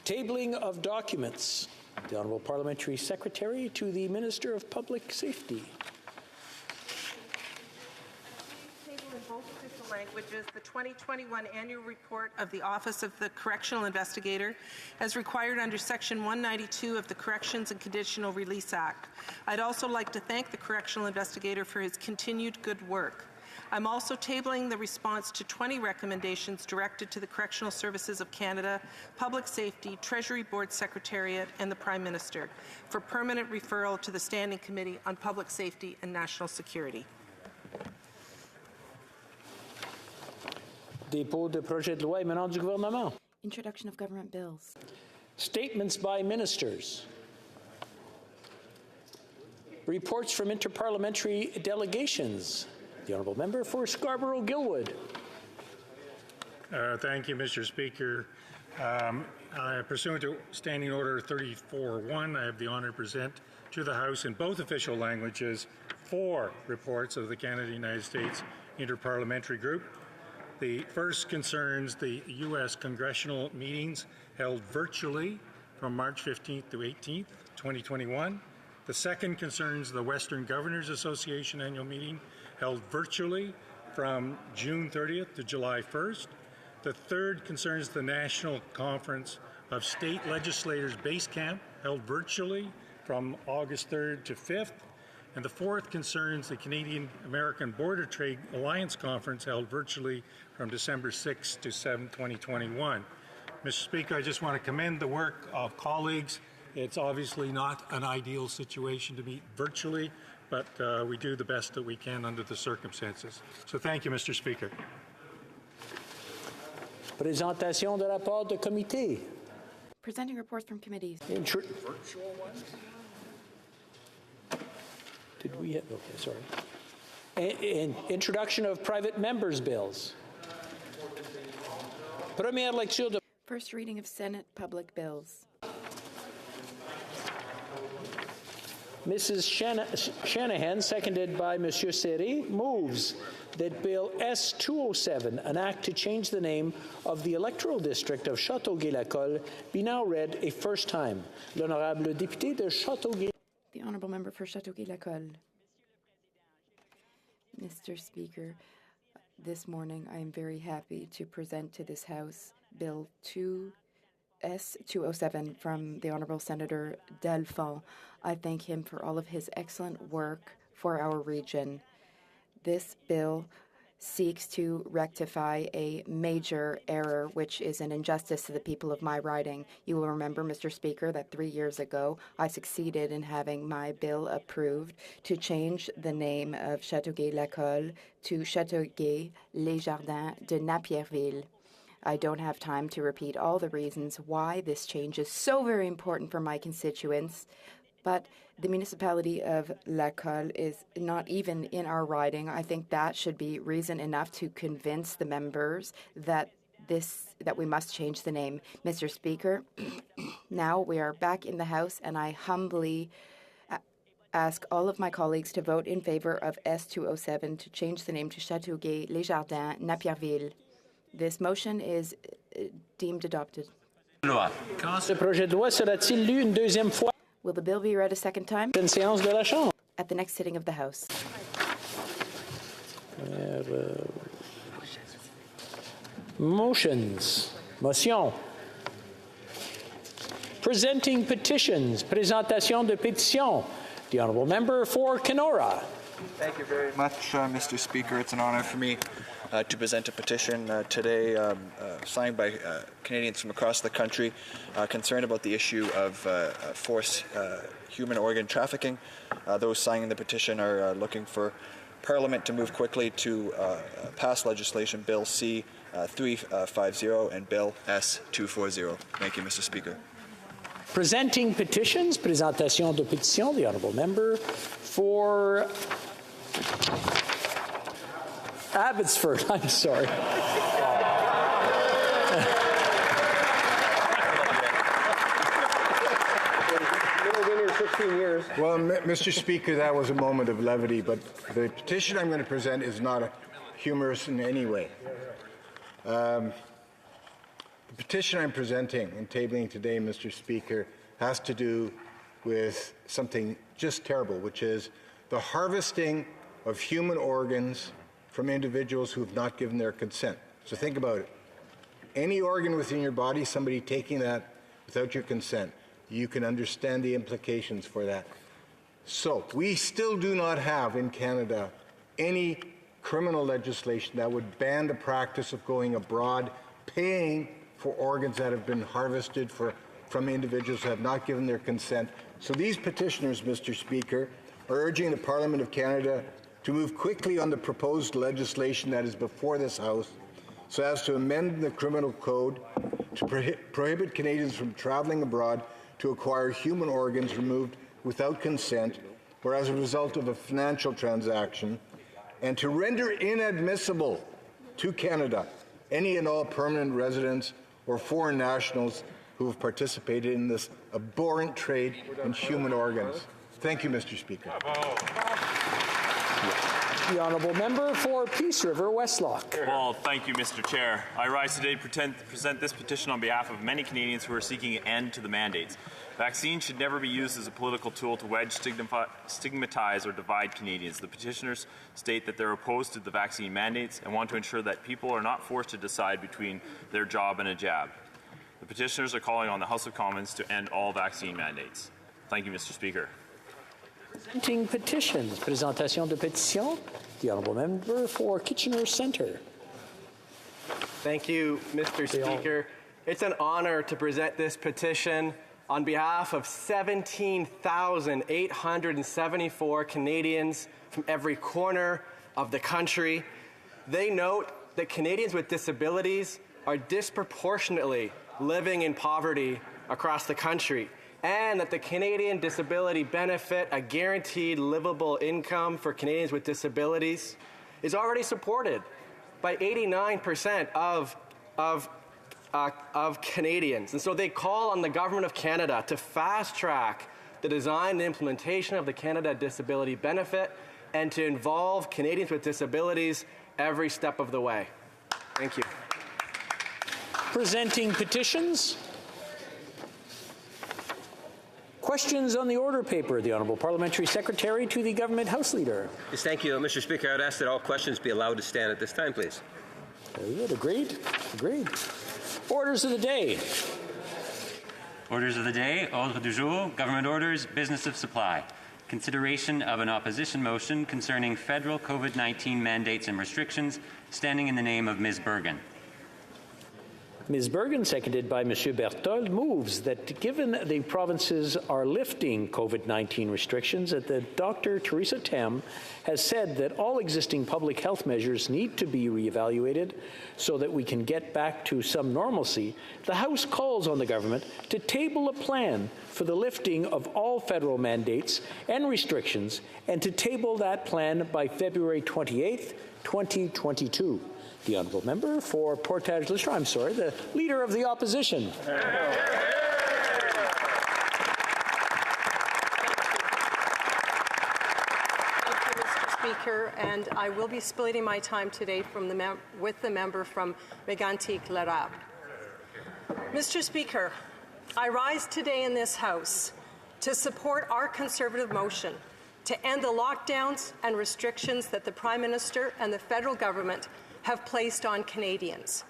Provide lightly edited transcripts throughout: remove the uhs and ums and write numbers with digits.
Tabling of documents. The Honourable Parliamentary Secretary to the Minister of Public Safety. Table in both official languages the 2021 annual report of the Office of the Correctional Investigator as required under Section 192 of the Corrections and Conditional Release Act. I'd also like to thank the Correctional Investigator for his continued good work. I'm also tabling the response to 20 recommendations directed to the Correctional Services of Canada, Public Safety, Treasury Board Secretariat, and the Prime Minister for permanent referral to the Standing Committee on Public Safety and National Security. Dépôt de projet de loi émanant du gouvernement. Introduction of government bills. Statements by ministers. Reports from interparliamentary delegations. The Honourable Member for Scarborough-Guildwood. Thank you, Mr. Speaker. Pursuant to Standing Order 34.1, I have the honour to present to the House in both official languages 4 reports of the Canada-United States Interparliamentary Group. The first concerns the U.S. congressional meetings held virtually from March 15th to 18th, 2021. The second concerns the Western Governors Association annual meeting held virtually from June 30th to July 1st. The third concerns the National Conference of State Legislators Base Camp held virtually from August 3rd to 5th. And the fourth concerns the Canadian-American Border Trade Alliance Conference held virtually from December 6th to 7th, 2021. Mr. Speaker, I just want to commend the work of colleagues. It's obviously not an ideal situation to meet virtually, but we do the best that we can under the circumstances. So thank you, Mr. Speaker. Présentation de rapport de comité. Presenting reports from committees. Virtual ones? Did we have, okay, sorry. Introduction of private members' bills. Première lecture de... First reading of Senate public bills. Mrs. Shanahan, seconded by Monsieur Seri, moves that Bill S-207, an act to change the name of the electoral district of Châteauguay-Lacolle, be now read a first time. L'honorable député de Châteauguay. The Honourable Member for Châteauguay-Lacolle. Mr. Speaker, this morning I am very happy to present to this House Bill S-207 from the Honourable Senator Dalphond. I thank him for all of his excellent work for our region. This bill seeks to rectify a major error, which is an injustice to the people of my riding. You will remember, Mr. Speaker, that 3 years ago I succeeded in having my bill approved to change the name of Châteauguay-Lacolle to Châteauguay-Les-Jardins de Napierville. I don't have time to repeat all the reasons why this change is so very important for my constituents, but the municipality of Lacolle is not even in our riding. I think that should be reason enough to convince the members that we must change the name. Mr. Speaker, now we are back in the House, and I humbly ask all of my colleagues to vote in favor of S-207 to change the name to Châteauguay-Les-Jardins, Napierville. This motion is deemed adopted. Ce projet de loi sera-t-il lu une deuxième fois? Will the bill be read a second time? Une séance de la Chambre. At the next sitting of the House. Motions. Motion. Presenting petitions. Présentation de pétitions. The Honourable Member for Kenora. Thank you very much, Mr. Speaker. It's an honour for me to present a petition today signed by Canadians from across the country concerned about the issue of forced human organ trafficking. Those signing the petition are looking for Parliament to move quickly to pass legislation, Bill C-350 and Bill S-240. Thank you, Mr. Speaker. Presenting petitions, présentation de pétitions, the Honourable Member for Abbotsford. I'm sorry. Well, Mr. Speaker, that was a moment of levity, but the petition I'm going to present is not humorous in any way. The petition I'm presenting and tabling today, Mr. Speaker, has to do with something just terrible, which is the harvesting of human organs from individuals who have not given their consent. So think about it. Any organ within your body, somebody taking that without your consent, you can understand the implications for that. So we still do not have in Canada any criminal legislation that would ban the practice of going abroad, paying for organs that have been harvested from individuals who have not given their consent. So these petitioners, Mr. Speaker, are urging the Parliament of Canada to move quickly on the proposed legislation that is before this House so as to amend the Criminal Code to prohibit Canadians from travelling abroad to acquire human organs removed without consent or as a result of a financial transaction, and to render inadmissible to Canada any and all permanent residents or foreign nationals who have participated in this abhorrent trade in human organs. Thank you, Mr. Speaker. The honourable member for Peace River Westlock. Well, thank you, Mr. Chair. I rise today to present this petition on behalf of many Canadians who are seeking an end to the mandates. Vaccines should never be used as a political tool to wedge, stigmatize, or divide Canadians. The petitioners state that they're opposed to the vaccine mandates and want to ensure that people are not forced to decide between their job and a jab. The petitioners are calling on the House of Commons to end all vaccine mandates. Thank you, Mr. Speaker. Presenting petitions. Présentation de pétition. The honourable member for Kitchener Centre. Thank you, Mr. Speaker. It's an honor to present this petition on behalf of 17,874 Canadians from every corner of the country. They note that Canadians with disabilities are disproportionately living in poverty across the country, and that the Canadian Disability Benefit, a guaranteed livable income for Canadians with disabilities, is already supported by 89% of Canadians. And so they call on the Government of Canada to fast-track the design and implementation of the Canada Disability Benefit and to involve Canadians with disabilities every step of the way. Thank you. Presenting petitions. Questions on the order paper. The Honourable Parliamentary Secretary to the Government House Leader. Yes, thank you, Mr. Speaker. I would ask that all questions be allowed to stand at this time, please. Very good. Agreed. Agreed. Orders of the day. Orders of the day. Ordre du jour. Government orders. Business of supply. Consideration of an opposition motion concerning federal COVID-19 mandates and restrictions, standing in the name of Ms. Bergen. Ms. Bergen, seconded by Monsieur Berthold, moves that given the provinces are lifting COVID-19 restrictions, that Dr. Theresa Tam has said that all existing public health measures need to be reevaluated so that we can get back to some normalcy. The House calls on the government to table a plan for the lifting of all federal mandates and restrictions and to table that plan by February 28th, 2022. The honourable member for Portage-Lachar, I'm sorry, the Leader of the Opposition. Thank you, Mr. Speaker, and I will be splitting my time today with the member from Mégantic-L'Arabe. Mr. Speaker, I rise today in this House to support our Conservative motion to end the lockdowns and restrictions that the Prime Minister and the federal government have placed on Canadians.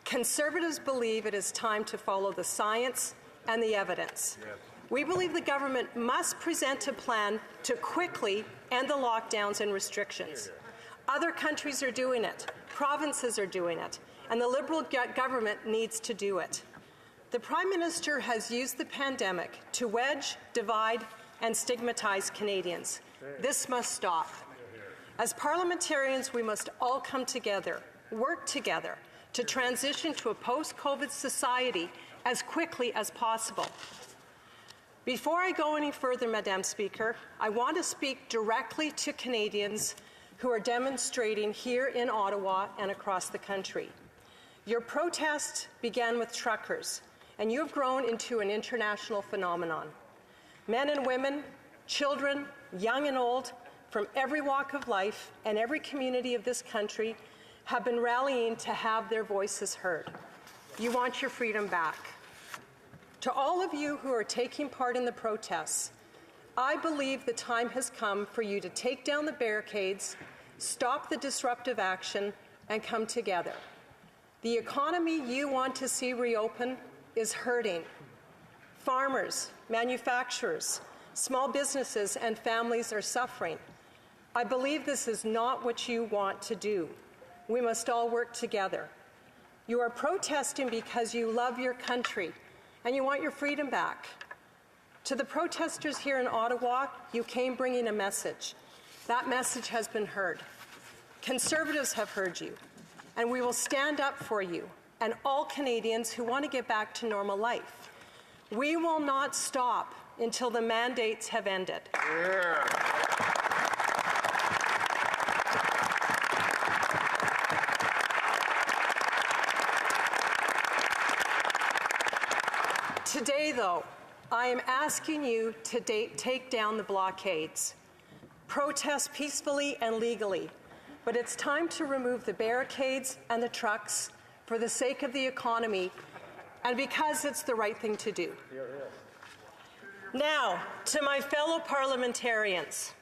Conservatives believe it is time to follow the science and the evidence. Yes. We believe the government must present a plan to quickly end the lockdowns and restrictions. Other countries are doing it, provinces are doing it, and the Liberal government needs to do it. The Prime Minister has used the pandemic to wedge, divide, and stigmatize Canadians. This must stop. As parliamentarians, we must all come together, work together to transition to a post-COVID society as quickly as possible. Before I go any further, Madam Speaker, I want to speak directly to Canadians who are demonstrating here in Ottawa and across the country. Your protest began with truckers, and you have grown into an international phenomenon. Men and women, children, young and old, from every walk of life and every community of this country have been rallying to have their voices heard. You want your freedom back. To all of you who are taking part in the protests, I believe the time has come for you to take down the barricades, stop the disruptive action, and come together. The economy you want to see reopen is hurting. Farmers, manufacturers, small businesses, and families are suffering. I believe this is not what you want to do. We must all work together. You are protesting because you love your country and you want your freedom back. To the protesters here in Ottawa, you came bringing a message. That message has been heard. Conservatives have heard you, and we will stand up for you and all Canadians who want to get back to normal life. We will not stop until the mandates have ended. Today, though, I am asking you to take down the blockades. Protest peacefully and legally, but it's time to remove the barricades and the trucks for the sake of the economy and because it's the right thing to do. Now, to my fellow parliamentarians,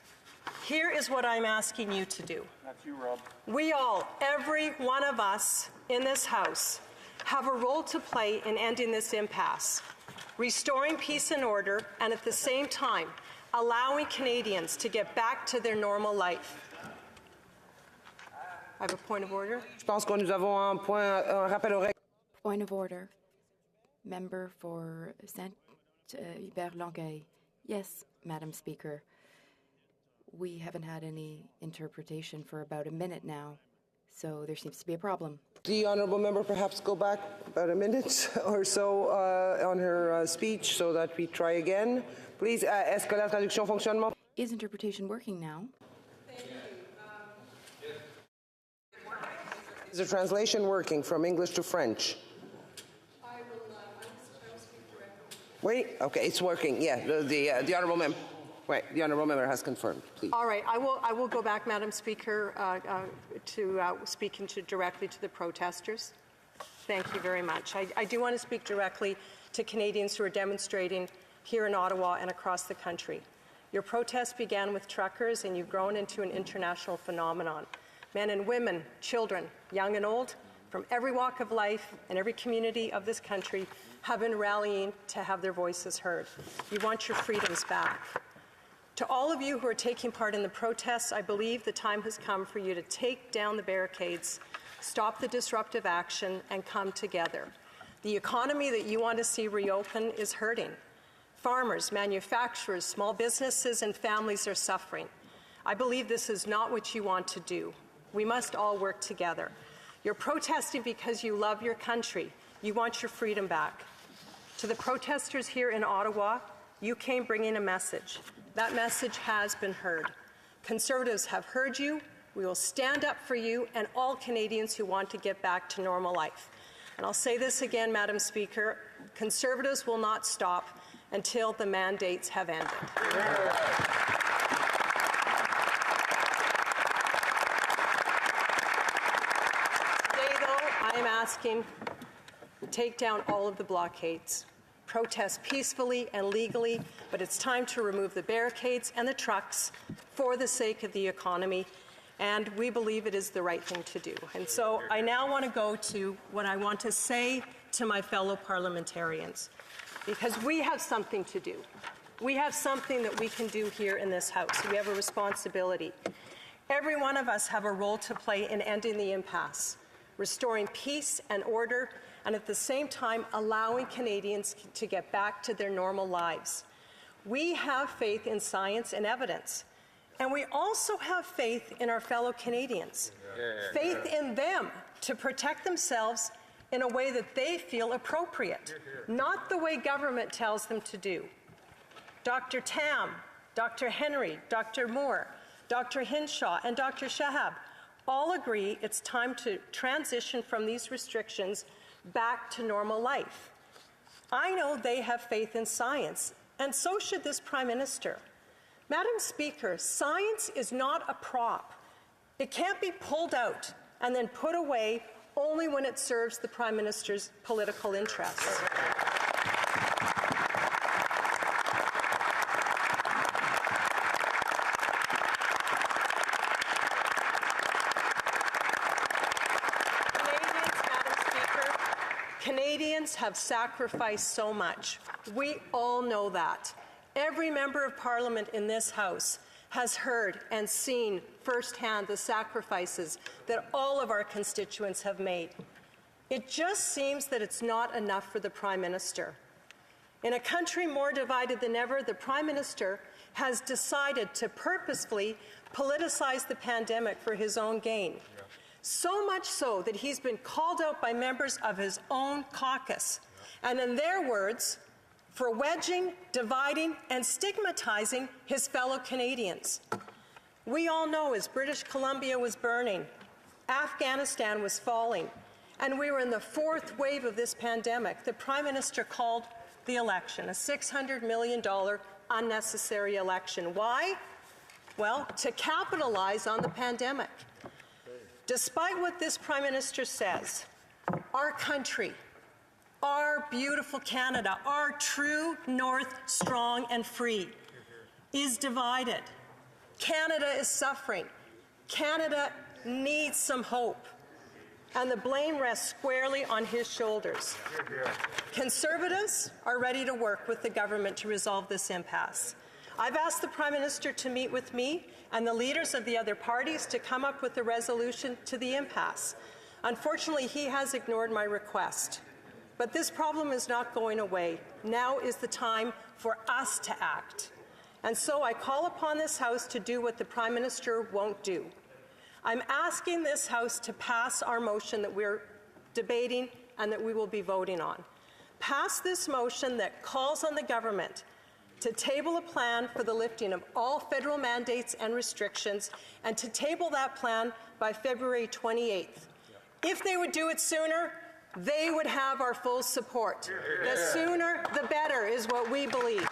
here is what I'm asking you to do. That's you, Rob. We all, every one of us in this House, have a role to play in ending this impasse, restoring peace and order, and at the same time, allowing Canadians to get back to their normal life. I have a point of order. Je pense que nous avons un rappel aux règles. Point of order. Member for Saint-Hubert-Longueuil. Yes, Madam Speaker. We haven't had any interpretation for about a minute now, so there seems to be a problem. The honourable member perhaps go back about a minute or so on her speech so that we try again. Please, est-ce que la traduction fonctionne? Is interpretation working now? Is the translation working from English to French? Wait, okay, it's working. Yeah, the honourable member. Right, the honourable member has confirmed. Please. All right, I will go back, Madam Speaker, to speaking directly to the protesters. Thank you very much. I do want to speak directly to Canadians who are demonstrating here in Ottawa and across the country. Your protest began with truckers, and you've grown into an international phenomenon. Men and women, children, young and old, from every walk of life and every community of this country have been rallying to have their voices heard. You want your freedoms back. To all of you who are taking part in the protests, I believe the time has come for you to take down the barricades, stop the disruptive action, and come together. The economy that you want to see reopen is hurting. Farmers, manufacturers, small businesses, and families are suffering. I believe this is not what you want to do. We must all work together. You're protesting because you love your country. You want your freedom back. To the protesters here in Ottawa, you came bringing a message. That message has been heard. Conservatives have heard you. We will stand up for you and all Canadians who want to get back to normal life. And I'll say this again, Madam Speaker, Conservatives will not stop until the mandates have ended. Today, though, I am asking to take down all of the blockades. Protest peacefully and legally, but it's time to remove the barricades and the trucks for the sake of the economy, and we believe it is the right thing to do. And so I now want to go to what I want to say to my fellow parliamentarians, because we have something to do. We have something that we can do here in this House. We have a responsibility. Every one of us have a role to play in ending the impasse, restoring peace and order, and at the same time allowing Canadians to get back to their normal lives. We have faith in science and evidence, and we also have faith in our fellow Canadians, faith in them to protect themselves in a way that they feel appropriate, not the way government tells them to do. Dr. Tam, Dr. Henry, Dr. Moore, Dr. Hinshaw, and Dr. Shahab all agree it's time to transition from these restrictions back to normal life. I know they have faith in science, and so should this Prime Minister. Madam Speaker, science is not a prop. It can't be pulled out and then put away only when it serves the Prime Minister's political interests. Canadians have sacrificed so much. We all know that. Every member of Parliament in this House has heard and seen firsthand the sacrifices that all of our constituents have made. It just seems that it's not enough for the Prime Minister. In a country more divided than ever, the Prime Minister has decided to purposefully politicize the pandemic for his own gain. So much so that he's been called out by members of his own caucus, and in their words, for wedging, dividing, and stigmatizing his fellow Canadians. We all know as British Columbia was burning, Afghanistan was falling, and we were in the fourth wave of this pandemic, the Prime Minister called the election a $600 million unnecessary election. Why? Well, to capitalize on the pandemic. Despite what this Prime Minister says, our country, our beautiful Canada, our true north, strong and free, is divided. Canada is suffering. Canada needs some hope. And the blame rests squarely on his shoulders. Conservatives are ready to work with the government to resolve this impasse. I've asked the Prime Minister to meet with me and the leaders of the other parties to come up with a resolution to the impasse. Unfortunately, he has ignored my request. But this problem is not going away. Now is the time for us to act. And so I call upon this House to do what the Prime Minister won't do. I'm asking this House to pass our motion that we're debating and that we will be voting on. Pass this motion that calls on the government to table a plan for the lifting of all federal mandates and restrictions, and to table that plan by February 28th. If they would do it sooner, they would have our full support. The sooner, the better is what we believe.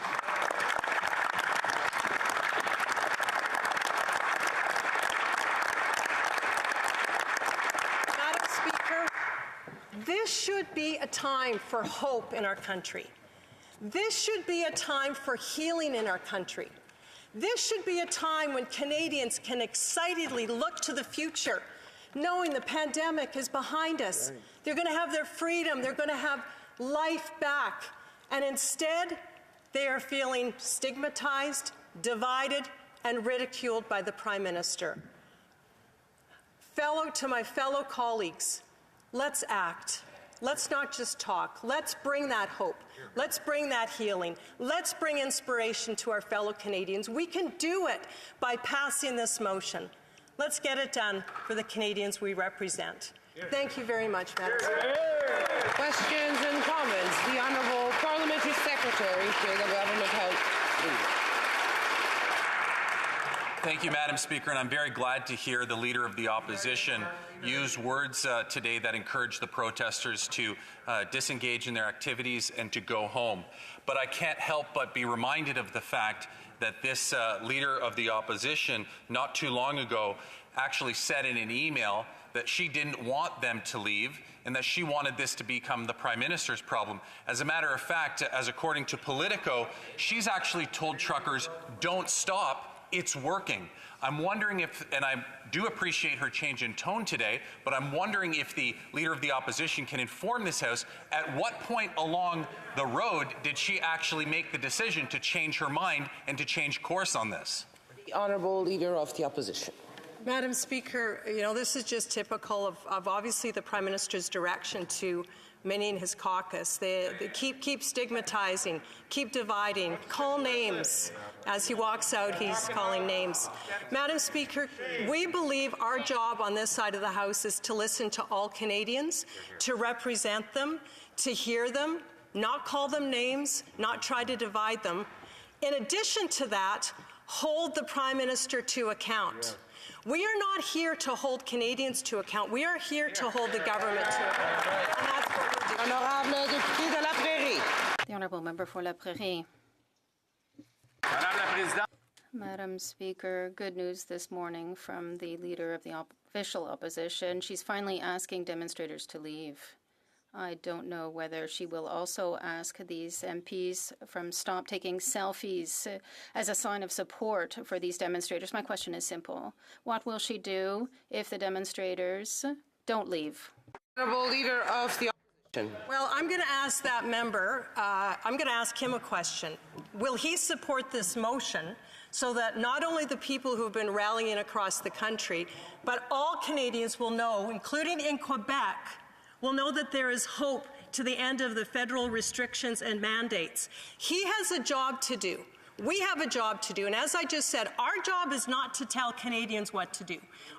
Madam Speaker, this should be a time for hope in our country. This should be a time for healing in our country. This should be a time when Canadians can excitedly look to the future, knowing the pandemic is behind us. They're going to have their freedom. They're going to have life back. And instead, they are feeling stigmatized, divided, and ridiculed by the Prime Minister. To my fellow colleagues, let's act. Let's not just talk. Let's bring that hope. Let's bring that healing. Let's bring inspiration to our fellow Canadians. We can do it by passing this motion. Let's get it done for the Canadians we represent. Thank you very much, Madam Speaker. Questions and comments. The Honourable Parliamentary Secretary to the Government House Leader. Thank you, Madam Speaker, and I'm very glad to hear the Leader of the Opposition use words today that encourage the protesters to disengage in their activities and to go home. But I can't help but be reminded of the fact that this Leader of the Opposition not too long ago actually said in an email that she didn't want them to leave and that she wanted this to become the Prime Minister's problem. As a matter of fact, as according to Politico, she's actually told truckers, don't stop. It's working. I'm wondering if, and I do appreciate her change in tone today, but I'm wondering if the Leader of the Opposition can inform this House at what point along the road did she actually make the decision to change her mind and to change course on this? The Honourable Leader of the Opposition. Madam Speaker, this is just typical of obviously the Prime Minister's direction to many in his caucus. They keep stigmatizing, keep dividing, call names. As he walks out, he's calling names. Madam Speaker, we believe our job on this side of the House is to listen to all Canadians, to represent them, to hear them, not call them names, not try to divide them. In addition to that, hold the Prime Minister to account. We are not here to hold Canadians to account. We are here to hold the government to account. And that's what we're doing. Honorable député de la Prairie. The Honourable Member for La Prairie. Madame la Présidente. Madam Speaker, good news this morning from the Leader of the official opposition. She's finally asking demonstrators to leave. I don't know whether she will also ask these MPs from stop taking selfies as a sign of support for these demonstrators. My question is simple. What will she do if the demonstrators don't leave? Honourable Leader of the Opposition. Well, I'm going to ask that member, I'm going to ask him a question. Will he support this motion so that not only the people who have been rallying across the country, but all Canadians will know, including in Quebec, will know that there is hope to the end of the federal restrictions and mandates. He has a job to do. We have a job to do. And as I just said, our job is not to tell Canadians what to do.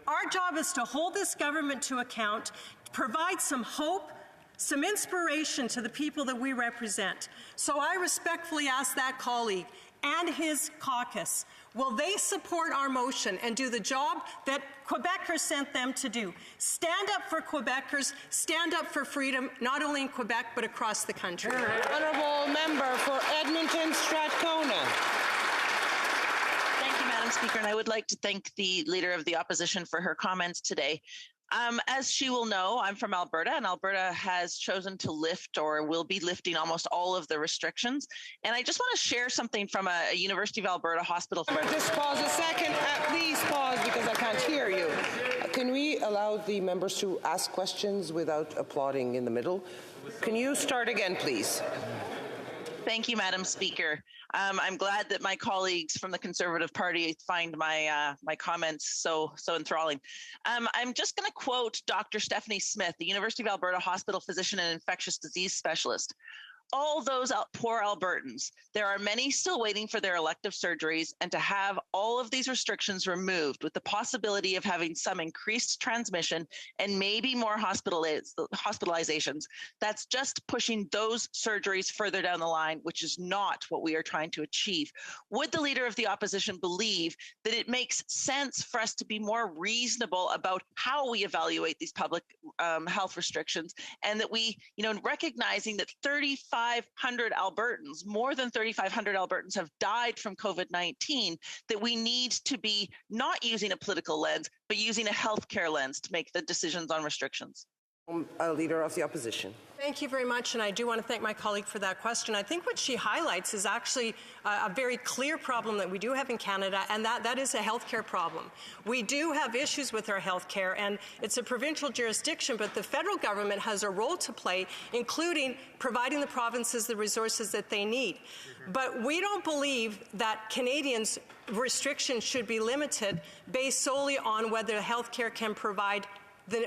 Our job is to hold this government to account, provide some hope, some inspiration to the people that we represent. So I respectfully ask that colleague and his caucus, will they support our motion and do the job that Quebecers sent them to do? Stand up for Quebecers, stand up for freedom, not only in Quebec, but across the country. Honourable member for Edmonton Strathcona. Thank you, Madam Speaker, and I would like to thank the Leader of the Opposition for her comments today. As she will know, I'm from Alberta, and Alberta has chosen to lift or will be lifting almost all of the restrictions. And I just want to share something from a University of Alberta hospital. Just pause a second. Please pause because I can't hear you. Can we allow the members to ask questions without applauding in the middle? Can you start again, please? Thank you, Madam Speaker. I'm glad that my colleagues from the Conservative Party find my comments so enthralling. I'm just going to quote Dr. Stephanie Smith, the University of Alberta hospital physician and infectious disease specialist. All those poor Albertans, there are many still waiting for their elective surgeries, and to have all of these restrictions removed with the possibility of having some increased transmission and maybe more hospitalizations, that's just pushing those surgeries further down the line, which is not what we are trying to achieve. Would the Leader of the Opposition believe that it makes sense for us to be more reasonable about how we evaluate these public health restrictions, and that we, recognizing that 3,500 Albertans, more than 3,500 Albertans have died from COVID-19, that we need to be not using a political lens, but using a healthcare lens to make the decisions on restrictions? Leader of the Opposition. Thank you very much, and I do want to thank my colleague for that question. I think what she highlights is actually a very clear problem that we do have in Canada, and that is a healthcare problem. We do have issues with our healthcare, and it's a provincial jurisdiction, but the federal government has a role to play, including providing the provinces the resources that they need. But we don't believe that Canadians' restrictions should be limited based solely on whether healthcare can provide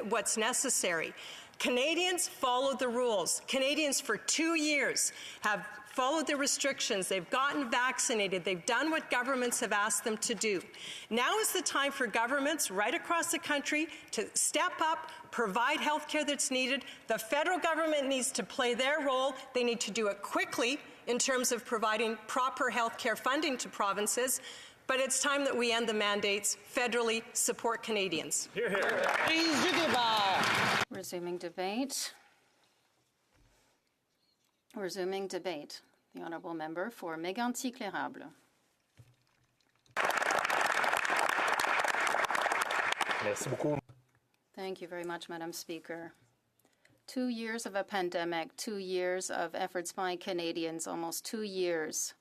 what's necessary. Canadians followed the rules. Canadians for 2 years have followed the restrictions. They've gotten vaccinated. They've done what governments have asked them to do. Now is the time for governments right across the country to step up, provide health care that's needed. The federal government needs to play their role. They need to do it quickly in terms of providing proper health care funding to provinces. But it's time that we end the mandates, federally support Canadians. Hear, hear. Resuming debate. Resuming debate. The Honourable Member for Mégantic-L'Érable. Thank you very much, Madam Speaker. 2 years of a pandemic, 2 years of efforts by Canadians, almost 2 years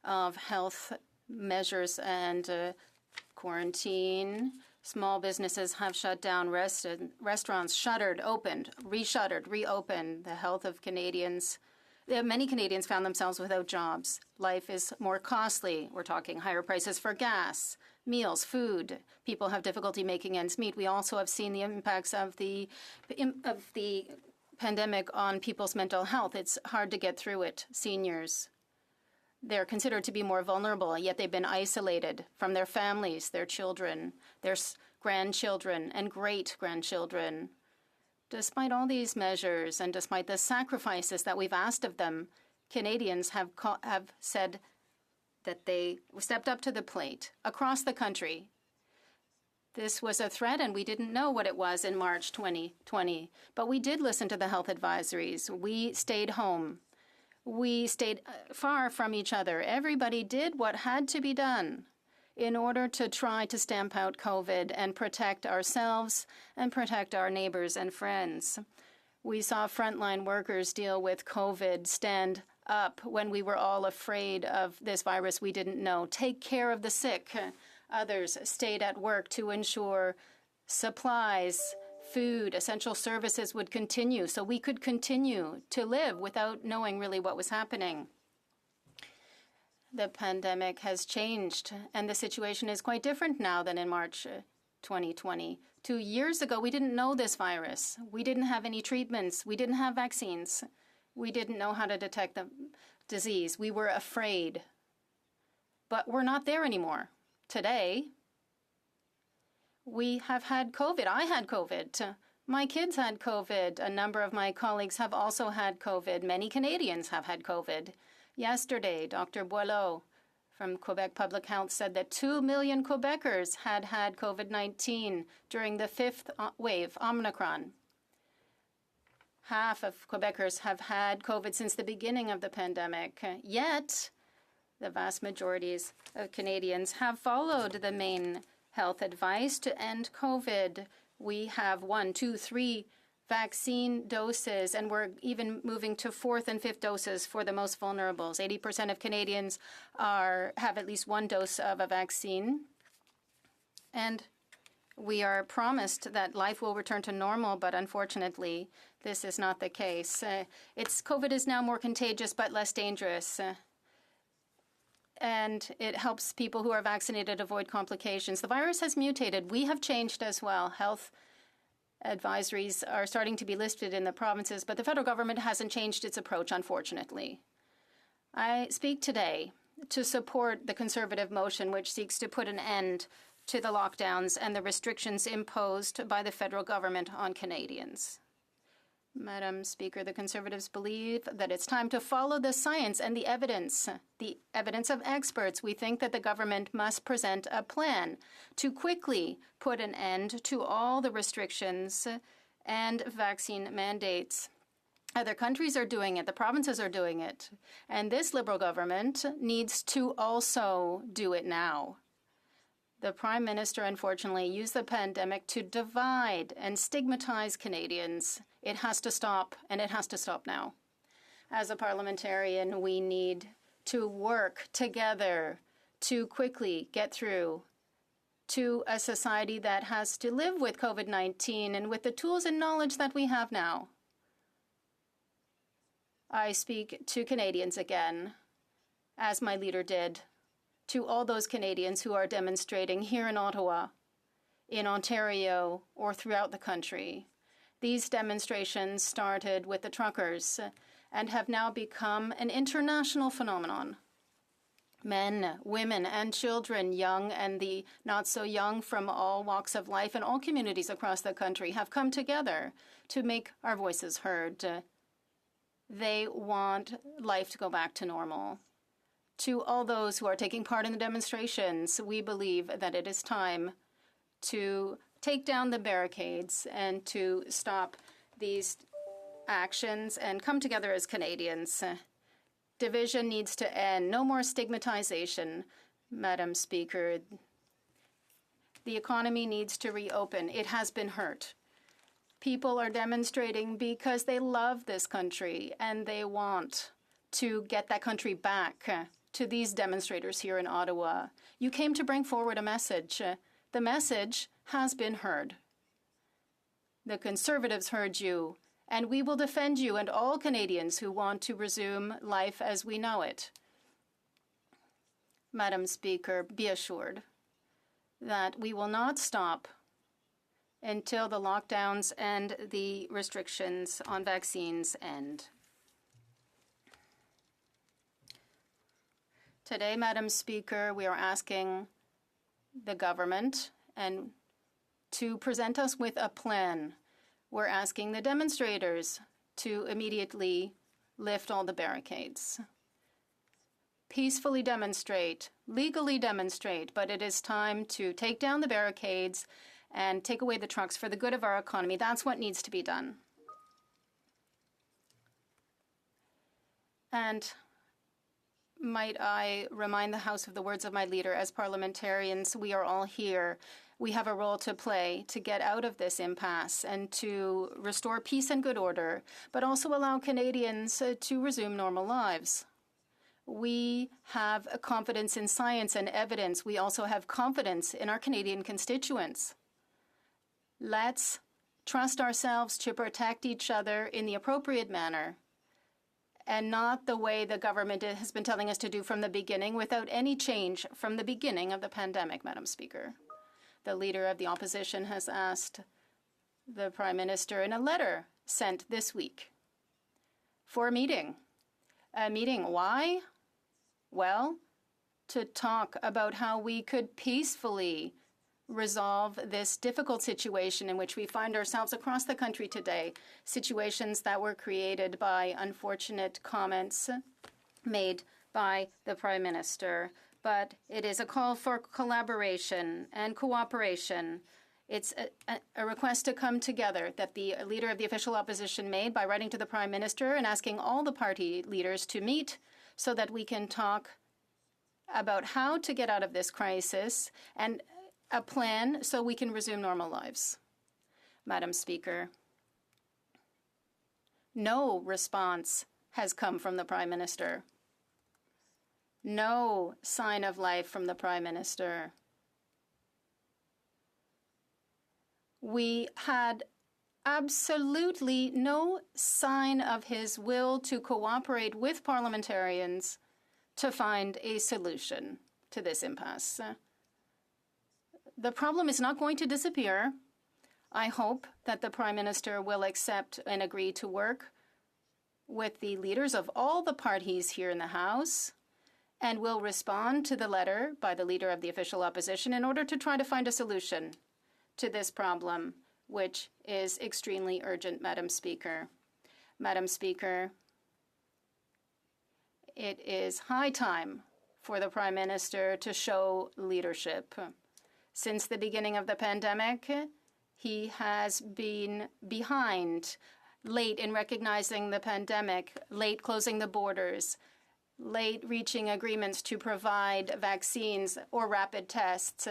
of health measures and quarantine. Small businesses have shut down, restaurants shuttered, opened, reshuttered, reopened. The health of Canadians, many Canadians found themselves without jobs. Life is more costly. We're talking higher prices for gas, meals, food. People have difficulty making ends meet. We also have seen the impacts of the pandemic on people's mental health. It's hard to get through it. Seniors, they're considered to be more vulnerable, yet they've been isolated from their families, their children, their grandchildren and great-grandchildren. Despite all these measures and despite the sacrifices that we've asked of them, Canadians have said that they stepped up to the plate across the country. This was a threat, and we didn't know what it was in March 2020. But we did listen to the health advisories. We stayed home. We stayed far from each other. Everybody did what had to be done. in order to try to stamp out COVID and protect ourselves and protect our neighbors and friends. We saw frontline workers deal with COVID, stand up when we were all afraid of this virus we didn't know, take care of the sick. Others stayed at work to ensure supplies, food, essential services would continue so we could continue to live without knowing really what was happening. The pandemic has changed, and the situation is quite different now than in March 2020. 2 years ago, we didn't know this virus. We didn't have any treatments. We didn't have vaccines. We didn't know how to detect the disease. We were afraid. But we're not there anymore. Today, we have had COVID. I had COVID. My kids had COVID. A number of my colleagues have also had COVID. Many Canadians have had COVID. Yesterday, Dr. Boileau from Quebec Public Health said that 2 million Quebecers had had COVID-19 during the fifth wave, Omicron. Half of Quebecers have had COVID since the beginning of the pandemic. Yet, the vast majorities of Canadians have followed the main health advice to end COVID. We have 1, 2, 3 vaccine doses, and we're even moving to 4th and 5th doses for the most vulnerable. 80% of Canadians have at least 1 dose of a vaccine. And we are promised that life will return to normal, but unfortunately, this is not the case. COVID is now more contagious but less dangerous. And it helps people who are vaccinated avoid complications. The virus has mutated. We have changed as well. Health advisories are starting to be listed in the provinces, but the federal government hasn't changed its approach, unfortunately. I speak today to support the Conservative motion, which seeks to put an end to the lockdowns and the restrictions imposed by the federal government on Canadians. Madam Speaker, the Conservatives believe that it's time to follow the science and the evidence of experts. We think that the government must present a plan to quickly put an end to all the restrictions and vaccine mandates. Other countries are doing it. The provinces are doing it. And this Liberal government needs to also do it now. The Prime Minister, unfortunately, used the pandemic to divide and stigmatize Canadians. It has to stop, and it has to stop now. As a parliamentarian, we need to work together to quickly get through to a society that has to live with COVID-19 and with the tools and knowledge that we have now. I speak to Canadians again, as my leader did, to all those Canadians who are demonstrating here in Ottawa, in Ontario, or throughout the country. These demonstrations started with the truckers and have now become an international phenomenon. Men, women, and children, young and the not so young, from all walks of life and all communities across the country have come together to make our voices heard. They want life to go back to normal. To all those who are taking part in the demonstrations, we believe that it is time to take down the barricades and to stop these actions and come together as Canadians. Division needs to end. No more stigmatization, Madam Speaker. The economy needs to reopen. It has been hurt. People are demonstrating because they love this country and they want to get that country back. To these demonstrators here in Ottawa, you came to bring forward a message. The message has been heard. The Conservatives heard you, and we will defend you and all Canadians who want to resume life as we know it. Madam Speaker, be assured that we will not stop until the lockdowns and the restrictions on vaccines end. Today, Madam Speaker, we are asking the government to present us with a plan. We're asking the demonstrators to immediately lift all the barricades. Peacefully demonstrate, legally demonstrate, but it is time to take down the barricades and take away the trucks for the good of our economy. That's what needs to be done. And might I remind the House of the words of my leader? As parliamentarians, we are all here. We have a role to play to get out of this impasse and to restore peace and good order, but also allow Canadians to resume normal lives. We have a confidence in science and evidence. We also have confidence in our Canadian constituents. Let's trust ourselves to protect each other in the appropriate manner and not the way the government has been telling us to do from the beginning, without any change from the beginning of the pandemic, Madam Speaker. The Leader of the Opposition has asked the Prime Minister in a letter sent this week for a meeting. A meeting, why? Well, to talk about how we could peacefully resolve this difficult situation in which we find ourselves across the country today, situations that were created by unfortunate comments made by the Prime Minister. But it is a call for collaboration and cooperation. It's a request to come together that the Leader of the Official Opposition made by writing to the Prime Minister and asking all the party leaders to meet so that we can talk about how to get out of this crisis and a plan so we can resume normal lives. Madam Speaker, no response has come from the Prime Minister. No sign of life from the Prime Minister. We had absolutely no sign of his will to cooperate with parliamentarians to find a solution to this impasse. The problem is not going to disappear. I hope that the Prime Minister will accept and agree to work with the leaders of all the parties here in the House and will respond to the letter by the Leader of the Official Opposition in order to try to find a solution to this problem, which is extremely urgent, Madam Speaker. Madam Speaker, it is high time for the Prime Minister to show leadership. Since the beginning of the pandemic, he has been behind, late in recognizing the pandemic, late closing the borders, late reaching agreements to provide vaccines or rapid tests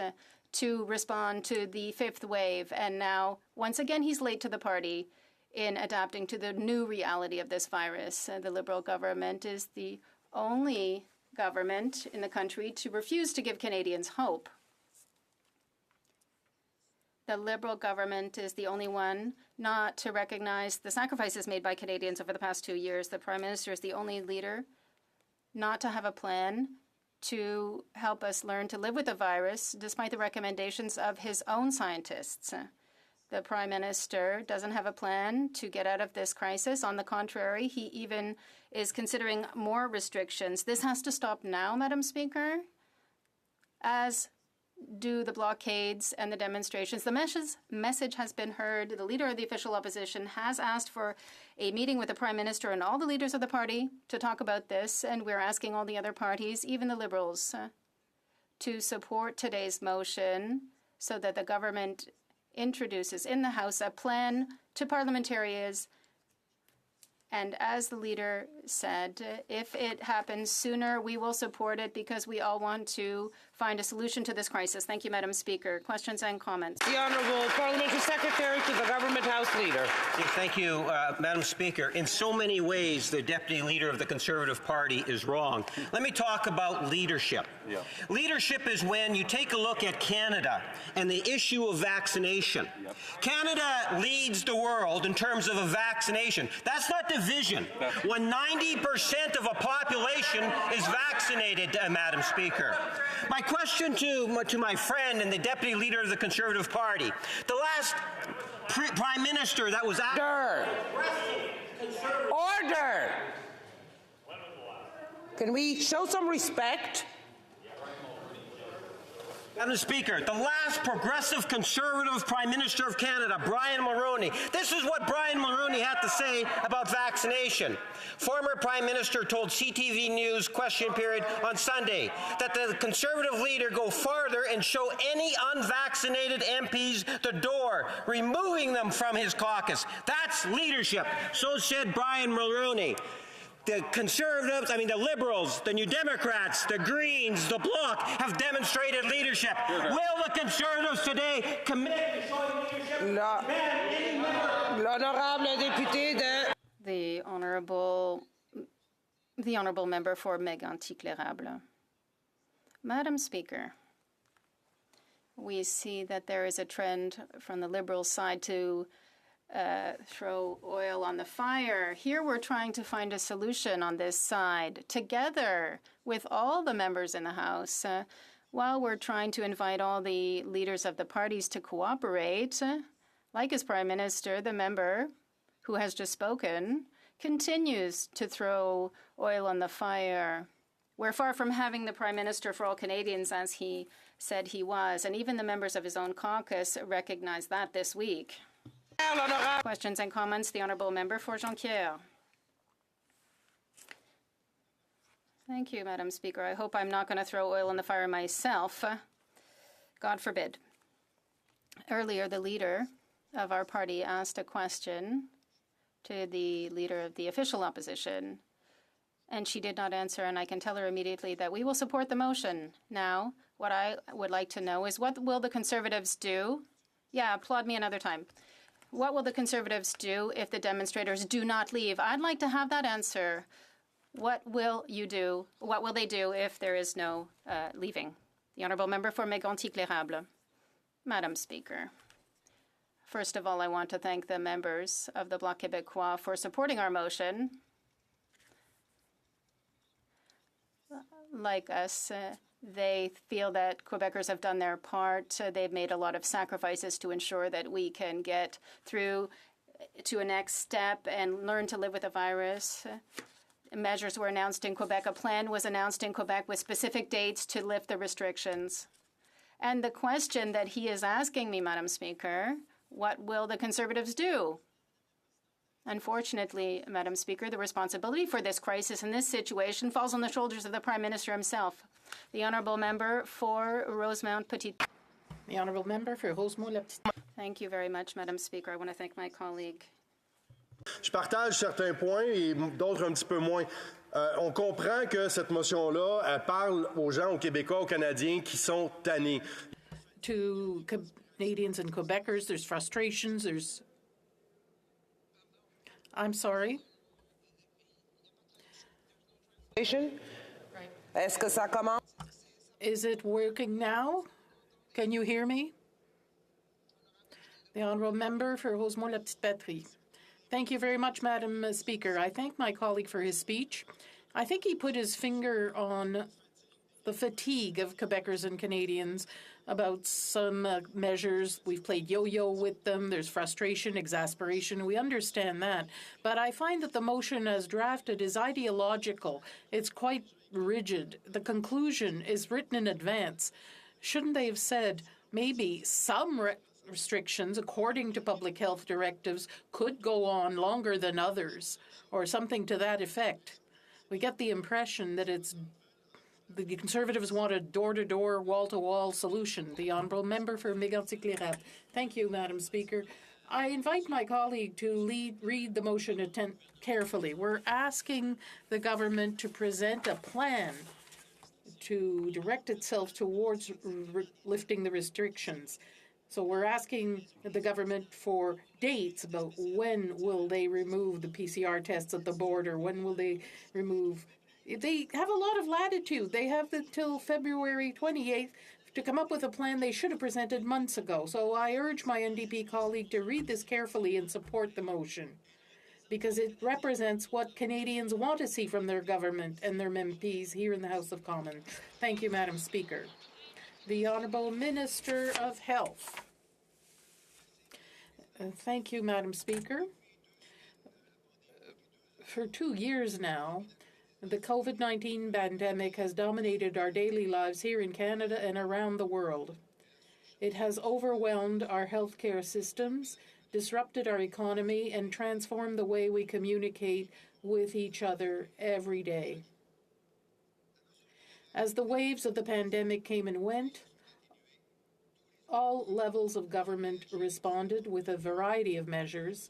to respond to the fifth wave. And now, once again, he's late to the party in adapting to the new reality of this virus. The Liberal government is the only government in the country to refuse to give Canadians hope. The Liberal government is the only one not to recognize the sacrifices made by Canadians over the past 2 years. The Prime Minister is the only leader not to have a plan to help us learn to live with the virus, despite the recommendations of his own scientists. The Prime Minister doesn't have a plan to get out of this crisis. On the contrary, he even is considering more restrictions. This has to stop now, Madam Speaker, as do the blockades and the demonstrations. The message has been heard. The Leader of the Official Opposition has asked for a meeting with the Prime Minister and all the leaders of the party to talk about this, and we're asking all the other parties, even the Liberals, to support today's motion so that the government introduces in the House a plan to parliamentarians. And as the Leader said, if it happens sooner, we will support it because we all want to find a solution to this crisis. Thank you, Madam Speaker. Questions and comments? The Honourable Parliamentary Secretary to the Government House Leader. Thank you, Madam Speaker. In so many ways, the Deputy Leader of the Conservative Party is wrong. Let me talk about leadership. Leadership is when you take a look at Canada and the issue of vaccination. Canada leads the world in terms of a vaccination. That's not division. When 90% of a population is vaccinated, Madam Speaker. My question to my friend and the Deputy Leader of the Conservative Party, the last Prime Minister that was... Order! Can we show some respect? Madam Speaker, the last progressive Conservative Prime Minister of Canada, Brian Mulroney. This is what Brian Mulroney had to say about vaccination. Former Prime Minister told CTV News Question Period on Sunday that the Conservative leader go farther and show any unvaccinated MPs the door, removing them from his caucus. That's leadership. So said Brian Mulroney. the Conservatives, the Liberals, the New Democrats, the Greens, the Bloc have demonstrated leadership. Will the Conservatives today commit to showing leadership? L'honorable député de... The honourable member for Mégantic-L'Érable. Madam Speaker, we see that there is a trend from the Liberal side to throw oil on the fire. Here we're trying to find a solution on this side, together with all the members in the House, while we're trying to invite all the leaders of the parties to cooperate. Like his Prime Minister, the member who has just spoken continues to throw oil on the fire. We're far from having the Prime Minister for all Canadians, as he said he was, and even the members of his own caucus recognized that this week. Questions and comments? The honourable member for Jonquière. Thank you, Madam Speaker. I hope I'm not going to throw oil on the fire myself. God forbid. Earlier, the leader of our party asked a question to the leader of the official opposition, and she did not answer, and I can tell her immediately that we will support the motion. Now, what I would like to know is, what will the Conservatives do? Yeah, applaud me another time. What will the Conservatives do if the demonstrators do not leave? I'd like to have that answer. What will you do? What will they do if there is no leaving? The honourable member for Mégantic-L'Érable. Madam Speaker, first of all, I want to thank the members of the Bloc Québécois for supporting our motion. Like us, they feel that Quebecers have done their part. They've made a lot of sacrifices to ensure that we can get through to a next step and learn to live with the virus. Measures were announced in Quebec. A plan was announced in Quebec with specific dates to lift the restrictions. And the question that he is asking me, Madam Speaker, what will the Conservatives do? Unfortunately, Madam Speaker, the responsibility for this crisis and this situation falls on the shoulders of the Prime Minister himself. The honourable member for Rosemount-Petite. The honourable member for Rosemont-le-Petit. Thank you very much, Madam Speaker. I want to thank my colleague. Je partage certains points et d'autres un petit peu moins. On comprend que cette motion-là, elle parle aux gens, aux Québécois, aux Canadiens qui sont tannés. To Canadians and Quebecers, there's frustrations, there's... I'm sorry. Est-ce que ça commence? Is it working now? Can you hear me? The honourable member for Rosemont-la-Petite-Patrie. Thank you very much, Madam Speaker. I thank my colleague for his speech. I think he put his finger on the fatigue of Quebecers and Canadians about some measures. We've played yo-yo with them. There's frustration, exasperation. We understand that. But I find that the motion as drafted is ideological. It's quite rigid. The conclusion is written in advance. Shouldn't they have said maybe some restrictions, according to public health directives, could go on longer than others, or something to that effect? We get the impression that it's the Conservatives want a door-to-door, wall-to-wall solution. The honourable member for Mégantic-L'Érable. Thank you, Madam Speaker. I invite my colleague to read the motion carefully. We're asking the government to present a plan to direct itself towards lifting the restrictions. So we're asking the government for dates about when will they remove the PCR tests at the border, when will they remove... They have a lot of latitude. They have until February 28th to come up with a plan they should have presented months ago. So I urge my NDP colleague to read this carefully and support the motion, because it represents what Canadians want to see from their government and their MPs here in the House of Commons. Thank you, Madam Speaker. The Honourable Minister of Health. Thank you, Madam Speaker. For 2 years now, the COVID-19 pandemic has dominated our daily lives here in Canada and around the world. It has overwhelmed our healthcare systems, disrupted our economy, and transformed the way we communicate with each other every day. As the waves of the pandemic came and went, all levels of government responded with a variety of measures,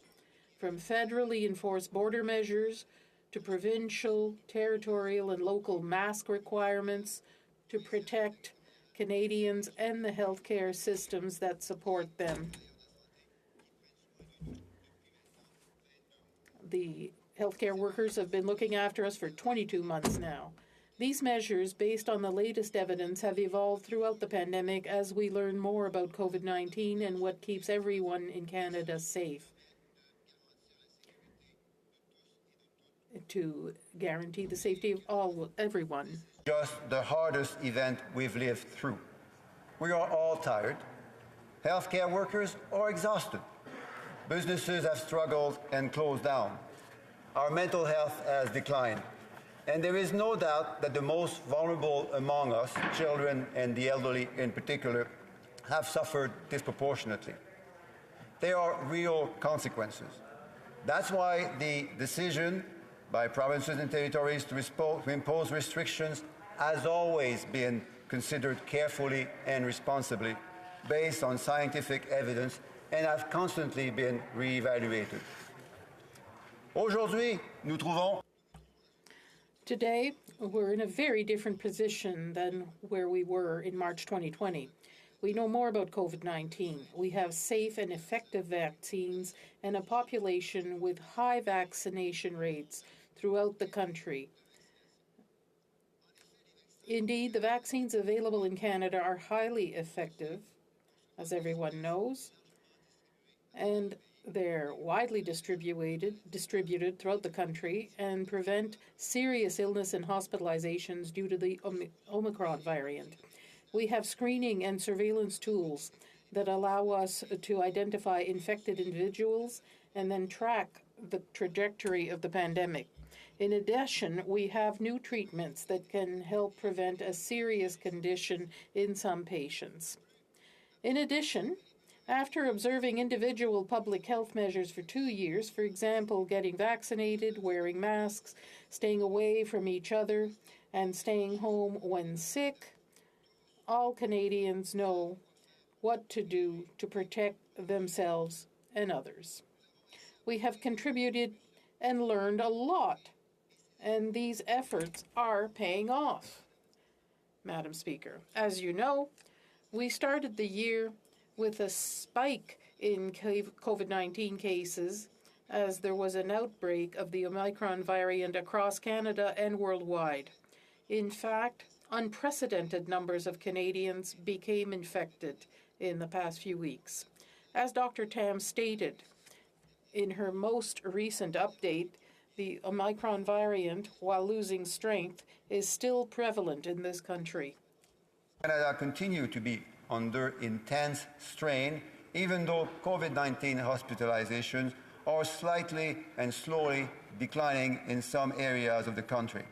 from federally enforced border measures to provincial, territorial, and local mask requirements to protect Canadians and the healthcare systems that support them. The healthcare workers have been looking after us for 22 months now. These measures, based on the latest evidence, have evolved throughout the pandemic as we learn more about COVID-19 and what keeps everyone in Canada safe. To guarantee the safety of everyone. Just the hardest event we've lived through. We are all tired. Healthcare workers are exhausted. Businesses have struggled and closed down. Our mental health has declined. And there is no doubt that the most vulnerable among us, children and the elderly in particular, have suffered disproportionately. There are real consequences. That's why the decision by provinces and territories to impose restrictions has always been considered carefully and responsibly, based on scientific evidence, and have constantly been reevaluated. Aujourd'hui, nous trouvons. Today, we're in a very different position than where we were in March 2020. We know more about COVID-19. We have safe and effective vaccines and a population with high vaccination rates throughout the country. Indeed, the vaccines available in Canada are highly effective, as everyone knows, and they're widely distributed throughout the country and prevent serious illness and hospitalizations due to the Omicron variant. We have screening and surveillance tools that allow us to identify infected individuals and then track the trajectory of the pandemic. In addition, we have new treatments that can help prevent a serious condition in some patients. In addition, after observing individual public health measures for 2 years, for example, getting vaccinated, wearing masks, staying away from each other, and staying home when sick, all Canadians know what to do to protect themselves and others. We have contributed and learned a lot, and these efforts are paying off. Madam Speaker, as you know, we started the year with a spike in COVID-19 cases as there was an outbreak of the Omicron variant across Canada and worldwide. In fact, unprecedented numbers of Canadians became infected in the past few weeks. As Dr. Tam stated in her most recent update, the Omicron variant, while losing strength, is still prevalent in this country. Canada continues to be under intense strain, even though COVID-19 hospitalizations are slightly and slowly declining in some areas of the country.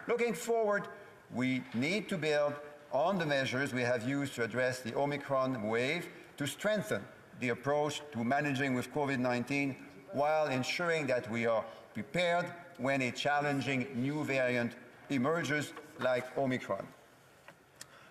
Looking forward, we need to build on the measures we have used to address the Omicron wave to strengthen the approach to managing with COVID-19 while ensuring that we are prepared when a challenging new variant emerges like Omicron.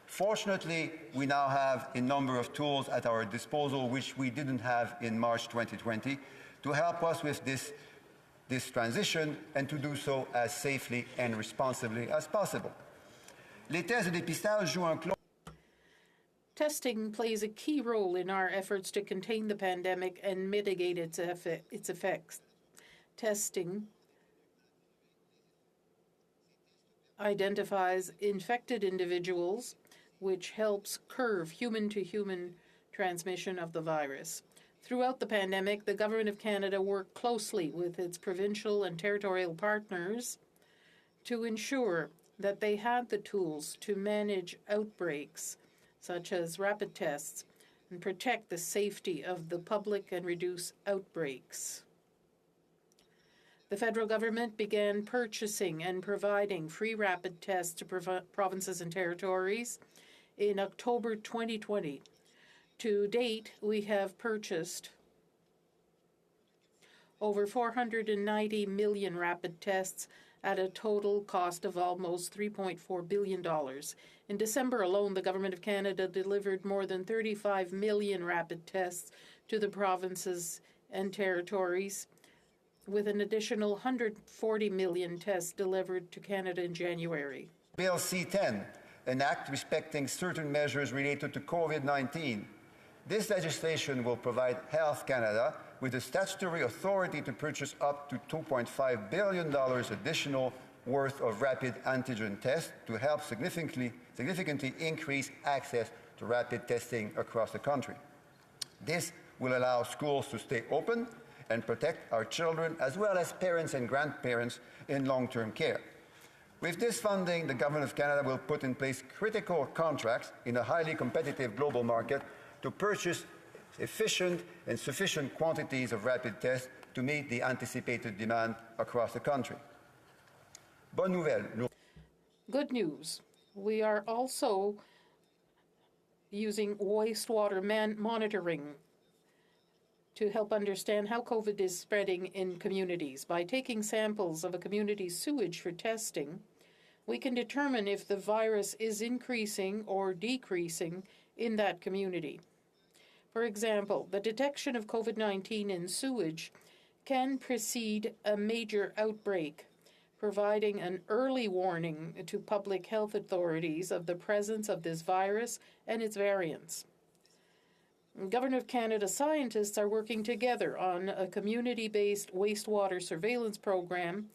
Fortunately, we now have a number of tools at our disposal which we didn't have in March 2020 to help us with this transition and to do so as safely and responsibly as possible. Les tests de dépistage jouent un clé. Testing plays a key role in our efforts to contain the pandemic and mitigate its effects. Testing identifies infected individuals, which helps curb human-to-human transmission of the virus. Throughout the pandemic, the Government of Canada worked closely with its provincial and territorial partners to ensure that they had the tools to manage outbreaks, such as rapid tests, and protect the safety of the public and reduce outbreaks. The federal government began purchasing and providing free rapid tests to provinces and territories in October 2020. To date, we have purchased over 490 million rapid tests at a total cost of almost $3.4 billion. In December alone, the Government of Canada delivered more than 35 million rapid tests to the provinces and territories, with an additional 140 million tests delivered to Canada in January. Bill C-10, an act respecting certain measures related to COVID-19. This legislation will provide Health Canada with the statutory authority to purchase up to $2.5 billion additional worth of rapid antigen tests to help significantly increase access to rapid testing across the country. This will allow schools to stay open and protect our children as well as parents and grandparents in long-term care. With this funding, the Government of Canada will put in place critical contracts in a highly competitive global market to purchase efficient and sufficient quantities of rapid tests to meet the anticipated demand across the country. Bonne nouvelle. Good news. We are also using wastewater monitoring to help understand how COVID is spreading in communities. By taking samples of a community's sewage for testing, we can determine if the virus is increasing or decreasing in that community. For example, the detection of COVID-19 in sewage can precede a major outbreak, providing an early warning to public health authorities of the presence of this virus and its variants. Government of Canada scientists are working together on a community-based wastewater surveillance program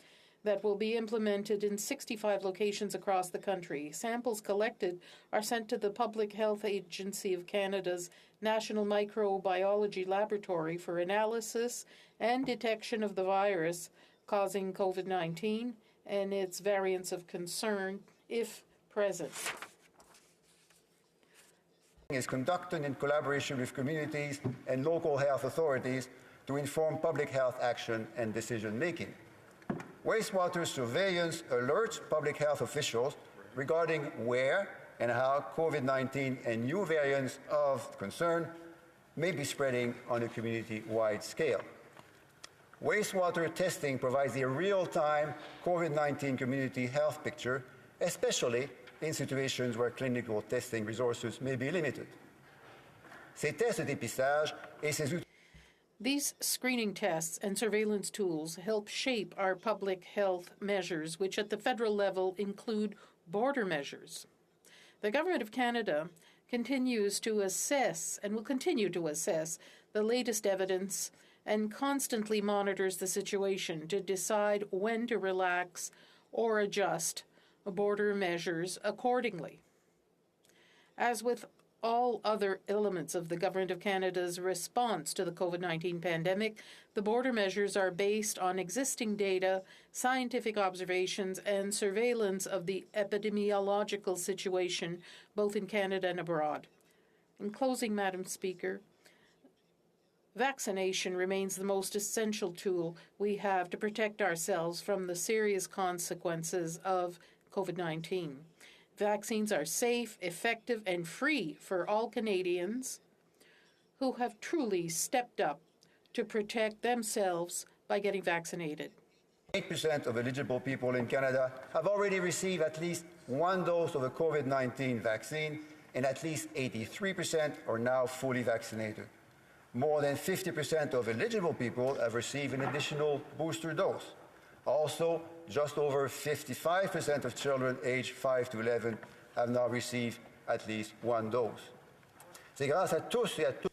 that will be implemented in 65 locations across the country. Samples collected are sent to the Public Health Agency of Canada's National Microbiology Laboratory for analysis and detection of the virus causing COVID-19 and its variants of concern, if present. Is conducted in collaboration with communities and local health authorities to inform public health action and decision-making. Wastewater surveillance alerts public health officials regarding where and how COVID-19 and new variants of concern may be spreading on a community-wide scale. Wastewater testing provides a real-time COVID-19 community health picture, especially in situations where clinical testing resources may be limited. Ces tests de dépistage et ces outils. These screening tests and surveillance tools help shape our public health measures, which at the federal level include border measures. The Government of Canada continues to assess and will continue to assess the latest evidence and constantly monitors the situation to decide when to relax or adjust border measures accordingly. As with all other elements of the Government of Canada's response to the COVID-19 pandemic, the border measures are based on existing data, scientific observations, and surveillance of the epidemiological situation, both in Canada and abroad. In closing, Madam Speaker, vaccination remains the most essential tool we have to protect ourselves from the serious consequences of COVID-19. Vaccines are safe, effective, and free for all Canadians who have truly stepped up to protect themselves by getting vaccinated. 8% of eligible people in Canada have already received at least one dose of a COVID-19 vaccine, and at least 83% are now fully vaccinated. More than 50% of eligible people have received an additional booster dose. Also, just over 55% of children aged 5 to 11 have now received at least one dose. C'est grâce à tous et à toutes.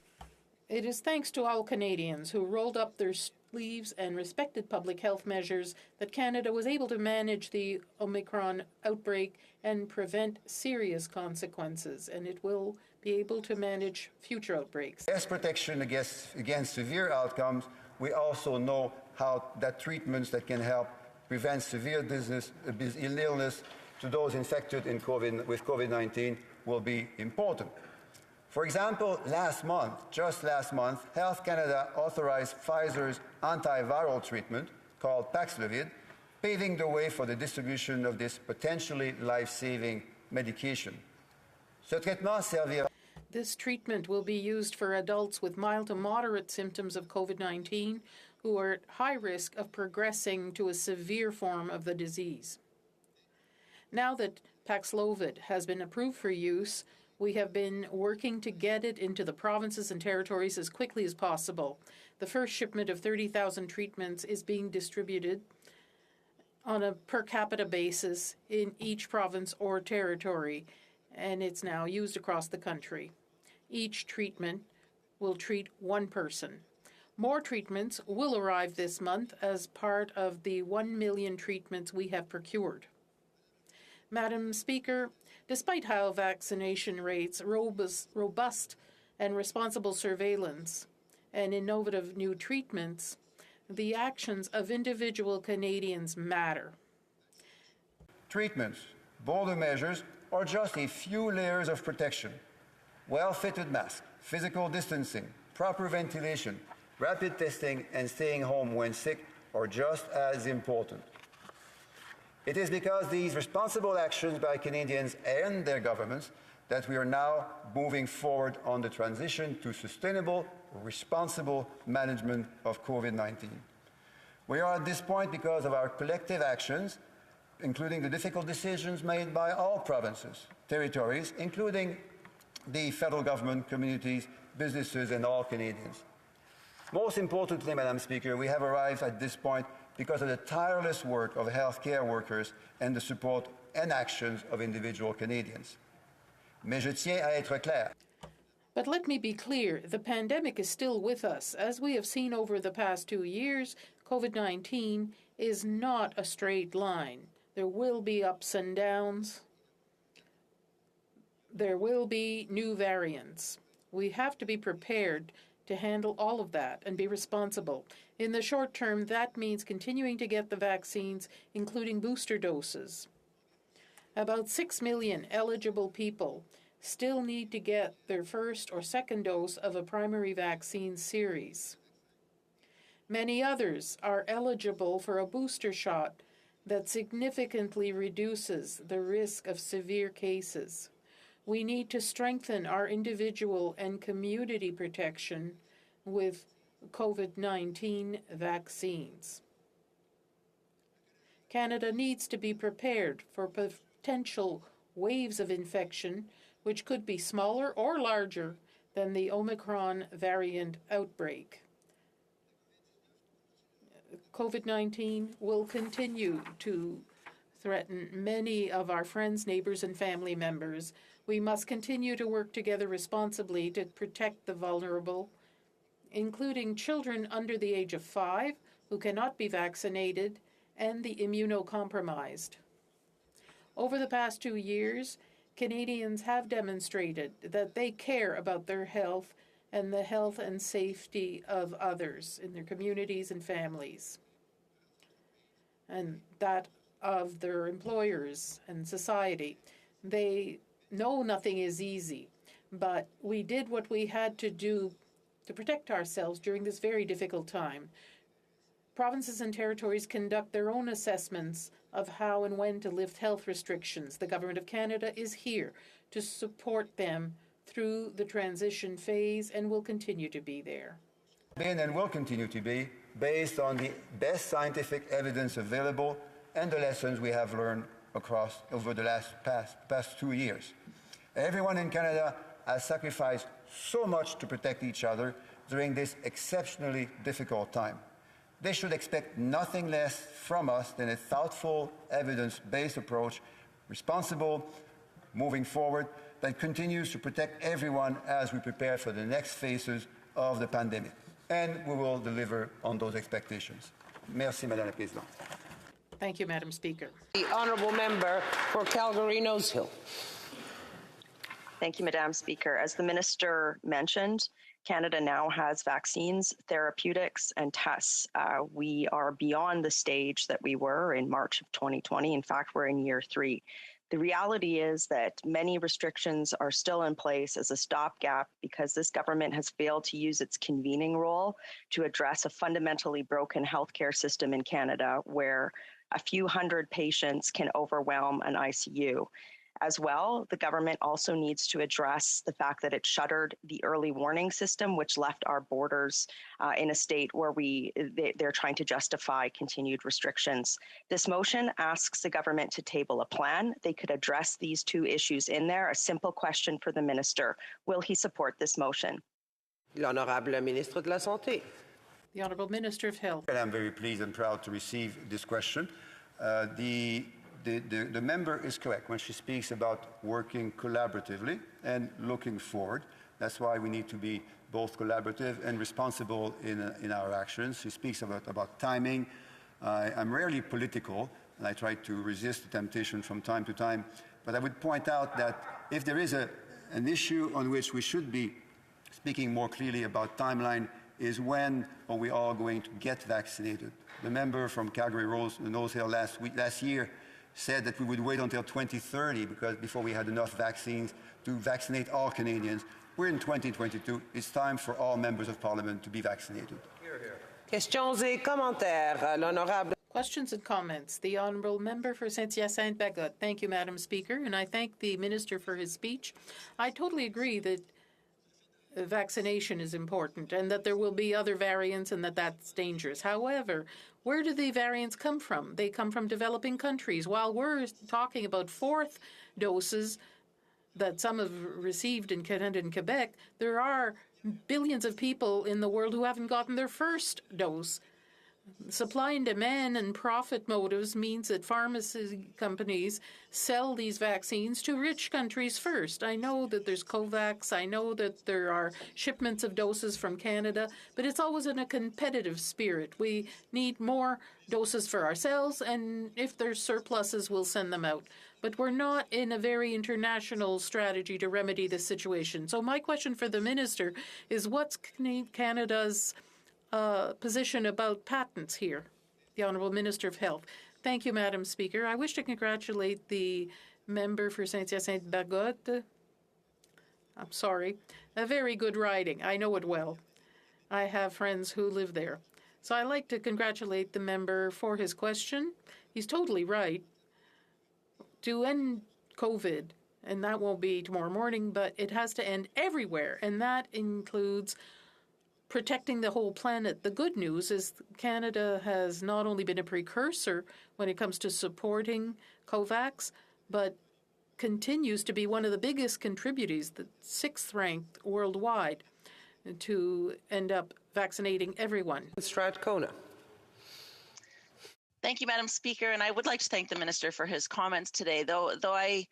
It is thanks to all Canadians who rolled up their sleeves and respected public health measures that Canada was able to manage the Omicron outbreak and prevent serious consequences, and it will be able to manage future outbreaks. As protection against severe outcomes, we also know how that treatments that can help prevent severe illness to those infected with COVID-19 will be important. For example, just last month, Health Canada authorized Pfizer's antiviral treatment called Paxlovid, paving the way for the distribution of this potentially life-saving medication. Ce traitement servira. This treatment will be used for adults with mild to moderate symptoms of COVID-19 who are at high risk of progressing to a severe form of the disease. Now that Paxlovid has been approved for use, We have been working to get it into the provinces and territories as quickly as possible. The first shipment of 30,000 treatments is being distributed on a per capita basis in each province or territory, and it's now used across the country. Each treatment will treat one person. More treatments will arrive this month as part of the 1 million treatments we have procured. Madam Speaker, despite high vaccination rates, robust and responsible surveillance, and innovative new treatments, the actions of individual Canadians matter. Treatments, bolder measures, or just a few layers of protection. Well-fitted masks, physical distancing, proper ventilation, rapid testing, and staying home when sick are just as important. It is because these responsible actions by Canadians and their governments that we are now moving forward on the transition to sustainable, responsible management of COVID-19. We are at this point because of our collective actions, including the difficult decisions made by all provinces, territories, including the federal government, communities, businesses, and all Canadians. Most importantly, Madam Speaker, we have arrived at this point because of the tireless work of healthcare workers and the support and actions of individual Canadians. Mais je tiens à être clair. But let me be clear, the pandemic is still with us. As we have seen over the past 2 years, COVID-19 is not a straight line. There will be ups and downs. There will be new variants. We have to be prepared to handle all of that and be responsible. In the short term, that means continuing to get the vaccines, including booster doses. About 6 million eligible people still need to get their first or second dose of a primary vaccine series. Many others are eligible for a booster shot that significantly reduces the risk of severe cases. We need to strengthen our individual and community protection with COVID-19 vaccines. Canada needs to be prepared for potential waves of infection, which could be smaller or larger than the Omicron variant outbreak. COVID-19 will continue to threaten many of our friends, neighbors, and family members. We must continue to work together responsibly to protect the vulnerable, including children under the age of 5 who cannot be vaccinated and the immunocompromised. Over the past 2 years, Canadians have demonstrated that they care about their health and the health and safety of others in their communities and families, and that of their employers and society. They know nothing is easy, but we did what we had to do to protect ourselves during this very difficult time. Provinces and territories conduct their own assessments of how and when to lift health restrictions. The Government of Canada is here to support them through the transition phase and will continue to be there. Been and will continue to be based on the best scientific evidence available and the lessons we have learned over the past 2 years. Everyone in Canada has sacrificed so much to protect each other during this exceptionally difficult time. They should expect nothing less from us than a thoughtful, evidence-based approach, responsible, moving forward, that continues to protect everyone as we prepare for the next phases of the pandemic. And we will deliver on those expectations. Merci, Madame la Présidente. Thank you, Madam Speaker. The honourable member for Calgary-Nose Hill. Thank you, Madam Speaker. As the Minister mentioned, Canada now has vaccines, therapeutics, and tests. We are beyond the stage that we were in March of 2020. In fact, we're in year 3. The reality is that many restrictions are still in place as a stopgap because this government has failed to use its convening role to address a fundamentally broken healthcare system in Canada where a few hundred patients can overwhelm an ICU. As well, the government also needs to address the fact that it shuttered the early warning system, which left our borders in a state where they're trying to justify continued restrictions. This motion asks the government to table a plan. They could address these two issues in there. A simple question for the minister. Will he support this motion? L'honorable ministre de la Santé. The Honourable Minister of Health. And I'm very pleased and proud to receive this question. The member is correct when she speaks about working collaboratively and looking forward. That's why we need to be both collaborative and responsible in our actions. She speaks about timing. I'm rarely political, and I try to resist the temptation from time to time. But I would point out that if there is an issue on which we should be speaking more clearly about timeline is when are we all going to get vaccinated. The member from Calgary Nose Hill last year said that we would wait until 2030 before we had enough vaccines to vaccinate all Canadians. We're in 2022. It's time for all members of Parliament to be vaccinated. Questions et commentaires. L'honorable. Questions and comments. The Honourable Member for Saint-Hyacinthe-Bagotte. Thank you, Madam Speaker, and I thank the Minister for his speech. I totally agree that vaccination is important and that there will be other variants and that that's dangerous. However, where do the variants come from? They come from developing countries. While we're talking about fourth doses that some have received in Canada and Quebec, there are billions of people in the world who haven't gotten their first dose. Supply and demand and profit motives means that pharmacy companies sell these vaccines to rich countries first. I know that there's COVAX. I know that there are shipments of doses from Canada, but it's always in a competitive spirit. We need more doses for ourselves, and if there's surpluses, we'll send them out. But we're not in a very international strategy to remedy this situation. So my question for the Minister is, what's Canada's position about patents here? The Honourable Minister of Health. Thank you, Madam Speaker. I wish to congratulate the member for Saint-Hyacinthe-Bagotte. I'm sorry. A very good riding. I know it well. I have friends who live there. So I'd like to congratulate the member for his question. He's totally right. To end COVID, and that won't be tomorrow morning, but it has to end everywhere, and that includes protecting the whole planet. The good news is Canada has not only been a precursor when it comes to supporting COVAX, but continues to be one of the biggest contributors, the 6th ranked worldwide, to end up vaccinating everyone. Strathcona. Thank you, Madam Speaker, and I would like to thank the Minister for his comments today, though I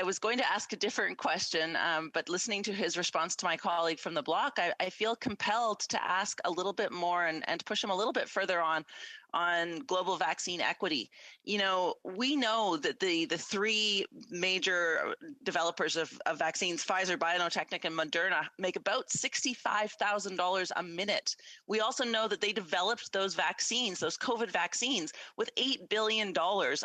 was going to ask a different question, but listening to his response to my colleague from the bloc, I feel compelled to ask a little bit more and push him a little bit further on global vaccine equity. You know, we know that the three major developers of vaccines, Pfizer, BioNTech, and Moderna, make about $65,000 a minute. We also know that they developed those vaccines, those COVID vaccines, with $8 billion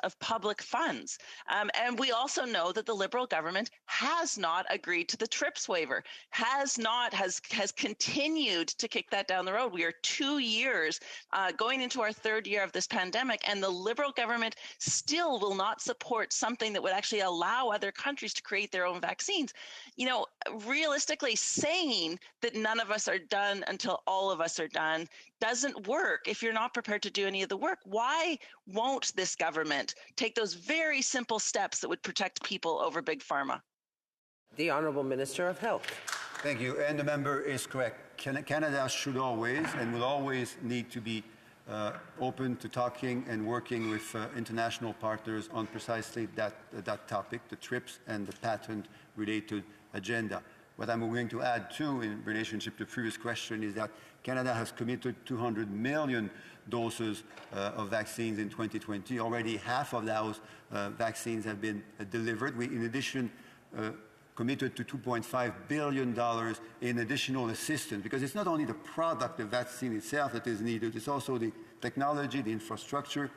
of public funds. And we also know that the Liberal government has not agreed to the TRIPS waiver, has continued to kick that down the road. We are 2 years going into our third year of this pandemic, and the Liberal government still will not support something that would actually allow other countries to create their own vaccines. You know, realistically, saying that none of us are done until all of us are done doesn't work if you're not prepared to do any of the work. Why won't this government take those very simple steps that would protect people over Big Pharma? The Honourable Minister of Health. Thank you. And the member is correct. Canada should always and will always need to be open to talking and working with international partners on precisely that topic, the TRIPS and the patent-related agenda. What I'm going to add, too, in relationship to the previous question, is that Canada has committed 200 million doses of vaccines in 2020. Already half of those vaccines have been delivered. We, in addition, committed to $2.5 billion in additional assistance, because it's not only the product, the vaccine itself that is needed, it's also the technology, the infrastructure,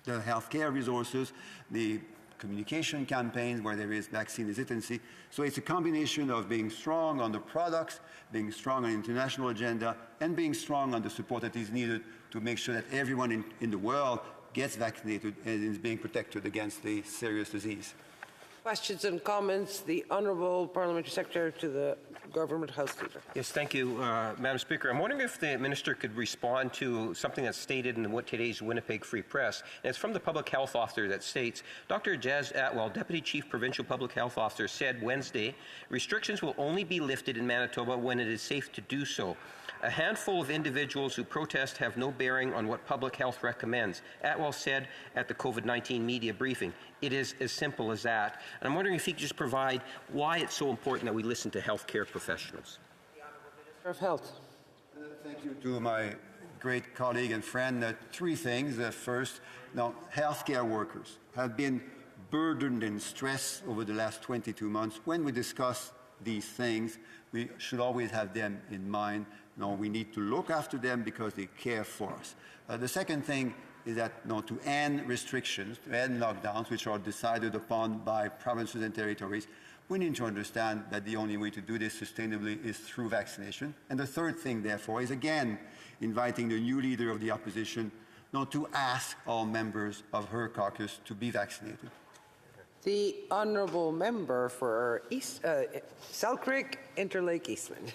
the healthcare resources, the communication campaigns where there is vaccine hesitancy. So it's a combination of being strong on the products, being strong on the international agenda, and being strong on the support that is needed to make sure that everyone in the world gets vaccinated and is being protected against the serious disease. Questions and comments. The Honourable Parliamentary Secretary to the Government House Leader. Yes, thank you, Madam Speaker. I'm wondering if the Minister could respond to something that's stated in today's Winnipeg Free Press. And it's from the Public Health Officer that states, Dr. Jazz Atwell, Deputy Chief Provincial Public Health Officer, said Wednesday, restrictions will only be lifted in Manitoba when it is safe to do so. A handful of individuals who protest have no bearing on what public health recommends. Atwell said at the COVID-19 media briefing, it is as simple as that. And I'm wondering if he could just provide why it's so important that we listen to healthcare professionals. Minister of Health. Thank you to my great colleague and friend. Three things. First, now, healthcare workers have been burdened and stressed over the last 22 months. When we discuss these things, we should always have them in mind. No, we need to look after them because they care for us. The second thing is that to end restrictions, to end lockdowns, which are decided upon by provinces and territories, we need to understand that the only way to do this sustainably is through vaccination. And the third thing, therefore, is again inviting the new leader of the opposition to ask all members of her caucus to be vaccinated. The Honourable Member for Selkirk, Interlake, Eastland.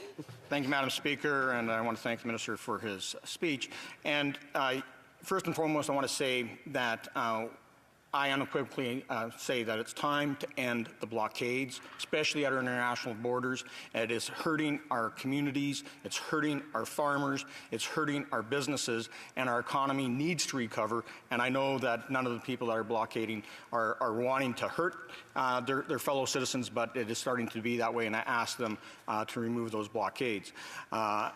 Thank you, Madam Speaker, and I want to thank the Minister for his speech. And first and foremost, I want to say that I unequivocally say that it's time to end the blockades, especially at our international borders. It is hurting our communities, it's hurting our farmers, it's hurting our businesses, and our economy needs to recover. And I know that none of the people that are blockading are wanting to hurt their fellow citizens, but it is starting to be that way, and I ask them to remove those blockades. I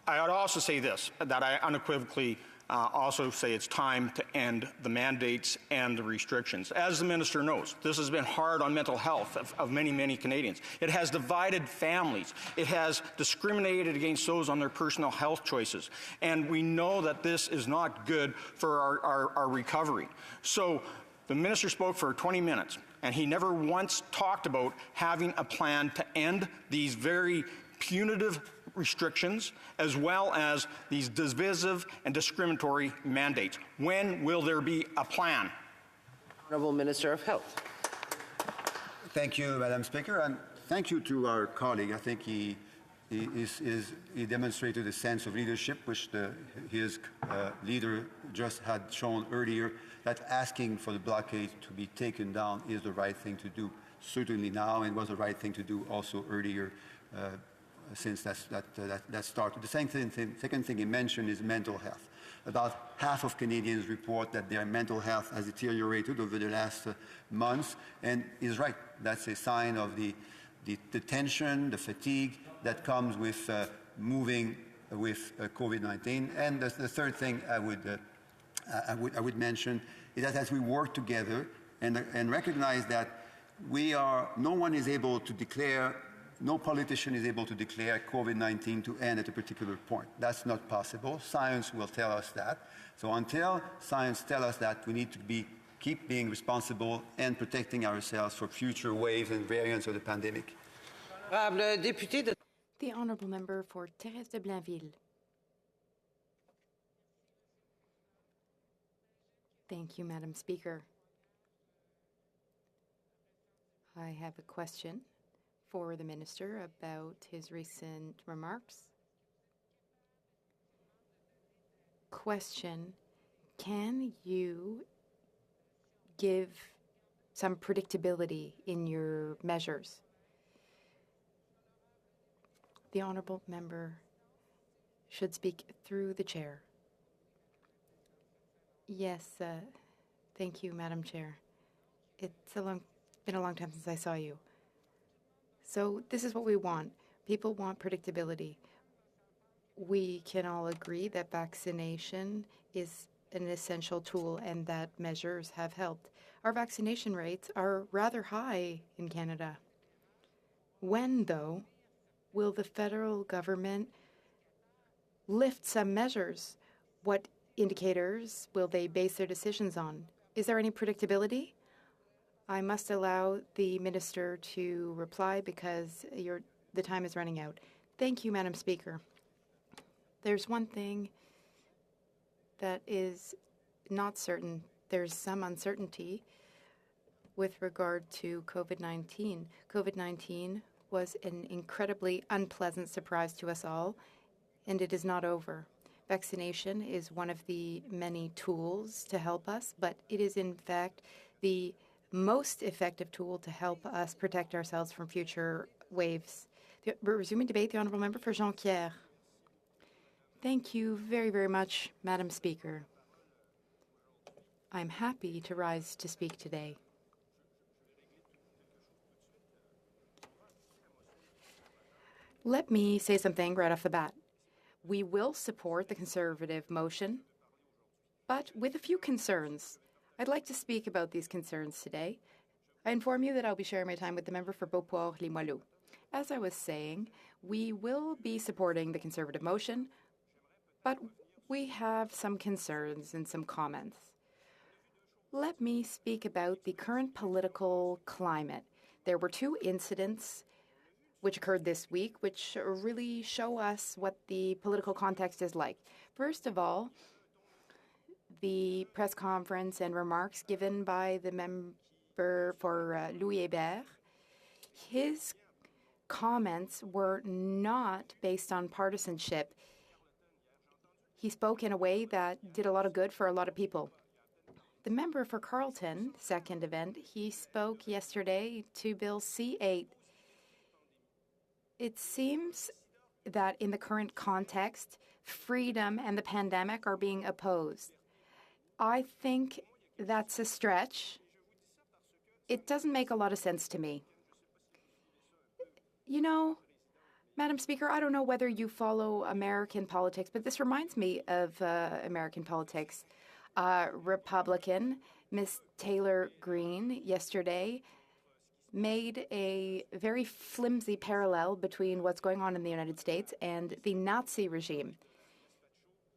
would also say this, that I unequivocally also say it's time to end the mandates and the restrictions. As the Minister knows, this has been hard on mental health of many, many Canadians. It has divided families. It has discriminated against those on their personal health choices. And we know that this is not good for our recovery. So the Minister spoke for 20 minutes, and he never once talked about having a plan to end these very punitive restrictions, as well as these divisive and discriminatory mandates. When will there be a plan? Honourable Minister of Health. Thank you, Madam Speaker, and thank you to our colleague. I think he demonstrated a sense of leadership, which his leader just had shown earlier, that asking for the blockade to be taken down is the right thing to do, certainly now, and was the right thing to do also earlier since that started. The second thing he mentioned is mental health. About half of Canadians report that their mental health has deteriorated over the last months, and he's right. That's a sign of the tension, the fatigue that comes with moving with COVID-19. And the third thing I would mention is that as we work together and recognize that no one is able to declare, no politician is able to declare COVID-19 to end at a particular point. That's not possible. Science will tell us that. So until science tells us that, we need to keep being responsible and protecting ourselves for future waves and variants of the pandemic. The Honourable Member for Thérèse de Blainville. Thank you, Madam Speaker. I have a question for the Minister about his recent remarks. Question, can you give some predictability in your measures? The Honourable Member should speak through the Chair. Yes, thank you, Madam Chair. It's been a long time since I saw you. So this is what we want. People want predictability. We can all agree that vaccination is an essential tool and that measures have helped. Our vaccination rates are rather high in Canada. When, though, will the federal government lift some measures? What indicators will they base their decisions on? Is there any predictability? I must allow the Minister to reply because the time is running out. Thank you, Madam Speaker. There's one thing that is not certain. There's some uncertainty with regard to COVID-19. COVID-19 was an incredibly unpleasant surprise to us all, and it is not over. Vaccination is one of the many tools to help us, but it is in fact the most effective tool to help us protect ourselves from future waves. We're resuming debate. The Honourable Member for Jonquière. Thank you very, very much, Madam Speaker. I'm happy to rise to speak today. Let me say something right off the bat. We will support the Conservative motion, but with a few concerns. I'd like to speak about these concerns today. I inform you that I'll be sharing my time with the member for Beauport-Limoilou. As I was saying, we will be supporting the Conservative motion, but we have some concerns and some comments. Let me speak about the current political climate. There were two incidents which occurred this week, which really show us what the political context is like. First of all, the press conference and remarks given by the member for Louis Hébert. His comments were not based on partisanship. He spoke in a way that did a lot of good for a lot of people. The member for Carleton, second event, he spoke yesterday to Bill C-8. It seems that in the current context, freedom and the pandemic are being opposed. I think that's a stretch. It doesn't make a lot of sense to me. You know, Madam Speaker, I don't know whether you follow American politics, but this reminds me of American politics. Republican Miss Taylor Greene yesterday made a very flimsy parallel between what's going on in the United States and the Nazi regime.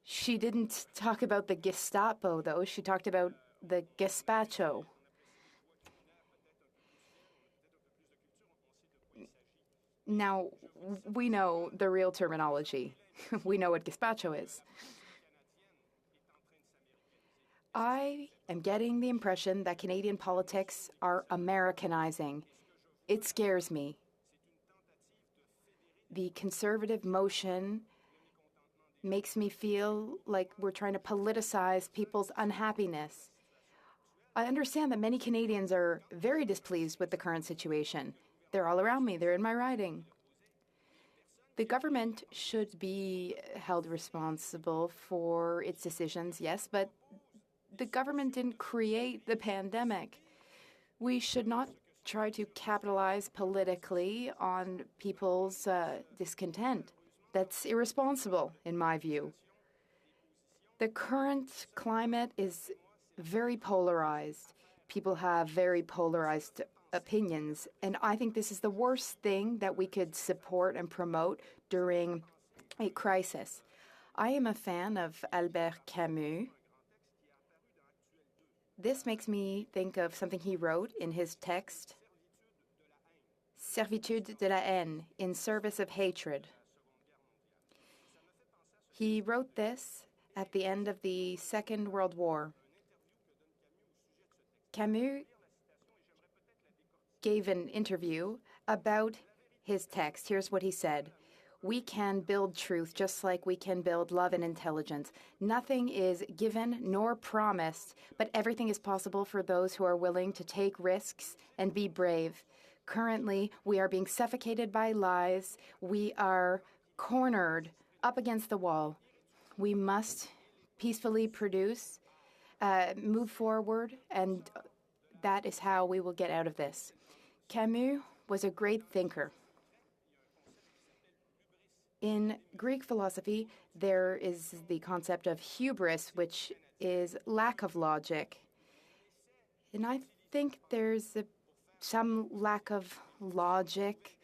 She didn't talk about the Gestapo, though. She talked about the Gazpacho. Now, we know the real terminology. We know what Gazpacho is. I am getting the impression that Canadian politics are Americanizing. It scares me. The Conservative motion makes me feel like we're trying to politicize people's unhappiness. I understand that many Canadians are very displeased with the current situation. They're all around me. They're in my riding. The government should be held responsible for its decisions, yes, but the government didn't create the pandemic. We should not try to capitalize politically on people's discontent. That's irresponsible, in my view. The current climate is very polarized. People have very polarized opinions, and I think this is the worst thing that we could support and promote during a crisis. I am a fan of Albert Camus. This makes me think of something he wrote in his text, Servitude de la haine, in service of hatred. He wrote this at the end of the Second World War. Camus gave an interview about his text. Here's what he said. We can build truth just like we can build love and intelligence. Nothing is given nor promised, but everything is possible for those who are willing to take risks and be brave. Currently, we are being suffocated by lies. We are cornered up against the wall. We must peacefully move forward, and that is how we will get out of this. Camus was a great thinker. In Greek philosophy, there is the concept of hubris, which is lack of logic. And I think there's some lack of logic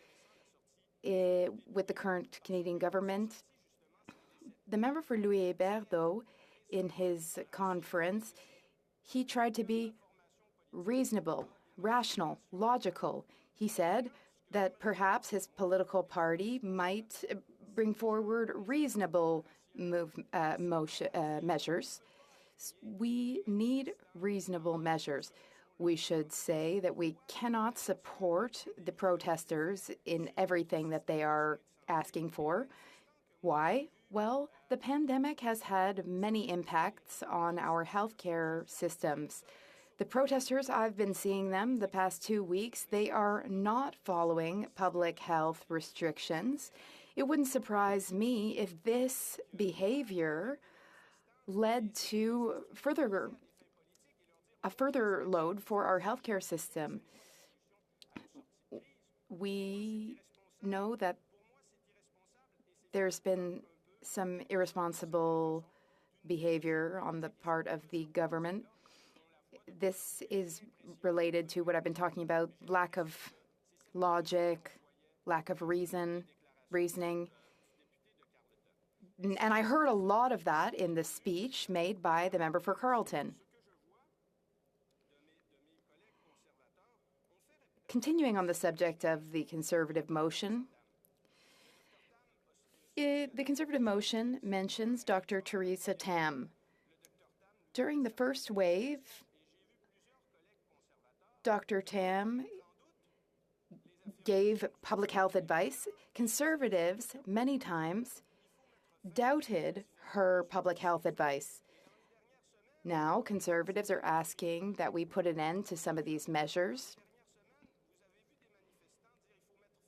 with the current Canadian government. The member for Louis Hébert, though, in his conference, he tried to be reasonable, rational, logical. He said that perhaps his political party might bring forward reasonable measures. We need reasonable measures. We should say that we cannot support the protesters in everything that they are asking for. Why? Well, the pandemic has had many impacts on our healthcare systems. The protesters, I've been seeing them the past 2 weeks, they are not following public health restrictions. It wouldn't surprise me if this behavior led to a further load for our healthcare system. We know that there's been some irresponsible behavior on the part of the government. This is related to what I've been talking about, lack of logic, lack of reasoning. And I heard a lot of that in the speech made by the member for Carleton. Continuing on the subject of the Conservative motion, the Conservative motion mentions Dr. Theresa Tam. During the first wave, Dr. Tam gave public health advice. Conservatives, many times, doubted her public health advice. Now, Conservatives are asking that we put an end to some of these measures.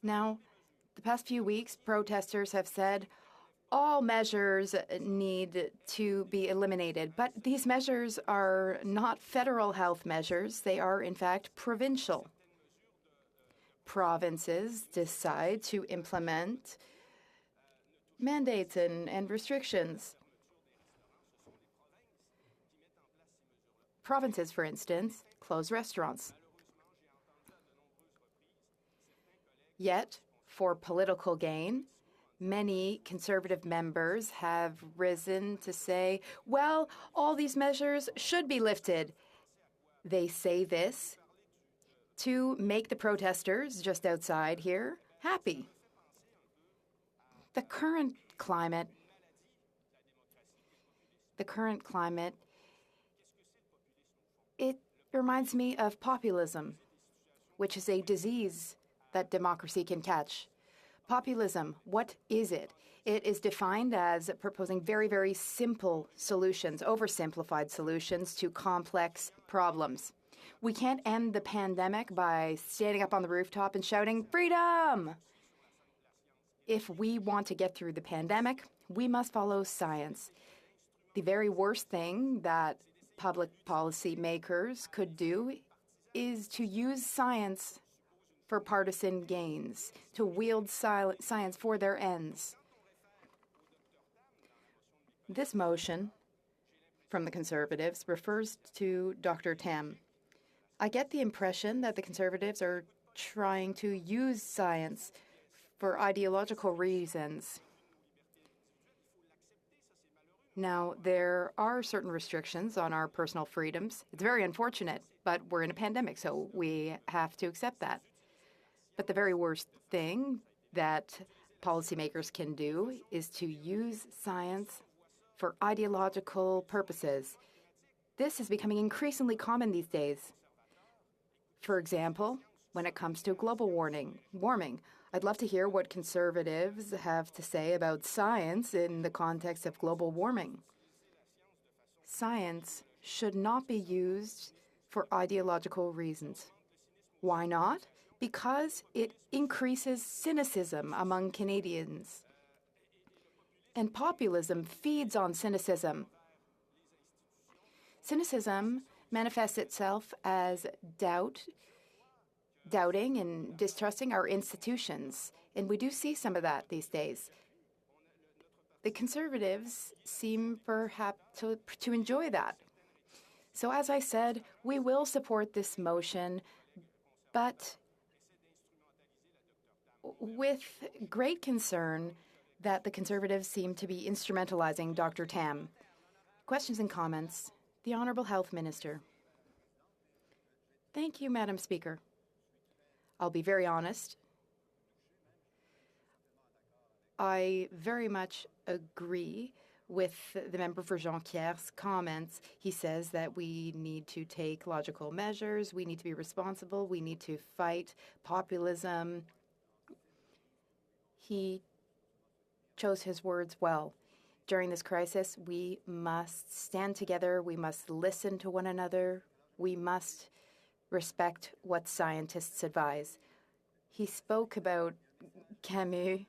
Now, the past few weeks, protesters have said all measures need to be eliminated, but these measures are not federal health measures. They are, in fact, provincial. Provinces decide to implement mandates and restrictions. Provinces, for instance, close restaurants. Yet, for political gain, many Conservative members have risen to say, well, all these measures should be lifted. They say this to make the protesters just outside here happy. The current climate, it reminds me of populism, which is a disease that democracy can catch. Populism, what is it? It is defined as proposing very, very simple solutions, oversimplified solutions to complex problems. We can't end the pandemic by standing up on the rooftop and shouting, "Freedom!" If we want to get through the pandemic, we must follow science. The very worst thing that public policy makers could do is to use science for partisan gains, to wield science for their ends. This motion from the Conservatives refers to Dr. Tam. I get the impression that the Conservatives are trying to use science for ideological reasons. Now, there are certain restrictions on our personal freedoms. It's very unfortunate, but we're in a pandemic, so we have to accept that. But the very worst thing that policymakers can do is to use science for ideological purposes. This is becoming increasingly common these days. For example, when it comes to global warming, I'd love to hear what Conservatives have to say about science in the context of global warming. Science should not be used for ideological reasons. Why not? Because it increases cynicism among Canadians. And populism feeds on cynicism. Cynicism manifests itself as doubting and distrusting our institutions. And we do see some of that these days. The Conservatives seem perhaps to enjoy that. So as I said, we will support this motion, but with great concern that the Conservatives seem to be instrumentalizing Dr. Tam. Questions and comments? The Honourable Health Minister. Thank you, Madam Speaker. I'll be very honest. I very much agree with the member for Jonquiere's comments. He says that we need to take logical measures, we need to be responsible, we need to fight populism. He chose his words well. During this crisis, we must stand together, we must listen to one another, we must respect what scientists advise. He spoke about Camus.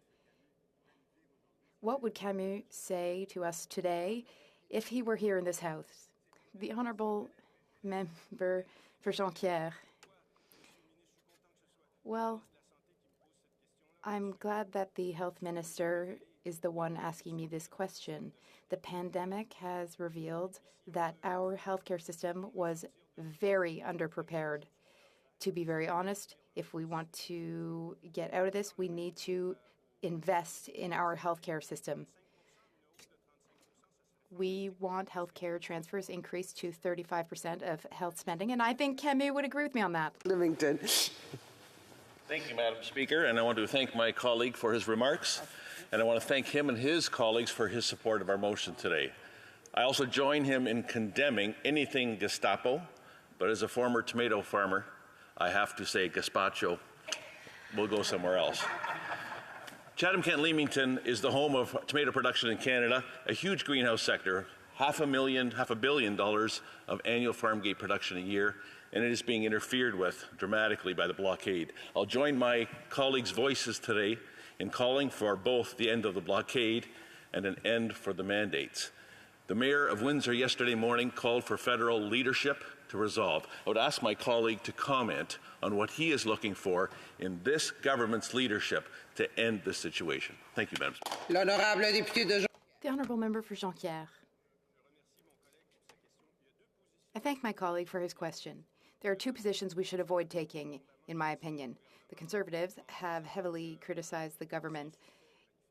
What would Camus say to us today if he were here in this house? The honourable member for Jonquière. Well, I'm glad that the health minister is the one asking me this question. The pandemic has revealed that our healthcare system was very underprepared. To be very honest, if we want to get out of this, we need to invest in our healthcare system. We want healthcare transfers increased to 35% of health spending, and I think Camus would agree with me on that. Livington. Thank you, Madam Speaker, and I want to thank my colleague for his remarks, and I want to thank him and his colleagues for his support of our motion today. I also join him in condemning anything Gestapo, but as a former tomato farmer, I have to say gazpacho. We'll go somewhere else. Chatham-Kent-Leamington is the home of tomato production in Canada, a huge greenhouse sector, $500 million of annual farm gate production a year, and it is being interfered with dramatically by the blockade. I'll join my colleagues' voices today in calling for both the end of the blockade and an end for the mandates. The Mayor of Windsor yesterday morning called for federal leadership to resolve. I would ask my colleague to comment on what he is looking for in this government's leadership to end this situation. Thank you, Madam Speaker. The honourable member for Jonquière. I thank my colleague for his question. There are two positions we should avoid taking, in my opinion. The Conservatives have heavily criticized the government.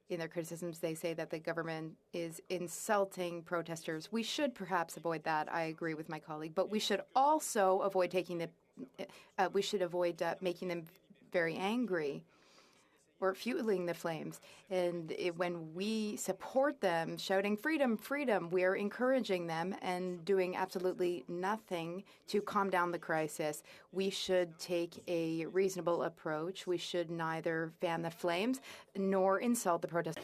In their criticisms, they say that the government is insulting protesters. We should perhaps avoid that. I agree with my colleague, but we should also avoid making them very angry or fueling the flames. And when we support them, shouting freedom, freedom, we are encouraging them and doing absolutely nothing to calm down the crisis. We should take a reasonable approach. We should neither fan the flames nor insult the protesters.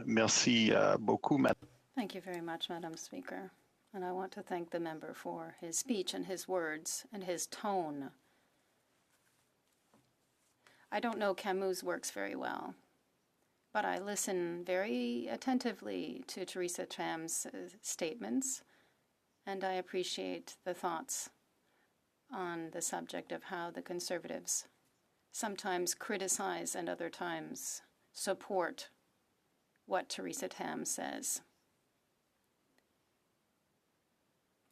Merci beaucoup, Madame. Thank you very much, Madam Speaker. And I want to thank the member for his speech and his words and his tone. I don't know Camus' works very well, but I listen very attentively to Theresa Tam's statements, and I appreciate the thoughts on the subject of how the Conservatives sometimes criticize and other times support what Theresa Tam says.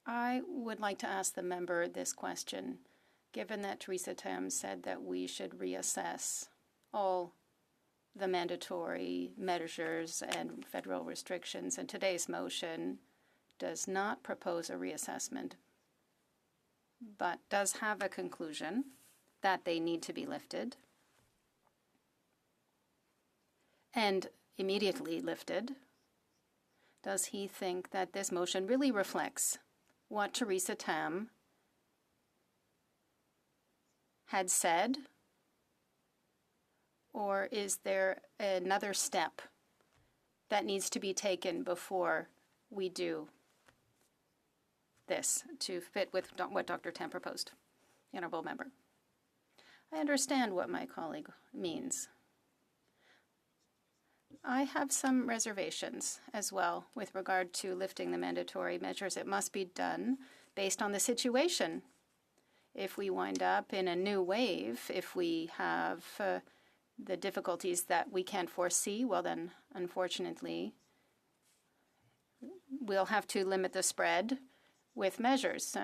I would like to ask the member this question. Given that Theresa Tam said that we should reassess all the mandatory measures and federal restrictions, and today's motion does not propose a reassessment, but does have a conclusion that they need to be lifted and immediately lifted, does he think that this motion really reflects what Theresa Tam had said, or is there another step that needs to be taken before we do this to fit with what Dr. Tam proposed? The honourable member. I understand what my colleague means. I have some reservations as well with regard to lifting the mandatory measures. It must be done based on the situation. If we wind up in a new wave, if we have the difficulties that we can't foresee, well then, unfortunately, we'll have to limit the spread with measures.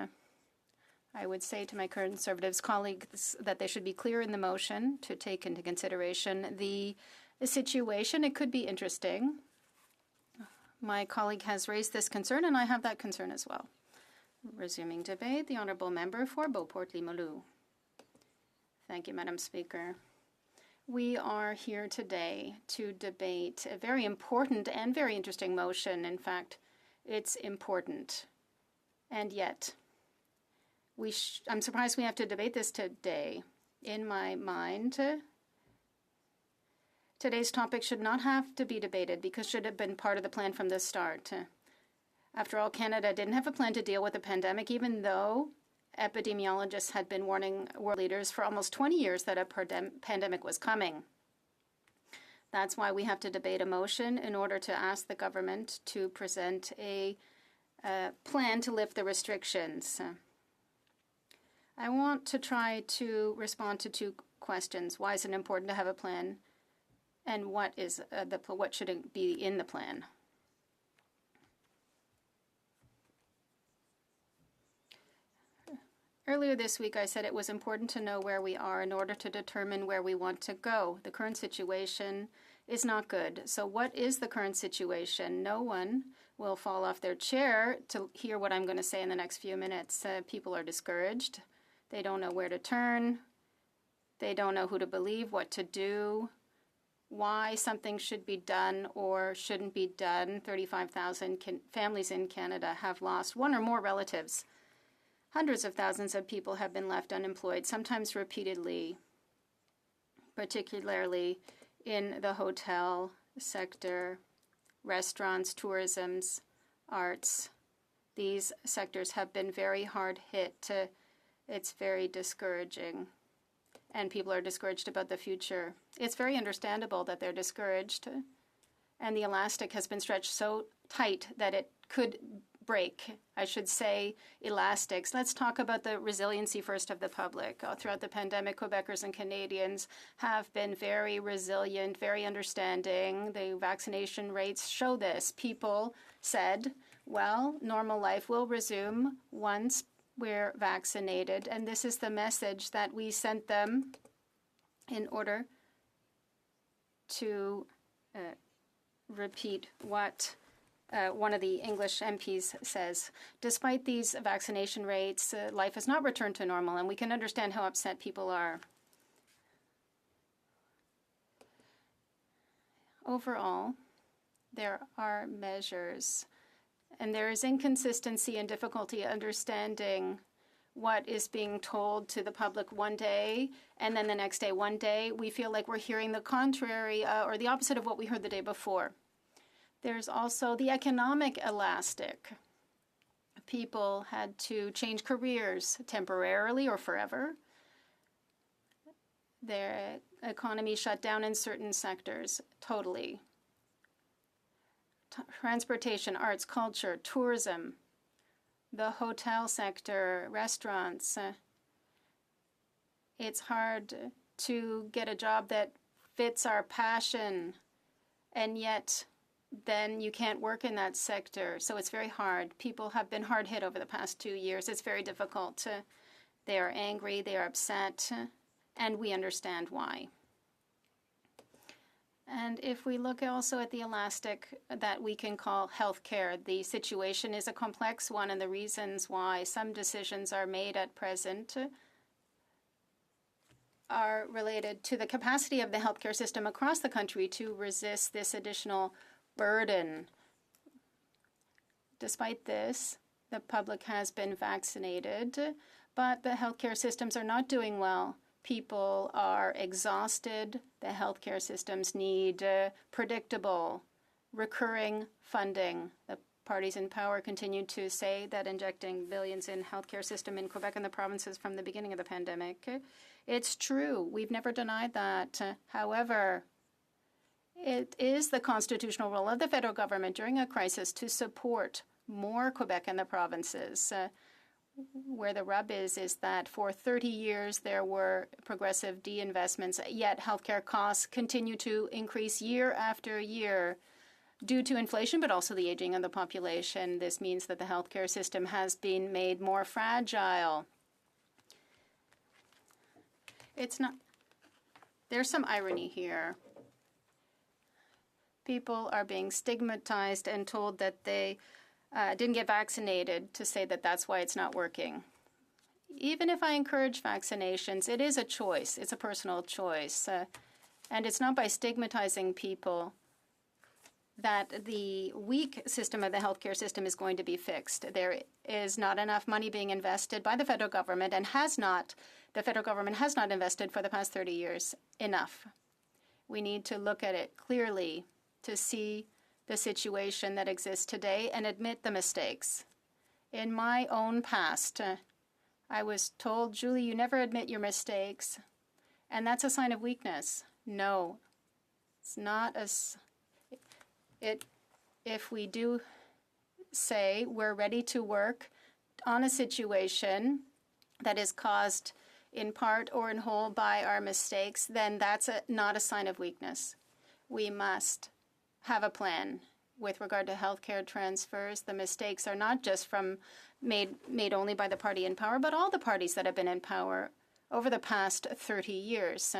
I would say to my Conservatives colleagues that they should be clear in the motion to take into consideration the situation. It could be interesting. My colleague has raised this concern, and I have that concern as well. Resuming debate, the honourable member for Beauport-Limoilou. Thank you, Madam Speaker. We are here today to debate a very important and very interesting motion. In fact, it's important. And yet, I'm surprised we have to debate this today. In my mind, today's topic should not have to be debated because it should have been part of the plan from the start. After all, Canada didn't have a plan to deal with the pandemic, even though epidemiologists had been warning world leaders for almost 20 years that a pandemic was coming. That's why we have to debate a motion in order to ask the government to present a plan to lift the restrictions. I want to try to respond to two questions. Why is it important to have a plan? And what should it be in the plan? Earlier this week, I said it was important to know where we are in order to determine where we want to go. The current situation is not good. So what is the current situation? No one will fall off their chair to hear what I'm going to say in the next few minutes. People are discouraged. They don't know where to turn. They don't know who to believe, what to do, why something should be done or shouldn't be done. 35,000 families in Canada have lost one or more relatives. Hundreds of thousands of people have been left unemployed, sometimes repeatedly, particularly in the hotel sector, restaurants, tourism, arts. These sectors have been very hard hit. It's very discouraging, and people are discouraged about the future. It's very understandable that they're discouraged, and the elastic has been stretched so tight that it could break. I should say elastics. Let's talk about the resiliency first of the public. Throughout the pandemic, Quebecers and Canadians have been very resilient, very understanding. The vaccination rates show this. People said, well, normal life will resume once we're vaccinated. And this is the message that we sent them in order to repeat what one of the English MPs says. Despite these vaccination rates, life has not returned to normal, and we can understand how upset people are. Overall, there are measures, and there is inconsistency and difficulty understanding what is being told to the public one day, and then the next day, one day, we feel like we're hearing the contrary or the opposite of what we heard the day before. There's also the economic elastic. People had to change careers temporarily or forever. Their economy shut down in certain sectors totally. Transportation, arts, culture, tourism, the hotel sector, restaurants. It's hard to get a job that fits our passion, and yet then you can't work in that sector. So it's very hard. People have been hard hit over the past 2 years. It's very difficult. They are angry, they are upset, and we understand why. And if we look also at the elastic that we can call healthcare, the situation is a complex one, and the reasons why some decisions are made at present are related to the capacity of the healthcare system across the country to resist this additional burden. Despite this, the public has been vaccinated, but the healthcare systems are not doing well. People are exhausted. The healthcare systems need predictable, recurring funding. The parties in power continue to say that injecting billions in healthcare system in Quebec and the provinces from the beginning of the pandemic. It's true. We've never denied that. However, it is the constitutional role of the federal government during a crisis to support more Quebec and the provinces. Where the rub is that for 30 years there were progressive de-investments, yet healthcare costs continue to increase year after year due to inflation, but also the aging of the population. This means that the healthcare system has been made more fragile. There's some irony here. People are being stigmatized and told that they didn't get vaccinated to say that that's why it's not working. Even if I encourage vaccinations, it is a choice. It's a personal choice. And it's not by stigmatizing people that the weak system of the healthcare system is going to be fixed. There is not enough money being invested by the federal government, and the federal government has not invested for the past 30 years enough. We need to look at it clearly to see the situation that exists today and admit the mistakes. In my own past, I was told, Julie, you never admit your mistakes, and that's a sign of weakness. No, it's not if we do say we're ready to work on a situation that is caused in part or in whole by our mistakes, then that's not a sign of weakness. We must have a plan with regard to healthcare transfers. The mistakes are not just made only by the party in power, but all the parties that have been in power over the past 30 years.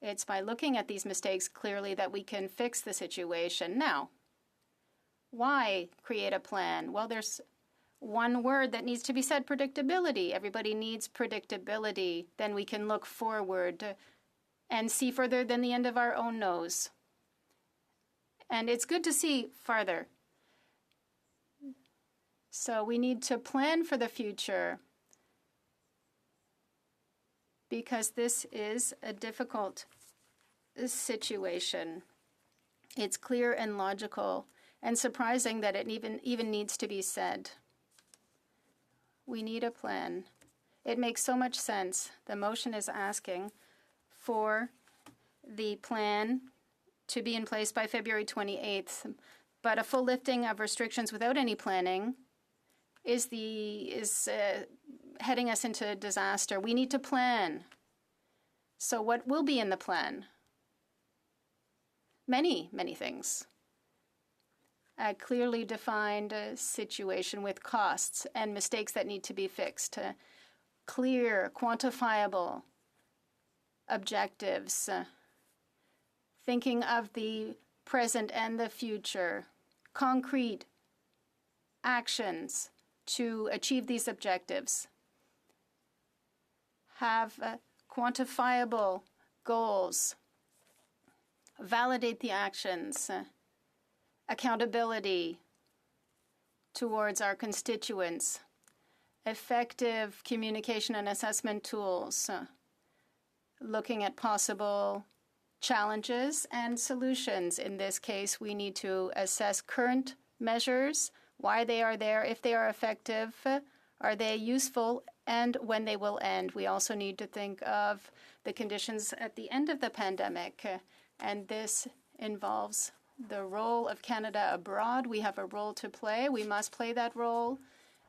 It's by looking at these mistakes clearly that we can fix the situation. Now, why create a plan? Well, there's one word that needs to be said: predictability. Everybody needs predictability. Then we can look forward and see further than the end of our own nose. And it's good to see farther. So we need to plan for the future, because this is a difficult situation. It's clear and logical and surprising that it even needs to be said. We need a plan. It makes so much sense. The motion is asking for the plan to be in place by February 28th, but a full lifting of restrictions without any planning is heading us into disaster. We need to plan. So what will be in the plan? Many, many things. A clearly defined situation with costs and mistakes that need to be fixed. Clear, quantifiable objectives. Thinking of the present and the future. Concrete actions to achieve these objectives. Have quantifiable goals. Validate the actions. Accountability towards our constituents. Effective communication and assessment tools. Looking at possible challenges and solutions. In this case, we need to assess current measures, why they are there, if they are effective, are they useful, and when they will end. We also need to think of the conditions at the end of the pandemic, and this involves the role of Canada abroad. We have a role to play. We must play that role,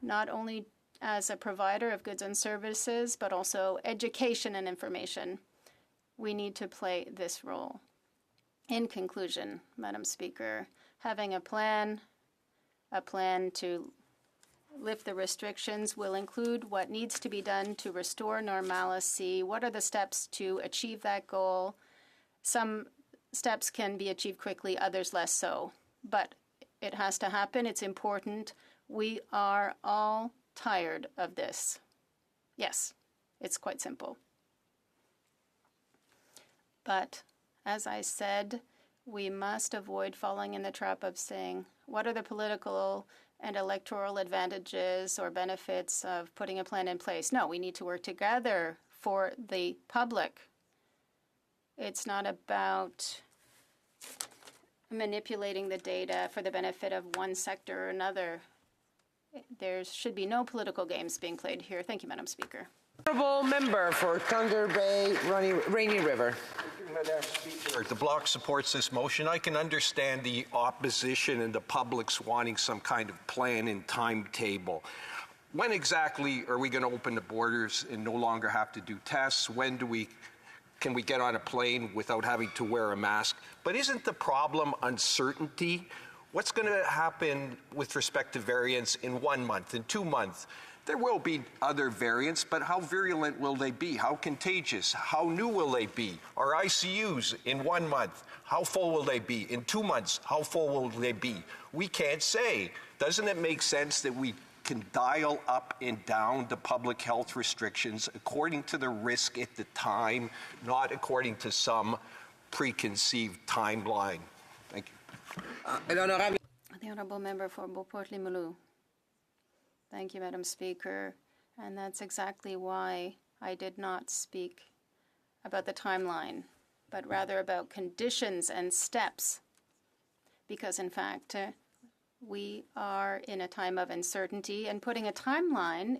not only as a provider of goods and services, but also education and information. We need to play this role. In conclusion, Madam Speaker, having a plan to lift the restrictions will include what needs to be done to restore normalcy. What are the steps to achieve that goal? Some steps can be achieved quickly, others less so. But it has to happen. It's important. We are all tired of this. Yes, it's quite simple. But as I said, we must avoid falling in the trap of saying, what are the political and electoral advantages or benefits of putting a plan in place? No, we need to work together for the public. It's not about manipulating the data for the benefit of one sector or another. There should be no political games being played here. Thank you, Madam Speaker. Honourable member for Thunder Bay, Rainy River. Madam Speaker, the Bloc supports this motion. I can understand the opposition and the public's wanting some kind of plan and timetable. When exactly are we going to open the borders and no longer have to do tests? When can we get on a plane without having to wear a mask? But isn't the problem uncertainty? What's going to happen with respect to variants in 1 month, in 2 months? There will be other variants, but how virulent will they be? How contagious? How new will they be? Our ICUs in 1 month, how full will they be? In 2 months, how full will they be? We can't say. Doesn't it make sense that we can dial up and down the public health restrictions according to the risk at the time, not according to some preconceived timeline. Thank you. The Honourable Member for Beauport-Limoilou. Thank you, Madam Speaker. And that's exactly why I did not speak about the timeline, but rather about conditions and steps. Because, in fact, we are in a time of uncertainty, and putting a timeline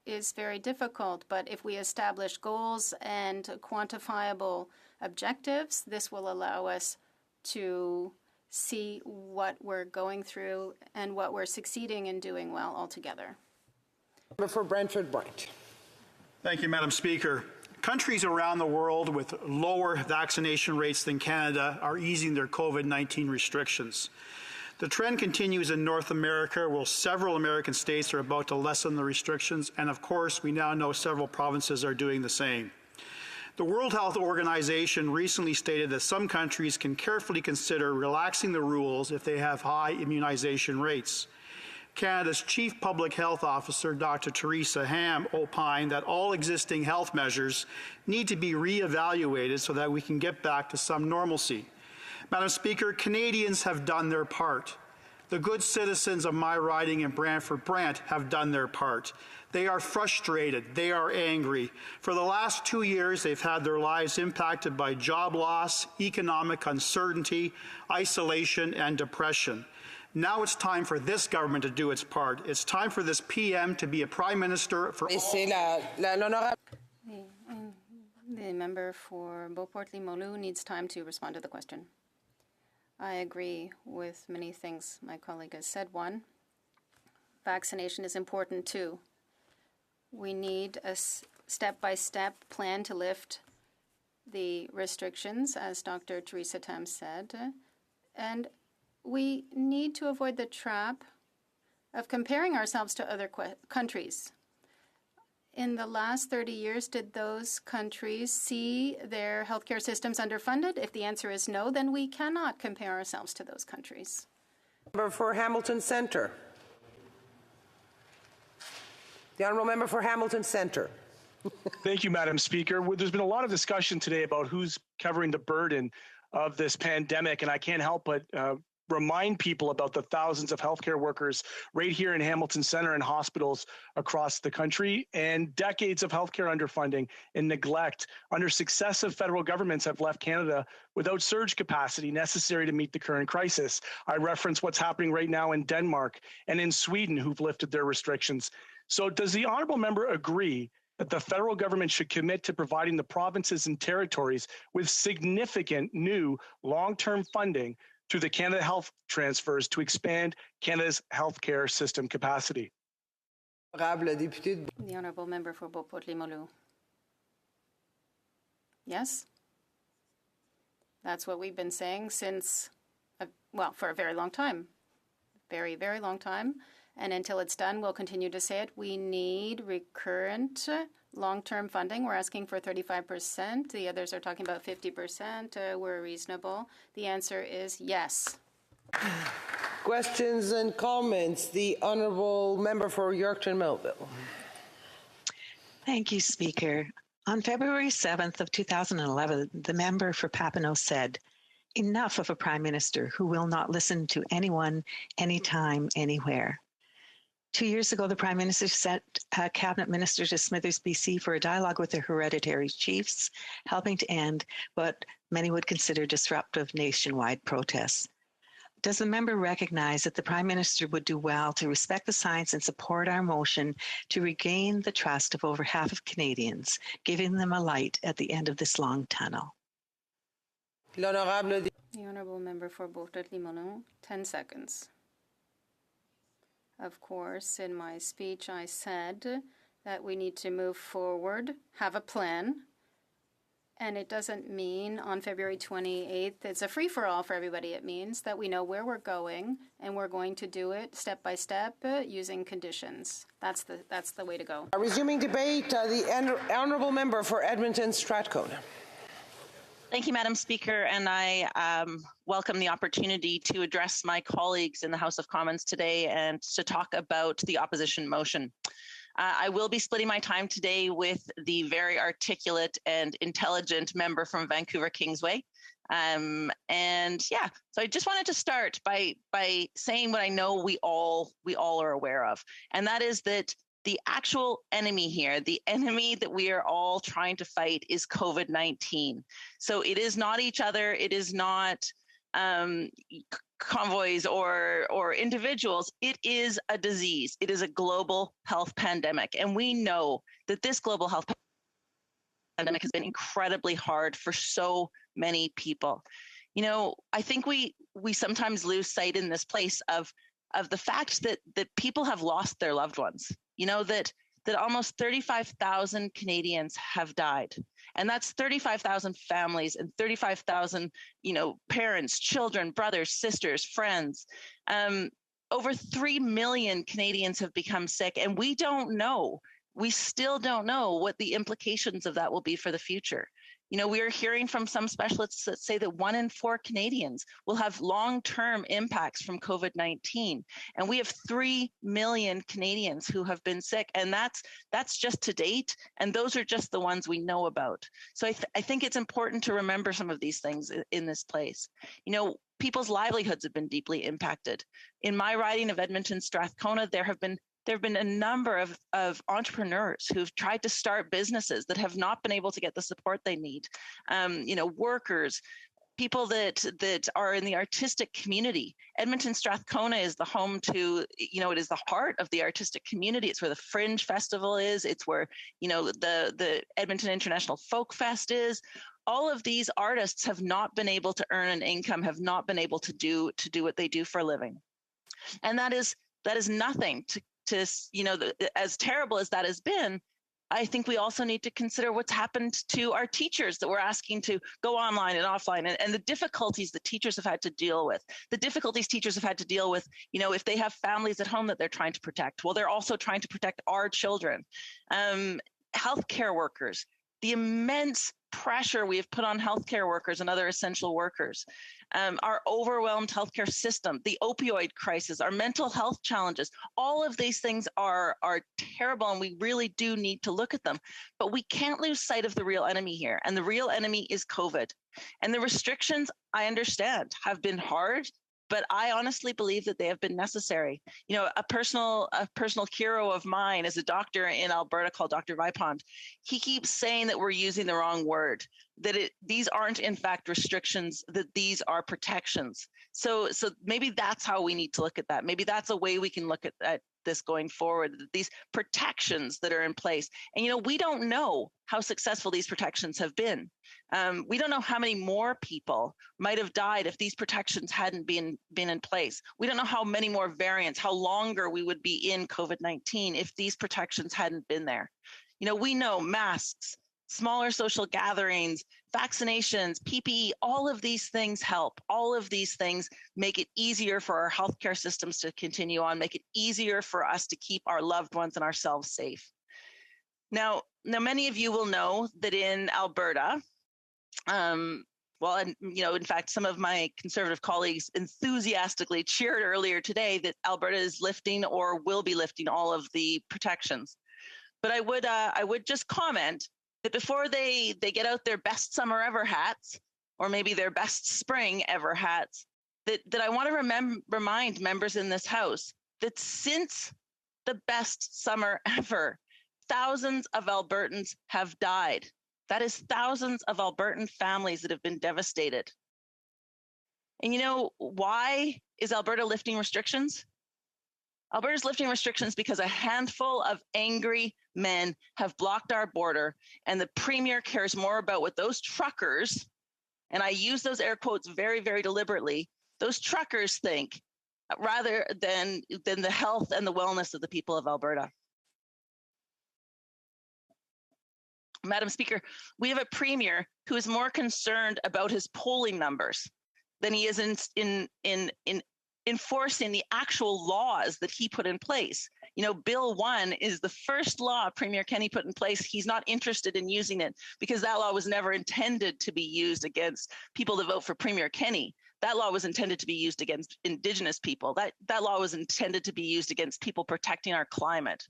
is very difficult. But if we establish goals and quantifiable objectives, this will allow us to see what we're going through and what we're succeeding in doing well altogether. For Brantford Brant. Thank you, Madam Speaker. Countries around the world with lower vaccination rates than Canada are easing their COVID-19 restrictions. The trend continues in North America, where several American states are about to lessen the restrictions, and of course, we now know several provinces are doing the same. The World Health Organization recently stated that some countries can carefully consider relaxing the rules if they have high immunization rates. Canada's Chief Public Health Officer, Dr. Theresa Ham, opined that all existing health measures need to be re-evaluated so that we can get back to some normalcy. Madam Speaker, Canadians have done their part. The good citizens of my riding in Brantford Brant have done their part. They are frustrated. They are angry. For the last 2 years, they've had their lives impacted by job loss, economic uncertainty, isolation, and depression. Now it's time for this government to do its part. It's time for this PM to be a prime minister for all. The member for Beauport-Limoilou needs time to respond to the question. I agree with many things my colleague has said. One, vaccination is important too. We need a step-by-step plan to lift the restrictions, as Dr. Theresa Tam said, and we need to avoid the trap of comparing ourselves to other countries. In the last 30 years, did those countries see their healthcare systems underfunded? If the answer is no, then we cannot compare ourselves to those countries. Member for Hamilton Centre. The Honourable Member for Hamilton Centre. Thank you, Madam Speaker. There's been a lot of discussion today about who's covering the burden of this pandemic, and I can't help but remind people about the thousands of healthcare workers right here in Hamilton Centre and hospitals across the country, and decades of healthcare underfunding and neglect under successive federal governments have left Canada without surge capacity necessary to meet the current crisis. I reference what's happening right now in Denmark and in Sweden, who've lifted their restrictions. So does the honourable member agree that the federal government should commit to providing the provinces and territories with significant new long-term funding through the Canada Health transfers to expand Canada's healthcare system capacity? The honourable member for Beauport-Limoilou. Yes? That's what we've been saying since, for a very long time. Very, very long time. And until it's done, we'll continue to say it. We need recurrent long-term funding. We're asking for 35%. The others are talking about 50%. We're reasonable. The answer is yes. Questions and comments. The Honourable Member for Yorkton Melville. Thank you, Speaker. On February 7th of 2011, the member for Papineau said, "Enough of a Prime Minister who will not listen to anyone, anytime, anywhere." 2 years ago, the Prime Minister sent a cabinet minister to Smithers, BC for a dialogue with the hereditary chiefs, helping to end what many would consider disruptive nationwide protests. Does the member recognize that the Prime Minister would do well to respect the science and support our motion to regain the trust of over half of Canadians, giving them a light at the end of this long tunnel? The honourable member for Beauport-Limoilou, 10 seconds. Of course, in my speech, I said that we need to move forward, have a plan, and it doesn't mean on February 28th it's a free-for-all for everybody. It means that we know where we're going, and we're going to do it step by step using conditions. That's the way to go. Resuming debate, the Honourable Member for Edmonton Strathcona. Thank you, Madam Speaker, and I welcome the opportunity to address my colleagues in the House of Commons today and to talk about the opposition motion. I will be splitting my time today with the very articulate and intelligent member from Vancouver Kingsway. And yeah, so I just wanted to start by saying what I know we all are aware of, and that is that the actual enemy here, the enemy that we are all trying to fight, is COVID-19. So it is not each other. It is not convoys or individuals. It is a disease. It is a global health pandemic, and we know that this global health pandemic has been incredibly hard for so many people. You know, I think we sometimes lose sight in this place of the fact that people have lost their loved ones. You know, that almost 35,000 Canadians have died. And that's 35,000 families and 35,000, you know, parents, children, brothers, sisters, friends. Over 3 million Canadians have become sick, and we still don't know what the implications of that will be for the future. You know, we are hearing from some specialists that say that 1 in 4 Canadians will have long-term impacts from COVID-19. And we have 3 million Canadians who have been sick. And that's just to date. And those are just the ones we know about. So I think it's important to remember some of these things in this place. You know, people's livelihoods have been deeply impacted. In my riding of Edmonton Strathcona, there have been a number of entrepreneurs who've tried to start businesses that have not been able to get the support they need. You know, workers, people that are in the artistic community. Edmonton Strathcona is the home to, you know, it is the heart of the artistic community. It's where the Fringe Festival is. It's where, you know, the Edmonton International Folk Fest is. All of these artists have not been able to earn an income, have not been able to do what they do for a living. And that is nothing to, you know, as terrible as that has been. I think we also need to consider what's happened to our teachers that we're asking to go online and offline, and the difficulties that teachers have had to deal with. The difficulties teachers have had to deal with, you know, if they have families at home that they're trying to protect. Well, they're also trying to protect our children. Healthcare workers, the immense pressure we have put on healthcare workers and other essential workers. Our overwhelmed healthcare system, the opioid crisis, our mental health challenges, all of these things are terrible, and we really do need to look at them. But we can't lose sight of the real enemy here, and the real enemy is COVID. And the restrictions, I understand, have been hard, but I honestly believe that they have been necessary. You know, a personal hero of mine is a doctor in Alberta called Dr. Vipond. He keeps saying that we're using the wrong word, that these aren't in fact restrictions, that these are protections. So maybe that's how we need to look at that. Maybe that's a way we can look at this going forward, these protections that are in place. And, you know, we don't know how successful these protections have been. We don't know how many more people might have died if these protections hadn't been in place. We don't know how many more variants, how longer we would be in COVID-19 if these protections hadn't been there. You know, we know masks, smaller social gatherings, vaccinations, PPE, all of these things help. All of these things make it easier for our healthcare systems to continue on, make it easier for us to keep our loved ones and ourselves safe. Now many of you will know that in Alberta, well, and you know, in fact, some of my Conservative colleagues enthusiastically cheered earlier today that Alberta is lifting or will be lifting all of the protections. But I would just comment that before they get out their best summer ever hats, or maybe their best spring ever hats, that I want to remind members in this House that since the best summer ever, thousands of Albertans have died. That is thousands of Albertan families that have been devastated. And you know, why is Alberta lifting restrictions? Alberta's lifting restrictions because a handful of angry men have blocked our border, and the Premier cares more about what those truckers, and I use those air quotes very, very deliberately, those truckers think, rather than the health and the wellness of the people of Alberta. Madam Speaker, we have a Premier who is more concerned about his polling numbers than he is in enforcing the actual laws that he put in place. You know, Bill 1 is the first law Premier Kenney put in place. He's not interested in using it because that law was never intended to be used against people that vote for Premier Kenney. That law was intended to be used against Indigenous people. That law was intended to be used against people protecting our climate.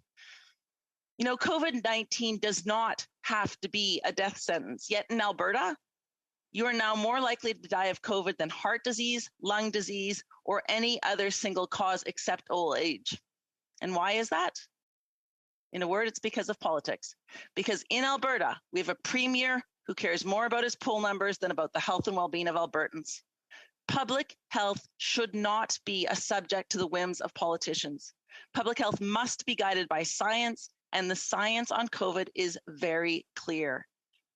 You know, COVID-19 does not have to be a death sentence. Yet in Alberta, you are now more likely to die of COVID than heart disease, lung disease, or any other single cause except old age. And why is that? In a word, it's because of politics. Because in Alberta, we have a premier who cares more about his poll numbers than about the health and well-being of Albertans. Public health should not be a subject to the whims of politicians. Public health must be guided by science, and the science on COVID is very clear.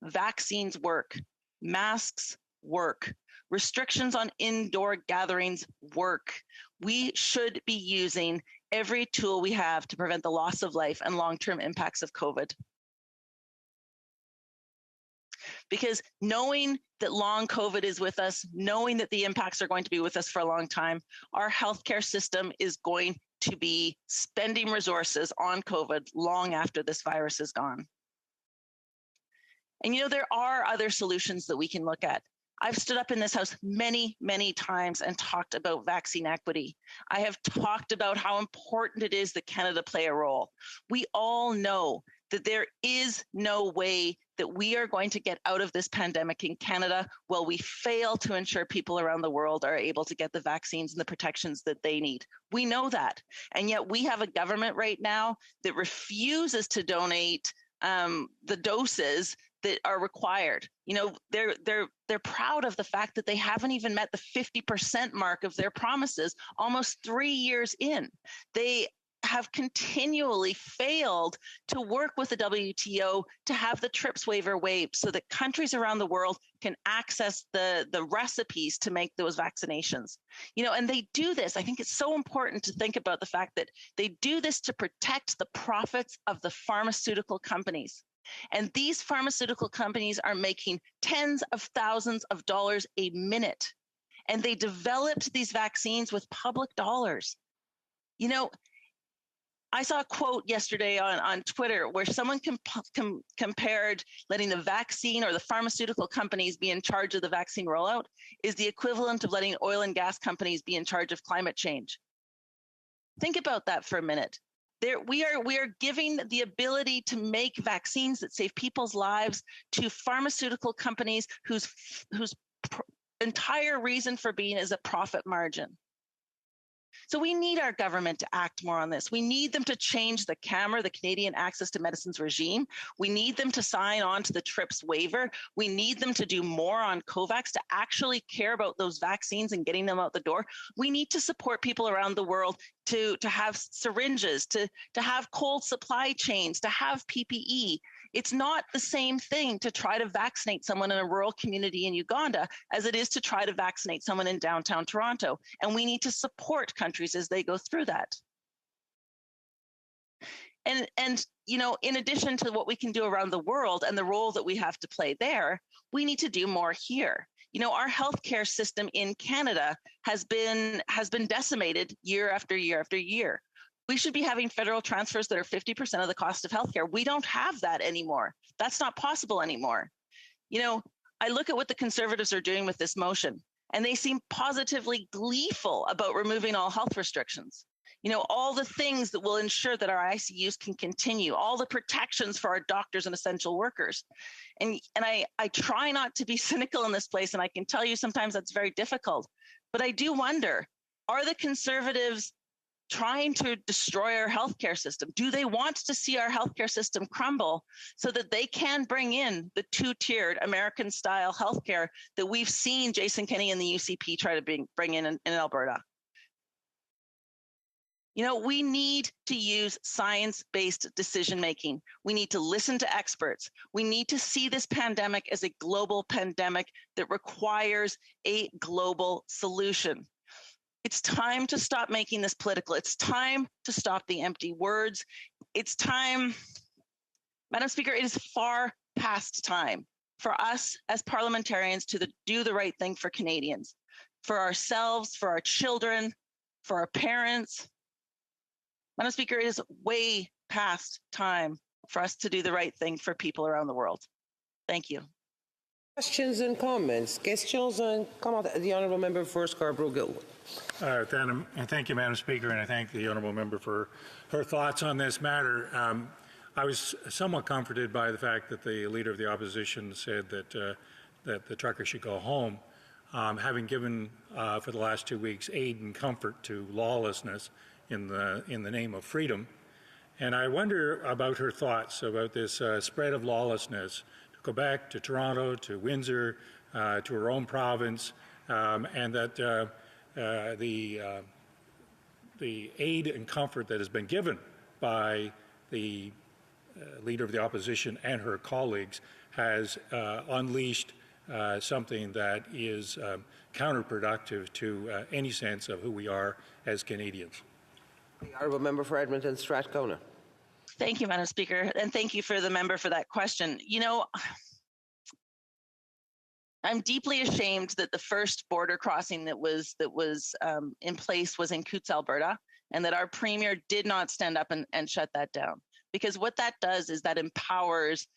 Vaccines work. Masks work. Restrictions on indoor gatherings work. We should be using every tool we have to prevent the loss of life and long-term impacts of COVID. Because knowing that long COVID is with us, knowing that the impacts are going to be with us for a long time, our healthcare system is going to be spending resources on COVID long after this virus is gone. And you know, there are other solutions that we can look at. I've stood up in this house many, many times and talked about vaccine equity. I have talked about how important it is that Canada play a role. We all know that there is no way that we are going to get out of this pandemic in Canada while we fail to ensure people around the world are able to get the vaccines and the protections that they need. We know that. And yet we have a government right now that refuses to donate the doses that are required. You know, they're proud of the fact that they haven't even met the 50% mark of their promises almost 3 years in. They have continually failed to work with the WTO to have the TRIPS waiver waived so that countries around the world can access the recipes to make those vaccinations. You know, and they do this. I think it's so important to think about the fact that they do this to protect the profits of the pharmaceutical companies. And these pharmaceutical companies are making tens of thousands of dollars a minute. And they developed these vaccines with public dollars. You know, I saw a quote yesterday on Twitter where someone compared letting the vaccine or the pharmaceutical companies be in charge of the vaccine rollout is the equivalent of letting oil and gas companies be in charge of climate change. Think about that for a minute. We are giving the ability to make vaccines that save people's lives to pharmaceutical companies whose entire reason for being is a profit margin. So we need our government to act more on this. We need them to change the CAMR, the Canadian Access to Medicines regime. We need them to sign on to the TRIPS waiver. We need them to do more on COVAX to actually care about those vaccines and getting them out the door. We need to support people around the world to have syringes, to have cold supply chains, to have PPE. It's not the same thing to try to vaccinate someone in a rural community in Uganda as it is to try to vaccinate someone in downtown Toronto. And we need to support countries as they go through that. And you know, in addition to what we can do around the world and the role that we have to play there, we need to do more here. You know, our healthcare system in Canada has been decimated year after year after year. We should be having federal transfers that are 50% of the cost of healthcare. We don't have that anymore. That's not possible anymore. You know, I look at what the Conservatives are doing with this motion, and they seem positively gleeful about removing all health restrictions. You know, all the things that will ensure that our ICUs can continue, all the protections for our doctors and essential workers. And I try not to be cynical in this place, and I can tell you sometimes that's very difficult. But I do wonder, are the Conservatives trying to destroy our healthcare system? Do they want to see our healthcare system crumble so that they can bring in the two-tiered American-style healthcare that we've seen Jason Kenney and the UCP try to bring in Alberta? You know, we need to use science-based decision-making. We need to listen to experts. We need to see this pandemic as a global pandemic that requires a global solution. It's time to stop making this political. It's time to stop the empty words. It's time, Madam Speaker, it is far past time for us as parliamentarians to do the right thing for Canadians, for ourselves, for our children, for our parents. Madam Speaker, it is way past time for us to do the right thing for people around the world. Thank you. Questions and comments. Questions and comments. The Honourable Member for Scarborough-Guildwood. Thank you, Madam Speaker, and I thank the Honourable Member for her thoughts on this matter. I was somewhat comforted by the fact that the Leader of the Opposition said that the truckers should go home, having given for the last 2 weeks aid and comfort to lawlessness in the name of freedom. And I wonder about her thoughts about this spread of lawlessness to Quebec, to Toronto, to Windsor, to her own province, and that the aid and comfort that has been given by the Leader of the Opposition and her colleagues has unleashed something that is counterproductive to any sense of who we are as Canadians. The Honourable Member for Edmonton Strathcona. Thank you, Madam Speaker, and thank you for the member for that question. You know, I'm deeply ashamed that the first border crossing that was in place was in Coutts, Alberta, and that our Premier did not stand up and shut that down. Because what that does is that empowers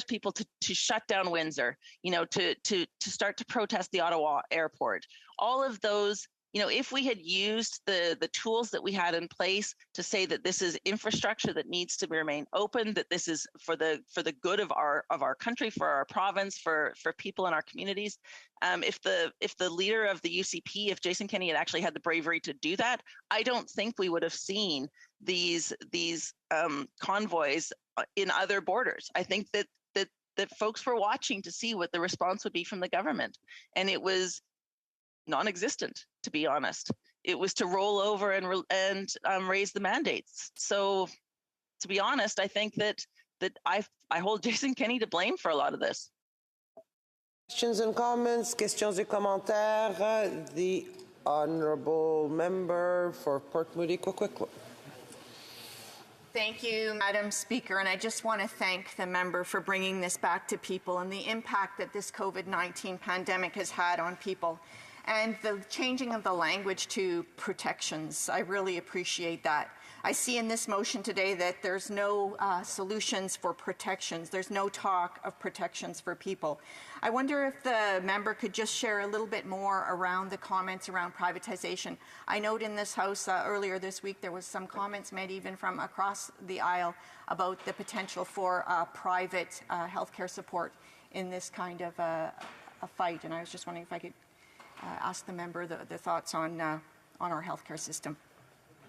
people to shut down Windsor, you know, to start to protest the Ottawa airport. All of those, you know, if we had used the tools that we had in place to say that this is infrastructure that needs to remain open, that this is for the good of our country, for our province, for people in our communities. If the leader of the UCP, if Jason Kenney had actually had the bravery to do that, I don't think we would have seen these convoys in other borders. I think that folks were watching to see what the response would be from the government, and it was non-existent, to be honest. It was to roll over and raise the mandates. So, to be honest, I think that I hold Jason Kenney to blame for a lot of this. Questions and comments, questions et commentaires. The Honourable Member for Port Moody, Coquitlam. Thank you, Madam Speaker, and I just want to thank the member for bringing this back to people and the impact that this COVID-19 pandemic has had on people. And the changing of the language to protections, I really appreciate that. I see in this motion today that there's no solutions for protections. There's no talk of protections for people. I wonder if the member could just share a little bit more around the comments around privatization. I note in this House earlier this week there was some comments made even from across the aisle about the potential for private healthcare support in this kind of a fight. And I was just wondering if I could ask the member the thoughts on our healthcare system.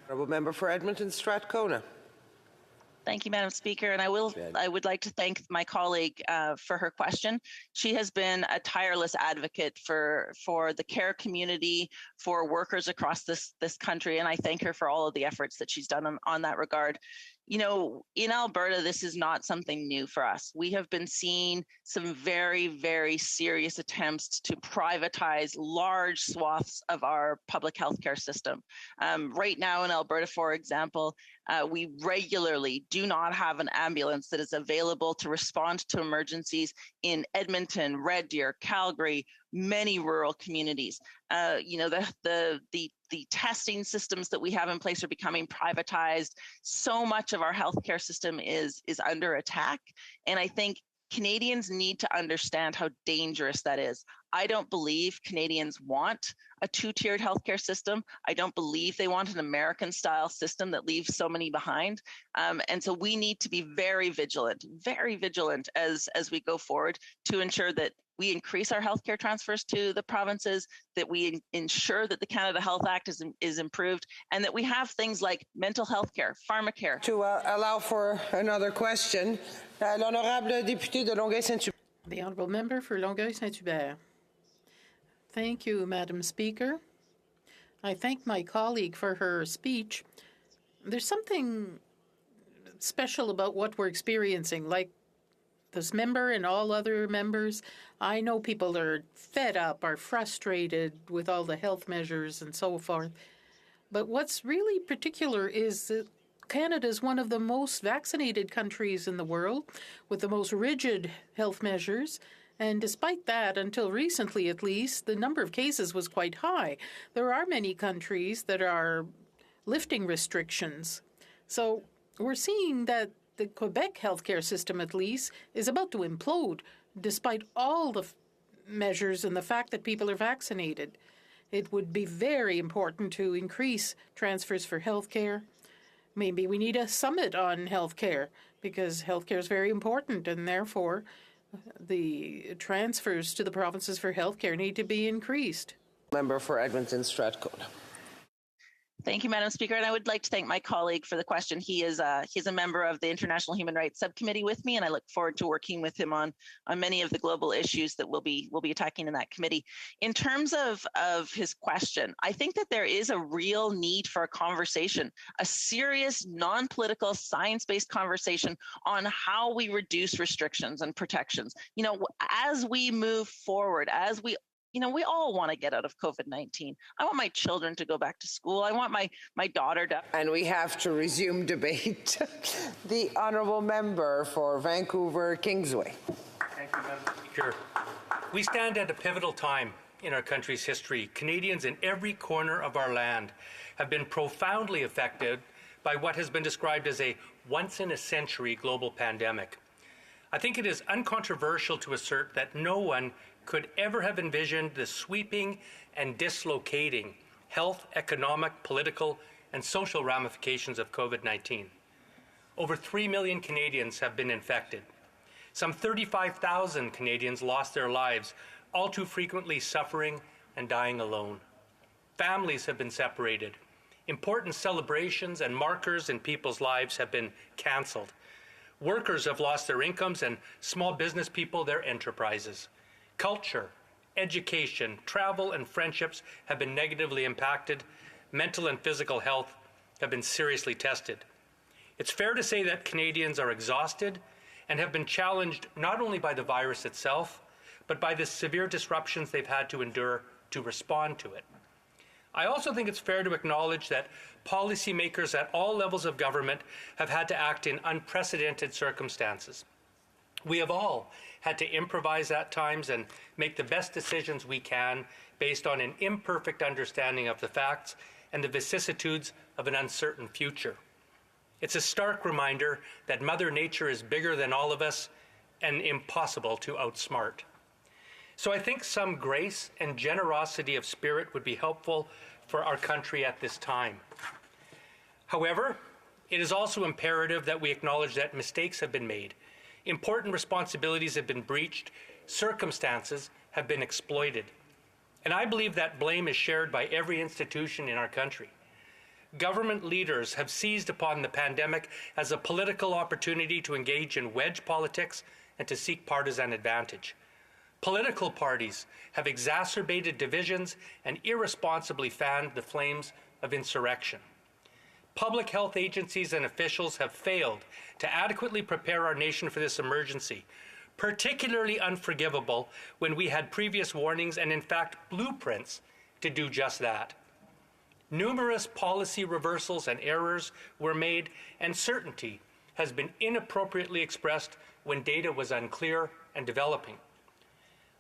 Honourable Member for Edmonton Strathcona. Thank you, Madam Speaker, and I would like to thank my colleague for her question. She has been a tireless advocate for the care community, for workers across this country, and I thank her for all of the efforts that she's done on that regard. You know, in Alberta, this is not something new for us. We have been seeing some very, very serious attempts to privatize large swaths of our public healthcare system. Right now in Alberta, for example, we regularly do not have an ambulance that is available to respond to emergencies in Edmonton, Red Deer, Calgary, many rural communities. You know, the testing systems that we have in place are becoming privatized. So much of our healthcare system is under attack. And I think Canadians need to understand how dangerous that is. I don't believe Canadians want a two-tiered healthcare system. I don't believe they want an American-style system that leaves so many behind. And so we need to be very vigilant as we go forward to ensure that we increase our healthcare transfers to the provinces, that we ensure that the Canada Health Act is improved, and that we have things like mental health care, pharmacare. To allow for another question, l'honorable député de Longueuil-Saint-Hubert. The Honourable Member for Longueuil-Saint-Hubert. Thank you, Madam Speaker. I thank my colleague for her speech. There's something special about what we're experiencing, like this member and all other members. I know people are fed up, are frustrated with all the health measures and so forth. But what's really particular is that Canada is one of the most vaccinated countries in the world, with the most rigid health measures. And despite that, until recently at least, the number of cases was quite high. There are many countries that are lifting restrictions. So we're seeing that the Quebec healthcare system, at least, is about to implode, despite all the measures and the fact that people are vaccinated. It would be very important to increase transfers for healthcare, Maybe we need a summit on healthcare, because healthcare is very important, and therefore the transfers to the provinces for healthcare need to be increased. Member for Edmonton Strathcona. Thank you, Madam Speaker. And I would like to thank my colleague for the question. He's a member of the International Human Rights Subcommittee with me, and I look forward to working with him on many of the global issues that we'll be attacking in that committee. In terms of his question, I think that there is a real need for a conversation, a serious, non-political, science-based conversation on how we reduce restrictions and protections. You know, as we move forward, we all want to get out of COVID-19. I want my children to go back to school. I want my daughter to... And we have to resume debate. The honourable member for Vancouver Kingsway. Thank you, Madam Speaker. We stand at a pivotal time in our country's history. Canadians in every corner of our land have been profoundly affected by what has been described as a once-in-a-century global pandemic. I think it is uncontroversial to assert that no one could ever have envisioned the sweeping and dislocating health, economic, political, and social ramifications of COVID-19. Over 3 million Canadians have been infected. Some 35,000 Canadians lost their lives, all too frequently suffering and dying alone. Families have been separated. Important celebrations and markers in people's lives have been cancelled. Workers have lost their incomes and small business people their enterprises. Culture, education, travel, and friendships have been negatively impacted. Mental and physical health have been seriously tested. It's fair to say that Canadians are exhausted and have been challenged not only by the virus itself, but by the severe disruptions they've had to endure to respond to it. I also think it's fair to acknowledge that policymakers at all levels of government have had to act in unprecedented circumstances. We have all had to improvise at times and make the best decisions we can based on an imperfect understanding of the facts and the vicissitudes of an uncertain future. It's a stark reminder that Mother Nature is bigger than all of us and impossible to outsmart. So I think some grace and generosity of spirit would be helpful for our country at this time. However, it is also imperative that we acknowledge that mistakes have been made. Important responsibilities have been breached, circumstances have been exploited. And I believe that blame is shared by every institution in our country. Government leaders have seized upon the pandemic as a political opportunity to engage in wedge politics and to seek partisan advantage. Political parties have exacerbated divisions and irresponsibly fanned the flames of insurrection. Public health agencies and officials have failed to adequately prepare our nation for this emergency, particularly unforgivable when we had previous warnings and, in fact, blueprints to do just that. Numerous policy reversals and errors were made, and certainty has been inappropriately expressed when data was unclear and developing.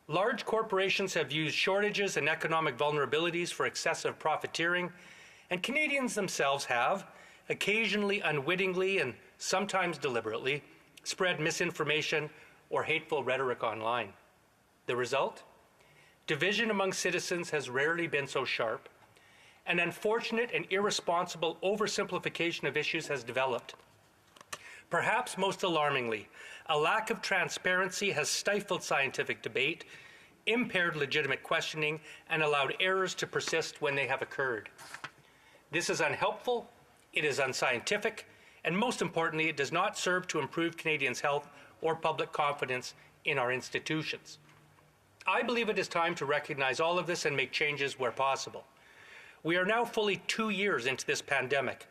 Large corporations have used shortages and economic vulnerabilities for excessive profiteering, and Canadians themselves have, occasionally unwittingly and sometimes deliberately, spread misinformation or hateful rhetoric online. The result? Division among citizens has rarely been so sharp. An unfortunate and irresponsible oversimplification of issues has developed. Perhaps most alarmingly, a lack of transparency has stifled scientific debate, impaired legitimate questioning, and allowed errors to persist when they have occurred. This is unhelpful, it is unscientific, and most importantly, it does not serve to improve Canadians' health or public confidence in our institutions. I believe it is time to recognize all of this and make changes where possible. We are now fully 2 years into this pandemic.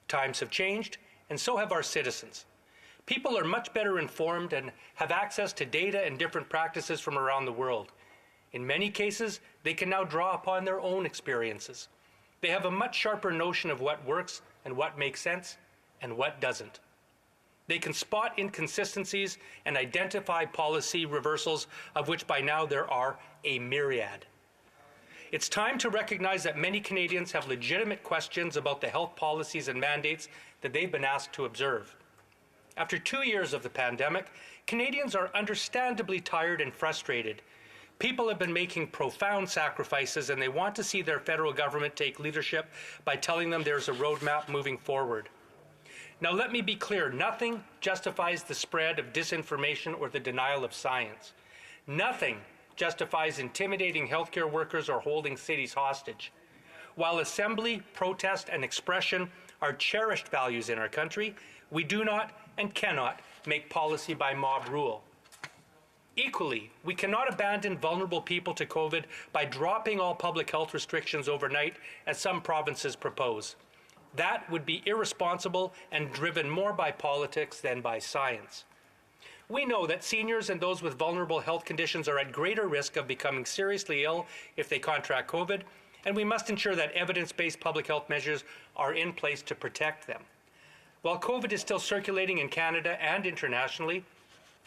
Times have changed, and so have our citizens. People are much better informed and have access to data and different practices from around the world. In many cases, they can now draw upon their own experiences. They have a much sharper notion of what works and what makes sense and what doesn't. They can spot inconsistencies and identify policy reversals, of which by now there are a myriad. It's time to recognize that many Canadians have legitimate questions about the health policies and mandates that they've been asked to observe. After 2 years of the pandemic, Canadians are understandably tired and frustrated. People have been making profound sacrifices, and they want to see their federal government take leadership by telling them there's a roadmap moving forward. Now, let me be clear. Nothing justifies the spread of disinformation or the denial of science. Nothing justifies intimidating healthcare workers or holding cities hostage. While assembly, protest, and expression are cherished values in our country, we do not and cannot make policy by mob rule. Equally, we cannot abandon vulnerable people to COVID by dropping all public health restrictions overnight, as some provinces propose. That would be irresponsible and driven more by politics than by science. We know that seniors and those with vulnerable health conditions are at greater risk of becoming seriously ill if they contract COVID, and we must ensure that evidence-based public health measures are in place to protect them. While COVID is still circulating in Canada and internationally,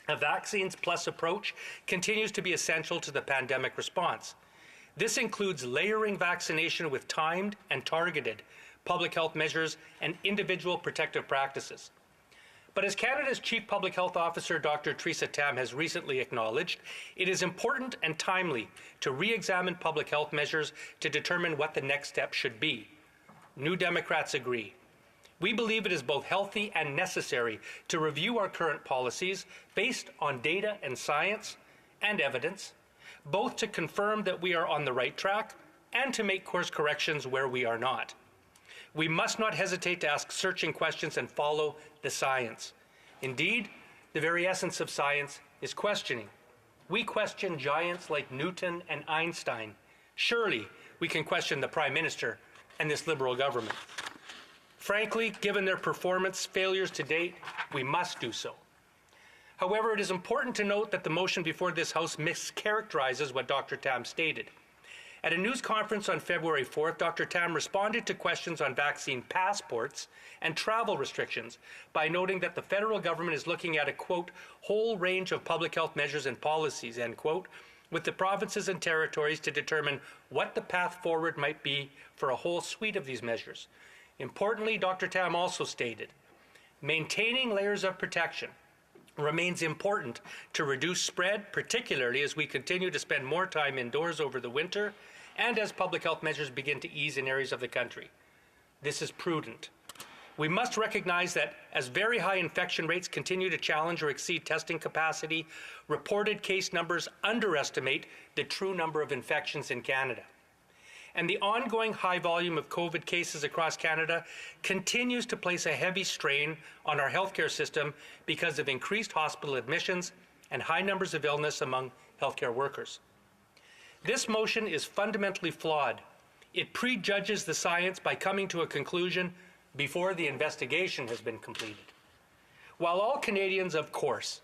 a vaccines plus approach continues to be essential to the pandemic response. This includes layering vaccination with timed and targeted public health measures and individual protective practices. But as Canada's Chief Public Health Officer, Dr. Theresa Tam, has recently acknowledged, it is important and timely to re-examine public health measures to determine what the next step should be. New Democrats agree. We believe it is both healthy and necessary to review our current policies based on data and science and evidence, both to confirm that we are on the right track and to make course corrections where we are not. We must not hesitate to ask searching questions and follow the science. Indeed, the very essence of science is questioning. We question giants like Newton and Einstein. Surely we can question the Prime Minister and this Liberal government. Frankly, given their performance failures to date, we must do so. However, it is important to note that the motion before this House mischaracterizes what Dr. Tam stated. At a news conference on February 4th, Dr. Tam responded to questions on vaccine passports and travel restrictions by noting that the federal government is looking at a, quote, whole range of public health measures and policies, end quote, with the provinces and territories to determine what the path forward might be for a whole suite of these measures. Importantly, Dr. Tam also stated, maintaining layers of protection remains important to reduce spread, particularly as we continue to spend more time indoors over the winter and as public health measures begin to ease in areas of the country. This is prudent. We must recognize that as very high infection rates continue to challenge or exceed testing capacity, reported case numbers underestimate the true number of infections in Canada. And the ongoing high volume of COVID cases across Canada continues to place a heavy strain on our healthcare system because of increased hospital admissions and high numbers of illness among healthcare workers. This motion is fundamentally flawed. It prejudges the science by coming to a conclusion before the investigation has been completed. While all Canadians, of course,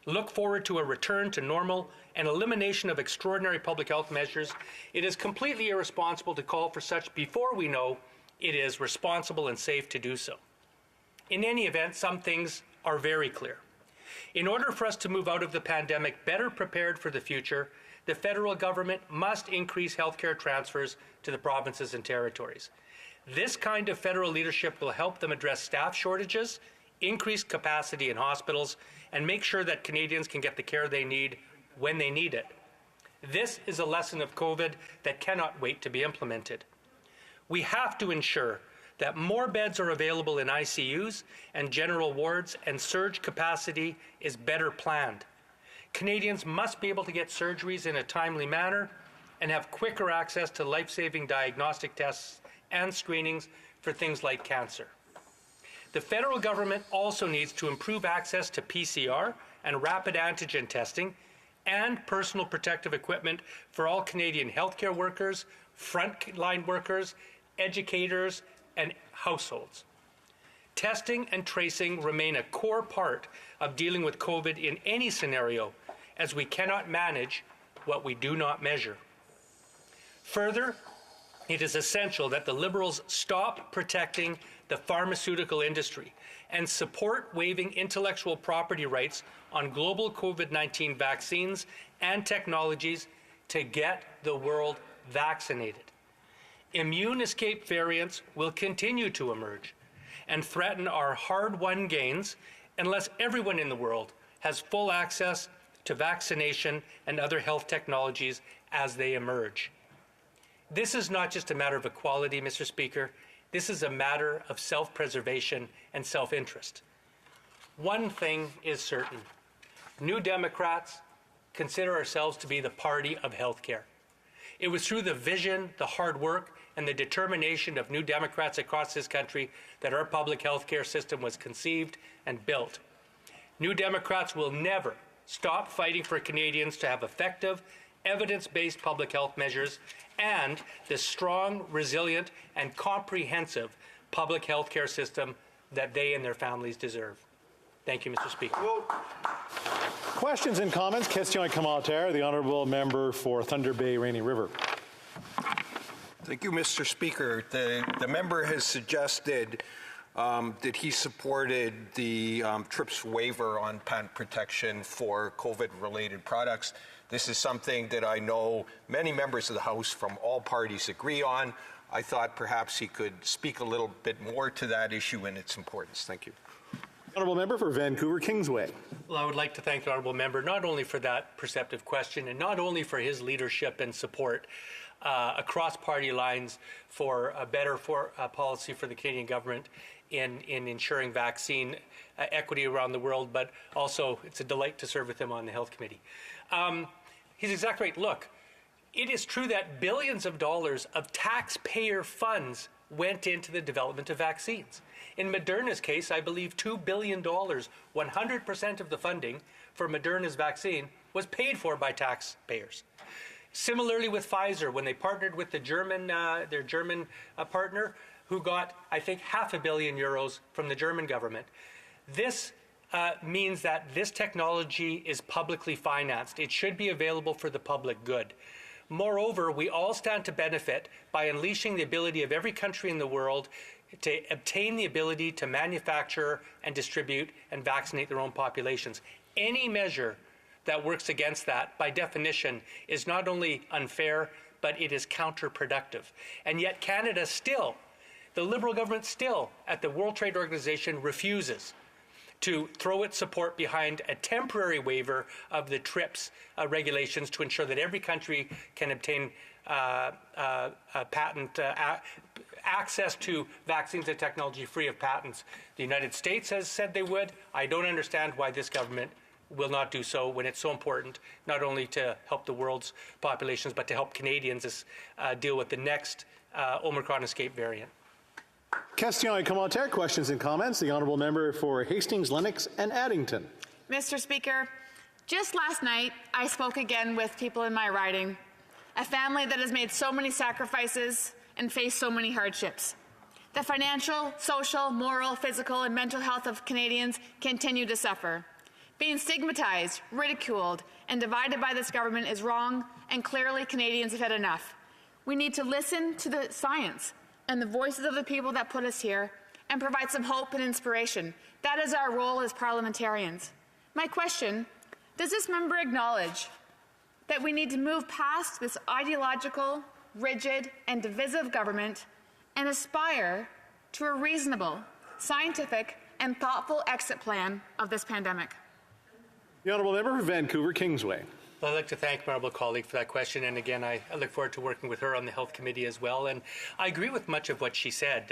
look forward to a return to normal and elimination of extraordinary public health measures, it is completely irresponsible to call for such before we know it is responsible and safe to do so. In any event, some things are very clear. In order for us to move out of the pandemic better prepared for the future, the federal government must increase healthcare transfers to the provinces and territories. This kind of federal leadership will help them address staff shortages, increase capacity in hospitals, and make sure that Canadians can get the care they need when they need it. This is a lesson of COVID that cannot wait to be implemented. We have to ensure that more beds are available in ICUs and general wards, and surge capacity is better planned. Canadians must be able to get surgeries in a timely manner and have quicker access to life-saving diagnostic tests and screenings for things like cancer. The federal government also needs to improve access to PCR and rapid antigen testing and personal protective equipment for all Canadian healthcare workers, frontline workers, educators, and households. Testing and tracing remain a core part of dealing with COVID in any scenario, as we cannot manage what we do not measure. Further, it is essential that the Liberals stop protecting the pharmaceutical industry and support waiving intellectual property rights on global COVID-19 vaccines and technologies to get the world vaccinated. Immune escape variants will continue to emerge and threaten our hard-won gains unless everyone in the world has full access to vaccination and other health technologies as they emerge. This is not just a matter of equality, Mr. Speaker. This is a matter of self-preservation and self-interest. One thing is certain. New Democrats consider ourselves to be the party of healthcare. It was through the vision, the hard work, and the determination of New Democrats across this country that our public healthcare system was conceived and built. New Democrats will never stop fighting for Canadians to have effective, evidence-based public health measures and the strong, resilient, and comprehensive public health care system that they and their families deserve. Thank you, Mr. Speaker. Questions and comments? Question et commentaire. The honourable member for Thunder Bay, Rainy River. Thank you, Mr. Speaker. The member has suggested that he supported the TRIPS waiver on patent protection for COVID-related products. This is something that I know many members of the House from all parties agree on. I thought perhaps he could speak a little bit more to that issue and its importance. Thank you. Honourable member for Vancouver Kingsway. Well, I would like to thank the honourable member not only for that perceptive question and not only for his leadership and support across party lines for a better policy for the Canadian government in ensuring vaccine equity around the world, but also it's a delight to serve with him on the Health Committee. He's exactly right. Look, it is true that billions of dollars of taxpayer funds went into the development of vaccines. In Moderna's case, I believe $2 billion, 100% of the funding for Moderna's vaccine was paid for by taxpayers. Similarly with Pfizer, when they partnered with their German partner, who got, I think, €500 million from the German government. This means that this technology is publicly financed. It should be available for the public good. Moreover, we all stand to benefit by unleashing the ability of every country in the world to obtain the ability to manufacture and distribute and vaccinate their own populations. Any measure that works against that, by definition, is not only unfair, but it is counterproductive. And yet Canada still, the Liberal government still, at the World Trade Organization, refuses to throw its support behind a temporary waiver of the TRIPS regulations to ensure that every country can obtain access to vaccines and technology free of patents. The United States has said they would. I don't understand why this government will not do so when it's so important, not only to help the world's populations, but to help Canadians deal with the next Omicron escape variant. Question et commentaire. Questions and comments. The honourable member for Hastings, Lennox and Addington. Mr. Speaker, just last night I spoke again with people in my riding, a family that has made so many sacrifices and faced so many hardships. The financial, social, moral, physical and mental health of Canadians continue to suffer. Being stigmatized, ridiculed and divided by this government is wrong, and clearly Canadians have had enough. We need to listen to the science and the voices of the people that put us here and provide some hope and inspiration. That is our role as parliamentarians. My question, does this member acknowledge that we need to move past this ideological, rigid, and divisive government and aspire to a reasonable, scientific, and thoughtful exit plan of this pandemic? The honourable member for Vancouver Kingsway. Well, I'd like to thank my honourable colleague for that question, and again, I look forward to working with her on the Health Committee as well. And I agree with much of what she said.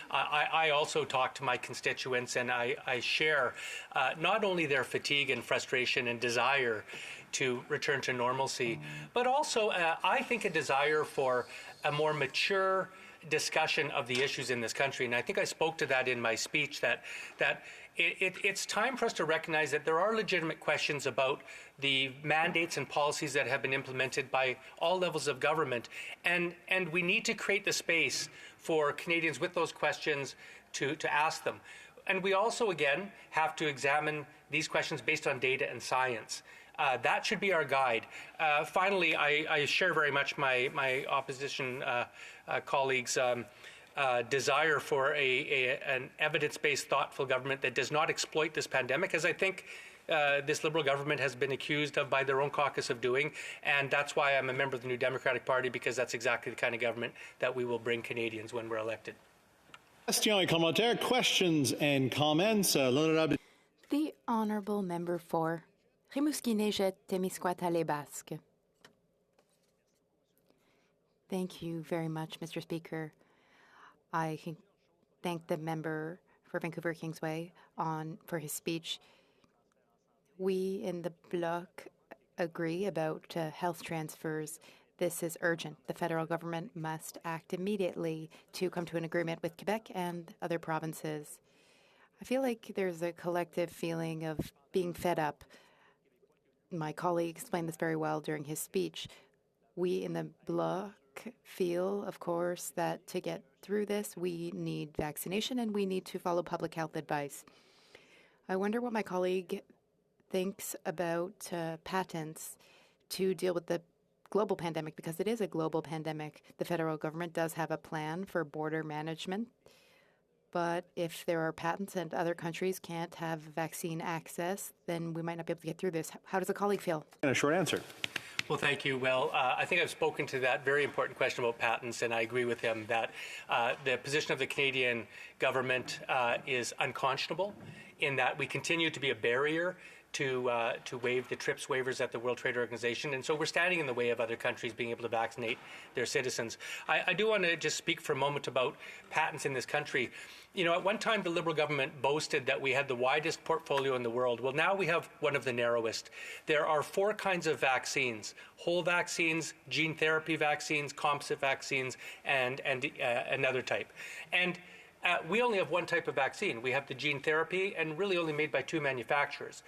I also talk to my constituents, and I share not only their fatigue and frustration and desire to return to normalcy, but also I think a desire for a more mature discussion of the issues in this country. And I think I spoke to that in my speech, that it's time for us to recognize that there are legitimate questions about the mandates and policies that have been implemented by all levels of government. And we need to create the space for Canadians with those questions to ask them. And we also, again, have to examine these questions based on data and science. That should be our guide. Finally, I share very much my opposition colleagues' desire for an evidence-based, thoughtful government that does not exploit this pandemic, as I think this Liberal government has been accused of by their own caucus of doing. And that's why I'm a member of the New Democratic Party, because that's exactly the kind of government that we will bring Canadians when we're elected. Question et commentaire. Questions and comments. The honourable member for Rimouski-Neigette, Témiscouata-les-Basques. Thank you very much, Mr. Speaker. I thank the member for Vancouver Kingsway for his speech. We in the Bloc agree about health transfers. This is urgent. The federal government must act immediately to come to an agreement with Quebec and other provinces. I feel like there's a collective feeling of being fed up. My colleague explained this very well during his speech. We in the Bloc feel, of course, that to get through this, we need vaccination and we need to follow public health advice. I wonder what my colleague thinks about patents to deal with the global pandemic, because it is a global pandemic. The federal government does have a plan for border management, but if there are patents and other countries can't have vaccine access, then we might not be able to get through this. How does a colleague feel? And a short answer. Well, thank you. Well, I think I've spoken to that very important question about patents, and I agree with him that the position of the Canadian government is unconscionable in that we continue to be a barrier to waive the TRIPS waivers at the World Trade Organization. And so we're standing in the way of other countries being able to vaccinate their citizens. I do want to just speak for a moment about patents in this country. You know, at one time, the Liberal government boasted that we had the widest portfolio in the world. Well, now we have one of the narrowest. There are 4 kinds of vaccines: whole vaccines, gene therapy vaccines, composite vaccines, and another type. And we only have one type of vaccine. We have the gene therapy, and really only made by 2 manufacturers.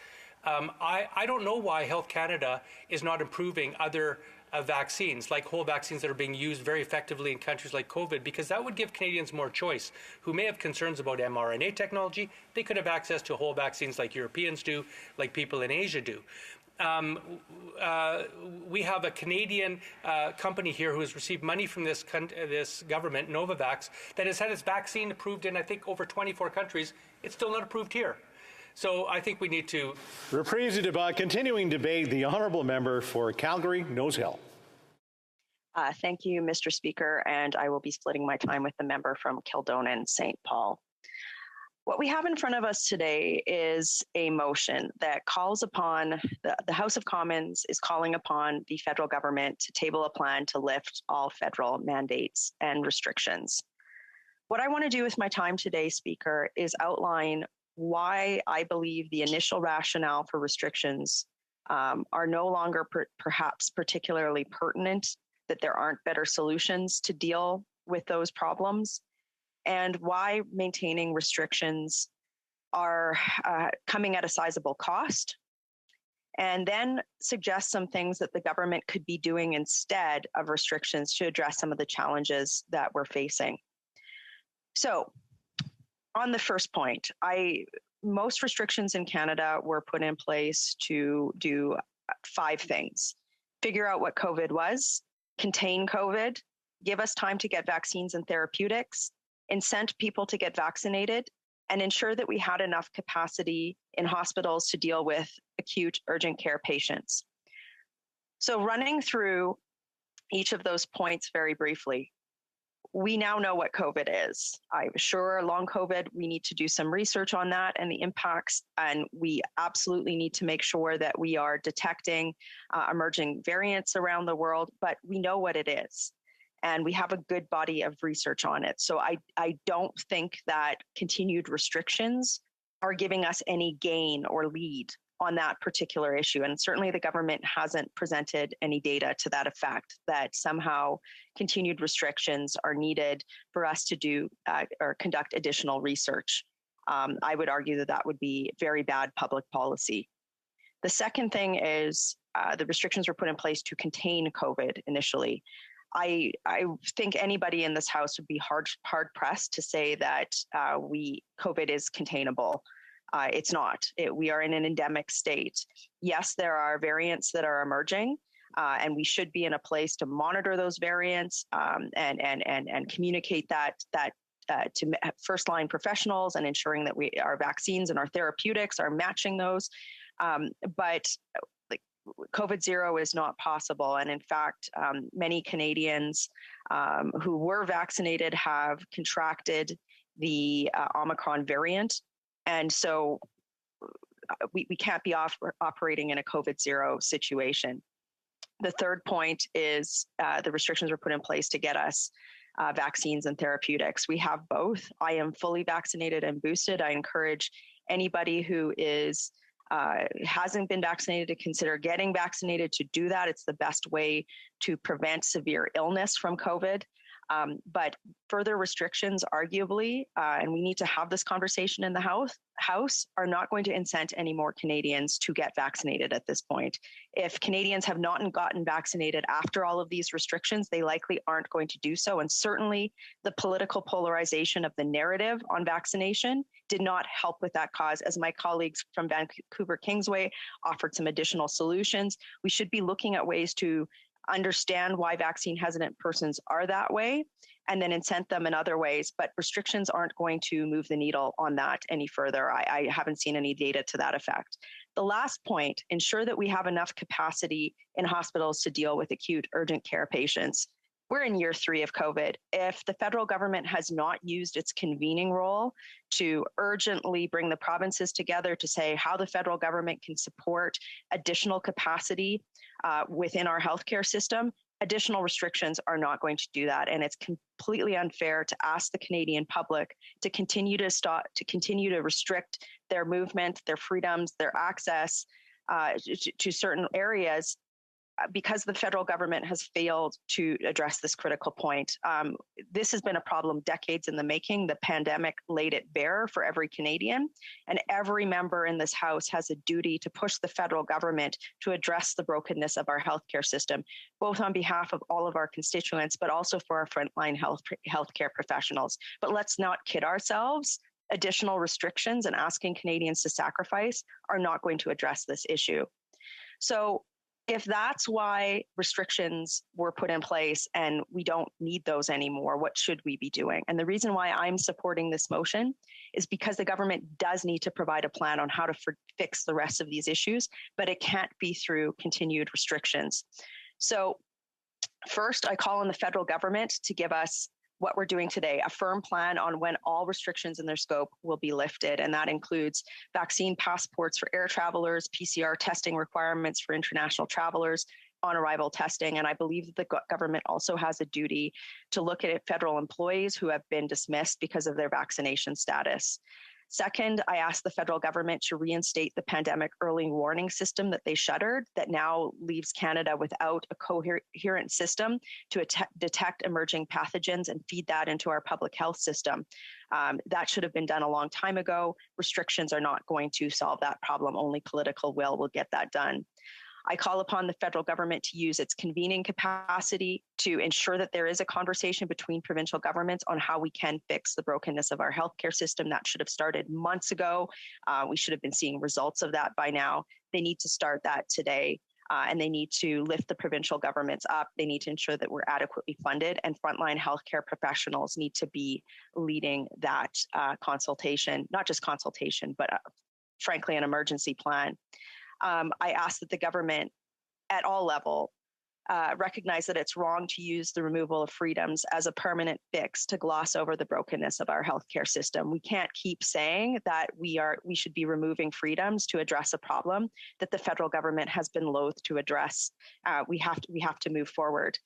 I don't know why Health Canada is not improving other vaccines, like whole vaccines that are being used very effectively in countries like COVID, because that would give Canadians more choice. Who may have concerns about mRNA technology, they could have access to whole vaccines like Europeans do, like people in Asia do. We have a Canadian company here who has received money from this government, Novavax, that has had its vaccine approved in, I think, over 24 countries. It's still not approved here. So I think we need to... Reprise du débat, continuing debate, the honourable member for Calgary, Nose Hill. Thank you, Mr. Speaker, and I will be splitting my time with the member from Kildonan, St. Paul. What we have in front of us today is a motion that calls upon, the House of Commons is calling upon the federal government to table a plan to lift all federal mandates and restrictions. What I want to do with my time today, Speaker, is outline why I believe the initial rationale for restrictions are no longer perhaps particularly pertinent, that there aren't better solutions to deal with those problems, and why maintaining restrictions are coming at a sizable cost, and then suggest some things that the government could be doing instead of restrictions to address some of the challenges that we're facing. So, on the first point, most restrictions in Canada were put in place to do 5 things: figure out what COVID was, contain COVID, give us time to get vaccines and therapeutics, incent people to get vaccinated, and ensure that we had enough capacity in hospitals to deal with acute urgent care patients. So running through each of those points very briefly, we now know what COVID is. I'm sure long COVID, we need to do some research on that and the impacts, and we absolutely need to make sure that we are detecting emerging variants around the world, but we know what it is. And we have a good body of research on it. So I don't think that continued restrictions are giving us any gain or lead on that particular issue. And certainly the government hasn't presented any data to that effect, that somehow continued restrictions are needed for us to do or conduct additional research. I would argue that that would be very bad public policy. The second thing is the restrictions were put in place to contain COVID initially. I think anybody in this House would be hard pressed to say that COVID is containable. It's not. We are in an endemic state. Yes, there are variants that are emerging, and we should be in a place to monitor those variants and communicate that to first-line professionals, and ensuring that our vaccines and our therapeutics are matching those. But COVID zero is not possible. And in fact, many Canadians who were vaccinated have contracted the Omicron variant. And so we can't be operating in a COVID zero situation. The third point is the restrictions were put in place to get us vaccines and therapeutics. We have both. I am fully vaccinated and boosted. I encourage anybody who is hasn't been vaccinated to consider getting vaccinated to do that. It's the best way to prevent severe illness from COVID. But further restrictions, arguably, and we need to have this conversation in the House, are not going to incent any more Canadians to get vaccinated at this point. If Canadians have not gotten vaccinated after all of these restrictions, they likely aren't going to do so. And certainly the political polarization of the narrative on vaccination did not help with that cause. As my colleagues from Vancouver Kingsway offered some additional solutions, we should be looking at ways to understand why vaccine hesitant persons are that way and then incent them in other ways. But restrictions aren't going to move the needle on that any further. I haven't seen any data to that effect. The last point, ensure that we have enough capacity in hospitals to deal with acute urgent care patients. We're in year 3 of COVID. If the federal government has not used its convening role to urgently bring the provinces together to say how the federal government can support additional capacity within our healthcare system, additional restrictions are not going to do that. And it's completely unfair to ask the Canadian public to continue to restrict their movement, their freedoms, their access to certain areas because the federal government has failed to address this critical point. This has been a problem decades in the making. The pandemic laid it bare for every Canadian, and every member in this House has a duty to push the federal government to address the brokenness of our healthcare system, both on behalf of all of our constituents, but also for our frontline healthcare professionals. But let's not kid ourselves. Additional restrictions and asking Canadians to sacrifice are not going to address this issue. So if that's why restrictions were put in place and we don't need those anymore, what should we be doing? And the reason why I'm supporting this motion is because the government does need to provide a plan on how to fix the rest of these issues, but it can't be through continued restrictions. So first, I call on the federal government to give us what we're doing today, a firm plan on when all restrictions in their scope will be lifted. And that includes vaccine passports for air travelers, PCR testing requirements for international travelers, on-arrival testing. And I believe that the government also has a duty to look at federal employees who have been dismissed because of their vaccination status. Second, I asked the federal government to reinstate the pandemic early warning system that they shuttered, that now leaves Canada without a coherent system to detect emerging pathogens and feed that into our public health system. That should have been done a long time ago. Restrictions are not going to solve that problem. Only political will get that done. I call upon the federal government to use its convening capacity to ensure that there is a conversation between provincial governments on how we can fix the brokenness of our healthcare system. That should have started months ago. We should have been seeing results of that by now. They need to start that today. And they need to lift the provincial governments up. They need to ensure that we're adequately funded, and frontline healthcare professionals need to be leading that consultation, not just consultation, but frankly, an emergency plan. I ask that the government at all level recognize that it's wrong to use the removal of freedoms as a permanent fix to gloss over the brokenness of our healthcare system. We can't keep saying that we should be removing freedoms to address a problem that the federal government has been loath to address. We have to move forward.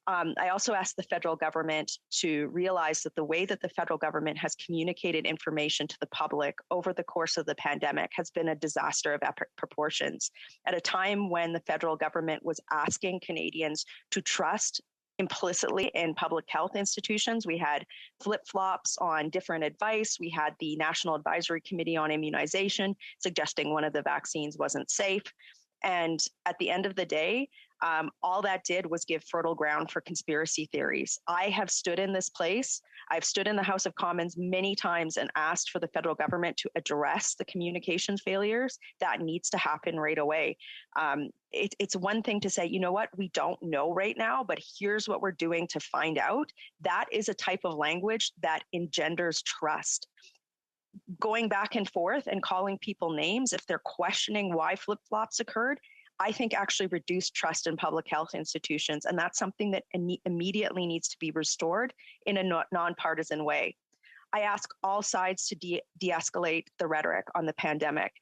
I also asked the federal government to realize that the way that the federal government has communicated information to the public over the course of the pandemic has been a disaster of epic proportions. At a time when the federal government was asking Canadians to trust implicitly in public health institutions, we had flip-flops on different advice. We had the National Advisory Committee on Immunization suggesting one of the vaccines wasn't safe. And at the end of the day, all that did was give fertile ground for conspiracy theories. I have stood in this place. I've stood in the House of Commons many times and asked for the federal government to address the communication failures. That needs to happen right away. It's one thing to say, you know what, we don't know right now, but here's what we're doing to find out. That is a type of language that engenders trust. Going back and forth and calling people names if they're questioning why flip-flops occurred, I think actually reduced trust in public health institutions. And that's something that immediately needs to be restored in a nonpartisan way. I ask all sides to de-escalate the rhetoric on the pandemic.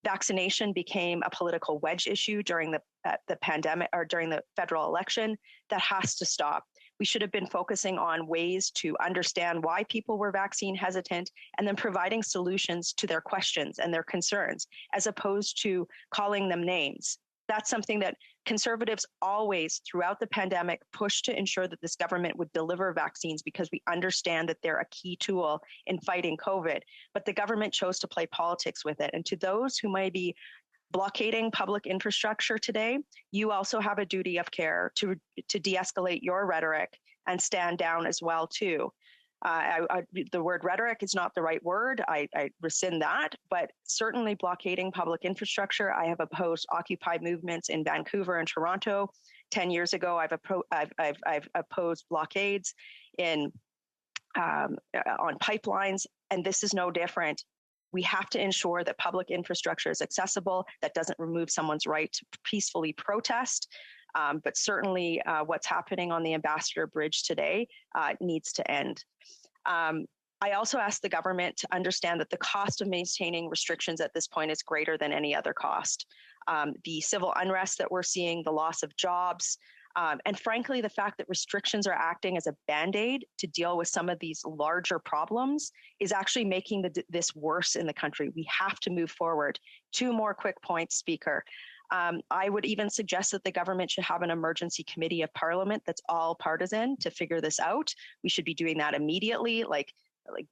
Vaccination became a political wedge issue during the pandemic or during the federal election. That has to stop. We should have been focusing on ways to understand why people were vaccine hesitant and then providing solutions to their questions and their concerns, as opposed to calling them names. That's something that Conservatives always, throughout the pandemic, pushed to ensure that this government would deliver vaccines because we understand that they're a key tool in fighting COVID. But the government chose to play politics with it. And to those who may be blockading public infrastructure today, you also have a duty of care to de-escalate your rhetoric and stand down as well, too. The word rhetoric is not the right word. I rescind that, but certainly blockading public infrastructure. I have opposed Occupy movements in Vancouver and Toronto. 10 years ago, I've opposed blockades on pipelines, and this is no different. We have to ensure that public infrastructure is accessible, that doesn't remove someone's right to peacefully protest. But certainly what's happening on the Ambassador Bridge today needs to end. I also ask the government to understand that the cost of maintaining restrictions at this point is greater than any other cost. The civil unrest that we're seeing, the loss of jobs, and frankly, the fact that restrictions are acting as a Band-Aid to deal with some of these larger problems is actually making this worse in the country. We have to move forward. 2 more quick points, Speaker. I would even suggest that the government should have an emergency committee of parliament that's all partisan to figure this out. We should be doing that immediately, like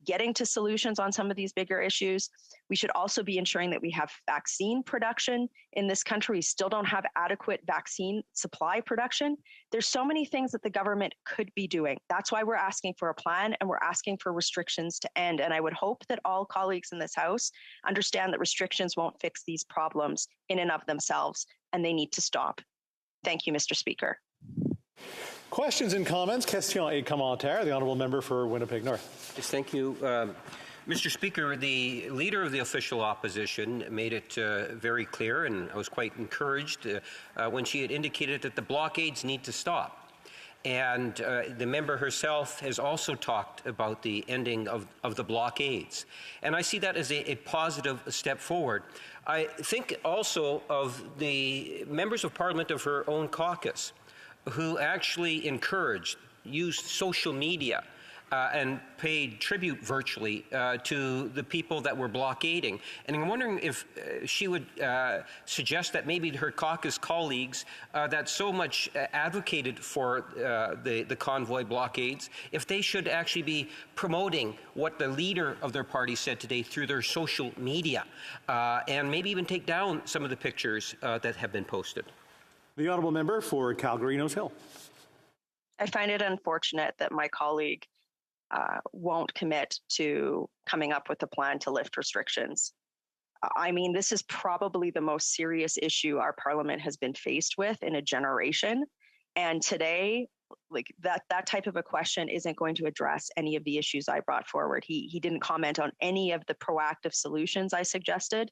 getting to solutions on some of these bigger issues. We should also be ensuring that we have vaccine production in this country. We still don't have adequate vaccine supply production. There's so many things that the government could be doing. That's why we're asking for a plan and we're asking for restrictions to end. And I would hope that all colleagues in this House understand that restrictions won't fix these problems in and of themselves, and they need to stop. Thank you, Mr. Speaker. Questions and comments? Question et commentaire. The honourable member for Winnipeg North. Yes, thank you. Mr. Speaker, the Leader of the Official Opposition made it very clear, and I was quite encouraged when she had indicated that the blockades need to stop. And the member herself has also talked about the ending of the blockades. And I see that as a positive step forward. I think also of the members of Parliament of her own caucus who actually used social media and paid tribute virtually to the people that were blockading. And I'm wondering if she would suggest that maybe her caucus colleagues that so much advocated for the convoy blockades, if they should actually be promoting what the leader of their party said today through their social media, and maybe even take down some of the pictures that have been posted. The honourable member for Calgary Nose Hill. I find it unfortunate that my colleague won't commit to coming up with a plan to lift restrictions. I mean, this is probably the most serious issue our parliament has been faced with in a generation. And today, that type of a question isn't going to address any of the issues I brought forward. He didn't comment on any of the proactive solutions I suggested.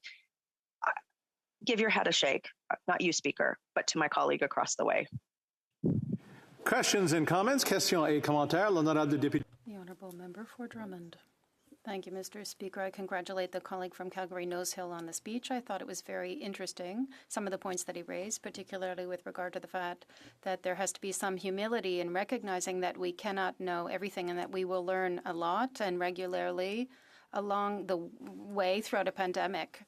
Give your head a shake, not you, Speaker, but to my colleague across the way. Questions and comments? Question et commentaire. L'honorable député. The honourable member for Drummond. Thank you, Mr. Speaker. I congratulate the colleague from Calgary Nose Hill on the speech. I thought it was very interesting, some of the points that he raised, particularly with regard to the fact that there has to be some humility in recognizing that we cannot know everything and that we will learn a lot and regularly along the way throughout a pandemic.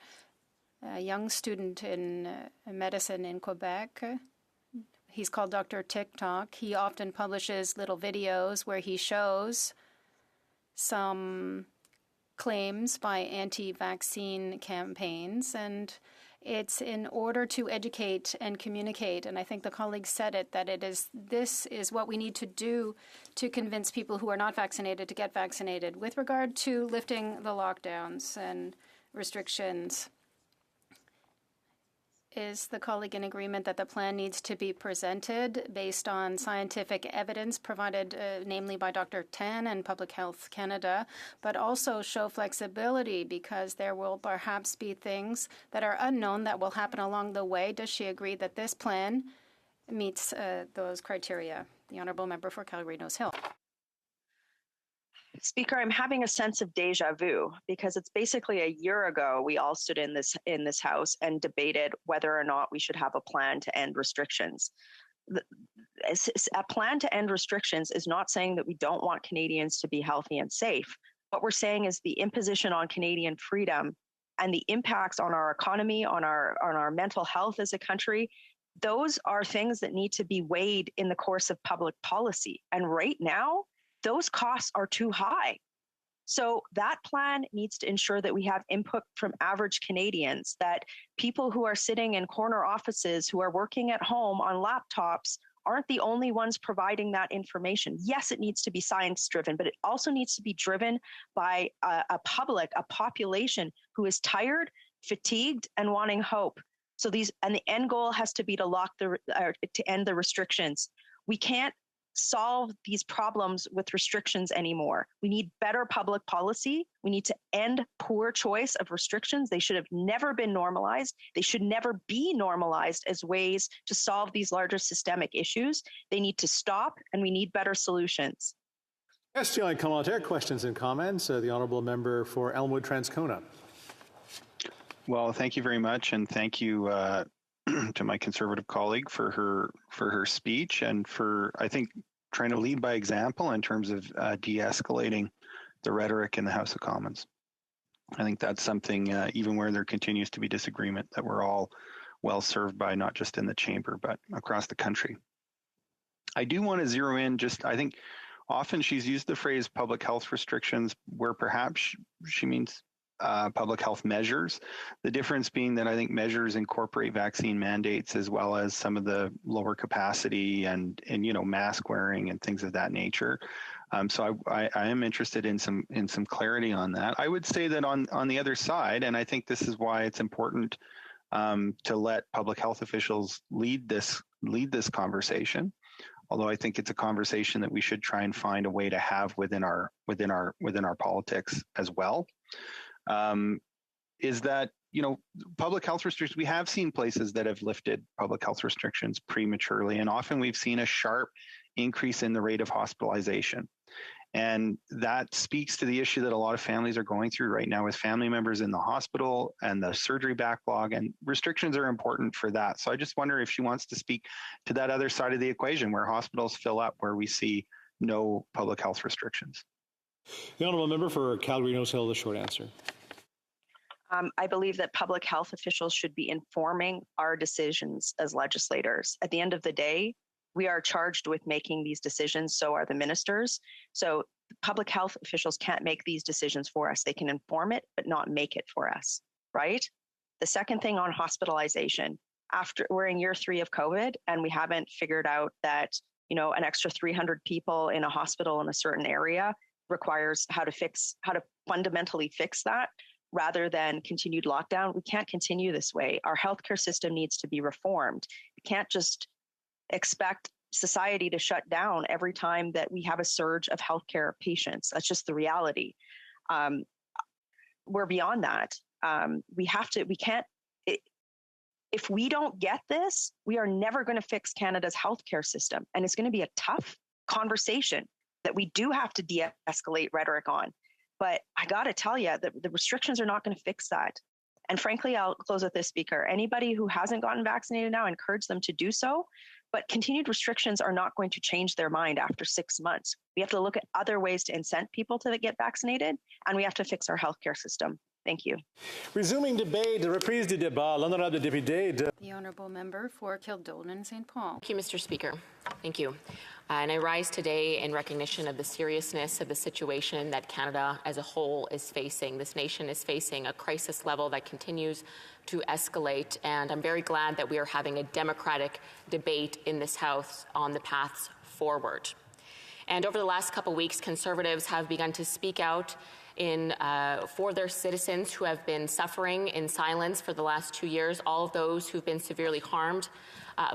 A young student in medicine in Quebec, he's called Dr. TikTok. He often publishes little videos where he shows some claims by anti-vaccine campaigns, and it's in order to educate and communicate. And I think the colleague said it, that this is what we need to do to convince people who are not vaccinated to get vaccinated. With regard to lifting the lockdowns and restrictions, is the colleague in agreement that the plan needs to be presented based on scientific evidence provided, namely by Dr. Tan and Public Health Canada, but also show flexibility because there will perhaps be things that are unknown that will happen along the way? Does she agree that this plan meets those criteria? The honourable member for Calgary Nose Hill. Speaker, I'm having a sense of deja vu because it's basically a year ago we all stood in this House and debated whether or not we should have a plan to end restrictions. a plan to end restrictions is not saying that we don't want Canadians to be healthy and safe. What we're saying is the imposition on Canadian freedom and the impacts on our economy, on our mental health as a country, those are things that need to be weighed in the course of public policy. And right now, those costs are too high. So that plan needs to ensure that we have input from average Canadians, that people who are sitting in corner offices, who are working at home on laptops, aren't the only ones providing that information. Yes, it needs to be science-driven, but it also needs to be driven by a population who is tired, fatigued, and wanting hope. So the end goal has to be to end the restrictions. We can't solve these problems with restrictions anymore. We need better public policy. We need to end poor choice of restrictions. They should have never been normalized. They should never be normalized as ways to solve these larger systemic issues. They need to stop, and we need better solutions. Question and commentaire, questions and comments. The Honourable Member for Elmwood Transcona. Well, thank you very much, and thank you to my Conservative colleague for her speech and for, I think, trying to lead by example in terms of de-escalating the rhetoric in the House of Commons. I think that's something, even where there continues to be disagreement, that we're all well served by, not just in the chamber, but across the country. I do want to zero in I think often she's used the phrase public health restrictions where perhaps she means public health measures. The difference being that I think measures incorporate vaccine mandates as well as some of the lower capacity and mask wearing and things of that nature. So I am interested in some clarity on that. I would say that on the other side, and I think this is why it's important to let public health officials lead this conversation. Although I think it's a conversation that we should try and find a way to have within our politics as well. Is that, public health restrictions, we have seen places that have lifted public health restrictions prematurely, and often we've seen a sharp increase in the rate of hospitalization. And that speaks to the issue that a lot of families are going through right now with family members in the hospital and the surgery backlog, and restrictions are important for that. So I just wonder if she wants to speak to that other side of the equation where hospitals fill up, where we see no public health restrictions. The Honourable Member for Calgary-Nose Hill, the short answer. I believe that public health officials should be informing our decisions as legislators. At the end of the day, we are charged with making these decisions, so are the ministers. So public health officials can't make these decisions for us. They can inform it, but not make it for us, right? The second thing on hospitalization, after we're in year 3 of COVID and we haven't figured out that, an extra 300 people in a hospital in a certain area requires how to fundamentally fix that rather than continued lockdown. We can't continue this way. Our healthcare system needs to be reformed. We can't just expect society to shut down every time that we have a surge of healthcare patients. That's just the reality. We're beyond that. If we don't get this, we are never going to fix Canada's healthcare system. And it's going to be a tough conversation that we do have to de-escalate rhetoric on. But I got to tell you that the restrictions are not going to fix that. And frankly, I'll close with this, Speaker. Anybody who hasn't gotten vaccinated now, encourage them to do so. But continued restrictions are not going to change their mind after 6 months. We have to look at other ways to incent people to get vaccinated, and we have to fix our healthcare system. Thank you. Resuming debate, reprise du débat, l'honorable député de... The Honourable Member for Kildonan and St. Paul. Thank you, Mr. Speaker. Thank you. And I rise today in recognition of the seriousness of the situation that Canada as a whole is facing. This nation is facing a crisis level that continues to escalate, and I'm very glad that we are having a democratic debate in this House on the paths forward. And over the last couple of weeks, Conservatives have begun to speak out for their citizens who have been suffering in silence for the last 2 years, all of those who've been severely harmed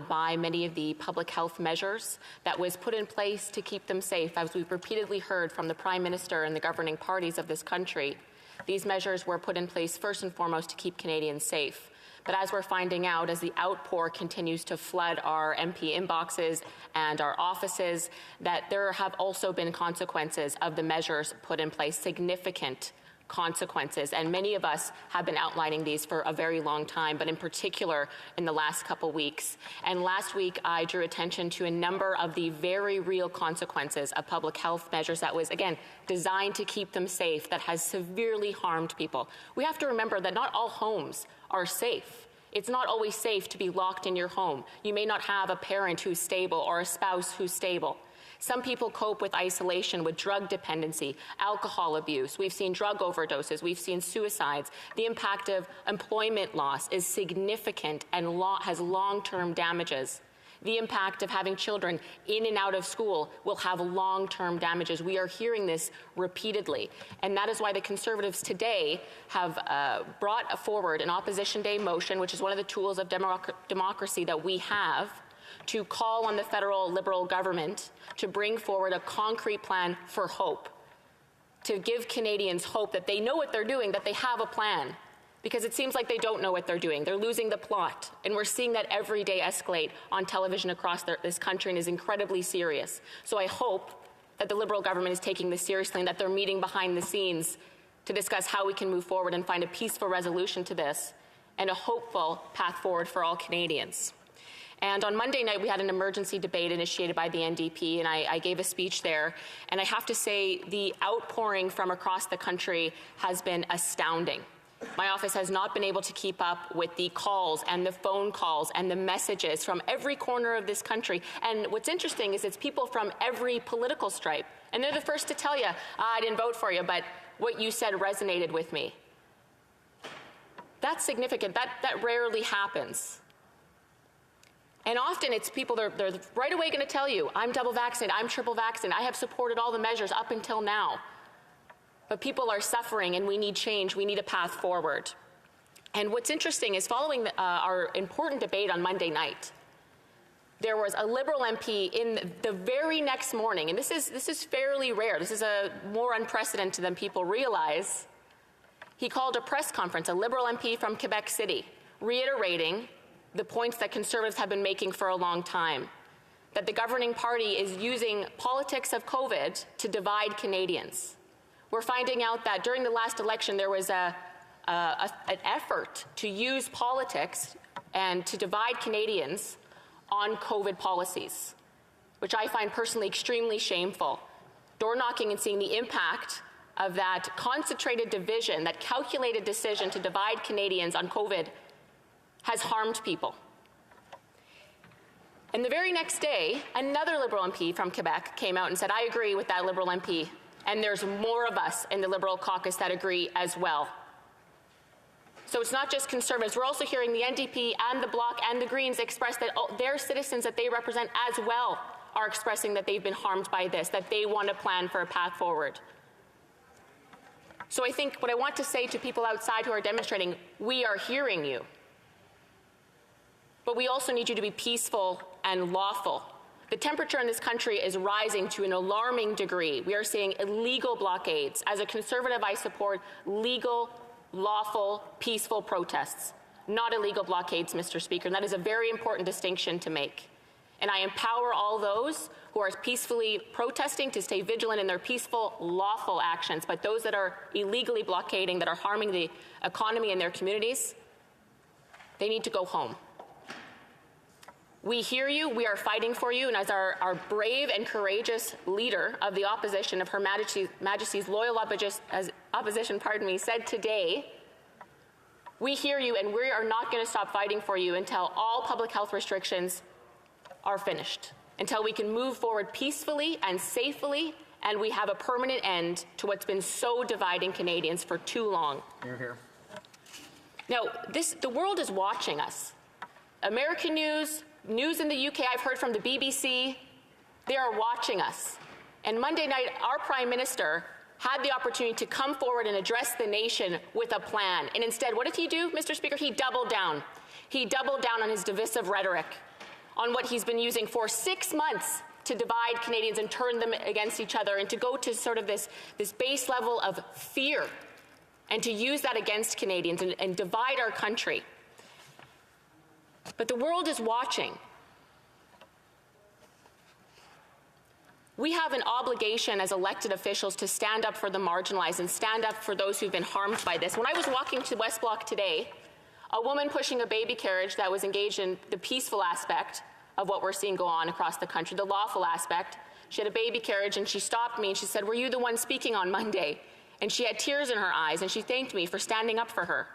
by many of the public health measures that was put in place to keep them safe. As we've repeatedly heard from the Prime Minister and the governing parties of this country, these measures were put in place first and foremost to keep Canadians safe. But as we're finding out, as the outpour continues to flood our MP inboxes and our offices, that there have also been consequences of the measures put in place, significant consequences. And many of us have been outlining these for a very long time, but in particular in the last couple weeks. And last week, I drew attention to a number of the very real consequences of public health measures that was, again, designed to keep them safe, that has severely harmed people. We have to remember that not all homes are safe. It's not always safe to be locked in your home. You may not have a parent who's stable or a spouse who's stable. Some people cope with isolation, with drug dependency, alcohol abuse. We've seen drug overdoses. We've seen suicides. The impact of employment loss is significant and has long-term damages. The impact of having children in and out of school will have long-term damages. We are hearing this repeatedly. And that is why the Conservatives today have brought forward an Opposition Day motion, which is one of the tools of democracy that we have, to call on the federal Liberal government to bring forward a concrete plan for hope, to give Canadians hope that they know what they're doing, that they have a plan, because it seems like they don't know what they're doing. They're losing the plot, and we're seeing that every day escalate on television across this country and is incredibly serious. So I hope that the Liberal government is taking this seriously and that they're meeting behind the scenes to discuss how we can move forward and find a peaceful resolution to this and a hopeful path forward for all Canadians. And on Monday night, we had an emergency debate initiated by the NDP, and I gave a speech there. And I have to say, the outpouring from across the country has been astounding. My office has not been able to keep up with the calls and the phone calls and the messages from every corner of this country. And what's interesting is it's people from every political stripe. And they're the first to tell you, I didn't vote for you, but what you said resonated with me. That's significant. That rarely happens. And often it's people, they're right away going to tell you, I'm double vaccinated, I'm triple vaccinated, I have supported all the measures up until now. But people are suffering and we need change, we need a path forward. And what's interesting is following our important debate on Monday night, there was a Liberal MP in the very next morning, and this is fairly rare, this is more unprecedented than people realize. He called a press conference, a Liberal MP from Quebec City, reiterating the points that Conservatives have been making for a long time, that the governing party is using politics of COVID to divide Canadians. We're finding out that during the last election, there was an effort to use politics and to divide Canadians on COVID policies, which I find personally extremely shameful. Door knocking and seeing the impact of that concentrated division, that calculated decision to divide Canadians on COVID has harmed people. And the very next day, another Liberal MP from Quebec came out and said, I agree with that Liberal MP, and there's more of us in the Liberal caucus that agree as well. So it's not just Conservatives. We're also hearing the NDP and the Bloc and the Greens express that their citizens that they represent as well are expressing that they've been harmed by this, that they want a plan for a path forward. So I think what I want to say to people outside who are demonstrating, we are hearing you. But we also need you to be peaceful and lawful. The temperature in this country is rising to an alarming degree. We are seeing illegal blockades. As a Conservative, I support legal, lawful, peaceful protests, not illegal blockades, Mr. Speaker. And that is a very important distinction to make. And I empower all those who are peacefully protesting to stay vigilant in their peaceful, lawful actions. But those that are illegally blockading, that are harming the economy and their communities, they need to go home. We hear you, we are fighting for you, and as our brave and courageous leader of the opposition, of Her Majesty's loyal opposition, said today, we hear you and we are not going to stop fighting for you until all public health restrictions are finished, until we can move forward peacefully and safely, and we have a permanent end to what's been so dividing Canadians for too long. Hear, hear. Now, the world is watching us. American news in the UK, I've heard from the BBC, they are watching us. And Monday night, our Prime Minister had the opportunity to come forward and address the nation with a plan. And instead, what did he do, Mr. Speaker? He doubled down. He doubled down on his divisive rhetoric, on what he's been using for 6 months to divide Canadians and turn them against each other, and to go to sort of this base level of fear, and to use that against Canadians and divide our country. But the world is watching. We have an obligation as elected officials to stand up for the marginalized and stand up for those who've been harmed by this. When I was walking to West Block today, a woman pushing a baby carriage that was engaged in the peaceful aspect of what we're seeing go on across the country, the lawful aspect. She had a baby carriage and she stopped me and she said, "Were you the one speaking on Monday?" And she had tears in her eyes and she thanked me for standing up for her.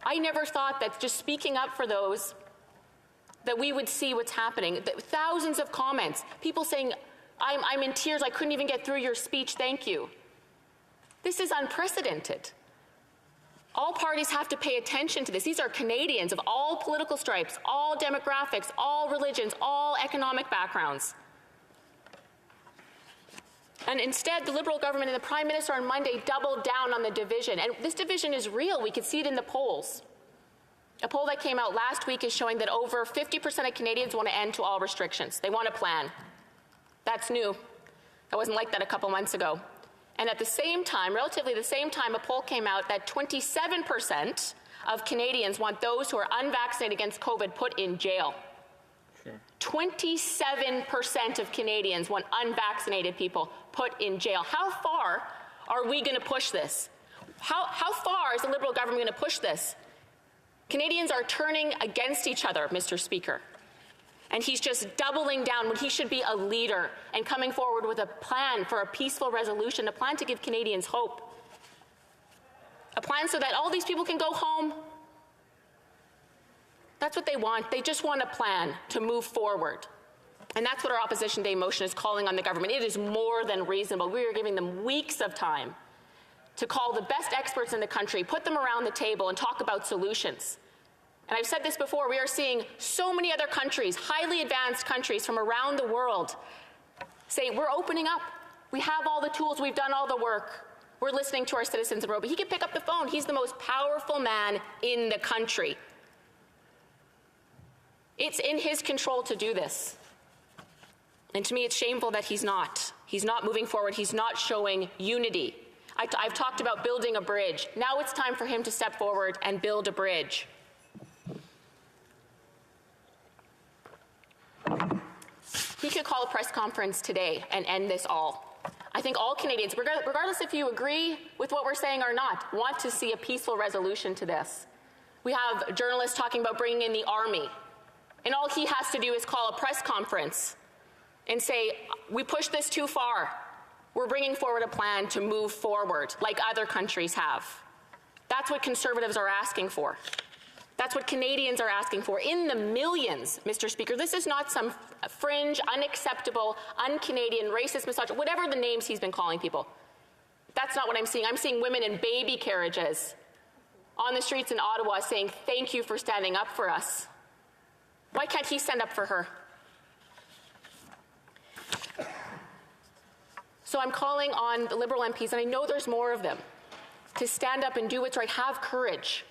I never thought that just speaking up for those, that we would see what's happening. Thousands of comments, people saying, I'm in tears, I couldn't even get through your speech, thank you. This is unprecedented. All parties have to pay attention to this. These are Canadians of all political stripes, all demographics, all religions, all economic backgrounds. And instead, the Liberal government and the Prime Minister on Monday doubled down on the division. And this division is real. We could see it in the polls. A poll that came out last week is showing that over 50% of Canadians want to end to all restrictions. They want a plan. That's new. That wasn't like that a couple months ago. And at the same time, relatively the same time, a poll came out that 27% of Canadians want those who are unvaccinated against COVID put in jail. Sure. 27% of Canadians want unvaccinated people put in jail. How far are we going to push this? How far is the Liberal government going to push this? Canadians are turning against each other, Mr. Speaker. And he's just doubling down when he should be a leader and coming forward with a plan for a peaceful resolution, a plan to give Canadians hope. A plan so that all these people can go home. That's what they want. They just want a plan to move forward. And that's what our Opposition Day motion is calling on the government. It is more than reasonable. We are giving them weeks of time to call the best experts in the country, put them around the table and talk about solutions. And I've said this before, we are seeing so many other countries, highly advanced countries from around the world, say, we're opening up. We have all the tools, we've done all the work. We're listening to our citizens in the road. But he can pick up the phone. He's the most powerful man in the country. It's in his control to do this. And to me, it's shameful that he's not. He's not moving forward. He's not showing unity. I've talked about building a bridge. Now it's time for him to step forward and build a bridge. He could call a press conference today and end this all. I think all Canadians, regardless if you agree with what we're saying or not, want to see a peaceful resolution to this. We have journalists talking about bringing in the army, and all he has to do is call a press conference and say, we pushed this too far. We're bringing forward a plan to move forward like other countries have. That's what Conservatives are asking for. That's what Canadians are asking for in the millions, Mr. Speaker. This is not some fringe, unacceptable, un-Canadian, racist, misogynist, whatever the names he's been calling people. That's not what I'm seeing. I'm seeing women in baby carriages on the streets in Ottawa saying, thank you for standing up for us. Why can't he stand up for her? So I'm calling on the Liberal MPs, and I know there's more of them, to stand up and do what's right. Have courage.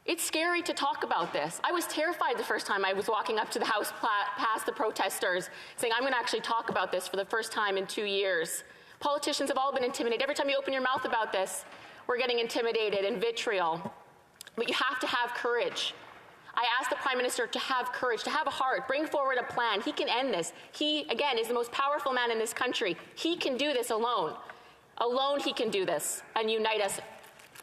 It's scary to talk about this. I was terrified the first time I was walking up to the House past the protesters saying, I'm going to actually talk about this for the first time in 2 years. Politicians have all been intimidated. Every time you open your mouth about this, we're getting intimidated and vitriol. But you have to have courage. I asked the Prime Minister to have courage, to have a heart, bring forward a plan. He can end this. He, again, is the most powerful man in this country. He can do this alone. Alone he can do this and unite us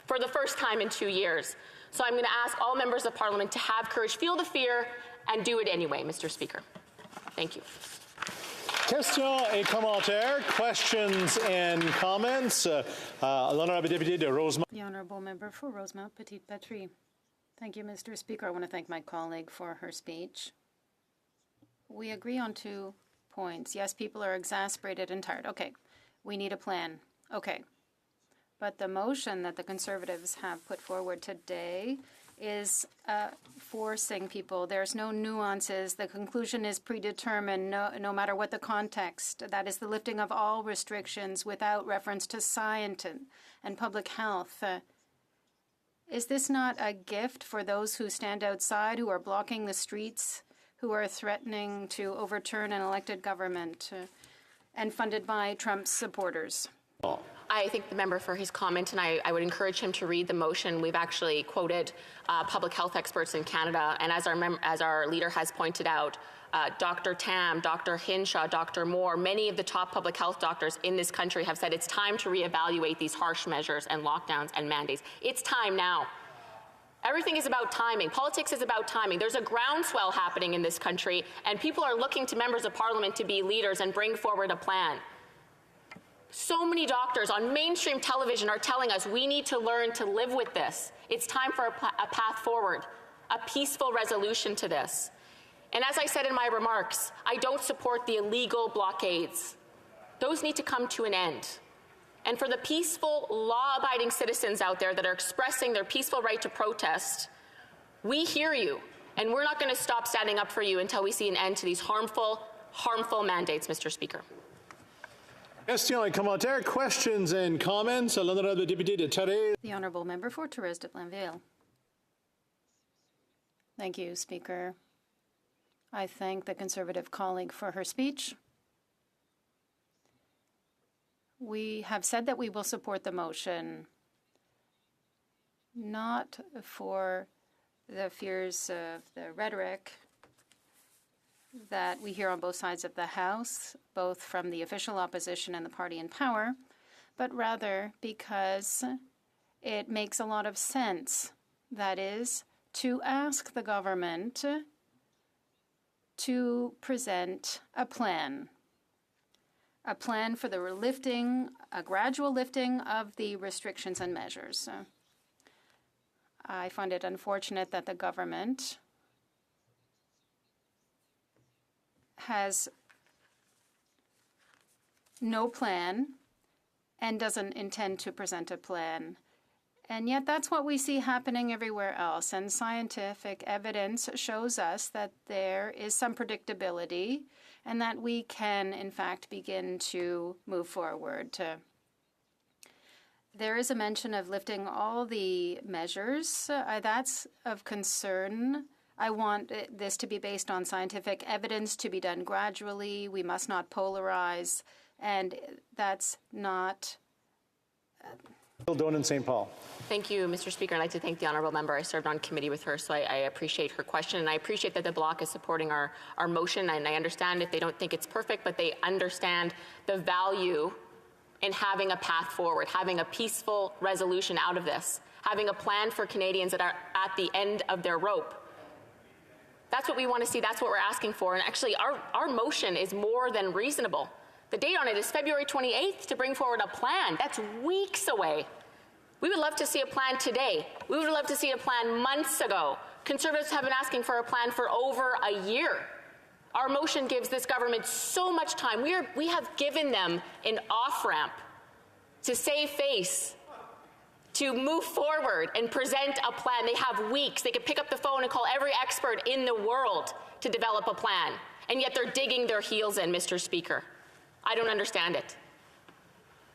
for the first time in 2 years. So I'm going to ask all members of Parliament to have courage, feel the fear, and do it anyway, Mr. Speaker. Thank you. Questions et commentaires, questions and comments. L'honorable député de Rosemont. The honourable member for Rosemont Petite Patrie. Thank you, Mr. Speaker. I want to thank my colleague for her speech. We agree on 2 points. Yes, people are exasperated and tired. Okay, we need a plan. Okay. But the motion that the Conservatives have put forward today is forcing people. There's no nuances. The conclusion is predetermined, no matter what the context. That is the lifting of all restrictions without reference to science and public health. Is this not a gift for those who stand outside, who are blocking the streets, who are threatening to overturn an elected government and funded by Trump's supporters? I thank the member for his comment, and I would encourage him to read the motion. We've actually quoted public health experts in Canada, and as our leader has pointed out, Dr. Tam, Dr. Hinshaw, Dr. Moore, many of the top public health doctors in this country have said it's time to reevaluate these harsh measures and lockdowns and mandates. It's time now. Everything is about timing. Politics is about timing. There's a groundswell happening in this country, and people are looking to members of parliament to be leaders and bring forward a plan. So many doctors on mainstream television are telling us we need to learn to live with this. It's time for a path forward, a peaceful resolution to this. And as I said in my remarks, I don't support the illegal blockades. Those need to come to an end. And for the peaceful, law-abiding citizens out there that are expressing their peaceful right to protest, we hear you, and we're not going to stop standing up for you until we see an end to these harmful mandates, Mr. Speaker. Question commentaire, questions and comments. L'honorable député de Thérèse. The Honourable Member for Thérèse de Blainville. Thank you, Speaker. I thank the Conservative colleague for her speech. We have said that we will support the motion, not for the fears of the rhetoric that we hear on both sides of the House, both from the official opposition and the party in power, but rather because it makes a lot of sense, that is, to ask the government to present a plan for the lifting, a gradual lifting of the restrictions and measures. I find it unfortunate that the government has no plan and doesn't intend to present a plan. And yet that's what we see happening everywhere else. And scientific evidence shows us that there is some predictability and that we can, in fact, begin to move forward. There is a mention of lifting all the measures. That's of concern. I want this to be based on scientific evidence, to be done gradually. We must not polarize, and that's not... Kildonan St. Paul. Thank you, Mr. Speaker. I'd like to thank the honourable member. I served on committee with her, so I appreciate her question, and I appreciate that the Bloc is supporting our motion, and I understand if they don't think it's perfect, but they understand the value in having a path forward, having a peaceful resolution out of this, having a plan for Canadians that are at the end of their rope. That's what we want to see. That's what we're asking for. And actually, our motion is more than reasonable. The date on it is February 28th to bring forward a plan. That's weeks away. We would love to see a plan today. We would love to see a plan months ago. Conservatives have been asking for a plan for over a year. Our motion gives this government so much time. We have given them an off-ramp to save face, to move forward and present a plan. They have weeks. They could pick up the phone and call every expert in the world to develop a plan. And yet they're digging their heels in, Mr. Speaker. I don't understand it.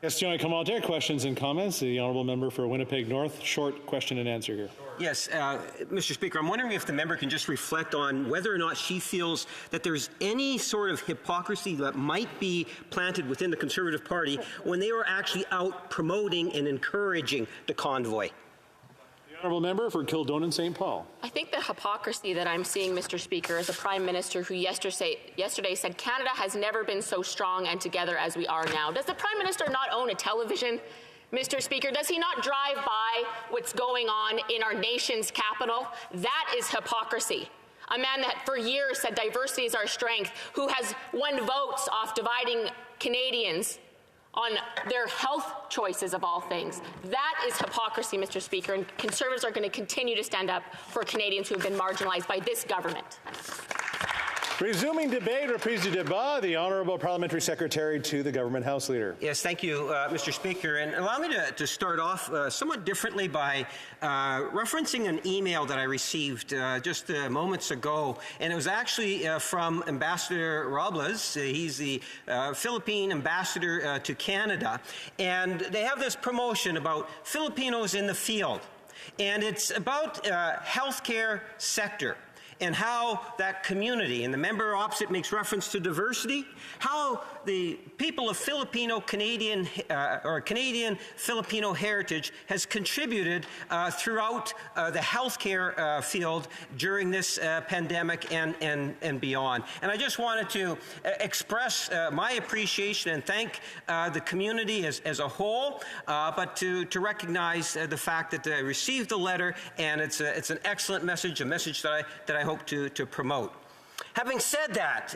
Question commentaire, questions and comments. The honourable member for Winnipeg North. Short question and answer here. Yes, Mr. Speaker, I'm wondering if the member can just reflect on whether or not she feels that there's any sort of hypocrisy that might be planted within the Conservative Party when they are actually out promoting and encouraging the convoy. The honourable member for Kildonan St. Paul. I think the hypocrisy that I'm seeing, Mr. Speaker, is a Prime Minister who yesterday said Canada has never been so strong and together as we are now. Does the Prime Minister not own a television, Mr. Speaker? Does he not drive by what's going on in our nation's capital? That is hypocrisy. A man that for years said diversity is our strength, who has won votes off dividing Canadians on their health choices of all things. That is hypocrisy, Mr. Speaker, and Conservatives are going to continue to stand up for Canadians who have been marginalized by this government. Resuming debate, reprise du débat, the Honourable Parliamentary Secretary to the Government House Leader. Yes, thank you, Mr. Speaker. And allow me to start off somewhat differently by referencing an email that I received just moments ago. And it was actually from Ambassador Robles. He's the Philippine ambassador to Canada. And they have this promotion about Filipinos in the field. And it's about healthcare sector. and how that community, and the member opposite makes reference to diversity, how the people of Filipino-Canadian or Canadian-Filipino heritage has contributed throughout the healthcare field during this pandemic and beyond. And I just wanted to express my appreciation and thank the community as a whole, but to recognize the fact that I received the letter, and it's an excellent message, a message that I hope to promote. Having said that,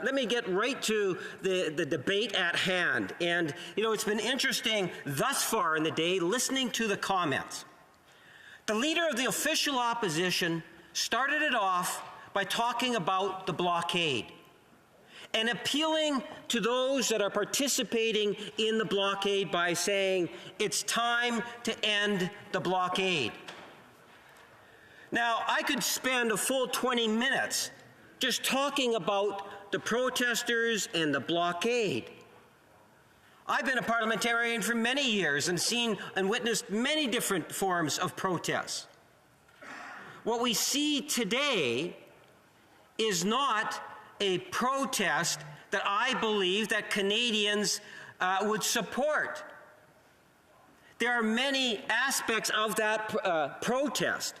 let me get right to the debate at hand. And, you know, it's been interesting thus far in the day listening to the comments. The leader of the official opposition started it off by talking about the blockade and appealing to those that are participating in the blockade by saying it's time to end the blockade. Now, I could spend a full 20 minutes just talking about the protesters and the blockade. I've been a parliamentarian for many years and seen and witnessed many different forms of protests. What we see today is not a protest that I believe that Canadians would support. There are many aspects of that protest,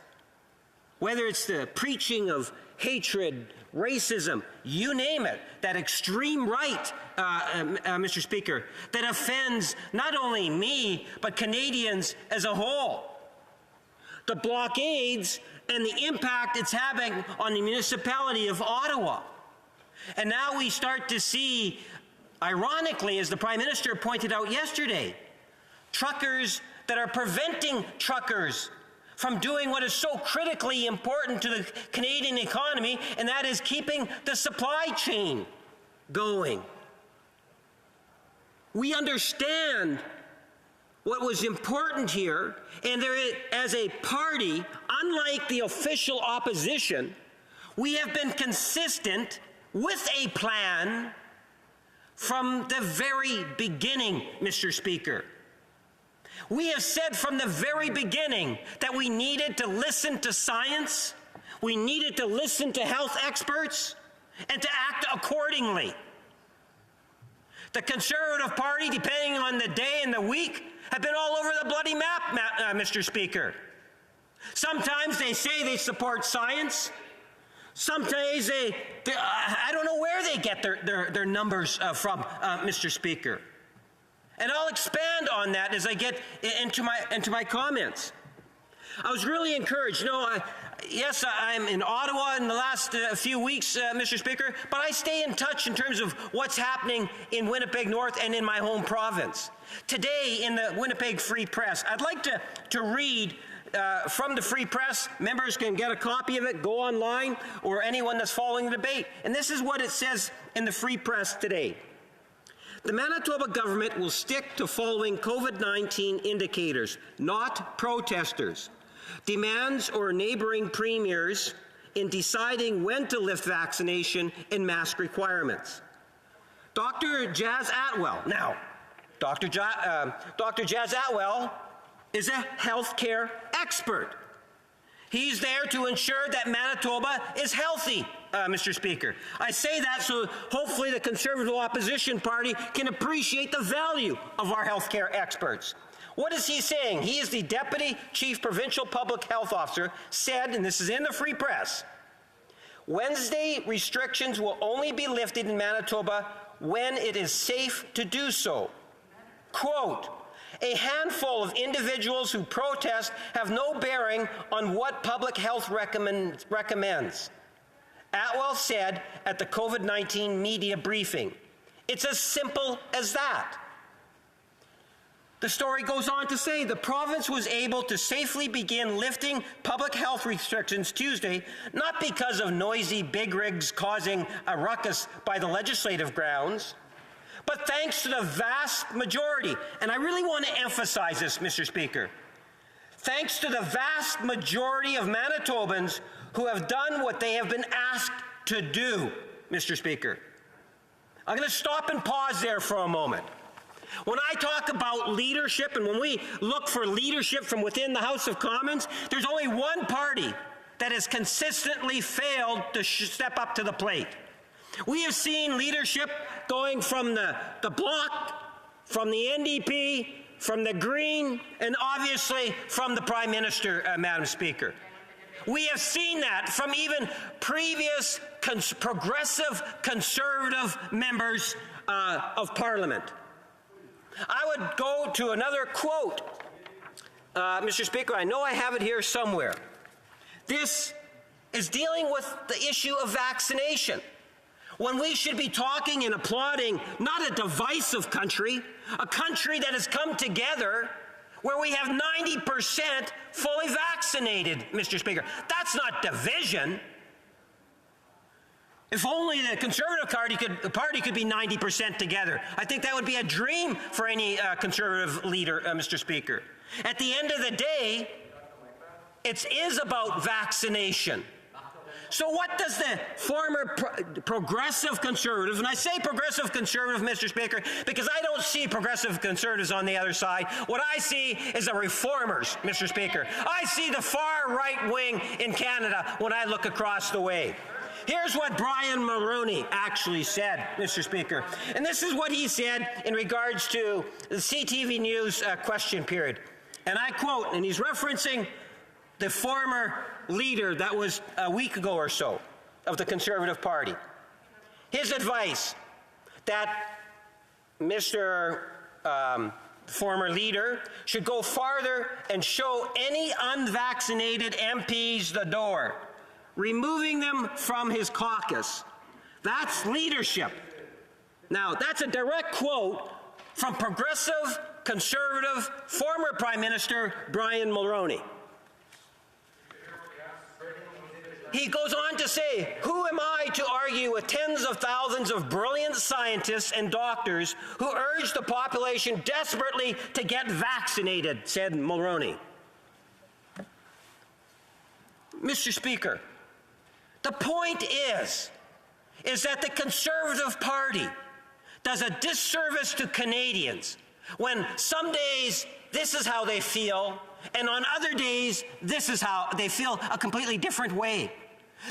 whether it's the preaching of hatred, racism, you name it, that extreme right, Mr. Speaker, that offends not only me, but Canadians as a whole. The blockades and the impact it's having on the municipality of Ottawa. And now we start to see, ironically, as the Prime Minister pointed out yesterday, truckers that are preventing truckers from doing what is so critically important to the Canadian economy, and that is keeping the supply chain going. We understand what was important here, and there is, as a party, unlike the official opposition, we have been consistent with a plan from the very beginning, Mr. Speaker. We have said from the very beginning that we needed to listen to science, we needed to listen to health experts, and to act accordingly. The Conservative Party, depending on the day and the week, have been all over the bloody map, Mr. Speaker. Sometimes they say they support science. Sometimes I don't know where they get their numbers from, Mr. Speaker. And I'll expand on that as I get into my comments. I was really encouraged. You know, yes, I'm in Ottawa in the last few weeks, Mr. Speaker, but I stay in touch in terms of what's happening in Winnipeg North and in my home province. Today, in the Winnipeg Free Press, I'd like to read from the Free Press. Members can get a copy of it, go online, or anyone that's following the debate. And this is what it says in the Free Press today. The Manitoba government will stick to following COVID-19 indicators, not protesters, demands or neighboring premiers in deciding when to lift vaccination and mask requirements. Dr. Jas Atwell. Now, Dr. Jas Atwell is a healthcare expert. He's there to ensure that Manitoba is healthy, Mr. Speaker. I say that so hopefully the Conservative Opposition Party can appreciate the value of our healthcare experts. What is he saying? He is the Deputy Chief Provincial Public Health Officer, said, and this is in the Free Press, Wednesday restrictions will only be lifted in Manitoba when it is safe to do so. Quote, a handful of individuals who protest have no bearing on what public health recommends. Atwell said at the COVID-19 media briefing. It's as simple as that. The story goes on to say the province was able to safely begin lifting public health restrictions Tuesday, not because of noisy big rigs causing a ruckus by the legislative grounds, but thanks to the vast majority, and I really want to emphasize this, Mr. Speaker, thanks to the vast majority of Manitobans who have done what they have been asked to do, Mr. Speaker. I'm going to stop and pause there for a moment. When I talk about leadership and when we look for leadership from within the House of Commons, there's only one party that has consistently failed to step up to the plate. We have seen leadership going from the Bloc, from the NDP, from the Green, and obviously from the Prime Minister, Madam Speaker. We have seen that from even previous progressive Conservative members of Parliament. I would go to another quote, Mr. Speaker. I know I have it here somewhere. This is dealing with the issue of vaccination, when we should be talking and applauding not a divisive country, a country that has come together where we have 90% fully vaccinated, Mr. Speaker. That's not division. If only the Conservative Party could be 90% together. I think that would be a dream for any Conservative leader, Mr. Speaker. At the end of the day, it is about vaccination. So what does the former progressive Conservative, and I say progressive Conservative, Mr. Speaker, because I don't see progressive Conservatives on the other side. What I see is the reformers, Mr. Speaker. I see the far right wing in Canada when I look across the way. Here's what Brian Mulroney actually said, Mr. Speaker. And this is what he said in regards to the CTV News question period. And I quote, and he's referencing the former leader that was a week ago or so of the Conservative Party. His advice that Mr. Former leader should go farther and show any unvaccinated MPs the door, removing them from his caucus. That's leadership. Now, that's a direct quote from progressive, Conservative, former Prime Minister Brian Mulroney. He goes on to say, who am I to argue with tens of thousands of brilliant scientists and doctors who urge the population desperately to get vaccinated, said Mulroney. Mr. Speaker, the point is that the Conservative Party does a disservice to Canadians when some days this is how they feel, and on other days, this is how they feel a completely different way.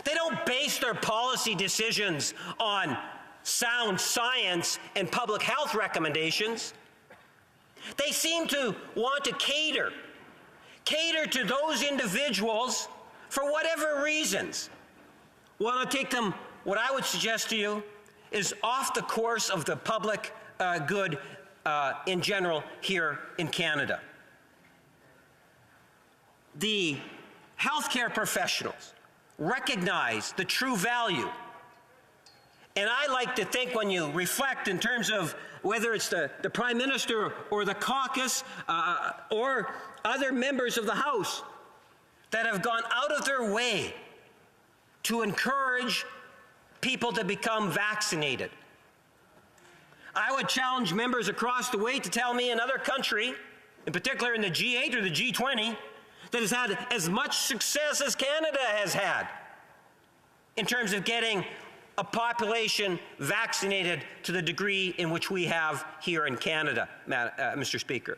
They don't base their policy decisions on sound science and public health recommendations. They seem to want to cater to those individuals for whatever reasons. Want to take them, what I would suggest to you, is off the course of the public good in general here in Canada. The healthcare professionals recognize the true value. And I like to think when you reflect in terms of whether it's the Prime Minister or the caucus or other members of the House that have gone out of their way to encourage people to become vaccinated. I would challenge members across the way to tell me another country, in particular in the G8 or the G20, that has had as much success as Canada has had in terms of getting a population vaccinated to the degree in which we have here in Canada, Mr. Speaker.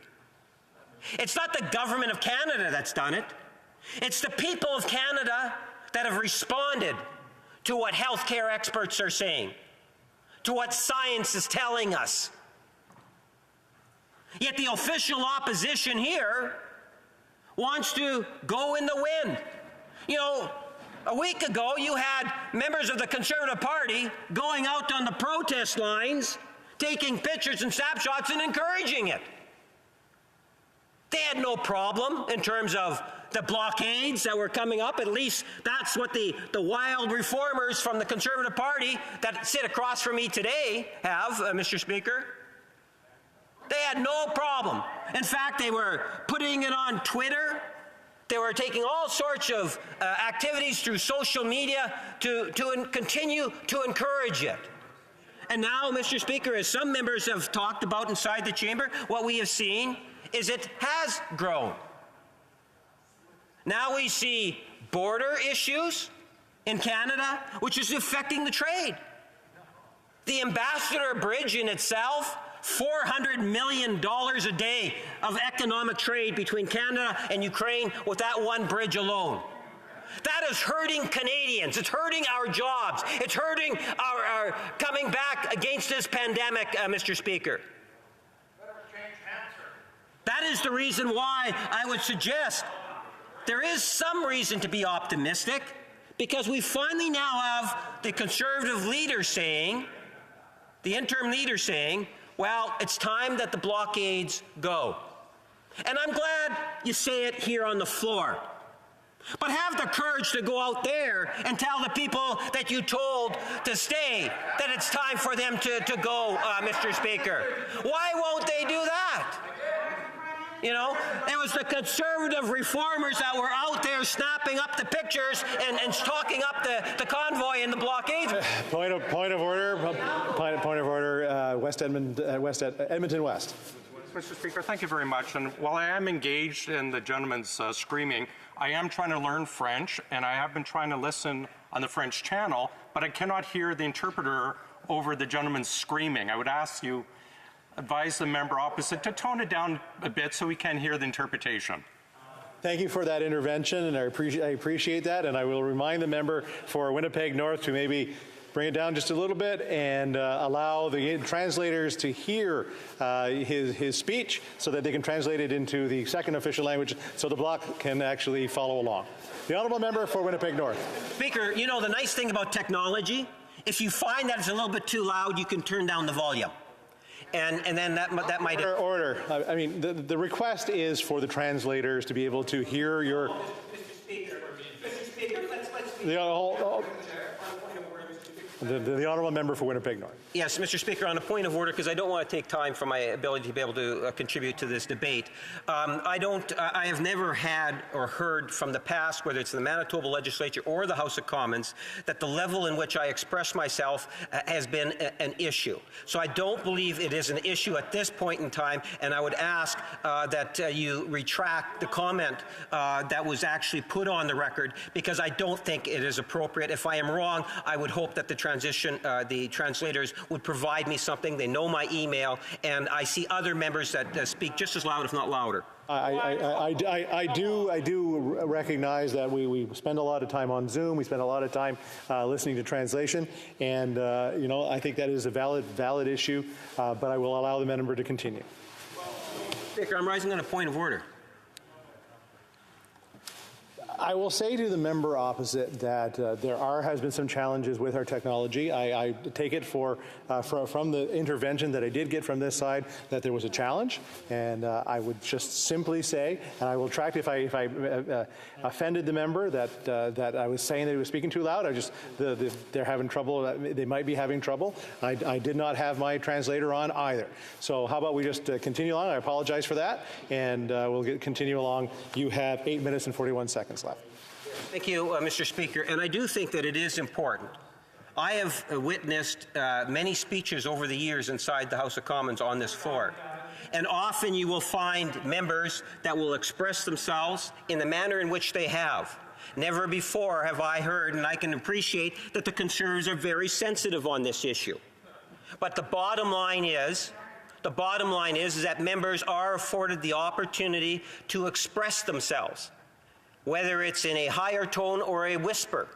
It's not the government of Canada that's done it. It's the people of Canada that have responded to what healthcare experts are saying, to what science is telling us. Yet the official opposition here wants to go in the wind. You know, a week ago you had members of the Conservative Party going out on the protest lines, taking pictures and snapshots and encouraging it. They had no problem in terms of the blockades that were coming up. At least that's what the wild reformers from the Conservative Party that sit across from me today have, Mr. Speaker. They had no problem. In fact, they were putting it on Twitter. They were taking all sorts of activities through social media to continue to encourage it. And now, Mr. Speaker, as some members have talked about inside the chamber, what we have seen is it has grown. Now we see border issues in Canada, which is affecting the trade. The Ambassador Bridge in itself, $400 million a day of economic trade between Canada and Ukraine with that one bridge alone. That is hurting Canadians. It's hurting our jobs. It's hurting our coming back against this pandemic, Mr. Speaker. That is the reason why I would suggest there is some reason to be optimistic, because we finally now have the Conservative leader saying, the interim leader saying, well, it's time that the blockades go. And I'm glad you say it here on the floor. But have the courage to go out there and tell the people that you told to stay that it's time for them to go, Mr. Speaker. Why won't they do that? You know, it was the Conservative reformers that were out there snapping up the pictures and talking up the convoy and the blockades. Point of order. Point of order. Edmonton West. Mr. Speaker, thank you very much. And while I am engaged in the gentleman's screaming, I am trying to learn French, and I have been trying to listen on the French channel, but I cannot hear the interpreter over the gentleman's screaming. I would ask you, advise the member opposite to tone it down a bit so we can hear the interpretation. Thank you for that intervention, and I appreciate that, and I will remind the member for Winnipeg North to maybe bring it down just a little bit and allow the translators to hear his speech so that they can translate it into the second official language so the bloc can actually follow along. The honourable member for Winnipeg North. Speaker, you know, the nice thing about technology, if you find that it's a little bit too loud, you can turn down the volume. And then that might... Order. I mean, the request is for the translators to be able to hear your... Mr. Speaker, let's... The honourable member for Winnipeg North. Yes, Mr. Speaker, on a point of order, because I don't want to take time from my ability to be able to contribute to this debate. I have never had or heard from the past, whether it's the Manitoba Legislature or the House of Commons, that the level in which I express myself has been an issue. So I don't believe it is an issue at this point in time, and I would ask that you retract the comment that was actually put on the record, because I don't think it is appropriate. If I am wrong, I would hope that the translators would provide me something. They know my email, and I see other members that speak just as loud, if not louder. I do recognize that we spend a lot of time on Zoom. We spend a lot of time listening to translation, and you know, I think that is a valid issue. But I will allow the member to continue. Speaker, I'm rising on a point of order. I will say to the member opposite that there has been some challenges with our technology. I take it from the intervention that I did get from this side that there was a challenge, and I would just simply say, and I will track if I offended the member that I was saying that he was speaking too loud. They're having trouble. They might be having trouble. I did not have my translator on either. So how about we just continue on? I apologize for that, and we'll continue along. You have 8 minutes and 41 seconds left. Thank you, Mr. Speaker. And I do think that it is important. I have witnessed many speeches over the years inside the House of Commons on this floor. And often you will find members that will express themselves in the manner in which they have. Never before have I heard, and I can appreciate that the Conservatives are very sensitive on this issue. But the bottom line is that members are afforded the opportunity to express themselves, whether it's in a higher tone or a whisper.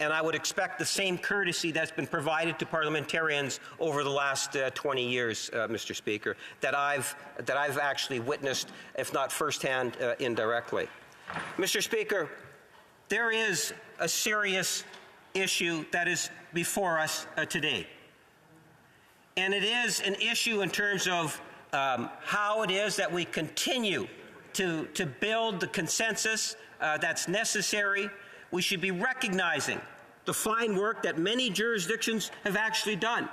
And I would expect the same courtesy that's been provided to parliamentarians over the last 20 years, Mr. Speaker, that I've actually witnessed, if not firsthand, indirectly. Mr. Speaker, there is a serious issue that is before us today. And it is an issue in terms of how it is that we continue to build the consensus that's necessary. We should be recognizing the fine work that many jurisdictions have actually done.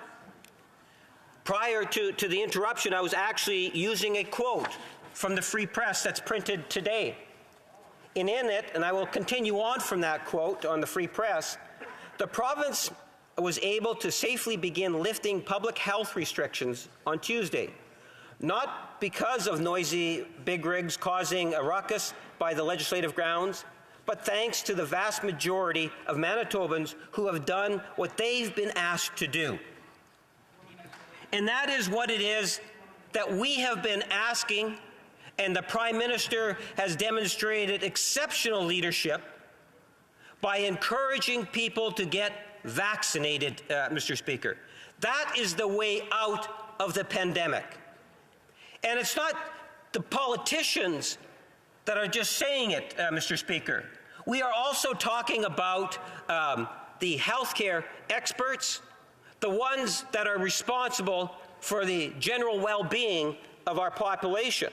Prior to the interruption, I was actually using a quote from the Free Press that's printed today. And in it, and I will continue on from that quote on the Free Press, the province was able to safely begin lifting public health restrictions on Tuesday, not because of noisy big rigs causing a ruckus by the legislative grounds, but thanks to the vast majority of Manitobans who have done what they've been asked to do. And that is what it is that we have been asking, and the Prime Minister has demonstrated exceptional leadership by encouraging people to get vaccinated, Mr. Speaker. That is the way out of the pandemic. And it's not the politicians that are just saying it, Mr. Speaker. We are also talking about the healthcare experts, the ones that are responsible for the general well-being of our population.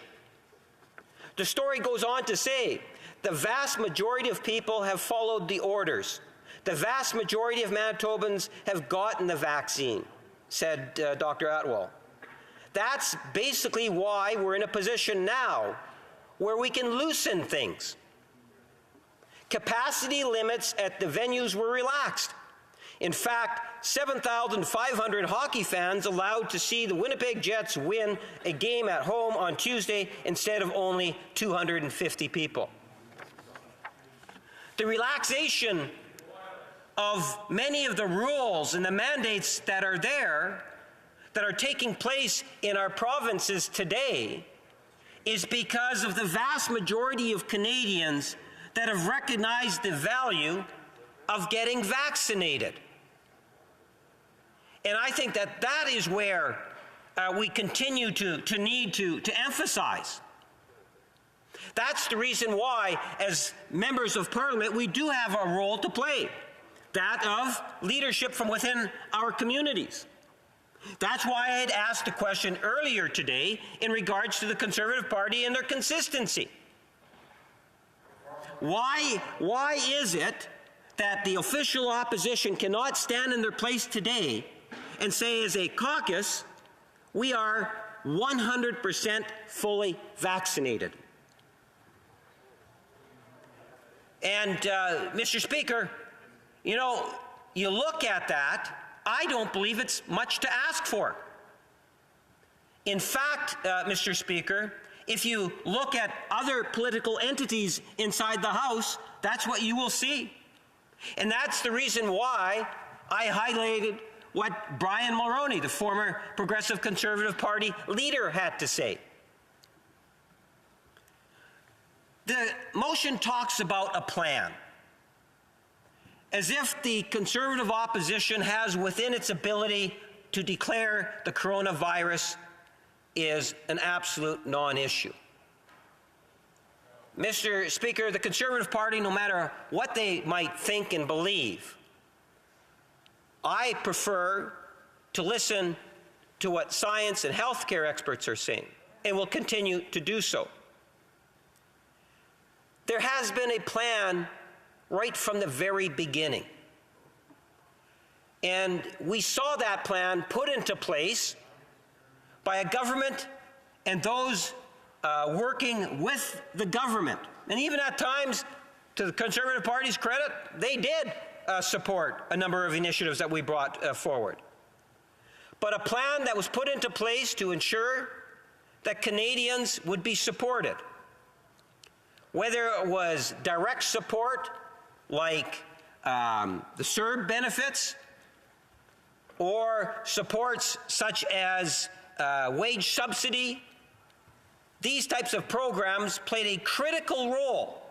The story goes on to say the vast majority of people have followed the orders. The vast majority of Manitobans have gotten the vaccine, said Dr. Atwell. That's basically why we're in a position now where we can loosen things. Capacity limits at the venues were relaxed. In fact, 7,500 hockey fans allowed to see the Winnipeg Jets win a game at home on Tuesday instead of only 250 people. The relaxation of many of the rules and the mandates that are there, that are taking place in our provinces today, is because of the vast majority of Canadians that have recognized the value of getting vaccinated. And I think that that is where we continue to need to emphasize. That's the reason why, as members of Parliament, we do have a role to play, that of leadership from within our communities. That's why I had asked a question earlier today in regards to the Conservative Party and their consistency. Why is it that the official opposition cannot stand in their place today and say, as a caucus, we are 100% fully vaccinated? And, Mr. Speaker, you know, you look at that, I don't believe it's much to ask for. In fact, Mr. Speaker, if you look at other political entities inside the House, that's what you will see. And that's the reason why I highlighted what Brian Mulroney, the former Progressive Conservative Party leader, had to say. The motion talks about a plan, as if the Conservative opposition has within its ability to declare the coronavirus is an absolute non-issue. Mr. Speaker, the Conservative Party, no matter what they might think and believe, I prefer to listen to what science and healthcare experts are saying, and will continue to do so. There has been a plan right from the very beginning. And we saw that plan put into place by a government and those working with the government. And even at times, to the Conservative Party's credit, they did support a number of initiatives that we brought forward. But a plan that was put into place to ensure that Canadians would be supported. Whether it was direct support, like the CERB benefits, or supports such as wage subsidy, these types of programs played a critical role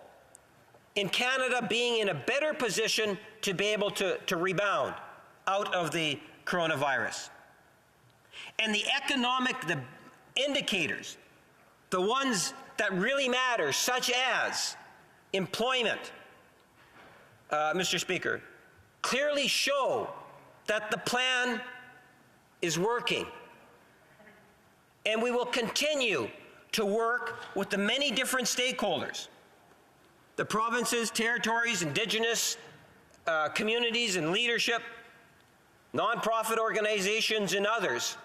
in Canada being in a better position to be able to rebound out of the coronavirus. And the indicators, the ones that really matter, such as employment, Mr. Speaker, clearly show that the plan is working. And we will continue to work with the many different stakeholders, the provinces, territories, Indigenous communities and leadership, nonprofit organizations and others,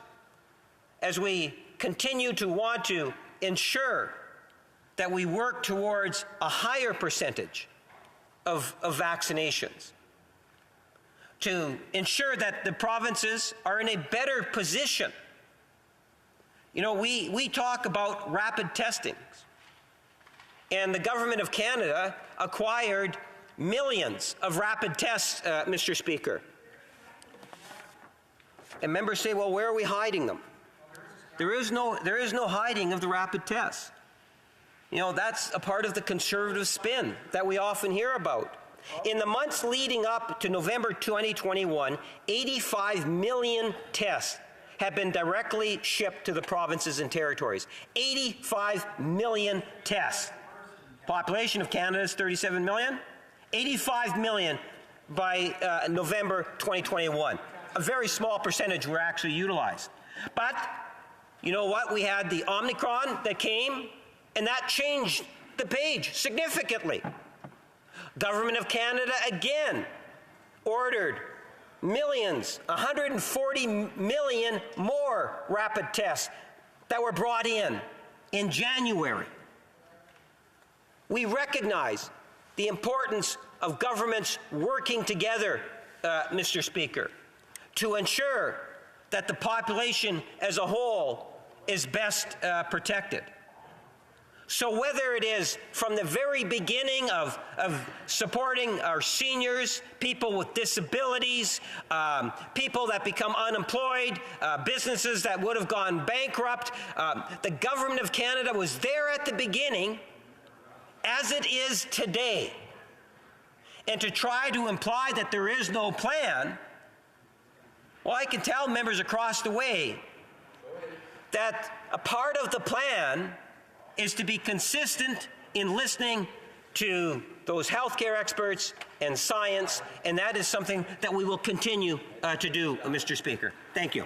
as we continue to want to ensure that we work towards a higher percentage of vaccinations, to ensure that the provinces are in a better position. You know, we talk about rapid testing, and the Government of Canada acquired millions of rapid tests, Mr. Speaker. And members say, well, where are we hiding them? There is no hiding of the rapid tests. You know, that's a part of the Conservative spin that we often hear about. In the months leading up to November 2021, 85 million tests have been directly shipped to the provinces and territories. 85 million tests. Population of Canada is 37 million. 85 million by November 2021. A very small percentage were actually utilized. But you know what? We had the Omicron that came, and that changed the page significantly. Government of Canada again ordered millions, 140 million more rapid tests that were brought in January. We recognize the importance of governments working together, Mr. Speaker, to ensure that the population as a whole is best protected. So whether it is from the very beginning of supporting our seniors, people with disabilities, people that become unemployed, businesses that would have gone bankrupt, the Government of Canada was there at the beginning, as it is today. And to try to imply that there is no plan, well, I can tell members across the way that a part of the plan is to be consistent in listening to those healthcare experts and science, and that is something that we will continue to do, Mr. Speaker. Thank you.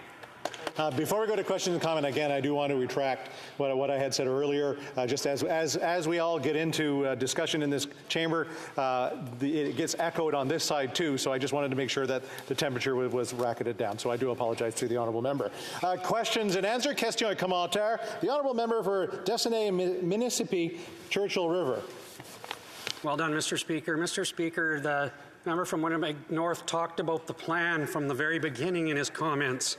Before we go to questions and comment, again, I do want to retract what I had said earlier. Just as we all get into discussion in this chamber, it gets echoed on this side too. So I just wanted to make sure that the temperature was racketed down. So I do apologize to the honourable member. Questions and answer. Question et commentaire. The honourable member for Dessinée-Mississippi, Churchill River. Well done, Mr. Speaker. Mr. Speaker, the member from Winnipeg North talked about the plan from the very beginning in his comments.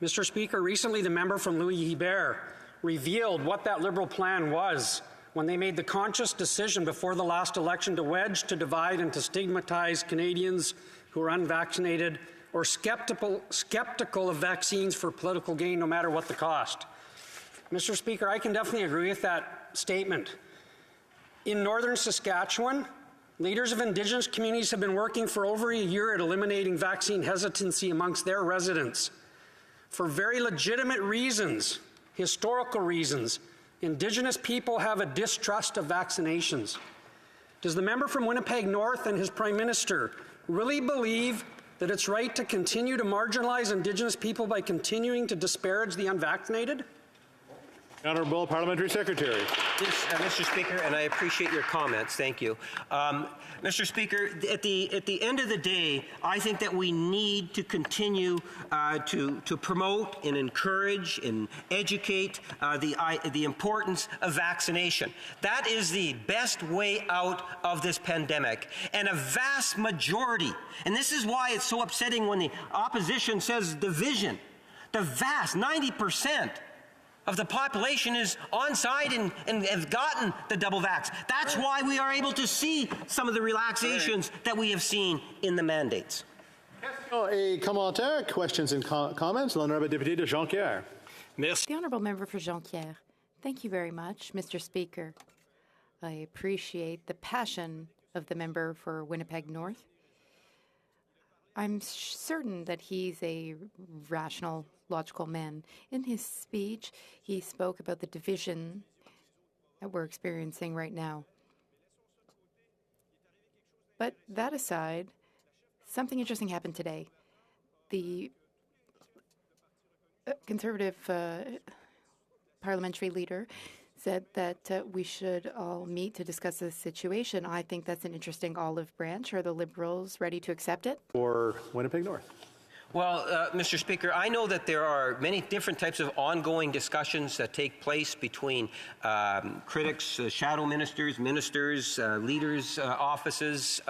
Mr. Speaker, recently the member from Louis-Hébert revealed what that Liberal plan was when they made the conscious decision before the last election to wedge, to divide, and to stigmatize Canadians who are unvaccinated or skeptical of vaccines for political gain, no matter what the cost. Mr. Speaker, I can definitely agree with that statement. In northern Saskatchewan, leaders of Indigenous communities have been working for over a year at eliminating vaccine hesitancy amongst their residents. For very legitimate reasons, historical reasons, Indigenous people have a distrust of vaccinations. Does the member from Winnipeg North and his Prime Minister really believe that it's right to continue to marginalize Indigenous people by continuing to disparage the unvaccinated? Honourable Parliamentary Secretary. Yes, Mr. Speaker, and I appreciate your comments. Thank you. Mr. Speaker, at the end of the day, I think that we need to continue to promote and encourage and educate the importance of vaccination. That is the best way out of this pandemic. And a vast majority, and this is why it's so upsetting when the opposition says division, the vast 90% of the population is on side and have gotten the double vax. That's why we are able to see some of the relaxations that we have seen in the mandates. A commentaire, questions and comments. L'honorable député de Jonquière. The honourable member for Jonquière. Thank you very much, Mr. Speaker. I appreciate the passion of the member for Winnipeg North. I'm certain that he's a rational, logical man. In his speech, he spoke about the division that we're experiencing right now. But that aside, something interesting happened today. The Conservative parliamentary leader said that we should all meet to discuss this situation. I think that's an interesting olive branch. Are the Liberals ready to accept it? For Winnipeg North. Well, Mr. Speaker, I know that there are many different types of ongoing discussions that take place between critics, shadow ministers, leaders' offices,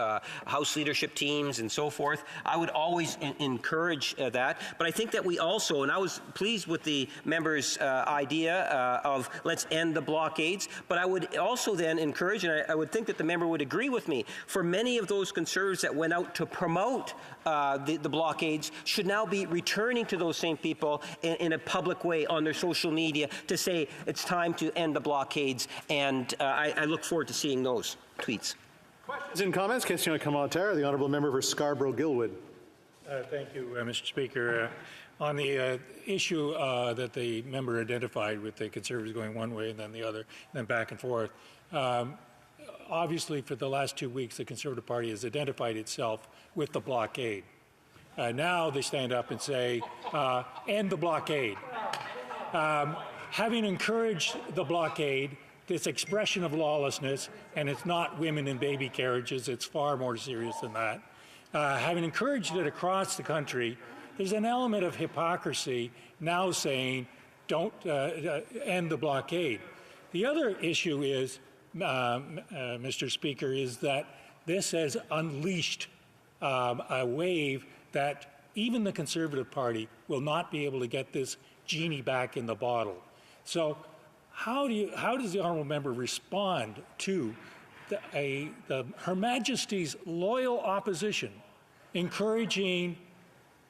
House leadership teams, and so forth. I would always encourage that. But I think that we also, and I was pleased with the member's idea of let's end the blockades, but I would also then encourage, and I would think that the member would agree with me, for many of those Conservatives that went out to promote the blockades should now be returning to those same people in a public way on their social media to say it's time to end the blockades, and I look forward to seeing those tweets. Questions and comments? Question commentaire. The honourable member for Scarborough-Guildwood. Thank you, Mr. Speaker. On the issue that the member identified with the Conservatives going one way and then the other, and then back and forth, obviously for the last 2 weeks the Conservative Party has identified itself with the blockade. Now they stand up and say, end the blockade. Having encouraged the blockade, this expression of lawlessness, and it's not women in baby carriages, it's far more serious than that. Having encouraged it across the country, there's an element of hypocrisy now saying, don't end the blockade. The other issue is, Mr. Speaker, is that this has unleashed a wave that even the Conservative Party will not be able to get this genie back in the bottle. So how does the honourable member respond to Her Majesty's loyal opposition encouraging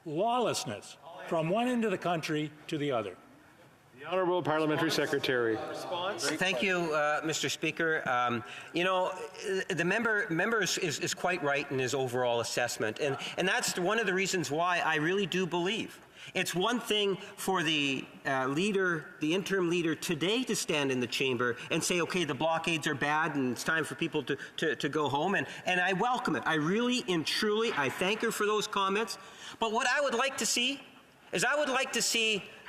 lawlessness from one end of the country to the other? The Honourable Parliamentary Secretary. Thank you, Mr. Speaker. You know, the member is quite right in his overall assessment, and that's one of the reasons why I really do believe it's one thing for the interim leader today to stand in the chamber and say, okay, the blockades are bad and it's time for people to go home, and I welcome it. I really and truly, I thank her for those comments. But what I would like to see is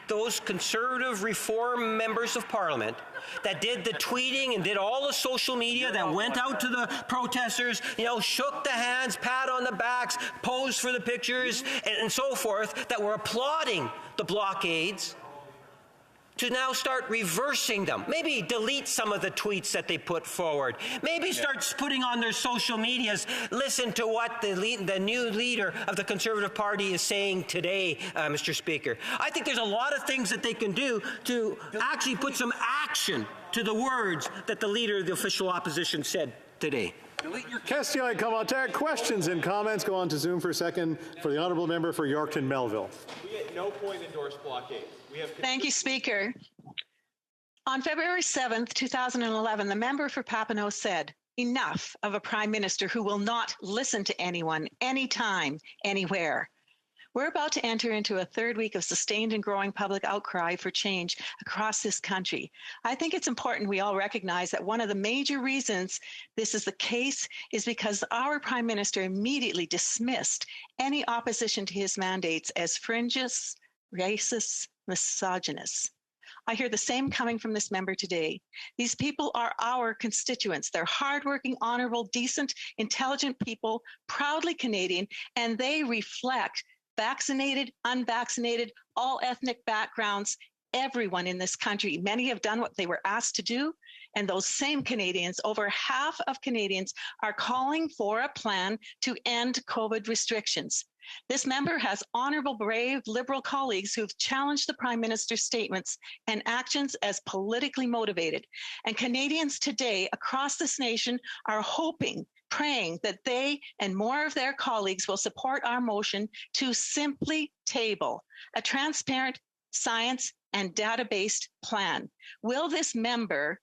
those Conservative Reform members of Parliament that did the tweeting and did all the social media, that went out to the protesters, you know, shook the hands, pat on the backs, posed for the pictures, and so forth, that were applauding the blockades, to now start reversing them. Maybe delete some of the tweets that they put forward. Maybe start putting on their social medias, listen to what the new leader of the Conservative Party is saying today, Mr. Speaker. I think there's a lot of things that they can do to actually put some action to the words that the leader of the official opposition said today. Question and commentaire. Questions and comments. Go on to Zoom for a second for the honourable member for Yorkton Melville. We at no point endorse blockades. Thank you, Speaker. On February 7th, 2011, the member for Papineau said, enough of a prime minister who will not listen to anyone, anytime, anywhere. We're about to enter into a third week of sustained and growing public outcry for change across this country. I think it's important we all recognize that one of the major reasons this is the case is because our Prime Minister immediately dismissed any opposition to his mandates as fringes, racist, misogynist. I hear the same coming from this member today. These people are our constituents. They're hardworking, honorable, decent, intelligent people, proudly Canadian, and they reflect vaccinated, unvaccinated, all ethnic backgrounds, everyone in this country. Many have done what they were asked to do, and those same Canadians, over half of Canadians, are calling for a plan to end COVID restrictions. This member has honourable, brave, Liberal colleagues who've challenged the Prime Minister's statements and actions as politically motivated. And Canadians today across this nation are hoping, praying that they and more of their colleagues will support our motion to simply table a transparent, science and data-based plan. Will this member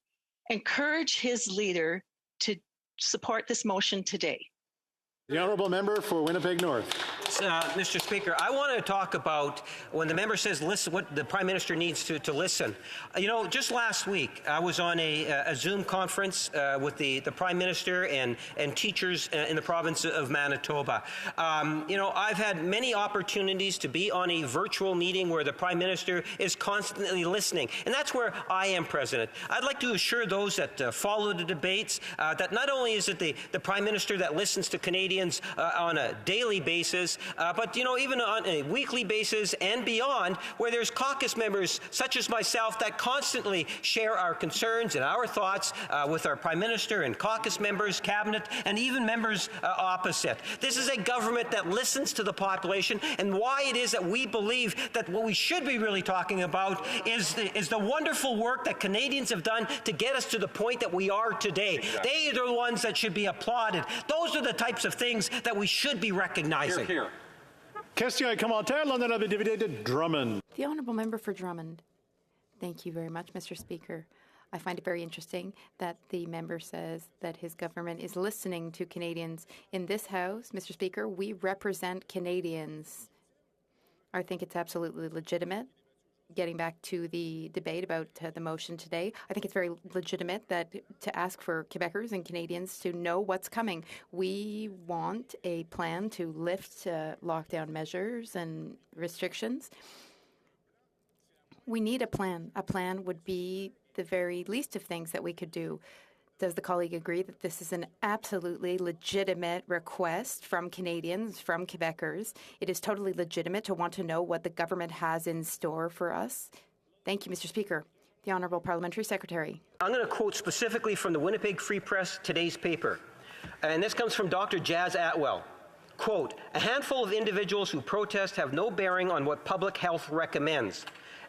encourage his leader to support this motion today? The honourable member for Winnipeg North. Mr. Speaker, I want to talk about when the member says listen, what the Prime Minister needs to listen. You know, just last week I was on a Zoom conference with the Prime Minister and teachers in the province of Manitoba. You know, I've had many opportunities to be on a virtual meeting where the Prime Minister is constantly listening, and that's where I am President. I'd like to assure those that follow the debates that not only is it the Prime Minister that listens to Canadians on a daily basis, but you know, even on a weekly basis and beyond, where there's caucus members such as myself that constantly share our concerns and our thoughts with our Prime Minister and caucus members, cabinet, and even members opposite. This is a government that listens to the population, and why it is that we believe that what we should be really talking about is the wonderful work that Canadians have done to get us to the point that we are today. Exactly. They are the ones that should be applauded. Those are the types of things that we should be recognizing. Here, here. Question commentaire, l'honorable député de Drummond. The honourable member for Drummond. Thank you very much, Mr. Speaker. I find it very interesting that the member says that his government is listening to Canadians. In this House, Mr. Speaker, we represent Canadians. I think it's absolutely legitimate. Getting back to the debate about the motion today, I think it's very legitimate that to ask for Quebecers and Canadians to know what's coming. We want a plan to lift lockdown measures and restrictions. We need a plan. A plan would be the very least of things that we could do. Does the colleague agree that this is an absolutely legitimate request from Canadians, from Quebecers? It is totally legitimate to want to know what the government has in store for us. Thank you, Mr. Speaker. The Honourable Parliamentary Secretary. I'm going to quote specifically from the Winnipeg Free Press today's paper. And this comes from Dr. Jazz Atwell. Quote, "A handful of individuals who protest have no bearing on what public health recommends,"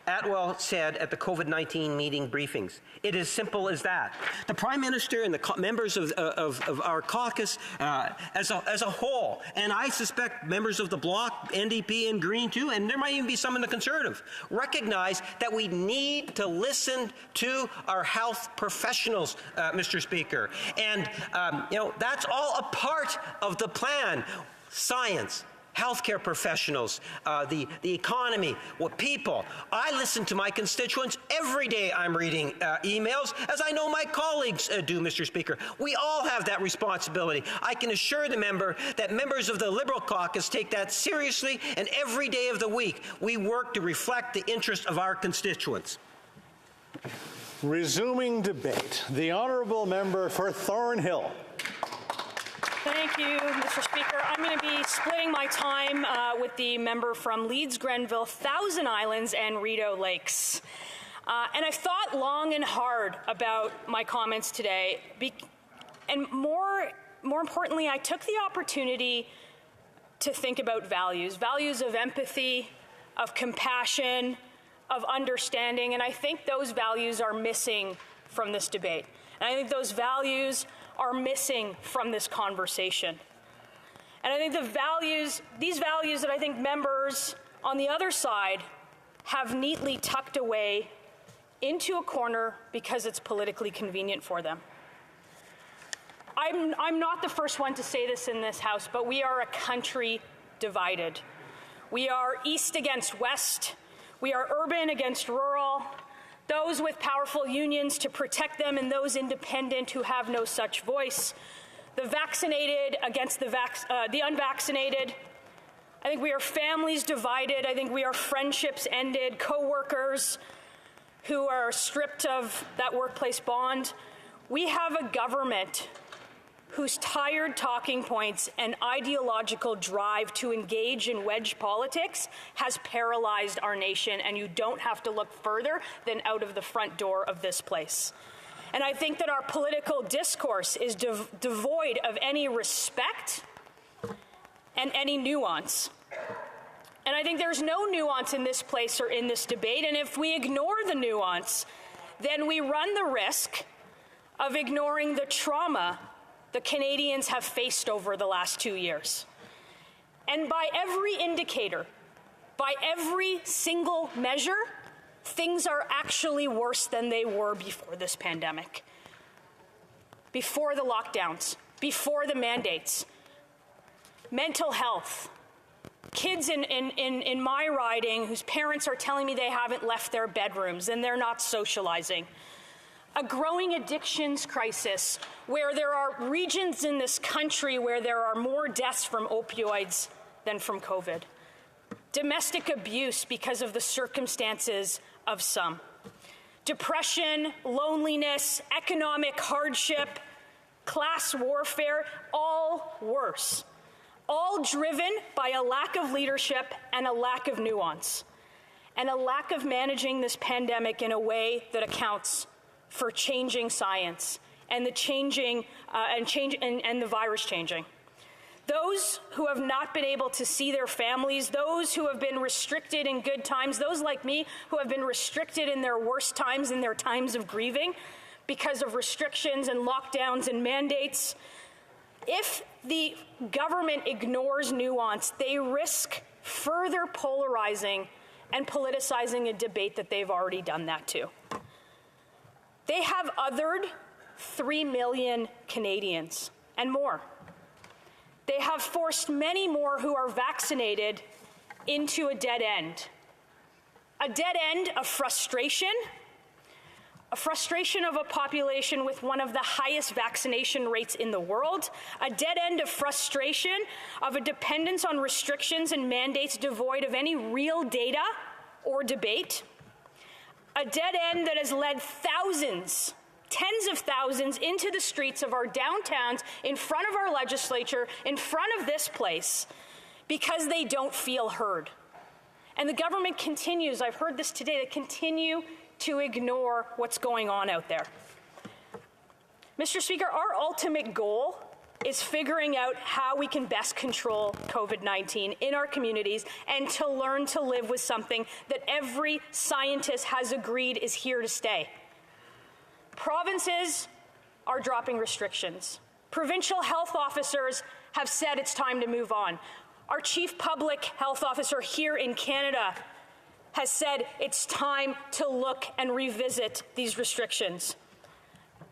Atwell said at the COVID-19 meeting briefings. It is simple as that. The Prime Minister and the members of our caucus as a whole, and I suspect members of the Bloc, NDP and Green too, and there might even be some in the Conservative, recognize that we need to listen to our health professionals, Mr. Speaker. And, that's all a part of the plan. Science, healthcare professionals, the economy, people. I listen to my constituents every day. I'm reading emails, as I know my colleagues do, Mr. Speaker. We all have that responsibility. I can assure the member that members of the Liberal caucus take that seriously, and every day of the week we work to reflect the interests of our constituents. Resuming debate, the honourable member for Thornhill. Thank you, Mr. Speaker. I'm going to be splitting my time with the member from Leeds, Grenville, Thousand Islands, and Rideau Lakes. And I've thought long and hard about my comments today. And more importantly, I took the opportunity to think about values of empathy, of compassion, of understanding. And I think those values are missing from this debate. And I think those values are missing from this conversation. And I think these values that I think members on the other side have neatly tucked away into a corner because it's politically convenient for them. I'm not the first one to say this in this House, but we are a country divided. We are East against West. We are urban against rural. Those with powerful unions to protect them and those independent who have no such voice. The vaccinated against the unvaccinated. I think we are families divided. I think we are friendships ended, co-workers who are stripped of that workplace bond. We have a government whose tired talking points and ideological drive to engage in wedge politics has paralyzed our nation, and you don't have to look further than out of the front door of this place. And I think that our political discourse is devoid of any respect and any nuance. And I think there's no nuance in this place or in this debate, and if we ignore the nuance, then we run the risk of ignoring the trauma the Canadians have faced over the last 2 years. And by every indicator, by every single measure, things are actually worse than they were before this pandemic, before the lockdowns, before the mandates. Mental health. Kids in my riding whose parents are telling me they haven't left their bedrooms and they're not socializing. A growing addictions crisis where there are regions in this country where there are more deaths from opioids than from COVID. Domestic abuse because of the circumstances of some. Depression, loneliness, economic hardship, class warfare, all worse. All driven by a lack of leadership and a lack of nuance, and a lack of managing this pandemic in a way that accounts for changing science and the changing and the virus changing. Those who have not been able to see their families, those who have been restricted in good times, those like me who have been restricted in their worst times, in their times of grieving because of restrictions and lockdowns and mandates. If the government ignores nuance, they risk further polarizing and politicizing a debate that they've already done that to. They have othered 3 million Canadians and more. They have forced many more who are vaccinated into a dead end. A dead end of frustration, a frustration of a population with one of the highest vaccination rates in the world, a dead end of frustration of a dependence on restrictions and mandates devoid of any real data or debate, a dead end that has led thousands, tens of thousands into the streets of our downtowns, in front of our legislature, in front of this place, because they don't feel heard. And the government continues, I've heard this today, they continue to ignore what's going on out there. Mr. Speaker, our ultimate goal is figuring out how we can best control COVID-19 in our communities and to learn to live with something that every scientist has agreed is here to stay. Provinces are dropping restrictions. Provincial health officers have said it's time to move on. Our chief public health officer here in Canada has said it's time to look and revisit these restrictions.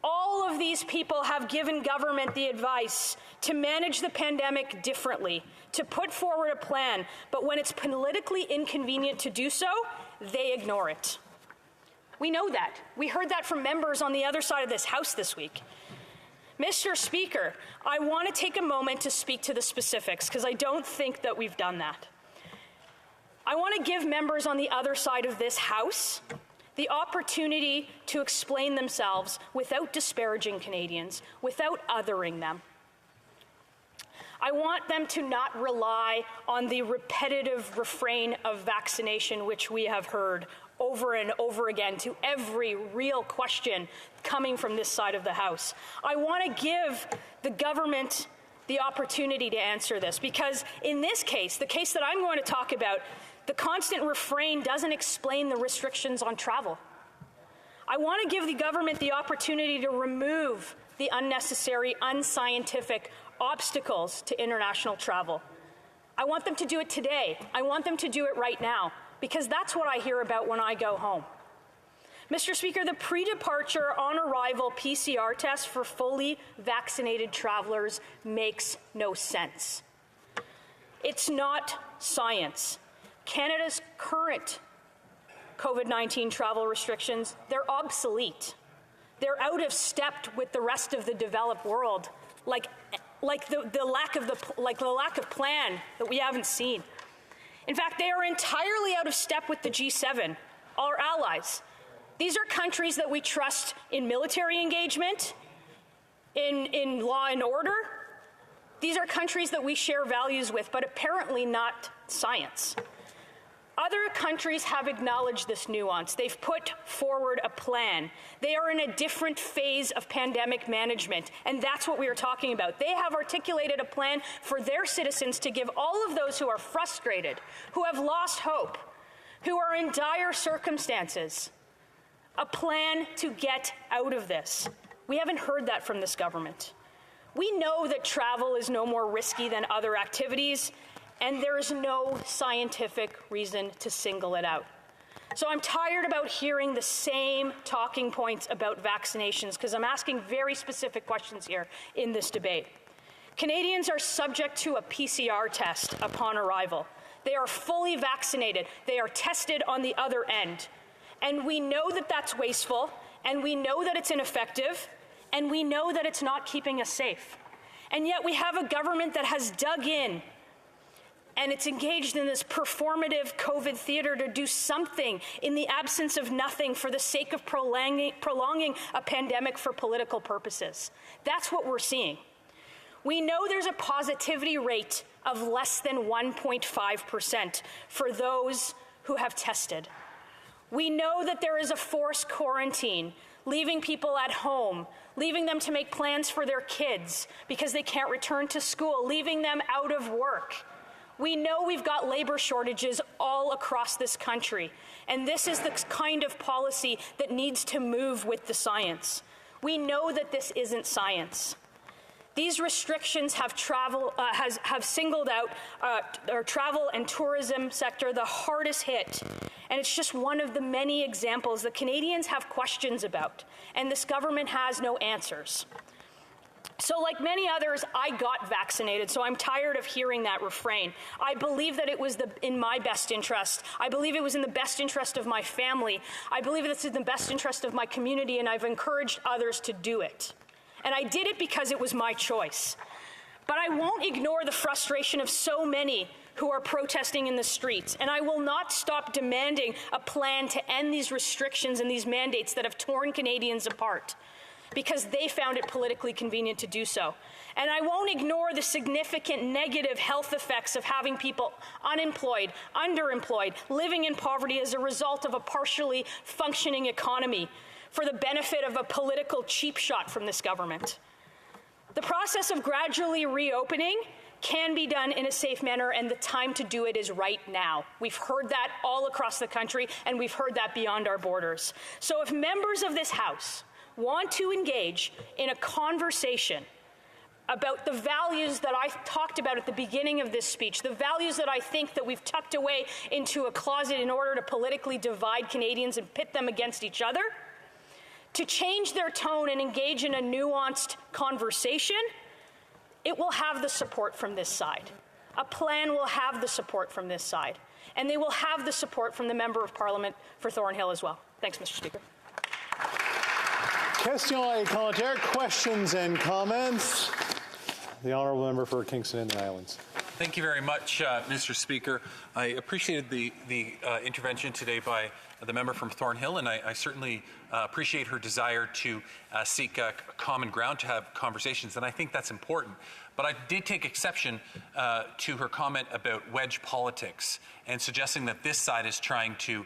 All of these people have given government the advice to manage the pandemic differently, to put forward a plan, but when it's politically inconvenient to do so, they ignore it. We know that. We heard that from members on the other side of this House this week. Mr. Speaker, I want to take a moment to speak to the specifics, because I don't think that we've done that. I want to give members on the other side of this House the opportunity to explain themselves without disparaging Canadians, without othering them. I want them to not rely on the repetitive refrain of vaccination, which we have heard over and over again to every real question coming from this side of the House. I want to give the government the opportunity to answer this, because in this case, the case that I'm going to talk about, the constant refrain doesn't explain the restrictions on travel. I want to give the government the opportunity to remove the unnecessary, unscientific obstacles to international travel. I want them to do it today. I want them to do it right now, because that's what I hear about when I go home. Mr. Speaker, the pre-departure on-arrival PCR test for fully vaccinated travelers makes no sense. It's not science. Canada's current COVID-19 travel restrictions, they're obsolete. They're out of step with the rest of the developed world, like the lack of plan that we haven't seen. In fact, they are entirely out of step with the G7, our allies. These are countries that we trust in military engagement, in law and order. These are countries that we share values with, but apparently not science. Other countries have acknowledged this nuance. They've put forward a plan. They are in a different phase of pandemic management, and that's what we are talking about. They have articulated a plan for their citizens to give all of those who are frustrated, who have lost hope, who are in dire circumstances, a plan to get out of this. We haven't heard that from this government. We know that travel is no more risky than other activities, and there is no scientific reason to single it out. So I'm tired about hearing the same talking points about vaccinations, because I'm asking very specific questions here in this debate. Canadians are subject to a PCR test upon arrival. They are fully vaccinated. They are tested on the other end. And we know that that's wasteful, and we know that it's ineffective, and we know that it's not keeping us safe. And yet we have a government that has dug in, and it's engaged in this performative COVID theater to do something in the absence of nothing for the sake of prolonging a pandemic for political purposes. That's what we're seeing. We know there's a positivity rate of less than 1.5% for those who have tested. We know that there is a forced quarantine, leaving people at home, leaving them to make plans for their kids because they can't return to school, leaving them out of work. We know we've got labor shortages all across this country, and this is the kind of policy that needs to move with the science. We know that this isn't science. These restrictions have singled out our travel and tourism sector the hardest hit, And it's just one of the many examples that Canadians have questions about, and this government has no answers. So like many others, I got vaccinated, so I'm tired of hearing that refrain. I believe that it was in my best interest. I believe it was in the best interest of my family. I believe it's in the best interest of my community, and I've encouraged others to do it. And I did it because it was my choice. But I won't ignore the frustration of so many who are protesting in the streets, and I will not stop demanding a plan to end these restrictions and these mandates that have torn Canadians apart, because they found it politically convenient to do so. And I won't ignore the significant negative health effects of having people unemployed, underemployed, living in poverty as a result of a partially functioning economy for the benefit of a political cheap shot from this government. The process of gradually reopening can be done in a safe manner, and the time to do it is right now. We've heard that all across the country, and we've heard that beyond our borders. So if members of this House want to engage in a conversation about the values that I talked about at the beginning of this speech, the values that I think that we've tucked away into a closet in order to politically divide Canadians and pit them against each other, to change their tone and engage in a nuanced conversation, it will have the support from this side. A plan will have the support from this side. And they will have the support from the Member of Parliament for Thornhill as well. Thanks, Mr. Speaker. Questions et commentaires, questions and comments. The honourable member for Kingston and the Islands. Thank you very much, Mr. Speaker. I appreciated the intervention today by the member from Thornhill, and I certainly appreciate her desire to seek common ground, to have conversations, and I think that's important. But I did take exception to her comment about wedge politics and suggesting that this side is trying to,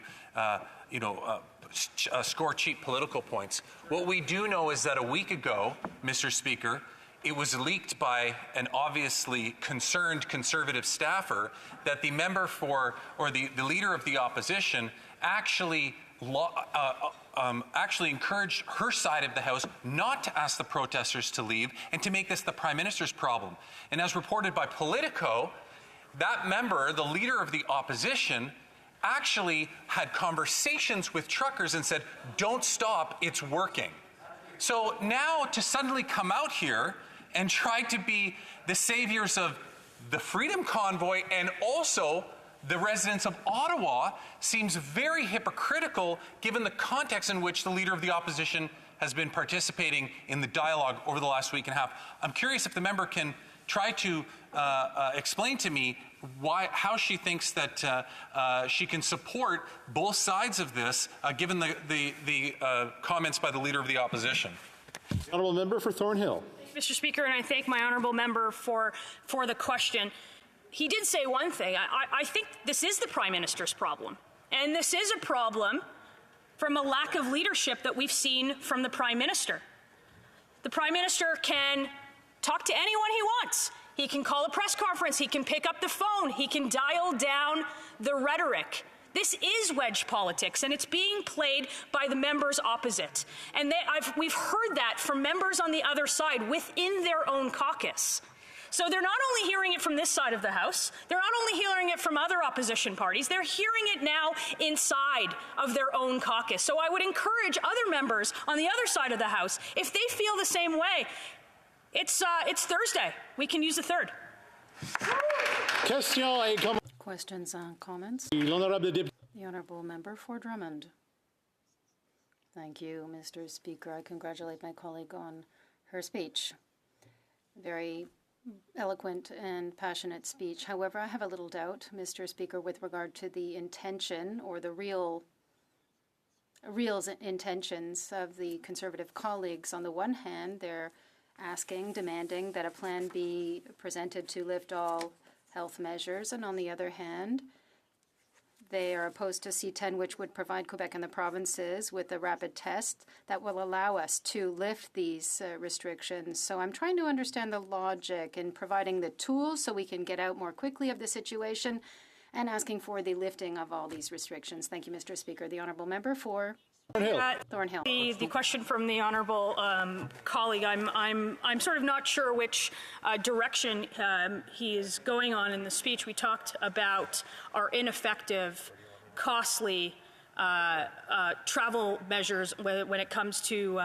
score cheap political points. What we do know is that a week ago, Mr. Speaker, it was leaked by an obviously concerned Conservative staffer that the member for, or the leader of the opposition actually encouraged her side of the House not to ask the protesters to leave and to make this the Prime Minister's problem. And as reported by Politico, that member, the leader of the opposition, actually had conversations with truckers and said, don't stop, it's working. So now to suddenly come out here and try to be the saviors of the Freedom Convoy and also the residents of Ottawa seems very hypocritical given the context in which the leader of the opposition has been participating in the dialogue over the last week and a half. I'm curious if the member can try to explain to me how she thinks that she can support both sides of this, given the comments by the leader of the opposition. The honourable member for Thornhill. Mr. Speaker, and I thank my honourable member for the question. He did say one thing. I think this is the Prime Minister's problem. And this is a problem from a lack of leadership that we've seen from the Prime Minister. The Prime Minister can talk to anyone he wants. He can call a press conference. He can pick up the phone. He can dial down the rhetoric. This is wedge politics, and it's being played by the members opposite. And we've heard that from members on the other side within their own caucus. So they're not only hearing it from this side of the House, they're not only hearing it from other opposition parties, they're hearing it now inside of their own caucus. So I would encourage other members on the other side of the House, if they feel the same way, it's Thursday. We can use a third. Questions and comments? The honourable member for Drummond. Thank you, Mr. Speaker. I congratulate my colleague on her speech. Very eloquent and passionate speech. However, I have a little doubt, Mr. Speaker, with regard to the intention or the real intentions of the Conservative colleagues. On the one hand, they're demanding that a plan be presented to lift all health measures, and on the other hand, they are opposed to C-10, which would provide Quebec and the provinces with a rapid test that will allow us to lift these restrictions. So I'm trying to understand the logic in providing the tools so we can get out more quickly of the situation and asking for the lifting of all these restrictions. Thank you, Mr. Speaker. The honourable member for Thornhill. The question from the honourable colleague, I'm sort of not sure which direction he is going on in the speech. We talked about our ineffective costly travel measures when it comes to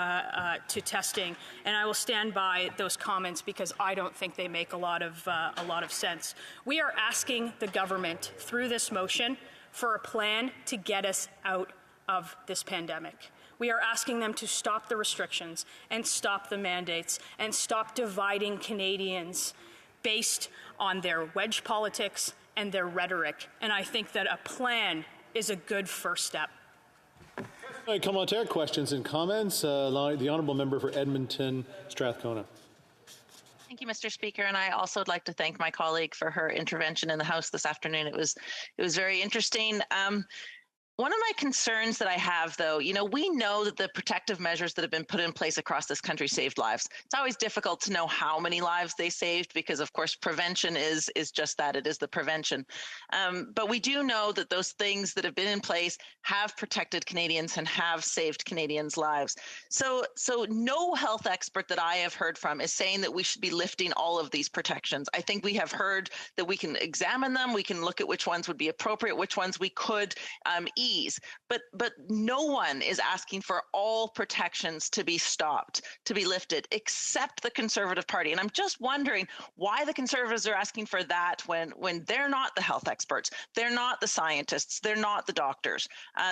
testing, and I will stand by those comments because I don't think they make a lot of sense. We are asking the government through this motion for a plan to get us out of this pandemic. We are asking them to stop the restrictions and stop the mandates and stop dividing Canadians based on their wedge politics and their rhetoric. And I think that a plan is a good first step. All right, commentaire, questions and comments. The honourable member for Edmonton, Strathcona. Thank you, Mr. Speaker, and I also would like to thank my colleague for her intervention in the House this afternoon. It was very interesting. One of my concerns that I have, though, we know that the protective measures that have been put in place across this country saved lives. It's always difficult to know how many lives they saved because, of course, prevention is just that. It is the prevention. But we do know that those things that have been in place have protected Canadians and have saved Canadians' lives. So no health expert that I have heard from is saying that we should be lifting all of these protections. I think we have heard that we can examine them. We can look at which ones would be appropriate, which ones we could ease. But no one is asking for all protections to be stopped, to be lifted, except the Conservative Party. And I'm just wondering why the Conservatives are asking for that when they're not the health experts, they're not the scientists, they're not the doctors.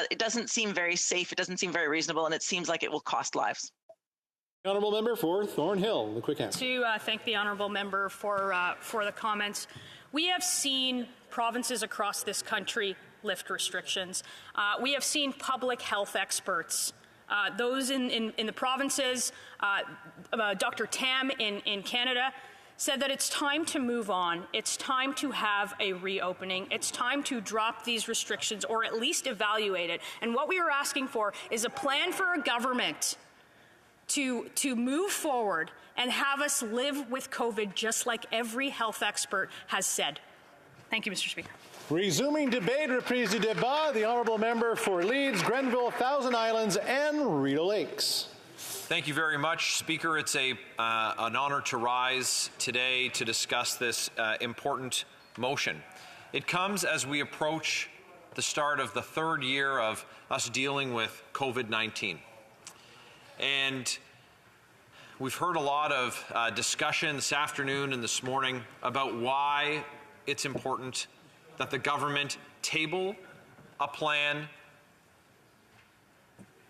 It doesn't seem very safe, it doesn't seem very reasonable, and it seems like it will cost lives. The honourable member for Thornhill, the quick answer. To thank the honourable member for the comments. We have seen provinces across this country lift restrictions. We have seen public health experts, those in the provinces, Dr. Tam in Canada, said that it's time to move on. It's time to have a reopening. It's time to drop these restrictions or at least evaluate it. And what we are asking for is a plan for a government to move forward and have us live with COVID just like every health expert has said. Thank you, Mr. Speaker. Resuming debate, reprise du débat, the honourable member for Leeds, Grenville, Thousand Islands, and Rideau Lakes. Thank you very much, Speaker. It's an honour to rise today to discuss this important motion. It comes as we approach the start of the third year of us dealing with COVID-19. And we've heard a lot of discussion this afternoon and this morning about why it's important that the government table a plan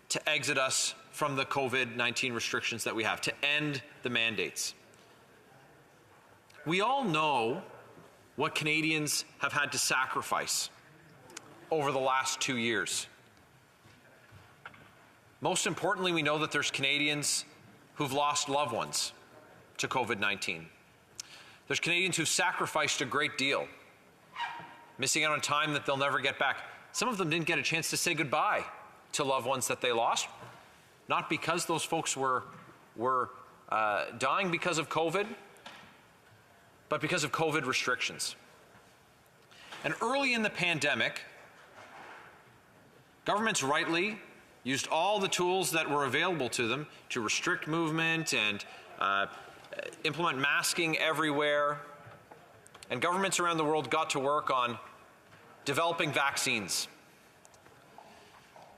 to exit us from the COVID-19 restrictions that we have, to end the mandates. We all know what Canadians have had to sacrifice over the last 2 years. Most importantly, we know that there's Canadians who've lost loved ones to COVID-19. There's Canadians who've sacrificed a great deal, missing out on time that they'll never get back. Some of them didn't get a chance to say goodbye to loved ones that they lost, not because those folks were dying because of COVID, but because of COVID restrictions. And early in the pandemic, governments rightly used all the tools that were available to them to restrict movement and implement masking everywhere. And governments around the world got to work on developing vaccines.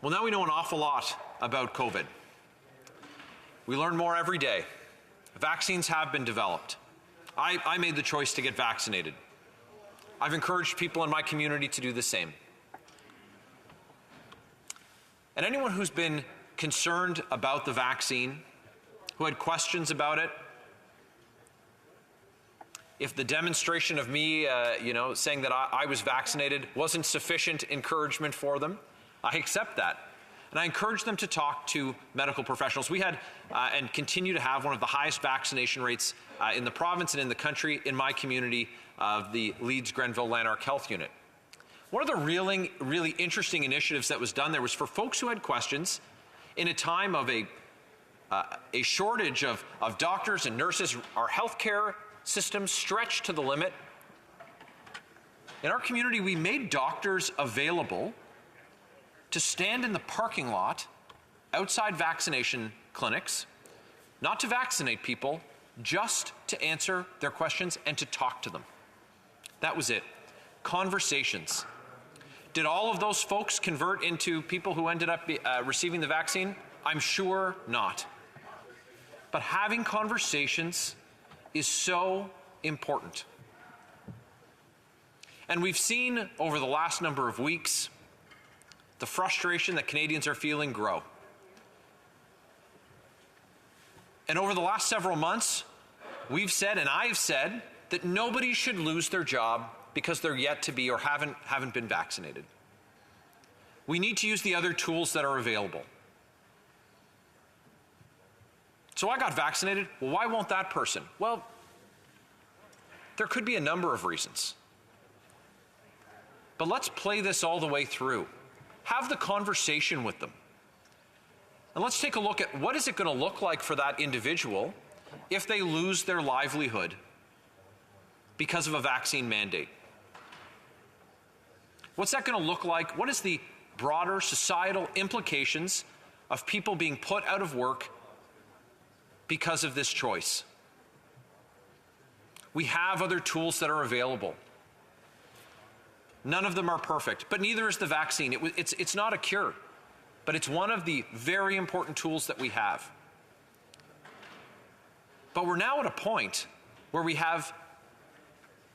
Well, now we know an awful lot about COVID. We learn more every day. Vaccines have been developed. I made the choice to get vaccinated. I've encouraged people in my community to do the same. And anyone who's been concerned about the vaccine, who had questions about it, if the demonstration of me, saying that I was vaccinated wasn't sufficient encouragement for them, I accept that. And I encourage them to talk to medical professionals. We had and continue to have one of the highest vaccination rates in the province and in the country, in my community of the Leeds Grenville Lanark Health Unit. One of the really interesting initiatives that was done there was for folks who had questions in a time of a shortage of doctors and nurses, our healthcare system stretched to the limit. In our community, we made doctors available to stand in the parking lot outside vaccination clinics, not to vaccinate people, just to answer their questions and to talk to them. That was it. Conversations. Did all of those folks convert into people who ended up receiving the vaccine? I'm sure not. But having conversations is so important. And we've seen over the last number of weeks the frustration that Canadians are feeling grow. And over the last several months, we've said, and I've said, that nobody should lose their job because they're yet to be or haven't been vaccinated. We need to use the other tools that are available. So I got vaccinated. Well, why won't that person? Well, there could be a number of reasons. But let's play this all the way through. Have the conversation with them. And let's take a look at what is it going to look like for that individual if they lose their livelihood because of a vaccine mandate. What's that going to look like? What is the broader societal implications of people being put out of work because of this choice? We have other tools that are available. None of them are perfect, but neither is the vaccine. It's not a cure, but it's one of the very important tools that we have. But we're now at a point where we have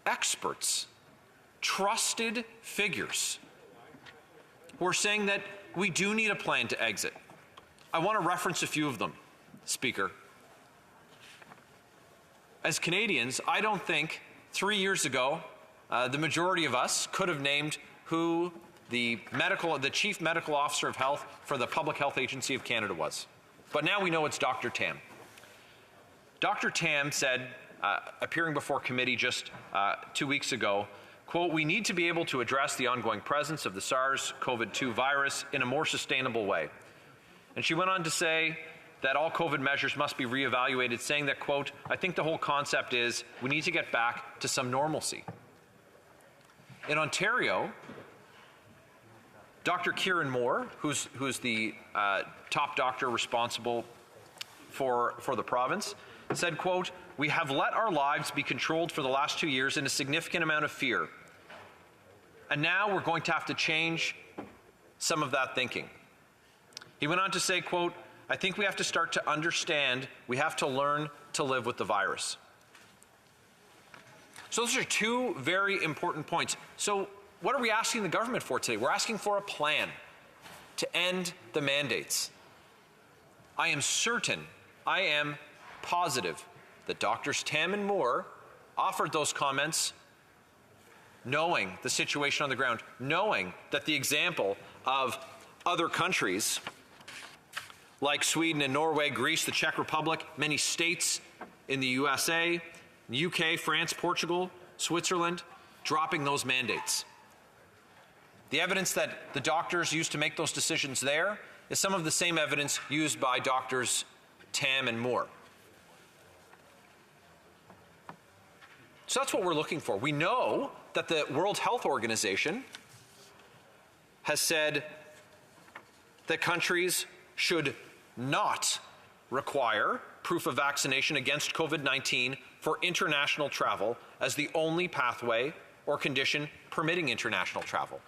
experts, trusted figures, who are saying that we do need a plan to exit. I want to reference a few of them, Speaker. As Canadians, I don't think 3 years ago the majority of us could have named who the Chief Medical Officer of Health for the Public Health Agency of Canada was. But now we know it's Dr. Tam. Dr. Tam said, appearing before committee just 2 weeks ago, quote, "We need to be able to address the ongoing presence of the SARS-CoV-2 virus in a more sustainable way." And she went on to say that all COVID measures must be reevaluated, saying that, quote, "I think the whole concept is we need to get back to some normalcy." In Ontario, Dr. Kieran Moore, who's the top doctor responsible for the province, said, quote, "We have let our lives be controlled for the last 2 years in a significant amount of fear. And now we're going to have to change some of that thinking." He went on to say, quote, "I think we have to start to understand we have to learn to live with the virus." So those are two very important points. So what are we asking the government for today? We're asking for a plan to end the mandates. I am certain, I am positive that Drs. Tam and Moore offered those comments knowing the situation on the ground, knowing that the example of other countries like Sweden and Norway, Greece, the Czech Republic, many states in the USA, UK, France, Portugal, Switzerland, dropping those mandates. The evidence that the doctors used to make those decisions there is some of the same evidence used by Drs. Tam and Moore. So that's what we're looking for. We know that the World Health Organization has said that countries should not require proof of vaccination against COVID-19 for international travel as the only pathway or condition permitting international travel.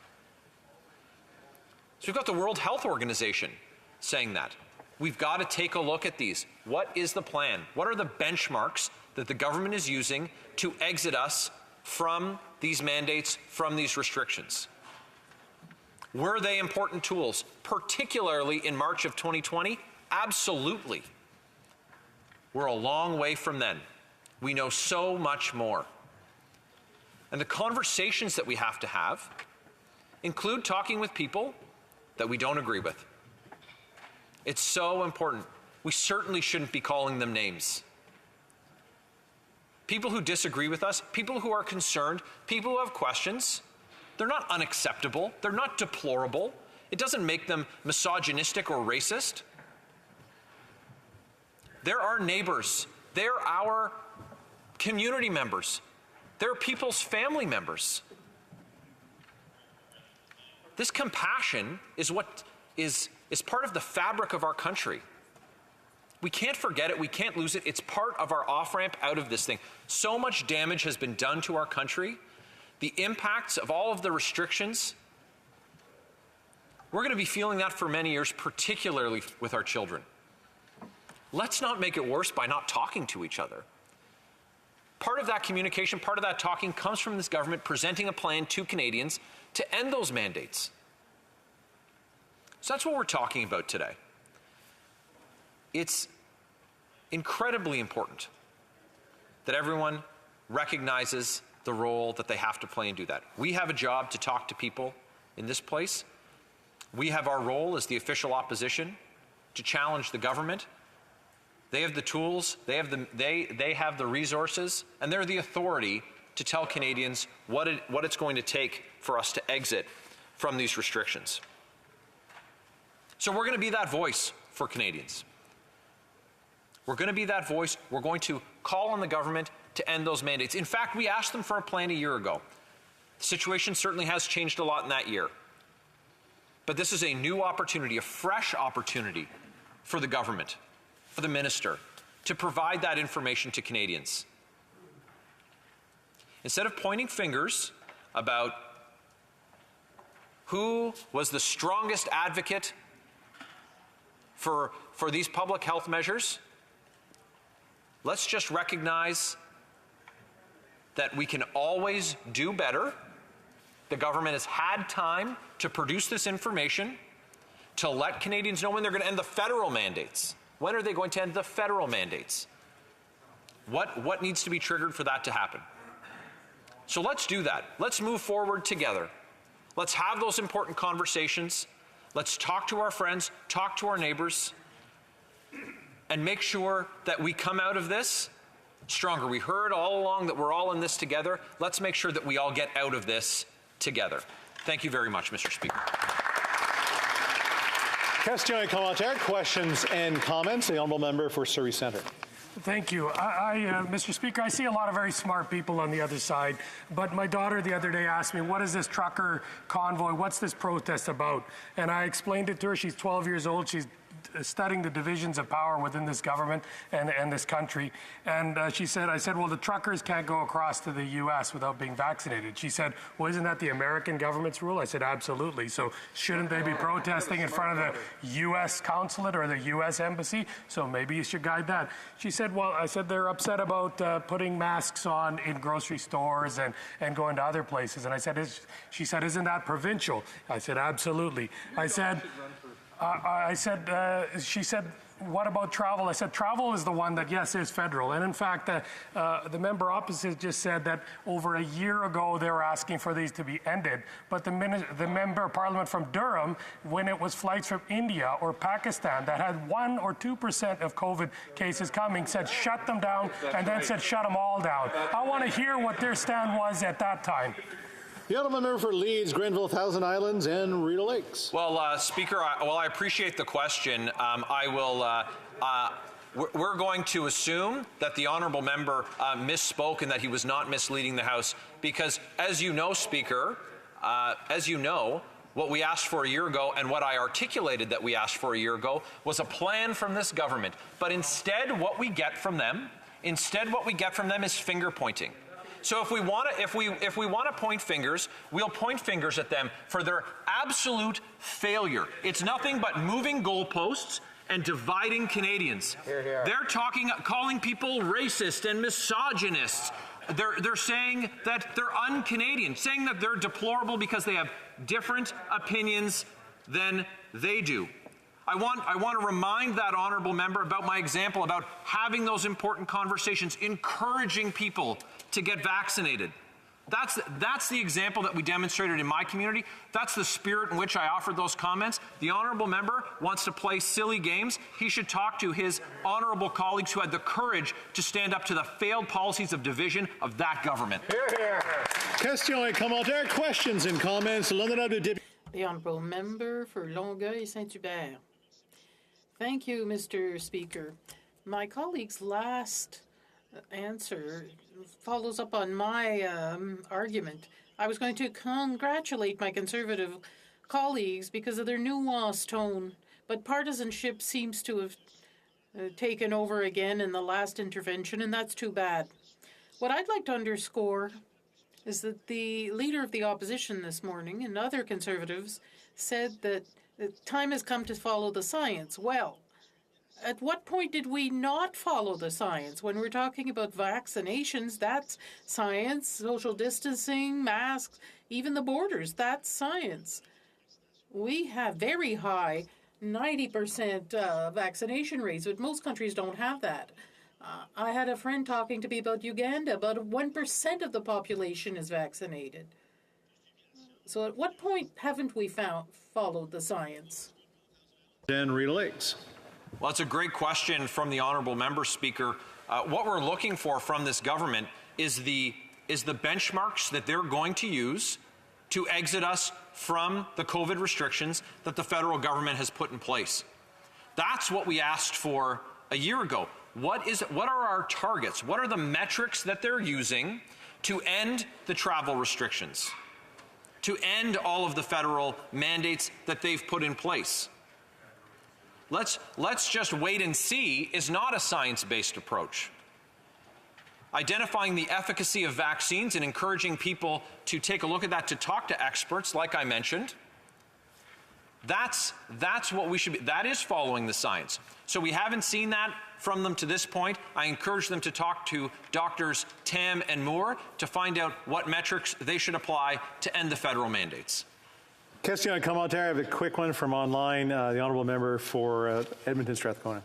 So we've got the World Health Organization saying that. We've got to take a look at these. What is the plan? What are the benchmarks that the government is using to exit us from these mandates, from these restrictions? Were they important tools, particularly in March of 2020? Absolutely. We're a long way from then. We know so much more. And the conversations that we have to have include talking with people that we don't agree with. It's so important. We certainly shouldn't be calling them names. People who disagree with us, people who are concerned, people who have questions, they're not unacceptable. They're not deplorable. It doesn't make them misogynistic or racist. They're our neighbors. They're our community members. They're people's family members. This compassion is what is part of the fabric of our country. We can't forget it. We can't lose it. It's part of our off-ramp out of this thing. So much damage has been done to our country. The impacts of all of the restrictions We're going to be feeling that for many years, particularly with our children. Let's not make it worse by not talking to each other. Part of that communication, part of that talking comes from this government presenting a plan to Canadians to end those mandates. So that's what we're talking about today. It's incredibly important that everyone recognizes the role that they have to play and do that. We have a job to talk to people in this place. We have our role as the official opposition to challenge the government. They have the tools, they have the resources, and they're the authority to tell Canadians what it's going to take for us to exit from these restrictions. So we're going to be that voice for Canadians. We're going to be that voice. We're going to call on the government to end those mandates. In fact, we asked them for a plan a year ago. The situation certainly has changed a lot in that year. But this is a new opportunity, a fresh opportunity for the government, for the minister, to provide that information to Canadians. Instead of pointing fingers about who was the strongest advocate for these public health measures, let's just recognize that we can always do better. The government has had time to produce this information, to let Canadians know when they're going to end the federal mandates. When are they going to end the federal mandates? What needs to be triggered for that to happen? So let's do that. Let's move forward together. Let's have those important conversations. Let's talk to our friends, talk to our neighbors, and make sure that we come out of this stronger. We heard all along that we're all in this together. Let's make sure that we all get out of this together. Thank you very much, Mr. Speaker. Question et commentaire, questions and comments. The honourable member for Surrey Centre. Thank you. Mr. Speaker, I see a lot of very smart people on the other side, but my daughter the other day asked me, what is this trucker convoy? What's this protest about? And I explained it to her. She's 12 years old. She's studying the divisions of power within this government and this country. And I said, well, the truckers can't go across to the U.S. without being vaccinated. She said, well, isn't that the American government's rule? I said, absolutely. So shouldn't they be protesting in front of the U.S. consulate or the U.S. embassy? So maybe you should guide that. She said, well, I said, they're upset about putting masks on in grocery stores and going to other places. And I said, she said, isn't that provincial? I said, absolutely. She said, what about travel? I said, travel is the one that, yes, is federal. And in fact, the member opposite just said that over a year ago, they were asking for these to be ended. But the member of parliament from Durham, when it was flights from India or Pakistan that had 1 or 2% of COVID cases coming, said shut them down, and then said shut them all down. I want to hear what their stand was at that time. The honourable member for Leeds, Grenville, Thousand Islands, and Rideau Lakes. Well, Speaker, I appreciate the question. We're going to assume that the honourable member misspoke and that he was not misleading the House, because, as you know, Speaker, what we asked for a year ago and what I articulated that we asked for a year ago was a plan from this government. But instead, what we get from them is finger pointing. So if we want to point fingers, we'll point fingers at them for their absolute failure. It's nothing but moving goalposts and dividing Canadians. Hear, hear. They're calling people racist and misogynists. They're saying that they're un-Canadian, saying that they're deplorable because they have different opinions than they do. I want to remind that honourable member about my example about having those important conversations, encouraging people to get vaccinated. That's the example that we demonstrated in my community. That's the spirit in which I offered those comments. The honourable member wants to play silly games. He should talk to his honourable colleagues who had the courage to stand up to the failed policies of division of that government. Hear, hear. Question et commentaire, questions and comments. The honourable member for Longueuil-Saint-Hubert. Thank you, Mr. Speaker. My colleague's last answer follows up on my argument. I was going to congratulate my Conservative colleagues because of their nuanced tone, but partisanship seems to have taken over again in the last intervention, and that's too bad. What I'd like to underscore is that the Leader of the Opposition this morning and other Conservatives said that The time has come to follow the science. Well, at what point did we not follow the science? When we're talking about vaccinations, that's science. Social distancing, masks, even the borders, that's science. We have very high 90% vaccination rates, but most countries don't have that. I had a friend talking to me about Uganda. About 1% of the population is vaccinated. So at what point haven't we followed the science? Dan Rita Lakes. Well, that's a great question from the honourable member, Speaker. What we're looking for from this government is the benchmarks that they're going to use to exit us from the COVID restrictions that the federal government has put in place. That's what we asked for a year ago. What are our targets? What are the metrics that they're using to end the travel restrictions, to end all of the federal mandates that they've put in place? Let's just wait and see is not a science-based approach. Identifying the efficacy of vaccines and encouraging people to take a look at that, to talk to experts, like I mentioned, that's what we should be. That is following the science. So we haven't seen that from them to this point. I encourage them to talk to Doctors Tam and Moore to find out what metrics they should apply to end the federal mandates. Question commentaire. I have a quick one from online. The honourable member for Edmonton Strathcona.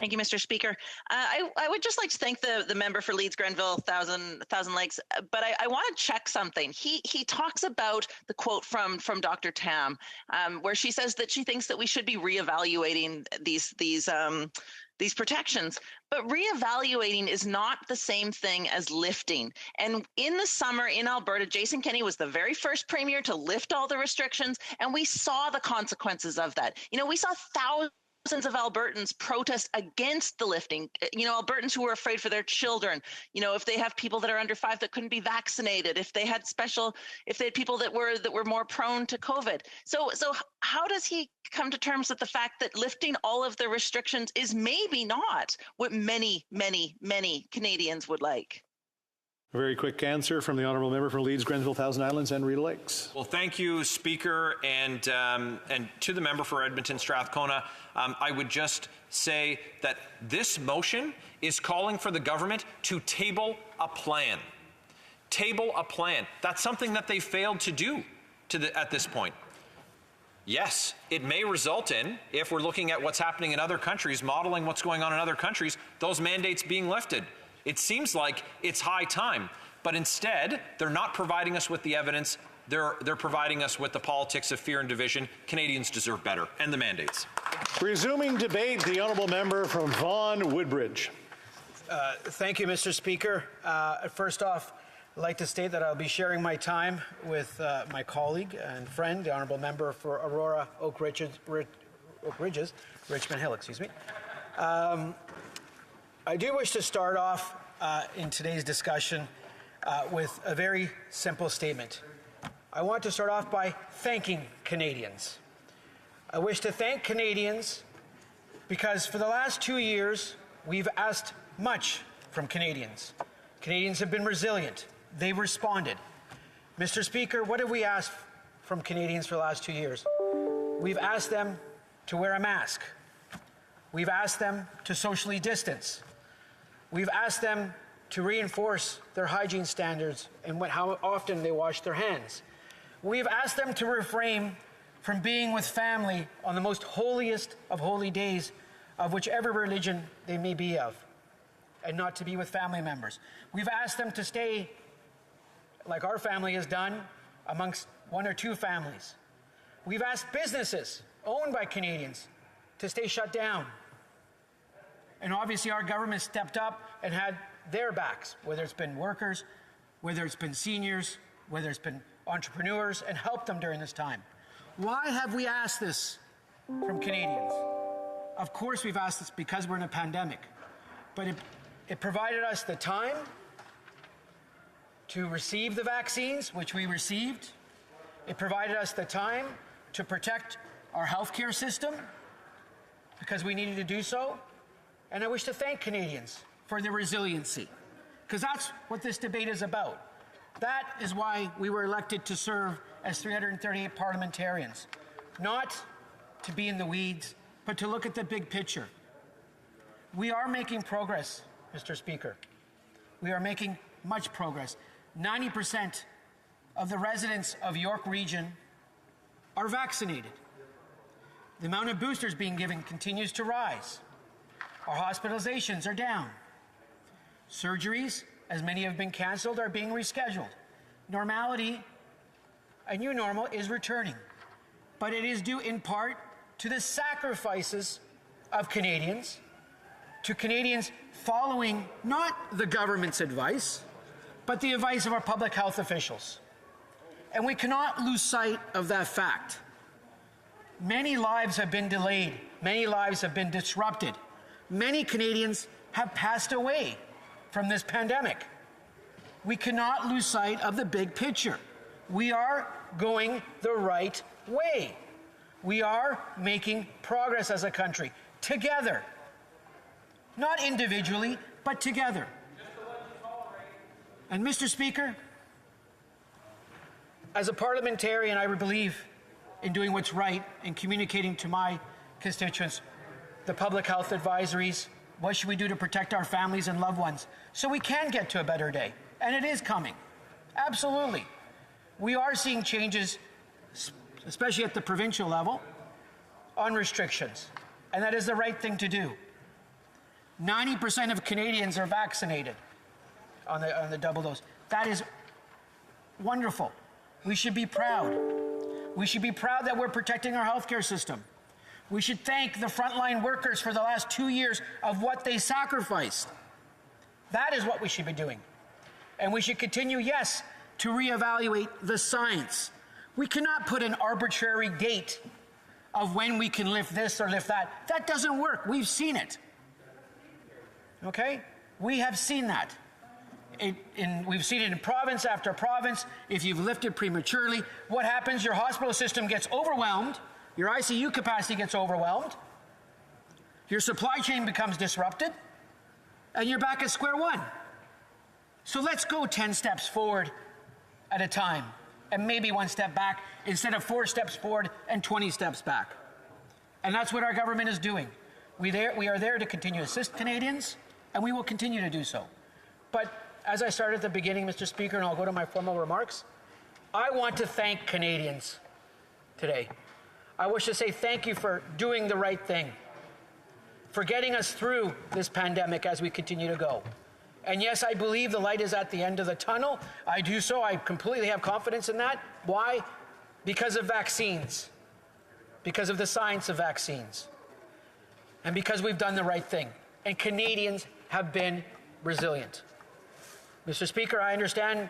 Thank you, Mr. Speaker. I would just like to thank the member for Leeds Grenville, Thousand Lakes, but I want to check something. He talks about the quote from Dr. Tam, where she says that she thinks that we should be reevaluating these protections. But reevaluating is not the same thing as lifting. And in the summer in Alberta, Jason Kenney was the very first premier to lift all the restrictions, and we saw the consequences of that. We saw thousands of Albertans protest against the lifting. Albertans who were afraid for their children. If they have people that are under 5 that couldn't be vaccinated, if they had people that were more prone to COVID. So how does he come to terms with the fact that lifting all of the restrictions is maybe not what many, many, many Canadians would like? A very quick answer from the honourable member for Leeds, Grenville, Thousand Islands, and Rita Lakes. Well, thank you, Speaker, and to the member for Edmonton Strathcona. I would just say that this motion is calling for the government to table a plan. Table a plan. That's something that they failed to do at this point. Yes, it may result in, if we're looking at what's happening in other countries, modeling what's going on in other countries, those mandates being lifted. It seems like it's high time, but instead, they're not providing us with the evidence. They're providing us with the politics of fear and division. Canadians deserve better, and the mandates. Resuming debate, the honourable member from Vaughan Woodbridge. Thank you, Mr. Speaker. First off, I'd like to state that I'll be sharing my time with my colleague and friend, the honourable member for Aurora Oak Ridges, Richmond Hill, excuse me. I do wish to start off in today's discussion with a very simple statement. I want to start off by thanking Canadians. I wish to thank Canadians because for the last 2 years, we've asked much from Canadians. Canadians have been resilient. They've responded. Mr. Speaker, what have we asked from Canadians for the last 2 years? We've asked them to wear a mask. We've asked them to socially distance. We've asked them to reinforce their hygiene standards and how often they wash their hands. We've asked them to refrain from being with family on the most holiest of holy days of whichever religion they may be of, and not to be with family members. We've asked them to stay, like our family has done, amongst 1 or 2 families. We've asked businesses owned by Canadians to stay shut down. And obviously our government stepped up and had their backs, whether it's been workers, whether it's been seniors, whether it's been entrepreneurs, and helped them during this time. Why have we asked this from Canadians? Of course we've asked this because we're in a pandemic, but it provided us the time to receive the vaccines, which we received. It provided us the time to protect our healthcare system because we needed to do so. And I wish to thank Canadians for their resiliency, because that's what this debate is about. That is why we were elected to serve as 338 parliamentarians. not to be in the weeds, but to look at the big picture. We are making progress, Mr. Speaker. We are making much progress. 90% of the residents of York Region are vaccinated. The amount of boosters being given continues to rise. Our hospitalizations are down. Surgeries, as many have been canceled, are being rescheduled. Normality, a new normal, is returning. But it is due in part to the sacrifices of Canadians, to Canadians following not the government's advice, but the advice of our public health officials. And we cannot lose sight of that fact. Many lives have been delayed. Many lives have been disrupted. Many Canadians have passed away from this pandemic. We cannot lose sight of the big picture. We are going the right way. We are making progress as a country, together. Not individually, but together. And Mr. Speaker, as a parliamentarian, I believe in doing what's right and communicating to my constituents the public health advisories, what should we do to protect our families and loved ones so we can get to a better day. And it is coming. Absolutely. We are seeing changes, especially at the provincial level, on restrictions. And that is the right thing to do. 90% of Canadians are vaccinated on the double dose. That is wonderful. We should be proud. We should be proud that we're protecting our healthcare system. We should thank the frontline workers for the last 2 years of what they sacrificed. That is what we should be doing. And we should continue, yes, to reevaluate the science. We cannot put an arbitrary date of when we can lift this or lift that. That doesn't work. We've seen it. Okay? We have seen that. We've seen it in province after province. If you've lifted prematurely, what happens? Your hospital system gets overwhelmed. Your ICU capacity gets overwhelmed. Your supply chain becomes disrupted. And you're back at square one. So let's go 10 steps forward at a time and maybe 1 step back instead of 4 steps forward and 20 steps back. And that's what our government is doing. We are there to continue to assist Canadians, and we will continue to do so. But as I started at the beginning, Mr. Speaker, and I'll go to my formal remarks, I want to thank Canadians today. I wish to say thank you for doing the right thing, for getting us through this pandemic as we continue to go. And yes, I believe the light is at the end of the tunnel. I do so. I completely have confidence in that. Why? Because of vaccines, because of the science of vaccines, and because we've done the right thing. And Canadians have been resilient. Mr. Speaker, I understand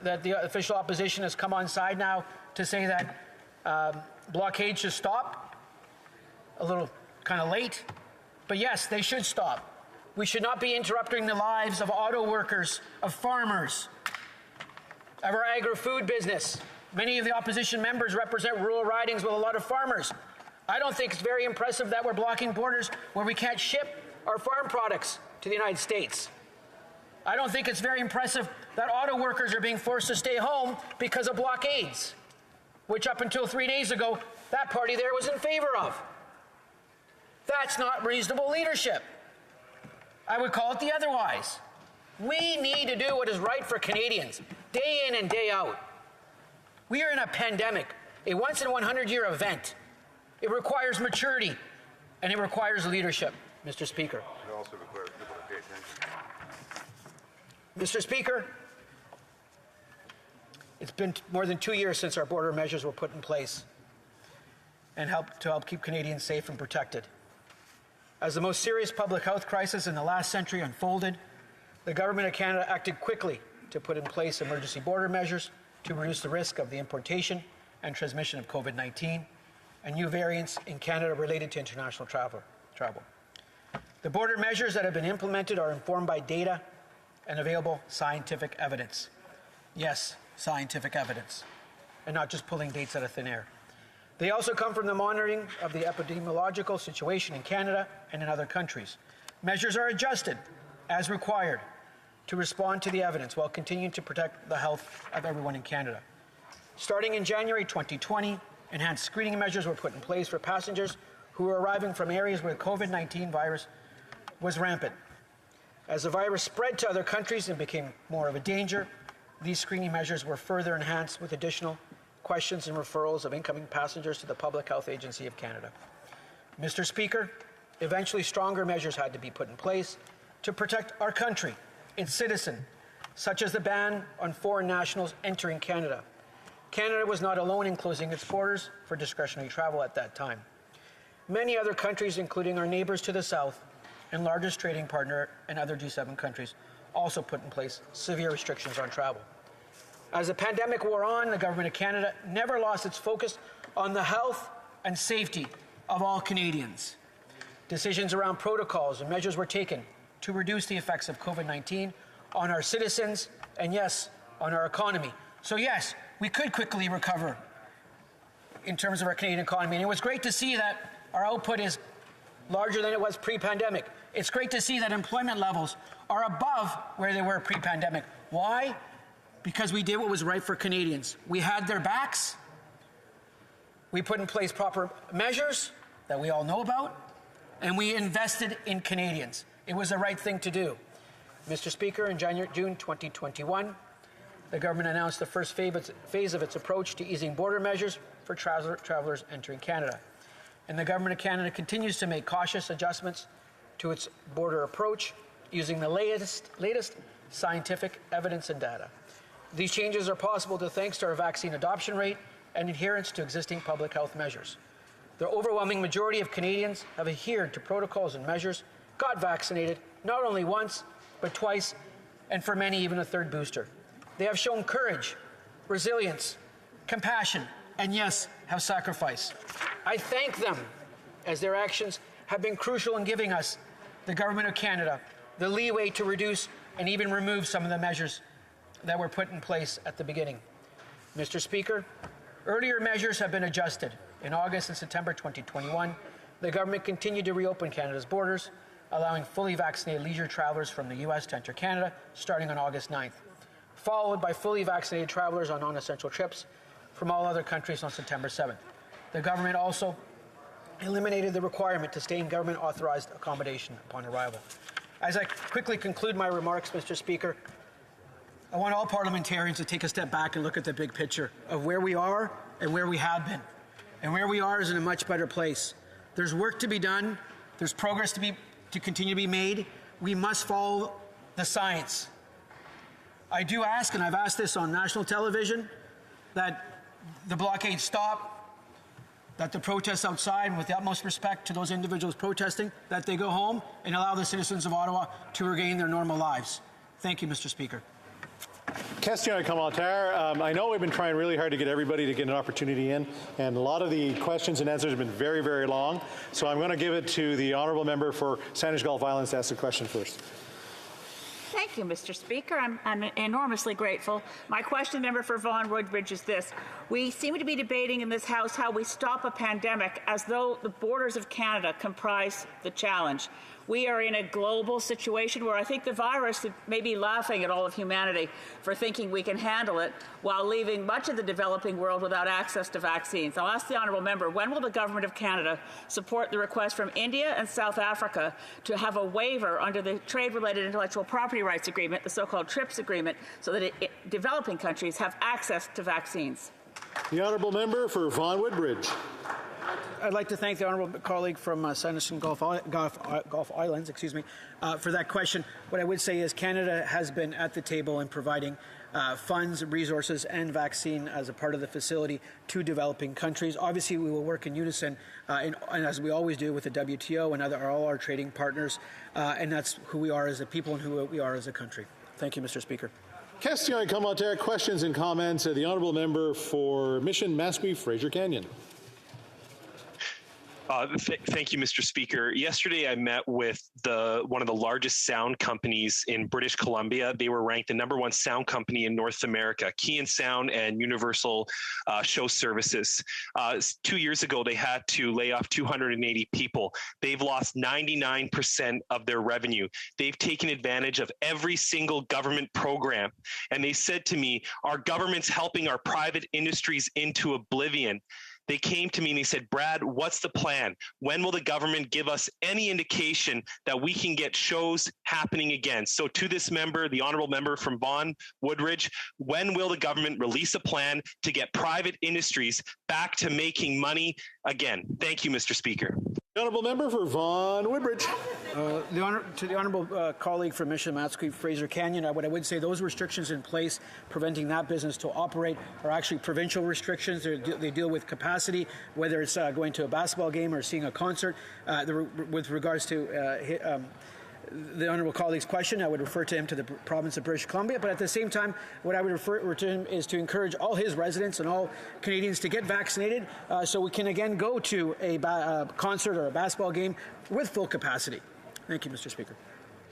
that the official opposition has come on side now to say that blockade should stop. A little kind of late. But yes, they should stop. We should not be interrupting the lives of auto workers, of farmers, of our agri-food business. Many of the opposition members represent rural ridings with a lot of farmers. I don't think it's very impressive that we're blocking borders where we can't ship our farm products to the United States. I don't think it's very impressive that auto workers are being forced to stay home because of blockades, which up until 3 days ago, that party there was in favor of. That's not reasonable leadership. I would call it the otherwise. We need to do what is right for Canadians, day in and day out. We are in a pandemic, a once-in-a-100-year event. It requires maturity, and it requires leadership, Mr. Speaker. It also requires people to pay attention. Mr. Speaker, it's been more than 2 years since our border measures were put in place and to help keep Canadians safe and protected. As the most serious public health crisis in the last century unfolded, the Government of Canada acted quickly to put in place emergency border measures to reduce the risk of the importation and transmission of COVID-19 and new variants in Canada related to international travel. The border measures that have been implemented are informed by data and available scientific evidence. Yes, scientific evidence, and not just pulling dates out of thin air. They also come from the monitoring of the epidemiological situation in Canada and in other countries. Measures are adjusted as required to respond to the evidence while continuing to protect the health of everyone in Canada. Starting in January 2020 Enhanced screening measures were put in place for passengers who were arriving from areas where the COVID-19 virus was rampant. As the virus spread to other countries and became more of a danger, these screening measures were further enhanced with additional questions and referrals of incoming passengers to the Public Health Agency of Canada. Mr. Speaker, eventually stronger measures had to be put in place to protect our country, its citizens, such as the ban on foreign nationals entering Canada. Canada was not alone in closing its borders for discretionary travel at that time. Many other countries, including our neighbors to the south and largest trading partner and other G7 countries, also put in place severe restrictions on travel. As the pandemic wore on, the Government of Canada never lost its focus on the health and safety of all Canadians. Decisions around protocols and measures were taken to reduce the effects of COVID-19 on our citizens and, yes, on our economy. So, yes, we could quickly recover in terms of our Canadian economy. And it was great to see that our output is larger than it was pre-pandemic. It's great to see that employment levels are above where they were pre-pandemic. Why? Because we did what was right for Canadians. We had their backs. We put in place proper measures that we all know about, and we invested in Canadians. It was the right thing to do. Mr. Speaker, in June 2021, the government announced the first phase of its approach to easing border measures for travelers entering Canada. And the Government of Canada continues to make cautious adjustments to its border approach using the latest scientific evidence and data. These changes are possible thanks to our vaccine adoption rate and adherence to existing public health measures. The overwhelming majority of Canadians have adhered to protocols and measures, got vaccinated not only once, but twice, and for many, even a third booster. They have shown courage, resilience, compassion, and yes, have sacrificed. I thank them, as their actions have been crucial in giving us, the Government of Canada, the leeway to reduce and even remove some of the measures that were put in place at the beginning. Mr. Speaker, earlier measures have been adjusted. In August and September 2021, the government continued to reopen Canada's borders, allowing fully vaccinated leisure travelers from the U.S. to enter Canada starting on August 9th, followed by fully vaccinated travelers on non-essential trips from all other countries on September 7th. The government also eliminated the requirement to stay in government-authorized accommodation upon arrival. As I quickly conclude my remarks, Mr. Speaker, I want all parliamentarians to take a step back and look at the big picture of where we are and where we have been. And where we are is in a much better place. There's work to be done. There's progress to continue to be made. We must follow the science. I do ask, and I've asked this on national television, that the blockade stop, that the protests outside, and with the utmost respect to those individuals protesting, that they go home and allow the citizens of Ottawa to regain their normal lives. Thank you, Mr. Speaker. Question commentaire. I know we've been trying really hard to get everybody to get an opportunity in, and a lot of the questions and answers have been very, very long. So I'm going to give it to the honourable member for Sandwich Gulf Islands to ask the question first. Thank you, Mr. Speaker. I'm enormously grateful. My question, member for Vaughan Woodbridge, is this. We seem to be debating in this House how we stop a pandemic as though the borders of Canada comprise the challenge. We are in a global situation where I think the virus may be laughing at all of humanity for thinking we can handle it while leaving much of the developing world without access to vaccines. I'll ask the honourable member, when will the Government of Canada support the request from India and South Africa to have a waiver under the Trade-Related Intellectual Property Rights Agreement, the so-called TRIPS agreement, so that developing countries have access to vaccines? The honourable member for Vaughan Woodbridge. I'd like to thank the honourable colleague from Sandwich Gulf Islands, for that question. What I would say is Canada has been at the table in providing funds, resources, and vaccine as a part of the facility to developing countries. Obviously, we will work in unison, and as we always do, with the WTO and all our trading partners, and that's who we are as a people and who we are as a country. Thank you, Mr. Speaker. Question commentaire, questions and comments. The honourable member for Mission Massey, Fraser Canyon. Thank you, Mr. Speaker. Yesterday, I met with one of the largest sound companies in British Columbia. They were ranked the #1 sound company in North America, Keyan Sound and Universal Show Services. 2 years ago, they had to lay off 280 people. They've lost 99% of their revenue. They've taken advantage of every single government program. And they said to me, our government's helping our private industries into oblivion. They came to me and they said, Brad, what's the plan? When will the government give us any indication that we can get shows happening again? So to this member, the honourable member from Vaughan Woodbridge, when will the government release a plan to get private industries back to making money again? Thank you, Mr. Speaker. The honourable member for Vaughan Woodbridge. To the honourable colleague from Mission Fraser Canyon, what I would say, those restrictions in place preventing that business to operate are actually provincial restrictions. They deal with capacity, whether it's going to a basketball game or seeing a concert. With regards to the honourable colleague's question, I would refer to him to the province of British Columbia. But at the same time, what I would refer to him is to encourage all his residents and all Canadians to get vaccinated so we can again go to a concert or a basketball game with full capacity. Thank you, Mr. Speaker.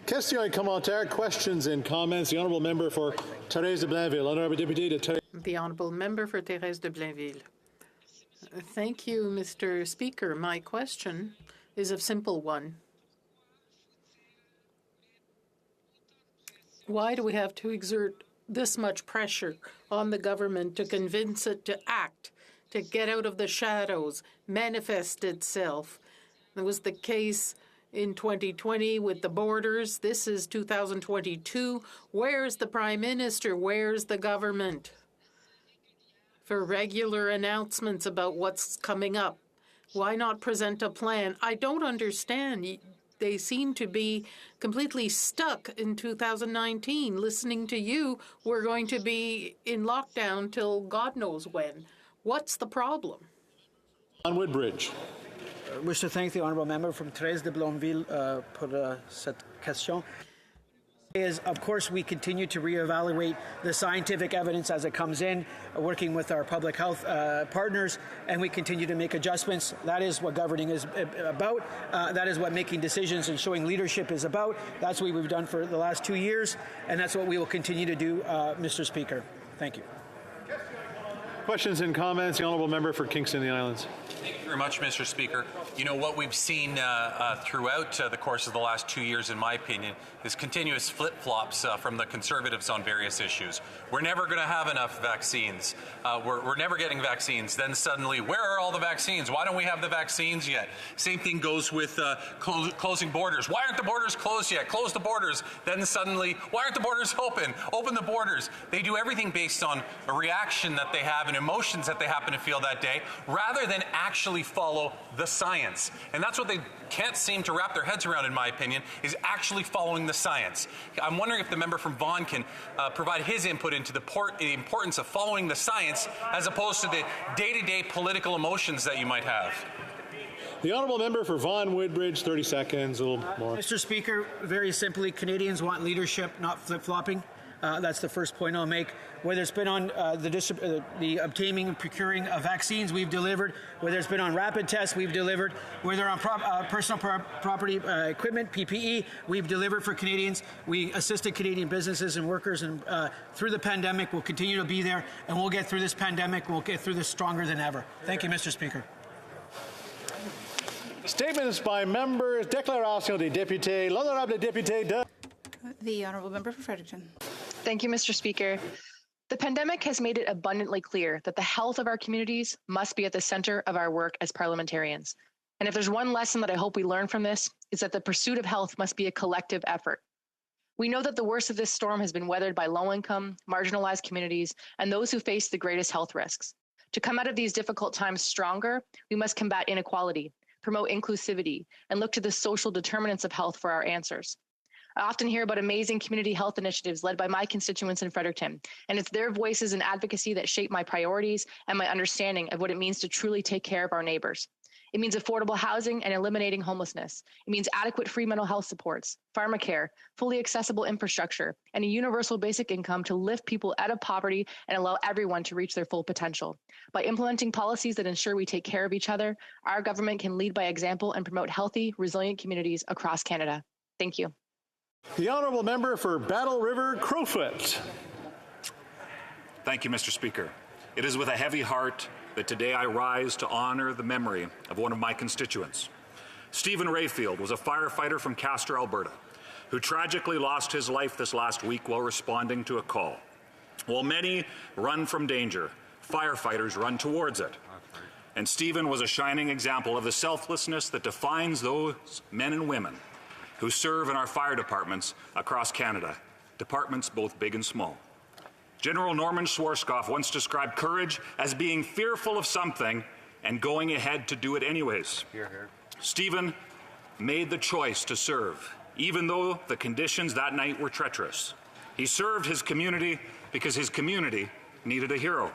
Question commentaire, questions and comments. The honourable member for Thérèse de Blainville. Honourable Deputy de Thérèse. The honourable member for Thérèse de Blainville. Thank you, Mr. Speaker. My question is a simple one. Why do we have to exert this much pressure on the government to convince it to act, to get out of the shadows, manifest itself? That was the case in 2020 with the borders. This is 2022. Where's the Prime Minister? Where's the government for regular announcements about what's coming up? Why not present a plan? I don't understand. They seem to be completely stuck in 2019. Listening to you, we're going to be in lockdown till God knows when. What's the problem? On Woodbridge. I wish to thank the honourable member from Thérèse de Blainville for cette question. Of course, we continue to reevaluate the scientific evidence as it comes in, working with our public health partners, and we continue to make adjustments. That is what governing is about. That is what making decisions and showing leadership is about. That's what we've done for the last 2 years, and that's what we will continue to do, Mr. Speaker. Thank you. Questions and comments. The honourable member for Kingston and the Islands. Thank you very much, Mr. Speaker. You know, what we've seen throughout the course of the last 2 years, in my opinion, is continuous flip-flops from the Conservatives on various issues. We're never going to have enough vaccines. We're never getting vaccines. Then suddenly, where are all the vaccines? Why don't we have the vaccines yet? Same thing goes with closing borders. Why aren't the borders closed yet? Close the borders. Then suddenly, why aren't the borders open? Open the borders. They do everything based on a reaction that they have and emotions that they happen to feel that day, rather than actually follow the science. And that's what they can't seem to wrap their heads around, in my opinion, is actually following the science. I'm wondering if the member from Vaughan can provide his input into the importance of following the science as opposed to the day-to-day political emotions that you might have. The honourable member for Vaughan Woodbridge, 30 seconds, a little more. Mr. Speaker, very simply, Canadians want leadership, not flip-flopping. That's the first point I'll make. Whether it's been on the obtaining and procuring of vaccines, we've delivered. Whether it's been on rapid tests, we've delivered. Whether on personal property equipment, PPE, we've delivered for Canadians. We assisted Canadian businesses and workers, and through the pandemic, we'll continue to be there, and we'll get through this pandemic. We'll get through this stronger than ever. Thank you, Mr. Speaker. Statements by members. Déclaration des députés. L'honorable député de... The honourable member for Fredericton. Thank you, Mr. Speaker. The pandemic has made it abundantly clear that the health of our communities must be at the center of our work as parliamentarians. And if there's one lesson that I hope we learn from this, it's that the pursuit of health must be a collective effort. We know that the worst of this storm has been weathered by low-income, marginalized communities, and those who face the greatest health risks. To come out of these difficult times stronger, we must combat inequality, promote inclusivity, and look to the social determinants of health for our answers. I often hear about amazing community health initiatives led by my constituents in Fredericton, and it's their voices and advocacy that shape my priorities and my understanding of what it means to truly take care of our neighbors. It means affordable housing and eliminating homelessness. It means adequate free mental health supports, pharmacare, fully accessible infrastructure, and a universal basic income to lift people out of poverty and allow everyone to reach their full potential. By implementing policies that ensure we take care of each other, our government can lead by example and promote healthy, resilient communities across Canada. Thank you. The honourable member for Battle River Crowfoot. Thank you, Mr. Speaker. It is with a heavy heart that today I rise to honour the memory of one of my constituents. Stephen Rayfield was a firefighter from Castor, Alberta, who tragically lost his life this last week while responding to a call. While many run from danger, firefighters run towards it. And Stephen was a shining example of the selflessness that defines those men and women who serve in our fire departments across Canada, departments both big and small. General Norman Schwarzkopf once described courage as being fearful of something and going ahead to do it anyways. Here, here. Stephen made the choice to serve, even though the conditions that night were treacherous. He served his community because his community needed a hero.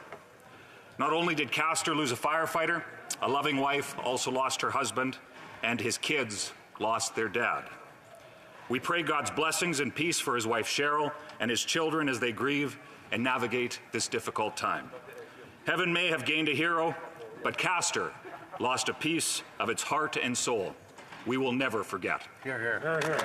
Not only did Castor lose a firefighter, a loving wife also lost her husband, and his kids lost their dad. We pray God's blessings and peace for his wife Cheryl and his children as they grieve and navigate this difficult time. Heaven may have gained a hero, but Castor lost a piece of its heart and soul. We will never forget. Here, here. Here, here.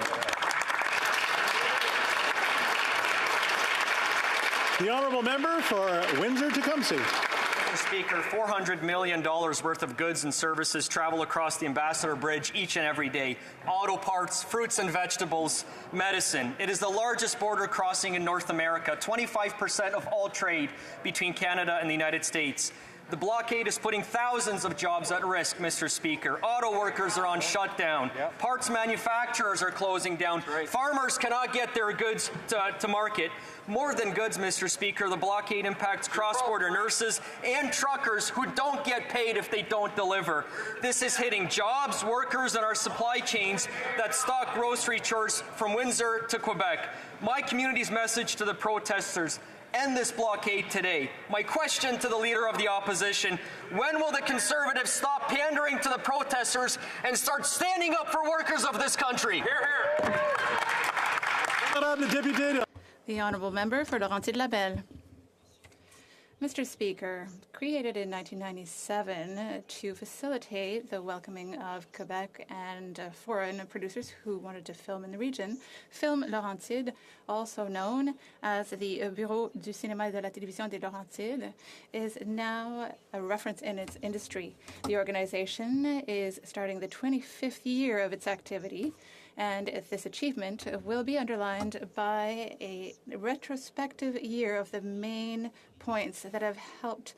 The honourable member for Windsor-Tecumseh. Mr. Speaker, $400 million worth of goods and services travel across the Ambassador Bridge each and every day. Auto parts, fruits and vegetables, medicine. It is the largest border crossing in North America, 25% of all trade between Canada and the United States. The blockade is putting thousands of jobs at risk, Mr. Speaker. Auto workers are on shutdown. Yep. Parts manufacturers are closing down. Right. Farmers cannot get their goods to market. More than goods, Mr. Speaker, the blockade impacts cross-border nurses and truckers who don't get paid if they don't deliver. This is hitting jobs, workers, and our supply chains that stock grocery stores from Windsor to Quebec. My community's message to the protesters: end this blockade today. My question to the Leader of the Opposition: when will the Conservatives stop pandering to the protesters and start standing up for workers of this country? Hear, hear. The Honourable Member for Laurentides-Labelle. Mr. Speaker, created in 1997 to facilitate the welcoming of Quebec and foreign producers who wanted to film in the region, Film Laurentides, also known as the Bureau du Cinéma et de la Télévision des Laurentides, is now a reference in its industry. The organization is starting the 25th year of its activity, and this achievement will be underlined by a retrospective year of the main points that have helped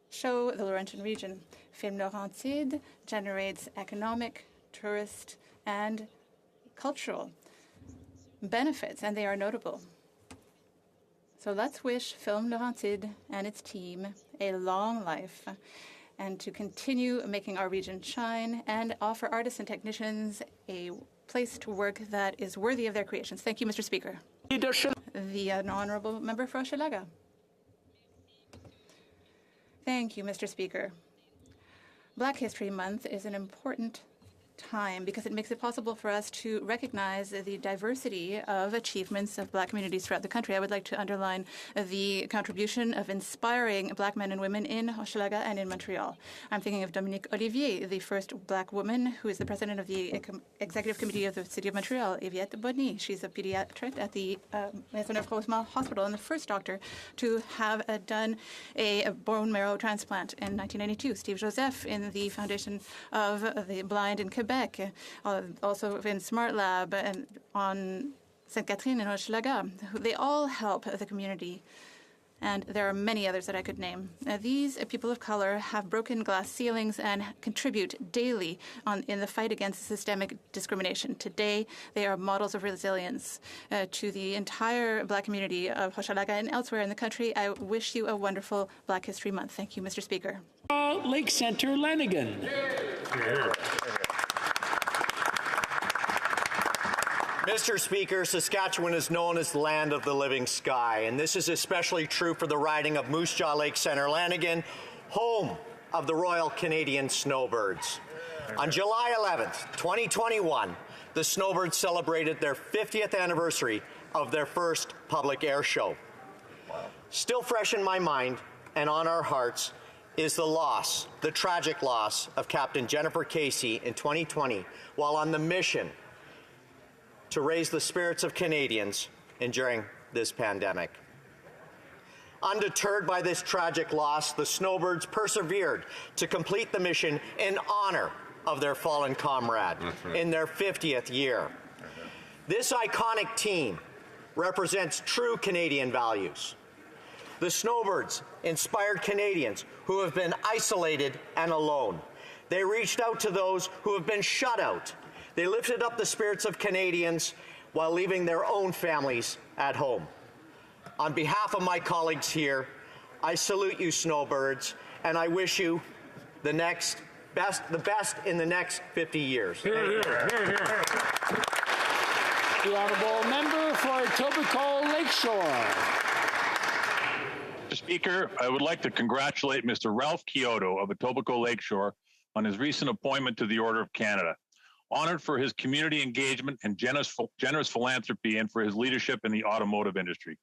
show the Laurentian region. Film Laurentides generates economic, tourist, and cultural benefits, and they are notable. So let's wish Film Laurentides and its team a long life, and to continue making our region shine and offer artists and technicians a place to work that is worthy of their creations. Thank you, Mr. Speaker. The Honourable Member for Hochelaga. Thank you, Mr. Speaker. Black History Month is an important time because it makes it possible for us to recognize the diversity of achievements of Black communities throughout the country. I would like to underline the contribution of inspiring Black men and women in Hochelaga and in Montreal. I'm thinking of Dominique Olivier, the first Black woman who is the president of the Executive Committee of the City of Montreal. Yvette Bonny, she's a pediatrician at the Maisonneuve-Rosemont Hospital and the first doctor to have done a bone marrow transplant in 1992. Steve Joseph in the Foundation of the Blind in Quebec, also in Smart Lab and on St. Catherine and Hochelaga. They all help the community, and there are many others that I could name. These people of color have broken glass ceilings and contribute daily in the fight against systemic discrimination. Today, they are models of resilience. To the entire Black community of Hochelaga and elsewhere in the country, I wish you a wonderful Black History Month. Thank you, Mr. Speaker. Lake Center, Lanigan. Mr. Speaker, Saskatchewan is known as the land of the living sky, and this is especially true for the riding of Moose Jaw Lake Center Lanigan, home of the Royal Canadian Snowbirds. On July 11th, 2021, the Snowbirds celebrated their 50th anniversary of their first public air show. Still fresh in my mind and on our hearts is the tragic loss of Captain Jennifer Casey in 2020 while on the mission to raise the spirits of Canadians enduring this pandemic. Undeterred by this tragic loss, the Snowbirds persevered to complete the mission in honor of their fallen comrade in their 50th year. This iconic team represents true Canadian values. The Snowbirds inspired Canadians who have been isolated and alone. They reached out to those who have been shut out. They lifted up the spirits of Canadians while leaving their own families at home. On behalf of my colleagues here, I salute you, Snowbirds, and I wish you the best in the next 50 years. Hear, hear, hear, hear. The honourable member for Etobicoke Lakeshore. Mr. Speaker, I would like to congratulate Mr. Ralph Kyoto of Etobicoke Lakeshore on his recent appointment to the Order of Canada. Honored for his community engagement and generous philanthropy and for his leadership in the automotive industry.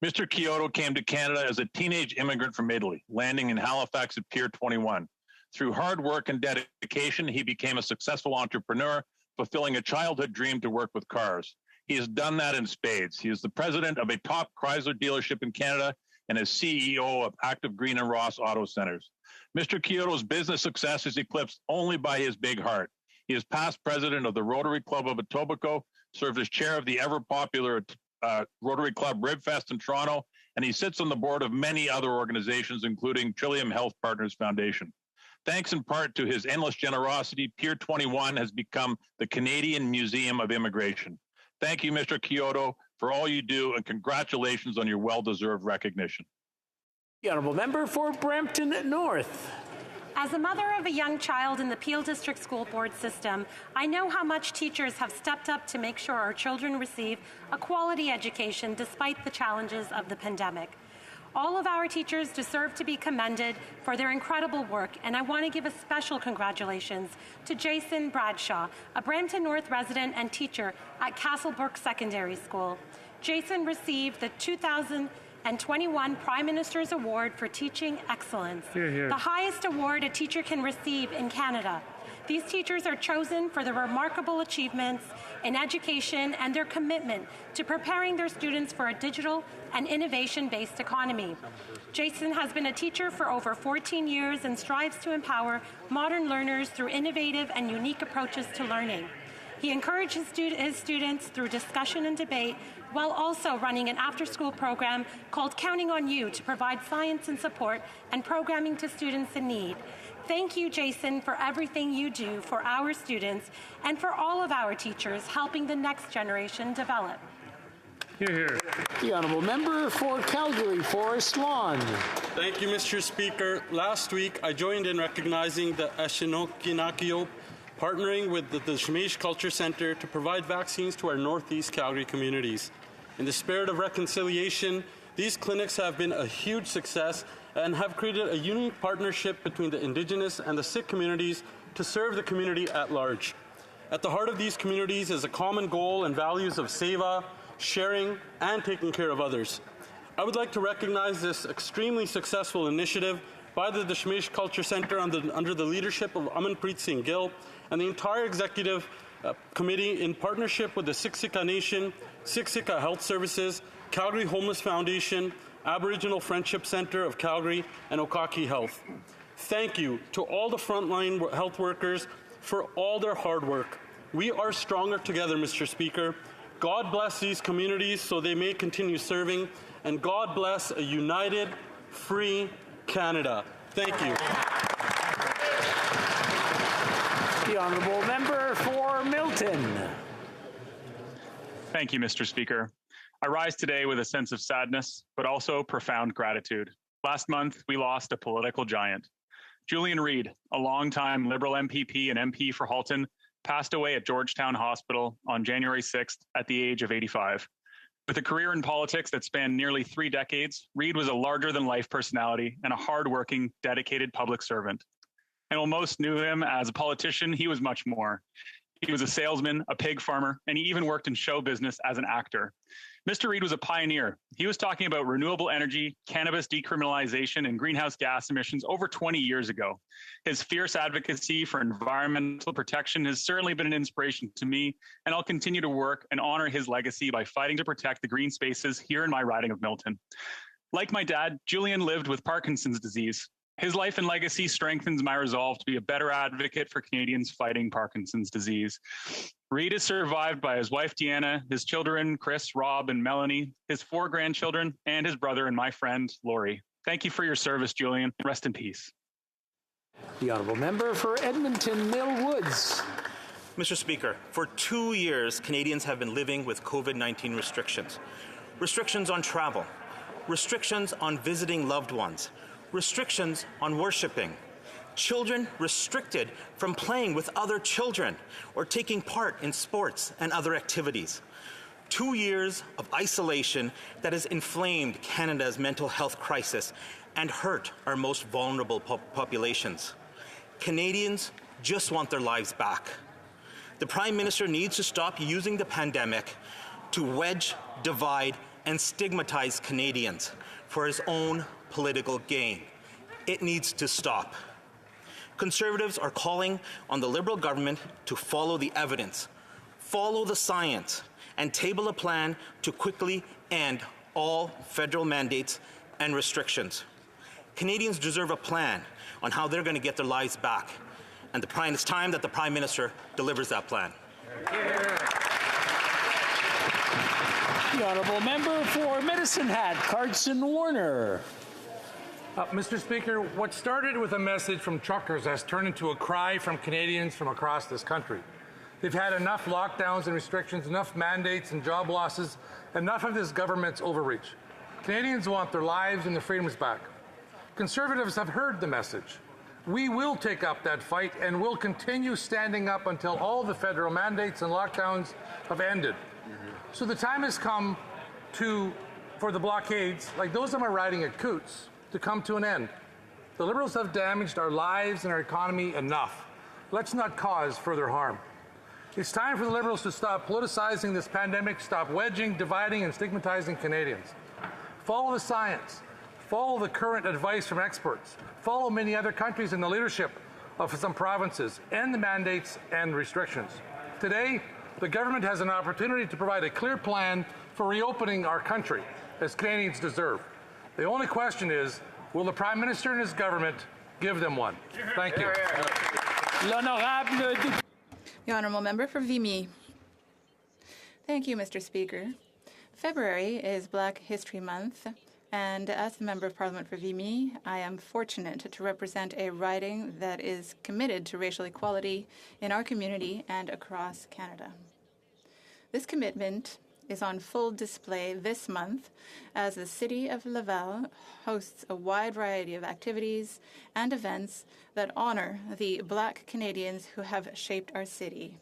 Mr. Kyoto came to Canada as a teenage immigrant from Italy, landing in Halifax at Pier 21. Through hard work and dedication, he became a successful entrepreneur, fulfilling a childhood dream to work with cars. He has done that in spades. He is the president of a top Chrysler dealership in Canada and is CEO of Active Green and Ross Auto Centers. Mr. Kyoto's business success is eclipsed only by his big heart. He is past president of the Rotary Club of Etobicoke, served as chair of the ever-popular Rotary Club Ribfest in Toronto, and he sits on the board of many other organizations, including Trillium Health Partners Foundation. Thanks in part to his endless generosity, Pier 21 has become the Canadian Museum of Immigration. Thank you, Mr. Kyoto, for all you do, and congratulations on your well-deserved recognition. The honourable member for Brampton North. As a mother of a young child in the Peel District School Board system, I know how much teachers have stepped up to make sure our children receive a quality education despite the challenges of the pandemic. All of our teachers deserve to be commended for their incredible work, and I want to give a special congratulations to Jason Bradshaw, a Brampton North resident and teacher at Castlebrook Secondary School. Jason received the 2021 Prime Minister's Award for Teaching Excellence, the highest award a teacher can receive in Canada. These teachers are chosen for their remarkable achievements in education and their commitment to preparing their students for a digital and innovation-based economy. Jason has been a teacher for over 14 years and strives to empower modern learners through innovative and unique approaches to learning. He encourages his students through discussion and debate while also running an after-school program called Counting on You to provide science and support and programming to students in need. Thank you, Jason, for everything you do for our students and for all of our teachers helping the next generation develop. Hear, hear. The honourable member for Calgary Forest Lawn. Thank you, Mr. Speaker. Last week, I joined in recognizing the Anishinaabe, partnering with the Shamish Culture Centre to provide vaccines to our Northeast Calgary communities. In the spirit of reconciliation, these clinics have been a huge success and have created a unique partnership between the Indigenous and the Sikh communities to serve the community at large. At the heart of these communities is a common goal and values of seva, sharing, and taking care of others. I would like to recognize this extremely successful initiative by the Shamish Culture Centre under the leadership of Amanpreet Singh Gill and the entire executive committee in partnership with the Siksika Nation, Siksika Health Services, Calgary Homeless Foundation, Aboriginal Friendship Centre of Calgary, and Okaki Health. Thank you to all the frontline health workers for all their hard work. We are stronger together, Mr. Speaker. God bless these communities so they may continue serving, and God bless a united, free Canada. Thank you. The honourable member for Milton. Thank you, Mr. Speaker. I rise today with a sense of sadness, but also profound gratitude. Last month, we lost a political giant. Julian Reid, a longtime Liberal MPP and MP for Halton, passed away at Georgetown Hospital on January 6th at the age of 85. With a career in politics that spanned nearly 3 decades, Reid was a larger-than-life personality and a hard-working, dedicated public servant. And while most knew him as a politician, he was much more. He was a salesman, a pig farmer, and he even worked in show business as an actor. Mr. Reid was a pioneer. He was talking about renewable energy, cannabis decriminalization, and greenhouse gas emissions over 20 years ago. His fierce advocacy for environmental protection has certainly been an inspiration to me, and I'll continue to work and honor his legacy by fighting to protect the green spaces here in my riding of Milton. Like my dad, Julian lived with Parkinson's disease. His life and legacy strengthens my resolve to be a better advocate for Canadians fighting Parkinson's disease. Reid is survived by his wife, Deanna, his children, Chris, Rob, and Melanie, his 4 grandchildren, and his brother and my friend, Lori. Thank you for your service, Julian. Rest in peace. The honourable member for Edmonton Mill Woods. Mr. Speaker, for 2 years, Canadians have been living with COVID-19 restrictions. Restrictions on travel, restrictions on visiting loved ones, restrictions on worshiping, children restricted from playing with other children or taking part in sports and other activities. 2 years of isolation that has inflamed Canada's mental health crisis and hurt our most vulnerable populations. Canadians just want their lives back. The Prime Minister needs to stop using the pandemic to wedge, divide, and stigmatize Canadians for his own political gain. It needs to stop. Conservatives are calling on the Liberal government to follow the evidence, follow the science, and table a plan to quickly end all federal mandates and restrictions. Canadians deserve a plan on how they're going to get their lives back, and it's time that the Prime Minister delivers that plan. The honourable member for Medicine Hat, Carson Warner. Mr. Speaker, what started with a message from truckers has turned into a cry from Canadians from across this country. They've had enough lockdowns and restrictions, enough mandates and job losses, enough of this government's overreach. Canadians want their lives and their freedoms back. Conservatives have heard the message. We will take up that fight and will continue standing up until all the federal mandates and lockdowns have ended. So the time has come for the blockades, like those of them are riding at Coots, to come to an end. The Liberals have damaged our lives and our economy enough. Let's not cause further harm. It's time for the Liberals to stop politicizing this pandemic, stop wedging, dividing, and stigmatizing Canadians. Follow the science. Follow the current advice from experts. Follow many other countries in the leadership of some provinces, end the mandates and restrictions. Today, the government has an opportunity to provide a clear plan for reopening our country, as Canadians deserve. The only question is, will the Prime Minister and his government give them one? Thank you. The honourable member for Vimy. Thank you, Mr. Speaker. February is Black History Month, and as the Member of Parliament for Vimy, I am fortunate to represent a riding that is committed to racial equality in our community and across Canada. This commitment is on full display this month as the City of Laval hosts a wide variety of activities and events that honor the Black Canadians who have shaped our city.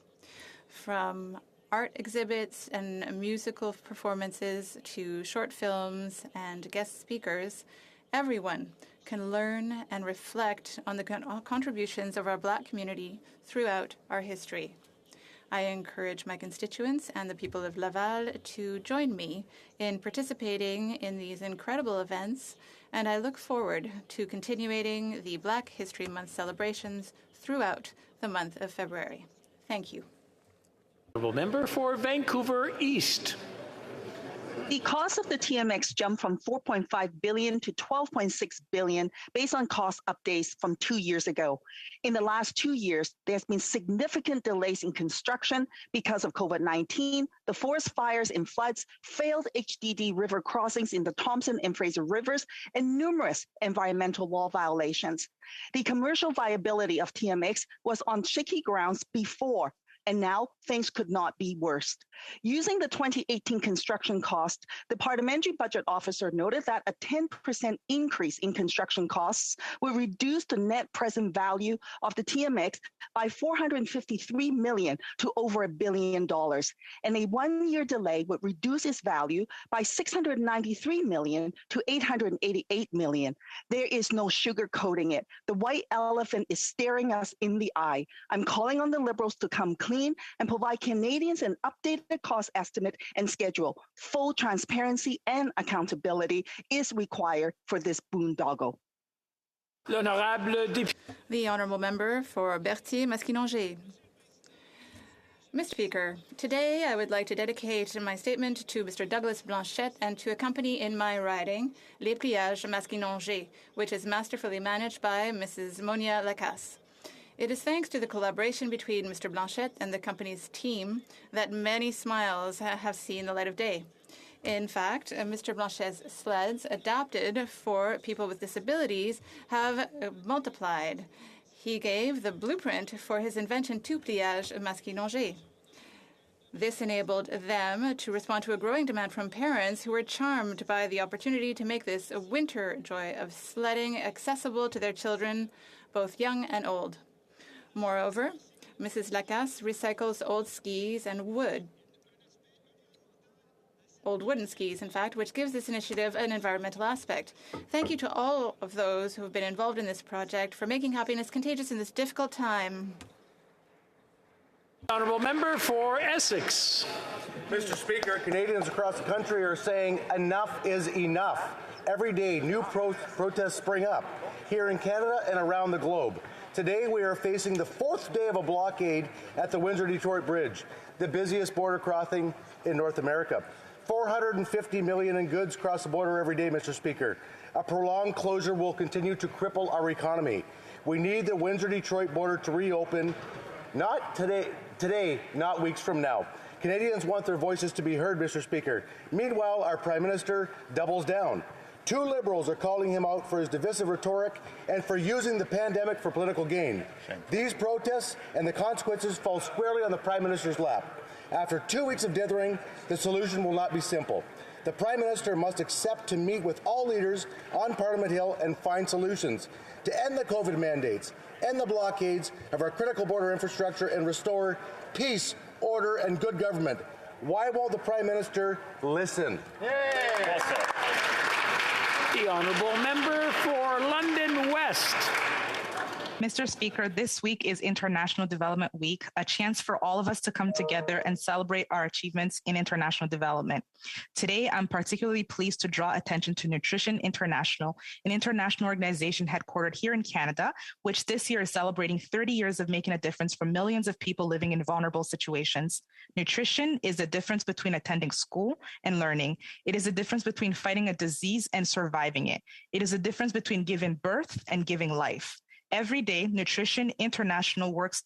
From art exhibits and musical performances to short films and guest speakers, everyone can learn and reflect on the contributions of our Black community throughout our history. I encourage my constituents and the people of Laval to join me in participating in these incredible events, and I look forward to continuing the Black History Month celebrations throughout the month of February. Thank you. Honourable member for Vancouver East. The cost of the TMX jumped from $4.5 billion to $12.6 billion based on cost updates from 2 years ago. In the last 2 years, there's been significant delays in construction because of COVID-19, the forest fires and floods, failed HDD river crossings in the Thompson and Fraser rivers, and numerous environmental law violations. The commercial viability of TMX was on shaky grounds before, and now things could not be worse. Using the 2018 construction cost, the Parliamentary Budget Officer noted that a 10% increase in construction costs would reduce the net present value of the TMX by $453 million to over $1 billion, and a one-year delay would reduce its value by $693 million to $888 million. There is no sugarcoating it. The white elephant is staring us in the eye. I'm calling on the Liberals to come clean and provide Canadians an updated cost estimate and schedule. Full transparency and accountability is required for this boondoggle. The honourable member for Berthier-Masquinongé. Mr. Speaker, today I would like to dedicate my statement to Mr. Douglas Blanchette and to a company in my riding, Les Pliages Masquinongé, which is masterfully managed by Mrs. Monia Lacasse. It is thanks to the collaboration between Mr. Blanchette and the company's team that many smiles have seen the light of day. In fact, Mr. Blanchette's sleds adapted for people with disabilities have multiplied. He gave the blueprint for his invention to Pliage Masquinongé. This enabled them to respond to a growing demand from parents who were charmed by the opportunity to make this a winter joy of sledding accessible to their children, both young and old. Moreover, Mrs. Lacasse recycles old skis and old wooden skis, in fact, which gives this initiative an environmental aspect. Thank you to all of those who have been involved in this project for making happiness contagious in this difficult time. Honourable member for Essex. Mr. Speaker, Canadians across the country are saying enough is enough. Every day, new protests spring up here in Canada and around the globe. Today, we are facing the fourth day of a blockade at the Windsor-Detroit Bridge, the busiest border crossing in North America. 450 million in goods cross the border every day, Mr. Speaker. A prolonged closure will continue to cripple our economy. We need the Windsor-Detroit border to reopen, not today, not weeks from now. Canadians want their voices to be heard, Mr. Speaker. Meanwhile, our Prime Minister doubles down. Two Liberals are calling him out for his divisive rhetoric and for using the pandemic for political gain. These protests and the consequences fall squarely on the Prime Minister's lap. After 2 weeks of dithering, the solution will not be simple. The Prime Minister must accept to meet with all leaders on Parliament Hill and find solutions to end the COVID mandates, end the blockades of our critical border infrastructure, and restore peace, order, and good government. Why won't the Prime Minister listen? The honourable member for London West. Mr. Speaker, this week is International Development Week, a chance for all of us to come together and celebrate our achievements in international development. Today, I'm particularly pleased to draw attention to Nutrition International, an international organization headquartered here in Canada, which this year is celebrating 30 years of making a difference for millions of people living in vulnerable situations. Nutrition is the difference between attending school and learning. It is a difference between fighting a disease and surviving it. It is a difference between giving birth and giving life. Every day, Nutrition International works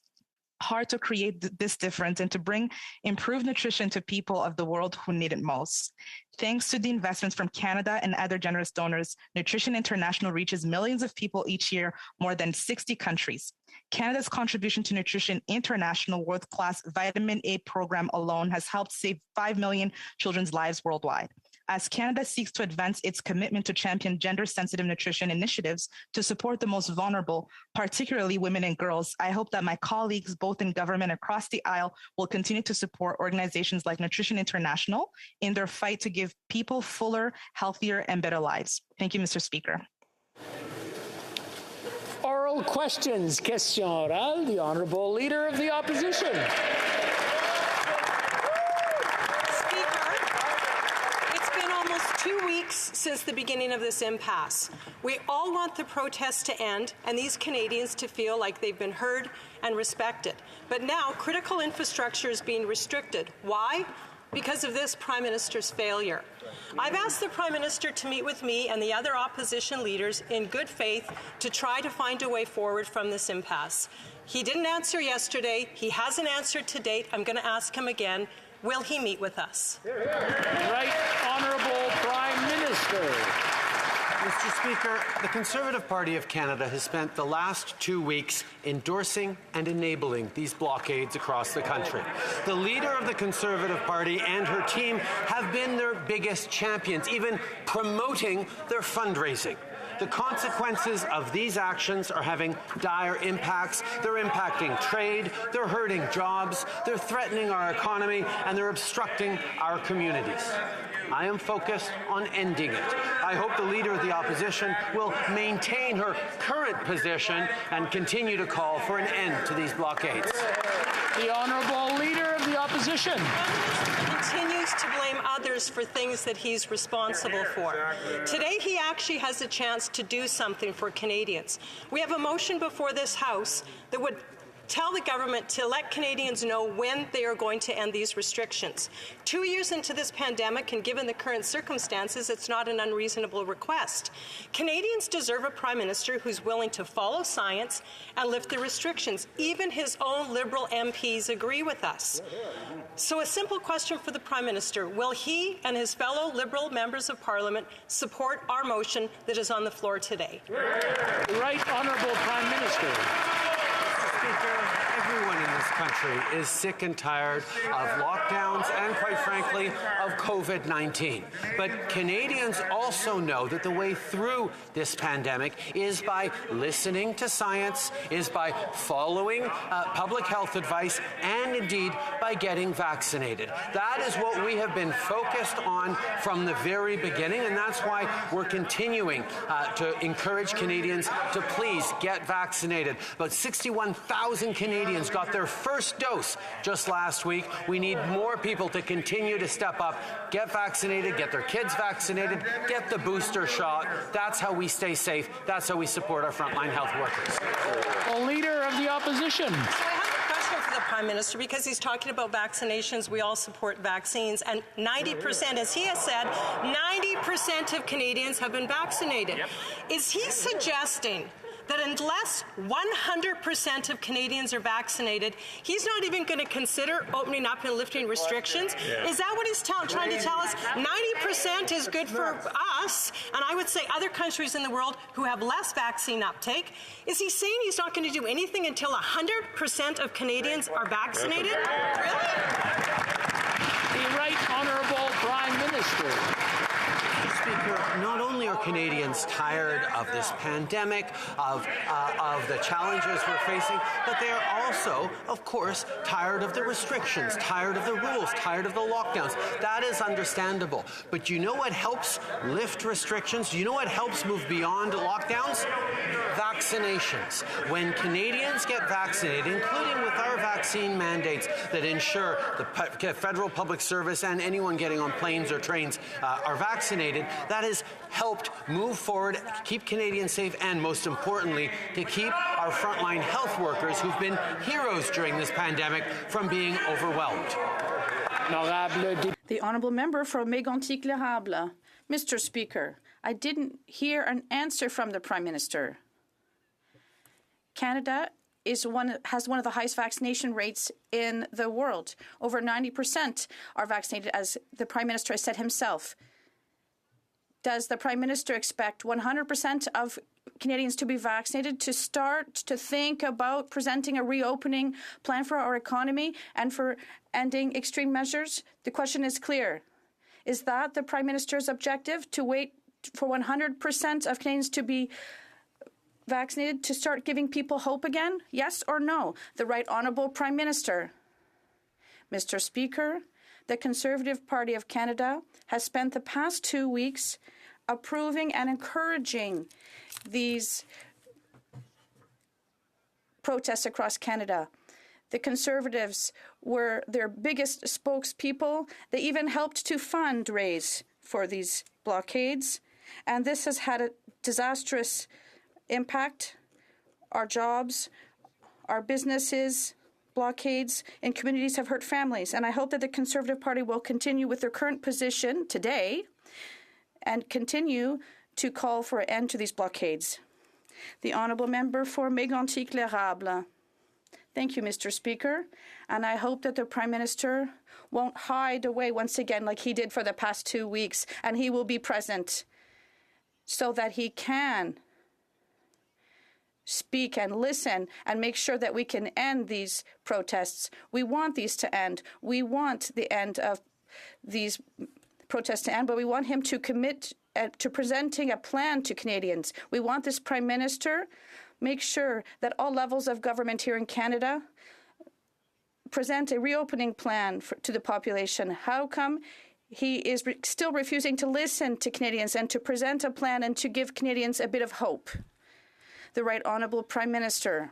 hard to create this difference and to bring improved nutrition to people of the world who need it most. Thanks to the investments from Canada and other generous donors, Nutrition International reaches millions of people each year, more than 60 countries. Canada's contribution to Nutrition International world-class vitamin A program alone has helped save 5 million children's lives worldwide. As Canada seeks to advance its commitment to champion gender-sensitive nutrition initiatives to support the most vulnerable, particularly women and girls, I hope that my colleagues, both in government and across the aisle, will continue to support organizations like Nutrition International in their fight to give people fuller, healthier, and better lives. Thank you, Mr. Speaker. Oral questions. Question orale. The Honourable Leader of the Opposition. Almost 2 weeks since the beginning of this impasse. We all want the protests to end and these Canadians to feel like they've been heard and respected. But now critical infrastructure is being restricted. Why? Because of this Prime Minister's failure. I've asked the Prime Minister to meet with me and the other opposition leaders in good faith to try to find a way forward from this impasse. He didn't answer yesterday. He hasn't answered to date. I'm going to ask him again. Will he meet with us? Right Honourable Prime Minister. Mr. Speaker, the Conservative Party of Canada has spent the last 2 weeks endorsing and enabling these blockades across the country. The leader of the Conservative Party and her team have been their biggest champions, even promoting their fundraising. The consequences of these actions are having dire impacts. They're impacting trade, they're hurting jobs, they're threatening our economy, and they're obstructing our communities. I am focused on ending it. I hope the Leader of the Opposition will maintain her current position and continue to call for an end to these blockades. The Honourable Leader of the Opposition. Continues to blame others for things that he's responsible for. Today, he actually has a chance to do something for Canadians. We have a motion before this House that would tell the government to let Canadians know when they are going to end these restrictions. 2 years into this pandemic, and given the current circumstances, it's not an unreasonable request. Canadians deserve a Prime Minister who's willing to follow science and lift the restrictions. Even his own Liberal MPs agree with us. So a simple question for the Prime Minister. Will he and his fellow Liberal members of Parliament support our motion that is on the floor today? The Right Honourable Prime Minister. Speaker, everyone in this country is sick and tired of lockdowns and, quite frankly, of COVID-19. But Canadians also know that the way through this pandemic is by listening to science, is by following public health advice, and indeed by getting vaccinated. That is what we have been focused on from the very beginning, and that's why we're continuing to encourage Canadians to please get vaccinated. About 61,000 Canadians got their first dose just last week. We need more people to continue to step up, get vaccinated, get their kids vaccinated, get the booster shot. That's how we stay safe. That's how we support our frontline health workers. The Leader of the Opposition. For the Prime Minister, because he's talking about vaccinations, we all support vaccines, and 90%, as he has said, 90% of Canadians have been vaccinated. Yep. Is he suggesting that unless 100% of Canadians are vaccinated, he's not even going to consider opening up and lifting restrictions? Yeah. Is that what he's trying to tell us? 90% is good for us, and I would say other countries in the world who have less vaccine uptake. Is he saying he's not going to do anything until 100% of Canadians are vaccinated? Really? The Right Honourable Prime Minister. Speaker, not only are Canadians tired of this pandemic, of the challenges we're facing, but they are also, of course, tired of the restrictions, tired of the rules, tired of the lockdowns. That is understandable. But do you know what helps lift restrictions? Do you know what helps move beyond lockdowns? Vaccinations. When Canadians get vaccinated, including with our vaccine mandates that ensure the federal public service and anyone getting on planes or trains are vaccinated, that has helped move forward, keep Canadians safe, and most importantly, to keep our frontline health workers who've been heroes during this pandemic from being overwhelmed. The Honourable Member for Mégantic-L'Érable. Mr. Speaker, I didn't hear an answer from the Prime Minister. Canada has one of the highest vaccination rates in the world. Over 90% are vaccinated, as the Prime Minister has said himself. Does the Prime Minister expect 100% of Canadians to be vaccinated to start to think about presenting a reopening plan for our economy and for ending extreme measures? The question is clear. Is that the Prime Minister's objective, to wait for 100% of Canadians to be vaccinated to start giving people hope again? Yes or no? The Right Honourable Prime Minister. Mr. Speaker, the Conservative Party of Canada has spent the past 2 weeks approving and encouraging these protests across Canada. The Conservatives were their biggest spokespeople. They even helped to fundraise for these blockades, and this has had a disastrous impact. Our jobs, our businesses, blockades in communities have hurt families, and I hope that the Conservative Party will continue with their current position today and continue to call for an end to these blockades. The Honourable Member for Mégantic-L'Érable. Thank you, Mr. Speaker, and I hope that the Prime Minister won't hide away once again like he did for the past 2 weeks, and he will be present so that he can speak and listen and make sure that we can end these protests. We want these to end. We want the end of these protests to end, but we want him to commit to presenting a plan to Canadians. We want this Prime Minister make sure that all levels of government here in Canada present a reopening plan to the population. How come he is still refusing to listen to Canadians and to present a plan and to give Canadians a bit of hope? The Right Honourable Prime Minister.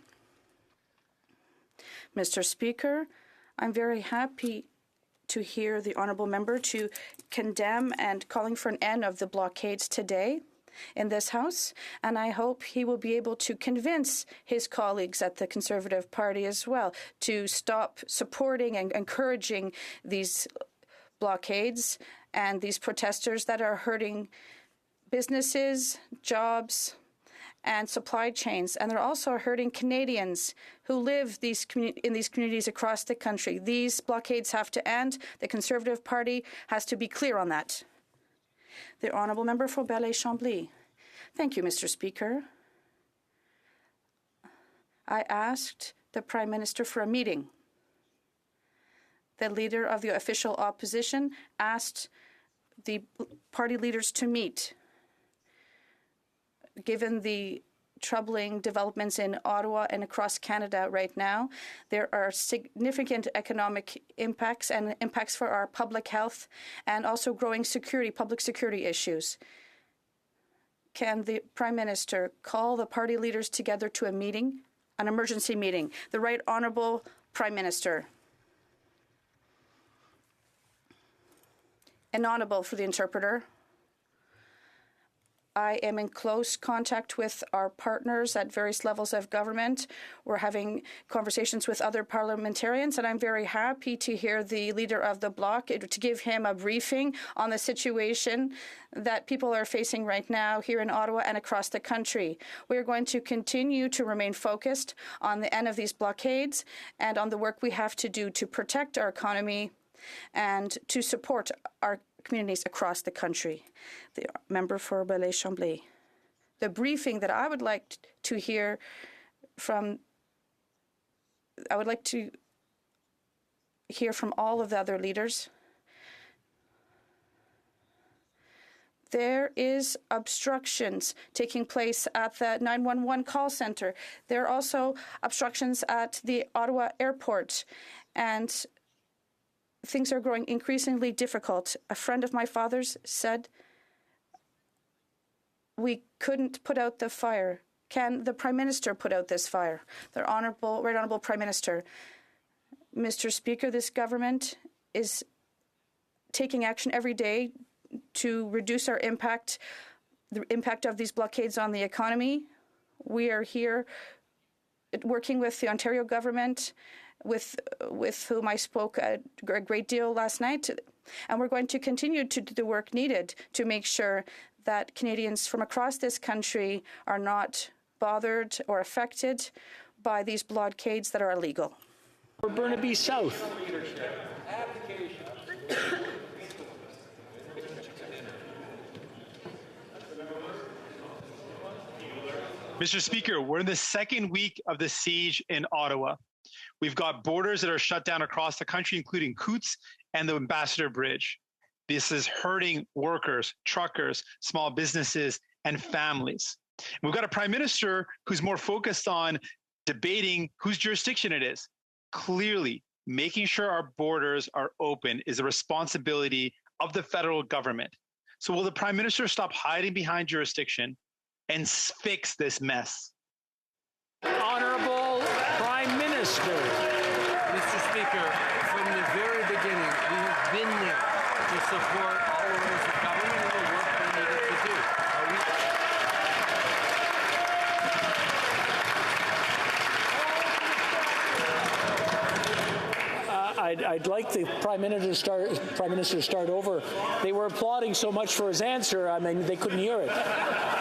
Mr. Speaker, I'm very happy to hear the Honourable Member to condemn and calling for an end of the blockades today. in this House, and I hope he will be able to convince his colleagues at the Conservative Party as well to stop supporting and encouraging these blockades and these protesters that are hurting businesses, jobs, and supply chains. And they're also hurting Canadians who live in these communities across the country. These blockades have to end. The Conservative Party has to be clear on that. The Honourable Member for Belleuil-Chambly. Thank you, Mr. Speaker. I asked the Prime Minister for a meeting. The leader of the official opposition asked the party leaders to meet. Given the troubling developments in Ottawa and across Canada right now, there are significant economic impacts and impacts for our public health and also growing public security issues. Can the Prime Minister call the party leaders together to a meeting, an emergency meeting? The Right Honourable Prime Minister. Inaudible for the interpreter. I am in close contact with our partners at various levels of government. We're having conversations with other parliamentarians, and I'm very happy to hear the leader of the Bloc to give him a briefing on the situation that people are facing right now here in Ottawa and across the country. We are going to continue to remain focused on the end of these blockades and on the work we have to do to protect our economy and to support our communities across the country. The member for Belleuil-Chambly. The briefing that I would like to hear from, all of the other leaders. There is obstructions taking place at the 911 call center. There are also obstructions at the Ottawa airport, and things are growing increasingly difficult. A friend of my father's said, we couldn't put out the fire. Can the Prime Minister put out this fire? The Right Honourable Prime Minister. Mr. Speaker, this government is taking action every day to reduce our impact, the impact of these blockades on the economy. We are here working with the Ontario government, with whom I spoke a great deal last night. And we're going to continue to do the work needed to make sure that Canadians from across this country are not bothered or affected by these blockades that are illegal. For Burnaby South. Mr. Speaker, we're in the second week of the siege in Ottawa. We've got borders that are shut down across the country, including Coutts and the Ambassador Bridge. This is hurting workers, truckers, small businesses, and families. We've got a Prime Minister who's more focused on debating whose jurisdiction it is. Clearly, making sure our borders are open is a responsibility of the federal government. So will the Prime Minister stop hiding behind jurisdiction and fix this mess? Honourable Prime Minister. Mr. Speaker, from the very beginning, we have been there to support all levels of government and the work we needed to do. I'd like the Prime Minister to start over. They were applauding so much for his answer, I mean, they couldn't hear it.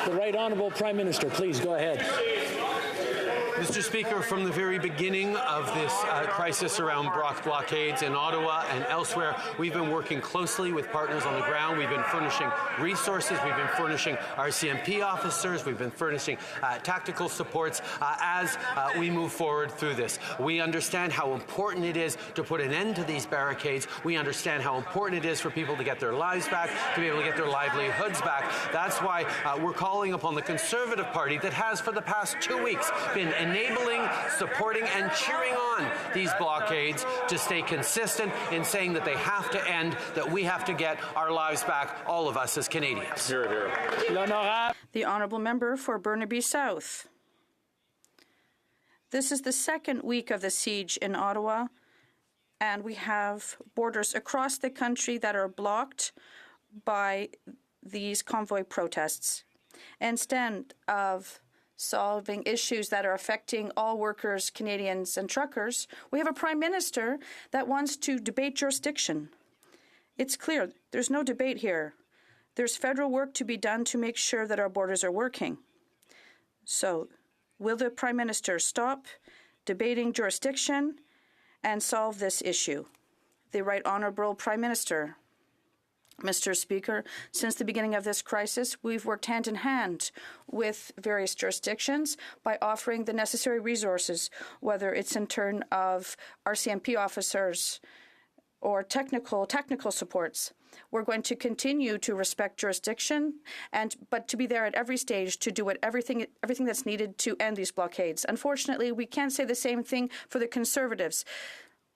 The Right Honourable Prime Minister, please go ahead. Mr. Speaker, from the very beginning of this crisis around blockades in Ottawa and elsewhere, we've been working closely with partners on the ground. We've been furnishing resources. We've been furnishing RCMP officers. We've been furnishing tactical supports as we move forward through this. We understand how important it is to put an end to these barricades. We understand how important it is for people to get their lives back, to be able to get their livelihoods back. That's why we're calling upon the Conservative Party that has for the past 2 weeks been enabling, supporting, and cheering on these blockades to stay consistent in saying that they have to end, that we have to get our lives back, all of us as Canadians. Hear it, hear it. The Honourable Member for Burnaby South. This is the second week of the siege in Ottawa, and we have borders across the country that are blocked by these convoy protests. Instead of solving issues that are affecting all workers, Canadians, and truckers, we have a Prime Minister that wants to debate jurisdiction. It's clear there's no debate here. There's federal work to be done to make sure that our borders are working. So, will the Prime Minister stop debating jurisdiction and solve this issue? The Right Honourable Prime Minister. Mr. Speaker, since the beginning of this crisis, we've worked hand in hand with various jurisdictions by offering the necessary resources, whether it's in terms of RCMP officers or technical supports. We're going to continue to respect jurisdiction, but to be there at every stage to do everything that's needed to end these blockades. Unfortunately, we can't say the same thing for the Conservatives.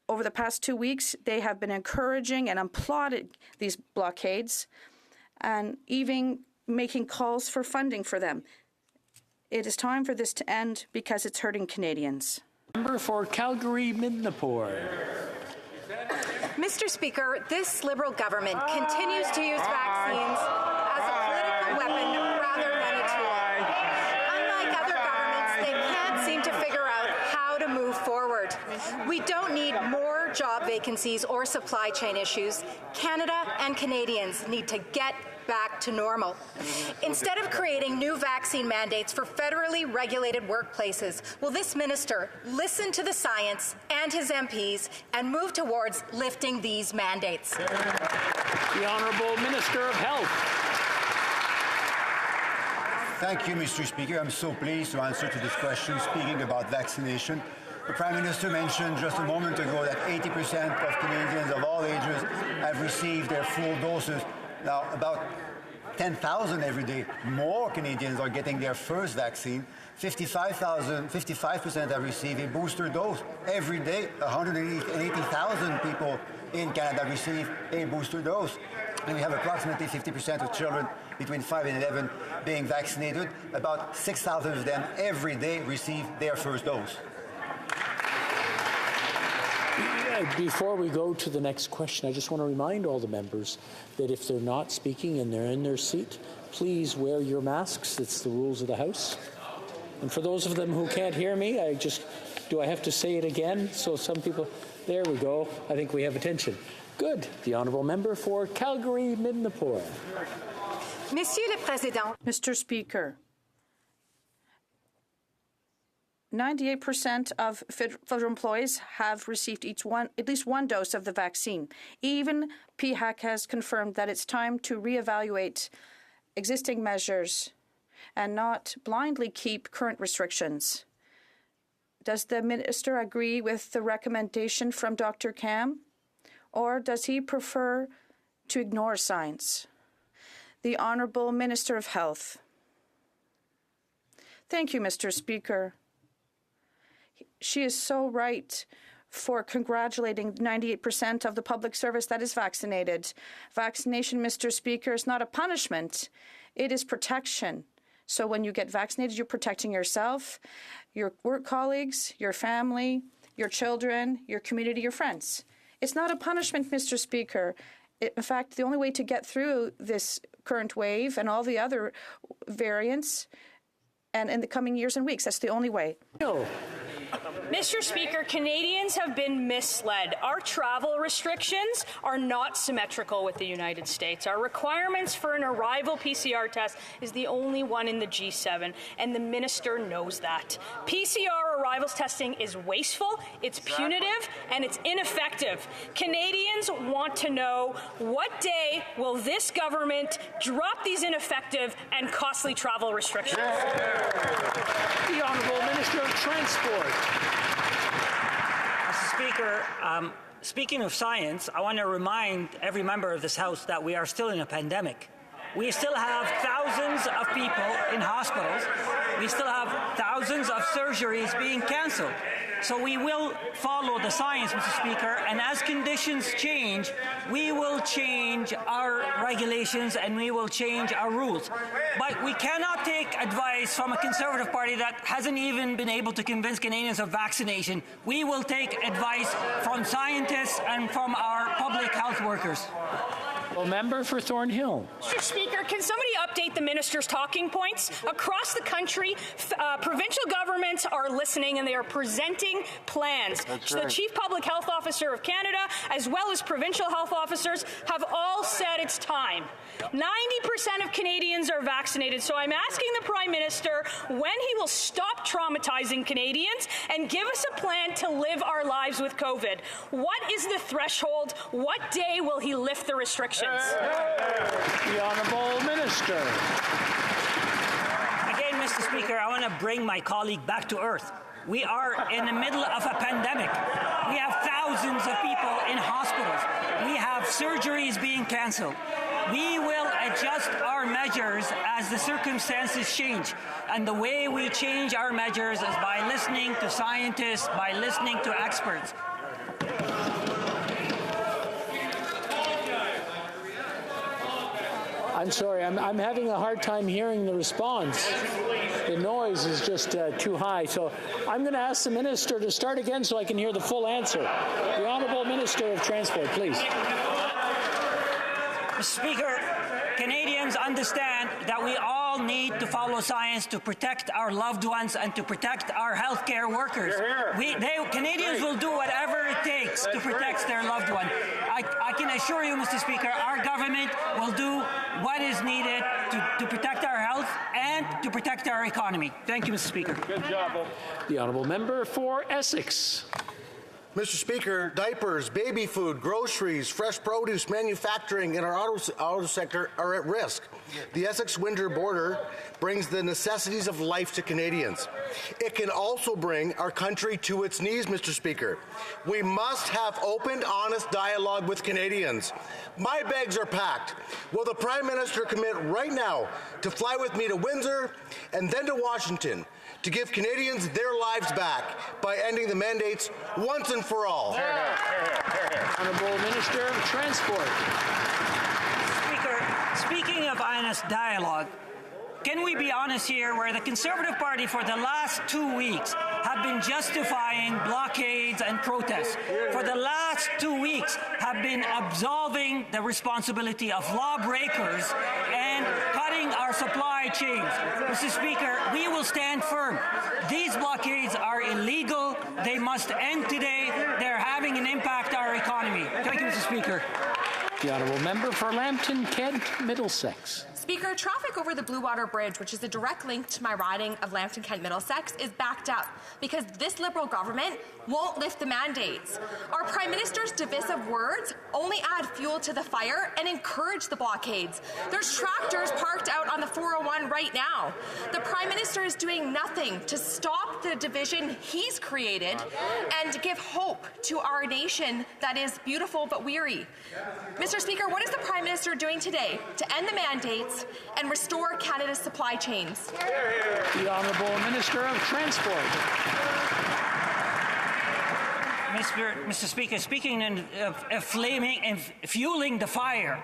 Over the past 2 weeks, they have been encouraging and applauding these blockades and even making calls for funding for them. It is time for this to end because it's hurting Canadians. Member for Calgary-Midnapore. Mr. Speaker, this Liberal government continues to use vaccines as a political weapon rather than a tool. Unlike other governments, they can't seem to figure out how to move forward. We don't need more job vacancies or supply chain issues. Canada and Canadians need to get back to normal. Instead of creating new vaccine mandates for federally regulated workplaces, will this minister listen to the science and his MPs and move towards lifting these mandates? The Honourable Minister of Health. Thank you, Mr. Speaker. I'm so pleased to answer to this question, speaking about vaccination. The Prime Minister mentioned just a moment ago that 80% of Canadians of all ages have received their full doses. Now, about 10,000 every day more Canadians are getting their first vaccine. 55% have received a booster dose. Every day, 180,000 people in Canada receive a booster dose. And we have approximately 50% of children between 5 and 11 being vaccinated. About 6,000 of them every day receive their first dose. Before we go to the next question, I just want to remind all the members that if they're not speaking and they're in their seat, please wear your masks. It's the rules of the House. And for those of them who can't hear me, do I have to say it again? So some people, there we go. I think we have attention. Good. The Honourable Member for Calgary-Midnapore. Monsieur le Président. Mr. Speaker, 98% of federal employees have received at least one dose of the vaccine. Even PHAC has confirmed that it's time to reevaluate existing measures and not blindly keep current restrictions. Does the minister agree with the recommendation from Dr. Kam, or does he prefer to ignore science? The Honourable Minister of Health. Thank you, Mr. Speaker. She is so right for congratulating 98% of the public service that is vaccinated. Vaccination, Mr. Speaker, is not a punishment. It is protection. So when you get vaccinated, you're protecting yourself, your work colleagues, your family, your children, your community, your friends. It's not a punishment, Mr. Speaker. In fact, the only way to get through this current wave and all the other variants, and in the coming years and weeks, that's the only way. No. Mr. Speaker, Canadians have been misled. Our travel restrictions are not symmetrical with the United States. Our requirements for an arrival PCR test is the only one in the G7, and the minister knows that. PCR arrivals testing is wasteful, it's punitive, and it's ineffective. Canadians want to know, what day will this government drop these ineffective and costly travel restrictions? The Honourable Minister of Transport. Mr. Speaker, speaking of science, I want to remind every member of this House that we are still in a pandemic. We still have thousands of people in hospitals. We still have thousands of surgeries being cancelled. So we will follow the science, Mr. Speaker, and as conditions change, we will change our regulations and we will change our rules. But we cannot take advice from a Conservative Party that hasn't even been able to convince Canadians of vaccination. We will take advice from scientists and from our public health workers. Well, member for Thornhill. Mr. Speaker, can somebody update the minister's talking points? Across the country, provincial governments are listening and they are presenting plans. The Chief Public Health Officer of Canada, as well as provincial health officers, have all said it's time. 90% of Canadians are vaccinated, so I'm asking the Prime Minister when he will stop traumatizing Canadians and give us a plan to live our lives with COVID. What is the threshold? What day will he lift the restrictions? The Honourable Minister. Again, Mr. Speaker, I want to bring my colleague back to earth. We are in the middle of a pandemic. We have thousands of people in hospitals. We have surgeries being cancelled. We will adjust our measures as the circumstances change. And the way we change our measures is by listening to scientists, by listening to experts. I'm sorry, I'm having a hard time hearing the response. The noise is just too high. So I'm going to ask the Minister to start again so I can hear the full answer. The Honourable Minister of Transport, please. Mr. Speaker, Canadians understand that we all need to follow science to protect our loved ones and to protect our healthcare workers. Canadians will do whatever it takes to protect their loved one. I can assure you, Mr. Speaker, our government will do what is needed to protect our health and to protect our economy. Thank you, Mr. Speaker. Good job. The Honourable Member for Essex. Mr. Speaker, diapers, baby food, groceries, fresh produce, manufacturing, and our auto sector are at risk. The Essex winter border brings the necessities of life to Canadians. It can also bring our country to its knees, Mr. Speaker. We must have open, honest dialogue with Canadians. My bags are packed. Will the Prime Minister commit right now to fly with me to Windsor and then to Washington to give Canadians their lives back by ending the mandates once and for all? Honourable Minister of Transport. Speaking of honest dialogue, can we be honest here where the Conservative Party for the last 2 weeks have been justifying blockades and protests, for the last 2 weeks have been absolving the responsibility of lawbreakers and cutting our supply chains? Mr. Speaker, we will stand firm. These blockades are illegal. They must end today. They're having an impact on our economy. Thank you, Mr. Speaker. The Honourable Member for Lambton, Kent, Middlesex. Speaker, traffic over the Blue Water Bridge, which is a direct link to my riding of Lambton, Kent, Middlesex, is backed up because this Liberal government won't lift the mandates. Our Prime Minister's divisive words only add fuel to the fire and encourage the blockades. There's tractors parked out on the 401 right now. The Prime Minister is doing nothing to stop the division he's created and give hope to our nation that is beautiful but weary. Mr. Speaker, what is the Prime Minister doing today to end the mandates and restore Canada's supply chains? The Honourable Minister of Transport. Mr. Speaker, speaking of flaming and fueling the fire,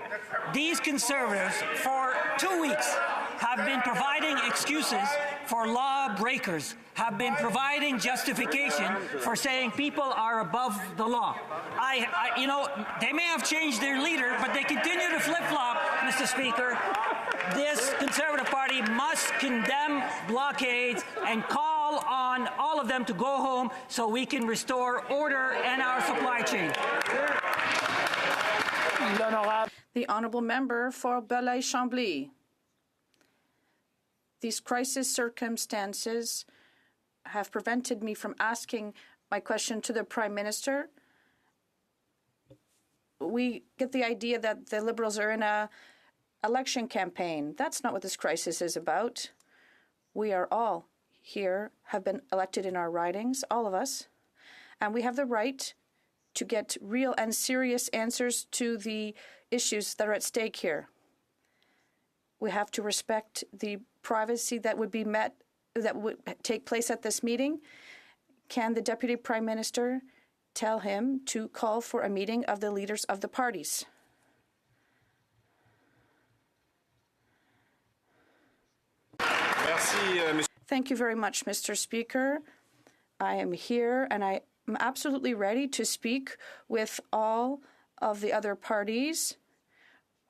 these Conservatives for 2 weeks have been providing excuses for lawbreakers, have been providing justification for saying people are above the law. They may have changed their leader, but they continue to flip-flop, Mr. Speaker. This Conservative Party must condemn blockades and call on all of them to go home so we can restore order in our supply chain. The Honourable Member for Belleuil-Chambly. These crisis circumstances have prevented me from asking my question to the Prime Minister. We get the idea that the Liberals are in a election campaign. That's not what this crisis is about. We are all here, have been elected in our ridings, all of us, and we have the right to get real and serious answers to the issues that are at stake here. We have to respect the privacy that would take place at this meeting. Can the Deputy Prime Minister tell him to call for a meeting of the leaders of the parties? Thank you very much, Mr. Speaker. I am here and I am absolutely ready to speak with all of the other parties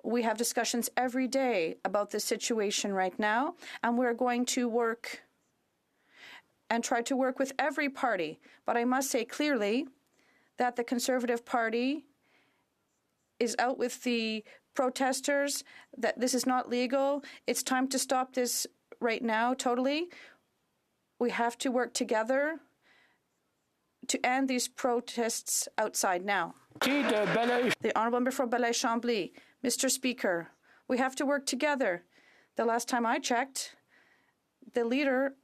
We have discussions every day about this situation right now, and we're going to work and try to work with every party. But I must say clearly that the Conservative Party is out with the protesters, that this is not legal. It's time to stop this right now, totally. We have to work together to end these protests outside now. The Honourable Member for Belleuil-Chambly. Mr. Speaker, we have to work together. The last time I checked, the leader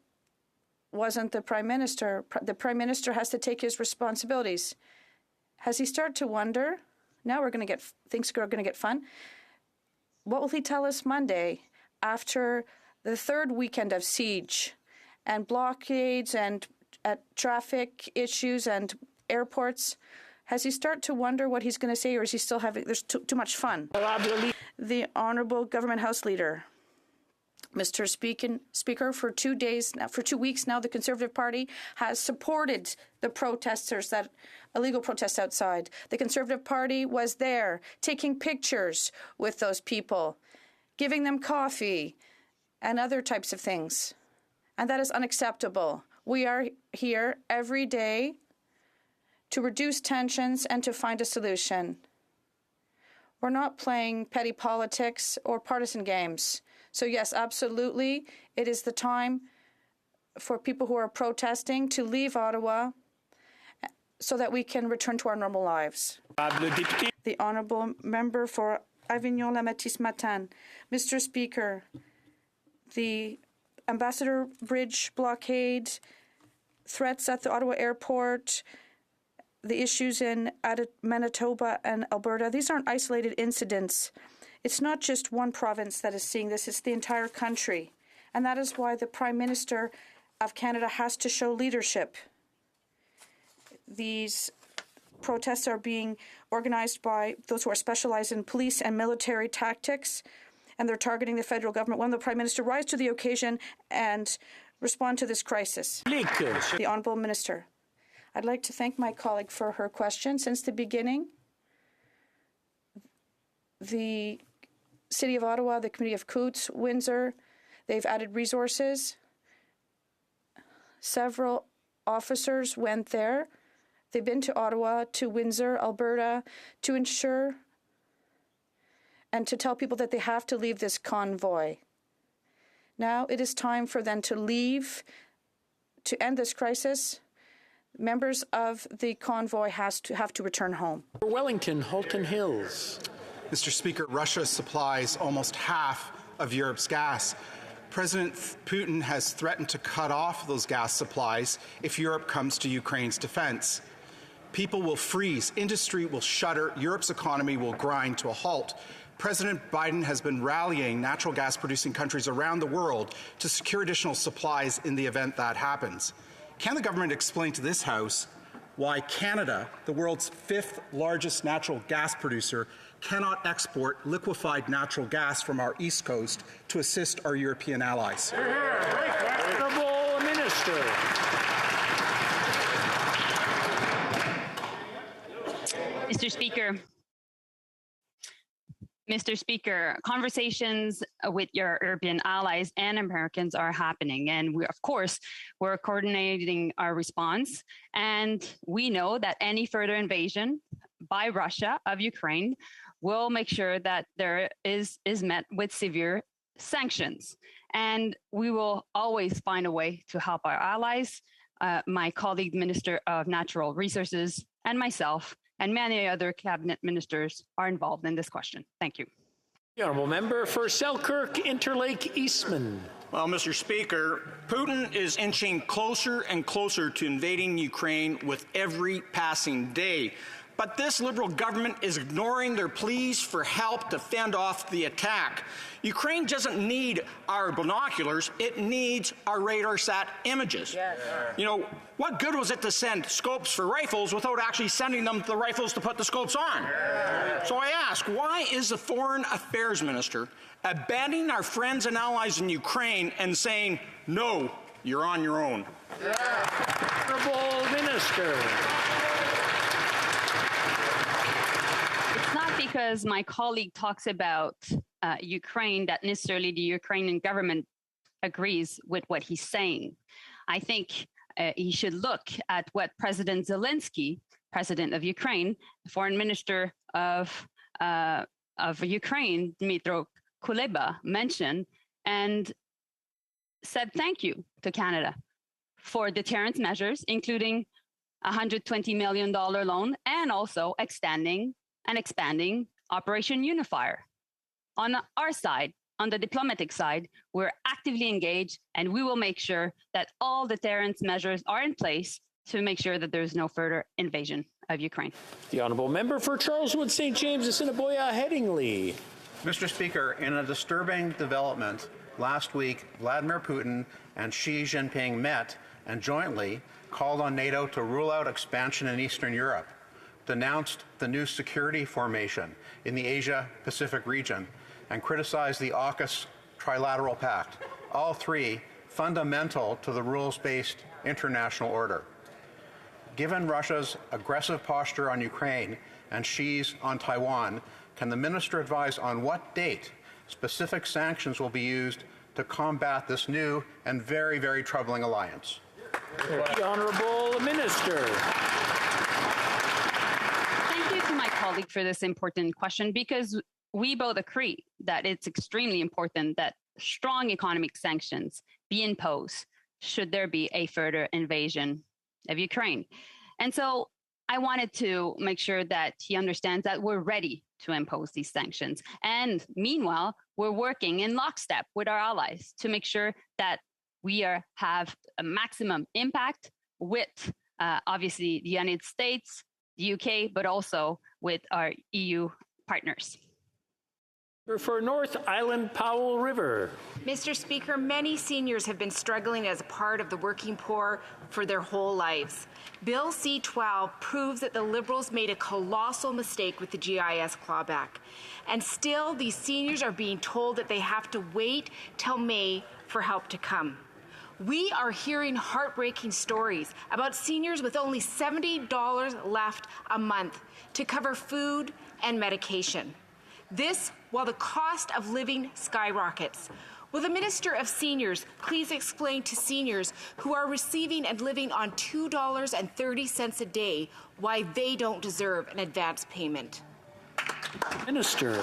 wasn't the Prime Minister. The Prime Minister has to take his responsibilities. Has he started to wonder? Now things are going to get fun. What will he tell us Monday after the third weekend of siege and blockades and traffic issues and airports? Has he started to wonder what he's going to say, or is he still having, there's too much fun? The Honourable Government House Leader. Mr. Speaker, for 2 weeks now, the Conservative Party has supported the protesters, that illegal protests outside. The Conservative Party was there, taking pictures with those people, giving them coffee and other types of things. And that is unacceptable. We are here every day to reduce tensions and to find a solution. We're not playing petty politics or partisan games. So yes, absolutely, it is the time for people who are protesting to leave Ottawa so that we can return to our normal lives. The Honourable Member for Avignon-Lamatisse-Matane. Mr. Speaker, the Ambassador Bridge blockade, threats at the Ottawa airport, the issues in Manitoba and Alberta, these aren't isolated incidents. It's not just one province that is seeing this, it's the entire country. And that is why the Prime Minister of Canada has to show leadership. These protests are being organized by those who are specialized in police and military tactics, and they're targeting the federal government. When the Prime Minister rise to the occasion and respond to this crisis. The Honourable Minister. I'd like to thank my colleague for her question. Since the beginning, the City of Ottawa, the Committee of Coutts, Windsor, they've added resources. Several officers went there. They've been to Ottawa, to Windsor, Alberta, to ensure and to tell people that they have to leave this convoy. Now it is time for them to leave to end this crisis. Members of the convoy have to return home. Wellington, Halton Hills. Mr. Speaker, Russia supplies almost half of Europe's gas. President Putin has threatened to cut off those gas supplies if Europe comes to Ukraine's defense. People will freeze, industry will shutter, Europe's economy will grind to a halt. President Biden has been rallying natural gas producing countries around the world to secure additional supplies in the event that happens. Can the government explain to this House why Canada, the world's 5th largest natural gas producer, cannot export liquefied natural gas from our east coast to assist our European allies? Honourable Minister. Mr. Speaker, conversations with your European allies and Americans are happening, and we're coordinating our response. And we know that any further invasion by Russia of Ukraine will make sure that there is met with severe sanctions. And we will always find a way to help our allies. My colleague, Minister of Natural Resources, and myself, and many other cabinet ministers are involved in this question. Thank you. The Honourable Member for Selkirk, Interlake, Eastman. Well, Mr. Speaker, Putin is inching closer and closer to invading Ukraine with every passing day. But this Liberal government is ignoring their pleas for help to fend off the attack. Ukraine doesn't need our binoculars, it needs our radar-sat images. Yes. You know, what good was it to send scopes for rifles without actually sending them the rifles to put the scopes on? Yes. So I ask, why is the Foreign Affairs Minister abandoning our friends and allies in Ukraine and saying, no, you're on your own? Yes. Honourable Minister. because my colleague talks about Ukraine that necessarily the Ukrainian government agrees with what he's saying. I think he should look at what President Zelensky, president of Ukraine, foreign minister of Ukraine, Dmytro Kuleba, mentioned and said thank you to Canada for deterrence measures, including $120 million loan and also extending and expanding Operation Unifier. On our side, on the diplomatic side, we're actively engaged and we will make sure that all deterrence measures are in place to make sure that there's no further invasion of Ukraine. The Honourable Member for Charleswood, St. James, Assiniboia, Headingley. Mr. Speaker, in a disturbing development, last week, Vladimir Putin and Xi Jinping met and jointly called on NATO to rule out expansion in Eastern Europe, denounced the new security formation in the Asia-Pacific region, and criticized the AUKUS Trilateral Pact, all three fundamental to the rules-based international order. Given Russia's aggressive posture on Ukraine and Xi's on Taiwan, can the minister advise on what date specific sanctions will be used to combat this new and very, very troubling alliance? The Honourable Minister. Thank you to my colleague for this important question, because we both agree that it's extremely important that strong economic sanctions be imposed should there be a further invasion of Ukraine. And so I wanted to make sure that he understands that we're ready to impose these sanctions. And meanwhile, we're working in lockstep with our allies to make sure that we have a maximum impact with, obviously, the United States, the UK, but also with our EU partners. For North Island Powell River. Mr. Speaker, many seniors have been struggling as a part of the working poor for their whole lives. Bill C-12 proves that the Liberals made a colossal mistake with the GIS clawback. And still, these seniors are being told that they have to wait till May for help to come. We are hearing heartbreaking stories about seniors with only $70 left a month to cover food and medication. This while the cost of living skyrockets. Will the Minister of Seniors please explain to seniors who are receiving and living on $2.30 a day why they don't deserve an advance payment? Minister.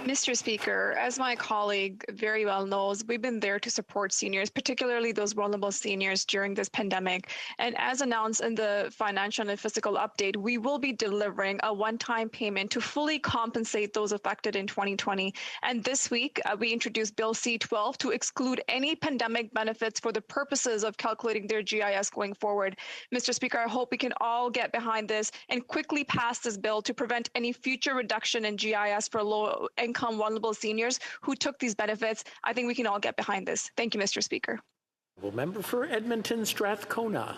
Mr. Speaker, as my colleague very well knows, we've been there to support seniors, particularly those vulnerable seniors during this pandemic. And as announced in the financial and fiscal update, we will be delivering a one-time payment to fully compensate those affected in 2020. And this week, we introduced Bill C-12 to exclude any pandemic benefits for the purposes of calculating their GIS going forward. Mr. Speaker, I hope we can all get behind this and quickly pass this bill to prevent any future reduction in GIS for low-income vulnerable seniors who took these benefits. I think we can all get behind this. Thank you, Mr. Speaker. Member for Edmonton Strathcona.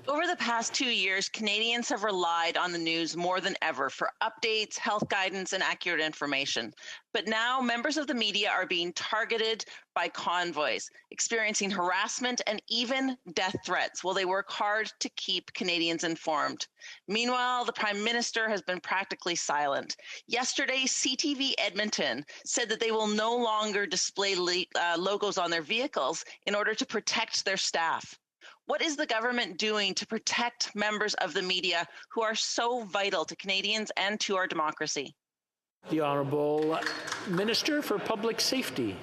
Over the past 2 years, Canadians have relied on the news more than ever for updates, health guidance, and accurate information. But now members of the media are being targeted by convoys, experiencing harassment and even death threats while they work hard to keep Canadians informed. Meanwhile, the Prime Minister has been practically silent. Yesterday, CTV Edmonton said that they will no longer display logos on their vehicles in order to protect their staff. What is the government doing to protect members of the media who are so vital to Canadians and to our democracy? The Honourable Minister for Public Safety.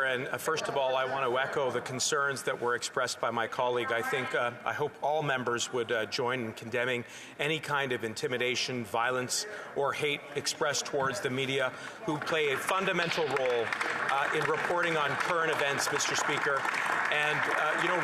And first of all, I want to echo the concerns that were expressed by my colleague. I hope all members would join in condemning any kind of intimidation, violence, or hate expressed towards the media, who play a fundamental role in reporting on current events, Mr. Speaker. And,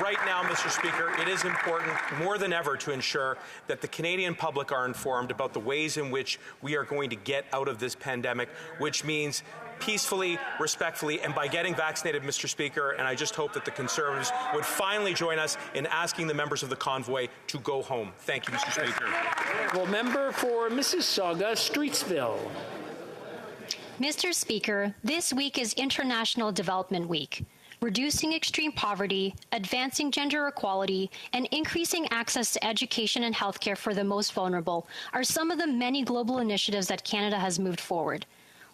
right now, Mr. Speaker, it is important more than ever to ensure that the Canadian public are informed about the ways in which we are going to get out of this pandemic, which means peacefully, respectfully, and by getting vaccinated, Mr. Speaker. And I just hope that the Conservatives would finally join us in asking the members of the convoy to go home. Thank you, Mr. Speaker. Well, member for Mississauga, Streetsville. Mr. Speaker, this week is International Development Week. reducing extreme poverty, advancing gender equality, and increasing access to education and healthcare for the most vulnerable are some of the many global initiatives that Canada has moved forward.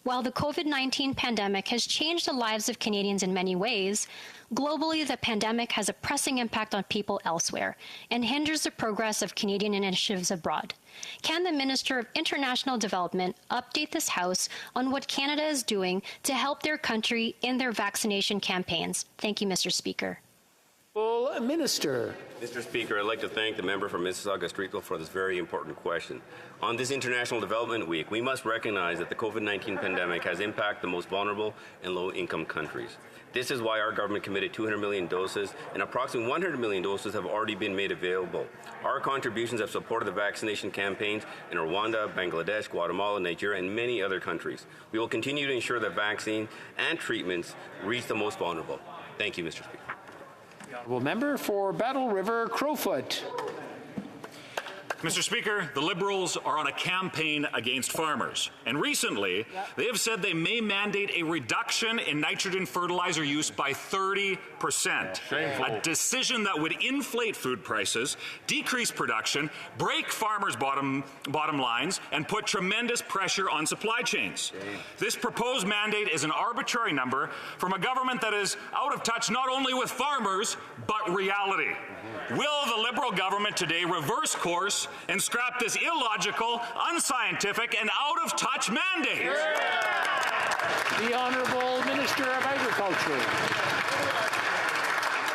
While the COVID-19 pandemic has changed the lives of Canadians in many ways, globally the pandemic has a pressing impact on people elsewhere and hinders the progress of Canadian initiatives abroad. Can the Minister of International Development update this House on what Canada is doing to help their country in their vaccination campaigns? Thank you, Mr. Speaker. Well, Minister. Mr. Speaker, I'd like to thank the member from Mississauga-Streetville for this very important question. On this International Development Week, we must recognize that the COVID-19 pandemic has impacted the most vulnerable and low-income countries. This is why our government committed 200 million doses, and approximately 100 million doses have already been made available. Our contributions have supported the vaccination campaigns in Rwanda, Bangladesh, Guatemala, Nigeria, and many other countries. We will continue to ensure that vaccines and treatments reach the most vulnerable. Thank you, Mr. Speaker. Honourable member for Battle River Crowfoot. Mr. Speaker, the Liberals are on a campaign against farmers. And recently, they have said they may mandate a reduction in nitrogen fertilizer use by 30%. A decision that would inflate food prices, decrease production, break farmers' bottom lines, and put tremendous pressure on supply chains. This proposed mandate is an arbitrary number from a government that is out of touch not only with farmers, but reality. Will the Liberal government today reverse course and scrap this illogical, unscientific, and out-of-touch mandate? The Honourable Minister of Agriculture.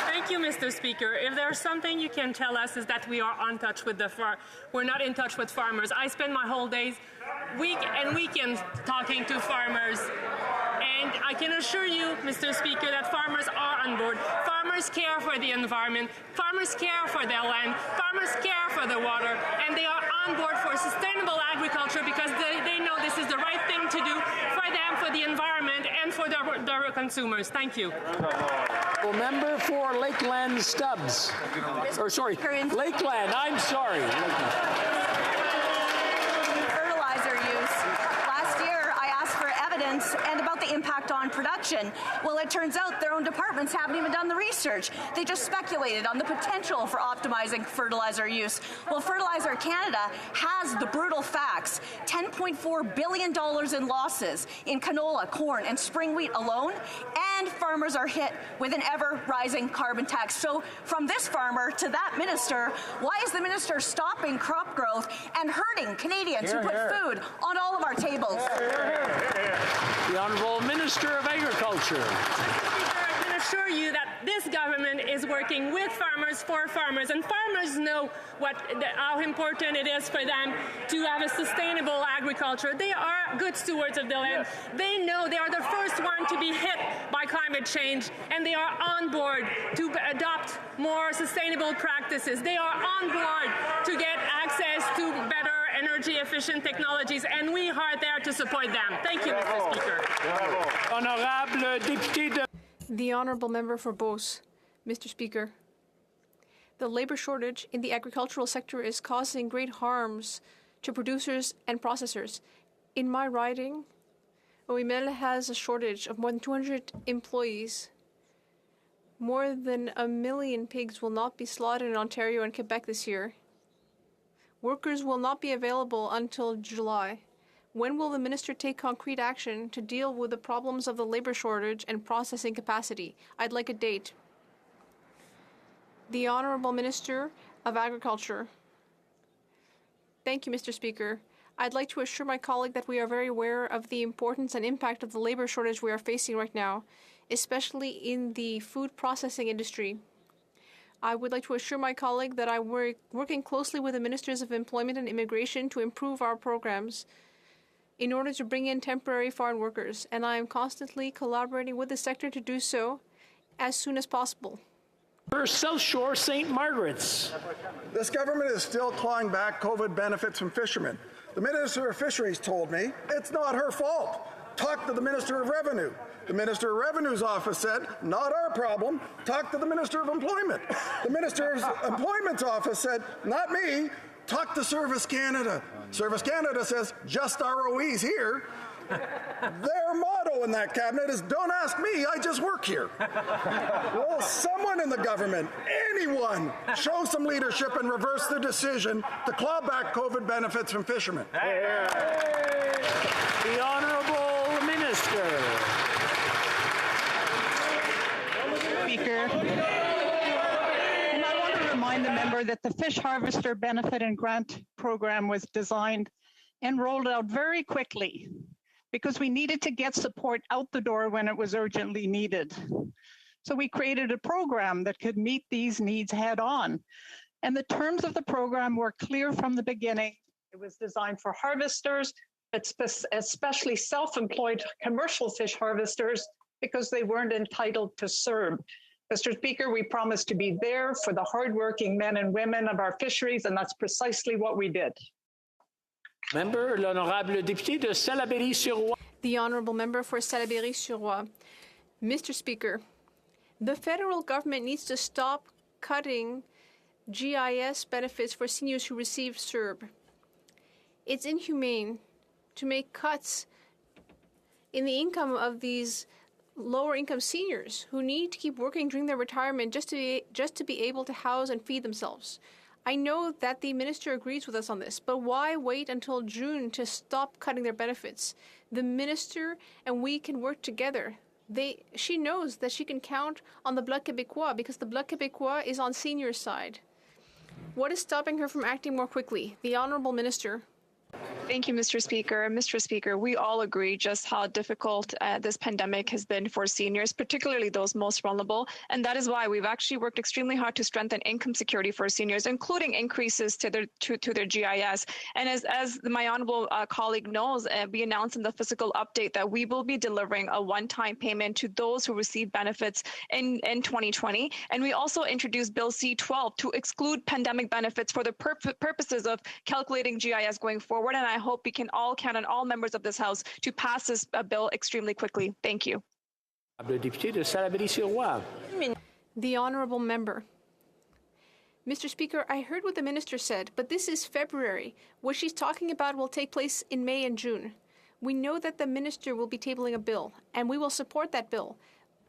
Thank you, Mr. Speaker. If there's something you can tell us is that we are on touch with we're not in touch with farmers. I spend my whole days, week and weekends talking to farmers. And I can assure you, Mr. Speaker, that farmers are on board. Farmers care for the environment. Farmers care for their land. Farmers care for the water. And they are on board for sustainable agriculture because they know this is the right thing to do for them, for the environment, and for their consumers. Thank you. Well, member for Lakeland Stubbs. Or sorry, Lakeland. I'm sorry. Fertilizer use. Last year, I asked for evidence and about the impact on production. Well, it turns out their own departments haven't even done the research. They just speculated on the potential for optimizing fertilizer use. Well, Fertilizer Canada has the brutal facts. $10.4 billion in losses in canola, corn, and spring wheat alone, and farmers are hit with an ever-rising carbon tax. So from this farmer to that minister, why is the minister stopping crop growth and hurting Canadians who put food on all of our tables? The Honourable Minister of Agriculture. I can assure you that this government is working with farmers for farmers, and farmers know how important it is for them to have a sustainable agriculture. They are good stewards of the land. They know they are the first one to be hit by climate change, and they are on board to adopt more sustainable practices. They are on board to get access to better energy-efficient technologies, and we are there to support them. Thank you, Mr. Speaker. Honorable Député de... The Honourable Member for Beauce. Mr. Speaker, the labour shortage in the agricultural sector is causing great harms to producers and processors. In my riding, OIMEL has a shortage of more than 200 employees. More than 1 million pigs will not be slaughtered in Ontario and Quebec this year. Workers will not be available until July. When will the minister take concrete action to deal with the problems of the labor shortage and processing capacity? I'd like a date. The Honourable Minister of Agriculture. Thank you, Mr. Speaker. I'd like to assure my colleague that we are very aware of the importance and impact of the labor shortage we are facing right now, especially in the food processing industry. I would like to assure my colleague that I'm working closely with the Ministers of Employment and Immigration to improve our programs in order to bring in temporary foreign workers, and I am constantly collaborating with the sector to do so as soon as possible. For South Shore St. Margaret's. This government is still clawing back COVID benefits from fishermen. The Minister of Fisheries told me it's not her fault. Talk to the Minister of Revenue. The Minister of Revenue's office said, not our problem. Talk to the Minister of Employment. The Minister of Employment's office said, not me. Talk to Service Canada. Service Canada says, just ROEs here. Their motto in that cabinet is don't ask me, I just work here. Will someone in the government, anyone, show some leadership and reverse the decision to claw back COVID benefits from fishermen? The Honourable Minister. Speaker. And I want to remind the member that the Fish Harvester Benefit and Grant Program was designed and rolled out very quickly because we needed to get support out the door when it was urgently needed. So we created a program that could meet these needs head on. And the terms of the program were clear from the beginning. It was designed for harvesters, especially self-employed commercial fish harvesters, because they weren't entitled to CERB. Mr. Speaker, we promised to be there for the hardworking men and women of our fisheries, and that's precisely what we did. Member, l'honorable député de Salaberry-sur-Roi. The honourable member for Salaberry-sur-Roi. Mr. Speaker, the federal government needs to stop cutting GIS benefits for seniors who receive CERB. It's inhumane to make cuts in the income of these lower income seniors who need to keep working during their retirement just to be able to house and feed themselves. I know that the minister agrees with us on this, but why wait until June to stop cutting their benefits? The minister and we can work together. She knows that she can count on the Bloc Québécois because the Bloc Québécois is on seniors' side. What is stopping her from acting more quickly? The Honourable Minister. Thank you, Mr. Speaker. Mr. Speaker, we all agree just how difficult this pandemic has been for seniors, particularly those most vulnerable. And that is why we've actually worked extremely hard to strengthen income security for seniors, including increases to their GIS. And as my honourable colleague knows, we announced in the fiscal update that we will be delivering a one-time payment to those who receive benefits in 2020. And we also introduced Bill C-12 to exclude pandemic benefits for the purposes of calculating GIS going forward. And I hope we can all count on all members of this House to pass this bill extremely quickly. Thank you. The Honourable Member. Mr. Speaker, I heard what the Minister said, but this is February. What she's talking about will take place in May and June. We know that the Minister will be tabling a bill, and we will support that bill.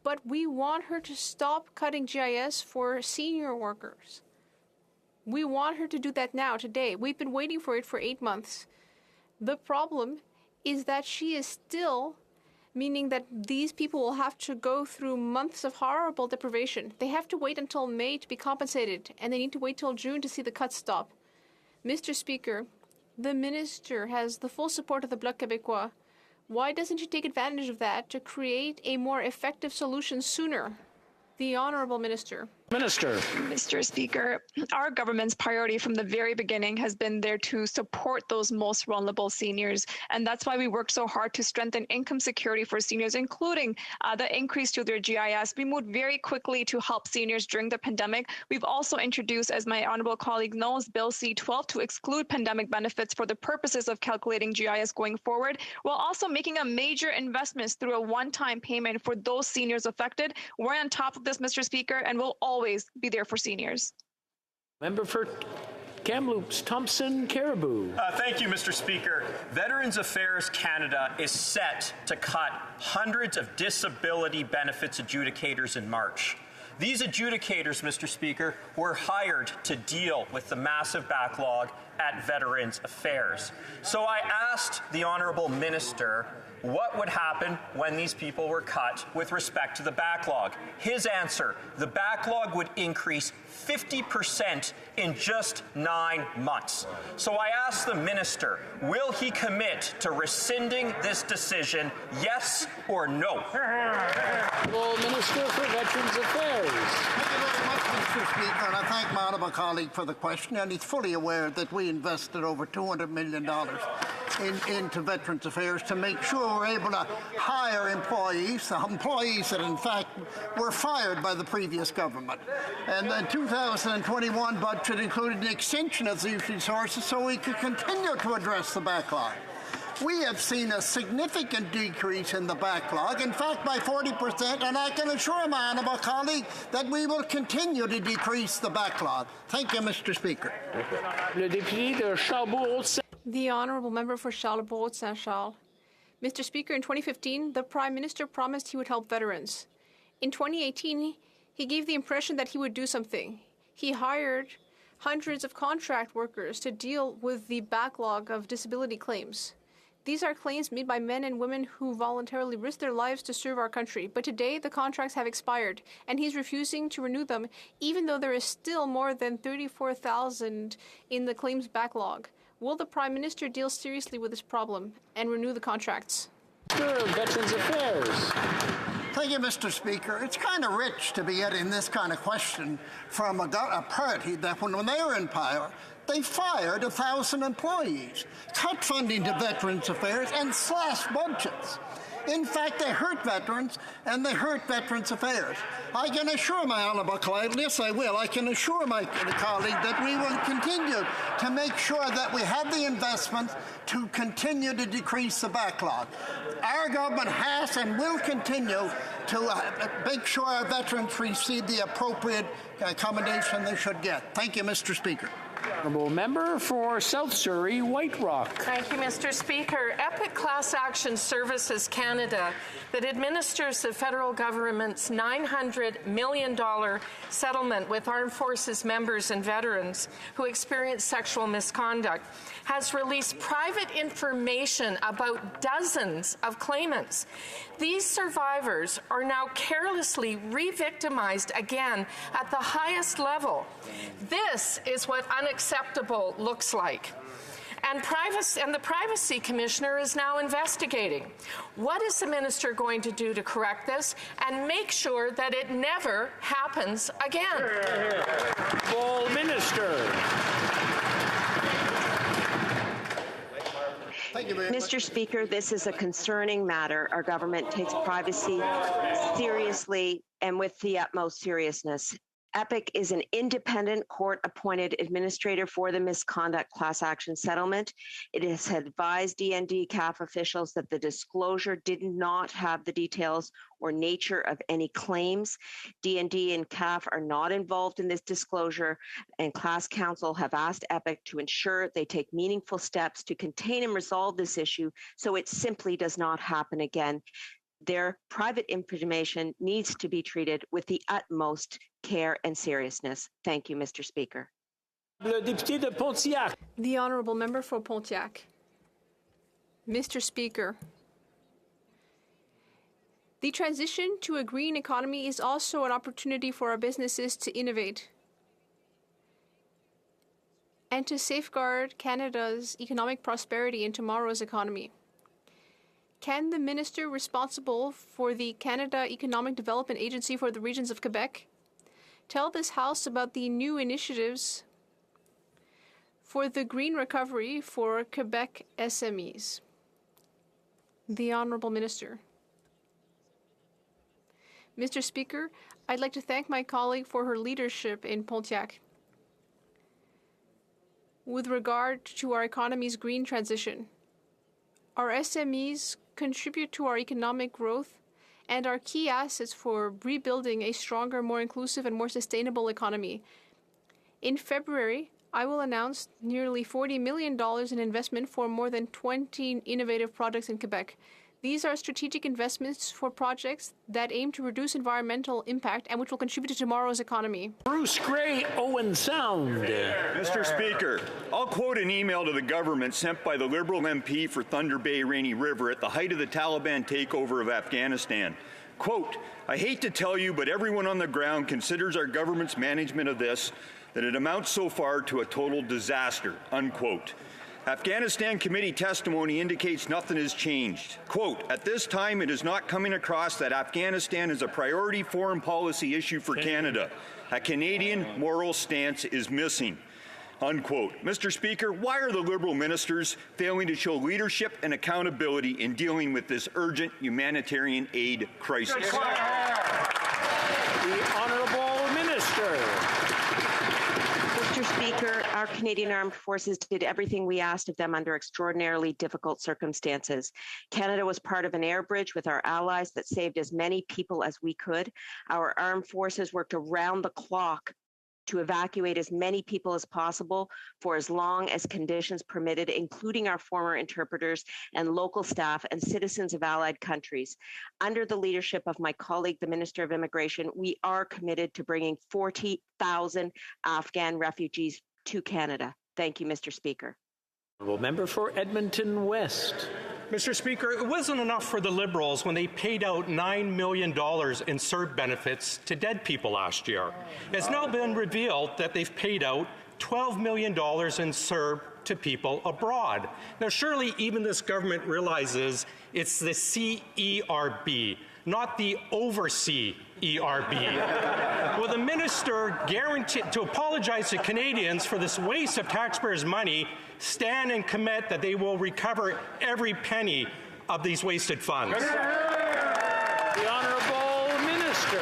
But we want her to stop cutting GIS for senior workers. We want her to do that now, today. We've been waiting for it for 8 months. The problem is that she is still, meaning that these people will have to go through months of horrible deprivation. They have to wait until May to be compensated, and they need to wait till June to see the cuts stop. Mr. Speaker, the Minister has the full support of the Bloc Québécois. Why doesn't she take advantage of that to create a more effective solution sooner? The Honourable Minister. Minister. Mr. Speaker, our government's priority from the very beginning has been there to support those most vulnerable seniors. And that's why we worked so hard to strengthen income security for seniors, including the increase to their GIS. We moved very quickly to help seniors during the pandemic. We've also introduced, as my honourable colleague knows, Bill C-12 to exclude pandemic benefits for the purposes of calculating GIS going forward, while also making a major investments through a one-time payment for those seniors affected. We're on top of this, Mr. Speaker, and we'll always be there for seniors. Member for Kamloops, Thompson, Caribou. Thank you, Mr. Speaker. Veterans Affairs Canada is set to cut hundreds of disability benefits adjudicators in March. These adjudicators, Mr. Speaker, were hired to deal with the massive backlog at Veterans Affairs. So I asked the Honourable Minister what would happen when these people were cut with respect to the backlog. His answer, the backlog would increase 50% in just 9 months. So I asked the minister, will he commit to rescinding this decision, yes or no? Well, Minister for Veterans Affairs. Thank you very much, Mr. Speaker, and I thank my honourable colleague for the question, and he's fully aware that we invested over $200 million into Veterans Affairs to make sure we're able to hire employees that in fact were fired by the previous government. And the 2021 budget included an extension of these resources so we could continue to address the backlog. We have seen a significant decrease in the backlog, in fact by 40%, and I can assure my honourable colleague that we will continue to decrease the backlog. Thank you, Mr. Speaker. The Honourable Member for Charlebourg-Saint-Charles. Mr. Speaker, in 2015, the Prime Minister promised he would help veterans. In 2018, he gave the impression that he would do something. He hired hundreds of contract workers to deal with the backlog of disability claims. These are claims made by men and women who voluntarily risk their lives to serve our country. But today, the contracts have expired, and he's refusing to renew them, even though there is still more than 34,000 in the claims backlog. Will the Prime Minister deal seriously with this problem and renew the contracts? Sure, Veterans Affairs. Thank you, Mr. Speaker. It's kind of rich to be getting this kind of question from a party that when they were in power, they fired 1,000 employees, cut funding to Veterans Affairs, and slashed budgets. In fact, they hurt veterans, and they hurt Veterans Affairs. I can assure my honourable colleague, yes, I will, I can assure my colleague that we will continue to make sure that we have the investment to continue to decrease the backlog. Our government has and will continue to make sure our veterans receive the appropriate accommodation they should get. Thank you, Mr. Speaker. Honourable Member for South Surrey, White Rock. Thank you, Mr. Speaker. Epic Class Action Services Canada, that administers the federal government's $900 million settlement with armed forces members and veterans who experience sexual misconduct, has released private information about dozens of claimants. These survivors are now carelessly re-victimized again at the highest level. This is what unacceptable looks like. And the Privacy Commissioner is now investigating. What is the minister going to do to correct this and make sure that it never happens again? Full Minister. Mr. Speaker, this is a concerning matter. Our government takes privacy seriously and with the utmost seriousness. EPIC is an independent court-appointed administrator for the misconduct class action settlement. It has advised DND CAF officials that the disclosure did not have the details or nature of any claims. DND and CAF are not involved in this disclosure, and class counsel have asked EPIC to ensure they take meaningful steps to contain and resolve this issue so it simply does not happen again. Their private information needs to be treated with the utmost care and seriousness. Thank you, Mr. Speaker. Le député de Pontiac. The Honourable Member for Pontiac. Mr. Speaker, the transition to a green economy is also an opportunity for our businesses to innovate and to safeguard Canada's economic prosperity in tomorrow's economy. Can the minister responsible for the Canada Economic Development Agency for the regions of Quebec tell this House about the new initiatives for the green recovery for Quebec SMEs? The Honourable Minister. Mr. Speaker, I'd like to thank my colleague for her leadership in Pontiac with regard to our economy's green transition. Our SMEs contribute to our economic growth and are key assets for rebuilding a stronger, more inclusive, and more sustainable economy. In February, I will announce nearly $40 million in investment for more than 20 innovative projects in Quebec. These are strategic investments for projects that aim to reduce environmental impact and which will contribute to tomorrow's economy. Bruce Gray, Owen Sound. Mr. Speaker, I'll quote an email to the government sent by the Liberal MP for Thunder Bay Rainy River at the height of the Taliban takeover of Afghanistan. Quote, I hate to tell you, but everyone on the ground considers our government's management of this, that it amounts so far to a total disaster, unquote. Afghanistan committee testimony indicates nothing has changed. Quote, at this time, it is not coming across that Afghanistan is a priority foreign policy issue for Canada. A Canadian moral stance is missing. Unquote. Mr. Speaker, why are the Liberal ministers failing to show leadership and accountability in dealing with this urgent humanitarian aid crisis? The Honourable Minister. Mr. Speaker, our Canadian Armed Forces did everything we asked of them under extraordinarily difficult circumstances. Canada was part of an air bridge with our allies that saved as many people as we could. Our armed forces worked around the clock to evacuate as many people as possible for as long as conditions permitted, including our former interpreters and local staff and citizens of allied countries. Under the leadership of my colleague, the Minister of Immigration, we are committed to bringing 40,000 Afghan refugees to Canada. Thank you, Mr. Speaker. Member for Edmonton West. Mr. Speaker, it wasn't enough for the Liberals when they paid out $9 million in CERB benefits to dead people last year. It's now been revealed that they've paid out $12 million in CERB to people abroad. Now, surely even this government realizes it's the CERB, not the oversee ERB. Will the minister guarantee to apologize to Canadians for this waste of taxpayers' money, stand and commit that they will recover every penny of these wasted funds? The Honourable Minister.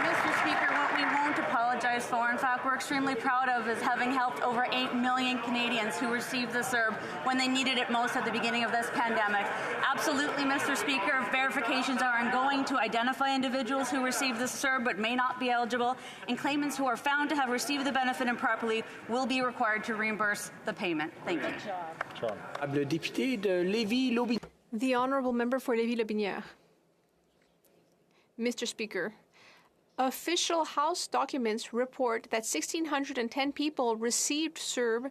Mr. Speaker, what we won't apologize for, in fact, we're extremely proud of, is having helped over 8 million Canadians who received the CERB when they needed it most at the beginning of this pandemic. Absolutely, Mr. Speaker, verifications are ongoing to identify individuals who received the CERB but may not be eligible, and claimants who are found to have received the benefit improperly will be required to reimburse the payment. Thank you. The Honourable Member for Lévis-Lobinière. Mr. Speaker, official House documents report that 1,610 people received CERB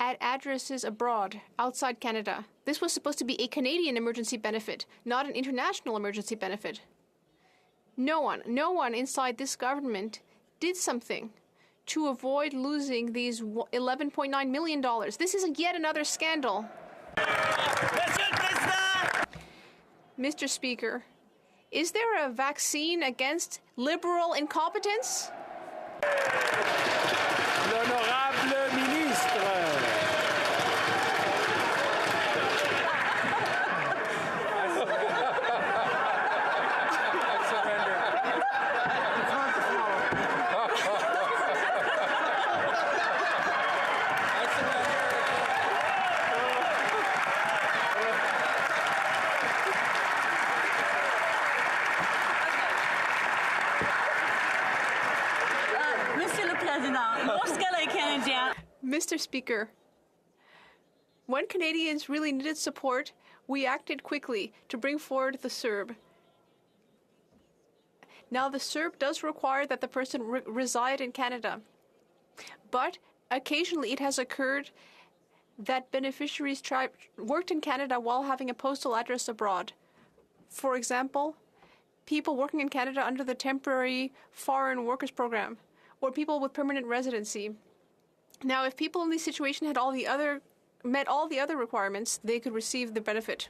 at addresses abroad, outside Canada. This was supposed to be a Canadian emergency benefit, not an international emergency benefit. No one inside this government did something to avoid losing these $11.9 million. This is yet another scandal. Mr. Speaker, is there a vaccine against Liberal incompetence? L'Honorable Ministre. Mr. Speaker, when Canadians really needed support, we acted quickly to bring forward the CERB. Now, the CERB does require that the person reside in Canada, but occasionally it has occurred that beneficiaries worked in Canada while having a postal address abroad. For example, people working in Canada under the Temporary Foreign Workers Program, or people with permanent residency. Now, if people in this situation had met all the other requirements, they could receive the benefit.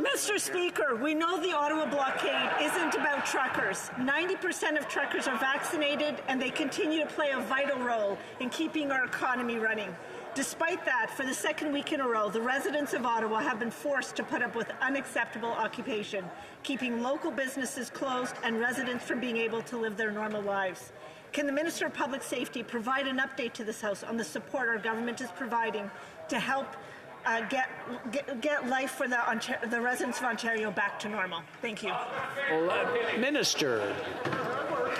Mr. Speaker, we know the Ottawa blockade isn't about truckers. 90% of truckers are vaccinated, and they continue to play a vital role in keeping our economy running. Despite that, for the second week in a row, the residents of Ottawa have been forced to put up with unacceptable occupation, keeping local businesses closed and residents from being able to live their normal lives. Can the Minister of Public Safety provide an update to this House on the support our government is providing to help get life for the residents of Ontario back to normal? Thank you. Minister.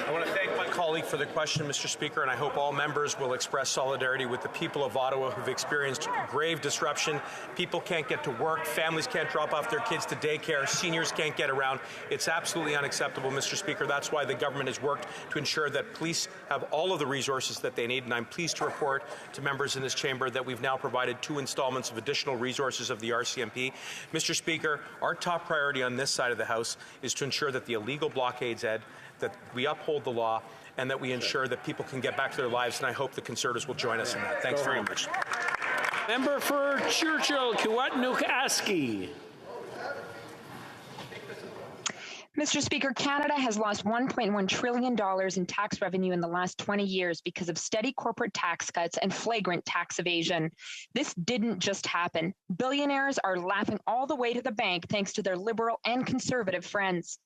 I want to thank my colleague for the question, Mr. Speaker, and I hope all members will express solidarity with the people of Ottawa who've experienced grave disruption. People can't get to work, families can't drop off their kids to daycare, seniors can't get around. It's absolutely unacceptable, Mr. Speaker. That's why the government has worked to ensure that police have all of the resources that they need, and I'm pleased to report to members in this chamber that we've now provided 2 installments of additional resources of the RCMP. Mr. Speaker, our top priority on this side of the House is to ensure that the illegal blockades end, that we uphold the law, and that we ensure that people can get back to their lives, and I hope the Conservatives will join us in that. Thanks very much. Member for Churchill, Kiwatanuk-Aski. Mr. Speaker, Canada has lost $1.1 trillion in tax revenue in the last 20 years because of steady corporate tax cuts and flagrant tax evasion. This didn't just happen. Billionaires are laughing all the way to the bank thanks to their Liberal and Conservative friends.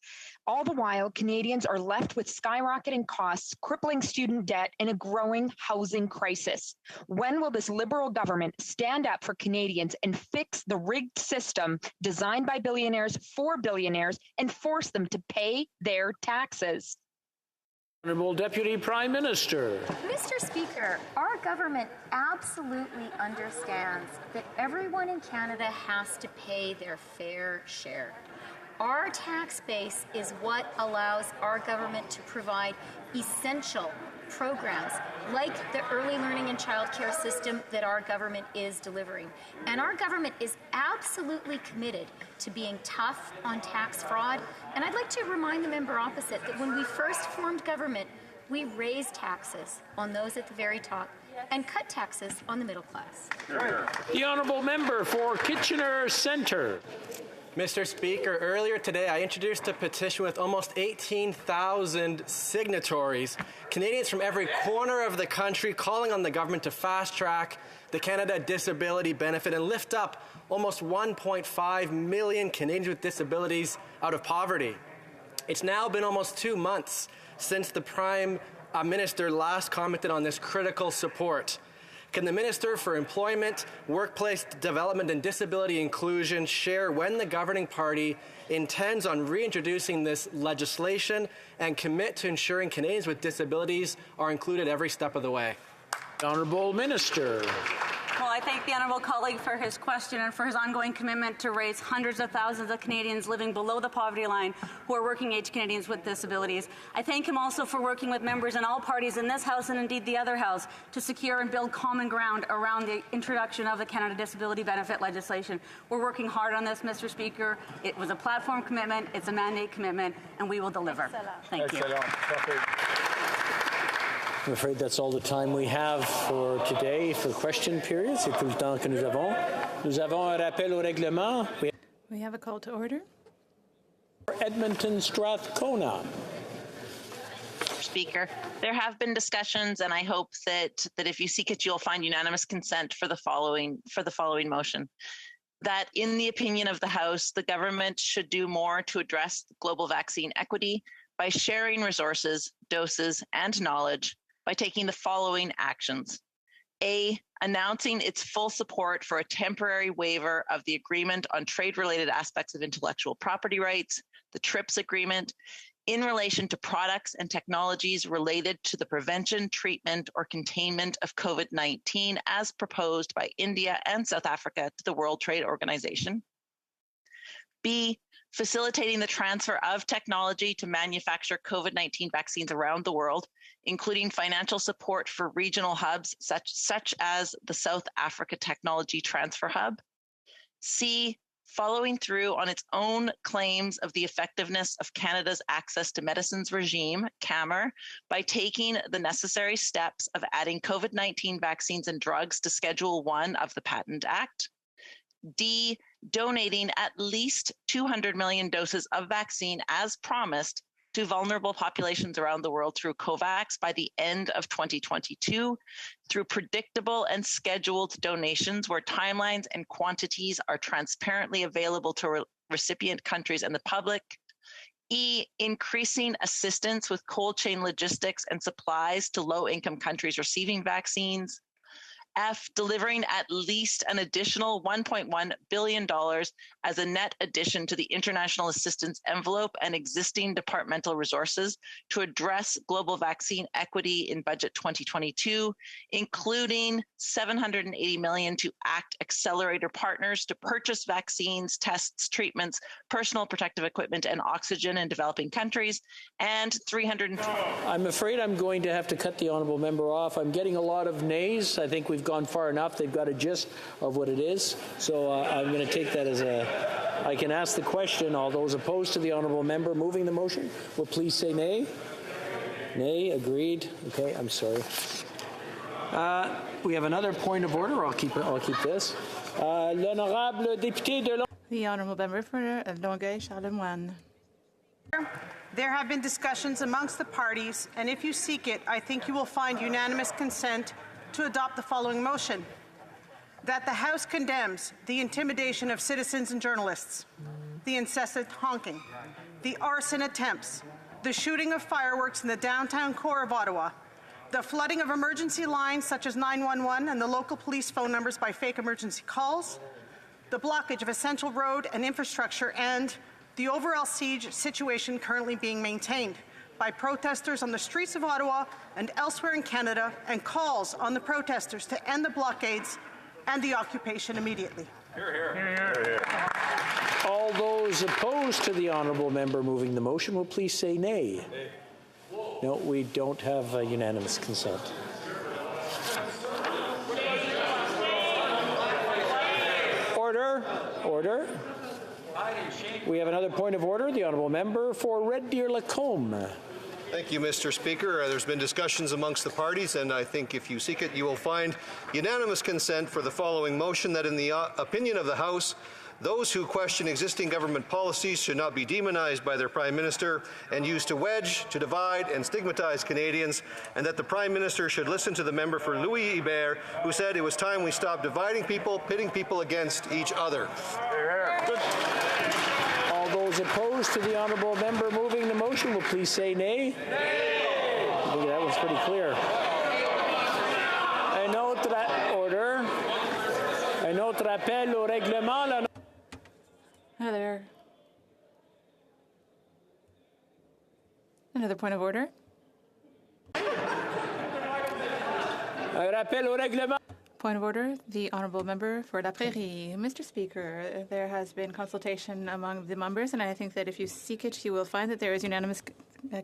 All the while, Canadians are left with skyrocketing costs, crippling student debt, and a growing housing crisis. When will this Liberal government stand up for Canadians and fix the rigged system designed by billionaires for billionaires and force them to pay their taxes? Honourable Deputy Prime Minister. Mr. Speaker, our government absolutely understands that everyone in Canada has to pay their fair share. Our tax base is what allows our government to provide essential programs like the early learning and childcare system that our government is delivering. And our government is absolutely committed to being tough on tax fraud. And I'd like to remind the member opposite that when we first formed government, we raised taxes on those at the very top and cut taxes on the middle class. The honourable member for Kitchener Centre. Mr. Speaker, earlier today I introduced a petition with almost 18,000 signatories, Canadians from every corner of the country calling on the government to fast-track the Canada Disability Benefit and lift up almost 1.5 million Canadians with disabilities out of poverty. It's now been almost 2 months since the Prime Minister last commented on this critical support. Can the Minister for Employment, Workplace Development and Disability Inclusion share when the governing party intends on reintroducing this legislation and commit to ensuring Canadians with disabilities are included every step of the way? Honourable Minister. Well, I thank the honourable colleague for his question and for his ongoing commitment to raise hundreds of thousands of Canadians living below the poverty line who are working-age Canadians with disabilities. I thank him also for working with members in all parties in this House and indeed the other House to secure and build common ground around the introduction of the Canada Disability Benefit legislation. We're working hard on this, Mr. Speaker. It was a platform commitment, it's a mandate commitment, and we will deliver. Thank you. I'm afraid that's all the time we have for today for question period. C'est tout le temps que nous avons. Nous avons un rappel au règlement. We have a call to order. Edmonton Strathcona. Speaker, there have been discussions, and I hope that if you seek it, you'll find unanimous consent for the following motion. That in the opinion of the House, the government should do more to address global vaccine equity by sharing resources, doses, and knowledge by taking the following actions. A, announcing its full support for a temporary waiver of the Agreement on Trade-Related Aspects of Intellectual Property Rights, the TRIPS Agreement, in relation to products and technologies related to the prevention, treatment, or containment of COVID-19 as proposed by India and South Africa to the World Trade Organization. B, facilitating the transfer of technology to manufacture COVID-19 vaccines around the world, including financial support for regional hubs such as the South Africa Technology Transfer Hub. C, following through on its own claims of the effectiveness of Canada's Access to Medicines regime, CAMR, by taking the necessary steps of adding COVID-19 vaccines and drugs to Schedule 1 of the Patent Act. D, donating at least 200 million doses of vaccine as promised to vulnerable populations around the world through COVAX by the end of 2022, through predictable and scheduled donations where timelines and quantities are transparently available to recipient countries and the public. E, increasing assistance with cold chain logistics and supplies to low-income countries receiving vaccines. F, delivering at least an additional $1.1 billion as a net addition to the international assistance envelope and existing departmental resources to address global vaccine equity in budget 2022, including $780 million to ACT Accelerator partners to purchase vaccines, tests, treatments, personal protective equipment, and oxygen in developing countries, and I'm afraid I'm going to have to cut the honourable member off. I'm getting a lot of nays. I think we've gone far enough. They've got a gist of what it is. So I'm going to take that as I can ask the question. All those opposed to the honourable member moving the motion will please say nay. Nay, agreed. Okay, I'm sorry. We have another point of order. I'll keep this. L'honorable député de the honourable member for Longueuil Charlemagne. There have been discussions amongst the parties, and if you seek it, I think you will find unanimous consent to adopt the following motion: that the House condemns the intimidation of citizens and journalists, the incessant honking, the arson attempts, the shooting of fireworks in the downtown core of Ottawa, the flooding of emergency lines such as 911 and the local police phone numbers by fake emergency calls, the blockage of essential road and infrastructure, and the overall siege situation currently being maintained by protesters on the streets of Ottawa and elsewhere in Canada, and calls on the protesters to end the blockades and the occupation immediately. Hear, hear. Hear, hear. All those opposed to the honourable member moving the motion will please say nay. Nay. No, we don't have unanimous consent. Order. Order. We have another point of order. The honourable member for Red Deer Lacombe. Thank you, Mr. Speaker. There's been discussions amongst the parties, and I think if you seek it, you will find unanimous consent for the following motion: that in the opinion of the House, those who question existing government policies should not be demonized by their Prime Minister and used to wedge, to divide, and stigmatize Canadians, and that the Prime Minister should listen to the member for Louis Hebert, who said it was time we stopped dividing people, pitting people against each other. All those opposed to the honourable member moving the motion will please say nay. Nay. I think that was pretty clear. Un autre order. Un autre appel au règlement. Another point of order. Un rappel au règlement. Point of order, the honourable member for La Prairie. Mr. Speaker, there has been consultation among the members, and I think that if you seek it, you will find that there is unanimous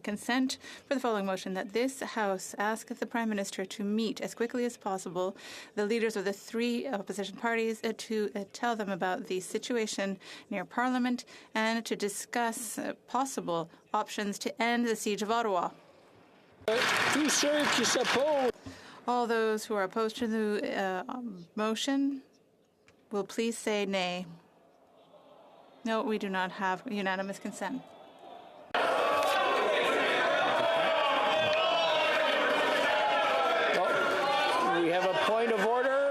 consent for the following motion: that this House ask the Prime Minister to meet as quickly as possible the leaders of the three opposition parties to tell them about the situation near Parliament and to discuss possible options to end the siege of Ottawa. All those who are opposed to the motion will please say nay. No, we do not have unanimous consent. We have a point of order.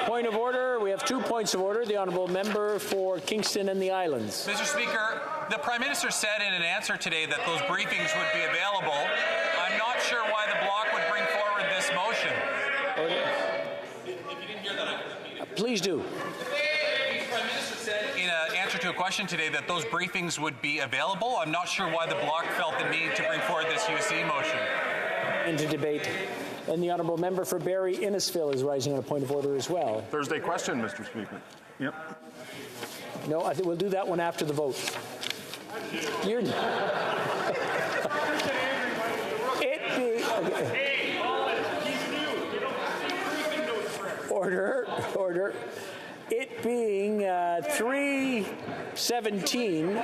Point of order. We have 2 points of order. The honourable member for Kingston and the Islands. Mr. Speaker, the Prime Minister said in an answer today that those briefings would be available. I'm not sure why the Bloc would bring forward this motion. If you didn't hear that, I can repeat it. Please do. The Prime Minister said in an answer to a question today that those briefings would be available. I'm not sure why the Bloc felt the need to bring forward this UC motion. Into debate. And the honourable member for Barrie Innisfil is rising on a point of order as well. Thursday question, Mr. Speaker. Yep. No, I think we'll do that one after the vote. You're Order. It being 3:17,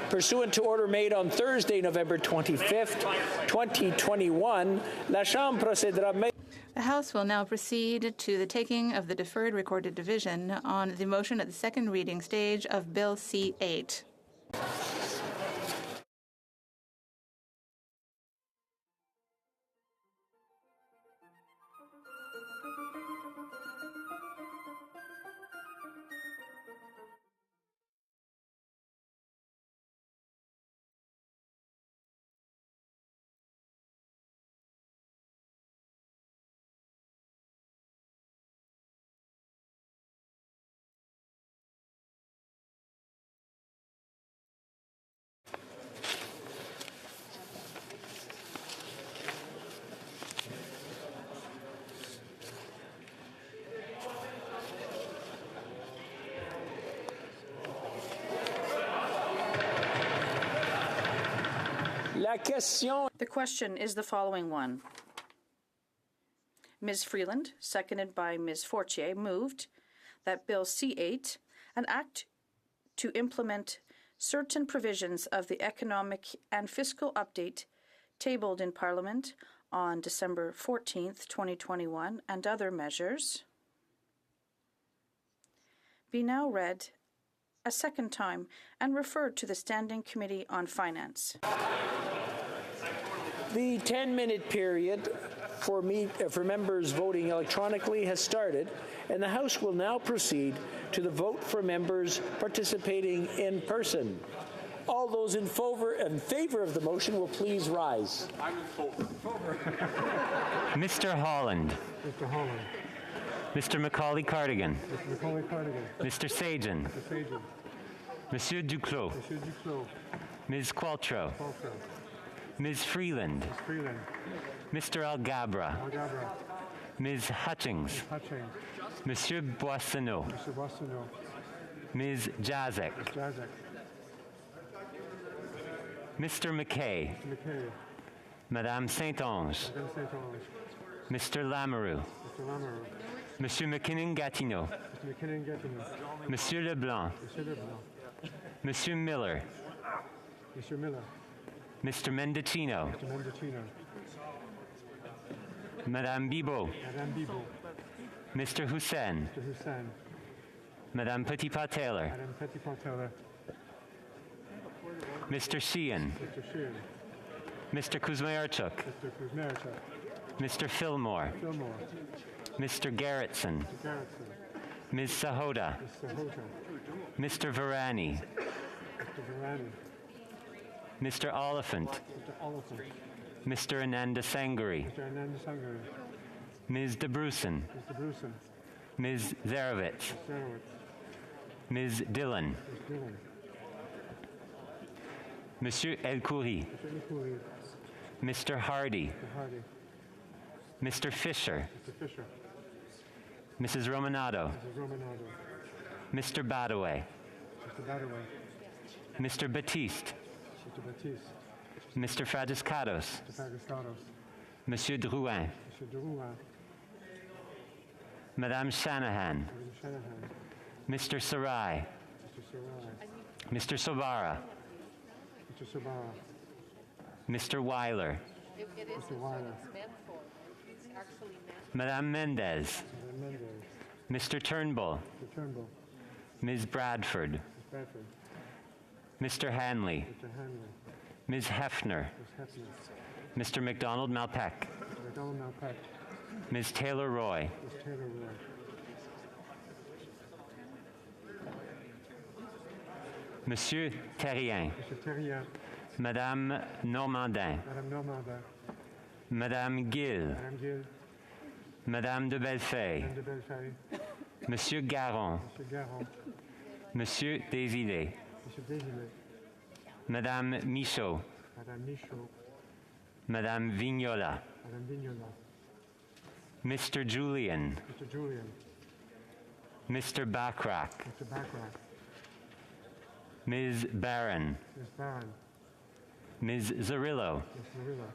pursuant to order made on Thursday, November 25th, 2021, la Chambre procédera. The House will now proceed to the taking of the deferred recorded division on the motion at the second reading stage of Bill C-8. The question is the following one. Ms. Freeland, seconded by Ms. Fortier, moved that Bill C-8, an act to implement certain provisions of the economic and fiscal update tabled in Parliament on December 14th, 2021, and other measures, be now read a second time and referred to the Standing Committee on Finance. The 10-minute period for members voting electronically has started, and the House will now proceed to the vote for members participating in person. All those in favor of the motion will please rise. I'm in favor. Mr. Holland. Mr. Holland. Mr. Macaulay Cardigan. Mr. Macaulay Cardigan. Mr. Sajan. Mr. Sajan. Monsieur Duclos. Monsieur Duclos. Ms. Qualtrough. Qualtrough. Ms. Freeland. Ms. Freeland. Mr. Algabra. Algabra. Ms. Hutchings. Ms. Hutchings. Monsieur Boissonneau. Mr. Boissonneau. Ms. Jazek. Ms. Jazek. Mr. McKay. Mr. McKay. Madame Saint-Onge. Madame Saint-Onge. Mr. Lamoureux. Mr. Lamoureux. Monsieur McKinnon-Gatineau. Mr. McKinnon-Gatineau. Monsieur Leblanc. Monsieur Leblanc. Monsieur Miller. Monsieur Miller. Mr. Mendicino. Mr. Mendicino. Madame Bibeau. Madame Bibeau. Mr. Hussein. Mr. Hussein. Madame Petitpas-Taylor. Madame Petitpas-Taylor. Mr. Sheehan. Mr. Sheehan. Mr. Kuzmayarchuk. Mr. Kuzmayarchuk. Mr. Fillmore. Fillmore. Mr. Gerritsen. Mr. Gerritsen. Ms. Sahota. Ms. Sahota. Mr. Varani. Mr. Varani. Mr. Oliphant. Mr. Oliphant. Mr. Ananda Sangari. Mr. Ananda Sangari. Ms. DeBrusen. Ms. DeBrusen. Ms. Zarowitz. Ms. Zarowitz. Ms. Dillon. Ms. Dillon. Monsieur El-Khoury. Mr. El-Khoury. Mr. Hardy. Mr. Hardy. Mr. Fisher. Mr. Fisher. Mrs. Romanado. Mrs. Romanado. Mr. Badaway. Mr. Badaway. Mr. Batiste. Mr. Batiste. Mr. Fragiscados. Mr. Fragiscados. Monsieur Drouin. Mr. Drouin. Madame Shanahan. Madame Shanahan. Mr. Sarai. Mr. Sarai. Mr. Sobara. Mr. Sabara. Mr. Weiler. Mr. Weiler. Madame Mendez. Madame Mendez. Mr. Turnbull. Mr. Turnbull. Ms. Bradford. Ms. Bradford. Mr. Hanley. Mr. Hanley. Ms. Hefner. Ms. Hefner. Mr. McDonald Malpeck. Mr. McDonald Malpeck. Ms. Taylor Roy. Ms. Taylor Roy. Monsieur Terrien. Mr. Terrien. Madame Normandin. Madame Normandin. Madame Gill. Madame Gill. Madame de Bellefeuille. Madame de Bellefeuille. Monsieur Garon. Monsieur Garon. Monsieur Desilets. Monsieur Desilets. Madame Michaud. Madame Michaud. Madame Vignola. Madame Vignola. Mr. Julian. Mr. Julian. Mr. Bachrach. Mr. Bachrach. Ms. Barron. Ms. Barron. Ms. Zarillo. Ms. Zarillo.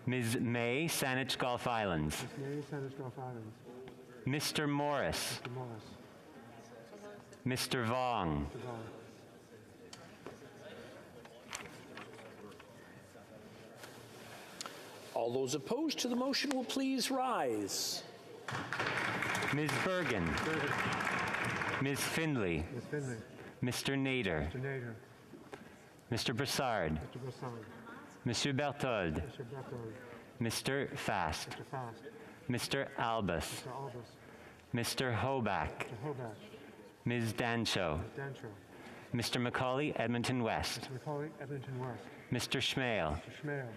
Ms. May, Saanich Gulf Islands. Ms. May, Saanich Gulf Islands. Mr. Morris. Mr. Morris. Mr. Vong. Mr. Vong. All those opposed to the motion will please rise. Ms. Bergen. Ms. Findlay. Ms. Findlay. Mr. Nader. Mr. Nader. Mr. Broussard. Mr. Broussard. Monsieur Berthold. Mr. Berthold. Mr. Fast. Mr. Fast. Mr. Albus. Mr. Albus. Mr. Hoback. Mr. Hoback. Ms. Dancho. Ms. Dancho. Mr. Macaulay, Edmonton West. Mr. Macaulay, Edmonton West. Mr. Schmale. Mr. Schmale.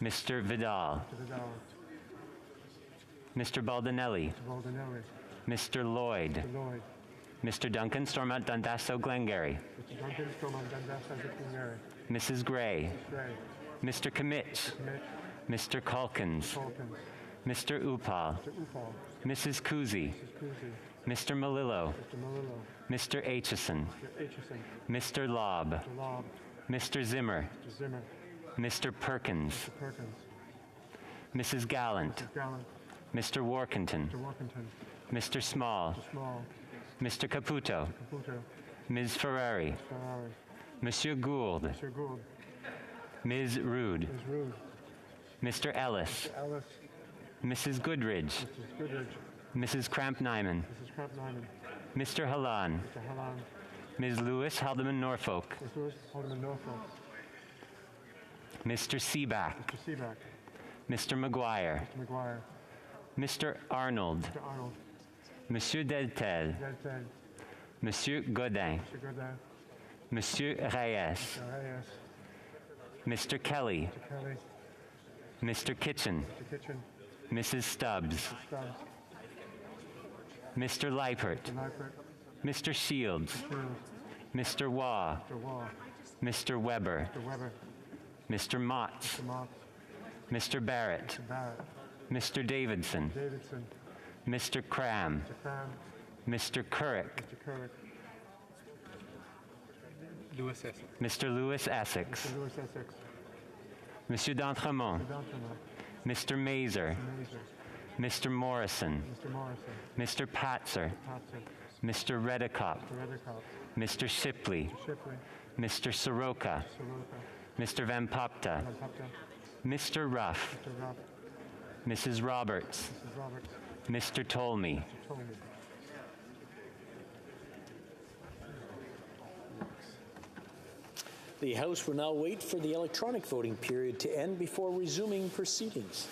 Mr. Vidal. Mr. Vidal. Mr. Baldinelli. Mr. Baldinelli. Mr. Lloyd. Mr. Lloyd. Mr. Duncan, Stormont Dundasso Glengarry. Mr. Duncan, Stormont Dundasso Glengarry. Mrs. Gray. Mrs. Gray. Mr. Kimmich. Mr. Calkins. Calkins. Mr. Upal. Mr. Upal. Mrs. Kuzi. Mrs. Kuzi. Mr. Malillo. Mr. Malillo. Mr. Aitchison. Mr. Aitchison. Mr. Lobb. Mr. Lobb. Mr. Zimmer. Mr. Zimmer. Mr. Perkins. Mr. Perkins. Mrs. Gallant. Mrs. Gallant. Mr. Workington. Mr. Workington. Mr. Small. Mr. Small. Mr. Caputo. Caputo. Ms. Ferrari. Ms. Ferrari. Monsieur Gould. Mr. Gould. Ms. Rude. Ms. Rude. Mr. Ellis. Mr. Ellis. Mrs. Goodridge. Mrs. Goodridge. Mrs. Kramp-Nyman, Mrs. Kramp-Nyman, Mr. Halan, Mr. Halland, Ms. Lewis Haldeman Norfolk, Ms. Lewis Haldeman Norfolk, Mr. Seaback, Mr. Seaback, Mr. McGuire, Mr. McGuire, Mr. Arnold, Mr. Arnold, Monsieur Deltel, Deltel, Monsieur Godin, Mr. Godin, Monsieur Reyes, Mr. Reyes, Mr. Kelly, Mr. Kelly, Mr. Kitchen, Mr. Kitchen, Mrs. Stubbs, Mr. Stubbs, Mr. Leipert, Mr. Leipert, Mr. Shields, Mr. Shields, Mr. Waugh, Mr. Waugh, Mr. Weber, Mr. Weber, Mr. Motts, Mr. Mott, Mr. Barrett, Mr. Barrett, Mr. Davidson, Davidson, Mr. Cram, Mr. Cram, Mr. Currick, Mr. Currick, Lewis Essex. Mr. Lewis Essex, Mr. Lewis Essex, Monsieur d'Entremont, Mr. D'Entremont, Mr. Mazer, Mr. Mazer, Mr. Morrison, Mr. Morrison, Mr. Patzer, Patson, Mr. Redekop, Mr. Redekop, Mr. Shipley, Mr. Shipley, Mr. Soroka, Soroka, Mr. Van Popta, Van Popta, Mr. Ruff, Mr. Ruff, Mrs. Roberts, Mrs. Roberts, Mr. Tolmie. Mr. Tolmie. The House will now wait for the electronic voting period to end before resuming proceedings.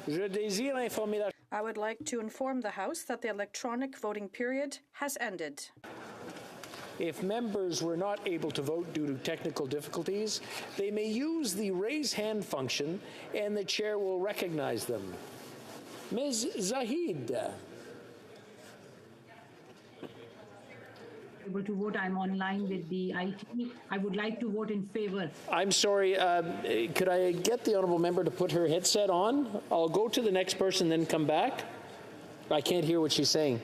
I would like to inform the House that the electronic voting period has ended. If members were not able to vote due to technical difficulties, they may use the raise hand function and the chair will recognize them. Ms. Zahid. Able to vote. I'm online with the IT. I would like to vote in favor. I'm sorry, could I get the honourable member to put her headset on? I'll go to the next person, then come back. I can't hear what she's saying.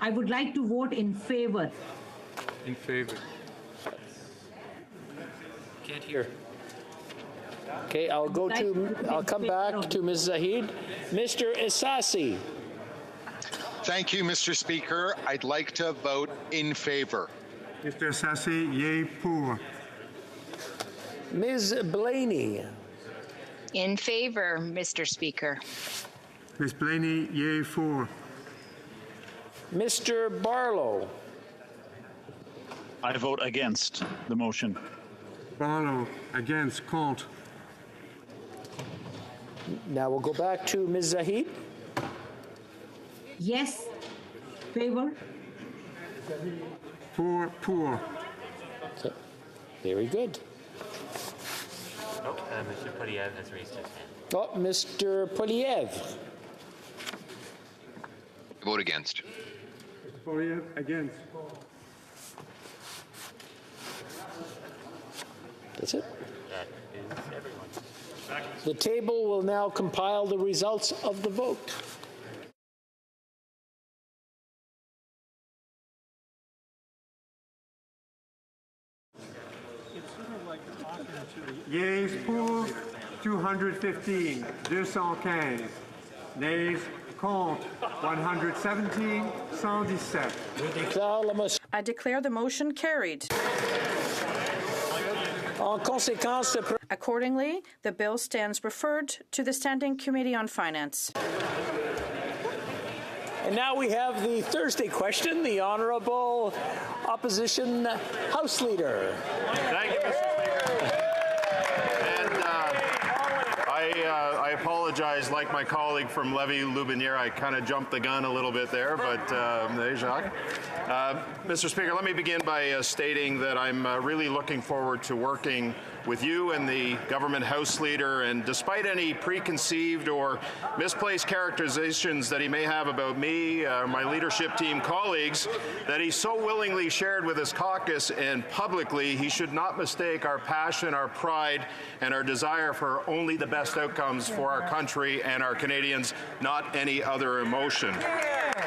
I would like to vote in favor. In favor. Can't hear. Okay, I'll come back to Ms. Zahid. Mr. Isasi. Thank you, Mr. Speaker. I'd like to vote in favor. Mr. Sassi, yea pour. Ms. Blaney. In favor, Mr. Speaker. Ms. Blaney, yea for. Mr. Barlow. I vote against the motion. Barlow, against, contre. Now we'll go back to Ms. Zahid. Yes, favor. For, pour. Okay. Very good. Oh, Mr. Poliev has raised his hand. Oh, Mr. Poliev. Vote against. Poliev, against. That's it. That is everyone. The table will now compile the results of the vote. Yeas pour 215, 215. Nays contre 117, 117. I declare the motion carried. Accordingly, the bill stands referred to the Standing Committee on Finance. And now we have the Thursday question, the Honourable Opposition House Leader. Thank you, Mr. Speaker. And I apologize, like my colleague from Lévis-Lubinière, I kind of jumped the gun a little bit there, but hey, Jacques. Mr. Speaker, let me begin by stating that I'm really looking forward to working with you and the government House Leader, and despite any preconceived or misplaced characterizations that he may have about me, my leadership team colleagues, that he so willingly shared with his caucus and publicly, he should not mistake our passion, our pride, and our desire for only the best outcomes for our country and our Canadians, not any other emotion.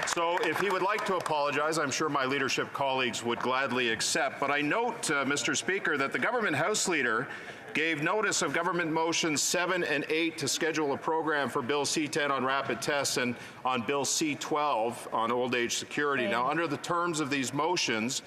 So if he would like to apologize, I'm sure my leadership colleagues would gladly accept. But I note, Mr. Speaker, that the government House Leader gave notice of government motions 7 and 8 to schedule a program for Bill C-10 on rapid tests and on Bill C-12 on old age security. Now, under the terms of these motions,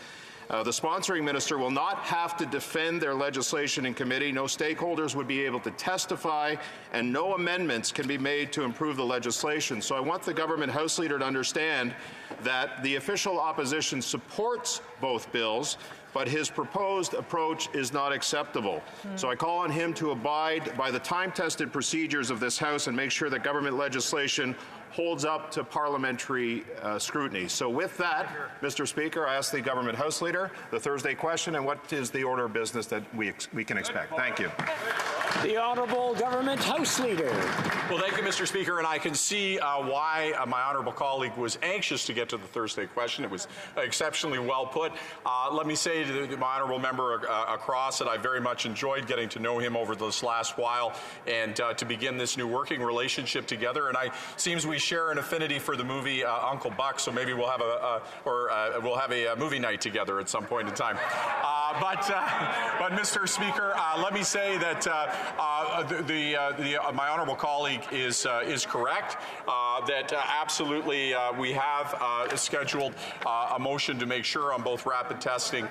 the sponsoring minister will not have to defend their legislation in committee. No stakeholders would be able to testify, and no amendments can be made to improve the legislation. So I want the government House Leader to understand that the official opposition supports both bills, but his proposed approach is not acceptable. So I call on him to abide by the time-tested procedures of this House and make sure that government legislation holds up to parliamentary scrutiny. So with that, Mr. Speaker, I ask the government House Leader the Thursday question, and what is the order of business that we can expect? Thank you. The Honourable Government House Leader. Well, thank you, Mr. Speaker, and I can see why my honourable colleague was anxious to get to the Thursday question. It was exceptionally well put. Let me say to my honourable member across that I very much enjoyed getting to know him over this last while, and to begin this new working relationship together. And seems we share an affinity for the movie Uncle Buck, so maybe we'll have a movie night together at some point in time. But Mr. Speaker, let me say that my honourable colleague is correct. That absolutely we have scheduled a motion to make sure on both rapid testing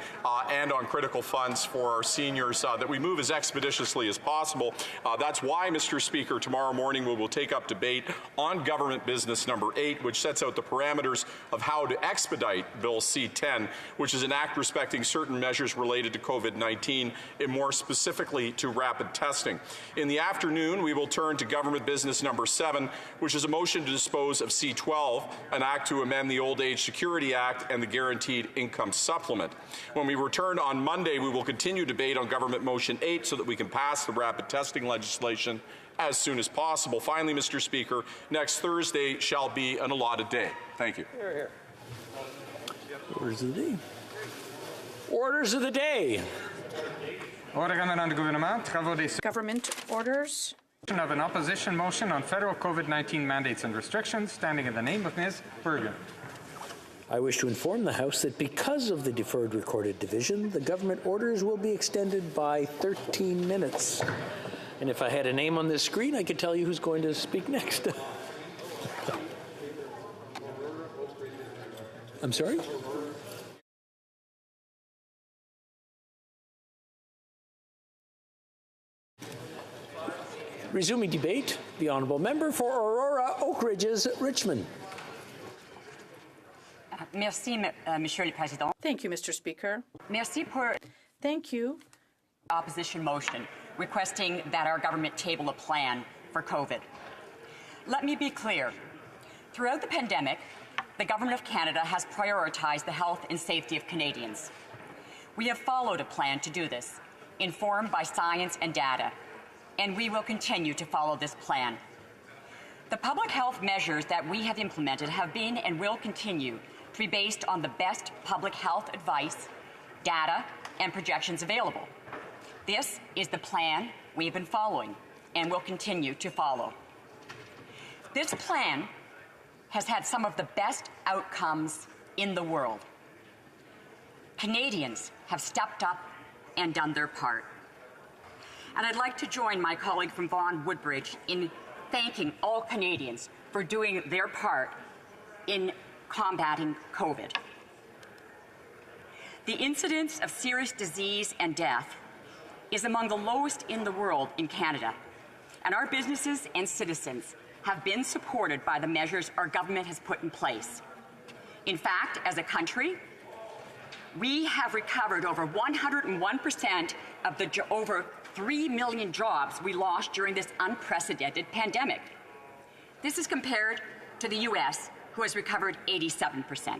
and on critical funds for our seniors that we move as expeditiously as possible. That's why, Mr. Speaker, tomorrow morning we will take up debate on government business number 8, which sets out the parameters of how to expedite Bill C-10, which is an act respecting certain measures related to COVID-19, and more specifically to rapid testing. In the afternoon, we will turn to government business number 7, which is a motion to dispose of C-12, an act to amend the Old Age Security Act and the Guaranteed Income Supplement. When we return on Monday, we will continue debate on government motion 8 so that we can pass the rapid testing legislation as soon as possible. Finally, Mr. Speaker, next Thursday shall be an allotted day. Thank you. Here, here. Orders of the day. Orders of the day. Government orders. Of an opposition motion on federal COVID-19 mandates and restrictions, standing in the name of Ms. Bergen. I wish to inform the House that because of the deferred recorded division, the government orders will be extended by 13 minutes. And if I had a name on this screen, I could tell you who's going to speak next. I'm sorry? Resuming debate, the Honourable Member for Aurora Oak Ridges, Richmond. Merci, Monsieur le Président. Thank you, Mr. Speaker. Merci pour. Thank you. Opposition motion requesting that our government table a plan for COVID. Let me be clear. Throughout the pandemic, the Government of Canada has prioritized the health and safety of Canadians. We have followed a plan to do this, informed by science and data, and we will continue to follow this plan. The public health measures that we have implemented have been and will continue to be based on the best public health advice, data, and projections available. This is the plan we've been following and will continue to follow. This plan has had some of the best outcomes in the world. Canadians have stepped up and done their part. And I'd like to join my colleague from Vaughan Woodbridge in thanking all Canadians for doing their part in combating COVID. The incidence of serious disease and death is among the lowest in the world in Canada, and our businesses and citizens have been supported by the measures our government has put in place. In fact, as a country, we have recovered over 101% of the over 3 million jobs we lost during this unprecedented pandemic. This is compared to the U.S., who has recovered 87%.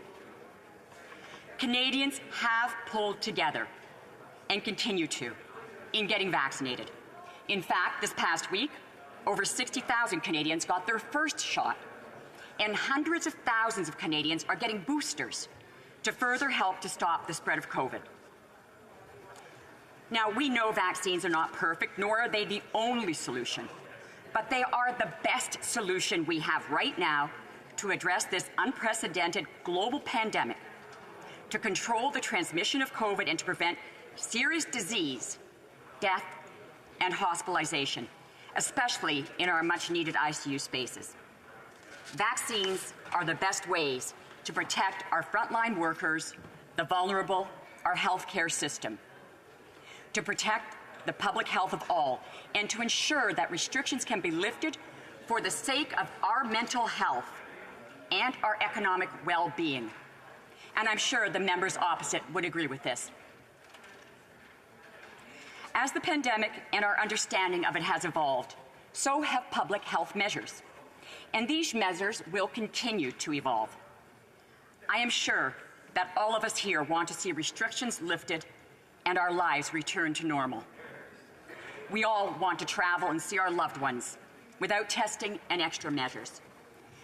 Canadians have pulled together and continue to in getting vaccinated. In fact, this past week, over 60,000 Canadians got their first shot, and hundreds of thousands of Canadians are getting boosters to further help to stop the spread of COVID. Now, we know vaccines are not perfect, nor are they the only solution, but they are the best solution we have right now to address this unprecedented global pandemic, to control the transmission of COVID and to prevent serious disease, death, and hospitalization, especially in our much-needed ICU spaces. Vaccines are the best ways to protect our frontline workers, the vulnerable, our healthcare system, to protect the public health of all, and to ensure that restrictions can be lifted for the sake of our mental health and our economic well-being. And I'm sure the members opposite would agree with this. As the pandemic and our understanding of it has evolved, so have public health measures. And these measures will continue to evolve. I am sure that all of us here want to see restrictions lifted and our lives return to normal. We all want to travel and see our loved ones without testing and extra measures.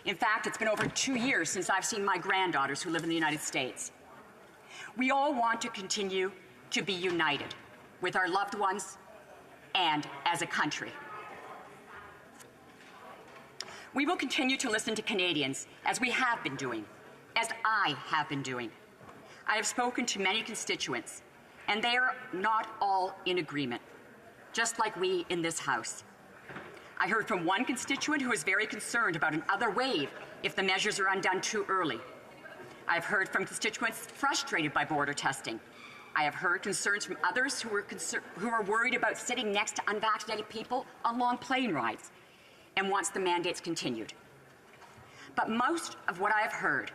In fact, it's been over 2 years since I've seen my granddaughters who live in the United States. We all want to continue to be united with our loved ones and as a country. We will continue to listen to Canadians as we have been doing, as I have been doing. I have spoken to many constituents, and they are not all in agreement, just like we in this House. I heard from one constituent who is very concerned about another wave if the measures are undone too early. I've heard from constituents frustrated by border testing. I have heard concerns from others who are worried about sitting next to unvaccinated people on long plane rides and wants the mandates continued. But most of what I have heard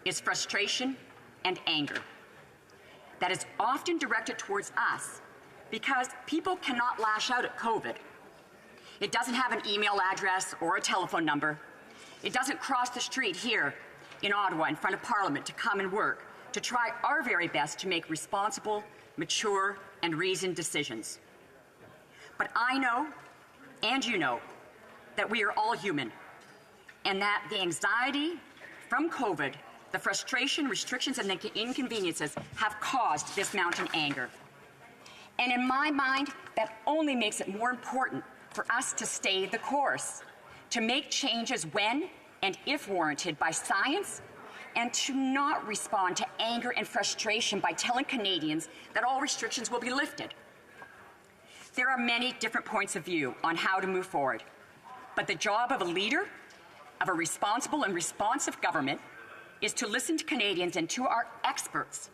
is frustration and anger. that is often directed towards us because people cannot lash out at COVID. It doesn't have an email address or a telephone number. It doesn't cross the street here in Ottawa in front of Parliament to come and work, to try our very best to make responsible, mature, and reasoned decisions. But I know, and you know, that we are all human, and that the anxiety from COVID, the frustration, restrictions, and the inconveniences have caused this mounting anger. And in my mind, that only makes it more important for us to stay the course, to make changes when and if warranted by science, and to not respond to anger and frustration by telling Canadians that all restrictions will be lifted. There are many different points of view on how to move forward, but the job of a leader, of a responsible and responsive government, is to listen to Canadians and to our experts,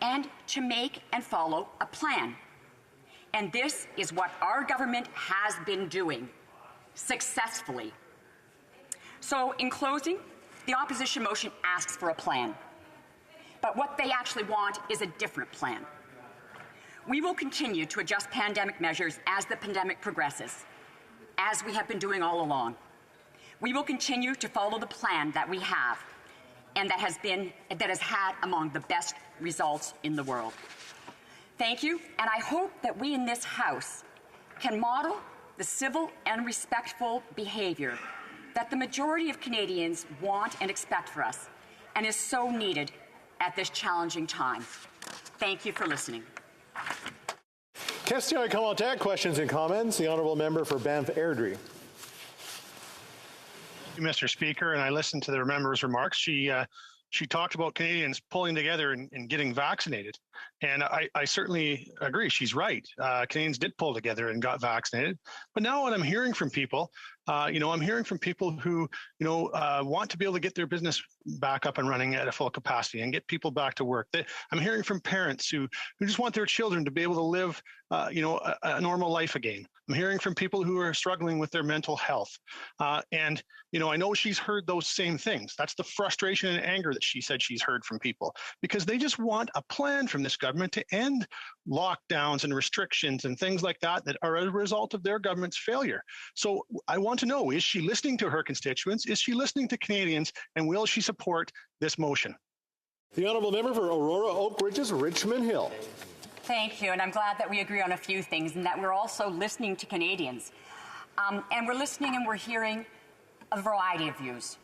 and to make and follow a plan. And this is what our government has been doing successfully. So, in closing, the opposition motion asks for a plan. But what they actually want is a different plan. We will continue to adjust pandemic measures as the pandemic progresses, as we have been doing all along. We will continue to follow the plan that we have and that has had among the best results in the world. Thank you, and I hope that we in this House can model the civil and respectful behavior that the majority of Canadians want and expect for us, and is so needed at this challenging time. Thank you for listening. Question commentaire, questions and comments. The Honourable Member for Banff Airdrie. Mr. Speaker, and I listened to the member's remarks. She talked about Canadians pulling together and getting vaccinated. And I certainly agree. She's right. Canadians did pull together and got vaccinated. But now what I'm hearing from people, I'm hearing from people who, want to be able to get their business back up and running at a full capacity and get people back to work. I'm hearing from parents who just want their children to be able to live, a normal life again. I'm hearing from people who are struggling with their mental health. And I know she's heard those same things. That's the frustration and anger that she said she's heard from people, because they just want a plan from this government to end lockdowns and restrictions and things like that are a result of their government's failure. So I want to know, is she listening to her constituents? Is she listening to Canadians? And will she support this motion? The Honourable Member for Aurora Oak Ridges, Richmond Hill. Thank you, and I'm glad that we agree on a few things and that we're also listening to Canadians. And we're listening and we're hearing a variety of views.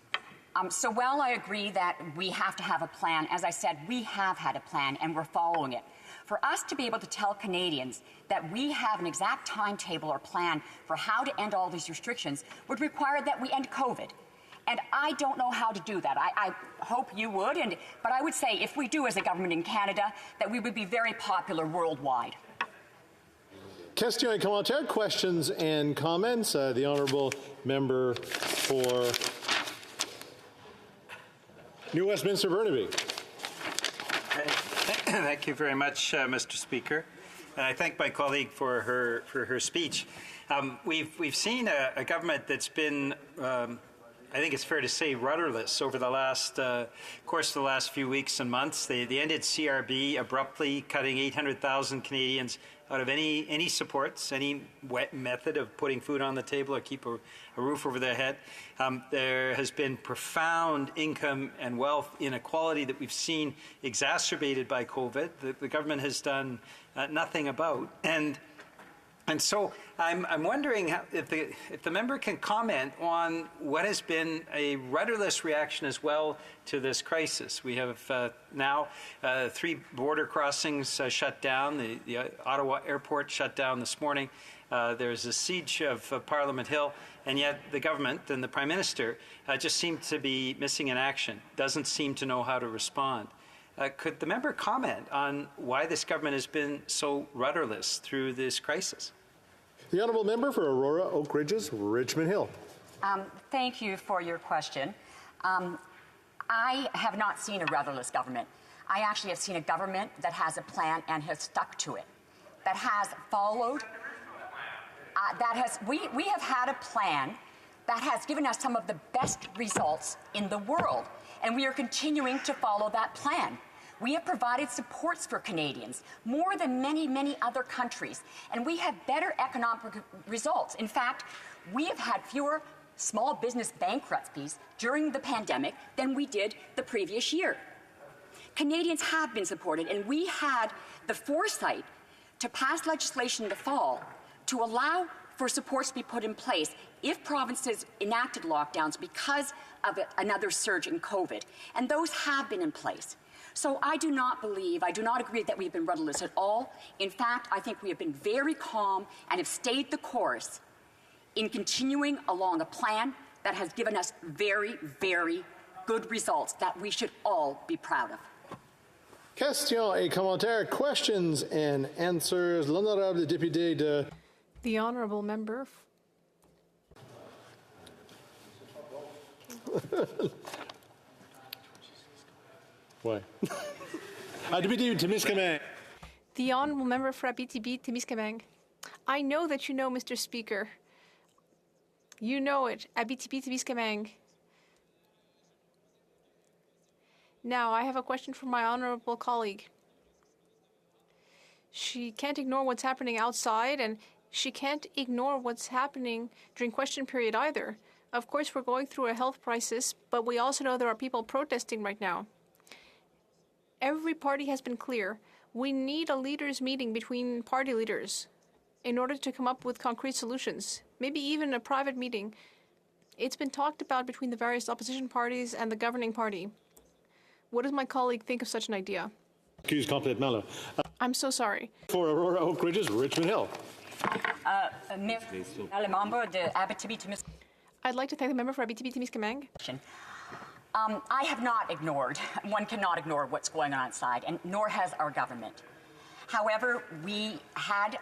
So while I agree that we have to have a plan, as I said, we have had a plan and we're following it. For us to be able to tell Canadians that we have an exact timetable or plan for how to end all these restrictions would require that we end COVID. And I don't know how to do that. I hope you would, but I would say if we do as a government in Canada, that we would be very popular worldwide. Question and commentaire, questions and comments. The Honourable Member for New Westminster Burnaby. Thank you very much, Mr. Speaker. And I thank my colleague for her speech. We've seen a government that's been I think it's fair to say rudderless over the last course of the last few weeks and months. They ended CRB abruptly, cutting 800,000 Canadians out of any supports, any method of putting food on the table or keep a roof over their head. There has been profound income and wealth inequality that we've seen exacerbated by COVID. The government has done nothing about. And so I'm wondering if the member can comment on what has been a rudderless reaction as well to this crisis. We have now 3 border crossings shut down. The Ottawa airport shut down this morning. There's a siege of Parliament Hill, and yet the government and the Prime Minister just seem to be missing in action, doesn't seem to know how to respond. Could the member comment on why this government has been so rudderless through this crisis? The Honourable Member for Aurora Oak Ridges, Richmond Hill. Thank you for your question. I have not seen a rudderless government. I actually have seen a government that has a plan and has stuck to it, that has followed, we have had a plan that has given us some of the best results in the world, and we are continuing to follow that plan. We have provided supports for Canadians more than many, many other countries, and we have better economic results. In fact, we have had fewer small business bankruptcies during the pandemic than we did the previous year. Canadians have been supported, and we had the foresight to pass legislation in the fall to allow for supports to be put in place if provinces enacted lockdowns because of another surge in COVID. And those have been in place. So I do not agree that we've been rudderless at all. In fact, I think we have been very calm and have stayed the course in continuing along a plan that has given us very, very good results that we should all be proud of. Question et commentaires, questions and answers. L'honorable député de... The honourable member. Ouais. Député Témiscamingue. The honourable member for Abitibi-Témiscamingue. I know that you know, Mr. Speaker. You know it, Abitibi-Témiscamingue. Now, I have a question for my honourable colleague. She can't ignore what's happening outside, and she can't ignore what's happening during question period either. Of course, we're going through a health crisis, but we also know there are people protesting right now. Every party has been clear. We need a leaders' meeting between party leaders in order to come up with concrete solutions, maybe even a private meeting. It's been talked about between the various opposition parties and the governing party. What does my colleague think of such an idea? Excuse complètement là. I'm so sorry. For Aurora Oak Ridges, Richmond Hill. I'd like to thank the member for Abitibi-Témiscamingue. I have not ignored, one cannot ignore what's going on outside, and nor has our government. However, we had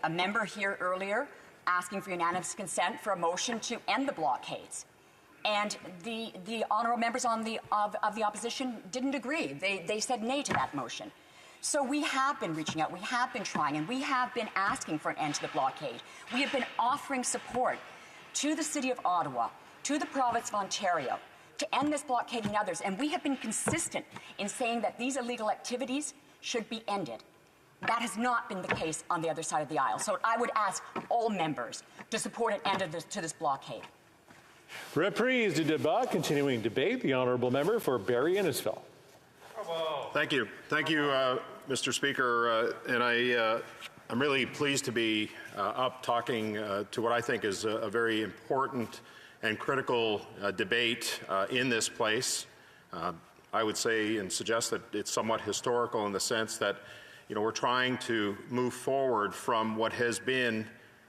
a member here earlier asking for unanimous consent for a motion to end the blockades. And the honourable members of the opposition didn't agree. They said nay to that motion. So we have been reaching out, we have been trying, and we have been asking for an end to the blockade. We have been offering support to the City of Ottawa, to the Province of Ontario, to end this blockade and others. And we have been consistent in saying that these illegal activities should be ended. That has not been the case on the other side of the aisle. So I would ask all members to support an end to this blockade. Reprise du débat, continuing debate. The honourable member for Barrie Innisfil. Thank you. Thank you, Mr. Speaker. And I'm really pleased to be up talking to what I think is a very important and critical debate in this place. I would say and suggest that it's somewhat historical in the sense that, we're trying to move forward from what has been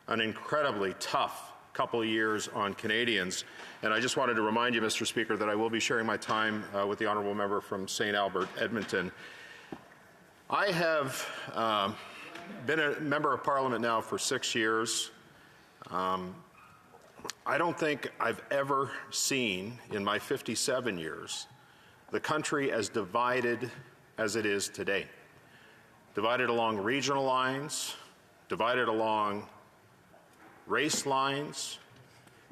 an incredibly tough couple of years on Canadians. And I just wanted to remind you, Mr. Speaker, that I will be sharing my time with the honourable member from St. Albert, Edmonton. I have been a member of Parliament now for 6 years. I don't think I've ever seen in my 57 years the country as divided as it is today. Divided along regional lines, divided along race lines,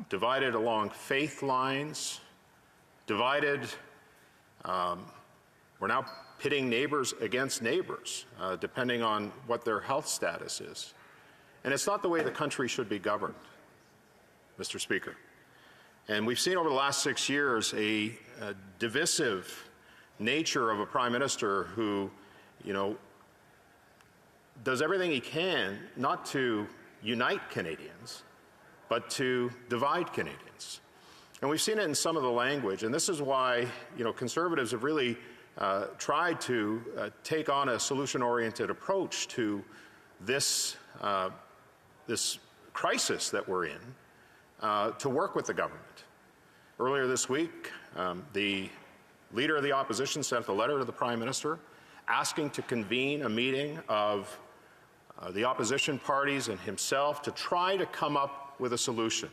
divided along faith lines, divided, we're now pitting neighbors against neighbors, depending on what their health status is. And it's not the way the country should be governed, Mr. Speaker. And we've seen over the last 6 years a divisive nature of a Prime Minister who, does everything he can not to unite Canadians, but to divide Canadians. And we've seen it in some of the language, and this is why, Conservatives have really tried to take on a solution-oriented approach to this, this crisis that we're in, to work with the government. Earlier this week, the Leader of the Opposition sent a letter to the Prime Minister asking to convene a meeting of the opposition parties and himself to try to come up with a solution,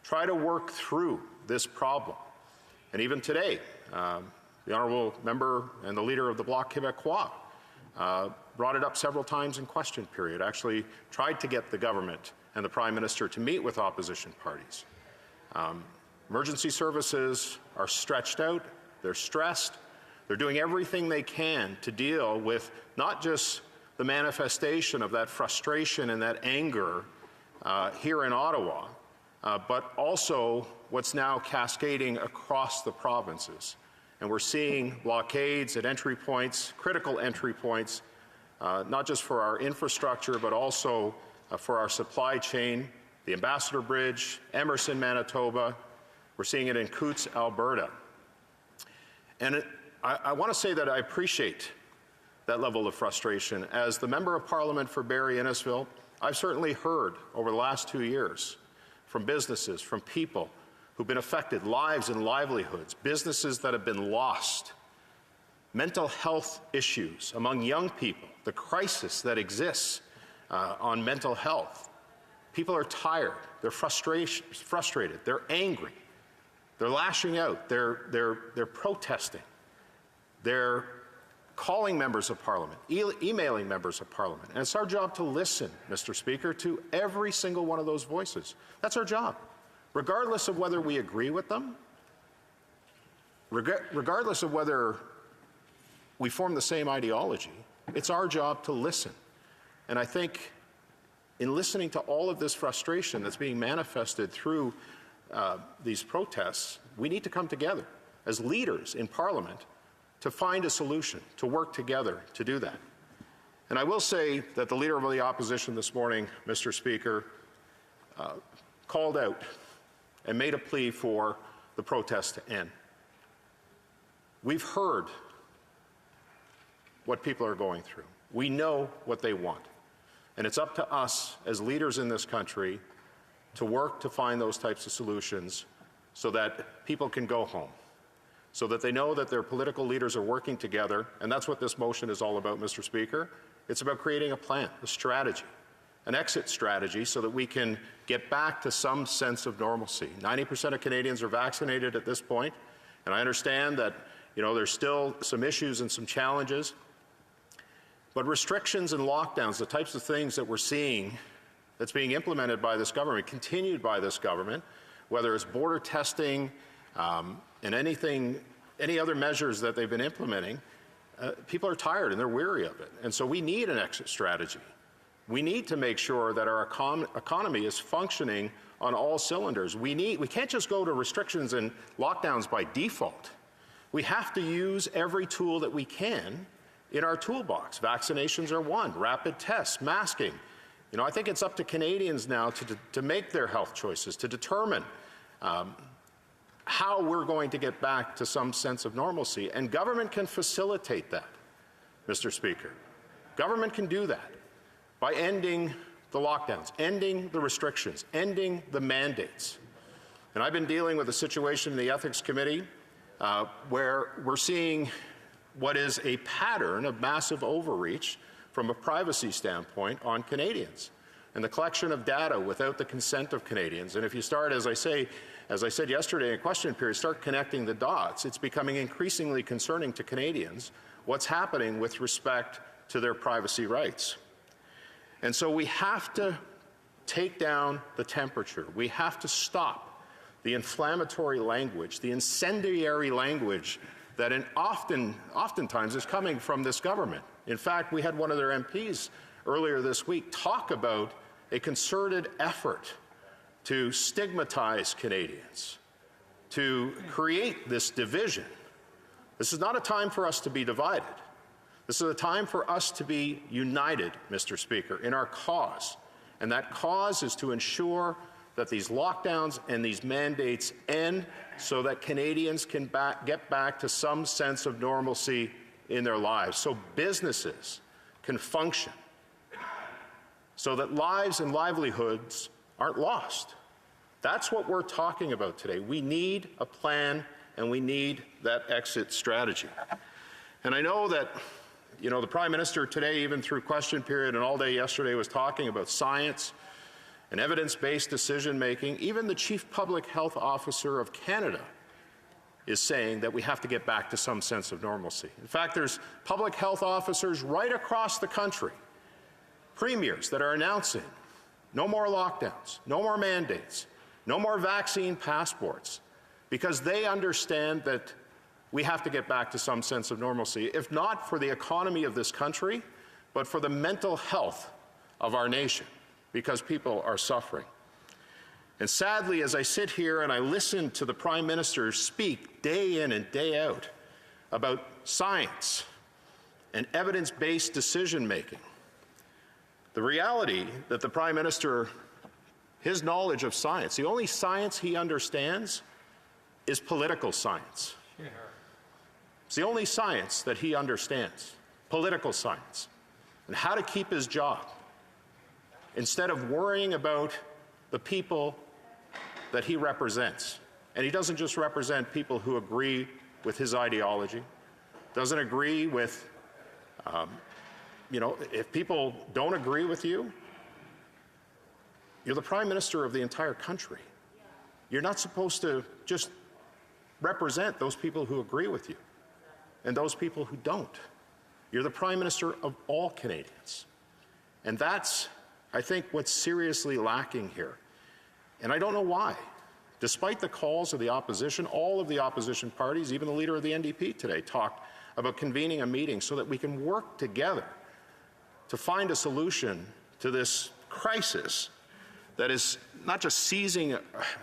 try to work through this problem. And even today, the honourable member and the leader of the Bloc Québécois brought it up several times in question period, actually tried to get the government and the Prime Minister to meet with opposition parties. Emergency services are stretched out, they're stressed, They're doing everything they can to deal with not just the manifestation of that frustration and that anger here in Ottawa, but also what's now cascading across the provinces. And we're seeing blockades at entry points, critical entry points, not just for our infrastructure, but also for our supply chain, the Ambassador Bridge, Emerson, Manitoba. We're seeing it in Coutts, Alberta. And I want to say that I appreciate that level of frustration. As the Member of Parliament for Barrie-Innisfil, I've certainly heard over the last 2 years from businesses, from people who've been affected, lives and livelihoods, businesses that have been lost, mental health issues among young people, the crisis that exists on mental health. People are tired, they're frustrated, they're angry, they're lashing out, they're protesting, they're calling members of Parliament, emailing members of Parliament. And it's our job to listen, Mr. Speaker, to every single one of those voices. That's our job. Regardless of whether we agree with them, regardless of whether we form the same ideology, it's our job to listen. And I think in listening to all of this frustration that's being manifested through these protests, we need to come together as leaders in Parliament to find a solution, to work together to do that. And I will say that the Leader of the Opposition this morning, Mr. Speaker, called out and made a plea for the protest to end. We've heard what people are going through. We know what they want. And it's up to us as leaders in this country to work to find those types of solutions so that people can go home, so that they know that their political leaders are working together. And that's what this motion is all about, Mr. Speaker. It's about creating a plan, a strategy, an exit strategy so that we can get back to some sense of normalcy. 90% of Canadians are vaccinated at this point, and I understand that, there's still some issues and some challenges. But restrictions and lockdowns, the types of things that we're seeing that's being implemented by this government, continued by this government, whether it's border testing and any other measures that they've been implementing, people are tired and they're weary of it. And so we need an exit strategy. We need to make sure that our economy is functioning on all cylinders. We can't just go to restrictions and lockdowns by default. We have to use every tool that we can in our toolbox. Vaccinations are one, rapid tests, masking. I think it's up to Canadians now to make their health choices, to determine how we're going to get back to some sense of normalcy. And government can facilitate that, Mr. Speaker. Government can do that by ending the lockdowns, ending the restrictions, ending the mandates. And I've been dealing with a situation in the Ethics Committee where we're seeing what is a pattern of massive overreach from a privacy standpoint on Canadians and the collection of data without the consent of Canadians. And if you start, as I said yesterday in a question period, start connecting the dots, it's becoming increasingly concerning to Canadians what's happening with respect to their privacy rights. And so we have to take down the temperature. We have to stop the inflammatory language, the incendiary language that oftentimes is coming from this government. In fact, we had one of their MPs earlier this week talk about a concerted effort to stigmatize Canadians, to create this division. This is not a time for us to be divided. This is a time for us to be united, Mr. Speaker, in our cause. And that cause is to ensure that these lockdowns and these mandates end so that Canadians can get back to some sense of normalcy in their lives, so businesses can function, so that lives and livelihoods aren't lost. That's what we're talking about today. We need a plan and we need that exit strategy. And I know that the Prime Minister today, even through question period and all day yesterday, was talking about science and evidence-based decision-making. Even the Chief Public Health Officer of Canada is saying that we have to get back to some sense of normalcy. In fact, there's public health officers right across the country, premiers that are announcing no more lockdowns, no more mandates, no more vaccine passports, because they understand that we have to get back to some sense of normalcy, if not for the economy of this country, but for the mental health of our nation, because people are suffering. And sadly, as I sit here and I listen to the Prime Minister speak day in and day out about science and evidence-based decision-making, the reality that the Prime Minister, his knowledge of science, the only science he understands is political science. It's the only science that he understands, political science, and how to keep his job, instead of worrying about the people that he represents. And he doesn't just represent people who agree with his ideology, doesn't agree with, if people don't agree with you, you're the Prime Minister of the entire country. You're not supposed to just represent those people who agree with you and those people who don't. You're the Prime Minister of all Canadians. And that's, I think, what's seriously lacking here. And I don't know why. Despite the calls of the opposition, all of the opposition parties, even the leader of the NDP today, talked about convening a meeting so that we can work together to find a solution to this crisis that is not just seizing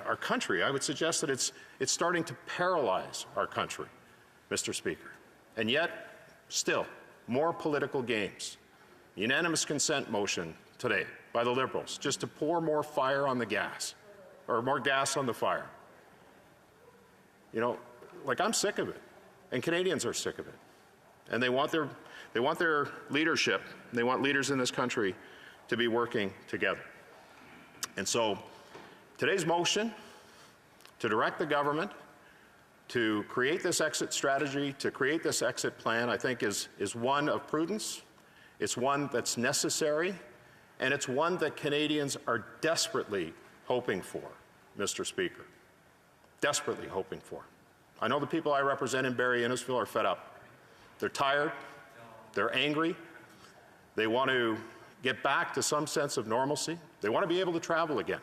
our country. I would suggest that it's starting to paralyze our country, Mr. Speaker. And yet, still, more political games. Unanimous consent motion today by the Liberals, just to pour more fire on the gas, or more gas on the fire. I'm sick of it, and Canadians are sick of it. And they want their leadership, they want leaders in this country to be working together. And so today's motion to direct the government to create this exit strategy, to create this exit plan, I think is one of prudence. It's one that's necessary, and it's one that Canadians are desperately hoping for, Mr. Speaker. Desperately hoping for. I know the people I represent in Barrie Innisfil are fed up. They're tired. They're angry. They want to get back to some sense of normalcy. They want to be able to travel again.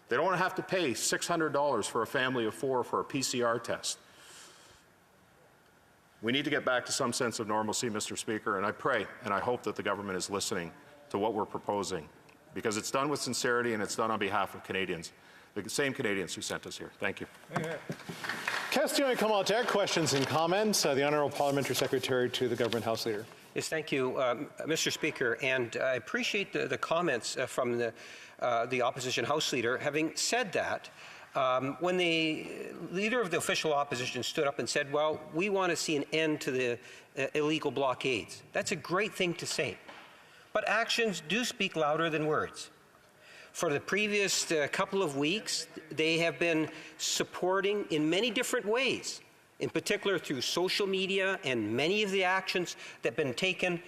They don't want to have to pay $600 for a family of 4 for a PCR test. We need to get back to some sense of normalcy, Mr. Speaker, and I pray and I hope that the government is listening to what we're proposing, because it's done with sincerity and it's done on behalf of Canadians, the same Canadians who sent us here. Thank you. Question and commentaire, questions and comments. The Honourable Parliamentary Secretary to the Government House Leader. Yes, thank you, Mr. Speaker, and I appreciate the comments from the Opposition House Leader. Having said that, when the Leader of the official opposition stood up and said, well, we want to see an end to the illegal blockades, that's a great thing to say. But actions do speak louder than words. For the previous couple of weeks, they have been supporting in many different ways, in particular through social media and many of the actions that have been taken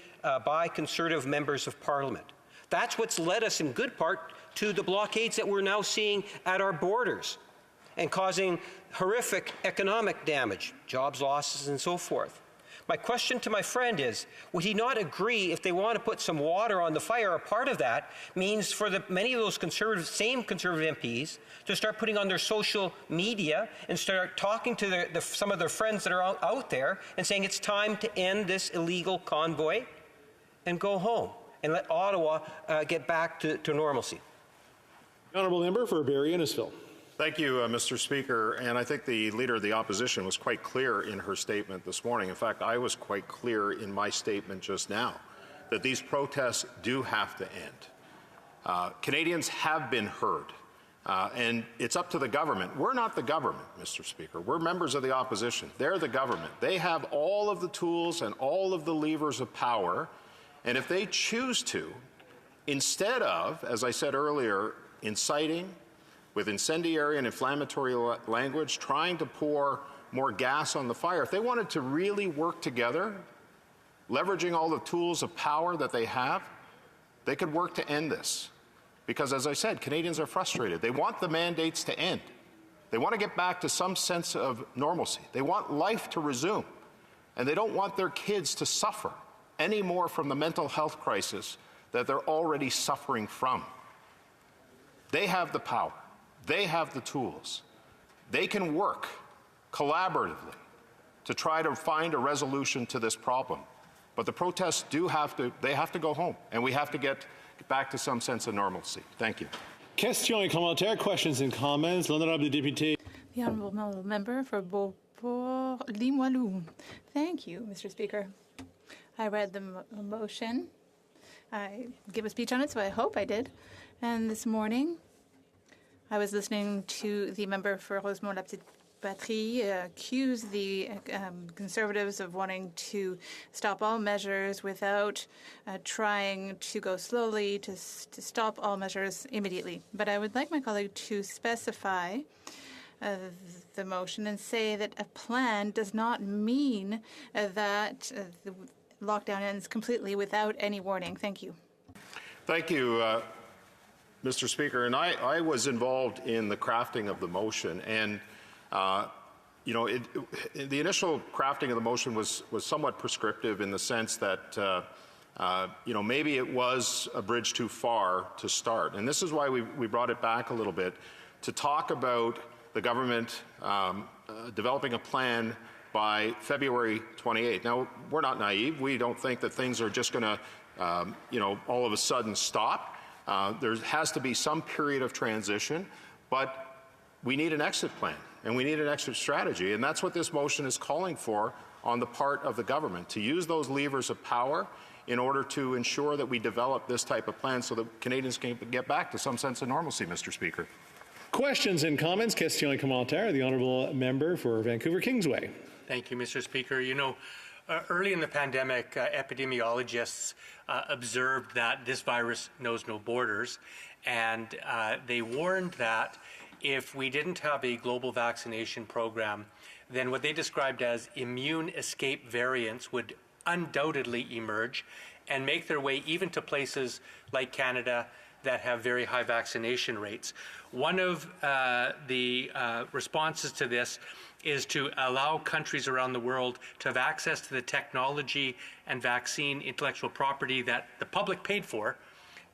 by Conservative members of Parliament. That's what's led us in good part to the blockades that we're now seeing at our borders and causing horrific economic damage, jobs losses and so forth. My question to my friend is, would he not agree if they want to put some water on the fire, a part of that means for many of those same conservative MPs to start putting on their social media and start talking to some of their friends that are out there and saying it's time to end this illegal convoy and go home and let Ottawa get back to normalcy. The Honourable Member for Barrie Innisfil. Thank you, Mr. Speaker. And I think the Leader of the Opposition was quite clear in her statement this morning. In fact, I was quite clear in my statement just now that these protests do have to end. Canadians have been heard. And it's up to the government. We're not the government, Mr. Speaker. We're members of the opposition. They're the government. They have all of the tools and all of the levers of power. And if they choose to, instead of, as I said earlier, inciting with incendiary and inflammatory language, trying to pour more gas on the fire, if they wanted to really work together, leveraging all the tools of power that they have, they could work to end this. Because, as I said, Canadians are frustrated. They want the mandates to end. They want to get back to some sense of normalcy. They want life to resume. And they don't want their kids to suffer any more from the mental health crisis that they're already suffering from. They have the power. They have the tools. They can work collaboratively to try to find a resolution to this problem. But the protests have to go home, and we have to get back to some sense of normalcy. Thank you. Questions et commentaires, questions and comments. L'honorable député. The honourable member for Beauport-Limoilou. Thank you, Mr. Speaker. I read the motion. I gave a speech on it, so I hope I did. And this morning, I was listening to the member for Rosemont-la-Petite-Patrie accuse the Conservatives of wanting to stop all measures without trying to go slowly to stop all measures immediately. But I would like my colleague to specify the motion and say that a plan does not mean that the lockdown ends completely without any warning. Thank you. Thank you, Mr. Speaker. And I was involved in the crafting of the motion. And, you know, the initial crafting of the motion was somewhat prescriptive in the sense that, you know, maybe it was a bridge too far to start. And this is why we brought it back a little bit to talk about the government developing a plan by February 28th. Now, we're not naive. We don't think that things are just going to, you know, all of a sudden stop. There has to be some period of transition, but we need an exit plan and we need an exit strategy. And that's what this motion is calling for on the part of the government, to use those levers of power in order to ensure that we develop this type of plan so that Canadians can get back to some sense of normalcy, Mr. Speaker. Questions and comments. Questions et commentaires. The honourable member for Vancouver Kingsway. Thank you, Mr. Speaker. You know, early in the pandemic, epidemiologists observed that this virus knows no borders, and they warned that if we didn't have a global vaccination program, then what they described as immune escape variants would undoubtedly emerge and make their way even to places like Canada that have very high vaccination rates. One of the responses to this is to allow countries around the world to have access to the technology and vaccine intellectual property that the public paid for,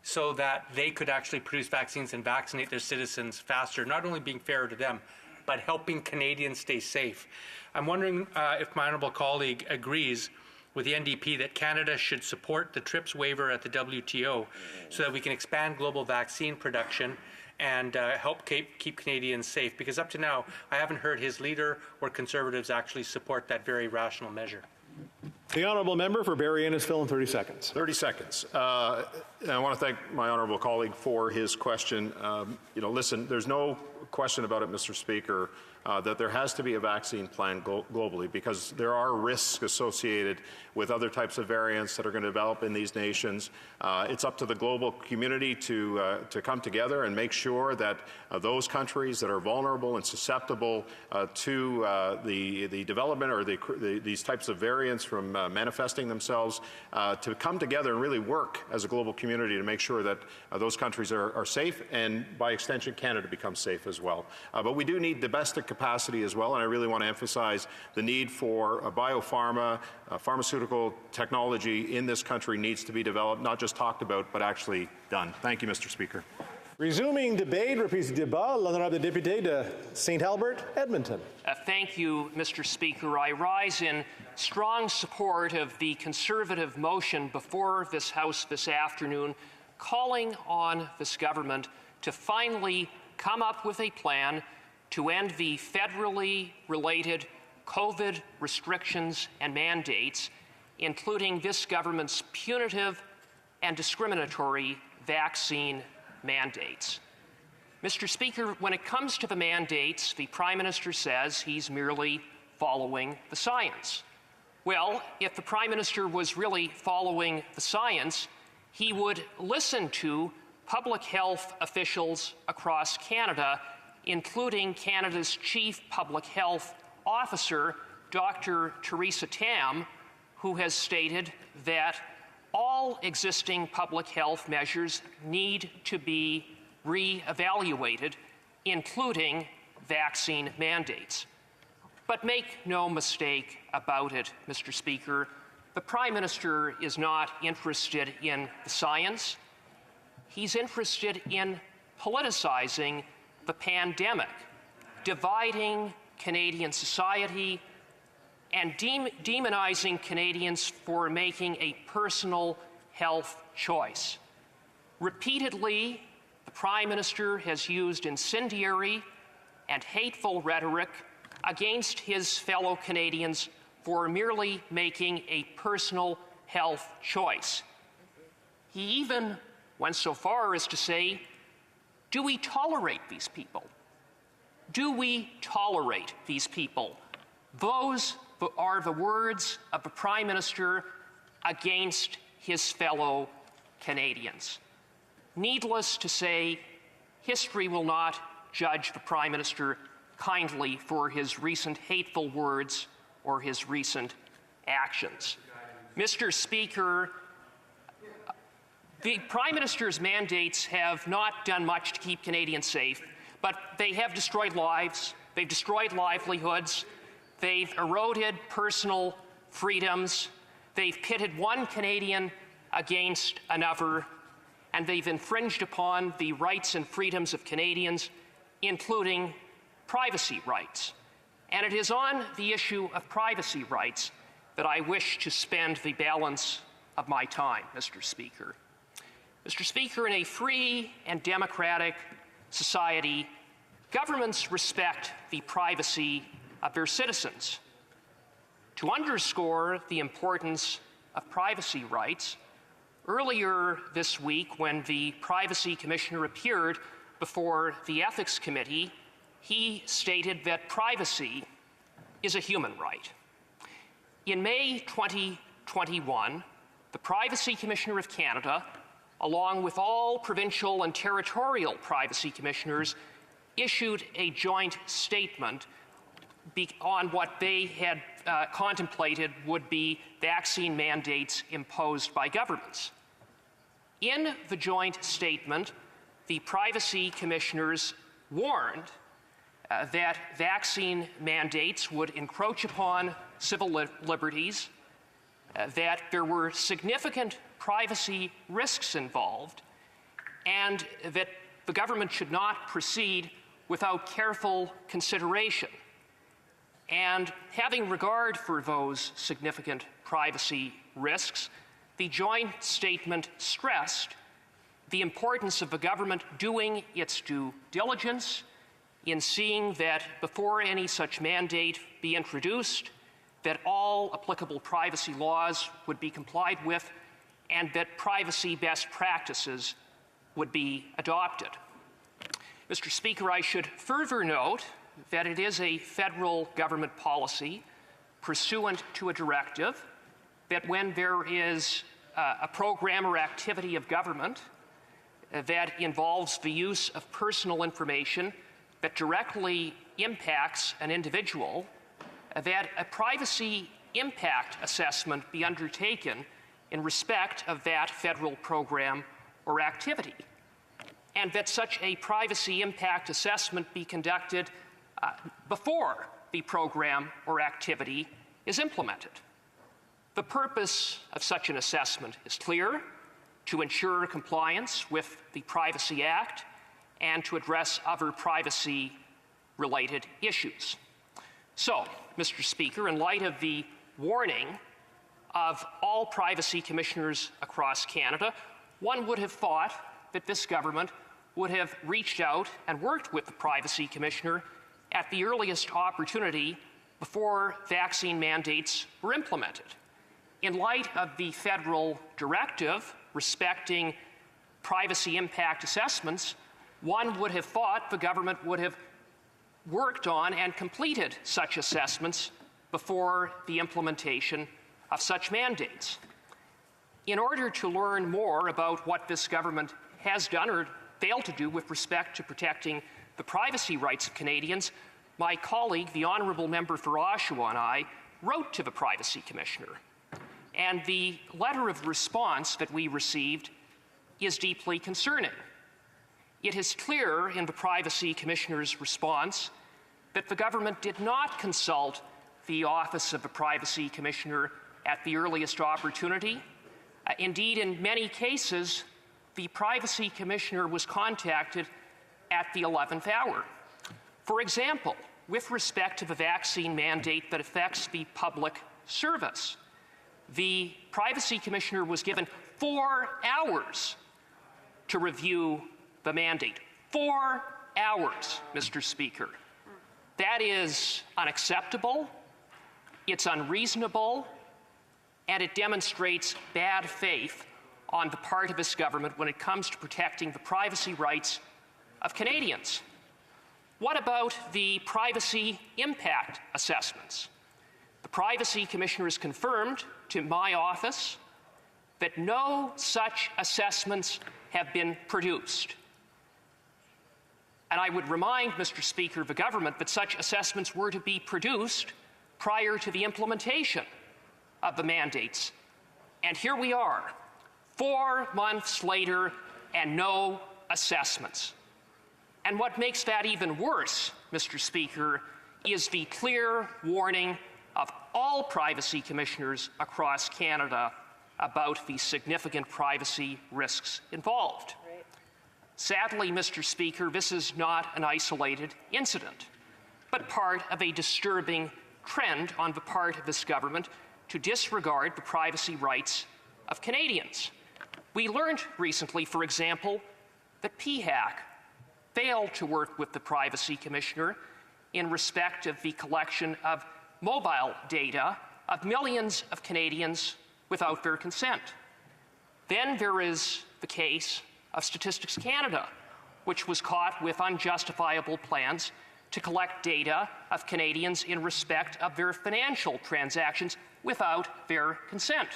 so that they could actually produce vaccines and vaccinate their citizens faster, not only being fairer to them, but helping Canadians stay safe. I'm wondering if my honourable colleague agrees with the NDP that Canada should support the TRIPS waiver at the WTO so that we can expand global vaccine production and help keep Canadians safe. Because up to now, I haven't heard his leader or Conservatives actually support that very rational measure. The honourable member for Barrie Innisfil in 30 seconds. 30 seconds. I want to thank my honourable colleague for his question. You know, listen, there's no question about it, Mr. Speaker, that there has to be a vaccine plan globally, because there are risks associated with other types of variants that are going to develop in these nations. It's up to the global community to come together and make sure that those countries that are vulnerable and susceptible to the development or these types of variants from manifesting themselves, to come together and really work as a global community to make sure that those countries are safe, and by extension Canada becomes safe as well. But we do need domestic capacity as well, and I really want to emphasize the need for biopharma, pharmaceutical technology in this country needs to be developed, not just talked about, but actually done. Thank you, Mr. Speaker. Resuming debate, reprise du débat, l'honorable député de St. Albert, Edmonton. Thank you, Mr. Speaker. I rise in strong support of the Conservative motion before this House this afternoon, calling on this government to finally come up with a plan to end the federally related COVID restrictions and mandates, including this government's punitive and discriminatory vaccine mandates. Mr. Speaker, when it comes to the mandates, the Prime Minister says he's merely following the science. Well, if the Prime Minister was really following the science, he would listen to public health officials across Canada, including Canada's Chief Public Health Officer, Dr. Theresa Tam, who has stated that all existing public health measures need to be re-evaluated, including vaccine mandates. But make no mistake about it, Mr. Speaker, the Prime Minister is not interested in the science. He's interested in politicizing the pandemic, dividing Canadian society, and demonizing Canadians for making a personal health choice. Repeatedly, the Prime Minister has used incendiary and hateful rhetoric against his fellow Canadians for merely making a personal health choice. He even went so far as to say, do we tolerate these people? Do we tolerate these people? Those are the words of the Prime Minister against his fellow Canadians. Needless to say, history will not judge the Prime Minister kindly for his recent hateful words or his recent actions. Mr. Speaker, the Prime Minister's mandates have not done much to keep Canadians safe, but they have destroyed lives, they've destroyed livelihoods, they've eroded personal freedoms, they've pitted one Canadian against another, and they've infringed upon the rights and freedoms of Canadians, including privacy rights. And it is on the issue of privacy rights that I wish to spend the balance of my time, Mr. Speaker. Mr. Speaker, in a free and democratic society, governments respect the privacy of their citizens. To underscore the importance of privacy rights, earlier this week, when the Privacy Commissioner appeared before the Ethics Committee, he stated that privacy is a human right. In May 2021, the Privacy Commissioner of Canada, along with all provincial and territorial privacy commissioners, issued a joint statement on what they had contemplated would be vaccine mandates imposed by governments. In the joint statement, the privacy commissioners warned that vaccine mandates would encroach upon civil liberties, that there were significant privacy risks involved, and that the government should not proceed without careful consideration. And having regard for those significant privacy risks, the joint statement stressed the importance of the government doing its due diligence in seeing that before any such mandate be introduced, that all applicable privacy laws would be complied with and that privacy best practices would be adopted. Mr. Speaker, I should further note that it is a federal government policy pursuant to a directive that when there is a program or activity of government that involves the use of personal information that directly impacts an individual, that a privacy impact assessment be undertaken in respect of that federal program or activity, and that such a privacy impact assessment be conducted before the program or activity is implemented. The purpose of such an assessment is clear: to ensure compliance with the Privacy Act and to address other privacy-related issues. So, Mr. Speaker, in light of the warning of all privacy commissioners across Canada, one would have thought that this government would have reached out and worked with the Privacy Commissioner at the earliest opportunity before vaccine mandates were implemented. In light of the federal directive respecting privacy impact assessments, one would have thought the government would have worked on and completed such assessments before the implementation of such mandates. In order to learn more about what this government has done or failed to do with respect to protecting the privacy rights of Canadians, my colleague, the Honourable Member for Oshawa, and I wrote to the Privacy Commissioner. And the letter of response that we received is deeply concerning. It is clear in the Privacy Commissioner's response that the government did not consult the Office of the Privacy Commissioner at the earliest opportunity. Indeed, in many cases, the Privacy Commissioner was contacted at the 11th hour. For example, with respect to the vaccine mandate that affects the public service. The Privacy Commissioner was given 4 hours to review the mandate. 4 hours, Mr. Speaker. That is unacceptable, it's unreasonable, and it demonstrates bad faith on the part of this government when it comes to protecting the privacy rights of Canadians. What about the privacy impact assessments? The Privacy Commissioner has confirmed to my office that no such assessments have been produced. And I would remind, Mr. Speaker, the government that such assessments were to be produced prior to the implementation of the mandates. And here we are, 4 months later, and no assessments. And what makes that even worse, Mr. Speaker, is the clear warning of all privacy commissioners across Canada about the significant privacy risks involved. Sadly, Mr. Speaker, this is not an isolated incident, but part of a disturbing trend on the part of this government to disregard the privacy rights of Canadians. We learned recently, for example, that PHAC failed to work with the Privacy Commissioner in respect of the collection of mobile data of millions of Canadians without their consent. Then there is the case of Statistics Canada, which was caught with unjustifiable plans to collect data of Canadians in respect of their financial transactions without their consent.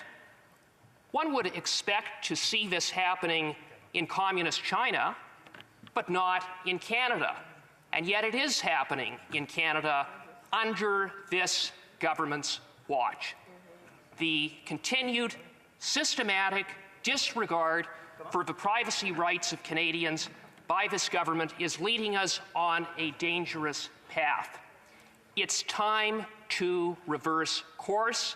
One would expect to see this happening in communist China, but not in Canada. And yet it is happening in Canada under this government's watch. The continued systematic disregard for the privacy rights of Canadians by this government is leading us on a dangerous path. It's time to reverse course.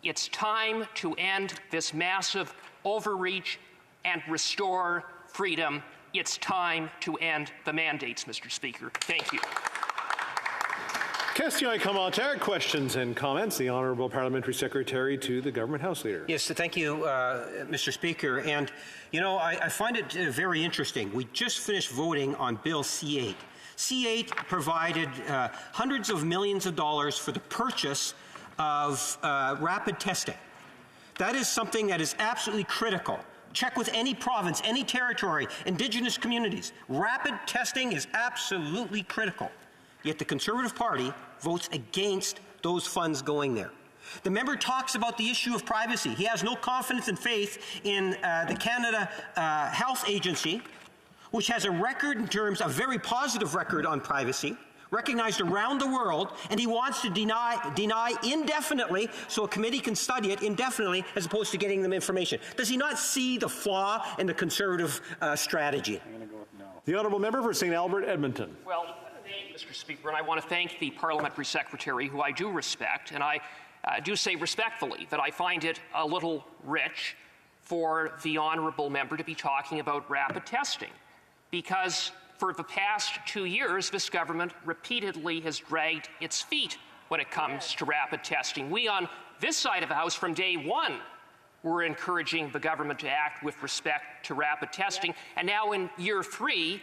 It's time to end this massive overreach and restore freedom. It's time to end the mandates, Mr. Speaker. Thank you. Question et commentaire, questions and comments. The Honourable Parliamentary Secretary to the Government House Leader. Yes, thank you, Mr. Speaker. And, you know, I find it very interesting. We just finished voting on Bill C-8. C-8 provided hundreds of millions of dollars for the purchase of rapid testing. That is something that is absolutely critical. Check with any province, any territory, Indigenous communities. Rapid testing is absolutely critical. Yet the Conservative Party votes against those funds going there. The member talks about the issue of privacy. He has no confidence and faith in the Canada Health Agency, which has a record in terms of very positive record on privacy, recognized around the world, and he wants to deny indefinitely so a committee can study it indefinitely as opposed to getting them information. Does he not see the flaw in the Conservative strategy? I'm going to go with no. The Honourable Member for St. Albert, Edmonton. Well, Mr. Speaker, and I want to thank the Parliamentary Secretary, who I do respect, and I do say respectfully that I find it a little rich for the Honourable Member to be talking about rapid testing, because for the past 2 years, this government repeatedly has dragged its feet when it comes to rapid testing. We on this side of the House from day one were encouraging the government to act with respect to rapid testing, and now in year 3,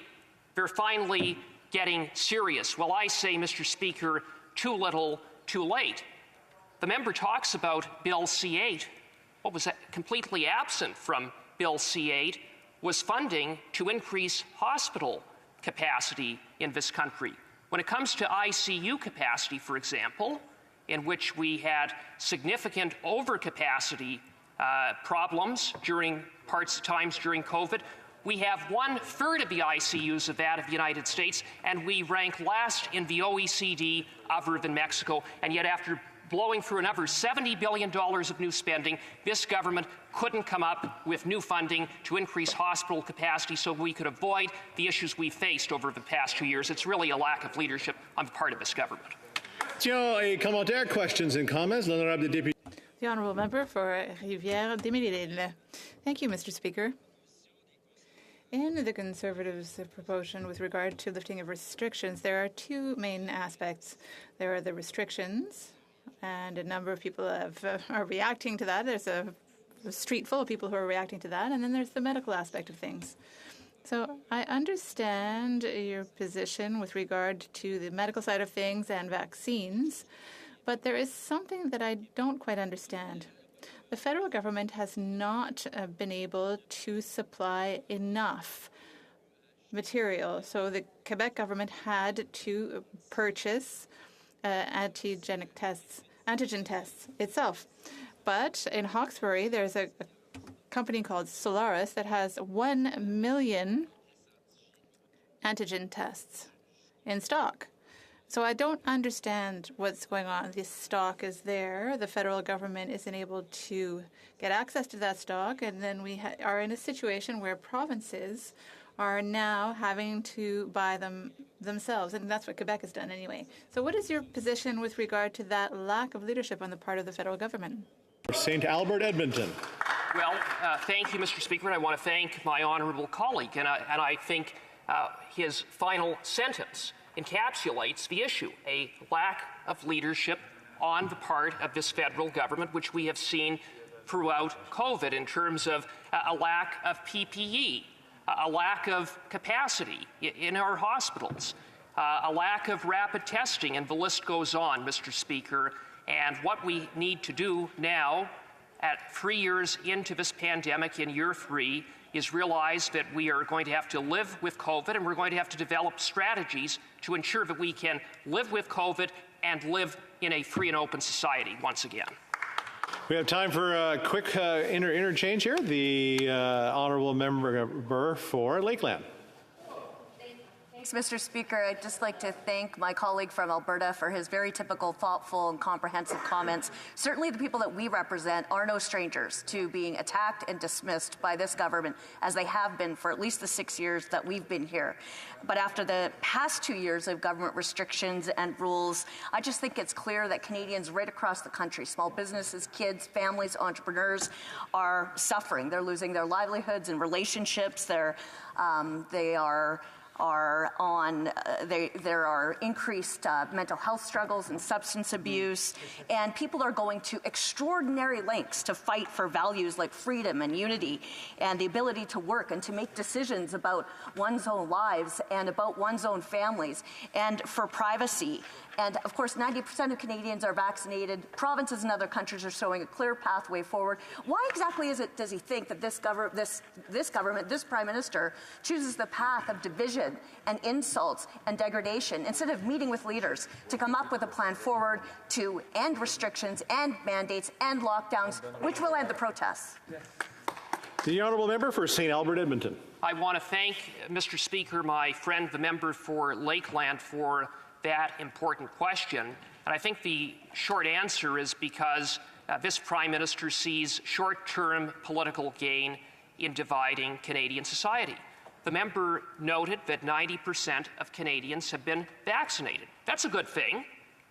they're finally getting serious. Well, I say, Mr. Speaker, too little, too late. The member talks about Bill C-8. What was completely absent from Bill C-8 was funding to increase hospital capacity in this country. When it comes to ICU capacity, for example, in which we had significant overcapacity problems during times during COVID, we have 1/3 of the ICUs of that of the United States, and we rank last in the OECD other than Mexico. And yet after blowing through another $70 billion of new spending, this government couldn't come up with new funding to increase hospital capacity so we could avoid the issues we faced over the past 2 years. It's really a lack of leadership on the part of this government. Question et commentaire, questions and comments. L'honorable député. The Honourable Member for Rivière-des-Mille-Îles. Thank you, Mr. Speaker. In the Conservatives' proposition with regard to lifting of restrictions, there are two main aspects. There are the restrictions, and a number of people are reacting to that. There's a street full of people who are reacting to that, and then there's the medical aspect of things. So I understand your position with regard to the medical side of things and vaccines, but there is something that I don't quite understand. The federal government has not been able to supply enough material. So the Quebec government had to purchase antigen tests itself. But in Hawkesbury, there's a company called Solaris that has 1 million antigen tests in stock. So I don't understand what's going on. This stock is there. The federal government isn't able to get access to that stock. And then we are in a situation where provinces are now having to buy them themselves. And that's what Quebec has done anyway. So what is your position with regard to that lack of leadership on the part of the federal government? St. Albert, Edmonton. Well, thank you, Mr. Speaker, and I want to thank my honourable colleague. And I think his final sentence encapsulates the issue, a lack of leadership on the part of this federal government, which we have seen throughout COVID in terms of a lack of PPE, a lack of capacity in our hospitals, a lack of rapid testing, and the list goes on, Mr. Speaker. And what we need to do now, at 3 years into this pandemic, in year 3, is realize that we are going to have to live with COVID, and we're going to have to develop strategies to ensure that we can live with COVID and live in a free and open society once again. We have time for a quick interchange here. The honourable member for Lakeland. Thanks, Mr. Speaker. I'd just like to thank my colleague from Alberta for his very typical, thoughtful, and comprehensive comments. Certainly the people that we represent are no strangers to being attacked and dismissed by this government, as they have been for at least the 6 years that we've been here. But after the past 2 years of government restrictions and rules, I just think it's clear that Canadians right across the country, small businesses, kids, families, entrepreneurs, are suffering. They're losing their livelihoods and relationships. There are increased mental health struggles and substance abuse, and people are going to extraordinary lengths to fight for values like freedom and unity and the ability to work and to make decisions about one's own lives and about one's own families and for privacy. And of course, 90% of Canadians are vaccinated. Provinces and other countries are showing a clear pathway forward. Why exactly does he think that this government, this Prime Minister, chooses the path of division and insults and degradation instead of meeting with leaders to come up with a plan forward to end restrictions and mandates and lockdowns, which will end the protests? The honourable member for St. Albert, Edmonton. I want to thank, Mr. Speaker, my friend, the member for Lakeland, for that important question. And I think the short answer is because this Prime Minister sees short-term political gain in dividing Canadian society. The member noted that 90% of Canadians have been vaccinated. That's a good thing.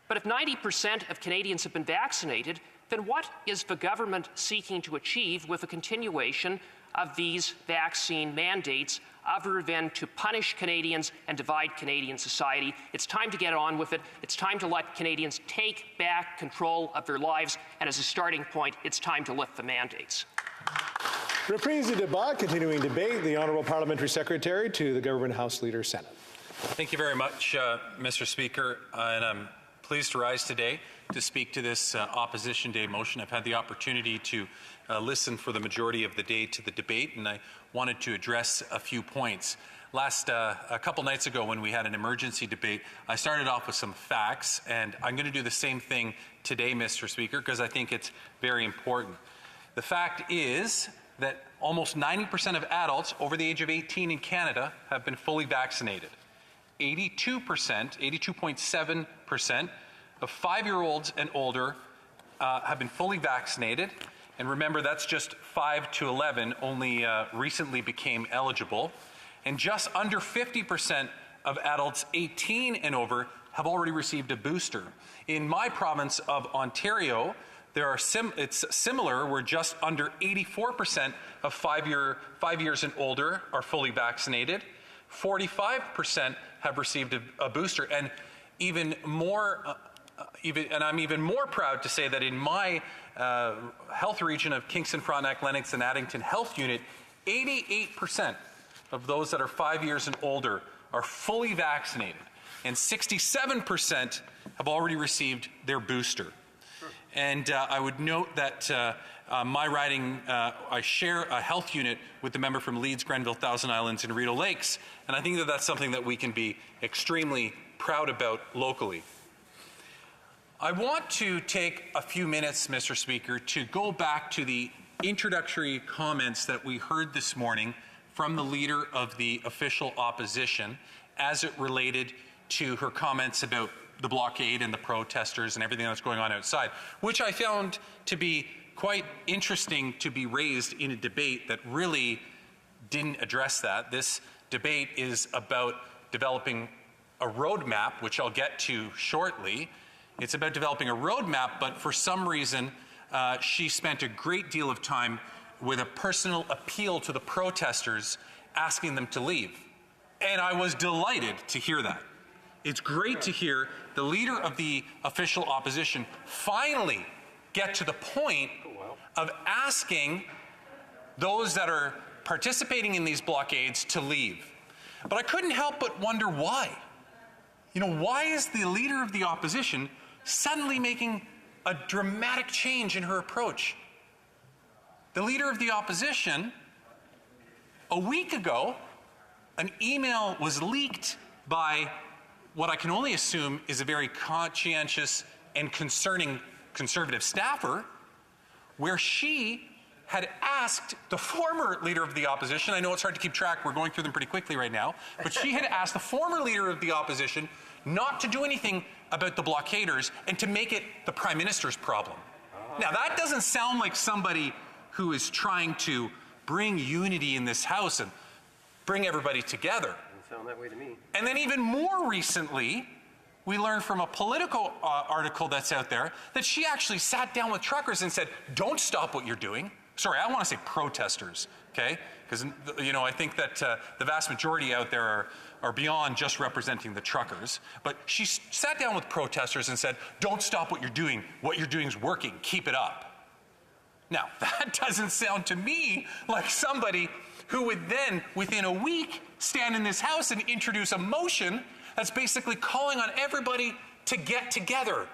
But if 90% of Canadians have been vaccinated, then what is the government seeking to achieve with the continuation of these vaccine mandates other than to punish Canadians and divide Canadian society? It's time to get on with it. It's time to let Canadians take back control of their lives. And as a starting point, it's time to lift the mandates. Reprise du débat, continuing debate. The Honourable Parliamentary Secretary to the Government House Leader, Senate. Thank you very much, Mr. Speaker. And I'm pleased to rise today to speak to this Opposition Day motion. I've had the opportunity to listen for the majority of the day to the debate, and I wanted to address a few points. A couple nights ago when we had an emergency debate, I started off with some facts, and I'm going to do the same thing today, Mr. Speaker, because I think it's very important. The fact is that almost 90% of adults over the age of 18 in Canada have been fully vaccinated. 82.7% of 5-year-olds and older have been fully vaccinated. And remember, that's just 5 to 11, only recently became eligible. And just under 50% of adults 18 and over have already received a booster. In my province of Ontario, it's similar, where just under 84% of 5 years and older are fully vaccinated. 45% have received a booster, and even more. And I'm even more proud to say that in my health region of Kingston, Frontenac, Lennox, and Addington Health Unit, 88% of those that are 5 years and older are fully vaccinated, and 67% have already received their booster. And I would note that my riding, I share a health unit with the member from Leeds, Grenville, Thousand Islands, and Rideau Lakes, and I think that that's something that we can be extremely proud about locally. I want to take a few minutes, Mr. Speaker, to go back to the introductory comments that we heard this morning from the Leader of the Official Opposition as it related to her comments about the blockade and the protesters and everything that's going on outside, which I found to be quite interesting to be raised in a debate that really didn't address that. This debate is about developing a roadmap, which I'll get to shortly. It's about developing a roadmap, but for some reason, she spent a great deal of time with a personal appeal to the protesters, asking them to leave. And I was delighted to hear that. It's great to hear the Leader of the Official Opposition finally get to the point of asking those that are participating in these blockades to leave. But I couldn't help but wonder why. You know, why is the Leader of the Opposition suddenly making a dramatic change in her approach? The Leader of the Opposition, a week ago, an email was leaked by what I can only assume is a very conscientious and concerning Conservative staffer, where she had asked the former Leader of the Opposition, I know it's hard to keep track, we're going through them pretty quickly right now, but she had asked the former Leader of the Opposition not to do anything about the blockaders and to make it the Prime Minister's problem. Now, that doesn't sound like somebody who is trying to bring unity in this House and bring everybody together. Doesn't sound that way to me. And then even more recently, we learned from a Politico article that's out there that she actually sat down with truckers and said, don't stop what you're doing. Sorry, I want to say protesters, okay? Because, you know, I think that the vast majority out there are beyond just representing the truckers. But she sat down with protesters and said, don't stop what you're doing. What you're doing is working. Keep it up. Now, that doesn't sound to me like somebody who would then, within a week, stand in this House and introduce a motion that's basically calling on everybody to get together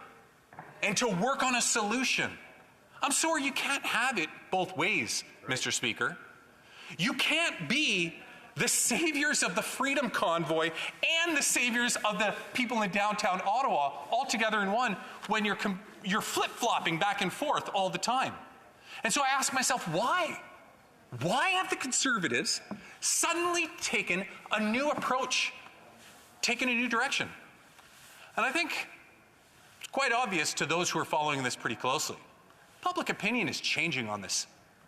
and to work on a solution. I'm sorry, you can't have it both ways, Mr. Speaker. You can't be the saviors of the Freedom Convoy and the saviors of the people in downtown Ottawa all together in one when you're flip-flopping back and forth all the time. And so I ask myself, why? Why have the Conservatives suddenly taken a new approach, taken a new direction? And I think it's quite obvious to those who are following this pretty closely. Public opinion is changing on this,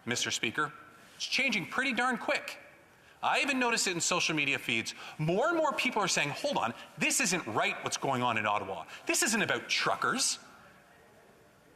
Mr. Speaker. It's changing pretty darn quick. I even notice it in social media feeds. More and more people are saying, hold on, this isn't right what's going on in Ottawa. This isn't about truckers.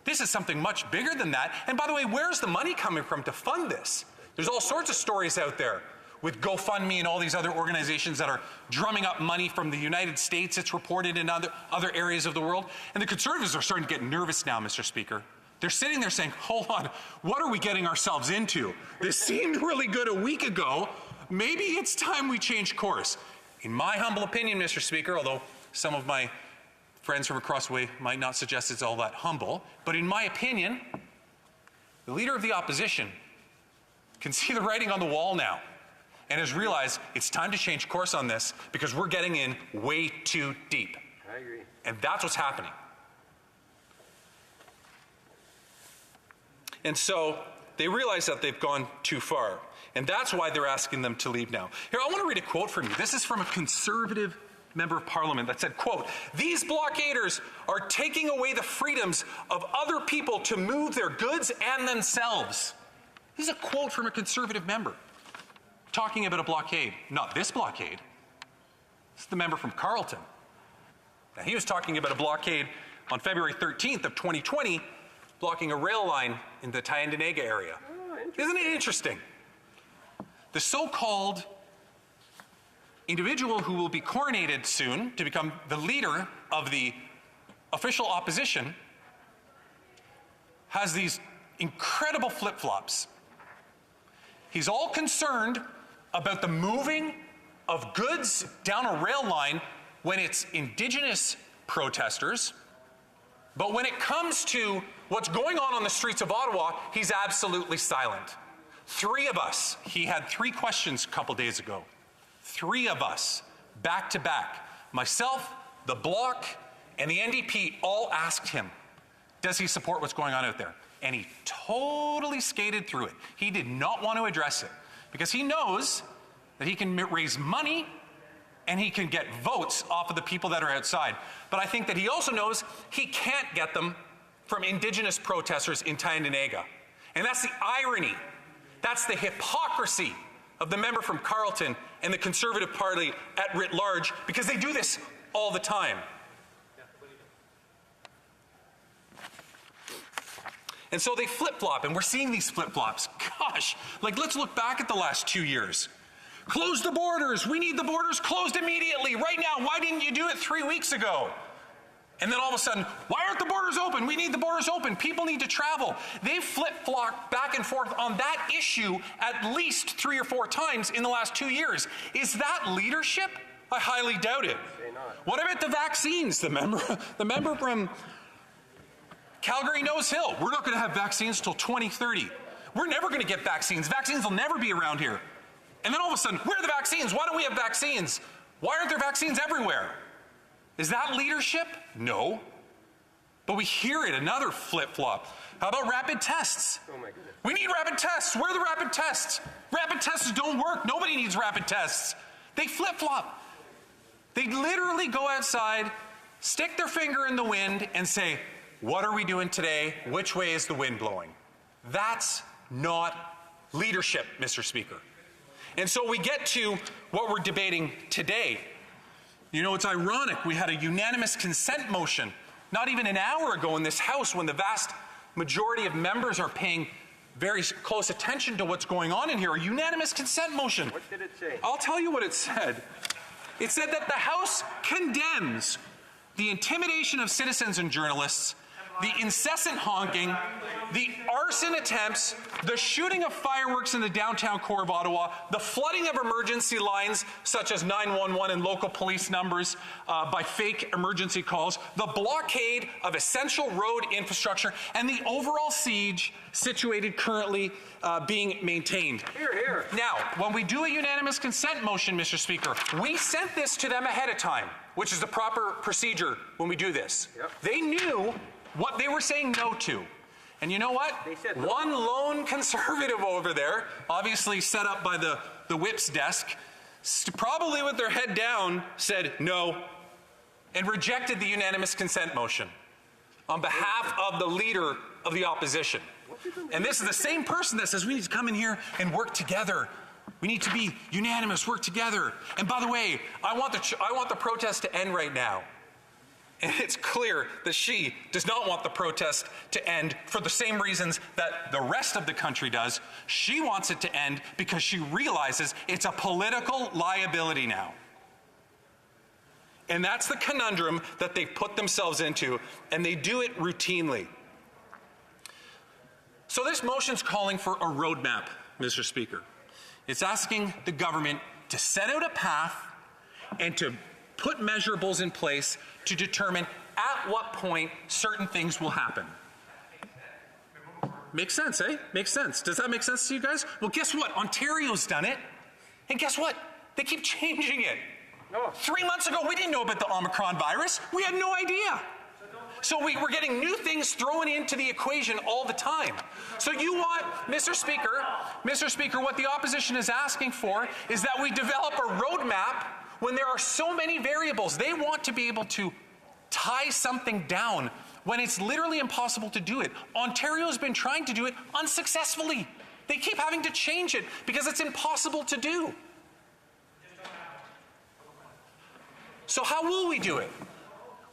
This is something much bigger than that. And by the way, where's the money coming from to fund this? There's all sorts of stories out there with GoFundMe and all these other organizations that are drumming up money from the United States. It's reported in other areas of the world. And the Conservatives are starting to get nervous now, Mr. Speaker. They're sitting there saying, hold on, what are we getting ourselves into? This seemed really good a week ago. Maybe it's time we change course. In my humble opinion, Mr. Speaker, although some of my friends from across the way might not suggest it's all that humble, but in my opinion, the Leader of the Opposition can see the writing on the wall now and has realized it's time to change course on this because we're getting in way too deep. I agree. And that's what's happening. And so they realize that they've gone too far. And that's why they're asking them to leave now. Here, I want to read a quote from you. This is from a Conservative member of Parliament that said, quote, "These blockaders are taking away the freedoms of other people to move their goods and themselves." This is a quote from a Conservative member talking about a blockade. Not this blockade. This is the member from Carleton. Now, he was talking about a blockade on February 13th of 2020 blocking a rail line in the Tyendinaga area. Isn't it interesting? The so-called individual who will be coronated soon to become the leader of the official opposition has these incredible flip-flops. He's all concerned about the moving of goods down a rail line when it's Indigenous protesters, but when it comes to what's going on the streets of Ottawa, he's absolutely silent. Three of us, he had 3 questions a couple days ago. 3 of us, back to back, myself, the Bloc, and the NDP all asked him, does he support what's going on out there? And he totally skated through it. He did not want to address it because he knows that he can raise money and he can get votes off of the people that are outside. But I think that he also knows he can't get them from Indigenous protesters in Tyendinaga. And that's the irony. That's the hypocrisy of the member from Carleton and the Conservative Party at writ large, because they do this all the time. And so they flip-flop, and we're seeing these flip-flops. Gosh, like let's look back at the last 2 years. Close the borders. We need the borders closed immediately, right now. Why didn't you do it 3 weeks ago? And then all of a sudden, why aren't the borders open? We need the borders open. People need to travel. They flip-flop back and forth on that issue at least 3 or 4 times in the last 2 years. Is that leadership? I highly doubt it. What about the vaccines? The member from Calgary Nose Hill. We're not going to have vaccines till 2030. We're never going to get vaccines. Vaccines will never be around here. And then all of a sudden, where are the vaccines? Why don't we have vaccines? Why aren't there vaccines everywhere? Is that leadership? No. But we hear it, another flip-flop. How about rapid tests? Oh my goodness. We need rapid tests. Where are the rapid tests? Rapid tests don't work. Nobody needs rapid tests. They flip-flop. They literally go outside, stick their finger in the wind, and say, what are we doing today? Which way is the wind blowing? That's not leadership, Mr. Speaker. And so we get to what we're debating today. You know, it's ironic. We had a unanimous consent motion not even an hour ago in this House when the vast majority of members are paying very close attention to what's going on in here. A unanimous consent motion. What did it say? I'll tell you what it said. It said that the House condemns the intimidation of citizens and journalists, the incessant honking, the arson attempts, the shooting of fireworks in the downtown core of Ottawa, the flooding of emergency lines such as 911 and local police numbers by fake emergency calls, the blockade of essential road infrastructure, and the overall siege situated currently being maintained. Hear, hear. Now, when we do a unanimous consent motion, Mr. Speaker, we sent this to them ahead of time, which is the proper procedure when we do this. Yep. They knew what they were saying no to. And you know what? No. One lone Conservative over there, obviously set up by the whip's desk, probably with their head down, said no, and rejected the unanimous consent motion on behalf of the leader of the opposition. And this is the same person that says we need to come in here and work together. We need to be unanimous, work together. And by the way, I want the protest to end right now. And it's clear that she does not want the protest to end for the same reasons that the rest of the country does. She wants it to end because she realizes it's a political liability now. And that's the conundrum that they put themselves into, and they do it routinely. So this motion's calling for a roadmap, Mr. Speaker. It's asking the government to set out a path and to put measurables in place to determine at what point certain things will happen. Makes sense, eh? Makes sense. Does that make sense to you guys? Well, guess what? Ontario's done it. And guess what? They keep changing it. No. 3 months ago, we didn't know about the Omicron virus. We had no idea. So we're getting new things thrown into the equation all the time. So you want, Mr. Speaker, what the opposition is asking for is that we develop a roadmap when there are so many variables. They want to be able to tie something down when it's literally impossible to do it. Ontario has been trying to do it unsuccessfully. They keep having to change it because it's impossible to do. So how will we do it?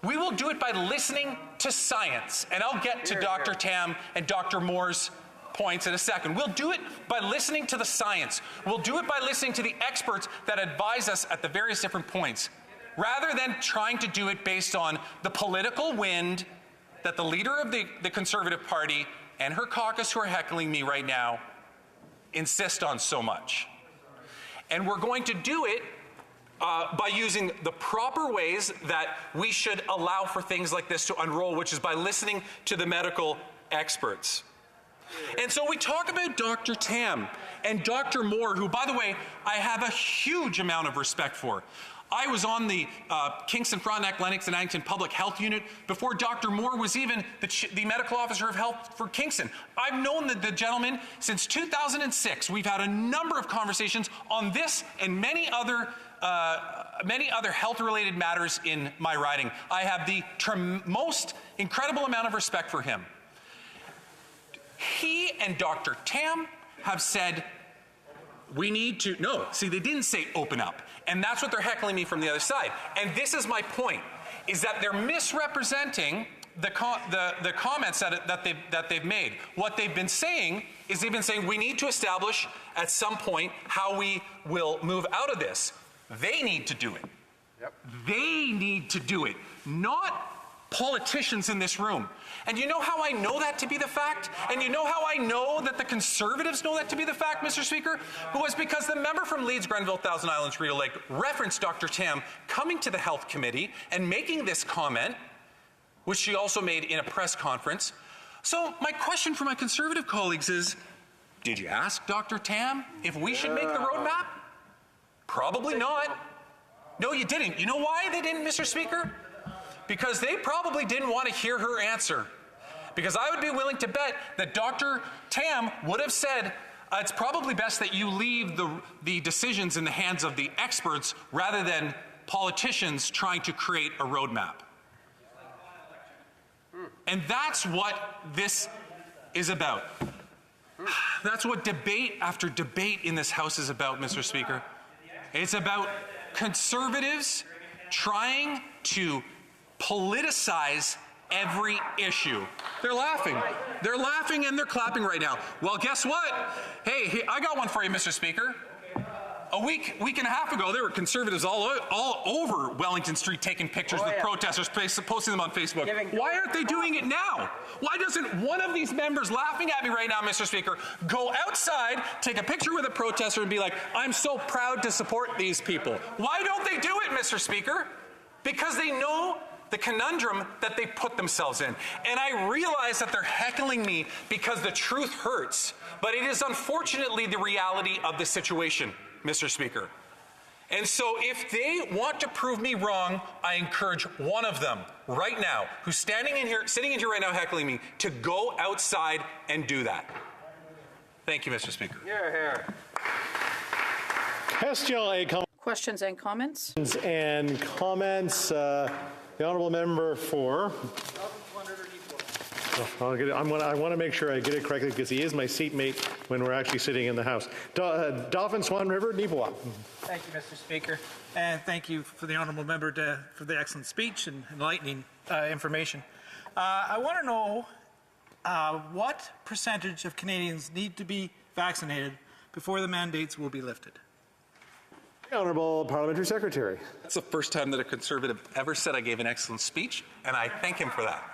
We will do it by listening to science. And I'll get to Dr. Tam and Dr. Moore's points in a second. We'll do it by listening to the science. We'll do it by listening to the experts that advise us at the various different points, rather than trying to do it based on the political wind that the leader of the Conservative Party and her caucus, who are heckling me right now, insist on so much. And we're going to do it by using the proper ways that we should allow for things like this to unroll, which is by listening to the medical experts. And so we talk about Dr. Tam and Dr. Moore, who, by the way, I have a huge amount of respect for. I was on the Kingston, Frontenac, Lennox, and Addington Public Health Unit before Dr. Moore was even the medical officer of health for Kingston. I've known the gentleman since 2006. We've had a number of conversations on this and many other health-related matters in my riding. I have the most incredible amount of respect for him. He and Dr. Tam have said, we need to, no, see, they didn't say open up. And that's what they're heckling me from the other side. And this is my point, is that they're misrepresenting the comments that they've made. What they've been saying is they've been saying we need to establish at some point how we will move out of this. They need to do it. Yep. They need to do it, not politicians in this room. And you know how I know that to be the fact? And you know how I know that the Conservatives know that to be the fact, Mr. Speaker? It was because the member from Leeds, Grenville, Thousand Islands, Rideau Lake referenced Dr. Tam coming to the Health Committee and making this comment, which she also made in a press conference. So my question for my Conservative colleagues is, did you ask Dr. Tam if we should make the roadmap? Probably not. No, you didn't. You know why they didn't, Mr. Speaker? Because they probably didn't want to hear her answer. Because I would be willing to bet that Dr. Tam would have said, it's probably best that you leave the decisions in the hands of the experts rather than politicians trying to create a roadmap. And that's what this is about. That's what debate after debate in this House is about, Mr. Speaker. It's about Conservatives trying to politicize every issue. They're laughing. They're laughing and they're clapping right now. Well, guess what? Hey, I got one for you, Mr. Speaker. A week and a half ago, there were Conservatives all over Wellington Street taking pictures with protesters, posting them on Facebook. Why aren't they doing it now? Why doesn't one of these members laughing at me right now, Mr. Speaker, go outside, take a picture with a protester and be like, I'm so proud to support these people? Why don't they do it, Mr. Speaker? Because they know the conundrum that they put themselves in. And I realize that they're heckling me because the truth hurts, but it is unfortunately the reality of the situation, Mr. Speaker. And so if they want to prove me wrong, I encourage one of them right now, who's sitting in here right now heckling me, to go outside and do that. Thank you, Mr. Speaker. Questions and comments? And comments. The honourable member for. I want to make sure I get it correctly because he is my seatmate when we're actually sitting in the House. Dauphin, Swan River, Neepawa. Thank you, Mr. Speaker, and thank you for the honourable member for the excellent speech and enlightening information. I want to know what percentage of Canadians need to be vaccinated before the mandates will be lifted. Honourable Parliamentary Secretary. That's the first time that a Conservative ever said I gave an excellent speech, and I thank him for that.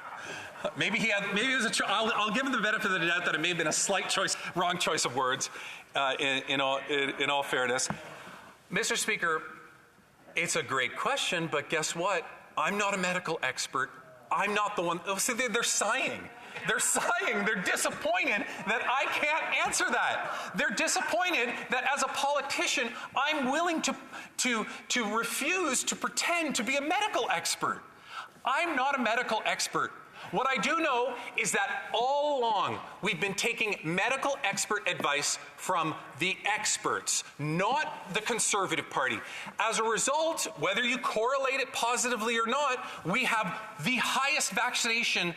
Maybe it was I'll give him the benefit of the doubt that it may have been a slight wrong choice of words, in all fairness. Mr. Speaker, it's a great question, but guess what? I'm not a medical expert. I'm not the one. See, they're sighing. They're sighing. They're disappointed that I can't answer that. They're disappointed that as a politician, I'm willing to refuse to pretend to be a medical expert. I'm not a medical expert. What I do know is that all along we've been taking medical expert advice from the experts, not the Conservative Party. As a result, whether you correlate it positively or not, we have the highest vaccination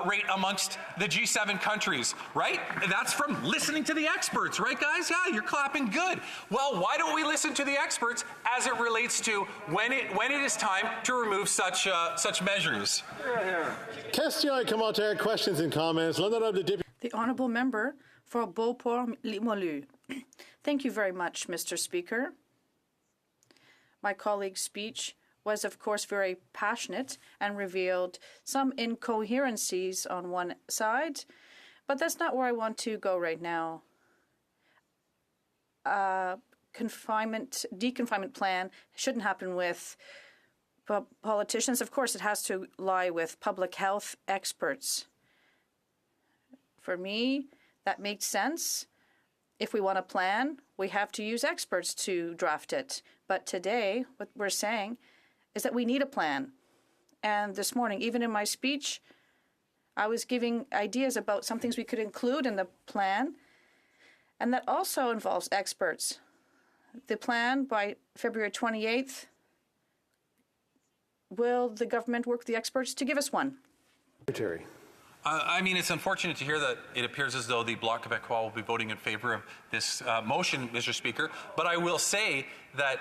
rate amongst the G7 countries, right? That's from listening to the experts, right, guys? Yeah, you're clapping good. Well, why don't we listen to the experts as it relates to when it is time to remove such measures? Question et commentaire, questions and comments. L'honorable député. The Honourable Member for Beauport-Limoilou. Thank you very much, Mr. Speaker. My colleague's speech was, of course, very passionate and revealed some incoherencies on one side, but that's not where I want to go right now. Deconfinement plan shouldn't happen with politicians. Of course, it has to lie with public health experts. For me, that makes sense. If we want a plan, we have to use experts to draft it. But today, what we're saying is that we need a plan. And this morning, even in my speech, I was giving ideas about some things we could include in the plan, and that also involves experts. The plan by February 28th, will the government work with the experts to give us one? Secretary. I mean, it's unfortunate to hear that it appears as though the Bloc Québécois will be voting in favor of this motion, Mr. Speaker. But I will say that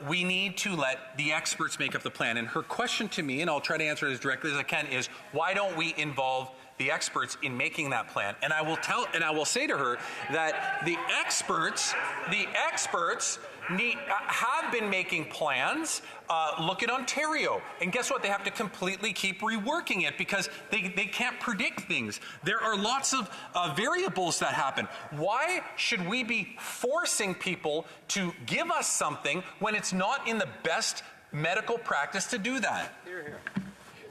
we need to let the experts make up the plan. And her question to me, and I'll try to answer it as directly as I can, is why don't we involve the experts in making that plan? And I will say to her that the experts have been making plans. Look at Ontario, and guess what? They have to completely keep reworking it because they can't predict things. There are lots of variables that happen. Why should we be forcing people to give us something when it's not in the best medical practice to do that? Hear, hear.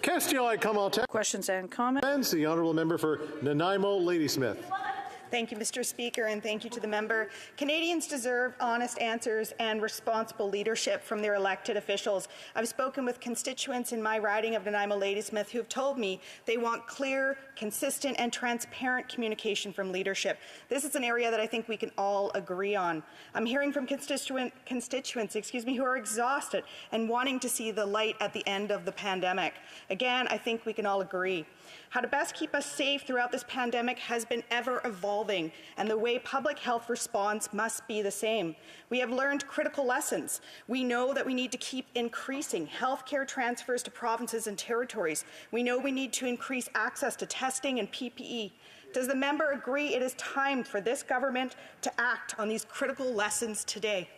Question et commentaire. Questions and comments. The Honourable Member for Nanaimo Ladysmith. Thank you, Mr. Speaker, and thank you to the member. Canadians deserve honest answers and responsible leadership from their elected officials. I've spoken with constituents in my riding of Nanaimo Ladysmith who have told me they want clear, consistent, and transparent communication from leadership. This is an area that I think we can all agree on. I'm hearing from constituents, who are exhausted and wanting to see the light at the end of the pandemic. Again, I think we can all agree. How to best keep us safe throughout this pandemic has been ever evolving, and the way public health responds must be the same. We have learned critical lessons. We know that we need to keep increasing healthcare transfers to provinces and territories. We know we need to increase access to testing and PPE. Does the member agree it is time for this government to act on these critical lessons today?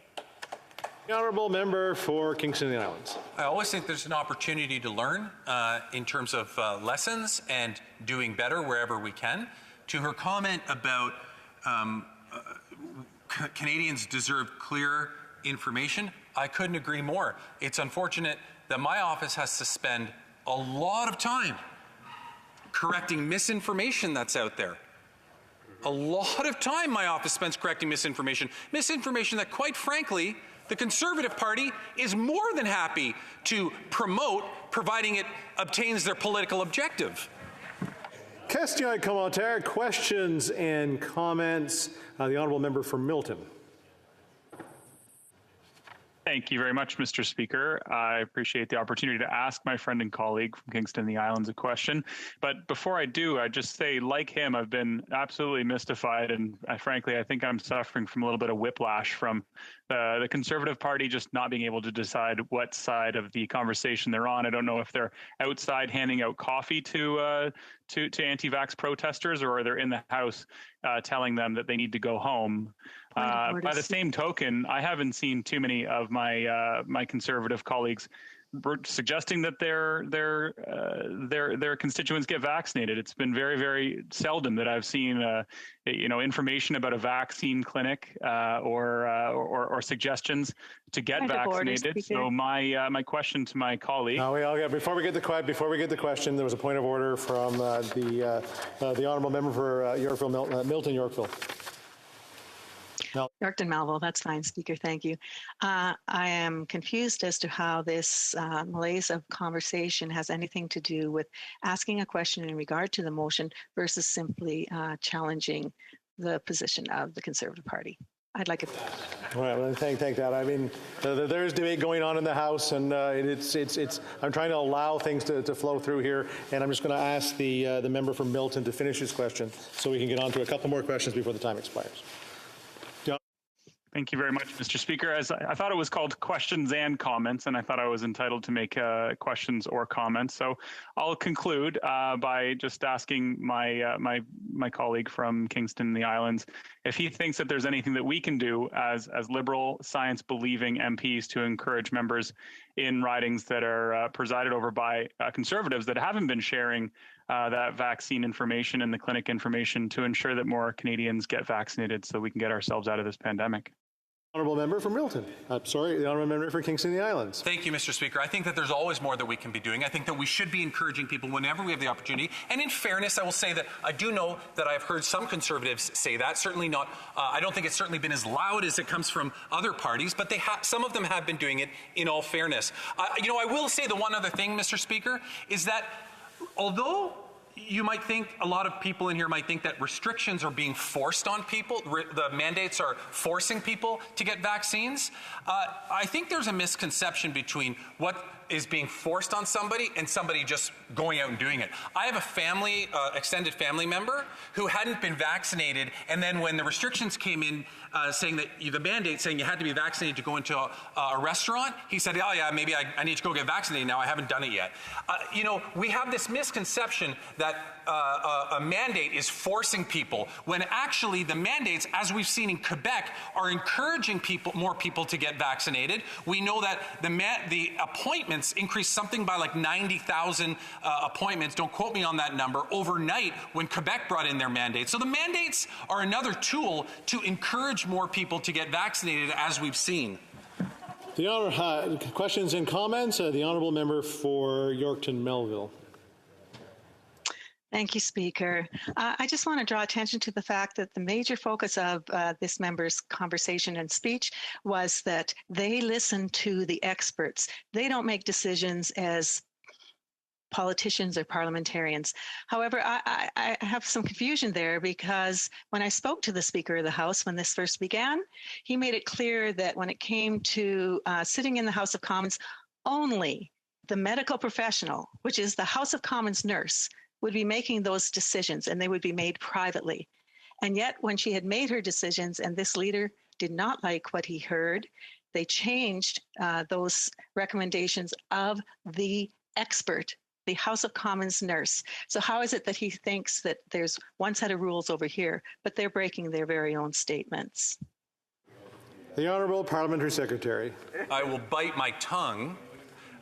The Honourable Member for Kingston and the Islands. I always think there's an opportunity to learn in terms of lessons and doing better wherever we can. To her comment about Canadians deserve clear information, I couldn't agree more. It's unfortunate that my office has to spend a lot of time correcting misinformation that's out there. A lot of time my office spends correcting misinformation that, quite frankly, the Conservative Party is more than happy to promote, providing it obtains their political objective. Question et commentaire, questions and comments. The Honourable Member for Milton. Thank you very much, Mr. Speaker. I appreciate the opportunity to ask my friend and colleague from Kingston and the Islands a question. But before I do, I just say, like him, I've been absolutely mystified, and frankly, I think I'm suffering from a little bit of whiplash from the Conservative Party just not being able to decide what side of the conversation they're on. I don't know if they're outside handing out coffee to anti-vax protesters, or they're in the House telling them that they need to go home. By the same token, I haven't seen too many of my my Conservative colleagues suggesting that their constituents get vaccinated. It's been very, very seldom that I've seen information about a vaccine clinic or suggestions to get vaccinated. So my question to my colleague. Before we get the question, there was a point of order from the Honourable Member for Yorkville, Milton Yorkville. Yorkton Melville, that's fine, Speaker, thank you. I am confused as to how this malaise of conversation has anything to do with asking a question in regard to the motion versus simply challenging the position of the Conservative Party. I'd like it. All right, well, thank that. I mean, there is debate going on in the House, and I'm trying to allow things to flow through here, and I'm just going to ask the member from Milton to finish his question so we can get on to a couple more questions before the time expires. Thank you very much, Mr. Speaker. As I thought it was called questions and comments, and I thought I was entitled to make questions or comments. So I'll conclude by just asking my colleague from Kingston and the Islands if he thinks that there's anything that we can do as liberal, science-believing MPs to encourage members in ridings that are presided over by Conservatives that haven't been sharing that vaccine information and the clinic information to ensure that more Canadians get vaccinated so we can get ourselves out of this pandemic. Honourable member from Milton. The honourable member for Kingston and the Islands. Thank you, Mr. Speaker. I think that there's always more that we can be doing. I think that we should be encouraging people whenever we have the opportunity. And in fairness, I will say that I do know that I've heard some Conservatives say that. Certainly not. I don't think it's certainly been as loud as it comes from other parties, but some of them have been doing it in all fairness. I will say the one other thing, Mr. Speaker, is that although you might think, a lot of people in here might think that restrictions are being forced on people, the mandates are forcing people to get vaccines. I think there's a misconception between what is being forced on somebody and somebody just going out and doing it. I have a family, extended family member who hadn't been vaccinated, and then when the restrictions came in saying that the mandate saying you had to be vaccinated to go into a restaurant, he said, oh yeah, maybe I need to go get vaccinated now, I haven't done it yet. We have this misconception that a mandate is forcing people when actually the mandates, as we've seen in Quebec, are encouraging more people to get vaccinated. We know that the appointments increased something by like 90,000 appointments, don't quote me on that number, overnight when Quebec brought in their mandates. So the mandates are another tool to encourage more people to get vaccinated, as we've seen. Questions and comments? The honourable member for Yorkton Melville. Thank you, Speaker. I just want to draw attention to the fact that the major focus of this member's conversation and speech was that they listen to the experts. They don't make decisions as politicians or parliamentarians. However, I have some confusion there because when I spoke to the Speaker of the House when this first began, he made it clear that when it came to sitting in the House of Commons, only the medical professional, which is the House of Commons nurse, would be making those decisions, and they would be made privately. And yet, when she had made her decisions and this leader did not like what he heard, they changed those recommendations of the expert, the House of Commons nurse. So how is it that he thinks that there's one set of rules over here, but they're breaking their very own statements? The Honourable Parliamentary Secretary. I will bite my tongue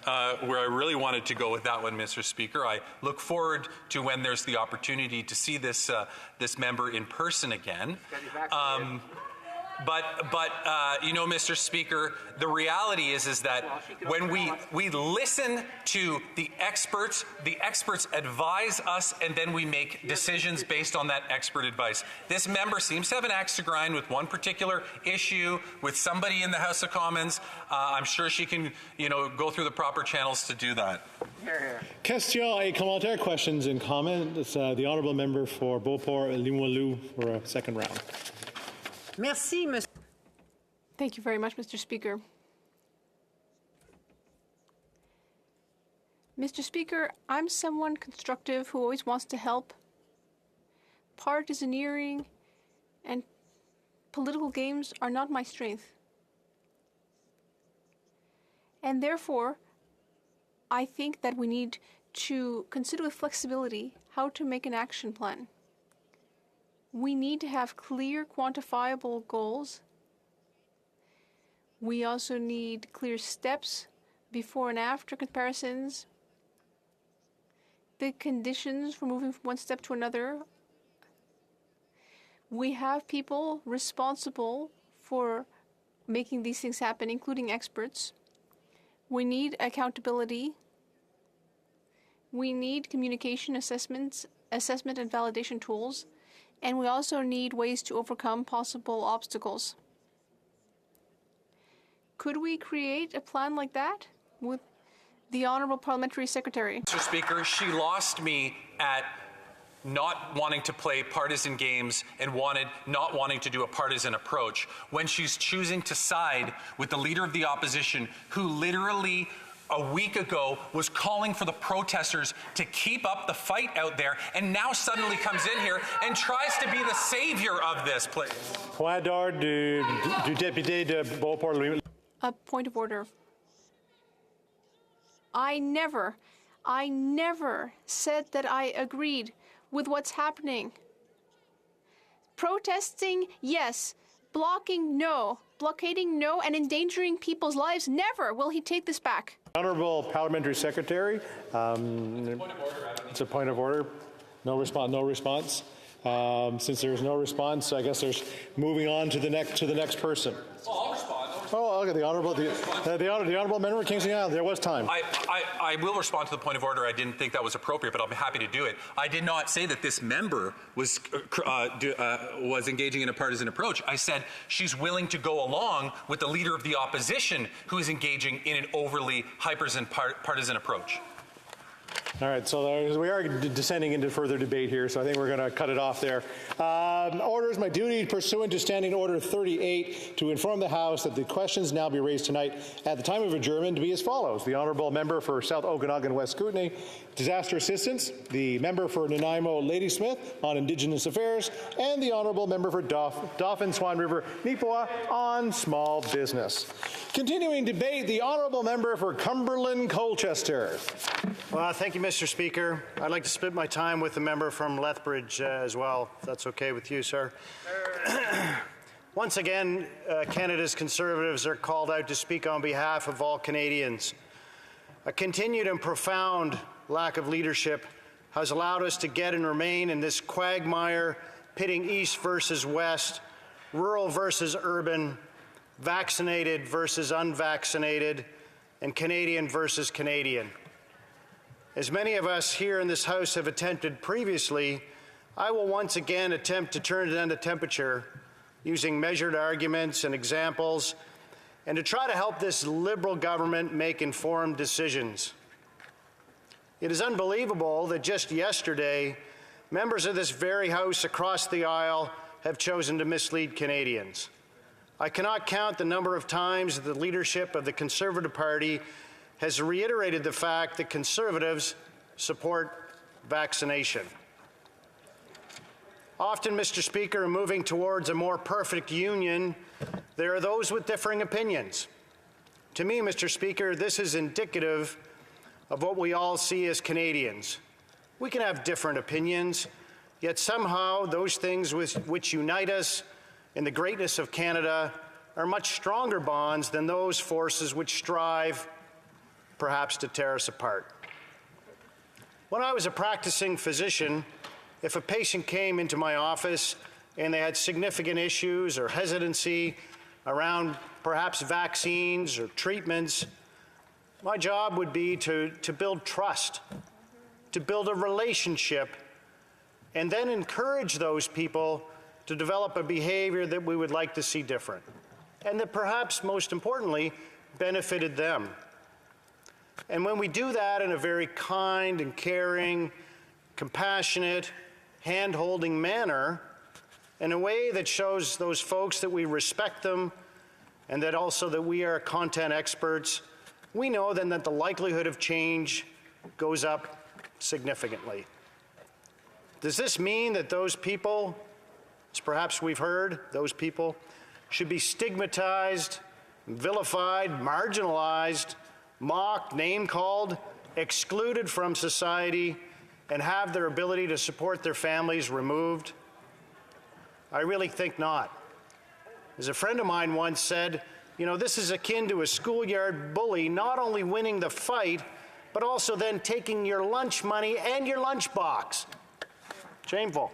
where I really wanted to go with that one, Mr. Speaker. I look forward to when there's the opportunity to see this member in person again. But Mr. Speaker, the reality is that when we listen to the experts advise us, and then we make decisions based on that expert advice. This member seems to have an axe to grind with one particular issue with somebody in the House of Commons. I'm sure she can, go through the proper channels to do that. Question et commentaire, questions and comments. The honourable member for Beauport-Limoilou for a second round. Merci, Monsieur. Thank you very much, Mr. Speaker. Mr. Speaker, I'm someone constructive who always wants to help. Partisaneering and political games are not my strength. And therefore, I think that we need to consider with flexibility how to make an action plan. We need to have clear, quantifiable goals. We also need clear steps, before and after comparisons, the conditions for moving from one step to another. We have people responsible for making these things happen, including experts. We need accountability. We need communication assessment and validation tools. And we also need ways to overcome possible obstacles. Could we create a plan like that with the Honourable Parliamentary Secretary? Mr. Speaker, she lost me at not wanting to play partisan games and not wanting to do a partisan approach, when she's choosing to side with the Leader of the Opposition, who literally a week ago was calling for the protesters to keep up the fight out there, and now suddenly comes in here and tries to be the savior of this place. Point d'ordre du député de Beauport-Louis. A point of order. I never said that I agreed with what's happening. Protesting, yes. Blocking, no. Blockading, no. And endangering people's lives, never will he take this back. Honourable Parliamentary Secretary, it's a point of order. No response. Since there's no response, I guess there's moving on to the next person. I'll respond. Oh, okay. The honourable member of Kingston Island. There was time. I will respond to the point of order. I didn't think that was appropriate, but I'll be happy to do it. I did not say that this member was engaging in a partisan approach. I said she's willing to go along with the Leader of the Opposition, who is engaging in an overly partisan approach. All right, so we are descending into further debate here, so I think we're going to cut it off there. Order is my duty pursuant to Standing Order 38 to inform the House that the questions now be raised tonight at the time of adjournment to be as follows. The Honourable Member for South Okanagan West Kootenay, Disaster Assistance, the Member for Nanaimo Ladysmith on Indigenous Affairs, and the Honourable Member for Dauphin Swan River Neepawa on Small Business. Continuing debate, the Honourable Member for Cumberland Colchester. Well, thank you, Mr. Speaker. I'd like to split my time with the member from Lethbridge as well, if that's okay with you, sir. Once again, Canada's Conservatives are called out to speak on behalf of all Canadians. A continued and profound lack of leadership has allowed us to get and remain in this quagmire pitting East versus West, rural versus urban, vaccinated versus unvaccinated, and Canadian versus Canadian. As many of us here in this House have attempted previously, I will once again attempt to turn down the temperature using measured arguments and examples, and to try to help this Liberal government make informed decisions. It is unbelievable that just yesterday, members of this very House across the aisle have chosen to mislead Canadians. I cannot count the number of times that the leadership of the Conservative Party has reiterated the fact that Conservatives support vaccination. Often, Mr. Speaker, in moving towards a more perfect union, there are those with differing opinions. To me, Mr. Speaker, this is indicative of what we all see as Canadians. We can have different opinions, yet somehow those things which unite us in the greatness of Canada are much stronger bonds than those forces which strive perhaps to tear us apart. When I was a practicing physician, if a patient came into my office and they had significant issues or hesitancy around perhaps vaccines or treatments, my job would be to build trust, to build a relationship, and then encourage those people to develop a behavior that we would like to see different, and that perhaps most importantly benefited them. And when we do that in a very kind and caring, compassionate, hand-holding manner, in a way that shows those folks that we respect them and that also that we are content experts, we know then that the likelihood of change goes up significantly. Does this mean that those people, as perhaps we've heard, those people should be stigmatized, vilified, marginalized, mocked, name-called, excluded from society, and have their ability to support their families removed? I really think not. As a friend of mine once said, you know, this is akin to a schoolyard bully not only winning the fight, but also then taking your lunch money and your lunch box. Shameful.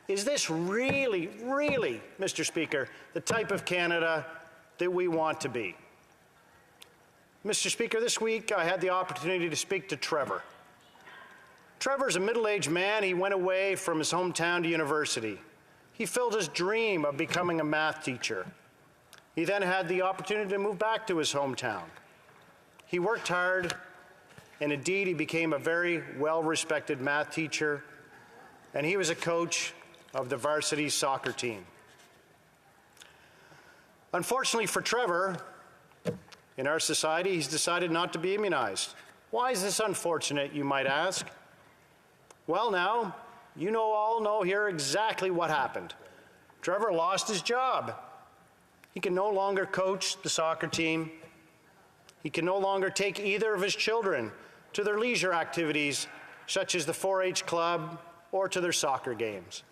Is this really, really, Mr. Speaker, the type of Canada that we want to be? Mr. Speaker, this week I had the opportunity to speak to Trevor. Trevor's a middle-aged man. He went away from his hometown to university. He filled his dream of becoming a math teacher. He then had the opportunity to move back to his hometown. He worked hard, and indeed he became a very well-respected math teacher. and he was a coach of the varsity soccer team. Unfortunately for Trevor, in our society, he's decided not to be immunized. Why is this unfortunate, you might ask? Well, now, you all know here exactly what happened. Trevor lost his job. He can no longer coach the soccer team. He can no longer take either of his children to their leisure activities, such as the 4-H club or to their soccer games.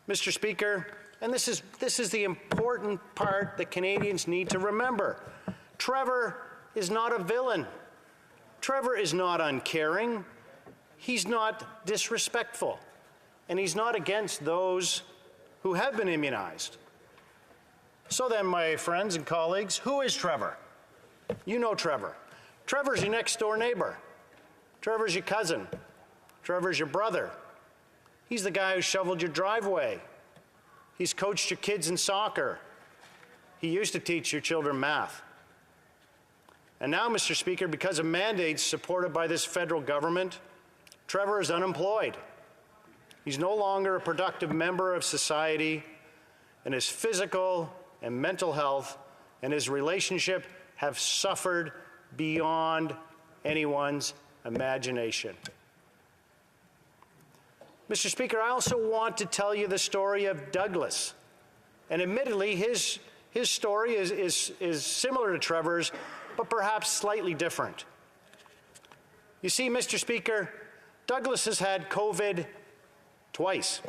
Mr. Speaker, and this is the important part that Canadians need to remember. Trevor is not a villain. Trevor is not uncaring. He's not disrespectful. And he's not against those who have been immunized. So then, my friends and colleagues, who is Trevor? You know Trevor. Trevor's your next door neighbor. Trevor's your cousin. Trevor's your brother. He's the guy who shoveled your driveway. He's coached your kids in soccer. He used to teach your children math. And now, Mr. Speaker, because of mandates supported by this federal government, Trevor is unemployed. He's no longer a productive member of society, and his physical and mental health and his relationship have suffered beyond anyone's imagination. Mr. Speaker, I also want to tell you the story of Douglas. And admittedly, his story is similar to Trevor's, but perhaps slightly different. You see, Mr. Speaker, Douglas has had COVID twice.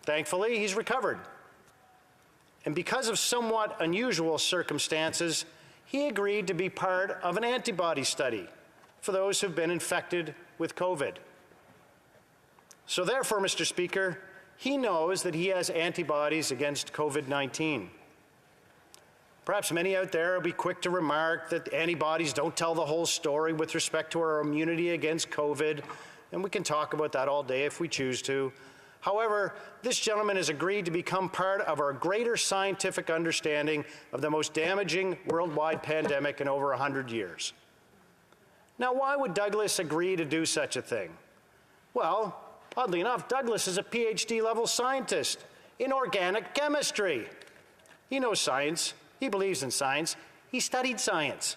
Thankfully, he's recovered. And because of somewhat unusual circumstances, he agreed to be part of an antibody study for those who've been infected with COVID. So therefore, Mr. Speaker, he knows that he has antibodies against COVID-19. Perhaps many out there will be quick to remark that antibodies don't tell the whole story with respect to our immunity against COVID, and we can talk about that all day if we choose to. However, this gentleman has agreed to become part of our greater scientific understanding of the most damaging worldwide pandemic in over 100 years. Now, why would Douglas agree to do such a thing? Well, oddly enough, Douglas is a PhD-level scientist in organic chemistry. He knows science. He believes in science. He studied science.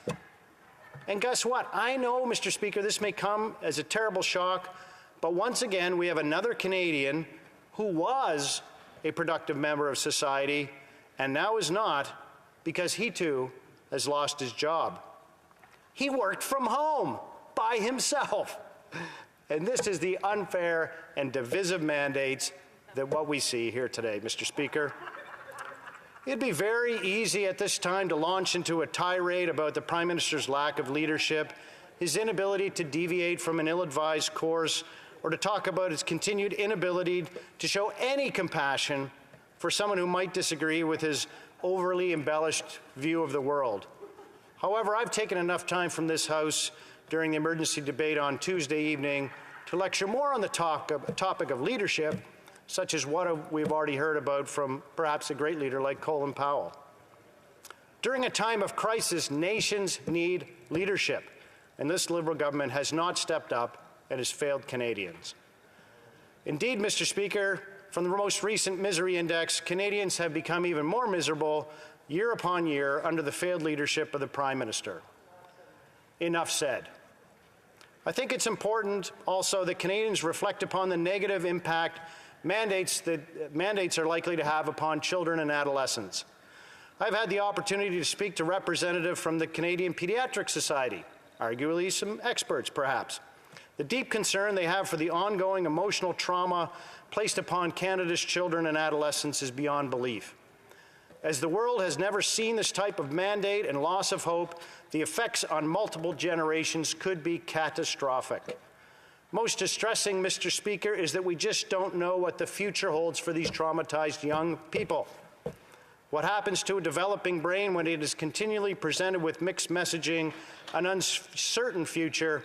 And guess what? I know, Mr. Speaker, this may come as a terrible shock, but once again, we have another Canadian who was a productive member of society and now is not because he too has lost his job. He worked from home by himself. And this is the unfair and divisive mandates that what we see here today, Mr. Speaker. It'd be very easy at this time to launch into a tirade about the Prime Minister's lack of leadership, his inability to deviate from an ill-advised course, or to talk about his continued inability to show any compassion for someone who might disagree with his overly embellished view of the world. However, I've taken enough time from this House during the emergency debate on Tuesday evening to lecture more on the topic of leadership, such as what we've already heard about from perhaps a great leader like Colin Powell. During a time of crisis, nations need leadership, and this Liberal government has not stepped up and has failed Canadians. Indeed, Mr. Speaker, from the most recent misery index, Canadians have become even more miserable year upon year under the failed leadership of the Prime Minister. Enough said. I think it's important also that Canadians reflect upon the negative impact mandates are likely to have upon children and adolescents. I've had the opportunity to speak to representatives from the Canadian Pediatric Society, arguably some experts perhaps. The deep concern they have for the ongoing emotional trauma placed upon Canada's children and adolescents is beyond belief. As the world has never seen this type of mandate and loss of hope, the effects on multiple generations could be catastrophic. Most distressing, Mr. Speaker, is that we just don't know what the future holds for these traumatized young people. What happens to a developing brain when it is continually presented with mixed messaging, an uncertain future,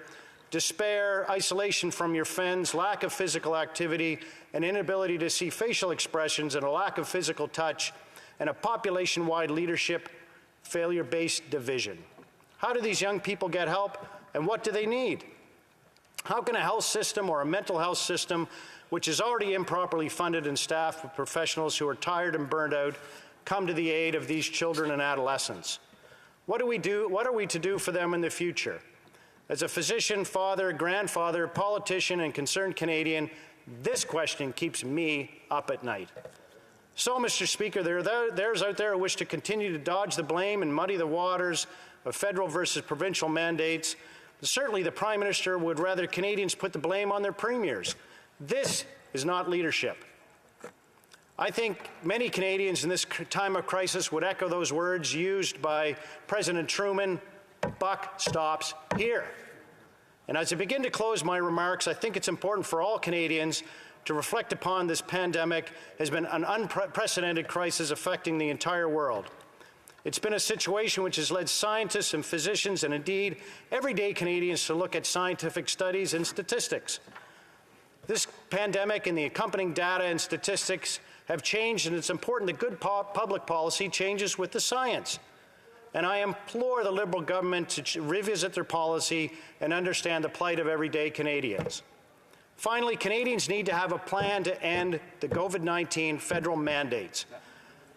despair, isolation from your friends, lack of physical activity, an inability to see facial expressions, and a lack of physical touch, and a population-wide leadership failure-based division. How do these young people get help, and what do they need? How can a health system or a mental health system, which is already improperly funded and staffed with professionals who are tired and burned out, come to the aid of these children and adolescents? What are we to do for them in the future? As a physician, father, grandfather, politician, and concerned Canadian, this question keeps me up at night. So, Mr. Speaker, there's out there who wish to continue to dodge the blame and muddy the waters of federal versus provincial mandates. Certainly, the Prime Minister would rather Canadians put the blame on their premiers. This is not leadership. I think many Canadians in this time of crisis would echo those words used by President Truman: buck stops here. And as I begin to close my remarks, I think it's important for all Canadians to reflect upon this pandemic has been an unprecedented crisis affecting the entire world. It's been a situation which has led scientists and physicians and indeed everyday Canadians to look at scientific studies and statistics. This pandemic and the accompanying data and statistics have changed, and it's important that good public policy changes with the science. And I implore the Liberal government to revisit their policy and understand the plight of everyday Canadians. Finally, Canadians need to have a plan to end the COVID-19 federal mandates.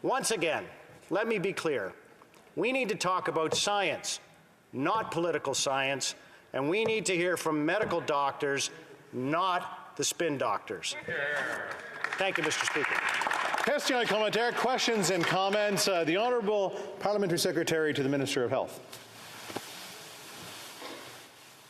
Once again, let me be clear. We need to talk about science, not political science, and we need to hear from medical doctors, not the spin doctors. Thank you, Mr. Speaker. Question commentaire, questions and comments. The Honourable Parliamentary Secretary to the Minister of Health.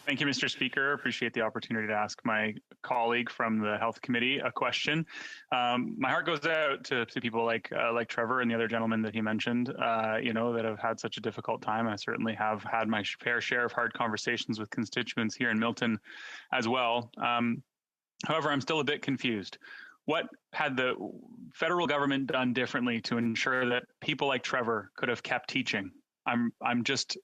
Thank you, Mr. Speaker. Appreciate the opportunity to ask my colleague from the Health Committee a question. My heart goes out to people like Trevor and the other gentleman that he mentioned, that have had such a difficult time. I certainly have had my fair share of hard conversations with constituents here in Milton as well. However, I'm still a bit confused. What had the federal government done differently to ensure that people like Trevor could have kept teaching? I'm just...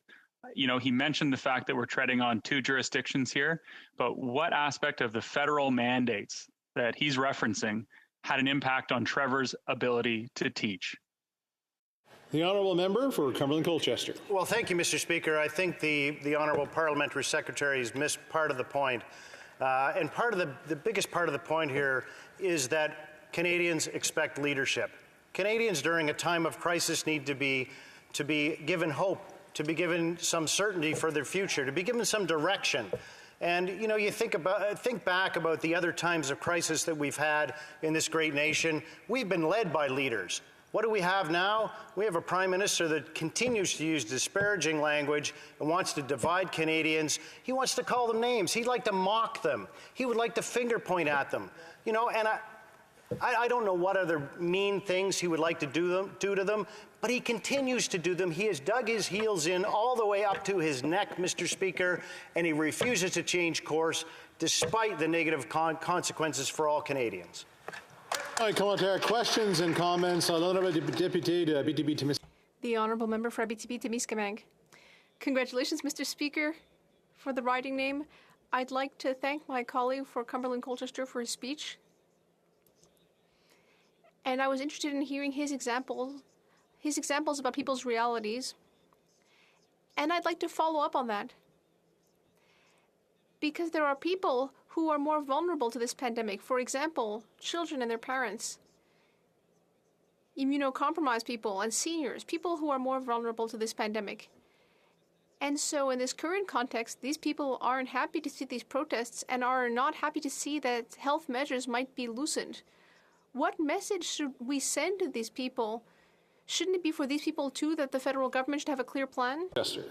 he mentioned the fact that we're treading on two jurisdictions here, but what aspect of the federal mandates that he's referencing had an impact on Trevor's ability to teach? The Honourable Member for Cumberland-Colchester. Well, thank you, Mr. Speaker. I think the Honourable Parliamentary Secretary has missed part of the point. And part of the biggest part of the point here is that Canadians expect leadership. Canadians during a time of crisis need to be given hope, to be given some certainty for their future, to be given some direction. And you think back about the other times of crisis that we've had in this great nation. We've been led by leaders. What do we have now? We have a Prime Minister that continues to use disparaging language and wants to divide Canadians. He wants to call them names. He'd like to mock them. He would like to finger point at them. And I don't know what other mean things he would like to do to them, but he continues to do them. He has dug his heels in all the way up to his neck, Mr. Speaker, and he refuses to change course despite the negative consequences for all Canadians. Questions and comments. The Honourable Member for Abitibi-Témiscamingue. Congratulations, Mr. Speaker, for the riding name. I'd like to thank my colleague for Cumberland-Colchester for his speech. And I was interested in hearing his examples about people's realities. And I'd like to follow up on that. Because there are people who are more vulnerable to this pandemic. For example, children and their parents, immunocompromised people and seniors, people who are more vulnerable to this pandemic. And so in this current context, these people aren't happy to see these protests and are not happy to see that health measures might be loosened. What message should we send to these people? Shouldn't it be for these people, too, that the federal government should have a clear plan? Yes, sir.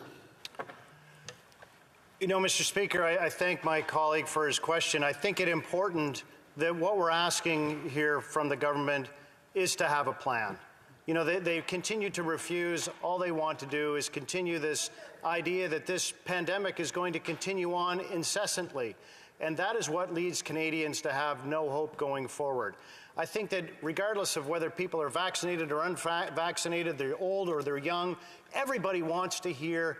Mr. Speaker, I thank my colleague for his question. I think it important that what we're asking here from the government is to have a plan. They continue to refuse. All they want to do is continue this idea that this pandemic is going to continue on incessantly. And that is what leads Canadians to have no hope going forward. I think that regardless of whether people are vaccinated or unvaccinated, they're old or they're young, everybody wants to hear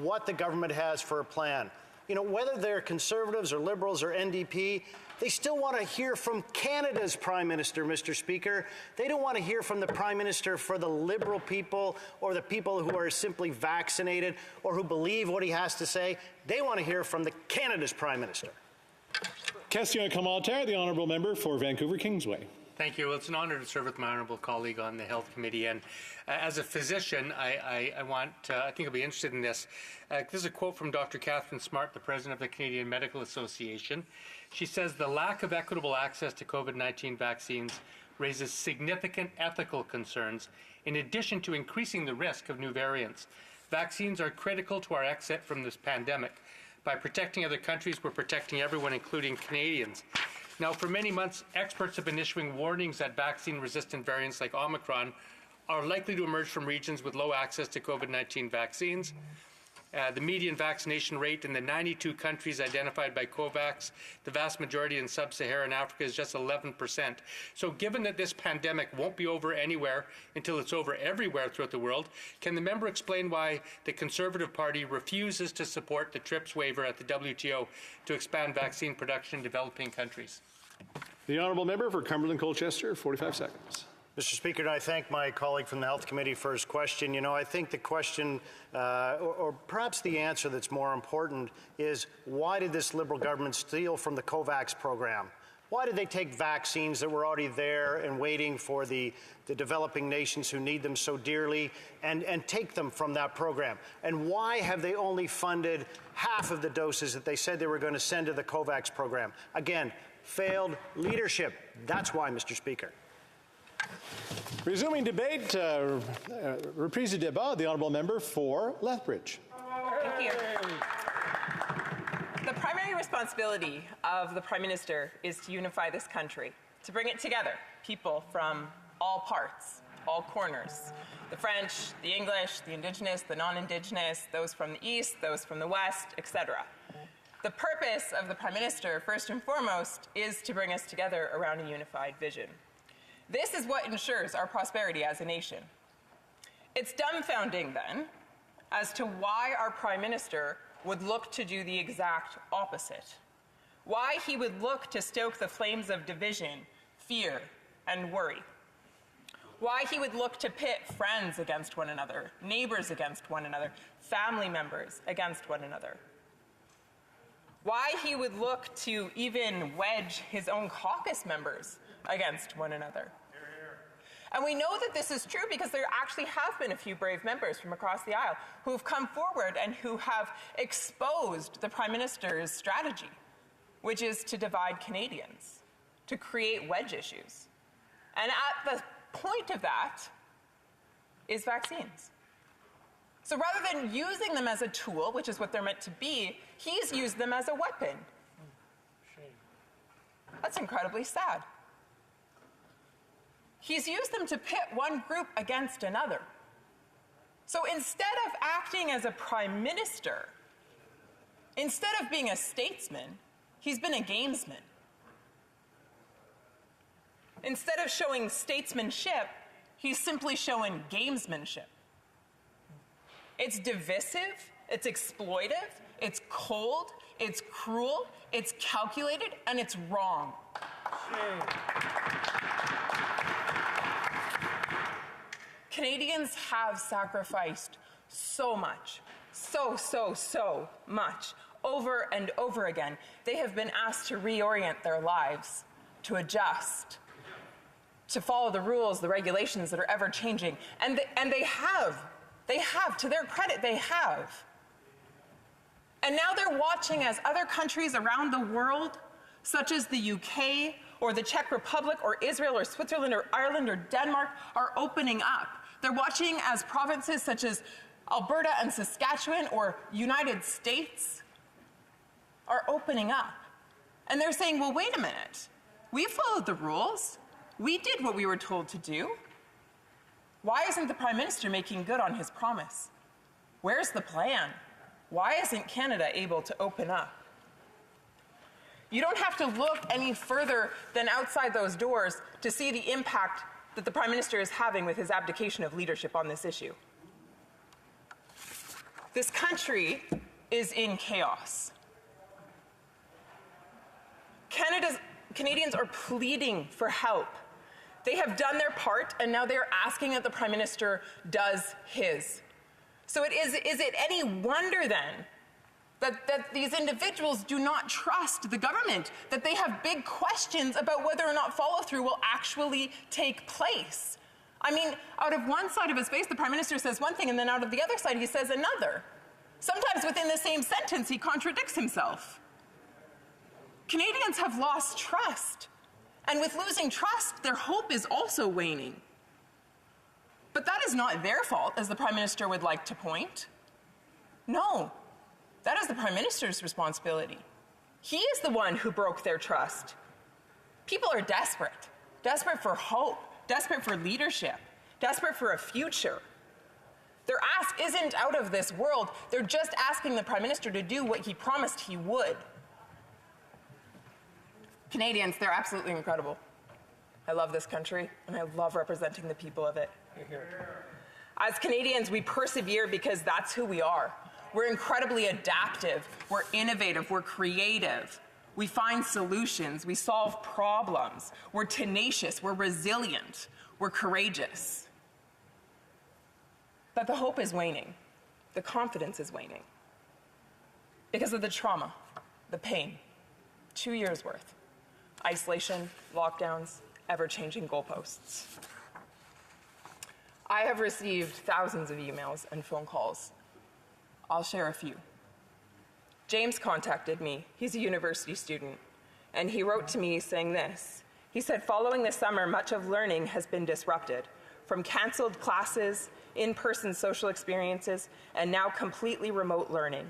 what the government has for a plan. Whether they're Conservatives or Liberals or NDP, they still want to hear from Canada's Prime Minister, Mr. Speaker. They don't want to hear from the Prime Minister for the Liberal people or the people who are simply vaccinated or who believe what he has to say. They want to hear from Canada's Prime Minister. Question commentaire, the honourable member for Vancouver Kingsway. Thank you. Well, it's an honor to serve with my honourable colleague on the Health Committee. And as a physician, I think I'll be interested in this. This is a quote from Dr. Catherine Smart, the president of the Canadian Medical Association. She says, "The lack of equitable access to COVID-19 vaccines raises significant ethical concerns in addition to increasing the risk of new variants. Vaccines are critical to our exit from this pandemic. By protecting other countries, we're protecting everyone, including Canadians." Now, for many months, experts have been issuing warnings that vaccine-resistant variants like Omicron are likely to emerge from regions with low access to COVID-19 vaccines. The median vaccination rate in the 92 countries identified by COVAX, the vast majority in sub-Saharan Africa, is just 11%. So given that this pandemic won't be over anywhere until it's over everywhere throughout the world, can the member explain why the Conservative Party refuses to support the TRIPS waiver at the WTO to expand vaccine production in developing countries? The honourable member for Cumberland-Colchester, 45 seconds. Mr. Speaker, I thank my colleague from the Health Committee for his question. You know, I think the question, or perhaps the answer that's more important, is why did this Liberal government steal from the COVAX program? Why did they take vaccines that were already there and waiting for the developing nations who need them so dearly and take them from that program? And why have they only funded half of the doses that they said they were going to send to the COVAX program? Again, failed leadership. That's why, Mr. Speaker. Resuming debate, reprise du débat, the honourable member for Lethbridge. Thank you. The primary responsibility of the Prime Minister is to unify this country, to bring it together, people from all parts, all corners, the French, the English, the Indigenous, the non-Indigenous, those from the East, those from the West, etc. The purpose of the Prime Minister, first and foremost, is to bring us together around a unified vision. This is what ensures our prosperity as a nation. It's dumbfounding, then, as to why our Prime Minister would look to do the exact opposite. Why he would look to stoke the flames of division, fear, and worry. Why he would look to pit friends against one another, neighbors against one another, family members against one another. Why he would look to even wedge his own caucus members against one another. And we know that this is true because there actually have been a few brave members from across the aisle who have come forward and who have exposed the Prime Minister's strategy, which is to divide Canadians, to create wedge issues. And at the point of that is vaccines. So rather than using them as a tool, which is what they're meant to be, he's used them as a weapon. That's incredibly sad. He's used them to pit one group against another. So instead of acting as a Prime Minister, instead of being a statesman, he's been a gamesman. Instead of showing statesmanship, he's simply showing gamesmanship. It's divisive, it's exploitive, it's cold, it's cruel, it's calculated, and it's wrong. Canadians have sacrificed so much, so much, over and over again. They have been asked to reorient their lives, to adjust, to follow the rules, the regulations that are ever changing. And they have. They have. To their credit, they have. And now they're watching as other countries around the world, such as the UK or the Czech Republic or Israel or Switzerland or Ireland or Denmark, are opening up. They're watching as provinces such as Alberta and Saskatchewan or United States are opening up. And they're saying, well, wait a minute. We followed the rules. We did what we were told to do. Why isn't the Prime Minister making good on his promise? Where's the plan? Why isn't Canada able to open up? You don't have to look any further than outside those doors to see the impact that the Prime Minister is having with his abdication of leadership on this issue. This country is in chaos. Canadians are pleading for help. They have done their part, and now they're asking that the Prime Minister does his. So is it any wonder, then, that these individuals do not trust the government, that they have big questions about whether or not follow-through will actually take place. I mean, out of one side of his face, the Prime Minister says one thing, and then out of the other side, he says another. Sometimes within the same sentence, he contradicts himself. Canadians have lost trust. And with losing trust, their hope is also waning. But that is not their fault, as the Prime Minister would like to point. No, that is the Prime Minister's responsibility. He is the one who broke their trust. People are desperate, desperate for hope, desperate for leadership, desperate for a future. Their ask isn't out of this world. They're just asking the Prime Minister to do what he promised he would. Canadians, they're absolutely incredible. I love this country, and I love representing the people of it. As Canadians, we persevere because that's who we are. We're incredibly adaptive, we're innovative, we're creative. We find solutions, we solve problems, we're tenacious, we're resilient, we're courageous. But the hope is waning, the confidence is waning. Because of the trauma, the pain, 2 years worth. Isolation, lockdowns, ever-changing goalposts. I have received thousands of emails and phone calls. I'll share a few. James contacted me. He's a university student. And he wrote to me saying this. He said, following the summer, much of learning has been disrupted. From canceled classes, in-person social experiences, and now completely remote learning.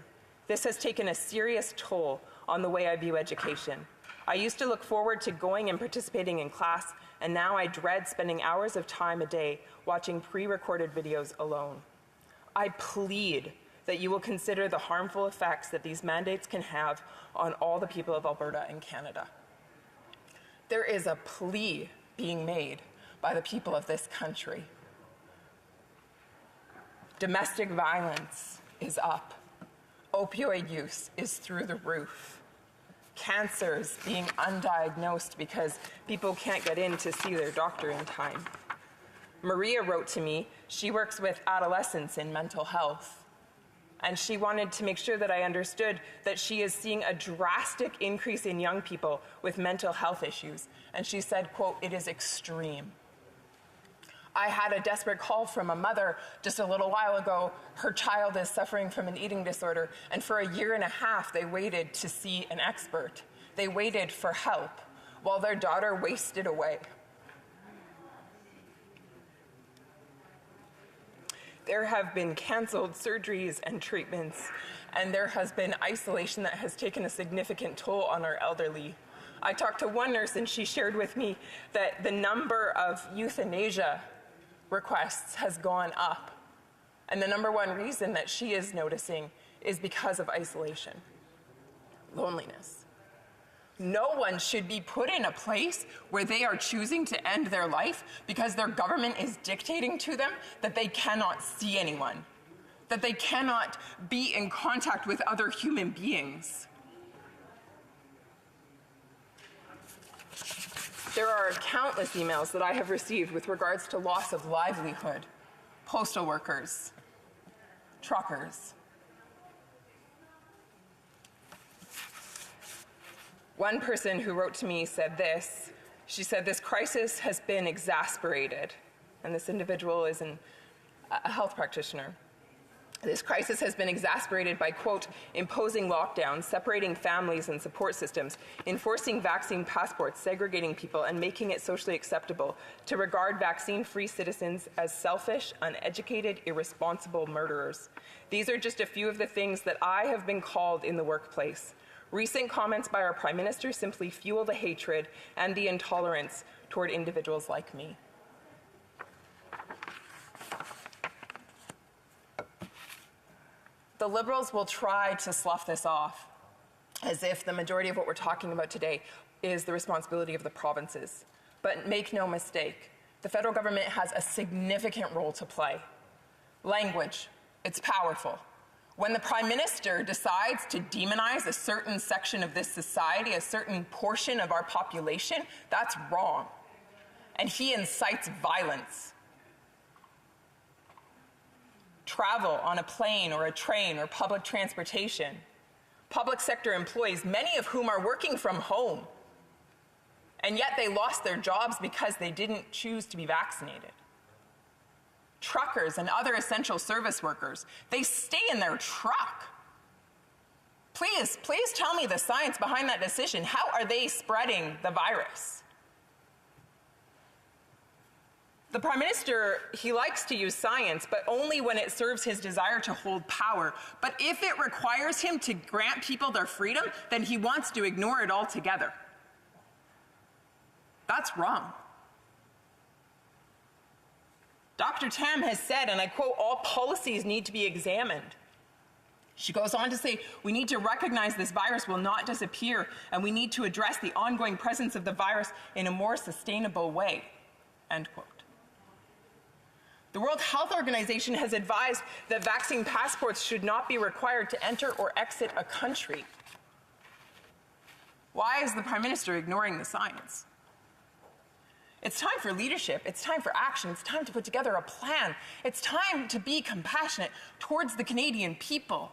This has taken a serious toll on the way I view education. I used to look forward to going and participating in class, and now I dread spending hours of time a day watching pre-recorded videos alone. I plead that you will consider the harmful effects that these mandates can have on all the people of Alberta and Canada. There is a plea being made by the people of this country. Domestic violence is up. Opioid use is through the roof. Cancers being undiagnosed because people can't get in to see their doctor in time. Maria wrote to me, she works with adolescents in mental health. And she wanted to make sure that I understood that she is seeing a drastic increase in young people with mental health issues. And she said, quote, it is extreme. I had a desperate call from a mother just a little while ago. Her child is suffering from an eating disorder, and for 1.5 years, they waited to see an expert. They waited for help while their daughter wasted away. There have been canceled surgeries and treatments, and there has been isolation that has taken a significant toll on our elderly. I talked to one nurse, and she shared with me that the number of euthanasia requests has gone up. And the number one reason that she is noticing is because of isolation, loneliness. No one should be put in a place where they are choosing to end their life because their government is dictating to them that they cannot see anyone, that they cannot be in contact with other human beings. There are countless emails that I have received with regards to loss of livelihood, postal workers, truckers. One person who wrote to me said this. She said, this crisis has been exasperated, and this individual is a health practitioner. This crisis has been exasperated by, quote, imposing lockdowns, separating families and support systems, enforcing vaccine passports, segregating people, and making it socially acceptable to regard vaccine-free citizens as selfish, uneducated, irresponsible murderers. These are just a few of the things that I have been called in the workplace. Recent comments by our Prime Minister simply fuel the hatred and the intolerance toward individuals like me. The Liberals will try to slough this off as if the majority of what we're talking about today is the responsibility of the provinces. But make no mistake, the federal government has a significant role to play. Language, it's powerful. When the Prime Minister decides to demonize a certain section of this society, a certain portion of our population, that's wrong. And he incites violence. Travel on a plane or a train or public transportation. public sector employees, many of whom are working from home, and yet they lost their jobs because they didn't choose to be vaccinated. Truckers and other essential service workers, they stay in their truck. Please tell me the science behind that decision. How are they spreading the virus? The Prime Minister, he likes to use science, but only when it serves his desire to hold power. But if it requires him to grant people their freedom, then he wants to ignore it altogether. That's wrong. Dr. Tam has said, and I quote, all policies need to be examined. She goes on to say, we need to recognize this virus will not disappear, and we need to address the ongoing presence of the virus in a more sustainable way, end quote. The World Health Organization has advised that vaccine passports should not be required to enter or exit a country. Why is the Prime Minister ignoring the science? It's time for leadership. It's time for action. It's time to put together a plan. It's time to be compassionate towards the Canadian people.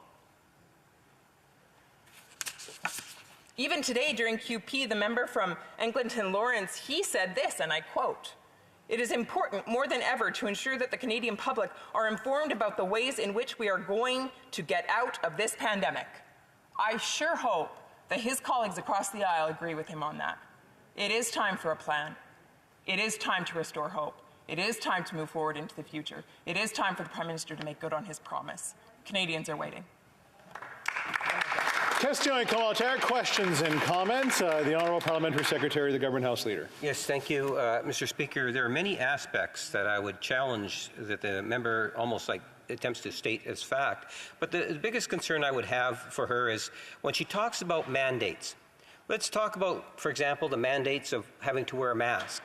Even today during QP, the member from Eglinton Lawrence, he said this, and I quote, "It is important more than ever to ensure that the Canadian public are informed about the ways in which we are going to get out of this pandemic." I sure hope that his colleagues across the aisle agree with him on that. It is time for a plan. It is time to restore hope. It is time to move forward into the future. It is time for the Prime Minister to make good on his promise. Canadians are waiting. Question commentaire, questions and comments. The Honourable Parliamentary Secretary, the Government House Leader. Yes, thank you, Mr. Speaker. There are many aspects that I would challenge that the member almost like attempts to state as fact. But the biggest concern I would have for her is when she talks about mandates. Let's talk about, for example, the mandates of having to wear a mask,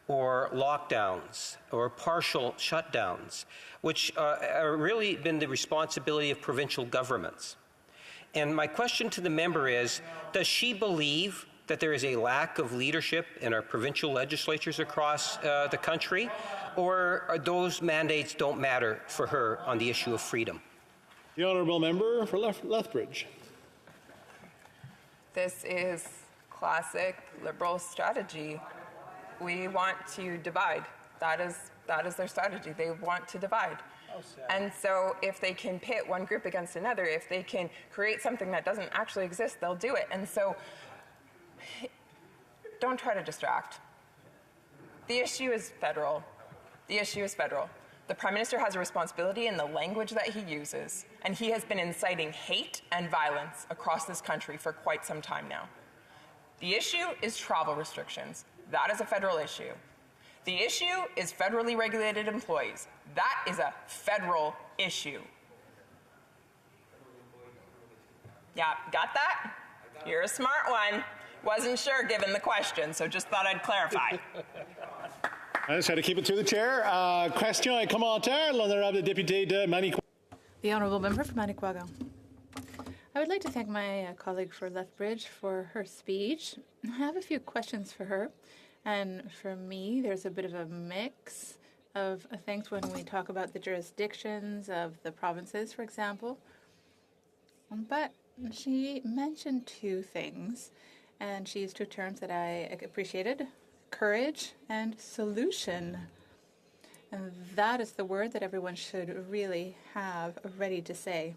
or lockdowns, or partial shutdowns, which are really been the responsibility of provincial governments. And my question to the member is, does she believe that there is a lack of leadership in our provincial legislatures across the country, or are those mandates don't matter for her on the issue of freedom? The Honourable Member for Lethbridge. This is classic Liberal strategy. We want to divide. That is their strategy. They want to divide. And so if they can pit one group against another, if they can create something that doesn't actually exist, they'll do it. And so don't try to distract. The issue is federal. The issue is federal. The Prime Minister has a responsibility in the language that he uses, and he has been inciting hate and violence across this country for quite some time now. The issue is travel restrictions. That is a federal issue. The issue is federally regulated employees. That is a federal issue. Yeah, got that? You're a smart one. Wasn't sure given the question, so just thought I'd clarify. I just had to keep it to the chair. Question et commentaire, l'honorable député de Manicouagan. The Honourable Member for Manicouagan. I would like to thank my colleague for Lethbridge for her speech. I have a few questions for her. And for me, there's a bit of a mix of things when we talk about the jurisdictions of the provinces, for example. But she mentioned two things, and she used two terms that I appreciated: courage and solution. And that is the word that everyone should really have ready to say.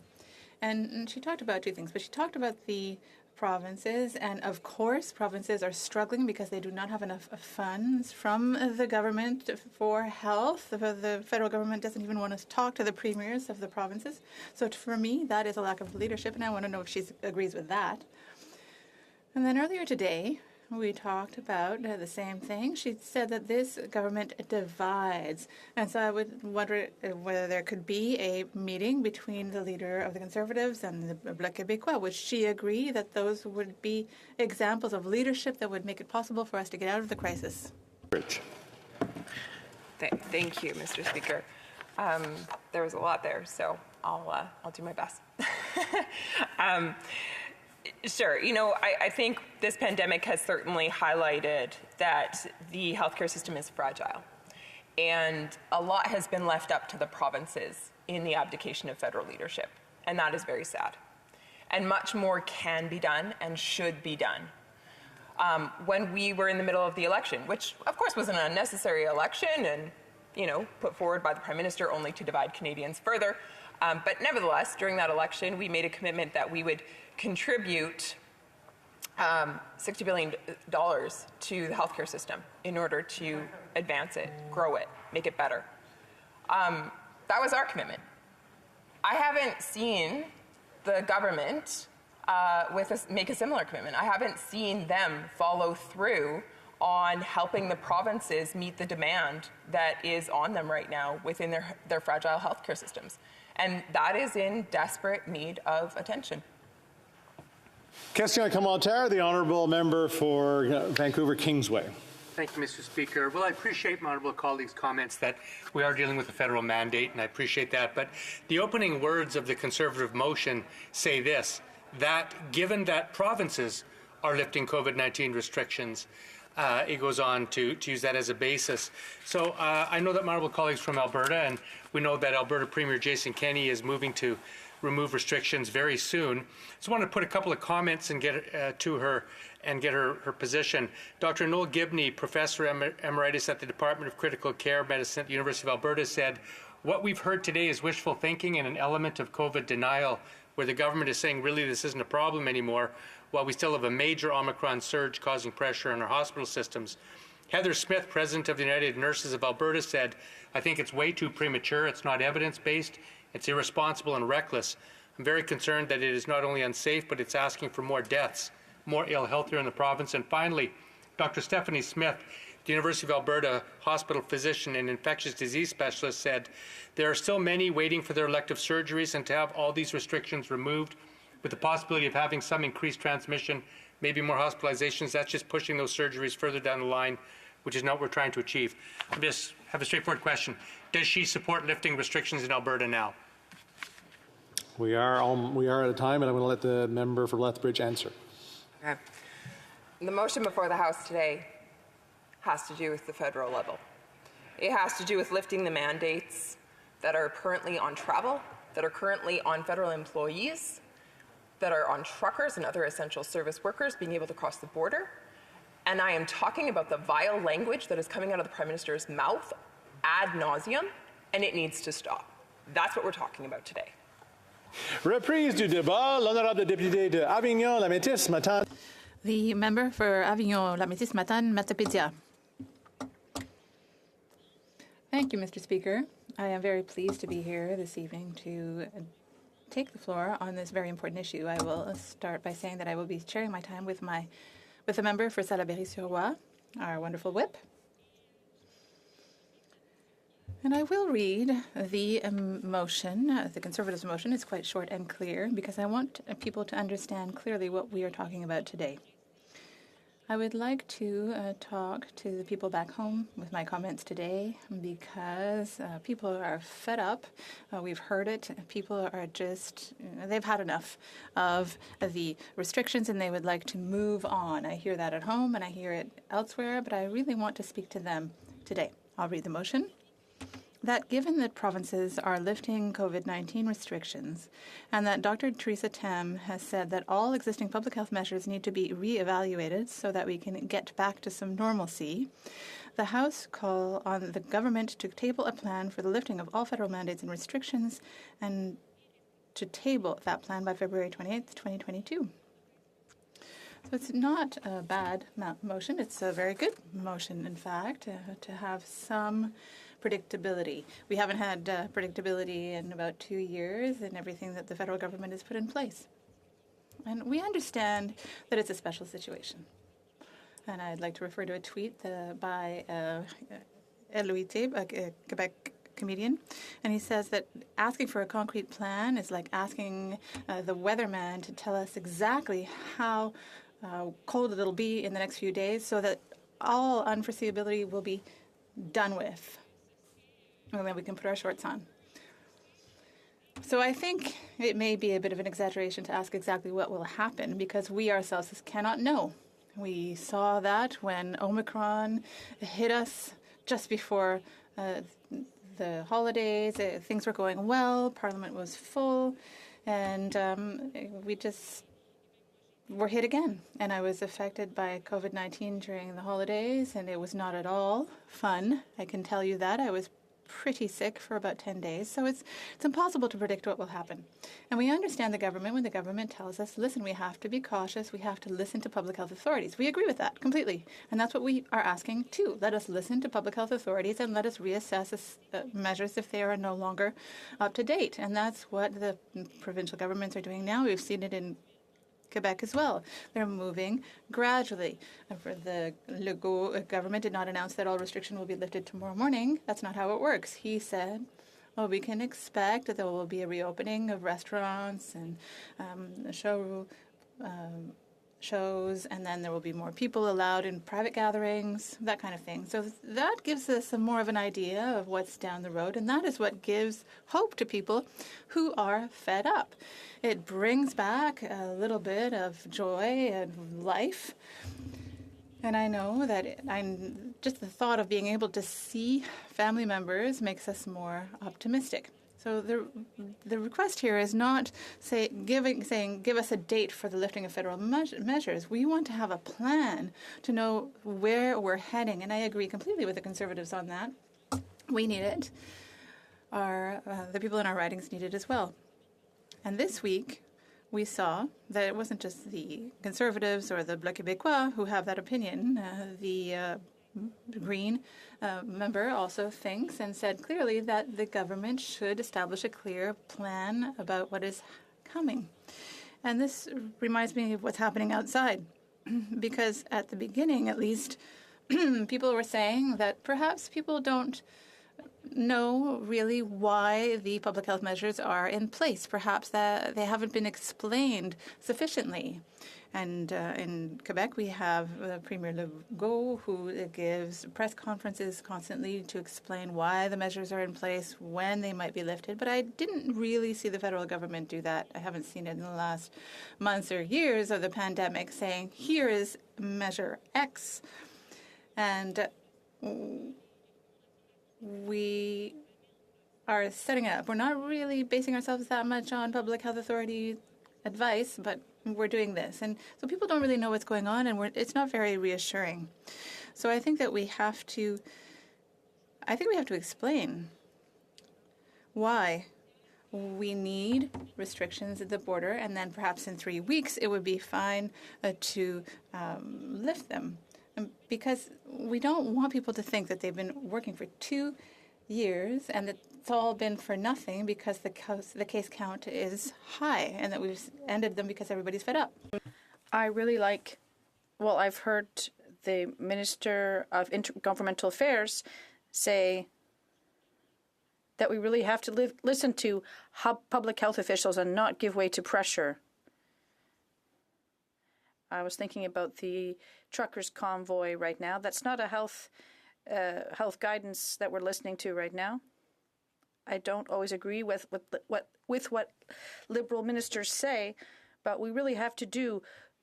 And she talked about two things, but she talked about the provinces, and of course provinces are struggling because they do not have enough funds from the government for health. The federal government doesn't even want to talk to the premiers of the provinces. So for me, that is a lack of leadership, and I want to know if she agrees with that. And then earlier today, we talked about the same thing. She said that this government divides. And so I would wonder whether there could be a meeting between the leader of the Conservatives and the Bloc Québécois. Would she agree that those would be examples of leadership that would make it possible for us to get out of the crisis? Rich. Thank you, Mr. Speaker. There was a lot there, so I'll do my best. Sure. You know, I think this pandemic has certainly highlighted that the healthcare system is fragile. And a lot has been left up to the provinces in the abdication of federal leadership. And that is very sad. and much more can be done and should be done. When we were in the middle of the election, which of course was an unnecessary election and, put forward by the Prime Minister only to divide Canadians further. But nevertheless, during that election, we made a commitment that we would contribute $60 billion to the healthcare system in order to advance it, grow it, make it better. That was our commitment. I haven't seen the government make a similar commitment. I haven't seen them follow through on helping the provinces meet the demand that is on them right now within their fragile healthcare systems. And that is in desperate need of attention. Question commentaire, the honourable member for Vancouver Kingsway. Thank you, Mr. Speaker. Well, I appreciate my honourable colleague's comments that we are dealing with a federal mandate, and I appreciate that. But the opening words of the Conservative motion say this, that given that provinces are lifting COVID-19 restrictions, it goes on to use that as a basis. So I know that my honourable colleagues from Alberta, and we know that Alberta Premier Jason Kenney is moving to remove restrictions very soon. Just want to put a couple of comments and get to her and get her position. Dr. Noel Gibney, Professor Emeritus at the Department of Critical Care Medicine at the University of Alberta, said, "What we've heard today is wishful thinking and an element of COVID denial, where the government is saying really this isn't a problem anymore, while we still have a major Omicron surge causing pressure on our hospital systems." Heather Smith, President of the United Nurses of Alberta, said, "I think it's way too premature. It's not evidence-based. It's irresponsible and reckless. I'm very concerned that it is not only unsafe, but it's asking for more deaths, more ill health here in the province." And finally, Dr. Stephanie Smith, the University of Alberta hospital physician and infectious disease specialist, said, "There are still many waiting for their elective surgeries, and to have all these restrictions removed with the possibility of having some increased transmission, maybe more hospitalizations, that's just pushing those surgeries further down the line, which is not what we're trying to achieve." I just have a straightforward question. Does she support lifting restrictions in Alberta now? We are at a time, and I'm going to let the member for Lethbridge answer. Okay. The motion before the House today has to do with the federal level. It has to do with lifting the mandates that are currently on travel, that are currently on federal employees, that are on truckers and other essential service workers being able to cross the border. And I am talking about the vile language that is coming out of the Prime Minister's mouth ad nauseum, and it needs to stop. That's what we're talking about today. Reprise du débat, l'honorable député de Avignon, La Métis, Matane. The member for Avignon, La Métis, Matane, Matapédia. Thank you, Mr. Speaker. I am very pleased to be here this evening to take the floor on this very important issue. I will start by saying that I will be sharing my time with the member for Salaberry-sur-Roi, our wonderful whip. And I will read the motion, the Conservatives' motion. It's quite short and clear because I want people to understand clearly what we are talking about today. I would like to talk to the people back home with my comments today because people are fed up. We've heard it. People are just, they've had enough of the restrictions and they would like to move on. I hear that at home and I hear it elsewhere, but I really want to speak to them today. I'll read the motion. That given that provinces are lifting COVID-19 restrictions and that Dr. Theresa Tam has said that all existing public health measures need to be re-evaluated so that we can get back to some normalcy, the House call on the government to table a plan for the lifting of all federal mandates and restrictions and to table that plan by February 28th, 2022. So it's not a bad motion. It's a very good motion, in fact, to have some predictability. We haven't had predictability in about 2 years in everything that the federal government has put in place. And we understand that it's a special situation. And I'd like to refer to a tweet by Louis Tabe, a Quebec comedian, and he says that asking for a concrete plan is like asking the weatherman to tell us exactly how cold it'll be in the next few days so that all unforeseeability will be done with. And then we can put our shorts on. So I think it may be a bit of an exaggeration to ask exactly what will happen because we ourselves cannot know. We saw that when Omicron hit us just before the holidays. Things were going well. Parliament was full. And we just were hit again. And I was affected by COVID-19 during the holidays, and it was not at all fun. I can tell you that. I was pretty sick for about 10 days. So it's impossible to predict what will happen. And we understand the government when the government tells us, listen, we have to be cautious. We have to listen to public health authorities. We agree with that completely. And that's what we are asking too. Let us listen to public health authorities and let us reassess measures if they are no longer up to date. And that's what the provincial governments are doing now. We've seen it in Quebec as well. They're moving gradually. The Legault government did not announce that all restriction will be lifted tomorrow morning. That's not how it works. He said, well, we can expect that there will be a reopening of restaurants and shows, and then there will be more people allowed in private gatherings, that kind of thing. So that gives us more of an idea of what's down the road, and that is what gives hope to people who are fed up. It brings back a little bit of joy and life. And I know that just the thought of being able to see family members makes us more optimistic. So the request here is not saying give us a date for the lifting of federal measures. We want to have a plan to know where we're heading, and I agree completely with the Conservatives on that. We need it. The people in our ridings need it as well. And this week, we saw that it wasn't just the Conservatives or the Bloc Québécois who have that opinion. The Green member also thinks and said clearly that the government should establish a clear plan about what is coming. And this reminds me of what's happening outside, because at the beginning, at least, people were saying that perhaps people don't know really why the public health measures are in place. Perhaps that they haven't been explained sufficiently. And in Quebec, we have Premier Legault, who gives press conferences constantly to explain why the measures are in place, when they might be lifted. But I didn't really see the federal government do that. I haven't seen it in the last months or years of the pandemic, saying, here is measure X. And we are setting it up. We're not really basing ourselves that much on public health authority advice, but we're doing this. And so people don't really know what's going on, and it's not very reassuring. So I think that we have to explain why we need restrictions at the border, and then perhaps in 3 weeks it would be fine to lift them. Because we don't want people to think that they've been working for 2 years and that it's all been for nothing because the case count is high, and that we've ended them because everybody's fed up. I really I've heard the Minister of Intergovernmental Affairs say that we really have to listen to public health officials and not give way to pressure. I was thinking about the truckers' convoy right now. That's not a health guidance that we're listening to right now. I don't always agree with what Liberal ministers say, but we really have to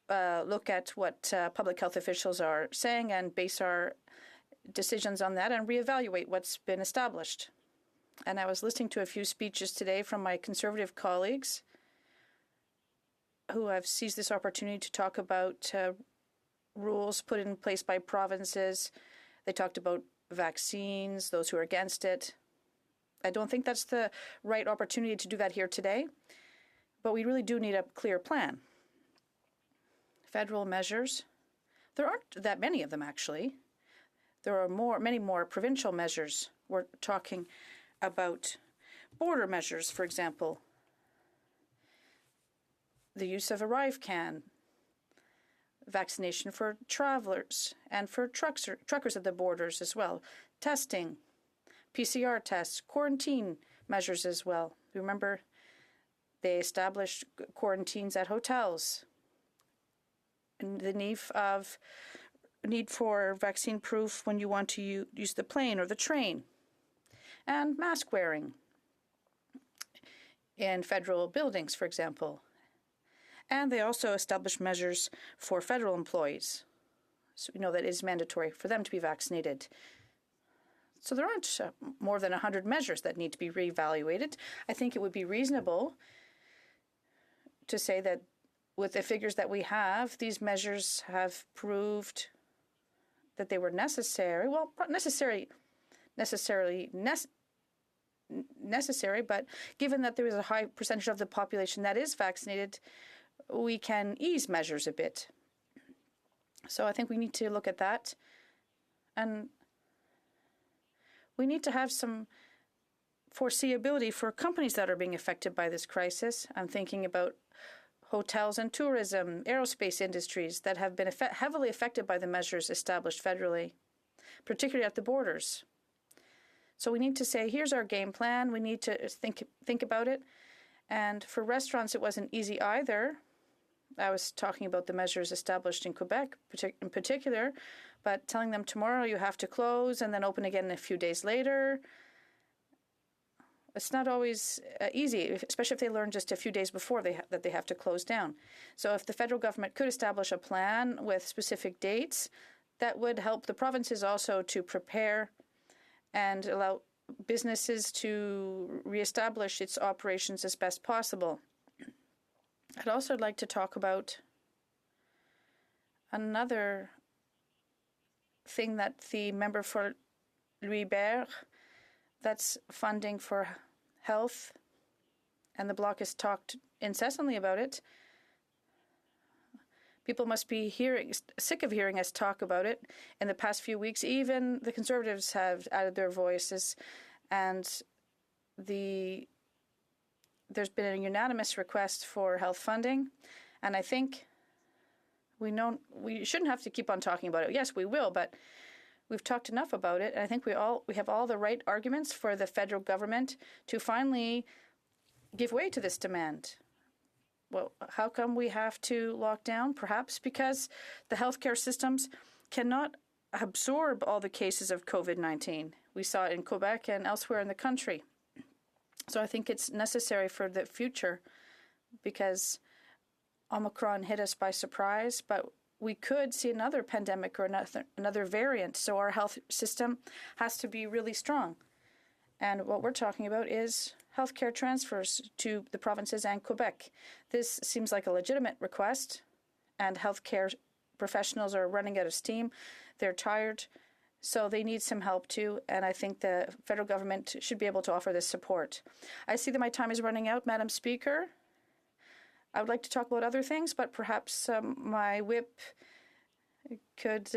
look at what public health officials are saying and base our decisions on that and reevaluate what's been established. And I was listening to a few speeches today from my Conservative colleagues who have seized this opportunity to talk about rules put in place by provinces. They talked about vaccines, those who are against it. I don't think that's the right opportunity to do that here today, but we really do need a clear plan. Federal measures, there aren't that many of them, actually. There are many more provincial measures. We're talking about border measures, for example. The use of ArriveCan, vaccination for travelers and for truckers at the borders as well, testing, PCR tests, quarantine measures as well. Remember, they established quarantines at hotels, and the need for vaccine proof when you want to use the plane or the train, and mask wearing in federal buildings, for example. And they also established measures for federal employees. So we know that it is mandatory for them to be vaccinated. So there aren't more than 100 measures that need to be reevaluated. I think it would be reasonable to say that with the figures that we have, these measures have proved that they were necessary. Well, not necessarily necessary, but given that there is a high percentage of the population that is vaccinated, we can ease measures a bit. So I think we need to look at that. And we need to have some foreseeability for companies that are being affected by this crisis. I'm thinking about hotels and tourism, aerospace industries that have been heavily affected by the measures established federally, particularly at the borders. So we need to say, here's our game plan. We need to think about it. And for restaurants, it wasn't easy either. I was talking about the measures established in Quebec in particular, but telling them tomorrow you have to close and then open again a few days later. It's not always easy, especially if they learn just a few days before that they have to close down. So if the federal government could establish a plan with specific dates, that would help the provinces also to prepare and allow businesses to reestablish its operations as best possible. I'd also like to talk about another thing that the member for Louis Hébert, that's funding for health, and the Bloc has talked incessantly about it. People must be sick of hearing us talk about it. In the past few weeks, even the Conservatives have added their voices, and there's been a unanimous request for health funding, and I think we shouldn't have to keep on talking about it. Yes, we will, but we've talked enough about it, and I think we have all the right arguments for the federal government to finally give way to this demand. Well, how come we have to lock down? Perhaps because the healthcare systems cannot absorb all the cases of COVID-19. We saw it in Quebec and elsewhere in the country. So I think it's necessary for the future, because Omicron hit us by surprise, but we could see another pandemic or another variant. So our health system has to be really strong. And what we're talking about is healthcare transfers to the provinces and Quebec. This seems like a legitimate request, and healthcare professionals are running out of steam. They're tired, so they need some help too, and I think the federal government should be able to offer this support. I see that my time is running out, Madam Speaker. I would like to talk about other things, but perhaps my whip could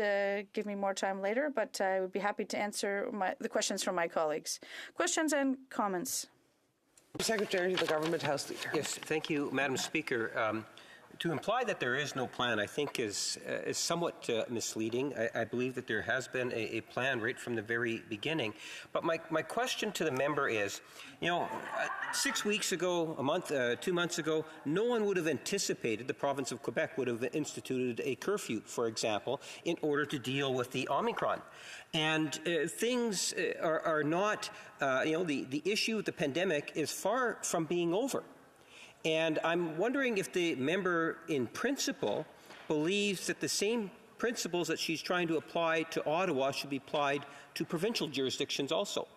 give me more time later, but I would be happy to answer the questions from my colleagues. Questions and comments? Secretary to the Government House Leader. Yes, thank you, Madam Speaker. To imply that there is no plan, I think, is somewhat misleading. I believe that there has been a plan right from the very beginning. But my question to the member is, 6 weeks ago, a month, 2 months ago, no one would have anticipated the province of Quebec would have instituted a curfew, for example, in order to deal with the Omicron. And things are not, the issue of the pandemic is far from being over. And I'm wondering if the member in principle believes that the same principles that she's trying to apply to Ottawa should be applied to provincial jurisdictions also.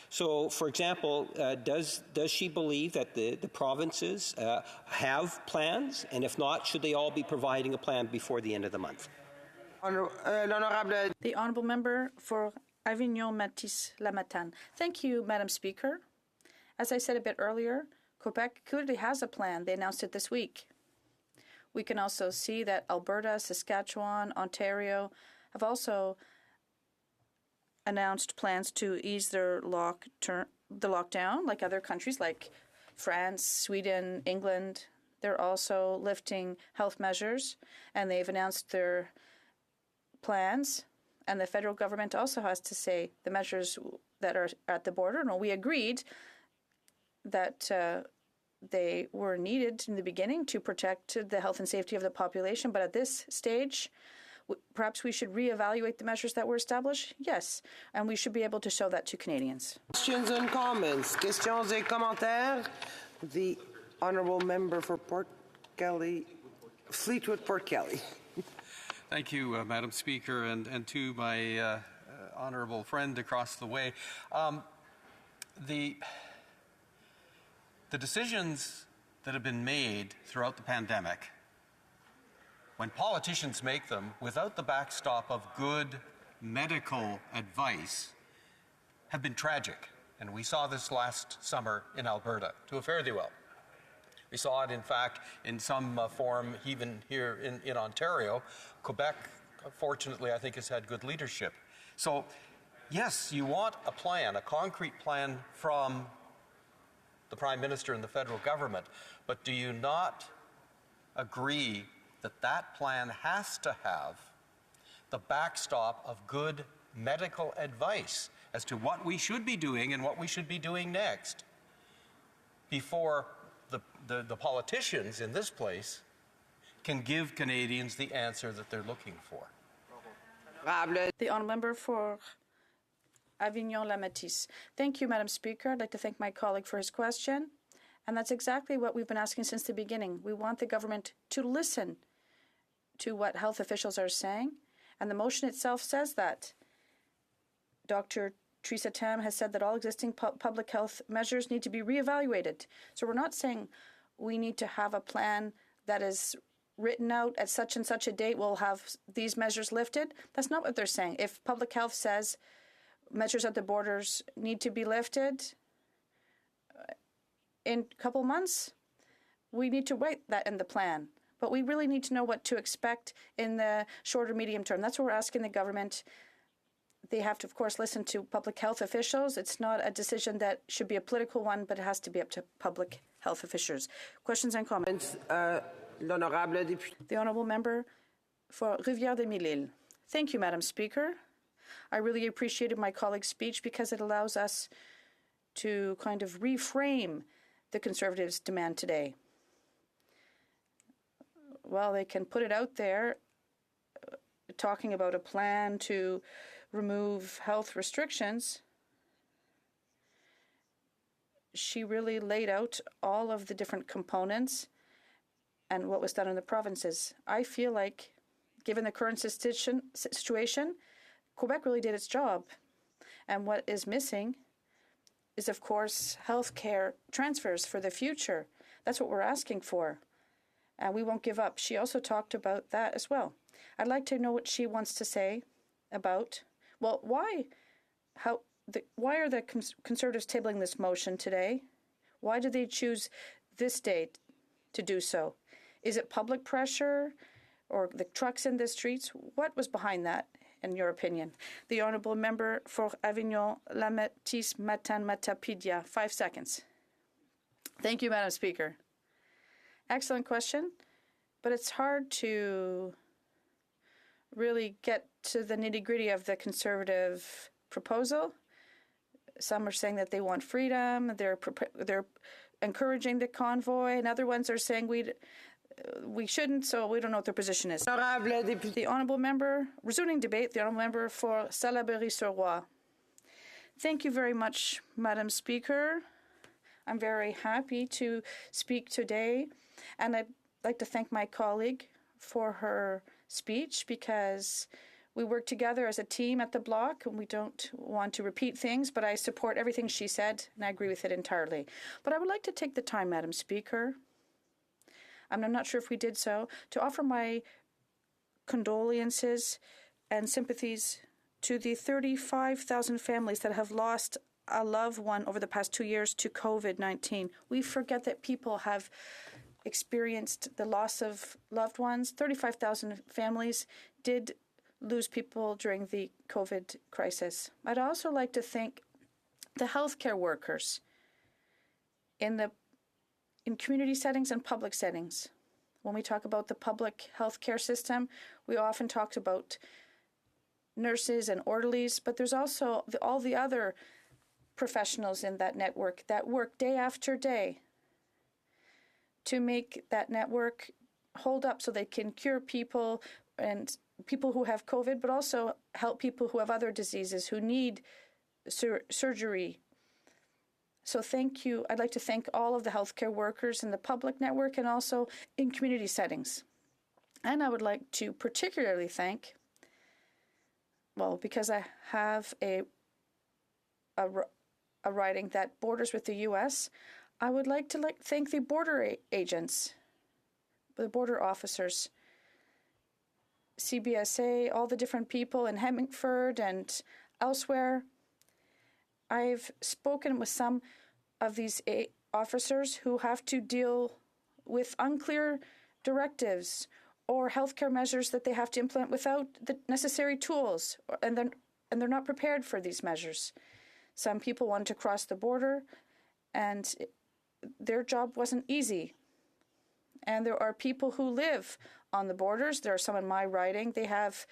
So, for example, does she believe that the provinces have plans? And if not, should they all be providing a plan before the end of the month? The Honourable Member for Avignon-Matisse-Lamatane. Thank you, Madam Speaker. As I said a bit earlier, Quebec clearly has a plan. They announced it this week. We can also see that Alberta, Saskatchewan, Ontario have also announced plans to ease their lockdown, like other countries like France, Sweden, England. They're also lifting health measures, and they've announced their plans. And the federal government also has to say the measures that are at the border. No, we agreed that they were needed in the beginning to protect the health and safety of the population. But at this stage, perhaps we should reevaluate the measures that were established? Yes. And we should be able to show that to Canadians. Questions and comments. Questions et commentaires. The Honourable Member for Port Kelly, Fleetwood Port Kelly. Thank you, Madam Speaker, and to my honourable friend across the way. The decisions that have been made throughout the pandemic, when politicians make them without the backstop of good medical advice, have been tragic. And we saw this last summer in Alberta to a fare thee well. We saw it, in fact, in some form even here in Ontario. Quebec, fortunately, I think has had good leadership. So, yes, you want a plan, a concrete plan from the Prime Minister and the federal government, but do you not agree that that plan has to have the backstop of good medical advice as to what we should be doing and what we should be doing next before the politicians in this place can give Canadians the answer that they're looking for? The honourable member for Avignon-Lamétis. Thank you, Madam Speaker. I'd like to thank my colleague for his question. And that's exactly what we've been asking since the beginning. We want the government to listen to what health officials are saying. And the motion itself says that. Dr. Theresa Tam has said that all existing public health measures need to be reevaluated. So we're not saying we need to have a plan that is written out at such and such a date, we'll have these measures lifted. That's not what they're saying. If public health says measures at the borders need to be lifted in a couple months, we need to write that in the plan. But we really need to know what to expect in the shorter, medium term. That's what we're asking the government. They have to, of course, listen to public health officials. It's not a decision that should be a political one, but it has to be up to public health officials. Questions and comments? The honourable member for Rivière-des-Mille-Îles. Thank you, Madam Speaker. I really appreciated my colleague's speech because it allows us to kind of reframe the Conservatives' demand today. Well, they can put it out there talking about a plan to remove health restrictions. She really laid out all of the different components and what was done in the provinces. I feel like, given the current situation, Quebec really did its job. And what is missing is, of course, health care transfers for the future. That's what we're asking for. And we won't give up. She also talked about that as well. I'd like to know what she wants to say about, well, why are the Conservatives tabling this motion today? Why did they choose this date to do so? Is it public pressure or the trucks in the streets? What was behind that, in your opinion? The honourable member for Avignon-Lamétis Matane-Matapédia. 5 seconds. Thank you, Madam Speaker. Excellent question, but it's hard to really get to the nitty-gritty of the Conservative proposal. Some are saying that they want freedom, they're encouraging the convoy, and other ones are saying we shouldn't, so we don't know what their position is. The honourable member, resuming debate, the honourable member for Salaberry-sur-Roi. Thank you very much, Madam Speaker. I'm very happy to speak today, and I'd like to thank my colleague for her speech because we work together as a team at the Bloc, and we don't want to repeat things, but I support everything she said, and I agree with it entirely. But I would like to take the time, Madam Speaker, and I'm not sure if we did so, to offer my condolences and sympathies to the 35,000 families that have lost a loved one over the past 2 years to COVID-19. We forget that people have experienced the loss of loved ones. 35,000 families did lose people during the COVID crisis. I'd also like to thank the healthcare workers in community settings and public settings. When we talk about the public healthcare system, we often talk about nurses and orderlies, but there's also all the other professionals in that network that work day after day to make that network hold up so they can cure people and people who have COVID, but also help people who have other diseases who need surgery. So thank you. I'd like to thank all of the healthcare workers in the public network and also in community settings. And I would like to particularly thank, well, because I have a riding that borders with the U.S., I would like to thank the border agents, the border officers, CBSA, all the different people in Hemmingford and elsewhere. I've spoken with some of these officers who have to deal with unclear directives or healthcare measures that they have to implement without the necessary tools, and they're not prepared for these measures. Some people wanted to cross the border, and their job wasn't easy. And there are people who live on the borders. There are some in my riding. They have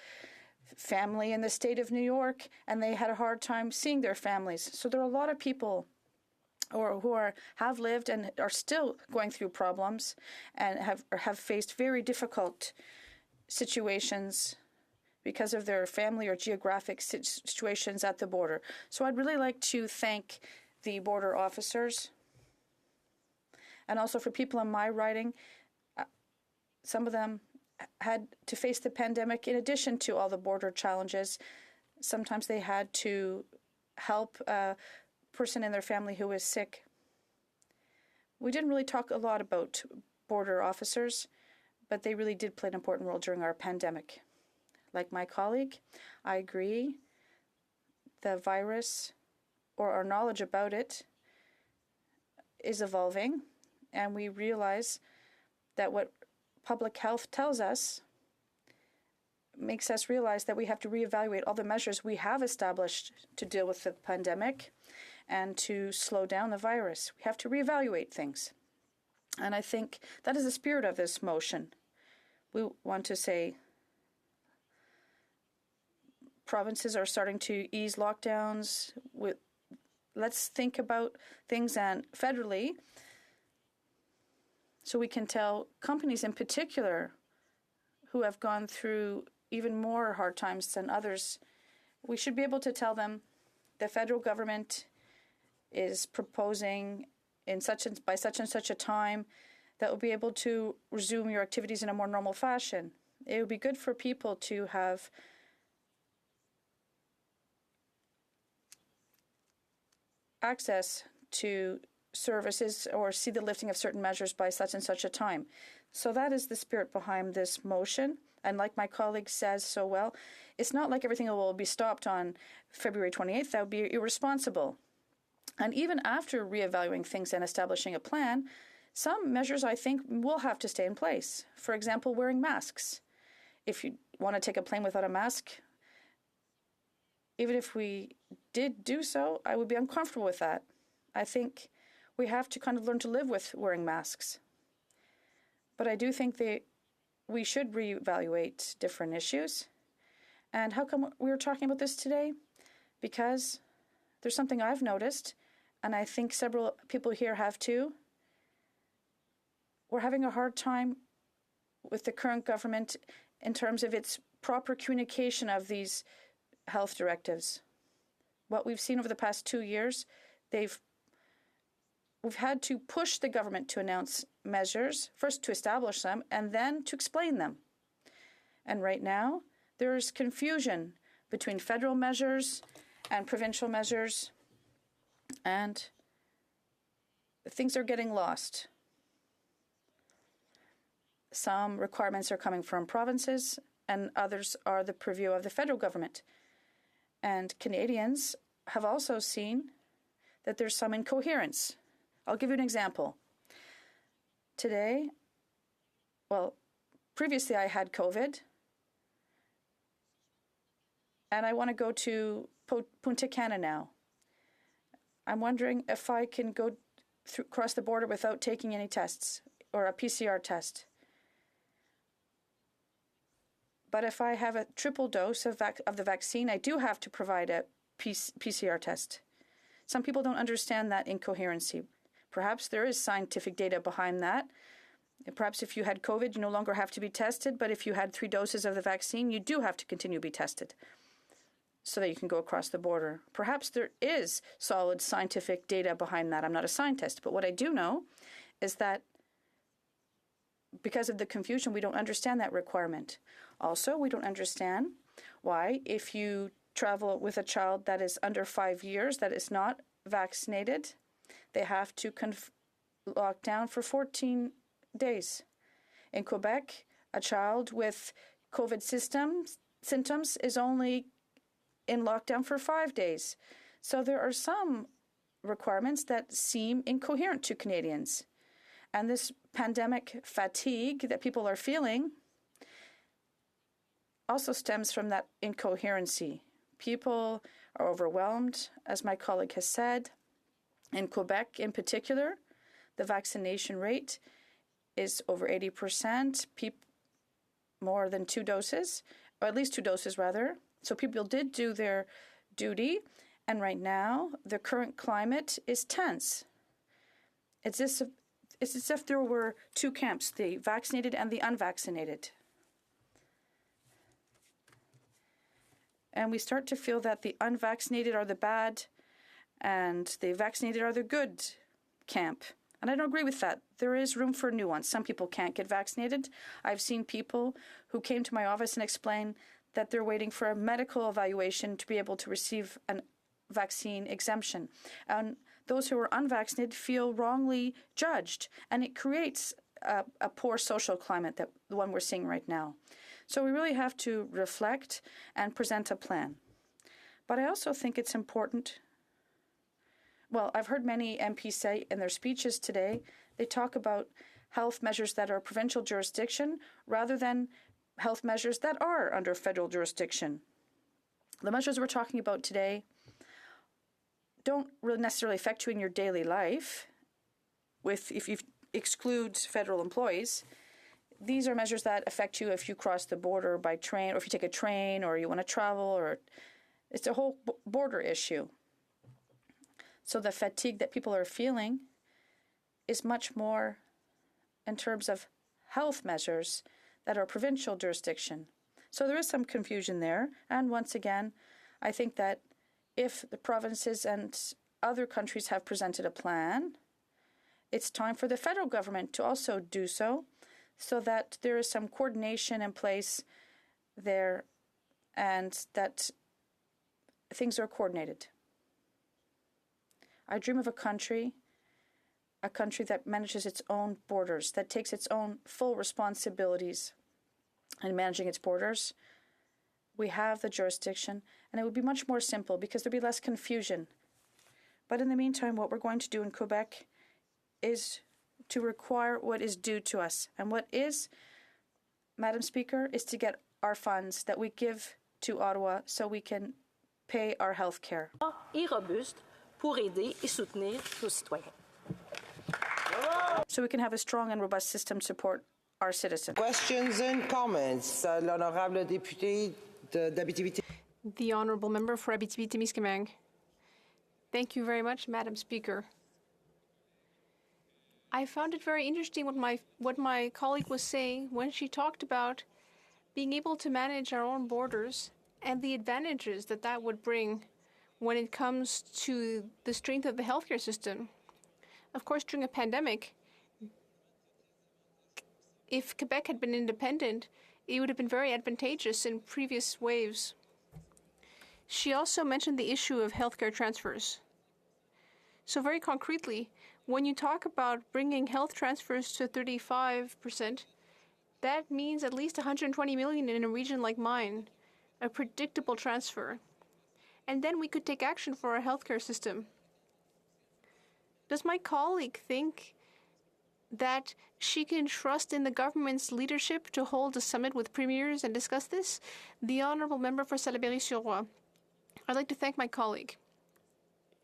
family in the state of New York, and they had a hard time seeing their families. So there are a lot of people who have lived and are still going through problems and have faced very difficult situations because of their family or geographic situations at the border. So I'd really like to thank the border officers, and also for people in my riding. Some of them had to face the pandemic in addition to all the border challenges. Sometimes they had to help a person in their family who was sick. We didn't really talk a lot about border officers, but they really did play an important role during our pandemic. Like my colleague, I agree the virus, or our knowledge about it, is evolving, and we realize that what public health tells us makes us realize that we have to reevaluate all the measures we have established to deal with the pandemic and to slow down the virus. We have to reevaluate things. And I think that is the spirit of this motion. We want to say provinces are starting to ease lockdowns. Let's think about things and federally, so we can tell companies in particular who have gone through even more hard times than others, we should be able to tell them the federal government is proposing by such and such a time that will be able to resume your activities in a more normal fashion. It would be good for people to have access to services or see the lifting of certain measures by such and such a time. So that is the spirit behind this motion. And like my colleague says so well, it's not like everything will be stopped on February 28th. That would be irresponsible. And even after reevaluating things and establishing a plan, some measures I think will have to stay in place. For example, wearing masks. If you want to take a plane without a mask, even if we did do so, I would be uncomfortable with that. I think we have to kind of learn to live with wearing masks. But I do think we should reevaluate different issues. And how come we were talking about this today? Because there's something I've noticed, and I think several people here have too. We're having a hard time with the current government in terms of its proper communication of these health directives. What we've seen over the past 2 years, we've had to push the government to announce measures, first to establish them, and then to explain them. And right now, there is confusion between federal measures and provincial measures, and things are getting lost. Some requirements are coming from provinces, and others are the purview of the federal government. And Canadians have also seen that there's some incoherence. I'll give you an example. Previously I had COVID, and I want to go to Punta Cana now. I'm wondering if I can go across the border without taking any tests or a PCR test. But if I have a triple dose of the vaccine, I do have to provide a PCR test. Some people don't understand that incoherency. Perhaps there is scientific data behind that. Perhaps if you had COVID, you no longer have to be tested, but if you had 3 doses of the vaccine, you do have to continue to be tested so that you can go across the border. Perhaps there is solid scientific data behind that. I'm not a scientist, but what I do know is that because of the confusion, we don't understand that requirement. Also, we don't understand why, if you travel with a child that is under 5 years that is not vaccinated, they have to locked down for 14 days. In Quebec, a child with COVID symptoms is only in lockdown for 5 days. So there are some requirements that seem incoherent to Canadians. And this pandemic fatigue that people are feeling also stems from that incoherency. People are overwhelmed, as my colleague has said. In Quebec, in particular, the vaccination rate is over 80%, more than 2 doses, or at least 2 doses rather. So people did do their duty, and right now the current climate is tense. It's as if there were 2 camps, the vaccinated and the unvaccinated. And we start to feel that the unvaccinated are the bad and the vaccinated are the good camp. And I don't agree with that. There is room for nuance. Some people can't get vaccinated. I've seen people who came to my office and explained that they're waiting for a medical evaluation to be able to receive a vaccine exemption. And those who are unvaccinated feel wrongly judged, and it creates a poor social climate, that the one we're seeing right now. So we really have to reflect and present a plan. But I also think it's important. Well, I've heard many MPs say in their speeches today, they talk about health measures that are provincial jurisdiction rather than health measures that are under federal jurisdiction. The measures we're talking about today don't really necessarily affect you in your daily life, if you exclude federal employees. These are measures that affect you if you cross the border by train, or if you take a train, or you want to travel, or it's a whole border issue. So the fatigue that people are feeling is much more in terms of health measures that are provincial jurisdiction. So there is some confusion there. And once again, I think that if the provinces and other countries have presented a plan, it's time for the federal government to also do so that there is some coordination in place there and that things are coordinated. I dream of a country that manages its own borders, that takes its own full responsibilities in managing its borders. We have the jurisdiction, and it would be much more simple because there'd be less confusion. But in the meantime, what we're going to do in Quebec is to require what is due to us. And what is, Madam Speaker, is to get our funds that we give to Ottawa so we can pay our health care. Et robuste pour aider et soutenir nos citoyens. So we can have a strong and robust system to support our citizens. Questions and comments. L'honorable député d'Abitibi. The Honourable Member for Abitibi-Témiscamingue. Thank you very much, Madam Speaker. I found it very interesting what my colleague was saying when she talked about being able to manage our own borders and the advantages that would bring when it comes to the strength of the healthcare system. Of course, during a pandemic, if Quebec had been independent, it would have been very advantageous in previous waves. She also mentioned the issue of healthcare transfers. So very concretely, when you talk about bringing health transfers to 35%, that means at least 120 million in a region like mine, a predictable transfer. And then we could take action for our healthcare system. Does my colleague think that she can trust in the government's leadership to hold a summit with premiers and discuss this? The Honourable Member for Salaberry-sur-Roi. I'd like to thank my colleague.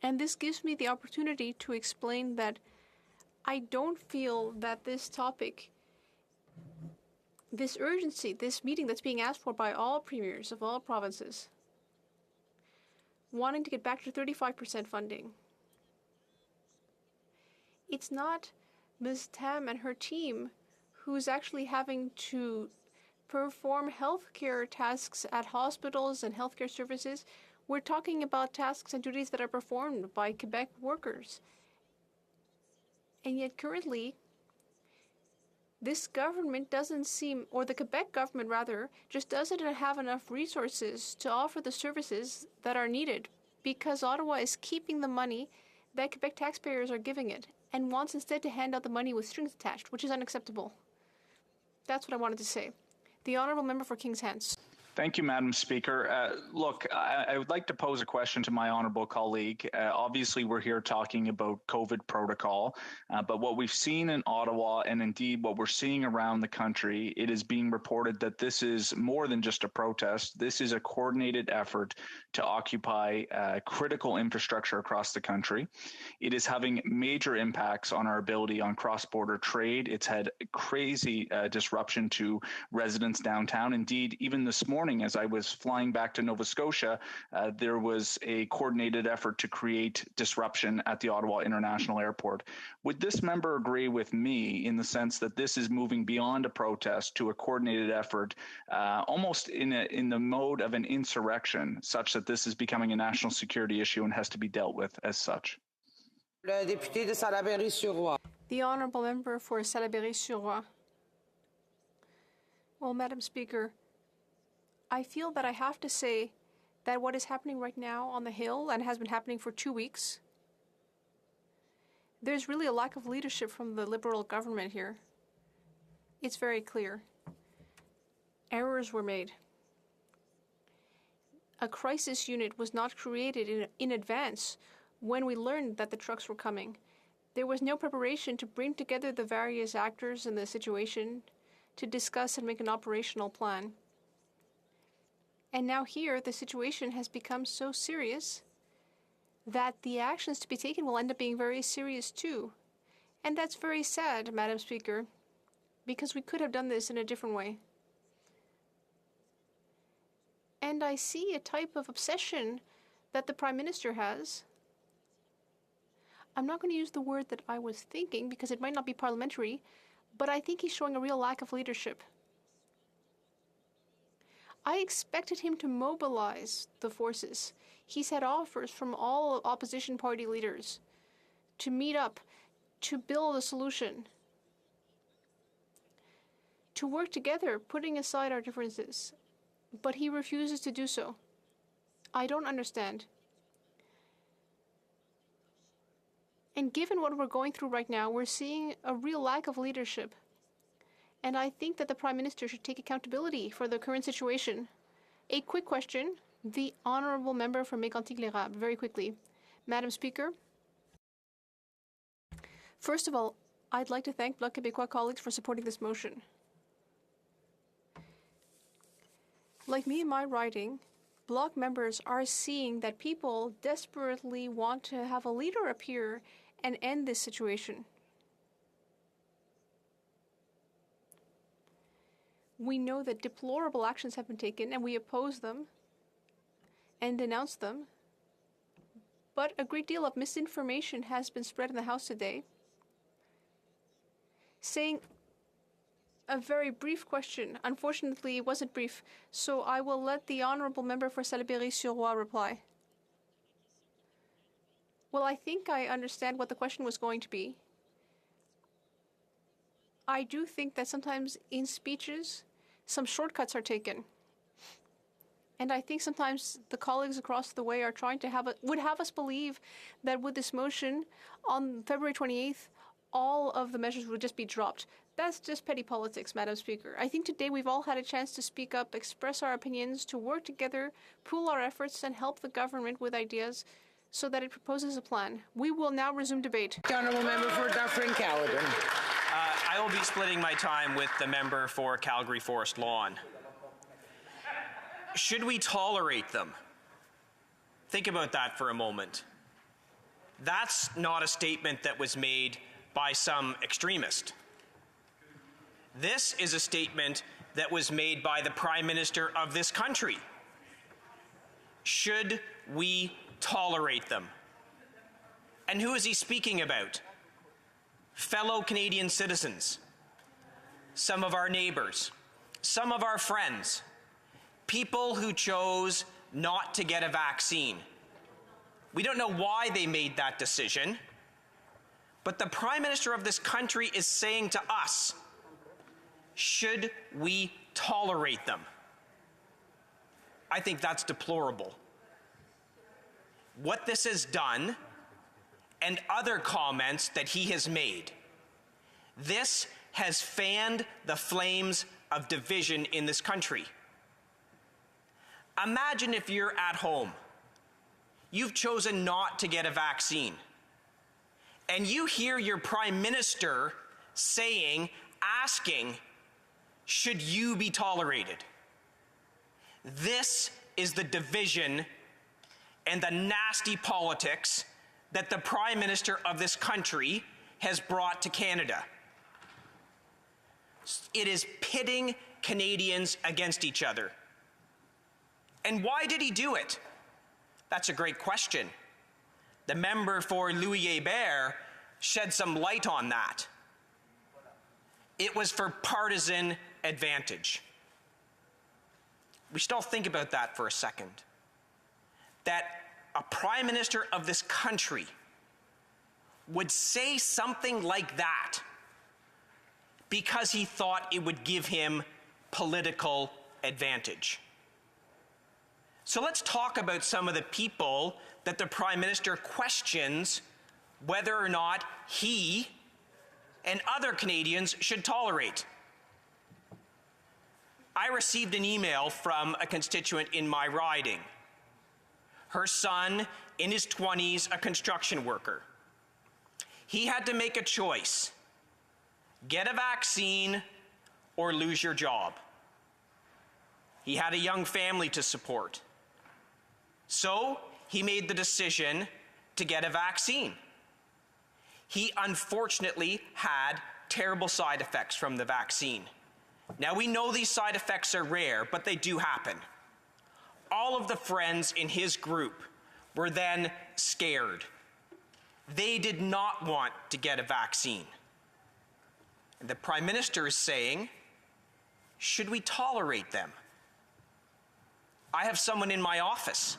And this gives me the opportunity to explain that I don't feel that this topic, this urgency, this meeting that's being asked for by all premiers of all provinces, wanting to get back to 35% funding. It's not Ms. Tam and her team who's actually having to perform healthcare tasks at hospitals and healthcare services. We're talking about tasks and duties that are performed by Quebec workers. And yet currently, this government doesn't seem, or the Quebec government rather, just doesn't have enough resources to offer the services that are needed because Ottawa is keeping the money that Quebec taxpayers are giving it. and wants instead to hand out the money with strings attached, which is unacceptable. That's what I wanted to say. The Honourable Member for King's Hants. Thank you, Madam Speaker. Look, I would like to pose a question to my honourable colleague. Obviously, we're here talking about COVID protocol, but what we've seen in Ottawa, and indeed what we're seeing around the country, it is being reported that this is more than just a protest. This is a coordinated effort to occupy critical infrastructure across the country. It is having major impacts on our ability on cross-border trade. It's had crazy disruption to residents downtown. Indeed, even this morning, as I was flying back to Nova Scotia, there was a coordinated effort to create disruption at the Ottawa International Airport. Would this member agree with me in the sense that this is moving beyond a protest to a coordinated effort, almost in the mode of an insurrection, such that this is becoming a national security issue and has to be dealt with as such? Le député de Salaberry-sur-Roi. The Honourable Member for Salaberry-sur-Roi. Well, Madam Speaker, I feel that I have to say that what is happening right now on the Hill, and has been happening for 2 weeks, there's really a lack of leadership from the Liberal government here. It's very clear. Errors were made. A crisis unit was not created in advance when we learned that the trucks were coming. There was no preparation to bring together the various actors in the situation to discuss and make an operational plan. And now here, the situation has become so serious that the actions to be taken will end up being very serious too. And that's very sad, Madam Speaker, because we could have done this in a different way. And I see a type of obsession that the Prime Minister has. I'm not going to use the word that I was thinking because it might not be parliamentary, but I think he's showing a real lack of leadership. I expected him to mobilize the forces. He's had offers from all opposition party leaders to meet up, to build a solution, to work together, putting aside our differences. But he refuses to do so. I don't understand. And given what we're going through right now, we're seeing a real lack of leadership. And I think that the Prime Minister should take accountability for the current situation. A quick question. The Honourable Member for Mégantic-l'Érable, very quickly. Madam Speaker, first of all, I'd like to thank Bloc Québécois colleagues for supporting this motion. Like me in my riding, Bloc members are seeing that people desperately want to have a leader appear and end this situation. We know that deplorable actions have been taken, and we oppose them and denounce them. But a great deal of misinformation has been spread in the House today, saying a very brief question. Unfortunately, it wasn't brief, so I will let the Honourable Member for Salaberry-sur-Roi reply. Well, I think I understand what the question was going to be. I do think that sometimes in speeches, some shortcuts are taken. And I think sometimes the colleagues across the way are trying to would have us believe that with this motion on February 28th, all of the measures would just be dropped. That's just petty politics, Madam Speaker. I think today we've all had a chance to speak up, express our opinions, to work together, pool our efforts, and help the government with ideas so that it proposes a plan. We will now resume debate. The Honourable Member for Dufferin-Caledon. I will be splitting my time with the member for Calgary Forest Lawn. Should we tolerate them? Think about that for a moment. That's not a statement that was made by some extremist. This is a statement that was made by the Prime Minister of this country. Should we tolerate them? And who is he speaking about? Fellow Canadian citizens, some of our neighbours, some of our friends, people who chose not to get a vaccine. We don't know why they made that decision, but the Prime Minister of this country is saying to us, should we tolerate them? I think that's deplorable. What this has done and other comments that he has made. This has fanned the flames of division in this country. Imagine if you're at home, you've chosen not to get a vaccine, and you hear your Prime Minister asking, should you be tolerated? This is the division and the nasty politics that the Prime Minister of this country has brought to Canada. It is pitting Canadians against each other. And why did he do it? That's a great question. The member for Louis-Hébert shed some light on that. It was for partisan advantage. We should all think about that for a second. That a Prime Minister of this country would say something like that because he thought it would give him political advantage. So let's talk about some of the people that the Prime Minister questions whether or not he and other Canadians should tolerate. I received an email from a constituent in my riding. Her son, in his 20s, a construction worker. He had to make a choice: get a vaccine or lose your job. He had a young family to support. So he made the decision to get a vaccine. He unfortunately had terrible side effects from the vaccine. Now, we know these side effects are rare, but they do happen. All of the friends in his group were then scared. They did not want to get a vaccine. And the Prime Minister is saying, should we tolerate them? I have someone in my office.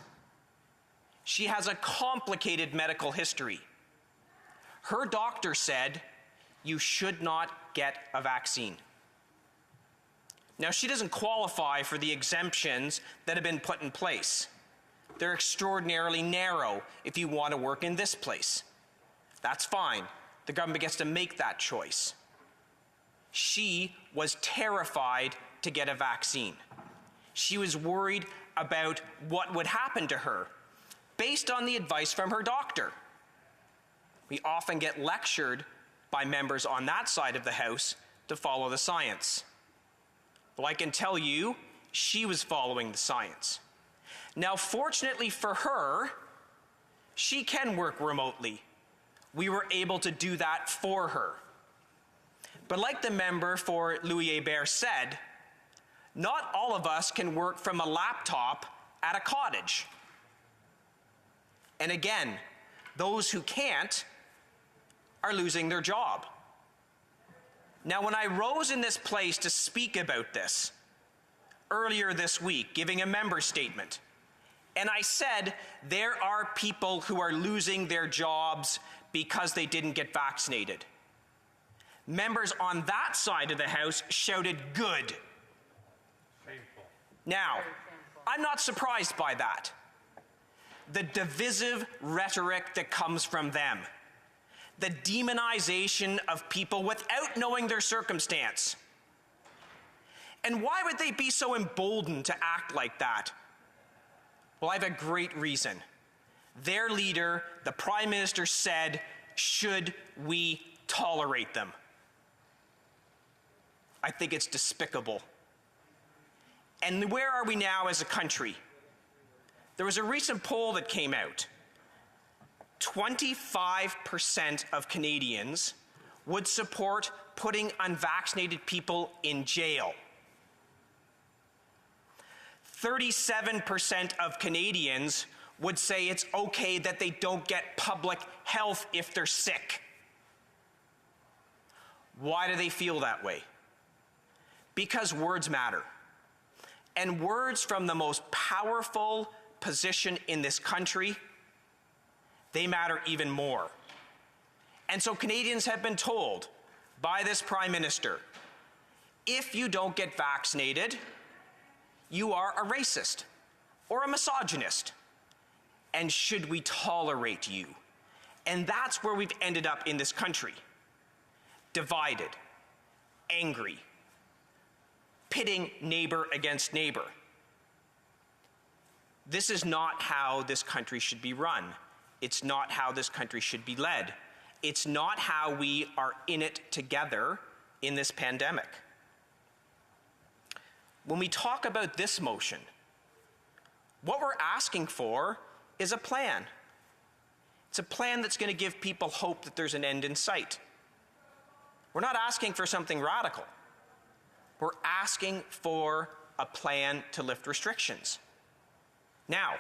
She has a complicated medical history. Her doctor said, you should not get a vaccine. Now, she doesn't qualify for the exemptions that have been put in place. They're extraordinarily narrow if you want to work in this place. That's fine. The government gets to make that choice. She was terrified to get a vaccine. She was worried about what would happen to her based on the advice from her doctor. We often get lectured by members on that side of the House to follow the science. Well, I can tell you, she was following the science. Now, fortunately for her, she can work remotely. We were able to do that for her. But like the member for Louis-Hébert said, not all of us can work from a laptop at a cottage. And again, those who can't are losing their job. Now, when I rose in this place to speak about this earlier this week, giving a member statement, and I said there are people who are losing their jobs because they didn't get vaccinated, members on that side of the House shouted, good. Shameful. Now, I'm not surprised by that. The divisive rhetoric that comes from them, the demonization of people without knowing their circumstance. And why would they be so emboldened to act like that? Well, I have a great reason. Their leader, the Prime Minister, said, should we tolerate them? I think it's despicable. And where are we now as a country? There was a recent poll that came out. 25% of Canadians would support putting unvaccinated people in jail. 37% of Canadians would say it's okay that they don't get public health if they're sick. Why do they feel that way? Because words matter. And words from the most powerful position in this country, they matter even more. And so Canadians have been told by this Prime Minister, if you don't get vaccinated, you are a racist or a misogynist. And should we tolerate you? And that's where we've ended up in this country. Divided, angry, pitting neighbor against neighbor. This is not how this country should be run. It's not how this country should be led. It's not how we are in it together in this pandemic. When we talk about this motion, what we're asking for is a plan. It's a plan that's going to give people hope that there's an end in sight. We're not asking for something radical. We're asking for a plan to lift restrictions. Now,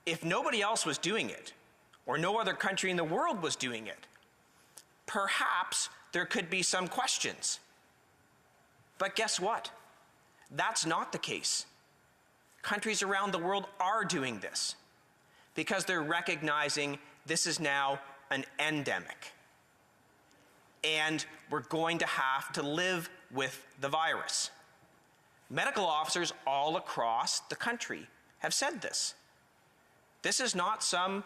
if nobody else was doing it, or no other country in the world was doing it, perhaps there could be some questions. But guess what? That's not the case. Countries around the world are doing this because they're recognizing this is now an endemic. And we're going to have to live with the virus. Medical officers all across the country have said this. This is not some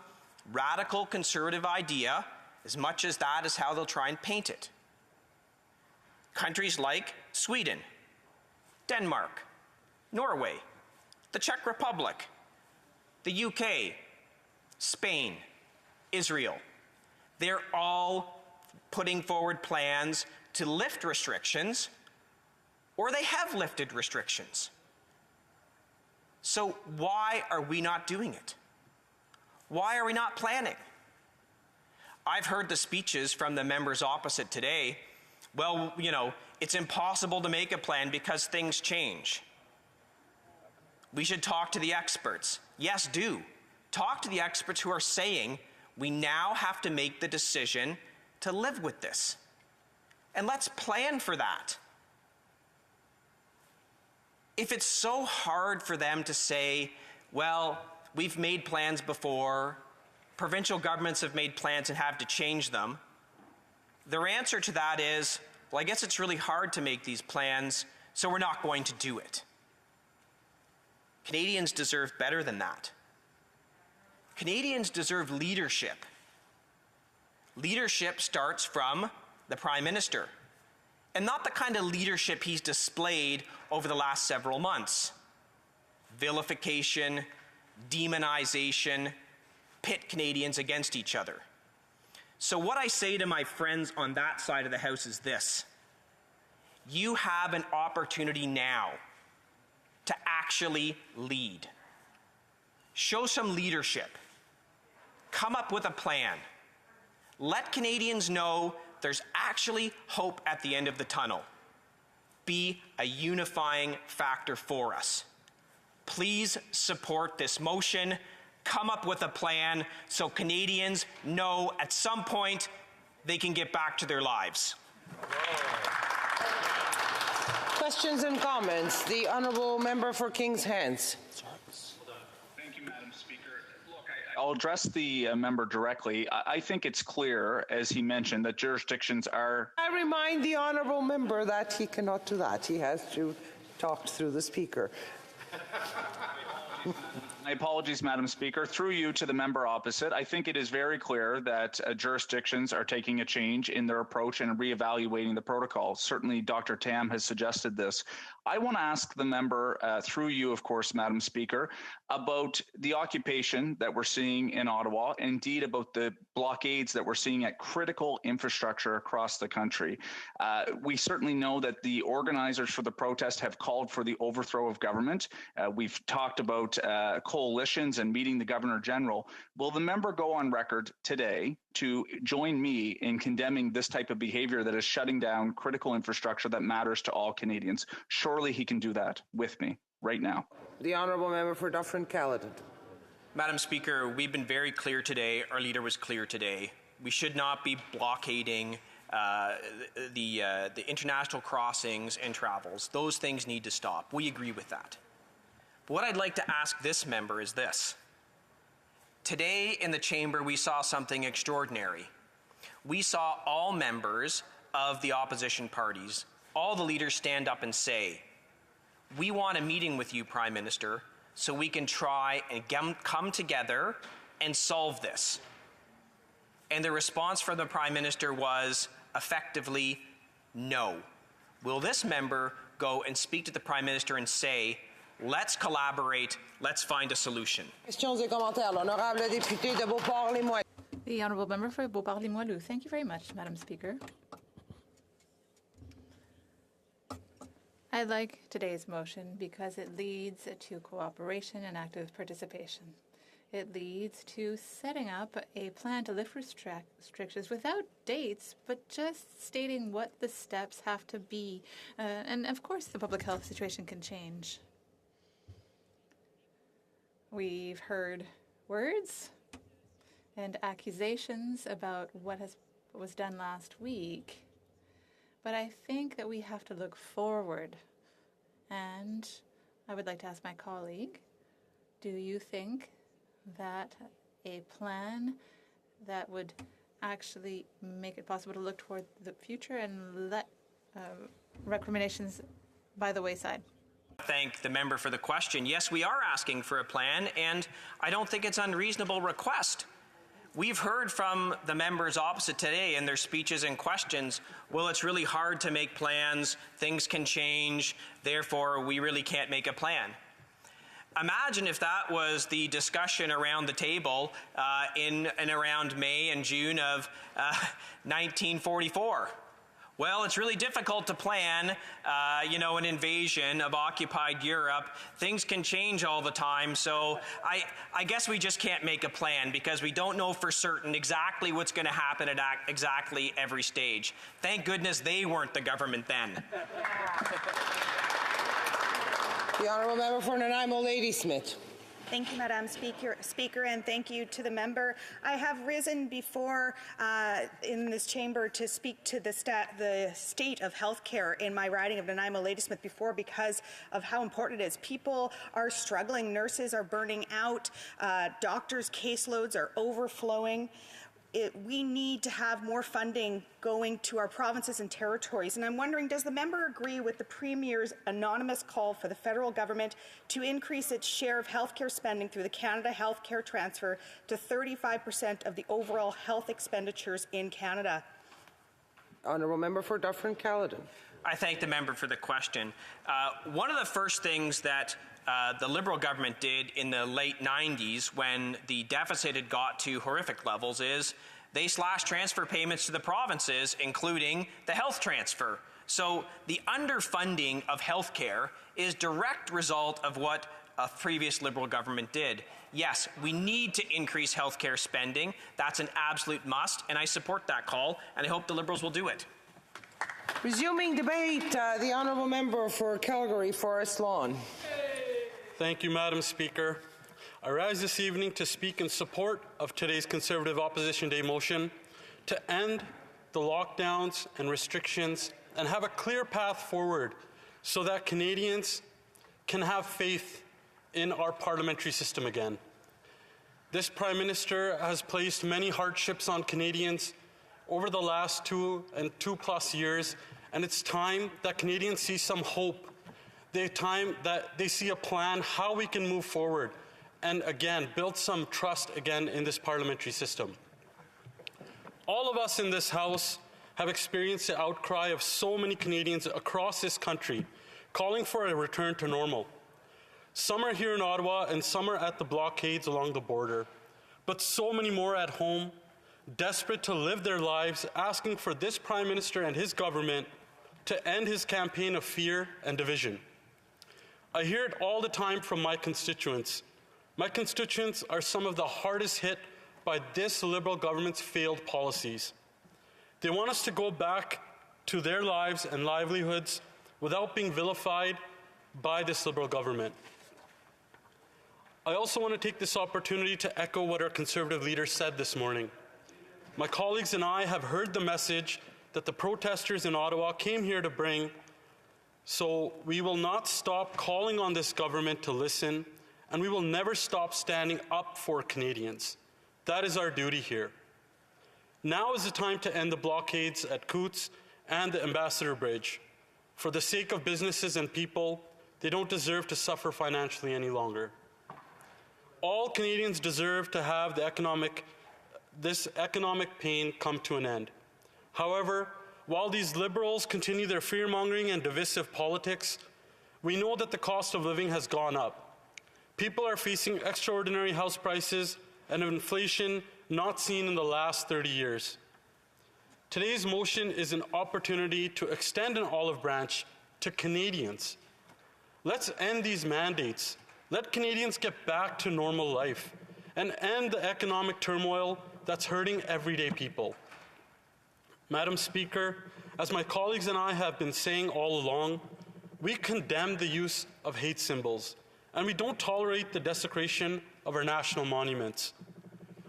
radical conservative idea, as much as that is how they'll try and paint it. Countries like Sweden, Denmark, Norway, the Czech Republic, the UK, Spain, Israel, they're all putting forward plans to lift restrictions, or they have lifted restrictions. So why are we not doing it? Why are we not planning? I've heard the speeches from the members opposite today. Well, you know, it's impossible to make a plan because things change. We should talk to the experts. Yes, do. Talk to the experts who are saying we now have to make the decision to live with this. And let's plan for that. If it's so hard for them to say, well, we've made plans before, provincial governments have made plans and have to change them, their answer to that is, well, I guess it's really hard to make these plans, so we're not going to do it. Canadians deserve better than that. Canadians deserve leadership. Leadership starts from the Prime Minister, and not the kind of leadership he's displayed over the last several months. Vilification, demonization, pit Canadians against each other. So what I say to my friends on that side of the House is this: you have an opportunity now to actually lead. Show some leadership. Come up with a plan. Let Canadians know there's actually hope at the end of the tunnel. Be a unifying factor for us. Please support this motion. Come up with a plan so Canadians know at some point they can get back to their lives. Questions and comments. The Honourable Member for Kings Hants. Thank you, Madam Speaker. Look, I'll address the member directly. I think it's clear, as he mentioned, that jurisdictions are... I remind the Honourable Member that he cannot do that. He has to talk through the Speaker. My apologies, Madam Speaker. Through you to the member opposite, I think it is very clear that jurisdictions are taking a change in their approach and reevaluating the protocol. Certainly, Dr. Tam has suggested this. I want to ask the member, through you, of course, Madam Speaker, about the occupation that we're seeing in Ottawa, and indeed about the blockades that we're seeing at critical infrastructure across the country. We certainly know that the organizers for the protest have called for the overthrow of government. We've talked about coalitions and meeting the Governor General. Will the member go on record today to join me in condemning this type of behavior that is shutting down critical infrastructure that matters to all Canadians? Surely he can do that with me right now. The Honourable Member for Dufferin-Caledon. Madam Speaker, we've been very clear today. Our leader was clear today. We should not be blockading the international crossings and travels. Those things need to stop. We agree with that. But what I'd like to ask this member is this. Today in the chamber, we saw something extraordinary. We saw all members of the opposition parties, all the leaders stand up and say, we want a meeting with you, Prime Minister, so we can try and come together and solve this. And the response from the Prime Minister was effectively no. Will this member go and speak to the Prime Minister and say, let's collaborate, let's find a solution? Questions et commentaires. L'honorable député de Beauport-Limoilou. The honourable member for Beauport-Limoilou. Thank you very much, Madam Speaker. I like today's motion because it leads to cooperation and active participation. It leads to setting up a plan to lift restrictions without dates, but just stating what the steps have to be. And of course, the public health situation can change. We've heard words and accusations about what was done last week. But I think that we have to look forward. And I would like to ask my colleague, do you think that a plan that would actually make it possible to look toward the future and let recommendations by the wayside? Thank the member for the question. Yes, we are asking for a plan, and I don't think it's an unreasonable request. We've heard from the members opposite today in their speeches and questions, well, it's really hard to make plans, things can change, therefore we really can't make a plan. Imagine if that was the discussion around the table in and around May and June of 1944. Well, it's really difficult to plan, an invasion of occupied Europe. Things can change all the time, so I guess we just can't make a plan because we don't know for certain exactly what's going to happen at exactly every stage. Thank goodness they weren't the government then. The honourable member for Nanaimo Ladysmith. Thank you, Madam Speaker, and thank you to the member. I have risen before in this chamber to speak to the state of healthcare in my riding of Nanaimo Ladysmith before because of how important it is. People are struggling, nurses are burning out, doctors' caseloads are overflowing. We need to have more funding going to our provinces and territories. And I'm wondering, does the member agree with the Premier's anonymous call for the federal government to increase its share of healthcare spending through the Canada Healthcare Transfer to 35% of the overall health expenditures in Canada? Honourable member for Dufferin-Caledon. I thank the member for the question. One of the first things that the Liberal government did in the late 90s when the deficit had got to horrific levels is they slashed transfer payments to the provinces, including the health transfer. So the underfunding of healthcare is direct result of what a previous Liberal government did. Yes, we need to increase healthcare spending. That's an absolute must, and I support that call, and I hope the Liberals will do it. Resuming debate, the honourable member for Calgary, Forest Lawn. Thank you, Madam Speaker. I rise this evening to speak in support of today's Conservative Opposition Day motion to end the lockdowns and restrictions and have a clear path forward so that Canadians can have faith in our parliamentary system again. This Prime Minister has placed many hardships on Canadians over the last 2+ years, and it's time that Canadians see some hope. The time that they see a plan how we can move forward and again build some trust again in this parliamentary system. All of us in this House have experienced the outcry of so many Canadians across this country calling for a return to normal. Some are here in Ottawa and some are at the blockades along the border, but so many more at home, desperate to live their lives, asking for this Prime Minister and his government to end his campaign of fear and division. I hear it all the time from my constituents. My constituents are some of the hardest hit by this Liberal government's failed policies. They want us to go back to their lives and livelihoods without being vilified by this Liberal government. I also want to take this opportunity to echo what our Conservative leader said this morning. My colleagues and I have heard the message that the protesters in Ottawa came here to bring. So we will not stop calling on this government to listen, and we will never stop standing up for Canadians. That is our duty here. Now is the time to end the blockades at Coutts and the Ambassador Bridge. For the sake of businesses and people, they don't deserve to suffer financially any longer. All Canadians deserve to have the economic this economic pain come to an end. However, while these Liberals continue their fear-mongering and divisive politics, we know that the cost of living has gone up. People are facing extraordinary house prices and inflation not seen in the last 30 years. Today's motion is an opportunity to extend an olive branch to Canadians. Let's end these mandates. Let Canadians get back to normal life and end the economic turmoil that's hurting everyday people. Madam Speaker, as my colleagues and I have been saying all along, we condemn the use of hate symbols, and we don't tolerate the desecration of our national monuments.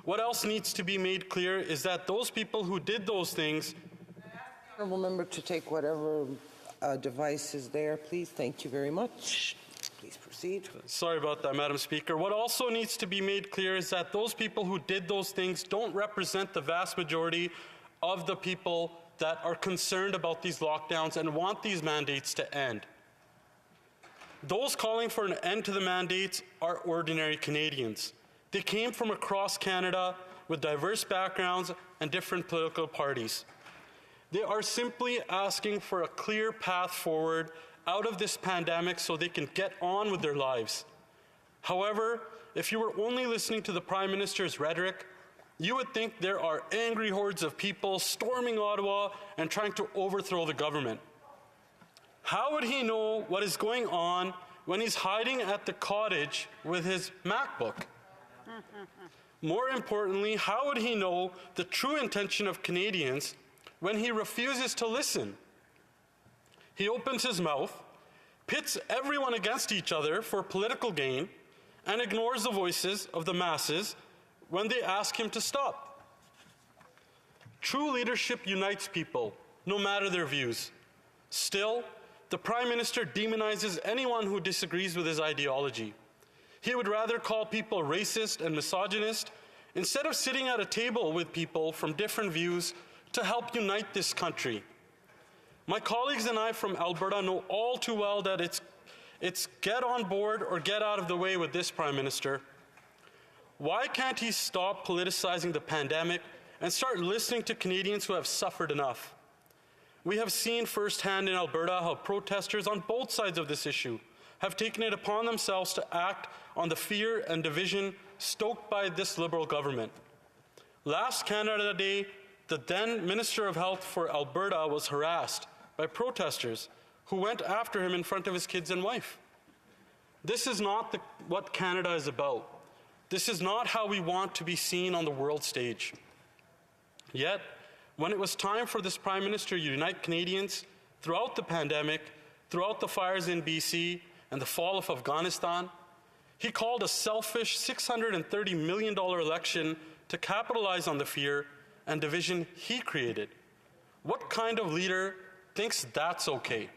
What else needs to be made clear is that those people who did those things... Honourable member to take whatever device is there, please. Thank you very much. Please proceed. Sorry about that, Madam Speaker. What also needs to be made clear is that those people who did those things don't represent the vast majority of the people that are concerned about these lockdowns and want these mandates to end. Those calling for an end to the mandates are ordinary Canadians. They came from across Canada with diverse backgrounds and different political parties. They are simply asking for a clear path forward out of this pandemic so they can get on with their lives. However, if you were only listening to the Prime Minister's rhetoric, you would think there are angry hordes of people storming Ottawa and trying to overthrow the government. How would he know what is going on when he's hiding at the cottage with his MacBook? More importantly, how would he know the true intention of Canadians when he refuses to listen? He opens his mouth, pits everyone against each other for political gain, and ignores the voices of the masses when they ask him to stop. True leadership unites people, no matter their views. Still, the Prime Minister demonizes anyone who disagrees with his ideology. He would rather call people racist and misogynist instead of sitting at a table with people from different views to help unite this country. My colleagues and I from Alberta know all too well that it's get on board or get out of the way with this Prime Minister. Why can't he stop politicizing the pandemic and start listening to Canadians who have suffered enough? We have seen firsthand in Alberta how protesters on both sides of this issue have taken it upon themselves to act on the fear and division stoked by this Liberal government. Last Canada Day, the then Minister of Health for Alberta was harassed by protesters who went after him in front of his kids and wife. This is not what Canada is about. This is not how we want to be seen on the world stage. Yet, when it was time for this Prime Minister to unite Canadians throughout the pandemic, throughout the fires in BC and the fall of Afghanistan, he called a selfish $630 million election to capitalize on the fear and division he created. What kind of leader thinks that's okay?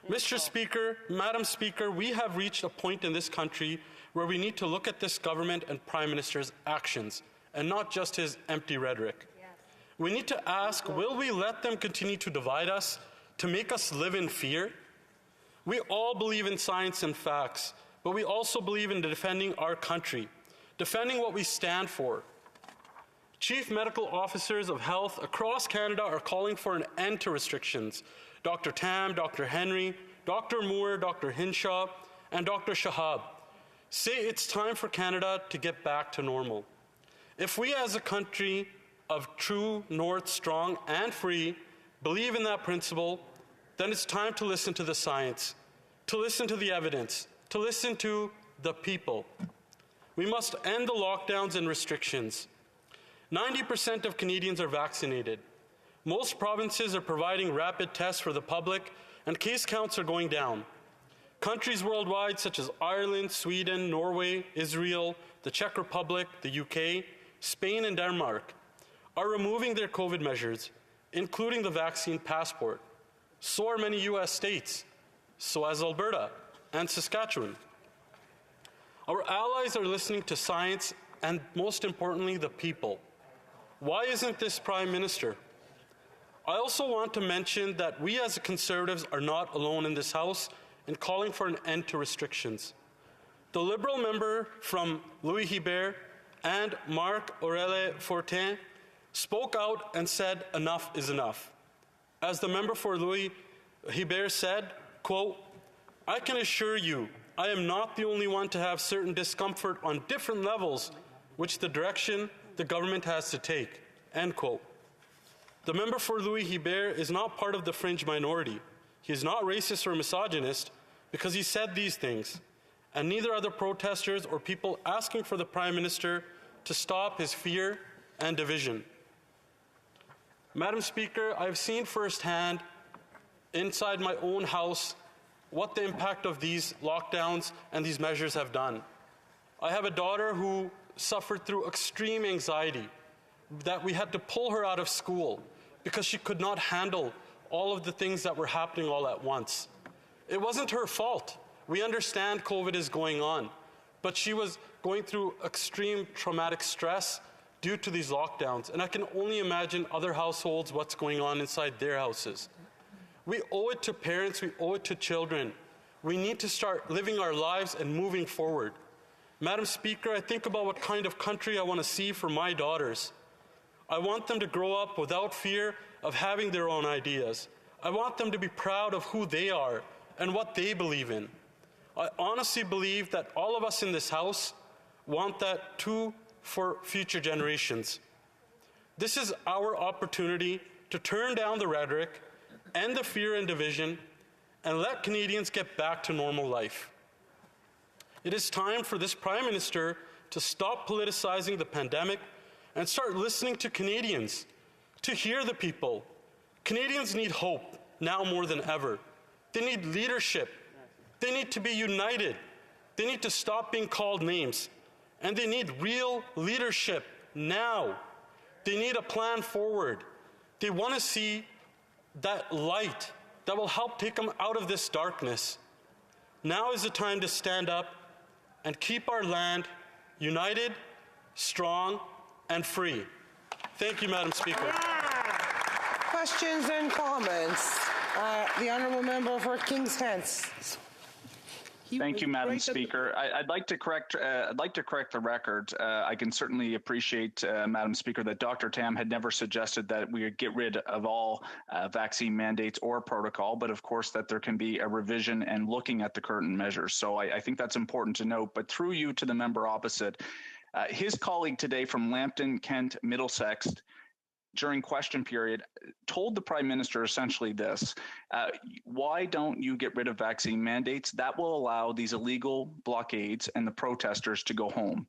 Mr. Speaker, Madam Speaker, we have reached a point in this country where we need to look at this government and Prime Minister's actions and not just his empty rhetoric. Yes. We need to ask, will we let them continue to divide us, to make us live in fear? We all believe in science and facts, but we also believe in defending our country, defending what we stand for. Chief medical officers of health across Canada are calling for an end to restrictions. Dr. Tam, Dr. Henry, Dr. Moore, Dr. Hinshaw, and Dr. Shahab say it's time for Canada to get back to normal. If we as a country of true north, strong and free, believe in that principle, then it's time to listen to the science, to listen to the evidence, to listen to the people. We must end the lockdowns and restrictions. 90% of Canadians are vaccinated. Most provinces are providing rapid tests for the public, and case counts are going down. Countries worldwide such as Ireland, Sweden, Norway, Israel, the Czech Republic, the UK, Spain, and Denmark are removing their COVID measures, including the vaccine passport. So are many US states, so has Alberta and Saskatchewan. Our allies are listening to science and, most importantly, the people. Why isn't this Prime Minister? I also want to mention that we as Conservatives are not alone in this House in calling for an end to restrictions. The Liberal member from Louis-Hébert and Marc-Aurèle Fortin spoke out and said enough is enough. As the member for Louis Hebert said, quote, "I can assure you I am not the only one to have certain discomfort on different levels, which the direction the government has to take," end quote. The member for Louis Hebert is not part of the fringe minority. He is not racist or misogynist because he said these things, and neither are the protesters or people asking for the Prime Minister to stop his fear and division. Madam Speaker, I've seen firsthand inside my own house what the impact of these lockdowns and these measures have done. I have a daughter who suffered through extreme anxiety, that we had to pull her out of school because she could not handle all of the things that were happening all at once. It wasn't her fault. We understand COVID is going on, but she was going through extreme traumatic stress due to these lockdowns, and I can only imagine other households what's going on inside their houses. We owe it to parents, we owe it to children. We need to start living our lives and moving forward. Madam Speaker, I think about what kind of country I want to see for my daughters. I want them to grow up without fear of having their own ideas. I want them to be proud of who they are and what they believe in. I honestly believe that all of us in this House want that too for future generations. This is our opportunity to turn down the rhetoric, end the fear and division, and let Canadians get back to normal life. It is time for this Prime Minister to stop politicizing the pandemic and start listening to Canadians, to hear the people. Canadians need hope now more than ever. They need leadership. They need to be united. They need to stop being called names. And they need real leadership now. They need a plan forward. They want to see that light that will help take them out of this darkness. Now is the time to stand up and keep our land united, strong, and free. Thank you, Madam Speaker. Questions and comments? The Honourable Member for Kings Hants. Thank you, Madam Speaker. I'd like to correct the record. I can certainly appreciate, Madam Speaker, that Dr. Tam had never suggested that we would get rid of all vaccine mandates or protocol, but of course that there can be a revision and looking at the current measures. So I think that's important to note. But through you to the member opposite, his colleague today from Lambton, Kent, Middlesex, during question period, told the Prime Minister essentially this: why don't you get rid of vaccine mandates? That will allow these illegal blockades and the protesters to go home.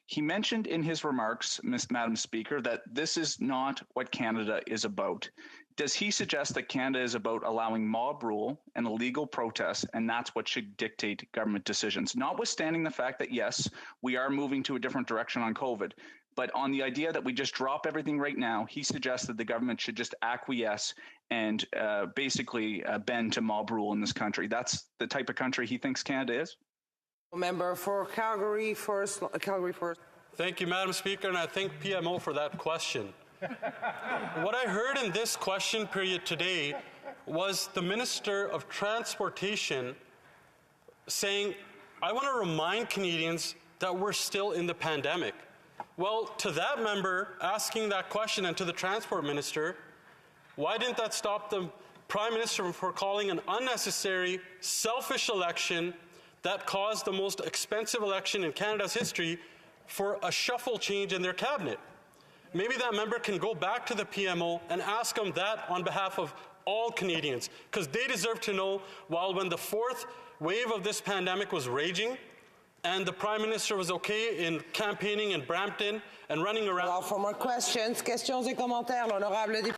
He mentioned in his remarks, Madam Speaker, that this is not what Canada is about. Does he suggest that Canada is about allowing mob rule and illegal protests, and that's what should dictate government decisions? Notwithstanding the fact that, yes, we are moving to a different direction on COVID, but on the idea that we just drop everything right now, he suggests that the government should just acquiesce and basically bend to mob rule in this country. That's the type of country he thinks Canada is. Member for Calgary First. Thank you, Madam Speaker, and I thank PMO for that question. What I heard in this question period today was the Minister of Transportation saying, I want to remind Canadians that we're still in the pandemic. Well, to that member asking that question and to the Transport Minister, why didn't that stop the Prime Minister from calling an unnecessary, selfish election that caused the most expensive election in Canada's history for a shuffle change in their cabinet? Maybe that member can go back to the PMO and ask them that on behalf of all Canadians, because they deserve to know, while when the fourth wave of this pandemic was raging, and the Prime Minister was okay in campaigning in Brampton and running around. For more questions, questions et commentaires, l'honorable.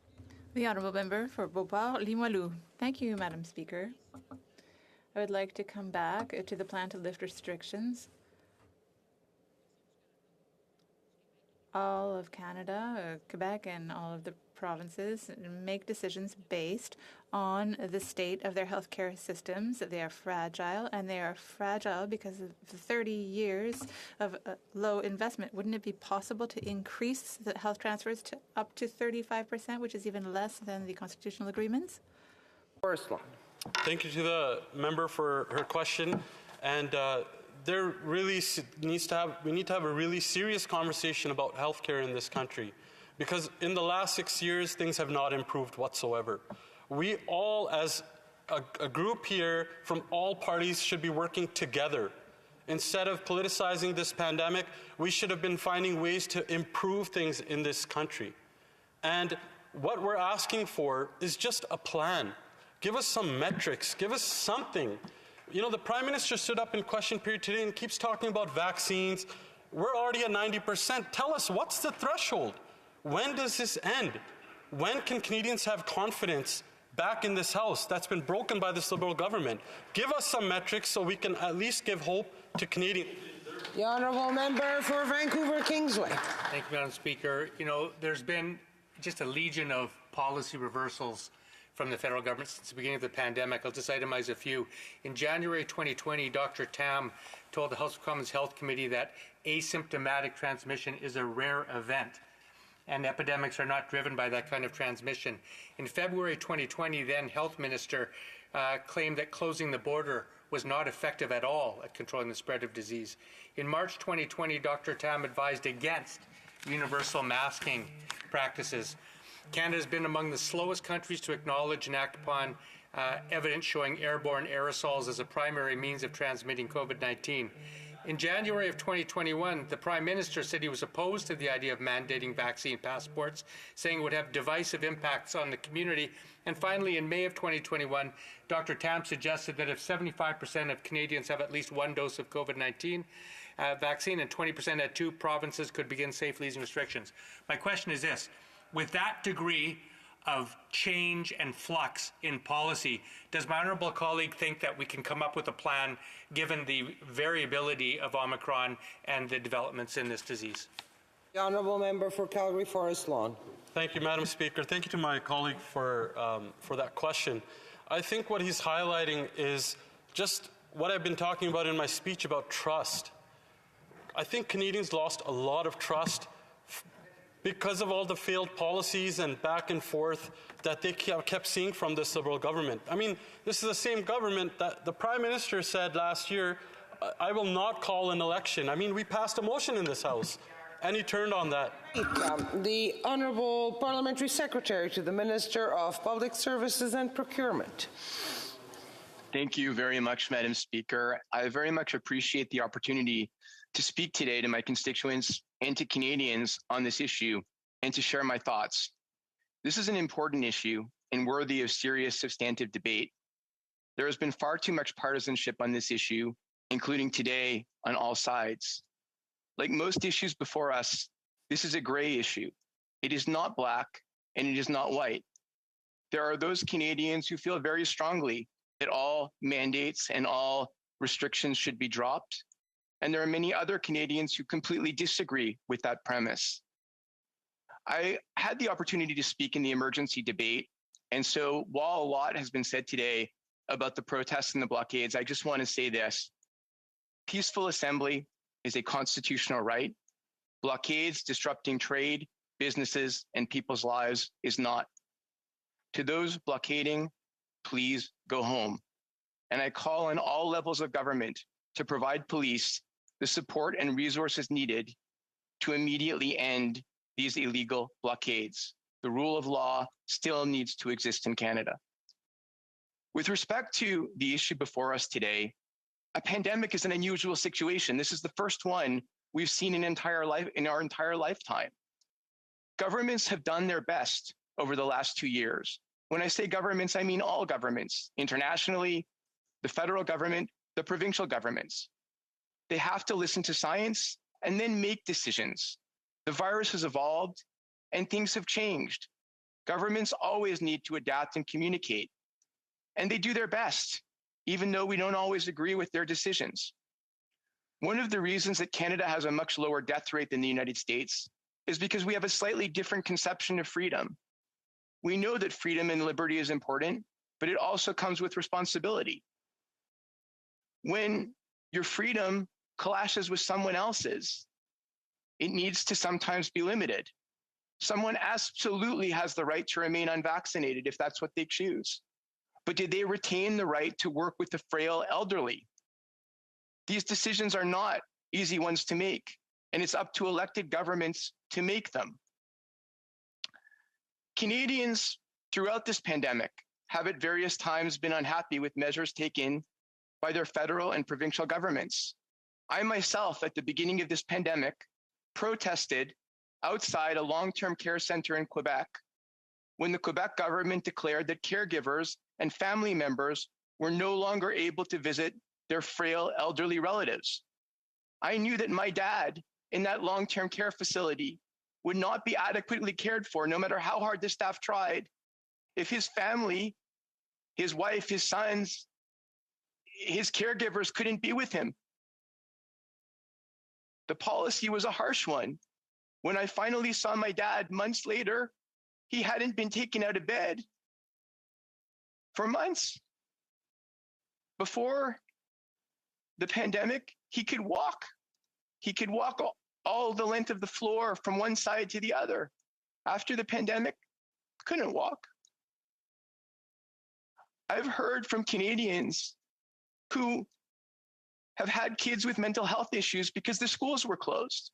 The Honourable Member for Beauport-Limoilou. Thank you, Madam Speaker. I would like to come back to the plan to lift restrictions. All of Canada, Quebec, and all of the provinces make decisions based on the state of their healthcare systems. They are fragile, and they are fragile because of the 30 years of low investment. Wouldn't it be possible to increase the health transfers to up to 35%, which is even less than the constitutional agreements? Thank you to the member for her question. And we need to have a really serious conversation about healthcare in this country, because in the last 6 years, things have not improved whatsoever. We all, as a group here from all parties, should be working together. Instead of politicizing this pandemic, we should have been finding ways to improve things in this country. And what we're asking for is just a plan. Give us some metrics, give us something. You know, the Prime Minister stood up in question period today and keeps talking about vaccines. We're already at 90%. Tell us, what's the threshold? When does this end? When can Canadians have confidence back in this House that's been broken by this Liberal government? Give us some metrics so we can at least give hope to Canadians. The Honourable Member for Vancouver Kingsway. Thank you, Madam Speaker. You know, there's been just a legion of policy reversals from the federal government since the beginning of the pandemic. I'll just itemize a few. In January 2020, Dr. Tam told the House of Commons Health Committee that asymptomatic transmission is a rare event, and epidemics are not driven by that kind of transmission. In February 2020, then Health Minister claimed that closing the border was not effective at all at controlling the spread of disease. In March 2020, Dr. Tam advised against universal masking practices. Canada has been among the slowest countries to acknowledge and act upon evidence showing airborne aerosols as a primary means of transmitting COVID-19. In January of 2021, the Prime Minister said he was opposed to the idea of mandating vaccine passports, saying it would have divisive impacts on the community. And finally, in May of 2021, Dr. Tam suggested that if 75% of Canadians have at least one dose of COVID-19 vaccine and 20% had two, provinces could begin safely easing restrictions. My question is this: with that degree of change and flux in policy, does my honourable colleague think that we can come up with a plan given the variability of Omicron and the developments in this disease? The Honourable Member for Calgary Forest Lawn. Thank you, Madam Speaker. Thank you to my colleague for that question. I think what he's highlighting is just what I've been talking about in my speech about trust. I think Canadians lost a lot of trust because of all the failed policies and back and forth that they kept seeing from this Liberal government. I mean, this is the same government that the Prime Minister said last year, I will not call an election. I mean, we passed a motion in this House, and he turned on that. The Honourable Parliamentary Secretary to the Minister of Public Services and Procurement. Thank you very much, Madam Speaker. I very much appreciate the opportunity to speak today to my constituents and to Canadians on this issue and to share my thoughts. This is an important issue and worthy of serious substantive debate. There has been far too much partisanship on this issue, including today on all sides. Like most issues before us, this is a gray issue. It is not black and it is not white. There are those Canadians who feel very strongly that all mandates and all restrictions should be dropped. And there are many other Canadians who completely disagree with that premise. I had the opportunity to speak in the emergency debate. And so while a lot has been said today about the protests and the blockades, I just want to say this. Peaceful assembly is a constitutional right. Blockades disrupting trade, businesses, and people's lives is not. To those blockading, please go home. And I call on all levels of government to provide police the support and resources needed to immediately end these illegal blockades. The rule of law still needs to exist in Canada. With respect to the issue before us today, a pandemic is an unusual situation. This is the first one we've seen in our entire lifetime. Governments have done their best over the last 2 years. When I say governments, I mean all governments, internationally, the federal government, the provincial governments. They have to listen to science and then make decisions. The virus has evolved and things have changed. Governments always need to adapt and communicate. And they do their best, even though we don't always agree with their decisions. One of the reasons that Canada has a much lower death rate than the United States is because we have a slightly different conception of freedom. We know that freedom and liberty is important, but it also comes with responsibility. When your freedom clashes with someone else's, it needs to sometimes be limited. Someone absolutely has the right to remain unvaccinated if that's what they choose. But did they retain the right to work with the frail elderly? These decisions are not easy ones to make, and it's up to elected governments to make them. Canadians throughout this pandemic have at various times been unhappy with measures taken by their federal and provincial governments. I myself, at the beginning of this pandemic, protested outside a long-term care center in Quebec when the Quebec government declared that caregivers and family members were no longer able to visit their frail elderly relatives. I knew that my dad in that long-term care facility would not be adequately cared for, no matter how hard the staff tried, if his family, his wife, his sons, his caregivers couldn't be with him. The policy was a harsh one. When I finally saw my dad months later, he hadn't been taken out of bed for months. Before the pandemic, he could walk. He could walk all the length of the floor from one side to the other. After the pandemic, couldn't walk. I've heard from Canadians who have had kids with mental health issues because the schools were closed.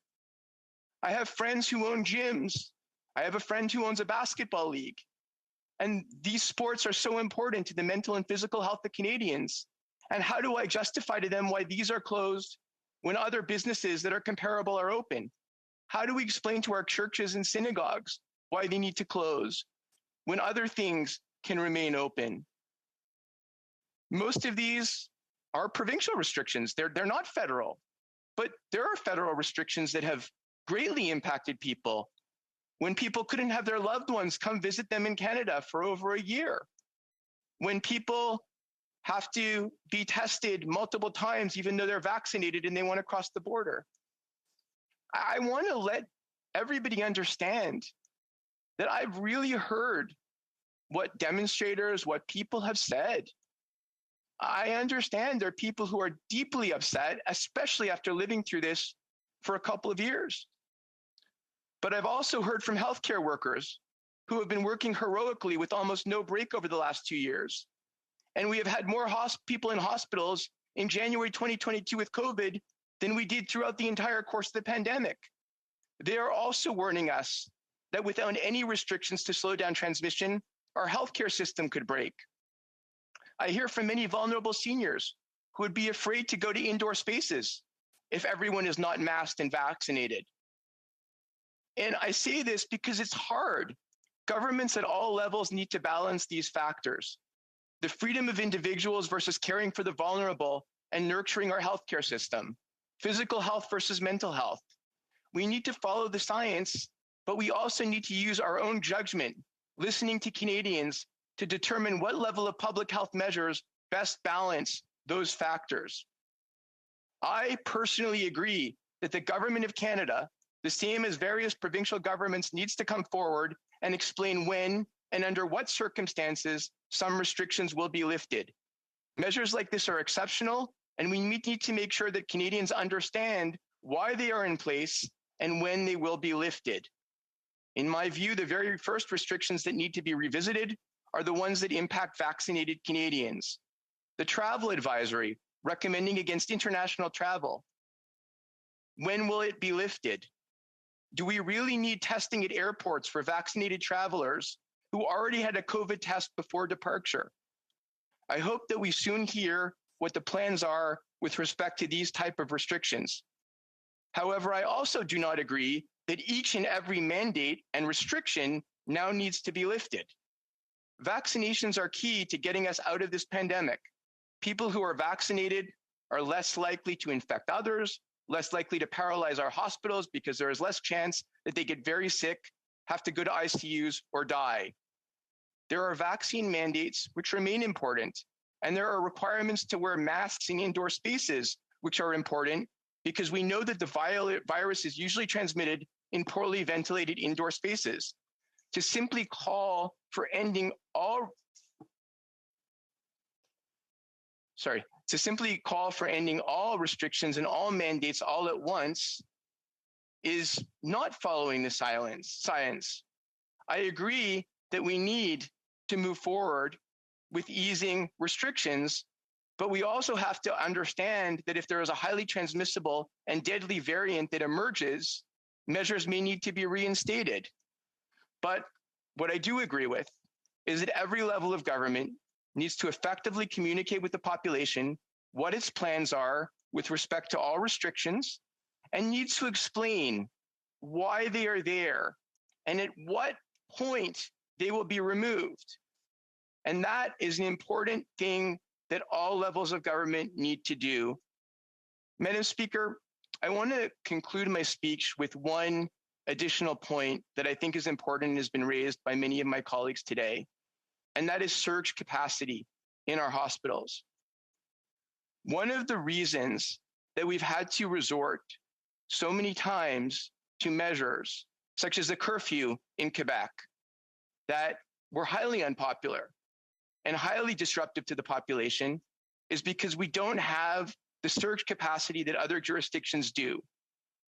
I have friends who own gyms. I have a friend who owns a basketball league. And these sports are so important to the mental and physical health of Canadians. And how do I justify to them why these are closed when other businesses that are comparable are open? How do we explain to our churches and synagogues why they need to close when other things can remain open? Most of these are provincial restrictions. They're not federal, but there are federal restrictions that have greatly impacted people. When people couldn't have their loved ones come visit them in Canada for over a year. When people have to be tested multiple times, even though they're vaccinated and they want to cross the border. I want to let everybody understand that I've really heard what demonstrators, what people have said. I understand there are people who are deeply upset, especially after living through this for a couple of years. But I've also heard from healthcare workers who have been working heroically with almost no break over the last 2 years. And we have had more people in hospitals in January 2022 with COVID than we did throughout the entire course of the pandemic. They are also warning us that without any restrictions to slow down transmission, our healthcare system could break. I hear from many vulnerable seniors who would be afraid to go to indoor spaces if everyone is not masked and vaccinated. And I say this because it's hard. Governments at all levels need to balance these factors. The freedom of individuals versus caring for the vulnerable and nurturing our healthcare system. Physical health versus mental health. We need to follow the science, but we also need to use our own judgment, listening to Canadians to determine what level of public health measures best balance those factors. I personally agree that the Government of Canada, the same as various provincial governments, needs to come forward and explain when and under what circumstances some restrictions will be lifted. Measures like this are exceptional, and we need to make sure that Canadians understand why they are in place and when they will be lifted. In my view, the very first restrictions that need to be revisited are the ones that impact vaccinated Canadians. The travel advisory recommending against international travel. When will it be lifted? Do we really need testing at airports for vaccinated travelers who already had a COVID test before departure? I hope that we soon hear what the plans are with respect to these type of restrictions. However, I also do not agree that each and every mandate and restriction now needs to be lifted. Vaccinations are key to getting us out of this pandemic. People who are vaccinated are less likely to infect others, less likely to paralyze our hospitals because there is less chance that they get very sick, have to go to ICUs, or die. There are vaccine mandates which remain important, and there are requirements to wear masks in indoor spaces, which are important because we know that the virus is usually transmitted in poorly ventilated indoor spaces. To simply call for ending all restrictions and all mandates all at once is not following the science. I agree that we need to move forward with easing restrictions, But we also have to understand that if there is a highly transmissible and deadly variant that emerges, measures may need to be reinstated. But what I do agree with is that every level of government needs to effectively communicate with the population what its plans are with respect to all restrictions, and needs to explain why they are there and at what point they will be removed. And that is an important thing that all levels of government need to do. Madam Speaker, I want to conclude my speech with one additional point that I think is important and has been raised by many of my colleagues today, and that is surge capacity in our hospitals. One of the reasons that we've had to resort so many times to measures such as the curfew in Quebec that were highly unpopular and highly disruptive to the population is because we don't have the surge capacity that other jurisdictions do.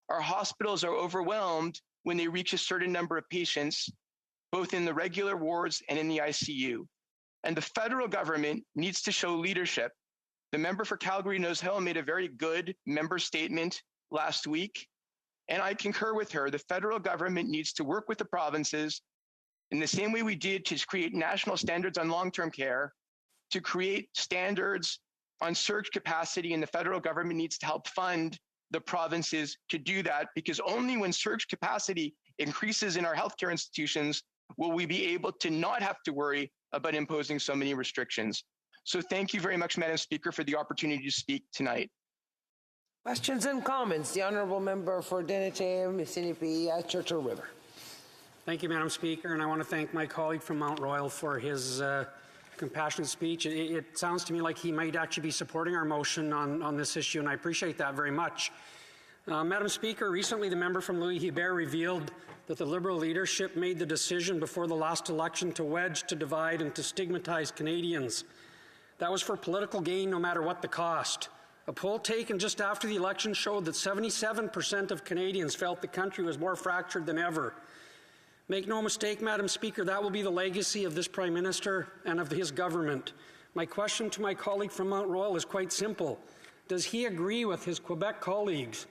Our hospitals are overwhelmed when they reach a certain number of patients, both in the regular wards and in the ICU. And the federal government needs to show leadership. The member for Calgary-Nose Hill made a very good member statement last week, and I concur with her. The federal government needs to work with the provinces in the same way we did to create national standards on long-term care, to create standards on surge capacity, and the federal government needs to help fund the provinces to do that, because only when surge capacity increases in our healthcare institutions will we be able to not have to worry about imposing so many restrictions. So thank you very much, Madam Speaker, for the opportunity to speak tonight. Questions and comments. The Honourable Member for Denetame, Mississippi, Churchill River. Thank you, Madam Speaker, and I want to thank my colleague from Mount Royal for his compassionate speech. It sounds to me like he might actually be supporting our motion on this issue, and I appreciate that very much. Madam Speaker, recently the member from Louis-Hébert revealed that the Liberal leadership made the decision before the last election to wedge, to divide, and to stigmatize Canadians. That was for political gain, no matter what the cost. A poll taken just after the election showed that 77% of Canadians felt the country was more fractured than ever. Make no mistake, Madam Speaker, that will be the legacy of this Prime Minister and of his government. My question to my colleague from Mount Royal is quite simple. Does he agree with his Quebec colleagues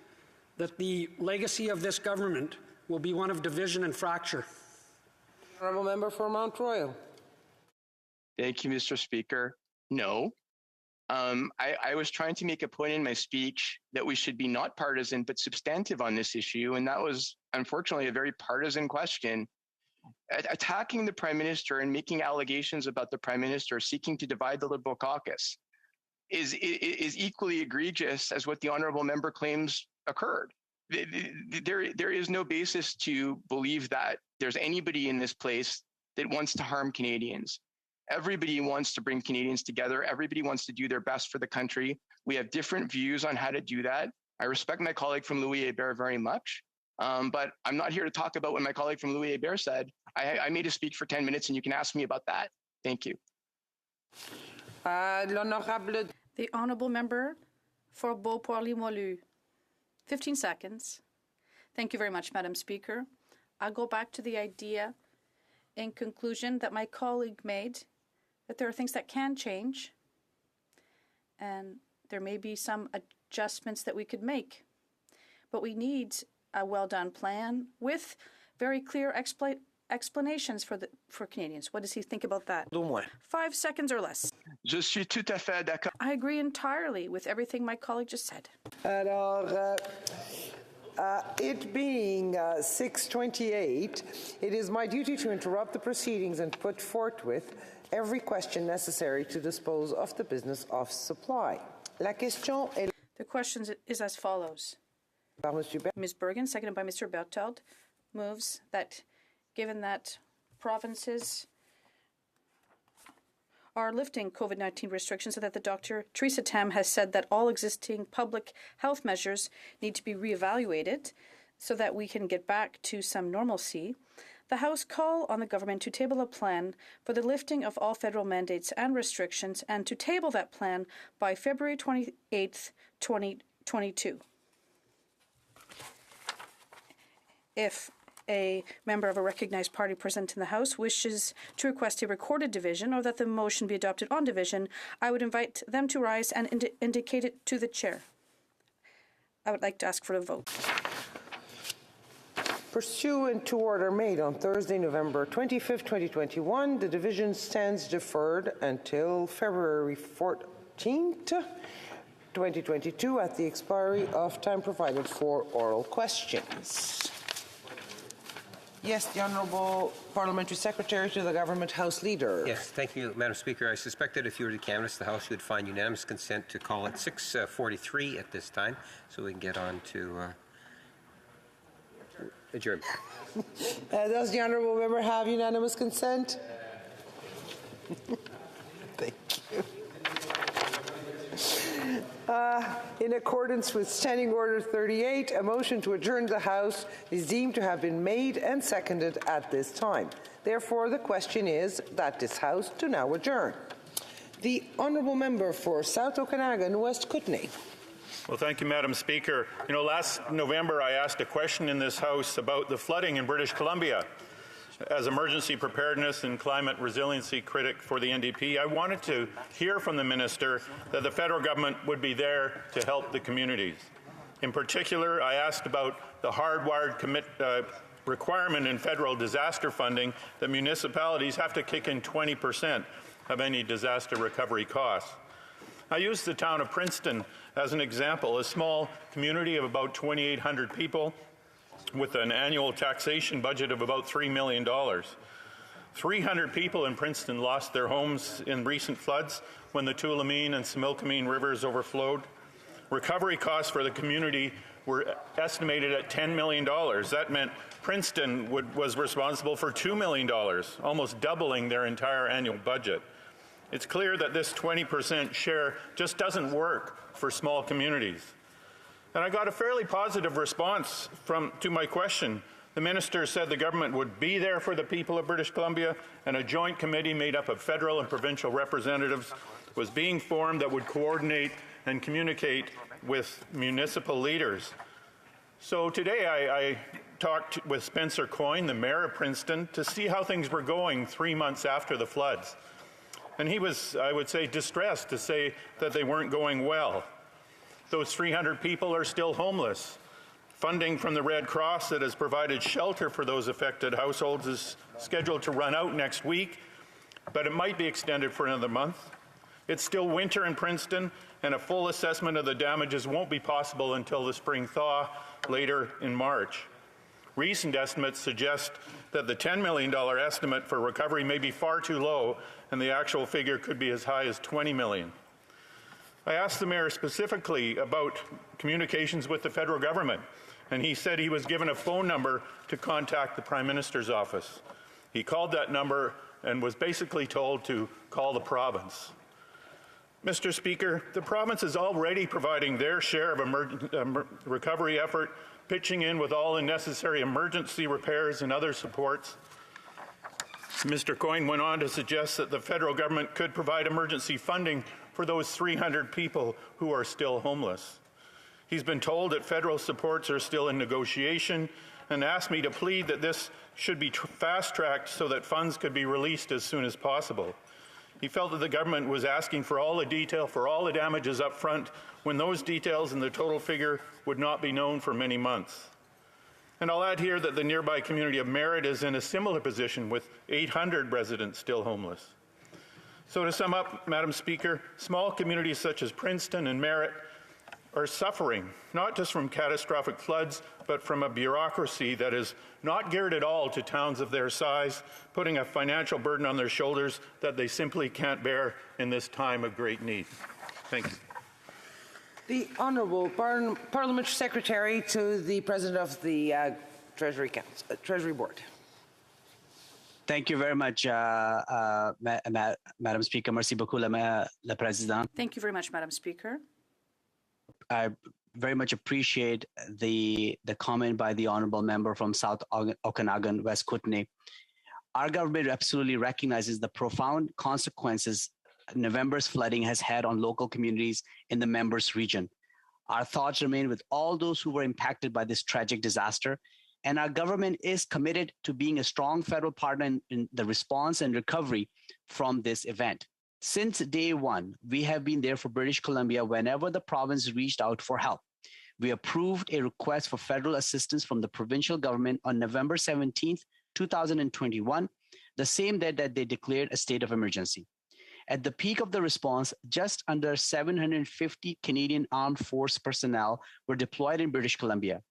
that the legacy of this government will be one of division and fracture? Honourable Member for Mount Royal. Thank you, Mr. Speaker. No. I was trying to make a point in my speech that we should be not partisan but substantive on this issue, and that was unfortunately a very partisan question. Attacking the Prime Minister and making allegations about the Prime Minister seeking to divide the Liberal caucus is equally egregious as what the Honourable Member claims occurred. There is no basis to believe that there's anybody in this place that wants to harm Canadians. Everybody wants to bring Canadians together. Everybody wants to do their best for the country. We have different views on how to do that. I respect my colleague from Louis-Hébert very much, but I'm not here to talk about what my colleague from Louis-Hébert said. I made a speech for 10 minutes, and you can ask me about that. Thank you. The Honourable Member for Beauport-Limoilou. 15 seconds. Thank you very much, Madam Speaker. I'll go back to the idea in conclusion that my colleague made, that there are things that can change, and there may be some adjustments that we could make. But we need a well-done plan with very clear explanations for Canadians. What does he think about that? 5 seconds or less. Je suis tout à fait d'accord. I agree entirely with everything my colleague just said. Alors, it being 6:28, it is my duty to interrupt the proceedings and put forthwith every question necessary to dispose of the business of supply. La question est... The question is as follows. Ms. Bergen, seconded by Mr. Berthold, moves that given that provinces are lifting COVID-19 restrictions, so that the Dr. Theresa Tam has said that all existing public health measures need to be reevaluated so that we can get back to some normalcy. The House call on the government to table a plan for the lifting of all federal mandates and restrictions, and to table that plan by February 28th, 2022. If a member of a recognized party present in the House wishes to request a recorded division or that the motion be adopted on division, I would invite them to rise and indicate it to the chair. I would like to ask for a vote. Pursuant to order made on Thursday, November 25th, 2021, the division stands deferred until February 14th, 2022 at the expiry of time provided for oral questions. Yes, the Honourable Parliamentary Secretary to the Government House Leader. Yes, thank you, Madam Speaker. I suspect that if you were to canvass the House, you would find unanimous consent to call it 6:43 at this time, so we can get on to adjourn. Does the Honourable Member have unanimous consent? Thank you. In accordance with Standing Order 38, a motion to adjourn the House is deemed to have been made and seconded at this time. Therefore, the question is that this House do now adjourn. The Honourable Member for South Okanagan, West Kootenay. Well, thank you, Madam Speaker. You know, last November I asked a question in this House about the flooding in British Columbia. As emergency preparedness and climate resiliency critic for the NDP, I wanted to hear from the minister that the federal government would be there to help the communities. In particular, I asked about the hardwired requirement in federal disaster funding that municipalities have to kick in 20% of any disaster recovery costs. I used the town of Princeton as an example, a small community of about 2,800 people with an annual taxation budget of about $3 million. 300 people in Princeton lost their homes in recent floods when the Tulameen and Similkameen rivers overflowed. Recovery costs for the community were estimated at $10 million. That meant Princeton was responsible for $2 million, almost doubling their entire annual budget. It's clear that this 20% share just doesn't work for small communities. And I got a fairly positive response to my question. The minister said the government would be there for the people of British Columbia, and a joint committee made up of federal and provincial representatives was being formed that would coordinate and communicate with municipal leaders. So today I talked with Spencer Coyne, the mayor of Princeton, to see how things were going 3 months after the floods. And he was, I would say, distressed to say that they weren't going well. Those 300 people are still homeless. Funding from the Red Cross that has provided shelter for those affected households is scheduled to run out next week, but it might be extended for another month. It's still winter in Princeton, and a full assessment of the damages won't be possible until the spring thaw later in March. Recent estimates suggest that the $10 million estimate for recovery may be far too low, and the actual figure could be as high as $20 million. I asked the mayor specifically about communications with the federal government, and he said he was given a phone number to contact the Prime Minister's office. He called that number and was basically told to call the province. Mr. Speaker, the province is already providing their share of recovery effort, pitching in with all the necessary emergency repairs and other supports. Mr. Coyne went on to suggest that the federal government could provide emergency funding for those 300 people who are still homeless. He's been told that federal supports are still in negotiation and asked me to plead that this should be fast-tracked so that funds could be released as soon as possible. He felt that the government was asking for all the detail for all the damages up front when those details and the total figure would not be known for many months. And I'll add here that the nearby community of Merritt is in a similar position with 800 residents still homeless. So to sum up, Madam Speaker, small communities such as Princeton and Merritt are suffering, not just from catastrophic floods, but from a bureaucracy that is not geared at all to towns of their size, putting a financial burden on their shoulders that they simply can't bear in this time of great need. Thank you. The Honourable Parliamentary Secretary to the President of the Treasury Board. Thank you very much, Madam Speaker. Merci beaucoup, la Présidente. Thank you very much, Madam Speaker. I very much appreciate the comment by the Honourable Member from South Okanagan, West Kootenay. Our government absolutely recognizes the profound consequences November's flooding has had on local communities in the members' region. Our thoughts remain with all those who were impacted by this tragic disaster and our government is committed to being a strong federal partner in the response and recovery from this event. Since day one, we have been there for British Columbia whenever the province reached out for help. We approved a request for federal assistance from the provincial government on November 17th, 2021, the same day that they declared a state of emergency. At the peak of the response, just under 750 Canadian Armed Force personnel were deployed in British Columbia.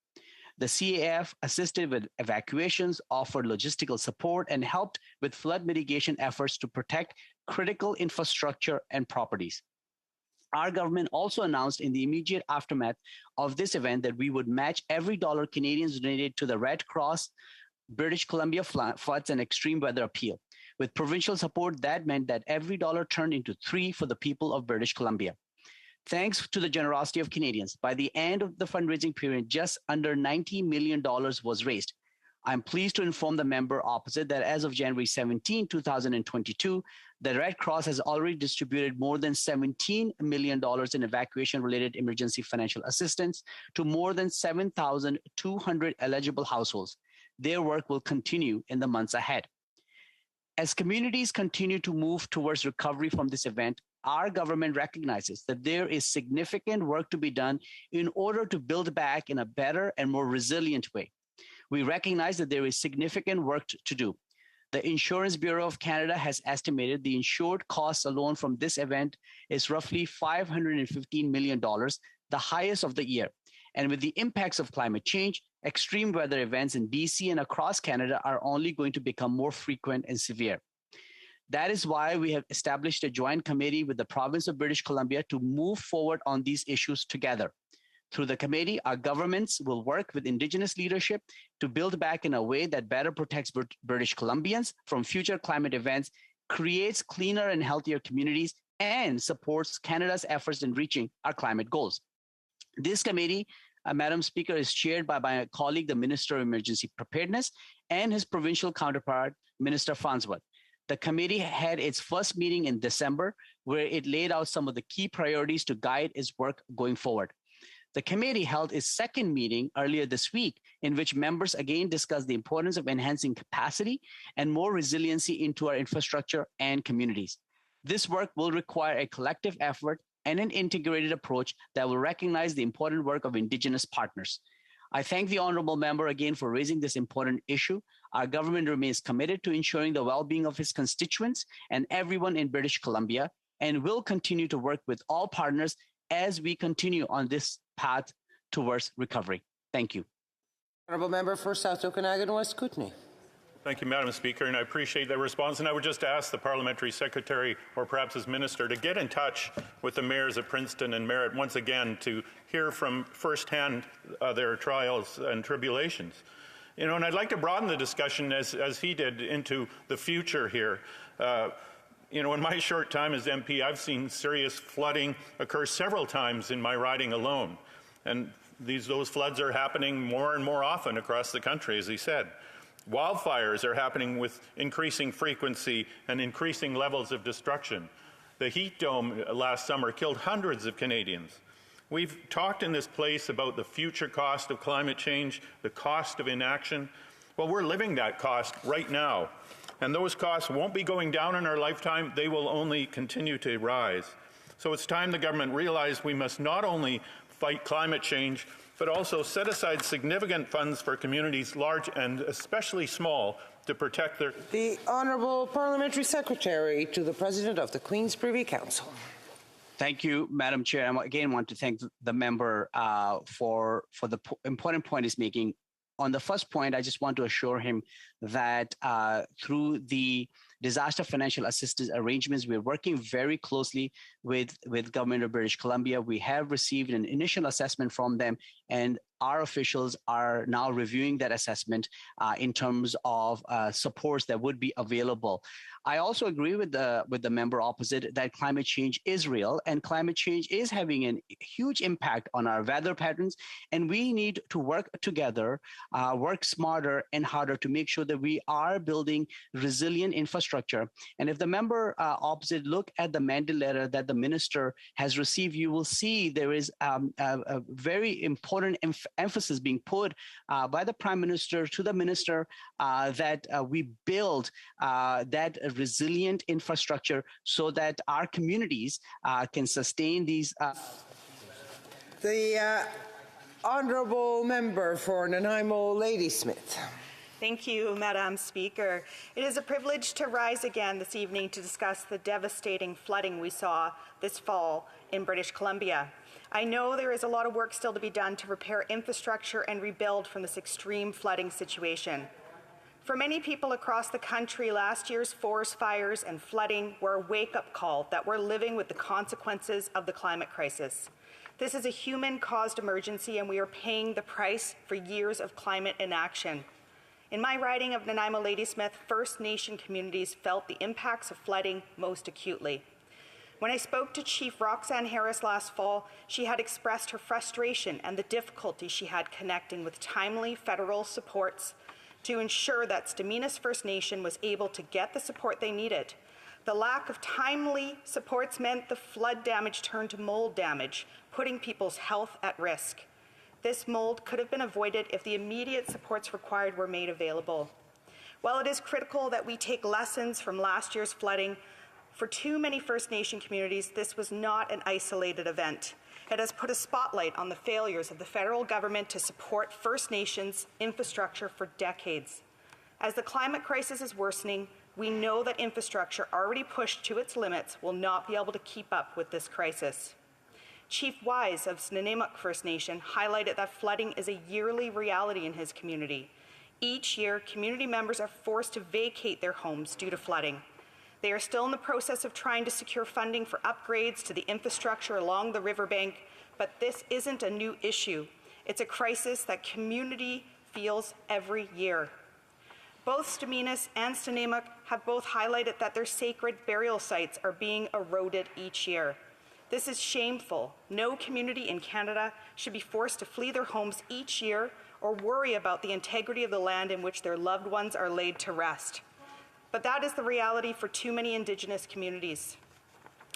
The CAF assisted with evacuations, offered logistical support, and helped with flood mitigation efforts to protect critical infrastructure and properties. Our government also announced in the immediate aftermath of this event that we would match every dollar Canadians donated to the Red Cross British Columbia Floods and Extreme Weather Appeal. With provincial support, that meant that every dollar turned into $3 for the people of British Columbia. Thanks to the generosity of Canadians, by the end of the fundraising period, just under $90 million was raised. I'm pleased to inform the member opposite that as of January 17, 2022, the Red Cross has already distributed more than $17 million in evacuation-related emergency financial assistance to more than 7,200 eligible households. Their work will continue in the months ahead. As communities continue to move towards recovery from this event, our government recognizes that there is significant work to be done in order to build back in a better and more resilient way. We recognize that there is significant work to do. The Insurance Bureau of Canada has estimated the insured costs alone from this event is roughly $515 million, the highest of the year. And with the impacts of climate change, extreme weather events in BC and across Canada are only going to become more frequent and severe. That is why we have established a joint committee with the province of British Columbia to move forward on these issues together. Through the committee, our governments will work with Indigenous leadership to build back in a way that better protects British Columbians from future climate events, creates cleaner and healthier communities, and supports Canada's efforts in reaching our climate goals. This committee, Madam Speaker, is chaired by my colleague, the Minister of Emergency Preparedness, and his provincial counterpart, Minister Farnsworth. The committee had its first meeting in December, where it laid out some of the key priorities to guide its work going forward. The committee held its second meeting earlier this week, in which members again discussed the importance of enhancing capacity and more resiliency into our infrastructure and communities. This work will require a collective effort and an integrated approach that will recognize the important work of Indigenous partners. I thank the honourable member again for raising this important issue. Our government remains committed to ensuring the well-being of its constituents and everyone in British Columbia, and will continue to work with all partners as we continue on this path towards recovery. Thank you. Honourable member for South Okanagan West Kootenay. Thank you, Madam Speaker, and I appreciate that response. And I would just ask the Parliamentary Secretary, or perhaps his Minister, to get in touch with the mayors of Princeton and Merritt once again to hear from firsthand their trials and tribulations. You know, and I'd like to broaden the discussion, as he did, into the future here. You know, in my short time as MP, I've seen serious flooding occur several times in my riding alone. And those floods are happening more and more often across the country, as he said. Wildfires are happening with increasing frequency and increasing levels of destruction. The heat dome last summer killed hundreds of Canadians. We've talked in this place about the future cost of climate change, the cost of inaction. Well, we're living that cost right now. And those costs won't be going down in our lifetime, they will only continue to rise. So it's time the government realized we must not only fight climate change, but also set aside significant funds for communities large and especially small to protect their... The Honourable Parliamentary Secretary to the President of the Queen's Privy Council. Thank you, Madam Chair. I again want to thank the member for the important point he's making. On the first point, I just want to assure him that through the disaster financial assistance arrangements, we're working very closely with Government of British Columbia. We have received an initial assessment from them, and our officials are now reviewing that assessment in terms of supports that would be available. I also agree with the member opposite that climate change is real, and climate change is having a huge impact on our weather patterns, and we need to work together, work smarter and harder to make sure that we are building resilient infrastructure. And if the member opposite look at the mandate letter that the minister has received, you will see there is a very important emphasis emphasis being put by the Prime Minister to the Minister that we build that resilient infrastructure so that our communities can sustain these. The honourable member for Nanaimo Ladysmith. Thank you, Madam Speaker. It is a privilege to rise again this evening to discuss the devastating flooding we saw this fall in British Columbia. I know there is a lot of work still to be done to repair infrastructure and rebuild from this extreme flooding situation. For many people across the country, last year's forest fires and flooding were a wake-up call that we're living with the consequences of the climate crisis. This is a human-caused emergency, and we are paying the price for years of climate inaction. In my riding of Nanaimo Ladysmith, First Nation communities felt the impacts of flooding most acutely. When I spoke to Chief Roxanne Harris last fall, she had expressed her frustration and the difficulty she had connecting with timely federal supports to ensure that Staminas First Nation was able to get the support they needed. The lack of timely supports meant the flood damage turned to mold damage, putting people's health at risk. This mold could have been avoided if the immediate supports required were made available. While it is critical that we take lessons from last year's flooding, for too many First Nation communities, this was not an isolated event. It has put a spotlight on the failures of the federal government to support First Nations infrastructure for decades. As the climate crisis is worsening, we know that infrastructure already pushed to its limits will not be able to keep up with this crisis. Chief Wise of Snuneymuxw First Nation highlighted that flooding is a yearly reality in his community. Each year, community members are forced to vacate their homes due to flooding. They are still in the process of trying to secure funding for upgrades to the infrastructure along the riverbank, but this isn't a new issue. It's a crisis that community feels every year. Both Staminas and Snuneymuxw have both highlighted that their sacred burial sites are being eroded each year. This is shameful. No community in Canada should be forced to flee their homes each year or worry about the integrity of the land in which their loved ones are laid to rest. But that is the reality for too many Indigenous communities.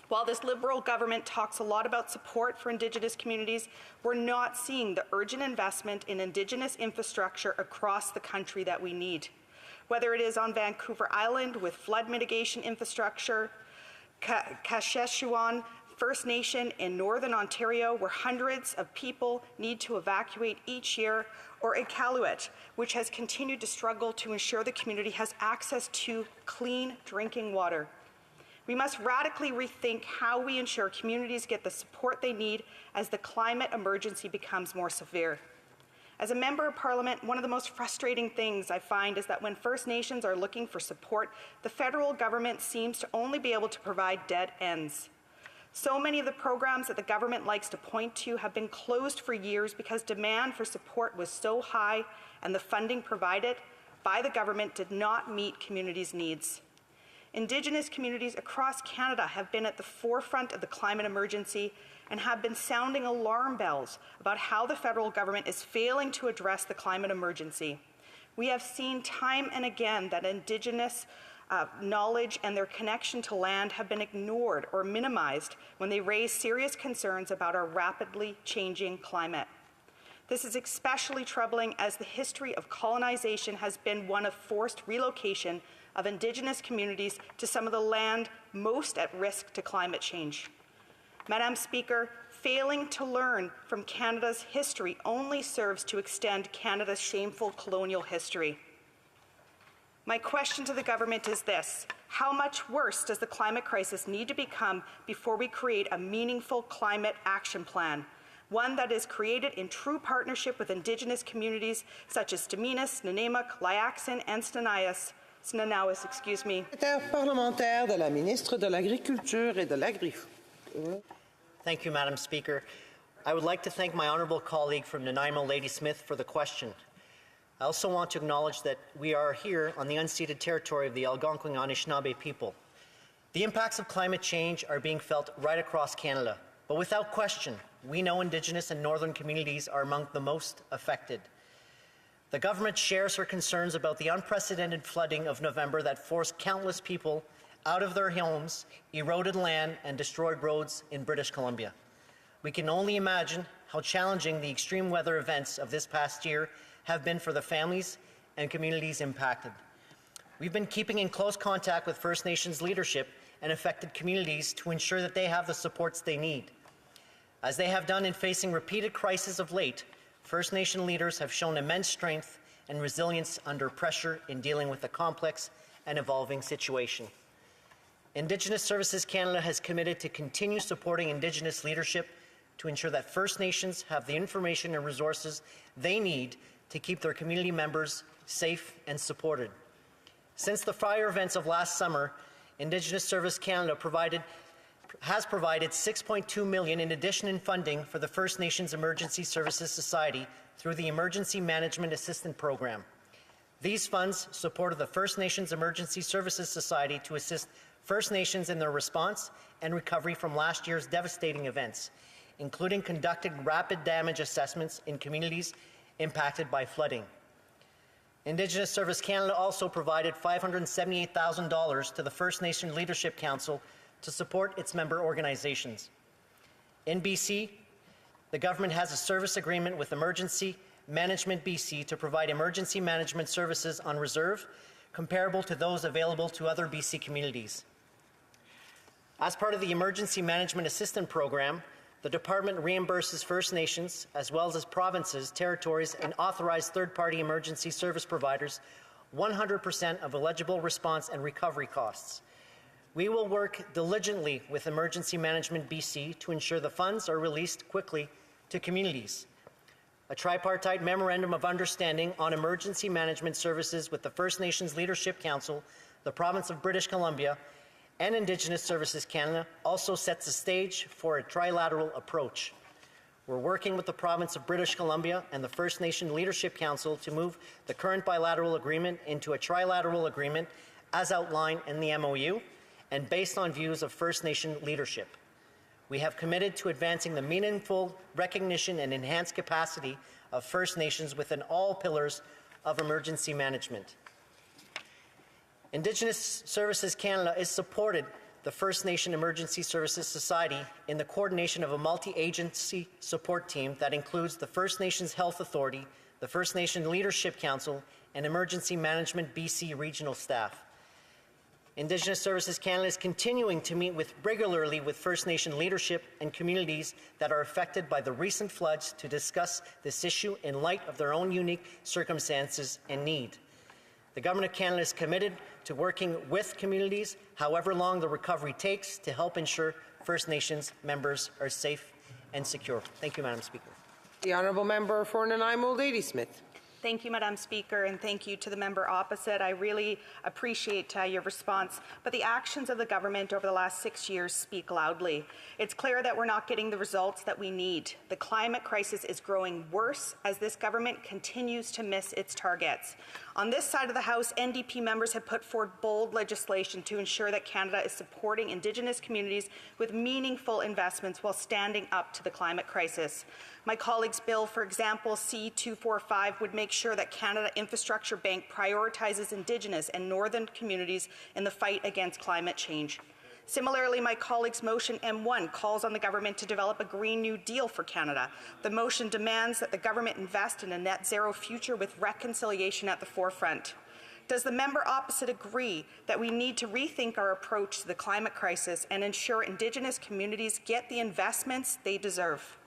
While this Liberal government talks a lot about support for Indigenous communities, we're not seeing the urgent investment in Indigenous infrastructure across the country that we need. Whether it is on Vancouver Island with flood mitigation infrastructure, Kashechewan First Nation in Northern Ontario, where hundreds of people need to evacuate each year, or Iqaluit, which has continued to struggle to ensure the community has access to clean drinking water. We must radically rethink how we ensure communities get the support they need as the climate emergency becomes more severe. As a member of Parliament, one of the most frustrating things I find is that when First Nations are looking for support, the federal government seems to only be able to provide dead ends. So many of the programs that the government likes to point to have been closed for years because demand for support was so high and the funding provided by the government did not meet communities' needs. Indigenous communities across Canada have been at the forefront of the climate emergency and have been sounding alarm bells about how the federal government is failing to address the climate emergency. We have seen time and again that Indigenous knowledge and their connection to land have been ignored or minimized when they raise serious concerns about our rapidly changing climate. This is especially troubling as the history of colonization has been one of forced relocation of Indigenous communities to some of the land most at risk to climate change. Madam Speaker, failing to learn from Canada's history only serves to extend Canada's shameful colonial history. My question to the government is this: how much worse does the climate crisis need to become before we create a meaningful climate action plan? One that is created in true partnership with Indigenous communities such as Staminas, Snuneymuxw, Liaxin, and Snuneymuxw. Parlementaire de la ministre de l'Agriculture et de l'Agriculture. Thank you, Madam Speaker. I would like to thank my honourable colleague from Nanaimo Ladysmith for the question. I also want to acknowledge that we are here on the unceded territory of the Algonquin Anishinaabe people. The impacts of climate change are being felt right across Canada, but without question, we know Indigenous and Northern communities are among the most affected. The government shares her concerns about the unprecedented flooding of November that forced countless people out of their homes, eroded land, and destroyed roads in British Columbia. We can only imagine how how challenging the extreme weather events of this past year have been for the families and communities impacted. We've been keeping in close contact with First Nations leadership and affected communities to ensure that they have the supports they need. As they have done in facing repeated crises of late, First Nation leaders have shown immense strength and resilience under pressure in dealing with a complex and evolving situation. Indigenous Services Canada has committed to continue supporting Indigenous leadership to ensure that First Nations have the information and resources they need to keep their community members safe and supported. Since the fire events of last summer, Indigenous Services Canada has provided $6.2 million in addition in funding for the First Nations Emergency Services Society through the Emergency Management Assistance Program. These funds supported the First Nations Emergency Services Society to assist First Nations in their response and recovery from last year's devastating events, including conducting rapid damage assessments in communities impacted by flooding. Indigenous Services Canada also provided $578,000 to the First Nation Leadership Council to support its member organizations. In BC, the government has a service agreement with Emergency Management BC to provide emergency management services on reserve, comparable to those available to other BC communities. As part of the Emergency Management Assistance Program, the Department reimburses First Nations, as well as provinces, territories, and authorized third-party emergency service providers 100% of eligible response and recovery costs. We will work diligently with Emergency Management BC to ensure the funds are released quickly to communities. A tripartite memorandum of understanding on emergency management services with the First Nations Leadership Council, the Province of British Columbia, and Indigenous Services Canada also sets the stage for a trilateral approach. We're working with the Province of British Columbia and the First Nation Leadership Council to move the current bilateral agreement into a trilateral agreement as outlined in the MOU and based on views of First Nation leadership. We have committed to advancing the meaningful recognition and enhanced capacity of First Nations within all pillars of emergency management. Indigenous Services Canada has supported the First Nation Emergency Services Society in the coordination of a multi-agency support team that includes the First Nations Health Authority, the First Nation Leadership Council, and Emergency Management BC regional staff. Indigenous Services Canada is continuing to meet regularly with First Nation leadership and communities that are affected by the recent floods to discuss this issue in light of their own unique circumstances and need. The Government of Canada is committed to working with communities, however long the recovery takes, to help ensure First Nations members are safe and secure. Thank you, Madam Speaker. The Honourable Member for Nanaimo Ladysmith. Thank you, Madam Speaker, and thank you to the member opposite. I really appreciate your response, but the actions of the government over the last 6 years speak loudly. It's clear that we're not getting the results that we need. The climate crisis is growing worse as this government continues to miss its targets. On this side of the House, NDP members have put forward bold legislation to ensure that Canada is supporting Indigenous communities with meaningful investments while standing up to the climate crisis. My colleague's bill, for example, C245, would make sure that Canada Infrastructure Bank prioritizes Indigenous and Northern communities in the fight against climate change. Similarly, my colleague's motion M1 calls on the government to develop a Green New Deal for Canada. The motion demands that the government invest in a net zero future with reconciliation at the forefront. Does the member opposite agree that we need to rethink our approach to the climate crisis and ensure Indigenous communities get the investments they deserve?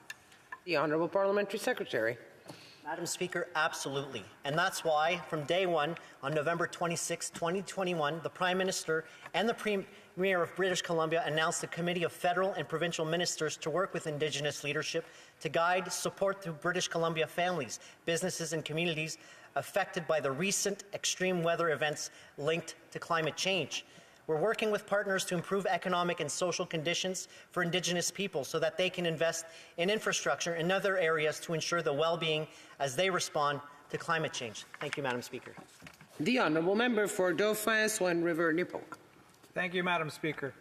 The Honourable Parliamentary Secretary. Madam Speaker, absolutely. And that's why, from day one, on November 26, 2021, the Prime Minister and the Premier of British Columbia announced a committee of federal and provincial ministers to work with Indigenous leadership to guide support to British Columbia families, businesses, and communities affected by the recent extreme weather events linked to climate change. We're working with partners to improve economic and social conditions for Indigenous people so that they can invest in infrastructure in other areas to ensure the well-being as they respond to climate change. Thank you, Madam Speaker. The Honourable Member for Dauphin-Swan River-Nipawin. Thank you, Madam Speaker.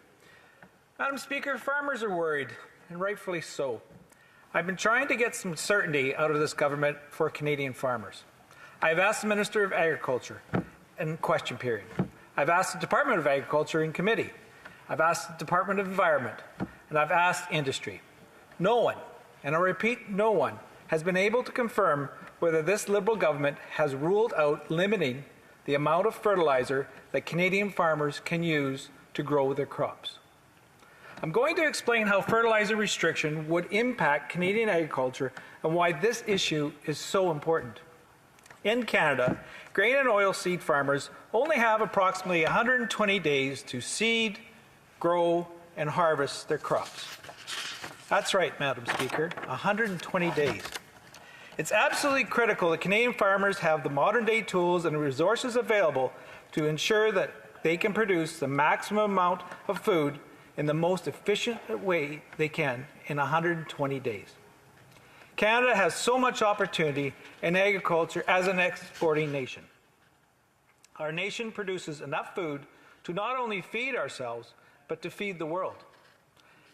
Madam Speaker, farmers are worried, and rightfully so. I've been trying to get some certainty out of this government for Canadian farmers. I've asked the Minister of Agriculture in question period. I've asked the Department of Agriculture in committee. I've asked the Department of Environment, and I've asked industry. No one and I repeat, no one, has been able to confirm whether this Liberal government has ruled out limiting the amount of fertilizer that Canadian farmers can use to grow their crops. I'm going to explain how fertilizer restriction would impact Canadian agriculture and why this issue is so important. In Canada, grain and oilseed farmers only have approximately 120 days to seed, grow, and harvest their crops. That's right, Madam Speaker, 120 days. It's absolutely critical that Canadian farmers have the modern-day tools and resources available to ensure that they can produce the maximum amount of food in the most efficient way they can in 120 days. Canada has so much opportunity in agriculture as an exporting nation. Our nation produces enough food to not only feed ourselves, but to feed the world.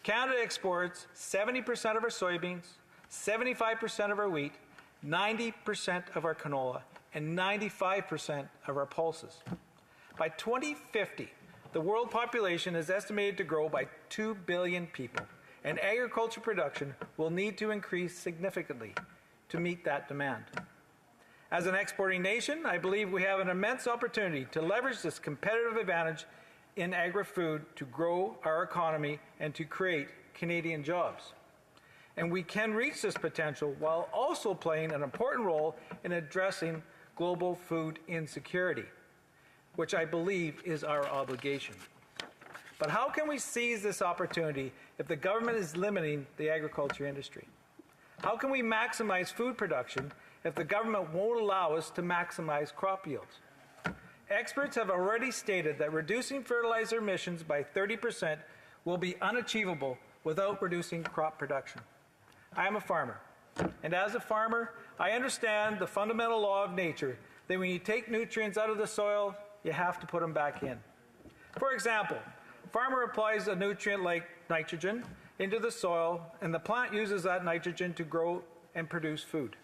Canada exports 70% of our soybeans, 75% of our wheat, 90% of our canola, and 95% of our pulses. By 2050, the world population is estimated to grow by 2 billion people, and agriculture production will need to increase significantly to meet that demand. As an exporting nation, I believe we have an immense opportunity to leverage this competitive advantage in agri-food to grow our economy and to create Canadian jobs. And we can reach this potential while also playing an important role in addressing global food insecurity, which I believe is our obligation. But how can we seize this opportunity if the government is limiting the agriculture industry? How can we maximize food production if the government won't allow us to maximize crop yields? Experts have already stated that reducing fertilizer emissions by 30% will be unachievable without reducing crop production. I am a farmer, and as a farmer, I understand the fundamental law of nature that when you take nutrients out of the soil, you have to put them back in. For example, a farmer applies a nutrient like nitrogen into the soil, and the plant uses that nitrogen to grow and produce food.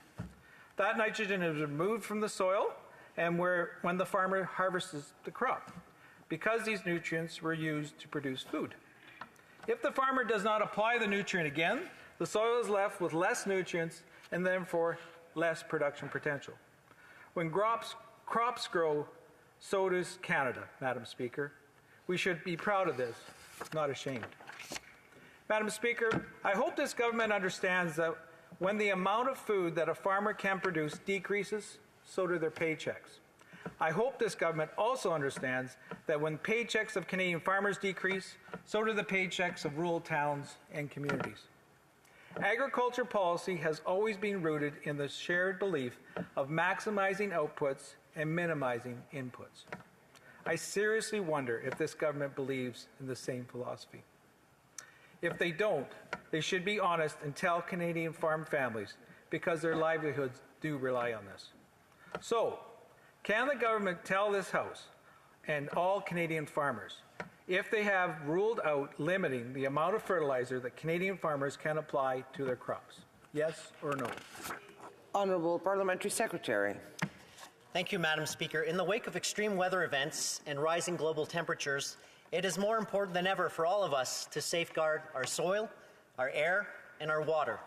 That nitrogen is removed from the soil and when the farmer harvests the crop, because these nutrients were used to produce food. If the farmer does not apply the nutrient again, the soil is left with less nutrients and therefore less production potential. When crops grow, so does Canada, Madam Speaker. We should be proud of this, not ashamed. Madam Speaker, I hope this government understands that when the amount of food that a farmer can produce decreases, so do their paychecks. I hope this government also understands that when paychecks of Canadian farmers decrease, so do the paychecks of rural towns and communities. Agriculture policy has always been rooted in the shared belief of maximizing outputs and minimizing inputs. I seriously wonder if this government believes in the same philosophy. If they don't, they should be honest and tell Canadian farm families, because their livelihoods do rely on this. So, can the government tell this House and all Canadian farmers if they have ruled out limiting the amount of fertilizer that Canadian farmers can apply to their crops? Yes or no? Honourable Parliamentary Secretary. Thank you, Madam Speaker. In the wake of extreme weather events and rising global temperatures, it is more important than ever for all of us to safeguard our soil, our air, and our water.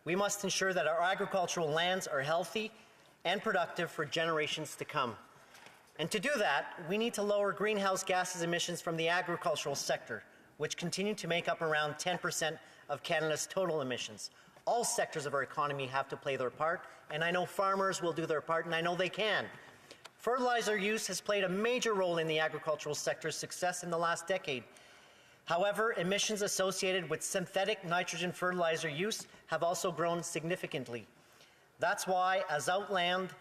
We must ensure that our agricultural lands are healthy and productive for generations to come. And to do that, we need to lower greenhouse gases emissions from the agricultural sector, which continue to make up around 10% of Canada's total emissions. All sectors of our economy have to play their part, and I know farmers will do their part, and I know they can. Fertilizer use has played a major role in the agricultural sector's success in the last decade. However, emissions associated with synthetic nitrogen fertilizer use have also grown significantly. That's why, as outlined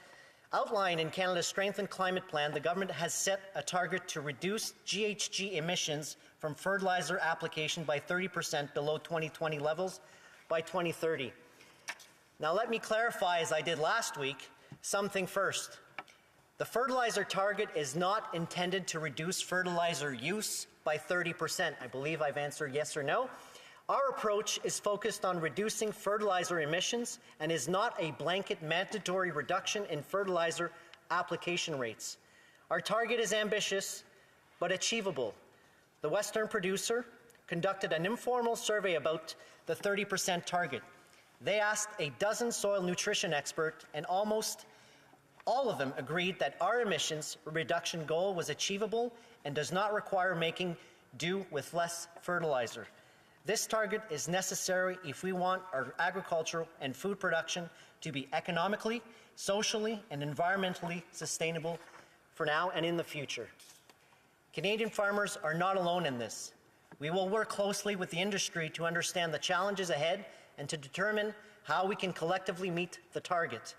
in Canada's Strengthened Climate Plan, the government has set a target to reduce GHG emissions from fertilizer application by 30% below 2020 levels by 2030. Now let me clarify, as I did last week, something first. The fertilizer target is not intended to reduce fertilizer use by 30%. I believe I've answered yes or no. Our approach is focused on reducing fertilizer emissions and is not a blanket mandatory reduction in fertilizer application rates. Our target is ambitious, but achievable. The Western Producer conducted an informal survey about the 30% target. They asked a dozen soil nutrition experts, and almost all of them agreed that our emissions reduction goal was achievable and does not require making do with less fertilizer. This target is necessary if we want our agricultural and food production to be economically, socially, and environmentally sustainable for now and in the future. Canadian farmers are not alone in this. We will work closely with the industry to understand the challenges ahead and to determine how we can collectively meet the target.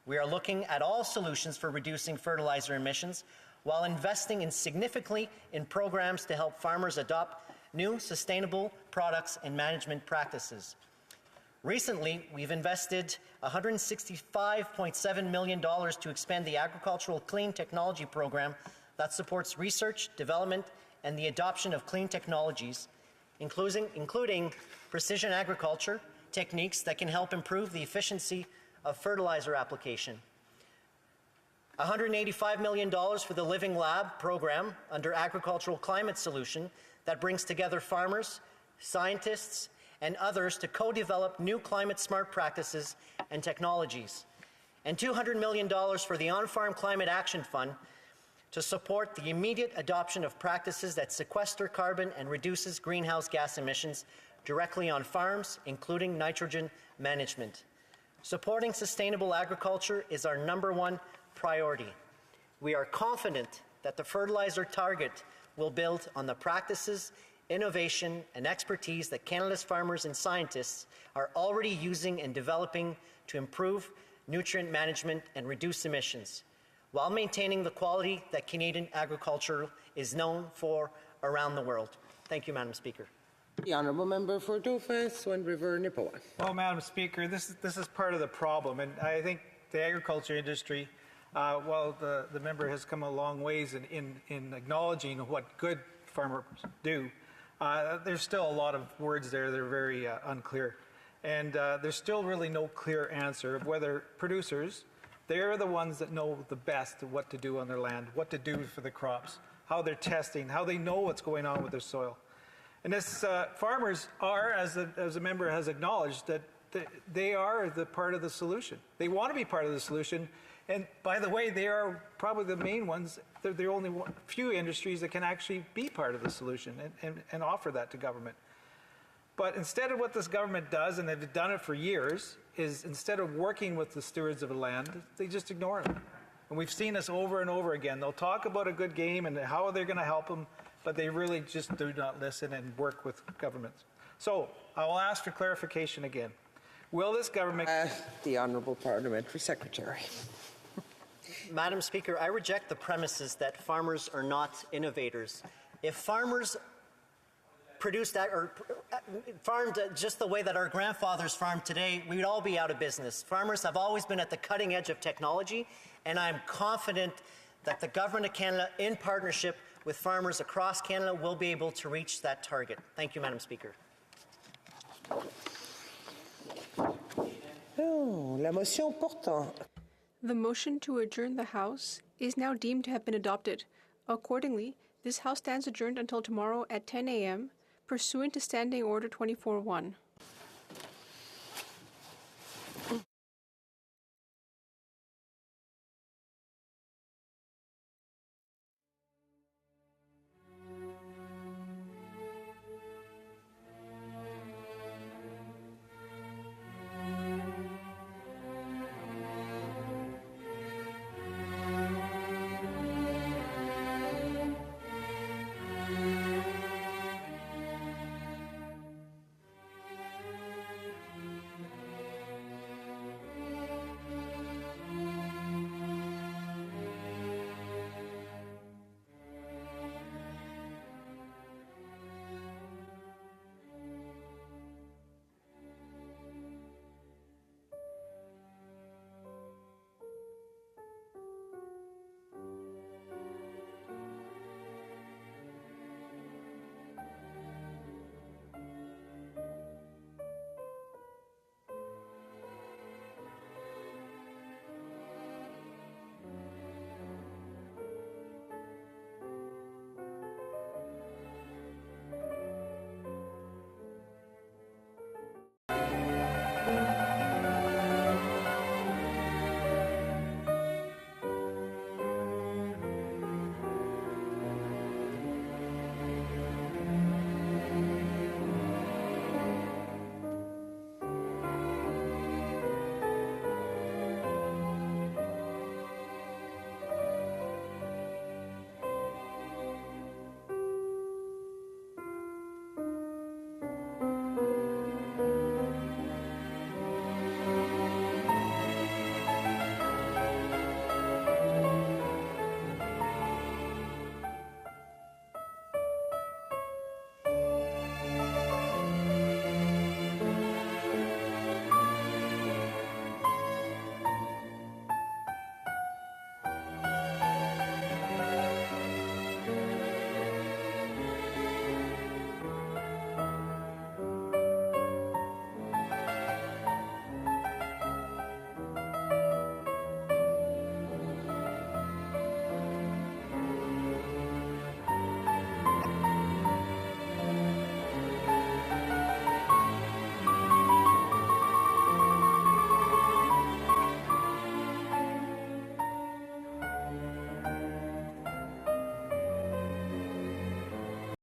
We are looking at all solutions for reducing fertilizer emissions while investing significantly in programs to help farmers adopt new sustainable products and management practices. Recently, we've invested $165.7 million to expand the Agricultural Clean Technology Program that supports research, development, and the adoption of clean technologies, including precision agriculture techniques that can help improve the efficiency of fertilizer application. $185 million for the Living Lab program under Agricultural Climate Solution that brings together farmers, scientists, and others to co-develop new climate-smart practices and technologies. And $200 million for the On-Farm Climate Action Fund to support the immediate adoption of practices that sequester carbon and reduces greenhouse gas emissions directly on farms, including nitrogen management. Supporting sustainable agriculture is our #1 priority. We are confident that the fertilizer target will build on the practices, innovation, and expertise that Canada's farmers and scientists are already using and developing to improve nutrient management and reduce emissions, while maintaining the quality that Canadian agriculture is known for around the world. Thank you, Madam Speaker. The Honourable Member for Dauphin, Swan River, Nipawin. Well, Madam Speaker, this is part of the problem, and I think the agriculture industry, while the member has come a long ways in acknowledging what good farmers do, there's still a lot of words there that are very unclear. And there's still really no clear answer of whether producers, they're the ones that know the best what to do on their land, what to do for the crops, how they're testing, how they know what's going on with their soil. And this farmers are, as the member has acknowledged, that they are the part of the solution. They want to be part of the solution. And by the way, they are probably the main ones. They're the only few industries that can actually be part of the solution and offer that to government. But instead of what this government does, and they've done it for years, is instead of working with the stewards of the land, they just ignore them. And we've seen this over and over again. They'll talk about a good game and how they're going to help them, but they really just do not listen and work with governments. So I will ask for clarification again. Will this government... The Honourable Parliamentary Secretary. Madam Speaker, I reject the premises that farmers are not innovators. If farmers produced that or farmed just the way that our grandfathers farmed today, we'd all be out of business. Farmers have always been at the cutting edge of technology, and I'm confident that the Government of Canada, in partnership with farmers across Canada, will be able to reach that target. Thank you, Madam Speaker. Oh, la motion portant. The motion to adjourn the House is now deemed to have been adopted. Accordingly, this House stands adjourned until tomorrow at 10 a.m., pursuant to Standing Order 24-1.